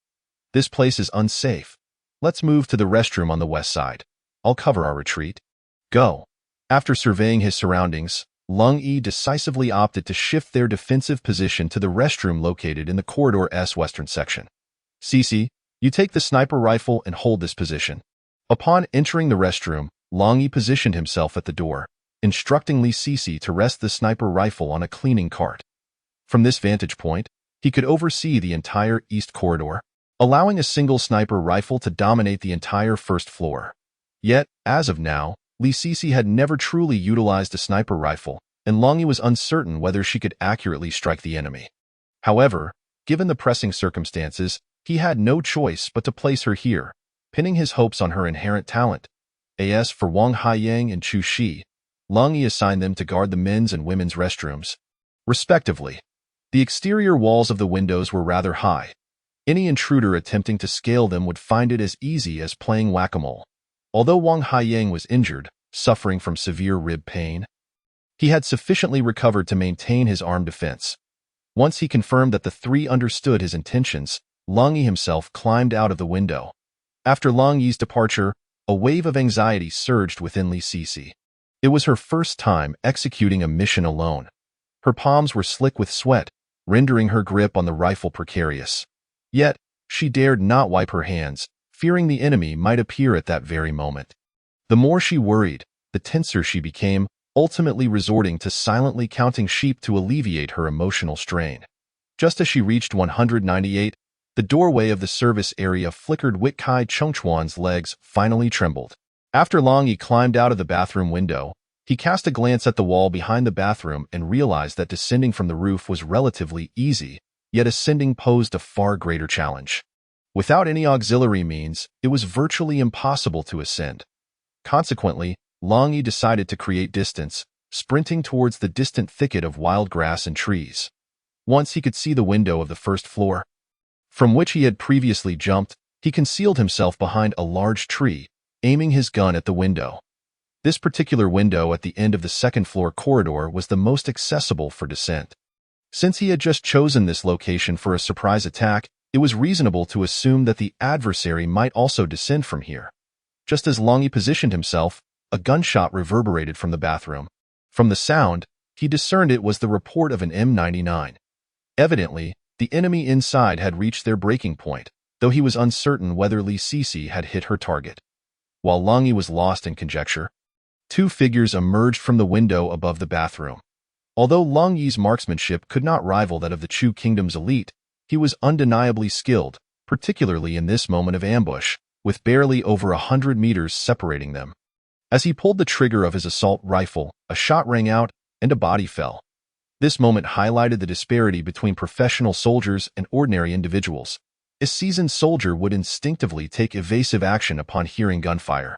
"This place is unsafe. Let's move to the restroom on the west side. I'll cover our retreat. Go." After surveying his surroundings, Long Yi decisively opted to shift their defensive position to the restroom located in the corridor's western section. "Sisi, you take the sniper rifle and hold this position." Upon entering the restroom, Long Yi positioned himself at the door, instructing Li Sisi to rest the sniper rifle on a cleaning cart. From this vantage point, he could oversee the entire east corridor, allowing a single sniper rifle to dominate the entire first floor. Yet, as of now, Li Sisi had never truly utilized a sniper rifle, and Long Yi was uncertain whether she could accurately strike the enemy. However, given the pressing circumstances, he had no choice but to place her here, pinning his hopes on her inherent talent. As for Wang Haiyang and Chu Shi, Long Yi assigned them to guard the men's and women's restrooms, respectively. The exterior walls of the windows were rather high. Any intruder attempting to scale them would find it as easy as playing whack-a-mole. Although Wang Haiyang was injured, suffering from severe rib pain, He had sufficiently recovered to maintain his armed defense. Once he confirmed that the three understood his intentions, Lang Yi himself climbed out of the window. After Lang Yi's departure, a wave of anxiety surged within Li Sisi. It was her first time executing a mission alone. Her palms were slick with sweat, rendering her grip on the rifle precarious. Yet, she dared not wipe her hands, fearing the enemy might appear at that very moment. The more she worried, the tenser she became, ultimately resorting to silently counting sheep to alleviate her emotional strain. Just as she reached 198, the doorway of the service area flickered with Kai Chengchuan's legs finally trembled. After Lang Yi climbed out of the bathroom window, he cast a glance at the wall behind the bathroom and realized that descending from the roof was relatively easy, yet ascending posed a far greater challenge. Without any auxiliary means, it was virtually impossible to ascend. Consequently, Lang Yi decided to create distance, sprinting towards the distant thicket of wild grass and trees. Once he could see the window of the first floor, from which he had previously jumped, he concealed himself behind a large tree, aiming his gun at the window. This particular window at the end of the second-floor corridor was the most accessible for descent. Since he had just chosen this location for a surprise attack, it was reasonable to assume that the adversary might also descend from here. Just as Lang Yi positioned himself, a gunshot reverberated from the bathroom. From the sound, he discerned it was the report of an M99. Evidently, the enemy inside had reached their breaking point, though he was uncertain whether Li Sisi had hit her target. While Lang Yi was lost in conjecture, two figures emerged from the window above the bathroom. Although Lang Yi's marksmanship could not rival that of the Chu Kingdom's elite, he was undeniably skilled, particularly in this moment of ambush, with barely over 100 meters separating them. As he pulled the trigger of his assault rifle, a shot rang out, and a body fell. This moment highlighted the disparity between professional soldiers and ordinary individuals. A seasoned soldier would instinctively take evasive action upon hearing gunfire.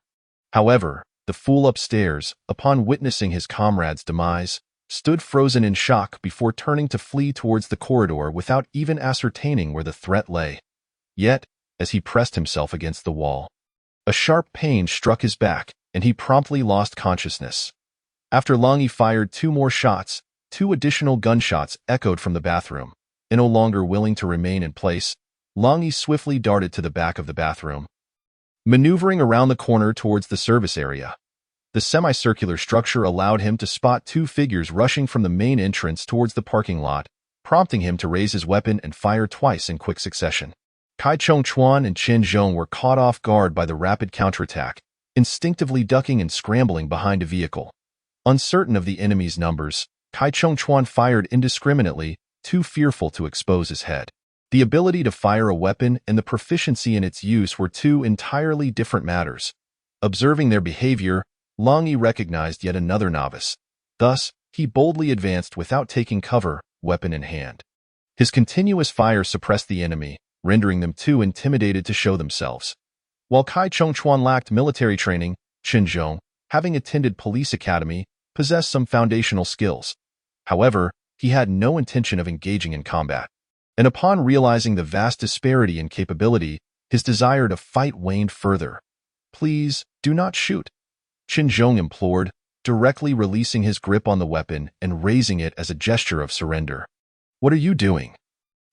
However, the fool upstairs, upon witnessing his comrade's demise, stood frozen in shock before turning to flee towards the corridor without even ascertaining where the threat lay. Yet, as he pressed himself against the wall, a sharp pain struck his back, and he promptly lost consciousness. After Lang Yi fired two more shots, two additional gunshots echoed from the bathroom, and no longer willing to remain in place, Lang Yi swiftly darted to the back of the bathroom. Maneuvering around the corner towards the service area, the semicircular structure allowed him to spot two figures rushing from the main entrance towards the parking lot, prompting him to raise his weapon and fire twice in quick succession. Kai Chengchuan and Chen Zhong were caught off guard by the rapid counterattack, instinctively ducking and scrambling behind a vehicle. Uncertain of the enemy's numbers, Kai Chengchuan fired indiscriminately, too fearful to expose his head. The ability to fire a weapon and the proficiency in its use were two entirely different matters. Observing their behavior, Lang Yi recognized yet another novice. Thus, he boldly advanced without taking cover, weapon in hand. His continuous fire suppressed the enemy, rendering them too intimidated to show themselves. While Kai Chengchuan lacked military training, Chen Zhong, having attended police academy, possessed some foundational skills. However, he had no intention of engaging in combat. And upon realizing the vast disparity in capability, his desire to fight waned further. "Please, do not shoot," Chen Zhong implored, directly releasing his grip on the weapon and raising it as a gesture of surrender. "What are you doing?"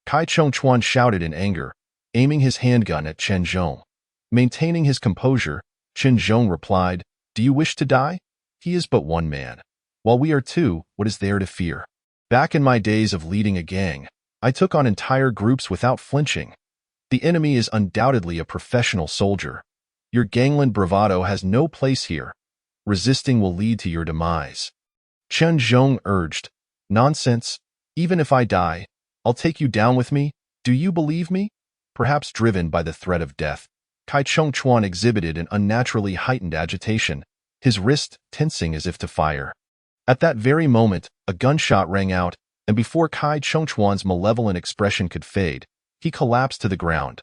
Kai Chengchuan shouted in anger, aiming his handgun at Chen Zhong. Maintaining his composure, Chen Zhong replied, "Do you wish to die? He is but one man. While we are two, what is there to fear? Back in my days of leading a gang, I took on entire groups without flinching. The enemy is undoubtedly a professional soldier. Your gangland bravado has no place here. Resisting will lead to your demise." Chen Zhong urged, "Nonsense. Even if I die, I'll take you down with me. Do you believe me?" Perhaps driven by the threat of death, Kai Chengchuan exhibited an unnaturally heightened agitation, his wrist tensing as if to fire. At that very moment, a gunshot rang out, and before Kai Chengchuan's malevolent expression could fade, he collapsed to the ground.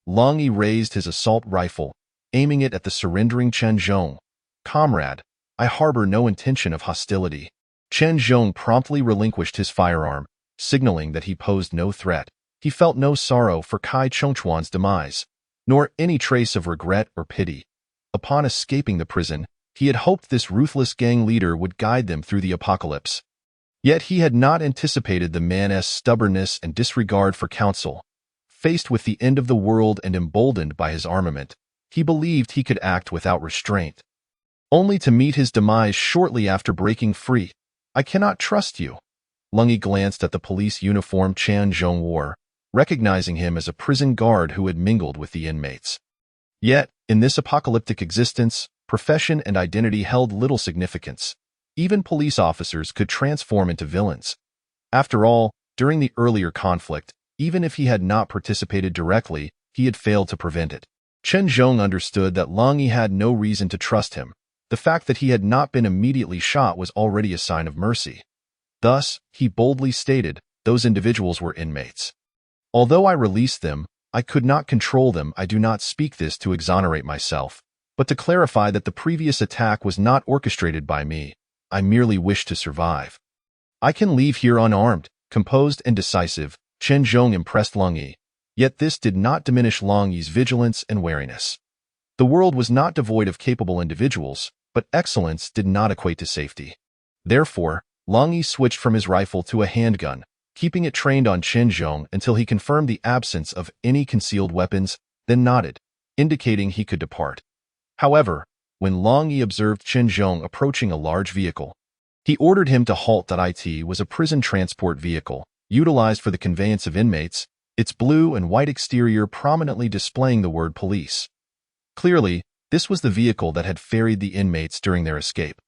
Lang Yi raised his assault rifle, aiming it at the surrendering Chen Zhong. "Comrade, I harbor no intention of hostility." Chen Zhong promptly relinquished his firearm, signaling that he posed no threat. He felt no sorrow for Kai Chengchuan's demise, nor any trace of regret or pity. Upon escaping the prison, He had hoped this ruthless gang leader would guide them through the apocalypse. Yet he had not anticipated the man's stubbornness and disregard for counsel. Faced with the end of the world and emboldened by his armament, he believed he could act without restraint, only to meet his demise shortly after breaking free. "I cannot trust you." Lung Yi glanced at the police uniform Chan Zhong wore, recognizing him as a prison guard who had mingled with the inmates. Yet, in this apocalyptic existence, profession and identity held little significance. Even police officers could transform into villains. After all, during the earlier conflict, even if he had not participated directly, he had failed to prevent it. Chen Zhong understood that Lung Yi had no reason to trust him. The fact that he had not been immediately shot was already a sign of mercy. Thus, he boldly stated, "Those individuals were inmates. Although I released them, I could not control them. I do not speak this to exonerate myself, but to clarify that the previous attack was not orchestrated by me. I merely wish to survive. I can leave here unarmed." Composed and decisive, Chen Zhong impressed Lung Yi. Yet this did not diminish Lung Yi's vigilance and wariness. The world was not devoid of capable individuals, but excellence did not equate to safety. Therefore, Lung Yi switched from his rifle to a handgun, keeping it trained on Chen Zhong until he confirmed the absence of any concealed weapons, then nodded, indicating he could depart. However, when Lung Yi observed Chen Zhong approaching a large vehicle, he ordered him to halt. It was a prison transport vehicle, utilized for the conveyance of inmates, its blue and white exterior prominently displaying the word police. Clearly, this was the vehicle that had ferried the inmates during their escape.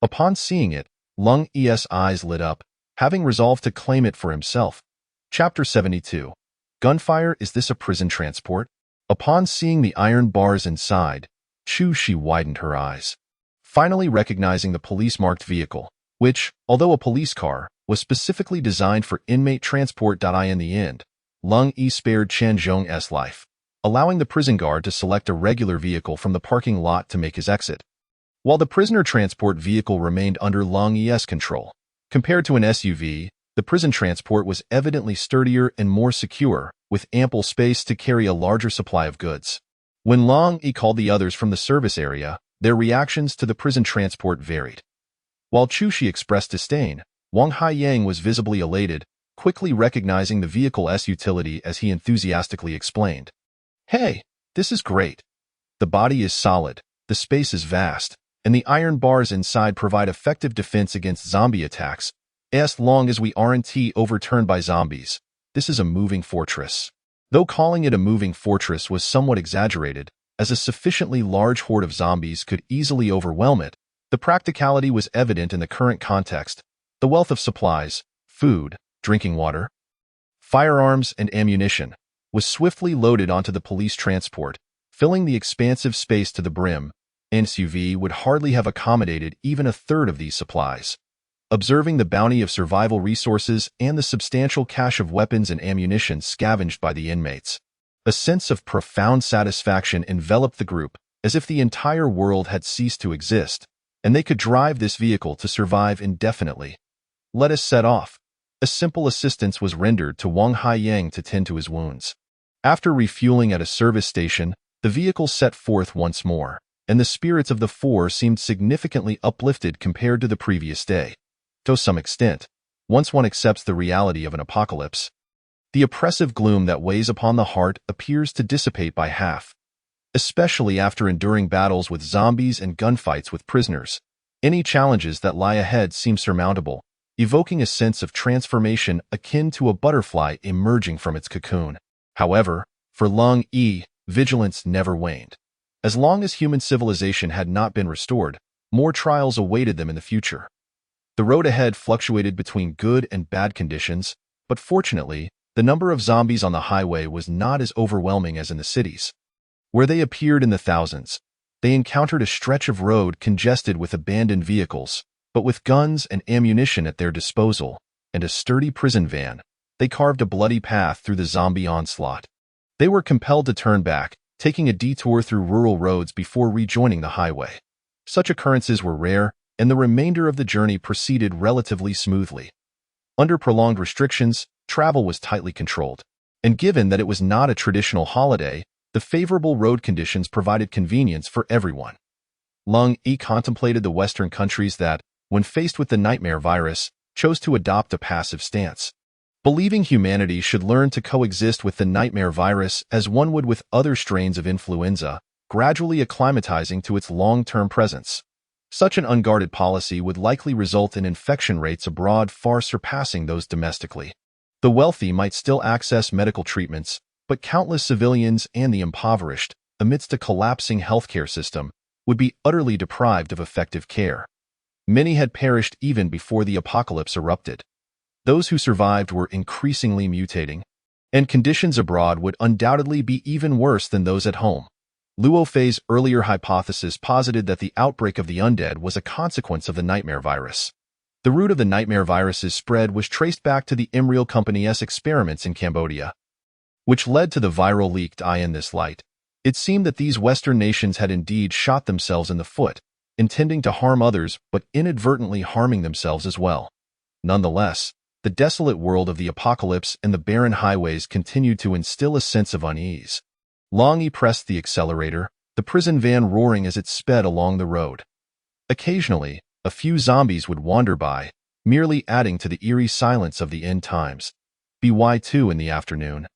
Upon seeing it, Lung Yi's eyes lit up, having resolved to claim it for himself. Chapter 72. Gunfire. Is this a prison transport? Upon seeing the iron bars inside, Chu Shi widened her eyes, finally recognizing the police-marked vehicle, which, although a police car, was specifically designed for inmate transport. In the end, Lung Yi spared Chen Zhong's life, allowing the prison guard to select a regular vehicle from the parking lot to make his exit, while the prisoner transport vehicle remained under Lung Yi's control. Compared to an SUV, the prison transport was evidently sturdier and more secure, with ample space to carry a larger supply of goods. When Lung Yi called the others from the service area, their reactions to the prison transport varied. While Chu Shi expressed disdain, Wang Haiyang was visibly elated, quickly recognizing the vehicle's utility as he enthusiastically explained. "Hey, this is great. The body is solid, the space is vast, and the iron bars inside provide effective defense against zombie attacks. As long as we aren't overturned by zombies, this is a moving fortress." Though calling it a moving fortress was somewhat exaggerated, as a sufficiently large horde of zombies could easily overwhelm it, the practicality was evident in the current context. The wealth of supplies, food, drinking water, firearms, and ammunition was swiftly loaded onto the police transport, filling the expansive space to the brim. An SUV would hardly have accommodated even a third of these supplies. Observing the bounty of survival resources and the substantial cache of weapons and ammunition scavenged by the inmates, a sense of profound satisfaction enveloped the group, as if the entire world had ceased to exist, and they could drive this vehicle to survive indefinitely. "Let us set off." A simple assistance was rendered to Wang Haiyang to tend to his wounds. After refueling at a service station, the vehicle set forth once more, and the spirits of the four seemed significantly uplifted compared to the previous day. To some extent, once one accepts the reality of an apocalypse, the oppressive gloom that weighs upon the heart appears to dissipate by half. Especially after enduring battles with zombies and gunfights with prisoners, any challenges that lie ahead seem surmountable, evoking a sense of transformation akin to a butterfly emerging from its cocoon. However, for Lung Yi, vigilance never waned. As long as human civilization had not been restored, more trials awaited them in the future. The road ahead fluctuated between good and bad conditions, but fortunately, the number of zombies on the highway was not as overwhelming as in the cities, where they appeared in the thousands. They encountered a stretch of road congested with abandoned vehicles, but with guns and ammunition at their disposal, and a sturdy prison van, they carved a bloody path through the zombie onslaught. They were compelled to turn back, taking a detour through rural roads before rejoining the highway. Such occurrences were rare, and the remainder of the journey proceeded relatively smoothly. Under prolonged restrictions, travel was tightly controlled, and given that it was not a traditional holiday, the favorable road conditions provided convenience for everyone. Lung Yi contemplated the Western countries that, when faced with the nightmare virus, chose to adopt a passive stance, believing humanity should learn to coexist with the nightmare virus as one would with other strains of influenza, gradually acclimatizing to its long-term presence. Such an unguarded policy would likely result in infection rates abroad far surpassing those domestically. The wealthy might still access medical treatments, but countless civilians and the impoverished, amidst a collapsing healthcare system, would be utterly deprived of effective care. Many had perished even before the apocalypse erupted. Those who survived were increasingly mutating, and conditions abroad would undoubtedly be even worse than those at home. Luo Fei's earlier hypothesis posited that the outbreak of the undead was a consequence of the nightmare virus. The root of the nightmare virus's spread was traced back to the Imreal Company's experiments in Cambodia, which led to the viral leaked eye. In this light, it seemed that these Western nations had indeed shot themselves in the foot, intending to harm others but inadvertently harming themselves as well. Nonetheless, the desolate world of the apocalypse and the barren highways continued to instill a sense of unease. Long Yi pressed the accelerator, the prison van roaring as it sped along the road. Occasionally, a few zombies would wander by, merely adding to the eerie silence of the end times. By 2 in the afternoon,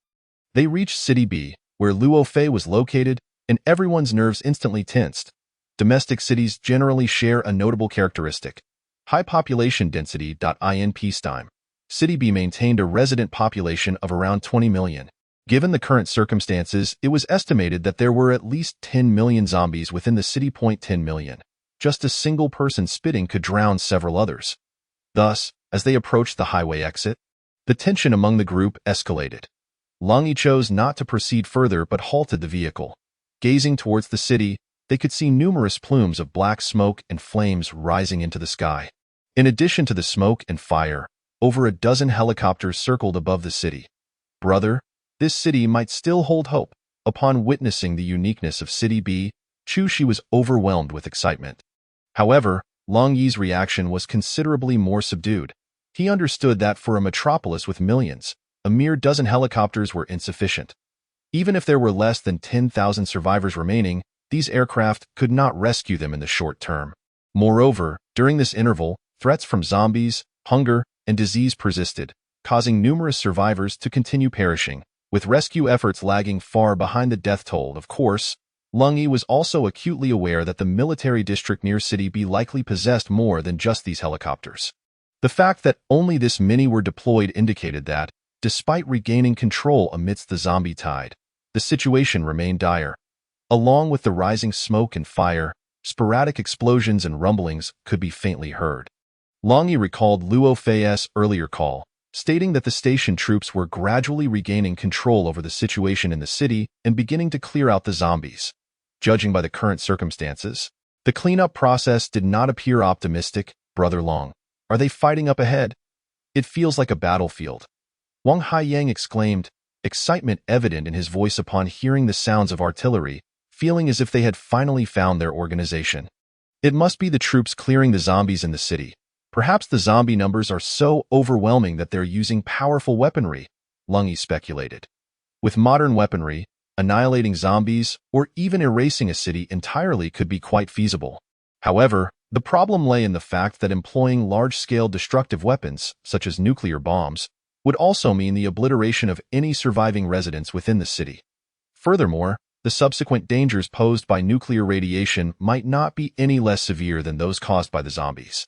they reached City B, where Luo Fei was located, and everyone's nerves instantly tensed. Domestic cities generally share a notable characteristic: high population density. In peacetime, City B maintained a resident population of around 20 million. Given the current circumstances, it was estimated that there were at least 10 million zombies within the city. 10 million. Just a single person spitting could drown several others. Thus, as they approached the highway exit, the tension among the group escalated. Long Yi chose not to proceed further but halted the vehicle. Gazing towards the city, they could see numerous plumes of black smoke and flames rising into the sky. In addition to the smoke and fire, over a dozen helicopters circled above the city. Brother, this city might still hold hope. Upon witnessing the uniqueness of City B, Chu Shi was overwhelmed with excitement. However, Long Yi's reaction was considerably more subdued. He understood that for a metropolis with millions, a mere dozen helicopters were insufficient. Even if there were less than 10,000 survivors remaining, these aircraft could not rescue them in the short term. Moreover, during this interval, threats from zombies, hunger, and disease persisted, causing numerous survivors to continue perishing, with rescue efforts lagging far behind the death toll. Of course, Long Yi was also acutely aware that the military district near City B likely possessed more than just these helicopters. The fact that only this many were deployed indicated that, despite regaining control amidst the zombie tide, the situation remained dire. Along with the rising smoke and fire, sporadic explosions and rumblings could be faintly heard. Long Yi recalled Luo Fei's earlier call, stating that the station troops were gradually regaining control over the situation in the city and beginning to clear out the zombies. Judging by the current circumstances, the cleanup process did not appear optimistic. Brother Long, are they fighting up ahead? It feels like a battlefield. Wang Haiyang exclaimed, excitement evident in his voice upon hearing the sounds of artillery, feeling as if they had finally found their organization. It must be the troops clearing the zombies in the city. Perhaps the zombie numbers are so overwhelming that they're using powerful weaponry, Lung Yi speculated. With modern weaponry, annihilating zombies or even erasing a city entirely could be quite feasible. However, the problem lay in the fact that employing large-scale destructive weapons, such as nuclear bombs, would also mean the obliteration of any surviving residents within the city. Furthermore, the subsequent dangers posed by nuclear radiation might not be any less severe than those caused by the zombies.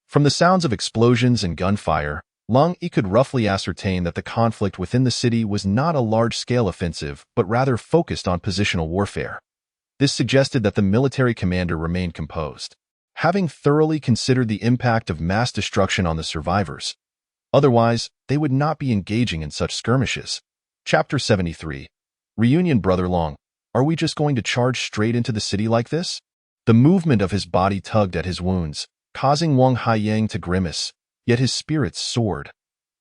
From the sounds of explosions and gunfire, Lung Yi could roughly ascertain that the conflict within the city was not a large-scale offensive but rather focused on positional warfare. This suggested that the military commander remained composed, having thoroughly considered the impact of mass destruction on the survivors. Otherwise, they would not be engaging in such skirmishes. Chapter 73. Reunion. Brother Long, are we just going to charge straight into the city like this? The movement of his body tugged at his wounds, causing Wang Haiyang to grimace, yet his spirits soared.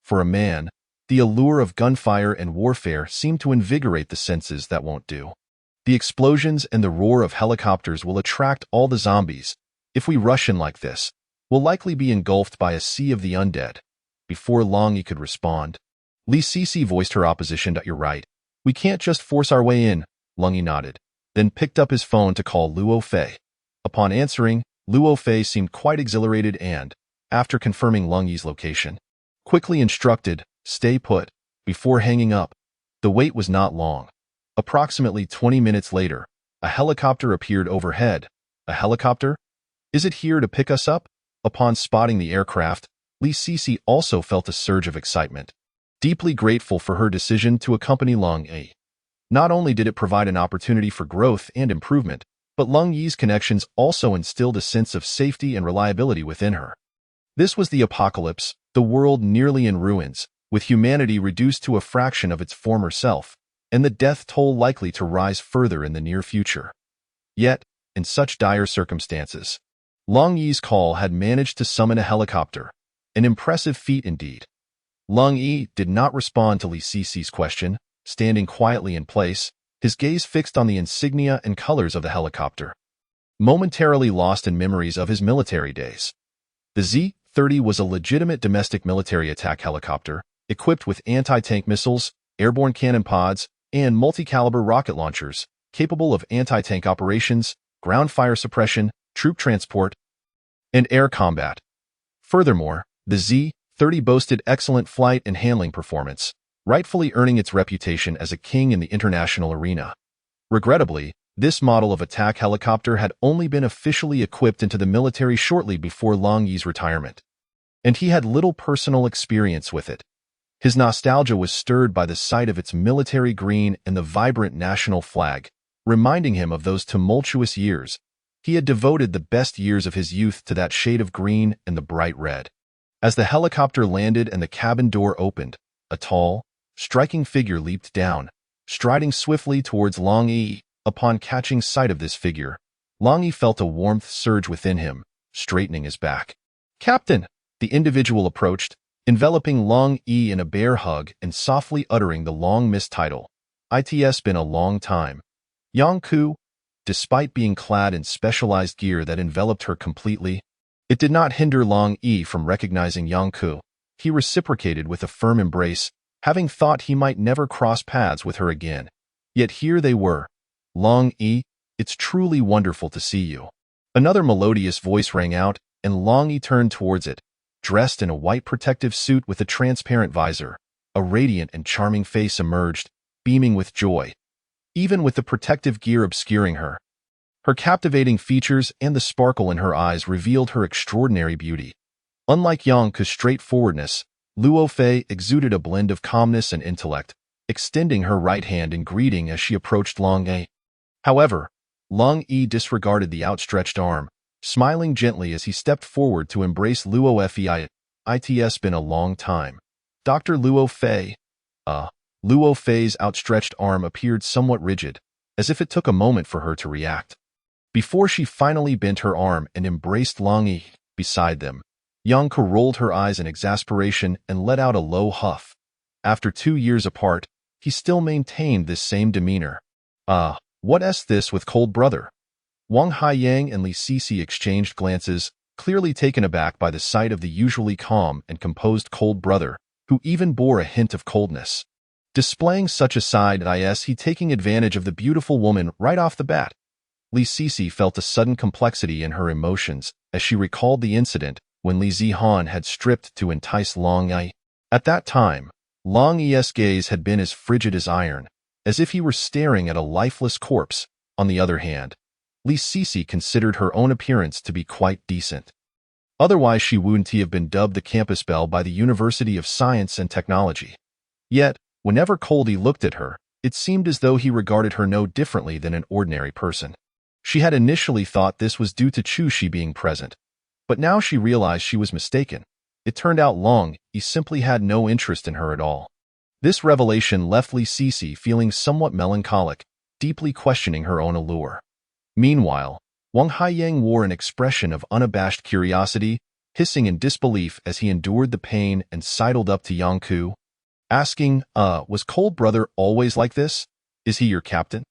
For a man, the allure of gunfire and warfare seemed to invigorate the senses. That won't do. The explosions and the roar of helicopters will attract all the zombies. If we rush in like this, we'll likely be engulfed by a sea of the undead. Before long he could respond, Li Sisi voiced her opposition. You're right. We can't just force our way in, Lung Yi nodded, then picked up his phone to call Luo Fei. Upon answering, Luo Fei seemed quite exhilarated and, after confirming Lung Yi's location, quickly instructed, "Stay put." Before hanging up, the wait was not long. Approximately 20 minutes later, a helicopter appeared overhead. A helicopter? Is it here to pick us up? Upon spotting the aircraft, Li Sisi also felt a surge of excitement, deeply grateful for her decision to accompany Lung Yi. Not only did it provide an opportunity for growth and improvement, but Lung Yi's connections also instilled a sense of safety and reliability within her. This was the apocalypse, the world nearly in ruins, with humanity reduced to a fraction of its former self, and the death toll likely to rise further in the near future. Yet, in such dire circumstances, Lung Yi's call had managed to summon a helicopter, an impressive feat indeed. Lung Yi did not respond to Li Sisi's question, standing quietly in place, his gaze fixed on the insignia and colors of the helicopter, momentarily lost in memories of his military days. The Z-30 was a legitimate domestic military attack helicopter, equipped with anti-tank missiles, airborne cannon pods, and multi-caliber rocket launchers, capable of anti-tank operations, ground fire suppression, troop transport, and air combat. Furthermore, the Z-30 boasted excellent flight and handling performance, rightfully earning its reputation as a king in the international arena. Regrettably, this model of attack helicopter had only been officially equipped into the military shortly before Lung Yi's retirement, and he had little personal experience with it. His nostalgia was stirred by the sight of its military green and the vibrant national flag, reminding him of those tumultuous years. He had devoted the best years of his youth to that shade of green and the bright red. As the helicopter landed and the cabin door opened, a tall, striking figure leaped down, striding swiftly towards Lung Yi. Upon catching sight of this figure, Lung Yi felt a warmth surge within him, straightening his back. "Captain!" The individual approached, enveloping Lung Yi in a bear hug and softly uttering the long-missed title. "It's been a long time." Yang Ku, despite being clad in specialized gear that enveloped her completely, it did not hinder Lung Yi from recognizing Yang Ku. He reciprocated with a firm embrace, having thought he might never cross paths with her again. Yet here they were. "Lung Yi, it's truly wonderful to see you." Another melodious voice rang out, and Lung Yi turned towards it, dressed in a white protective suit with a transparent visor. A radiant and charming face emerged, beaming with joy, even with the protective gear obscuring her. Her captivating features and the sparkle in her eyes revealed her extraordinary beauty. Unlike Yang Ku's straightforwardness, Luo Fei exuded a blend of calmness and intellect, extending her right hand in greeting as she approached Lung Yi. However, Lung Yi disregarded the outstretched arm, smiling gently as he stepped forward to embrace Luo Fei. "It's been a long time. Dr. Luo Fei." Luo Fei's outstretched arm appeared somewhat rigid, as if it took a moment for her to react. Before she finally bent her arm and embraced Lung Yi beside them, Yang Ku rolled her eyes in exasperation and let out a low huff. After 2 years apart, he still maintained this same demeanor. What's this with cold brother? Wang Haiyang and Li Sisi exchanged glances, clearly taken aback by the sight of the usually calm and composed cold brother, who even bore a hint of coldness. Displaying such a side, he taking advantage of the beautiful woman right off the bat. Li Sisi felt a sudden complexity in her emotions as she recalled the incident when Li Zihan had stripped to entice Lung Yi. At that time, Lung Yi's gaze had been as frigid as iron, as if he were staring at a lifeless corpse. On the other hand, Li Sisi considered her own appearance to be quite decent. Otherwise she wouldn't have been dubbed the campus belle by the University of Science and Technology. Yet, whenever Coldy looked at her, it seemed as though he regarded her no differently than an ordinary person. She had initially thought this was due to Chushi being present, but now she realized she was mistaken. It turned out Lung Yi simply had no interest in her at all. This revelation left Li Sisi feeling somewhat melancholic, deeply questioning her own allure. Meanwhile, Wang Haiyang wore an expression of unabashed curiosity, hissing in disbelief as he endured the pain and sidled up to Yang Ku, asking, was Cold Brother always like this? Is he your captain?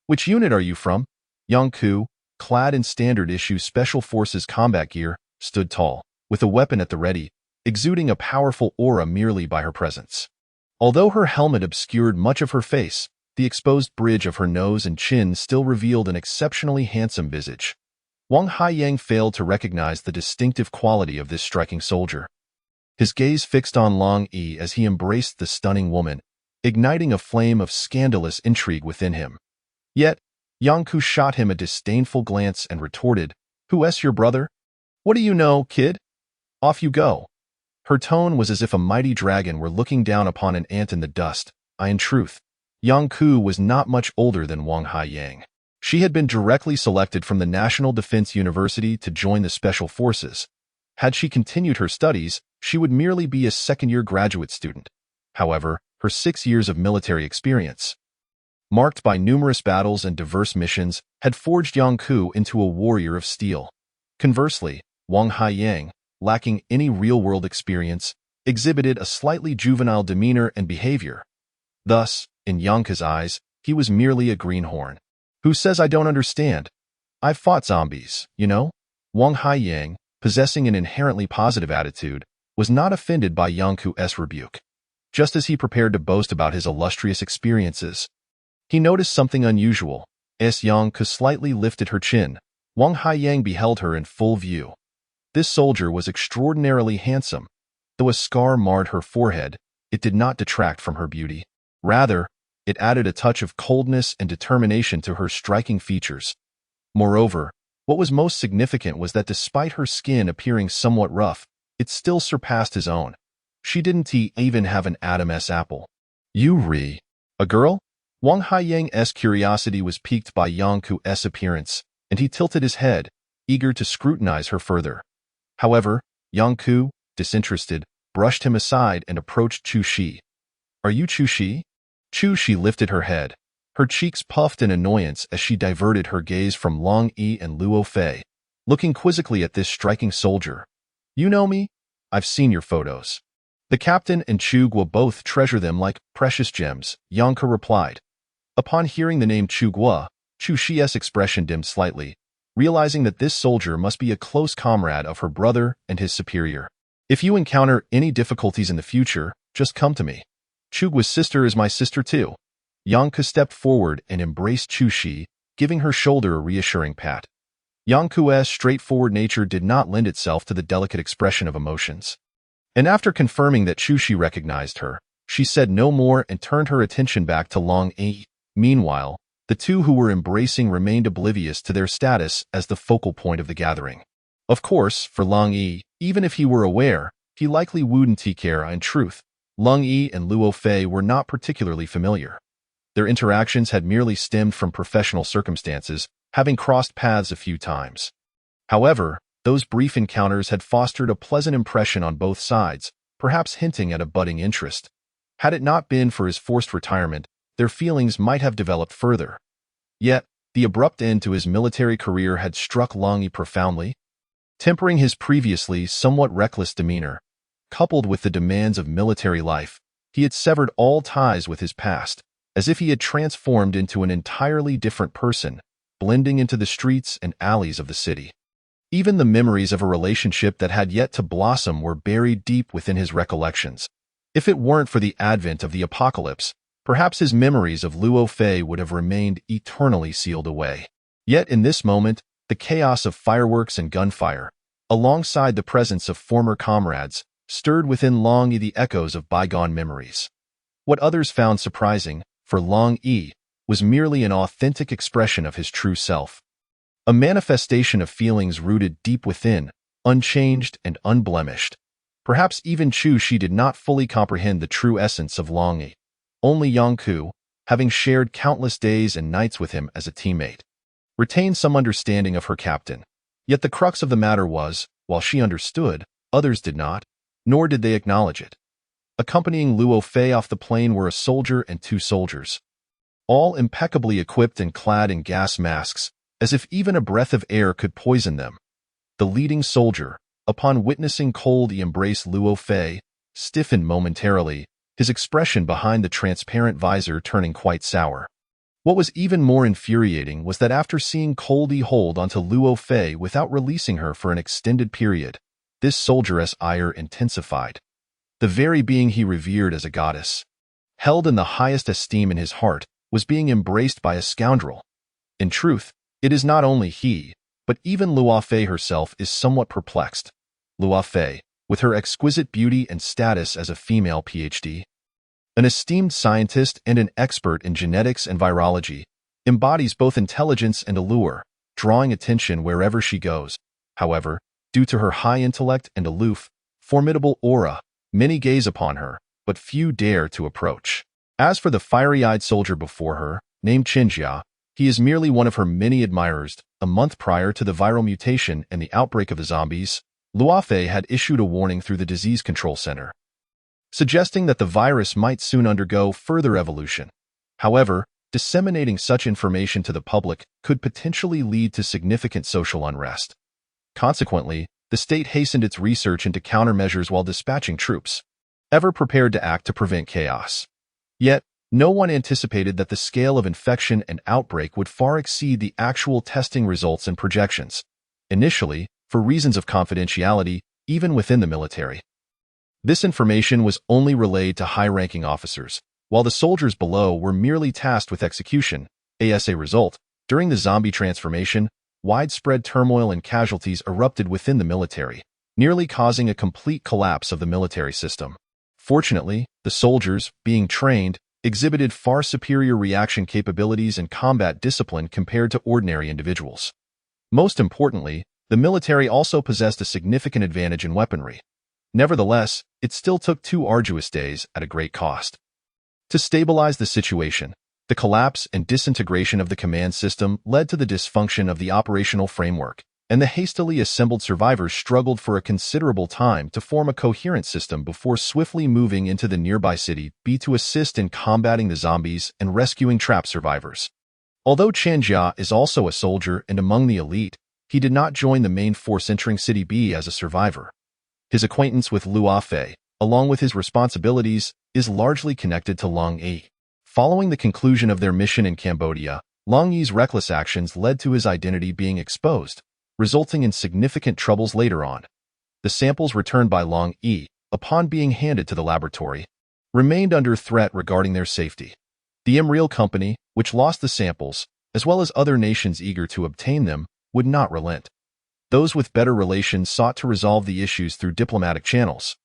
Which unit are you from? Yang Ku, clad in standard-issue Special Forces combat gear, stood tall, with a weapon at the ready, exuding a powerful aura merely by her presence. Although her helmet obscured much of her face, the exposed bridge of her nose and chin still revealed an exceptionally handsome visage. Wang Haiyang failed to recognize the distinctive quality of this striking soldier. His gaze fixed on Long Yi as he embraced the stunning woman, igniting a flame of scandalous intrigue within him. Yet, Yang Ku shot him a disdainful glance and retorted, "Who's your brother? What do you know, kid? Off you go." Her tone was as if a mighty dragon were looking down upon an ant in the dust. In truth, Yang Ku was not much older than Wang Haiyang. She had been directly selected from the National Defense University to join the Special Forces. Had she continued her studies, she would merely be a second-year graduate student. However, her 6 years of military experience, marked by numerous battles and diverse missions, had forged Yang Ku into a warrior of steel. Conversely, Wang Haiyang, lacking any real-world experience, exhibited a slightly juvenile demeanor and behavior. Thus, in Yang Ku's eyes, he was merely a greenhorn. "Who says I don't understand? I've fought zombies, you know?" Wang Haiyang, possessing an inherently positive attitude, was not offended by Yang Ku's rebuke. Just as he prepared to boast about his illustrious experiences, he noticed something unusual. As Yang Ku slightly lifted her chin, Wang Haiyang beheld her in full view. This soldier was extraordinarily handsome. Though a scar marred her forehead, it did not detract from her beauty. Rather, it added a touch of coldness and determination to her striking features. Moreover, what was most significant was that despite her skin appearing somewhat rough, it still surpassed his own. She didn't even have an Adam's apple. "You a girl?" Wang Haiyang's curiosity was piqued by Yang Ku's appearance, and he tilted his head, eager to scrutinize her further. However, Yang Ku, disinterested, brushed him aside and approached Chu Shi. "Are you Chu Shi?" Chu Shi lifted her head. Her cheeks puffed in annoyance as she diverted her gaze from Long Yi and Luo Fei, looking quizzically at this striking soldier. "You know me? I've seen your photos." "The captain and Chu Guo both treasure them like precious gems," Yang Ku replied. Upon hearing the name Chu Guo, Chu Shi's expression dimmed slightly, realizing that this soldier must be a close comrade of her brother and his superior. "If you encounter any difficulties in the future, just come to me. Chu Guo's sister is my sister too." Yang Ku stepped forward and embraced Chu Shi, giving her shoulder a reassuring pat. Yang Ku's straightforward nature did not lend itself to the delicate expression of emotions. And after confirming that Chu Shi recognized her, she said no more and turned her attention back to Long Yi. Meanwhile, the two who were embracing remained oblivious to their status as the focal point of the gathering. Of course, for Long Yi, even if he were aware, he likely wouldn't care. In truth, Long Yi and Luo Fei were not particularly familiar. Their interactions had merely stemmed from professional circumstances, having crossed paths a few times. However, those brief encounters had fostered a pleasant impression on both sides, perhaps hinting at a budding interest. Had it not been for his forced retirement, their feelings might have developed further. Yet, the abrupt end to his military career had struck Long Yi profoundly. Tempering his previously somewhat reckless demeanor, coupled with the demands of military life, he had severed all ties with his past, as if he had transformed into an entirely different person, blending into the streets and alleys of the city. Even the memories of a relationship that had yet to blossom were buried deep within his recollections. If it weren't for the advent of the apocalypse, perhaps his memories of Luo Fei would have remained eternally sealed away. Yet in this moment, the chaos of fireworks and gunfire, alongside the presence of former comrades, stirred within Long Yi the echoes of bygone memories. What others found surprising, for Long Yi, was merely an authentic expression of his true self. A manifestation of feelings rooted deep within, unchanged and unblemished. Perhaps even Chu Shi did not fully comprehend the true essence of Long Yi. Only Yang Ku, having shared countless days and nights with him as a teammate, retained some understanding of her captain. Yet the crux of the matter was, while she understood, others did not, nor did they acknowledge it. Accompanying Luo Fei off the plane were a soldier and 2 soldiers, all impeccably equipped and clad in gas masks, as if even a breath of air could poison them. The leading soldier, upon witnessing cold embrace Luo Fei, stiffened momentarily, his expression behind the transparent visor turning quite sour. What was even more infuriating was that after seeing Coldy hold onto Luo Fei without releasing her for an extended period, this soldier's ire intensified. The very being he revered as a goddess, held in the highest esteem in his heart, was being embraced by a scoundrel. In truth, it is not only he, But even Luo Fei herself is somewhat perplexed. Luo Fei, with her exquisite beauty and status as a female PhD, an esteemed scientist and an expert in genetics and virology, embodies both intelligence and allure, drawing attention wherever she goes. However, due to her high intellect and aloof, formidable aura, many gaze upon her, but few dare to approach. As for the fiery-eyed soldier before her, named Qinjia, he is merely one of her many admirers. A month prior to the viral mutation and the outbreak of the zombies, Luo Fei had issued a warning through the Disease Control Center, suggesting that the virus might soon undergo further evolution. However, disseminating such information to the public could potentially lead to significant social unrest. Consequently, the state hastened its research into countermeasures while dispatching troops, ever prepared to act to prevent chaos. Yet, no one anticipated that the scale of infection and outbreak would far exceed the actual testing results and projections. Initially, for reasons of confidentiality, even within the military, this information was only relayed to high-ranking officers, while the soldiers below were merely tasked with execution. As a result, during the zombie transformation, widespread turmoil and casualties erupted within the military, nearly causing a complete collapse of the military system. Fortunately, the soldiers, being trained, exhibited far superior reaction capabilities and combat discipline compared to ordinary individuals. Most importantly, the military also possessed a significant advantage in weaponry. Nevertheless, it still took 2 arduous days at a great cost to stabilize the situation. The collapse and disintegration of the command system led to the dysfunction of the operational framework, and the hastily assembled survivors struggled for a considerable time to form a coherent system before swiftly moving into the nearby city B to assist in combating the zombies and rescuing trapped survivors. Although Qinjia is also a soldier and among the elite, he did not join the main force entering City B as a survivor. His acquaintance with Luo Fei, along with his responsibilities, is largely connected to Long Yi. Following the conclusion of their mission in Cambodia, Long Yi's reckless actions led to his identity being exposed, resulting in significant troubles later on. The samples returned by Long Yi, upon being handed to the laboratory, remained under threat regarding their safety. The Imreal Company, which lost the samples, as well as other nations eager to obtain them, would not relent. Those with better relations sought to resolve the issues through diplomatic channels,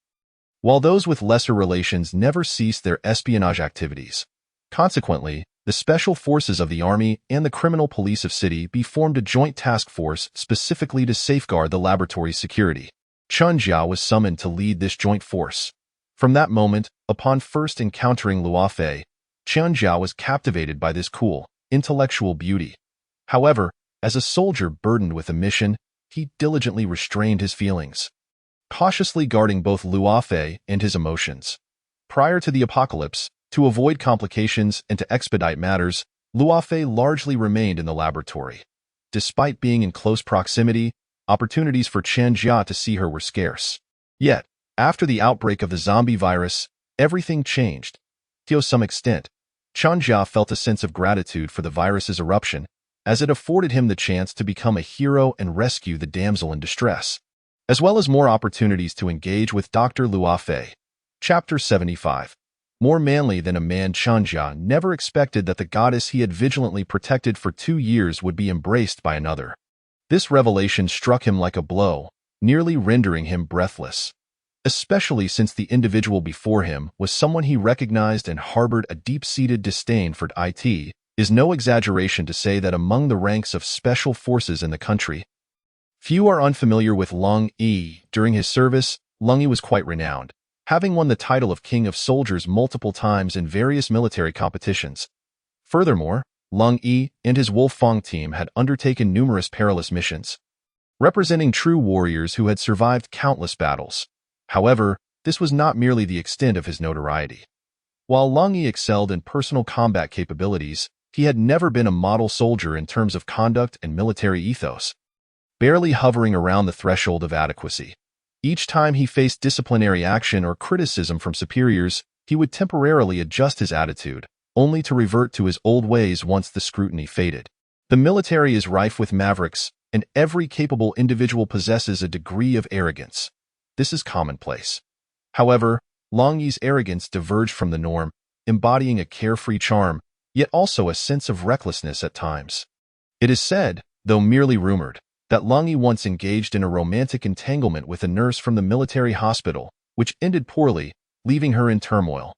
while those with lesser relations never ceased their espionage activities. Consequently, the special forces of the army and the criminal police of City B formed a joint task force specifically to safeguard the laboratory's security. Qinjia was summoned to lead this joint force. From that moment, upon first encountering Luo Fei, Qinjia was captivated by this cool, intellectual beauty. However, as a soldier burdened with a mission, he diligently restrained his feelings, cautiously guarding both Luo Fei and his emotions. Prior to the apocalypse, to avoid complications and to expedite matters, Luo Fei largely remained in the laboratory. Despite being in close proximity, opportunities for Qinjia to see her were scarce. Yet, after the outbreak of the zombie virus, everything changed. To some extent, Qinjia felt a sense of gratitude for the virus's eruption, as it afforded him the chance to become a hero and rescue the damsel in distress, as well as more opportunities to engage with Dr. Luo Fei. Chapter 75. More manly than a man, Qinjia never expected that the goddess he had vigilantly protected for 2 years would be embraced by another. This revelation struck him like a blow, nearly rendering him breathless, especially since the individual before him was someone he recognized and harbored a deep-seated disdain for. It is no exaggeration to say that among the ranks of special forces in the country, few are unfamiliar with Long Yi. During his service, Long Yi was quite renowned, having won the title of King of Soldiers multiple times in various military competitions. Furthermore, Long Yi and his Wolfang team had undertaken numerous perilous missions, representing true warriors who had survived countless battles. However, this was not merely the extent of his notoriety. While Long Yi excelled in personal combat capabilities, he had never been a model soldier in terms of conduct and military ethos, barely hovering around the threshold of adequacy. Each time he faced disciplinary action or criticism from superiors, he would temporarily adjust his attitude, only to revert to his old ways once the scrutiny faded. The military is rife with mavericks, and every capable individual possesses a degree of arrogance. This is commonplace. However, Long Yi's arrogance diverged from the norm, embodying a carefree charm, yet also a sense of recklessness at times. It is said, though merely rumored, that Long Yi once engaged in a romantic entanglement with a nurse from the military hospital, which ended poorly, leaving her in turmoil.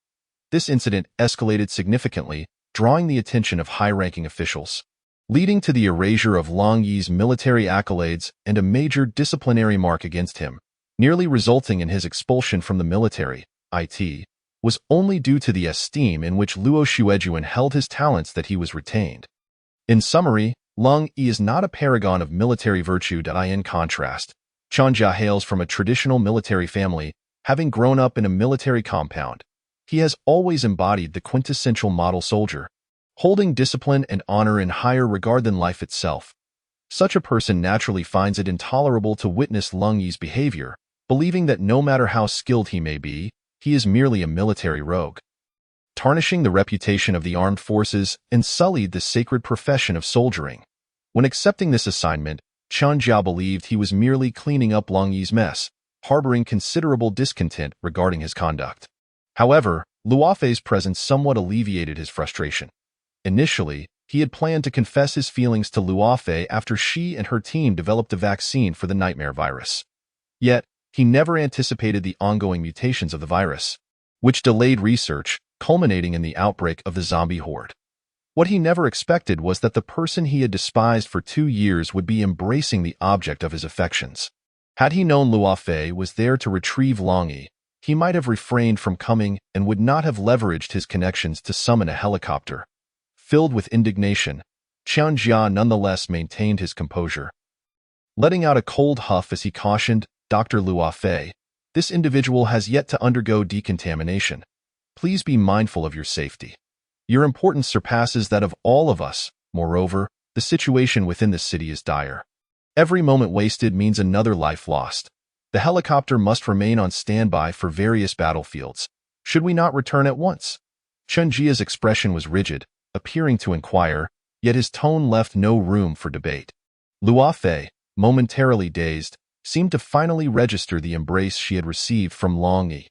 This incident escalated significantly, drawing the attention of high-ranking officials, leading to the erasure of Long Yi's military accolades and a major disciplinary mark against him, nearly resulting in his expulsion from the military. It was only due to the esteem in which Luo Xuejuan held his talents that he was retained. In summary, Long Yi is not a paragon of military virtue. In contrast, Qianjia hails from a traditional military family, having grown up in a military compound. He has always embodied the quintessential model soldier, holding discipline and honor in higher regard than life itself. Such a person naturally finds it intolerable to witness Long Yi's behavior, believing that no matter how skilled he may be, he is merely a military rogue, tarnishing the reputation of the armed forces and sullied the sacred profession of soldiering. When accepting this assignment, Qianjia believed he was merely cleaning up Long Yi's mess, harboring considerable discontent regarding his conduct. However, Luofei's presence somewhat alleviated his frustration. Initially, he had planned to confess his feelings to Luofei after she and her team developed a vaccine for the nightmare virus. Yet, he never anticipated the ongoing mutations of the virus, which delayed research, culminating in the outbreak of the zombie horde. What he never expected was that the person he had despised for 2 years would be embracing the object of his affections. Had he known Luofei was there to retrieve Long Yi, he might have refrained from coming and would not have leveraged his connections to summon a helicopter. Filled with indignation, Qianjia nonetheless maintained his composure, letting out a cold huff as he cautioned, "Dr. Luofei, this individual has yet to undergo decontamination. Please be mindful of your safety. Your importance surpasses that of all of us. Moreover, the situation within the city is dire. Every moment wasted means another life lost. The helicopter must remain on standby for various battlefields. Should we not return at once?" Qianjia's expression was rigid, appearing to inquire, yet his tone left no room for debate. Luofei, momentarily dazed, seemed to finally register the embrace she had received from Long Yi.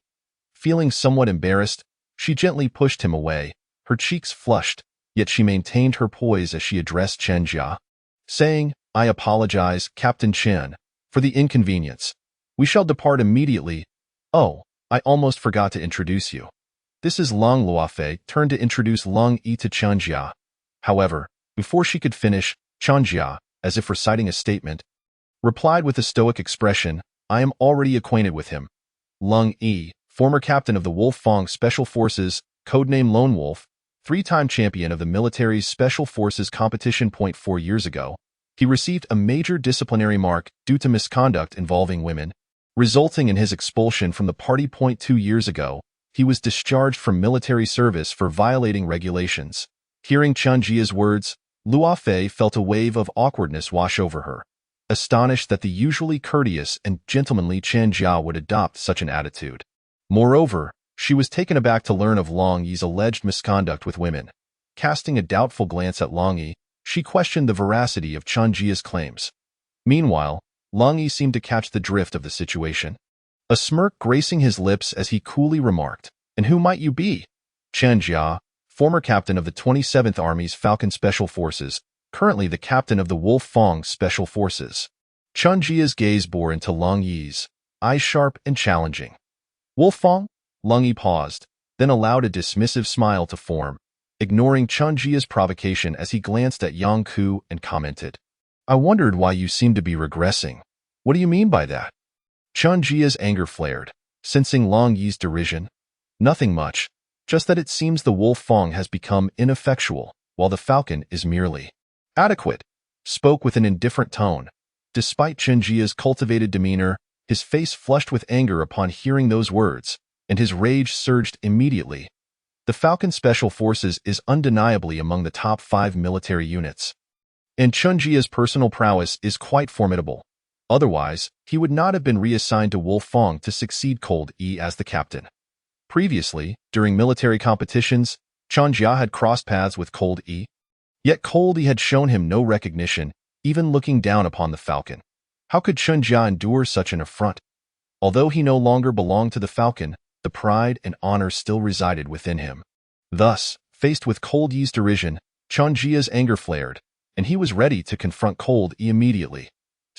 Feeling somewhat embarrassed, she gently pushed him away, her cheeks flushed, yet she maintained her poise as she addressed Qianjia, saying, "I apologize, Captain Chen, for the inconvenience. We shall depart immediately. Oh, I almost forgot to introduce you. This is Long." Luofei turned to introduce Long Yi to Qianjia. However, before she could finish, Qianjia, as if reciting a statement, replied with a stoic expression, "I am already acquainted with him. Long Yi, former captain of the Wolf Fong Special Forces, codename Lone Wolf, 3-time champion of the military's Special Forces competition. 4 years ago, he received a major disciplinary mark due to misconduct involving women, resulting in his expulsion from the party. 2 years ago, he was discharged from military service for violating regulations." Hearing Qianjia's words, Luofei felt a wave of awkwardness wash over her, astonished that the usually courteous and gentlemanly Qianjia would adopt such an attitude. Moreover, she was taken aback to learn of Long Yi's alleged misconduct with women. Casting a doubtful glance at Long Yi, she questioned the veracity of Qianjia's claims. Meanwhile, Long Yi seemed to catch the drift of the situation, a smirk gracing his lips as he coolly remarked, "And who might you be?" "Qianjia, former captain of the 27th Army's Falcon Special Forces, currently the captain of the Wolf Fong Special Forces." Qianjia's gaze bore into Long Yi's, eyes sharp and challenging. "Wolf Fong?" Long Yi paused, then allowed a dismissive smile to form, ignoring Qianjia's provocation as he glanced at Yang Ku and commented, "I wondered why you seem to be regressing. What do you mean by that?" Qianjia's anger flared, sensing Long Yi's derision. "Nothing much, just that it seems the Wolf Fong has become ineffectual, while the Falcon is merely adequate," spoke with an indifferent tone. Despite Qianjia's cultivated demeanor, his face flushed with anger upon hearing those words, and his rage surged immediately. The Falcon Special Forces is undeniably among the top 5 military units, and Qianjia's personal prowess is quite formidable. Otherwise, he would not have been reassigned to Wolf Fong to succeed Cold Yi as the captain. Previously, during military competitions, Qianjia had crossed paths with Cold Yi. Yet Cold Yi had shown him no recognition, even looking down upon the Falcon. How could Qianjia endure such an affront? Although he no longer belonged to the Falcon, the pride and honor still resided within him. Thus, faced with Cold Yi's derision, Qianjia's anger flared, and he was ready to confront Cold Yi immediately.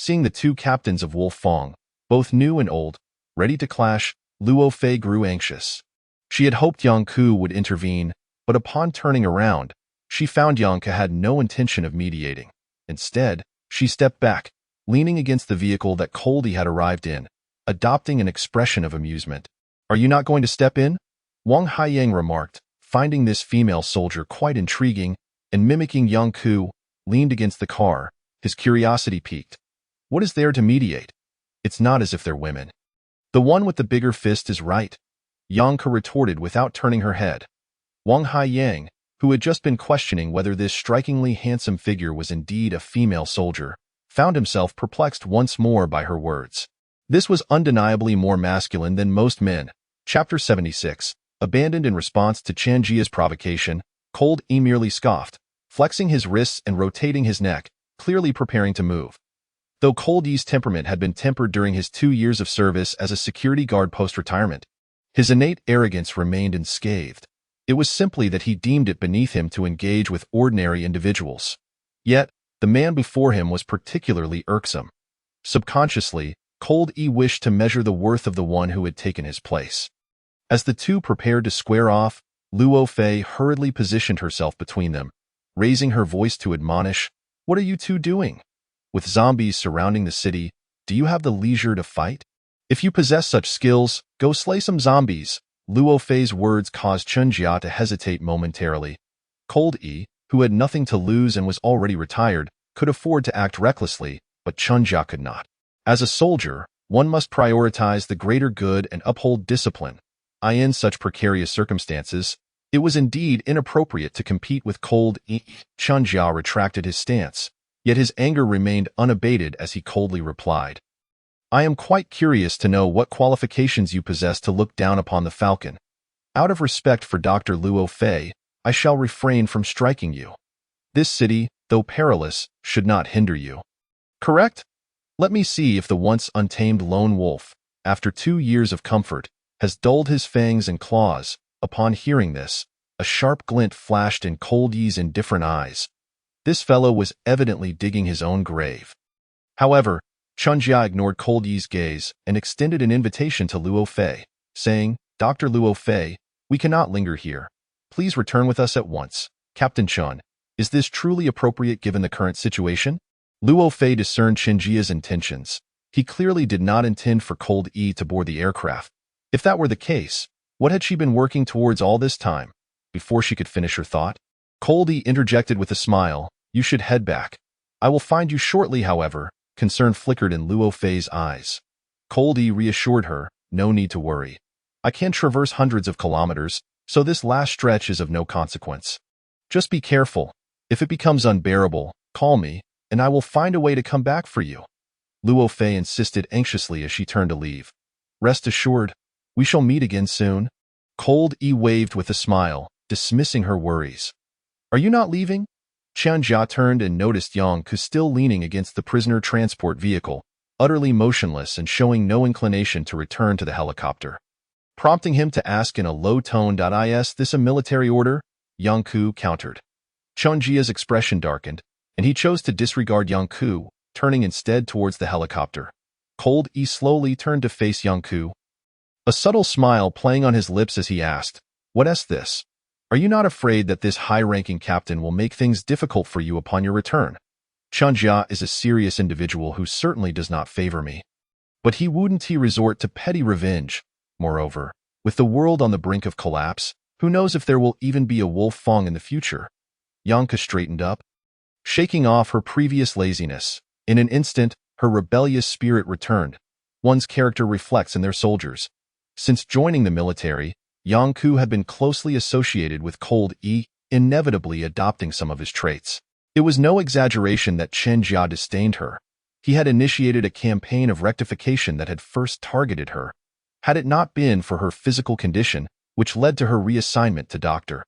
Seeing the two captains of Wolf Fong, both new and old, ready to clash, Luo Fei grew anxious. She had hoped Yang Ku would intervene, but upon turning around, she found Yang Ku had no intention of mediating. Instead, she stepped back, leaning against the vehicle that Coldy had arrived in, adopting an expression of amusement. "Are you not going to step in?" Wang Haiyang remarked, finding this female soldier quite intriguing, and mimicking Yang Ku, leaned against the car, his curiosity piqued. "What is there to mediate? It's not as if they're women." "The one with the bigger fist is right," Yang Ku retorted without turning her head. Wang Haiyang, who had just been questioning whether this strikingly handsome figure was indeed a female soldier, found himself perplexed once more by her words. This was undeniably more masculine than most men. Chapter 76. Abandoned in response to Chen Jia's provocation, Cold E merely scoffed, flexing his wrists and rotating his neck, clearly preparing to move. Though Cold E's temperament had been tempered during his 2 years of service as a security guard post-retirement, his innate arrogance remained unscathed. It was simply that he deemed it beneath him to engage with ordinary individuals. Yet, the man before him was particularly irksome. Subconsciously, Cold E wished to measure the worth of the one who had taken his place. As the two prepared to square off, Luo Fei hurriedly positioned herself between them, raising her voice to admonish, "What are you two doing? With zombies surrounding the city, do you have the leisure to fight? If you possess such skills, go slay some zombies." Luo Fei's words caused Chen Jia to hesitate momentarily. Cold E, who had nothing to lose and was already retired, could afford to act recklessly, but Chen Jia could not. As a soldier, one must prioritize the greater good and uphold discipline. In such precarious circumstances, it was indeed inappropriate to compete with Cold E. Chen Jia retracted his stance, yet his anger remained unabated as he coldly replied, "I am quite curious to know what qualifications you possess to look down upon the Falcon. Out of respect for Dr. Luo Fei, I shall refrain from striking you. This city, though perilous, should not hinder you. Correct? Let me see if the once untamed lone wolf, after 2 years of comfort, has dulled his fangs and claws." Upon hearing this, a sharp glint flashed in Cold E's indifferent eyes. This fellow was evidently digging his own grave. However, Chen Jia ignored Cold E's gaze and extended an invitation to Luo Fei, saying, "Dr. Luo Fei, we cannot linger here. Please return with us at once. Captain Chen, is this truly appropriate given the current situation?" Luo Fei discerned Chen Jia's intentions. He clearly did not intend for Cold E to board the aircraft. If that were the case, what had she been working towards all this time? Before she could finish her thought, Cold E interjected with a smile, "You should head back. I will find you shortly." However, concern flickered in Luo Fei's eyes. Cold E reassured her, "No need to worry. I can traverse hundreds of kilometers, so this last stretch is of no consequence. Just be careful. If it becomes unbearable, call me, and I will find a way to come back for you." Luo Fei insisted anxiously as she turned to leave. "Rest assured, we shall meet again soon." Cold E waved with a smile, dismissing her worries. "Are you not leaving?" Chen Jia turned and noticed Yang Ku still leaning against the prisoner transport vehicle, utterly motionless and showing no inclination to return to the helicopter. Prompting him to ask in a low tone, "Is this a military order?" Yang Ku countered. Chen Jia's expression darkened, and he chose to disregard Yang Ku, turning instead towards the helicopter. Cold E slowly turned to face Yang Ku, a subtle smile playing on his lips as he asked, "What is this? Are you not afraid that this high-ranking captain will make things difficult for you upon your return? Chen Jia is a serious individual who certainly does not favor me. But he wouldn't he resort to petty revenge? Moreover, with the world on the brink of collapse, who knows if there will even be a Wolf Fong in the future?" Yang Ku straightened up, shaking off her previous laziness. In an instant, her rebellious spirit returned. One's character reflects in their soldiers. Since joining the military, Yang Ku had been closely associated with Cold E, inevitably adopting some of his traits. It was no exaggeration that Chen Jia disdained her. He had initiated a campaign of rectification that had first targeted her. Had it not been for her physical condition, which led to her reassignment to Dr.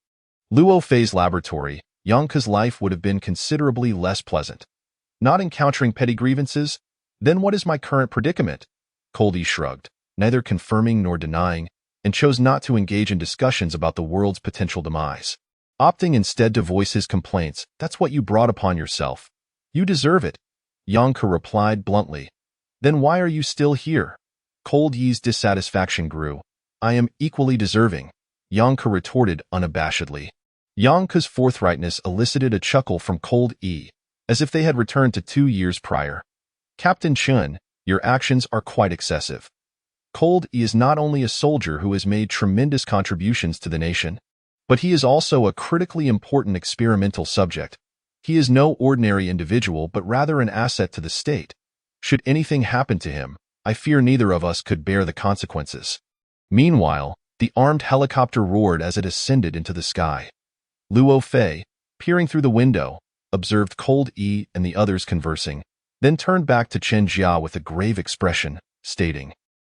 Luo Fei's laboratory, Yang Ku's life would have been considerably less pleasant. Not encountering petty grievances? Then what is my current predicament? Cold E shrugged, neither confirming nor denying, and chose not to engage in discussions about the world's potential demise. Opting instead to voice his complaints, "That's what you brought upon yourself. You deserve it. Yang Ke replied bluntly. Then why are you still here? Cold Yi's dissatisfaction grew. I am equally deserving, Yang Ke retorted unabashedly. Yang Ke's forthrightness elicited a chuckle from Cold Yi, as if they had returned to 2 years prior. Captain Chun, your actions are quite excessive. Cold Yi is not only a soldier who has made tremendous contributions to the nation, but he is also a critically important experimental subject. He is no ordinary individual but rather an asset to the state. Should anything happen to him, I fear neither of us could bear the consequences. Meanwhile, the armed helicopter roared as it ascended into the sky. Luo Fei, peering through the window, observed Cold Yi and the others conversing, then turned back to Chen Jia with a grave expression, stating,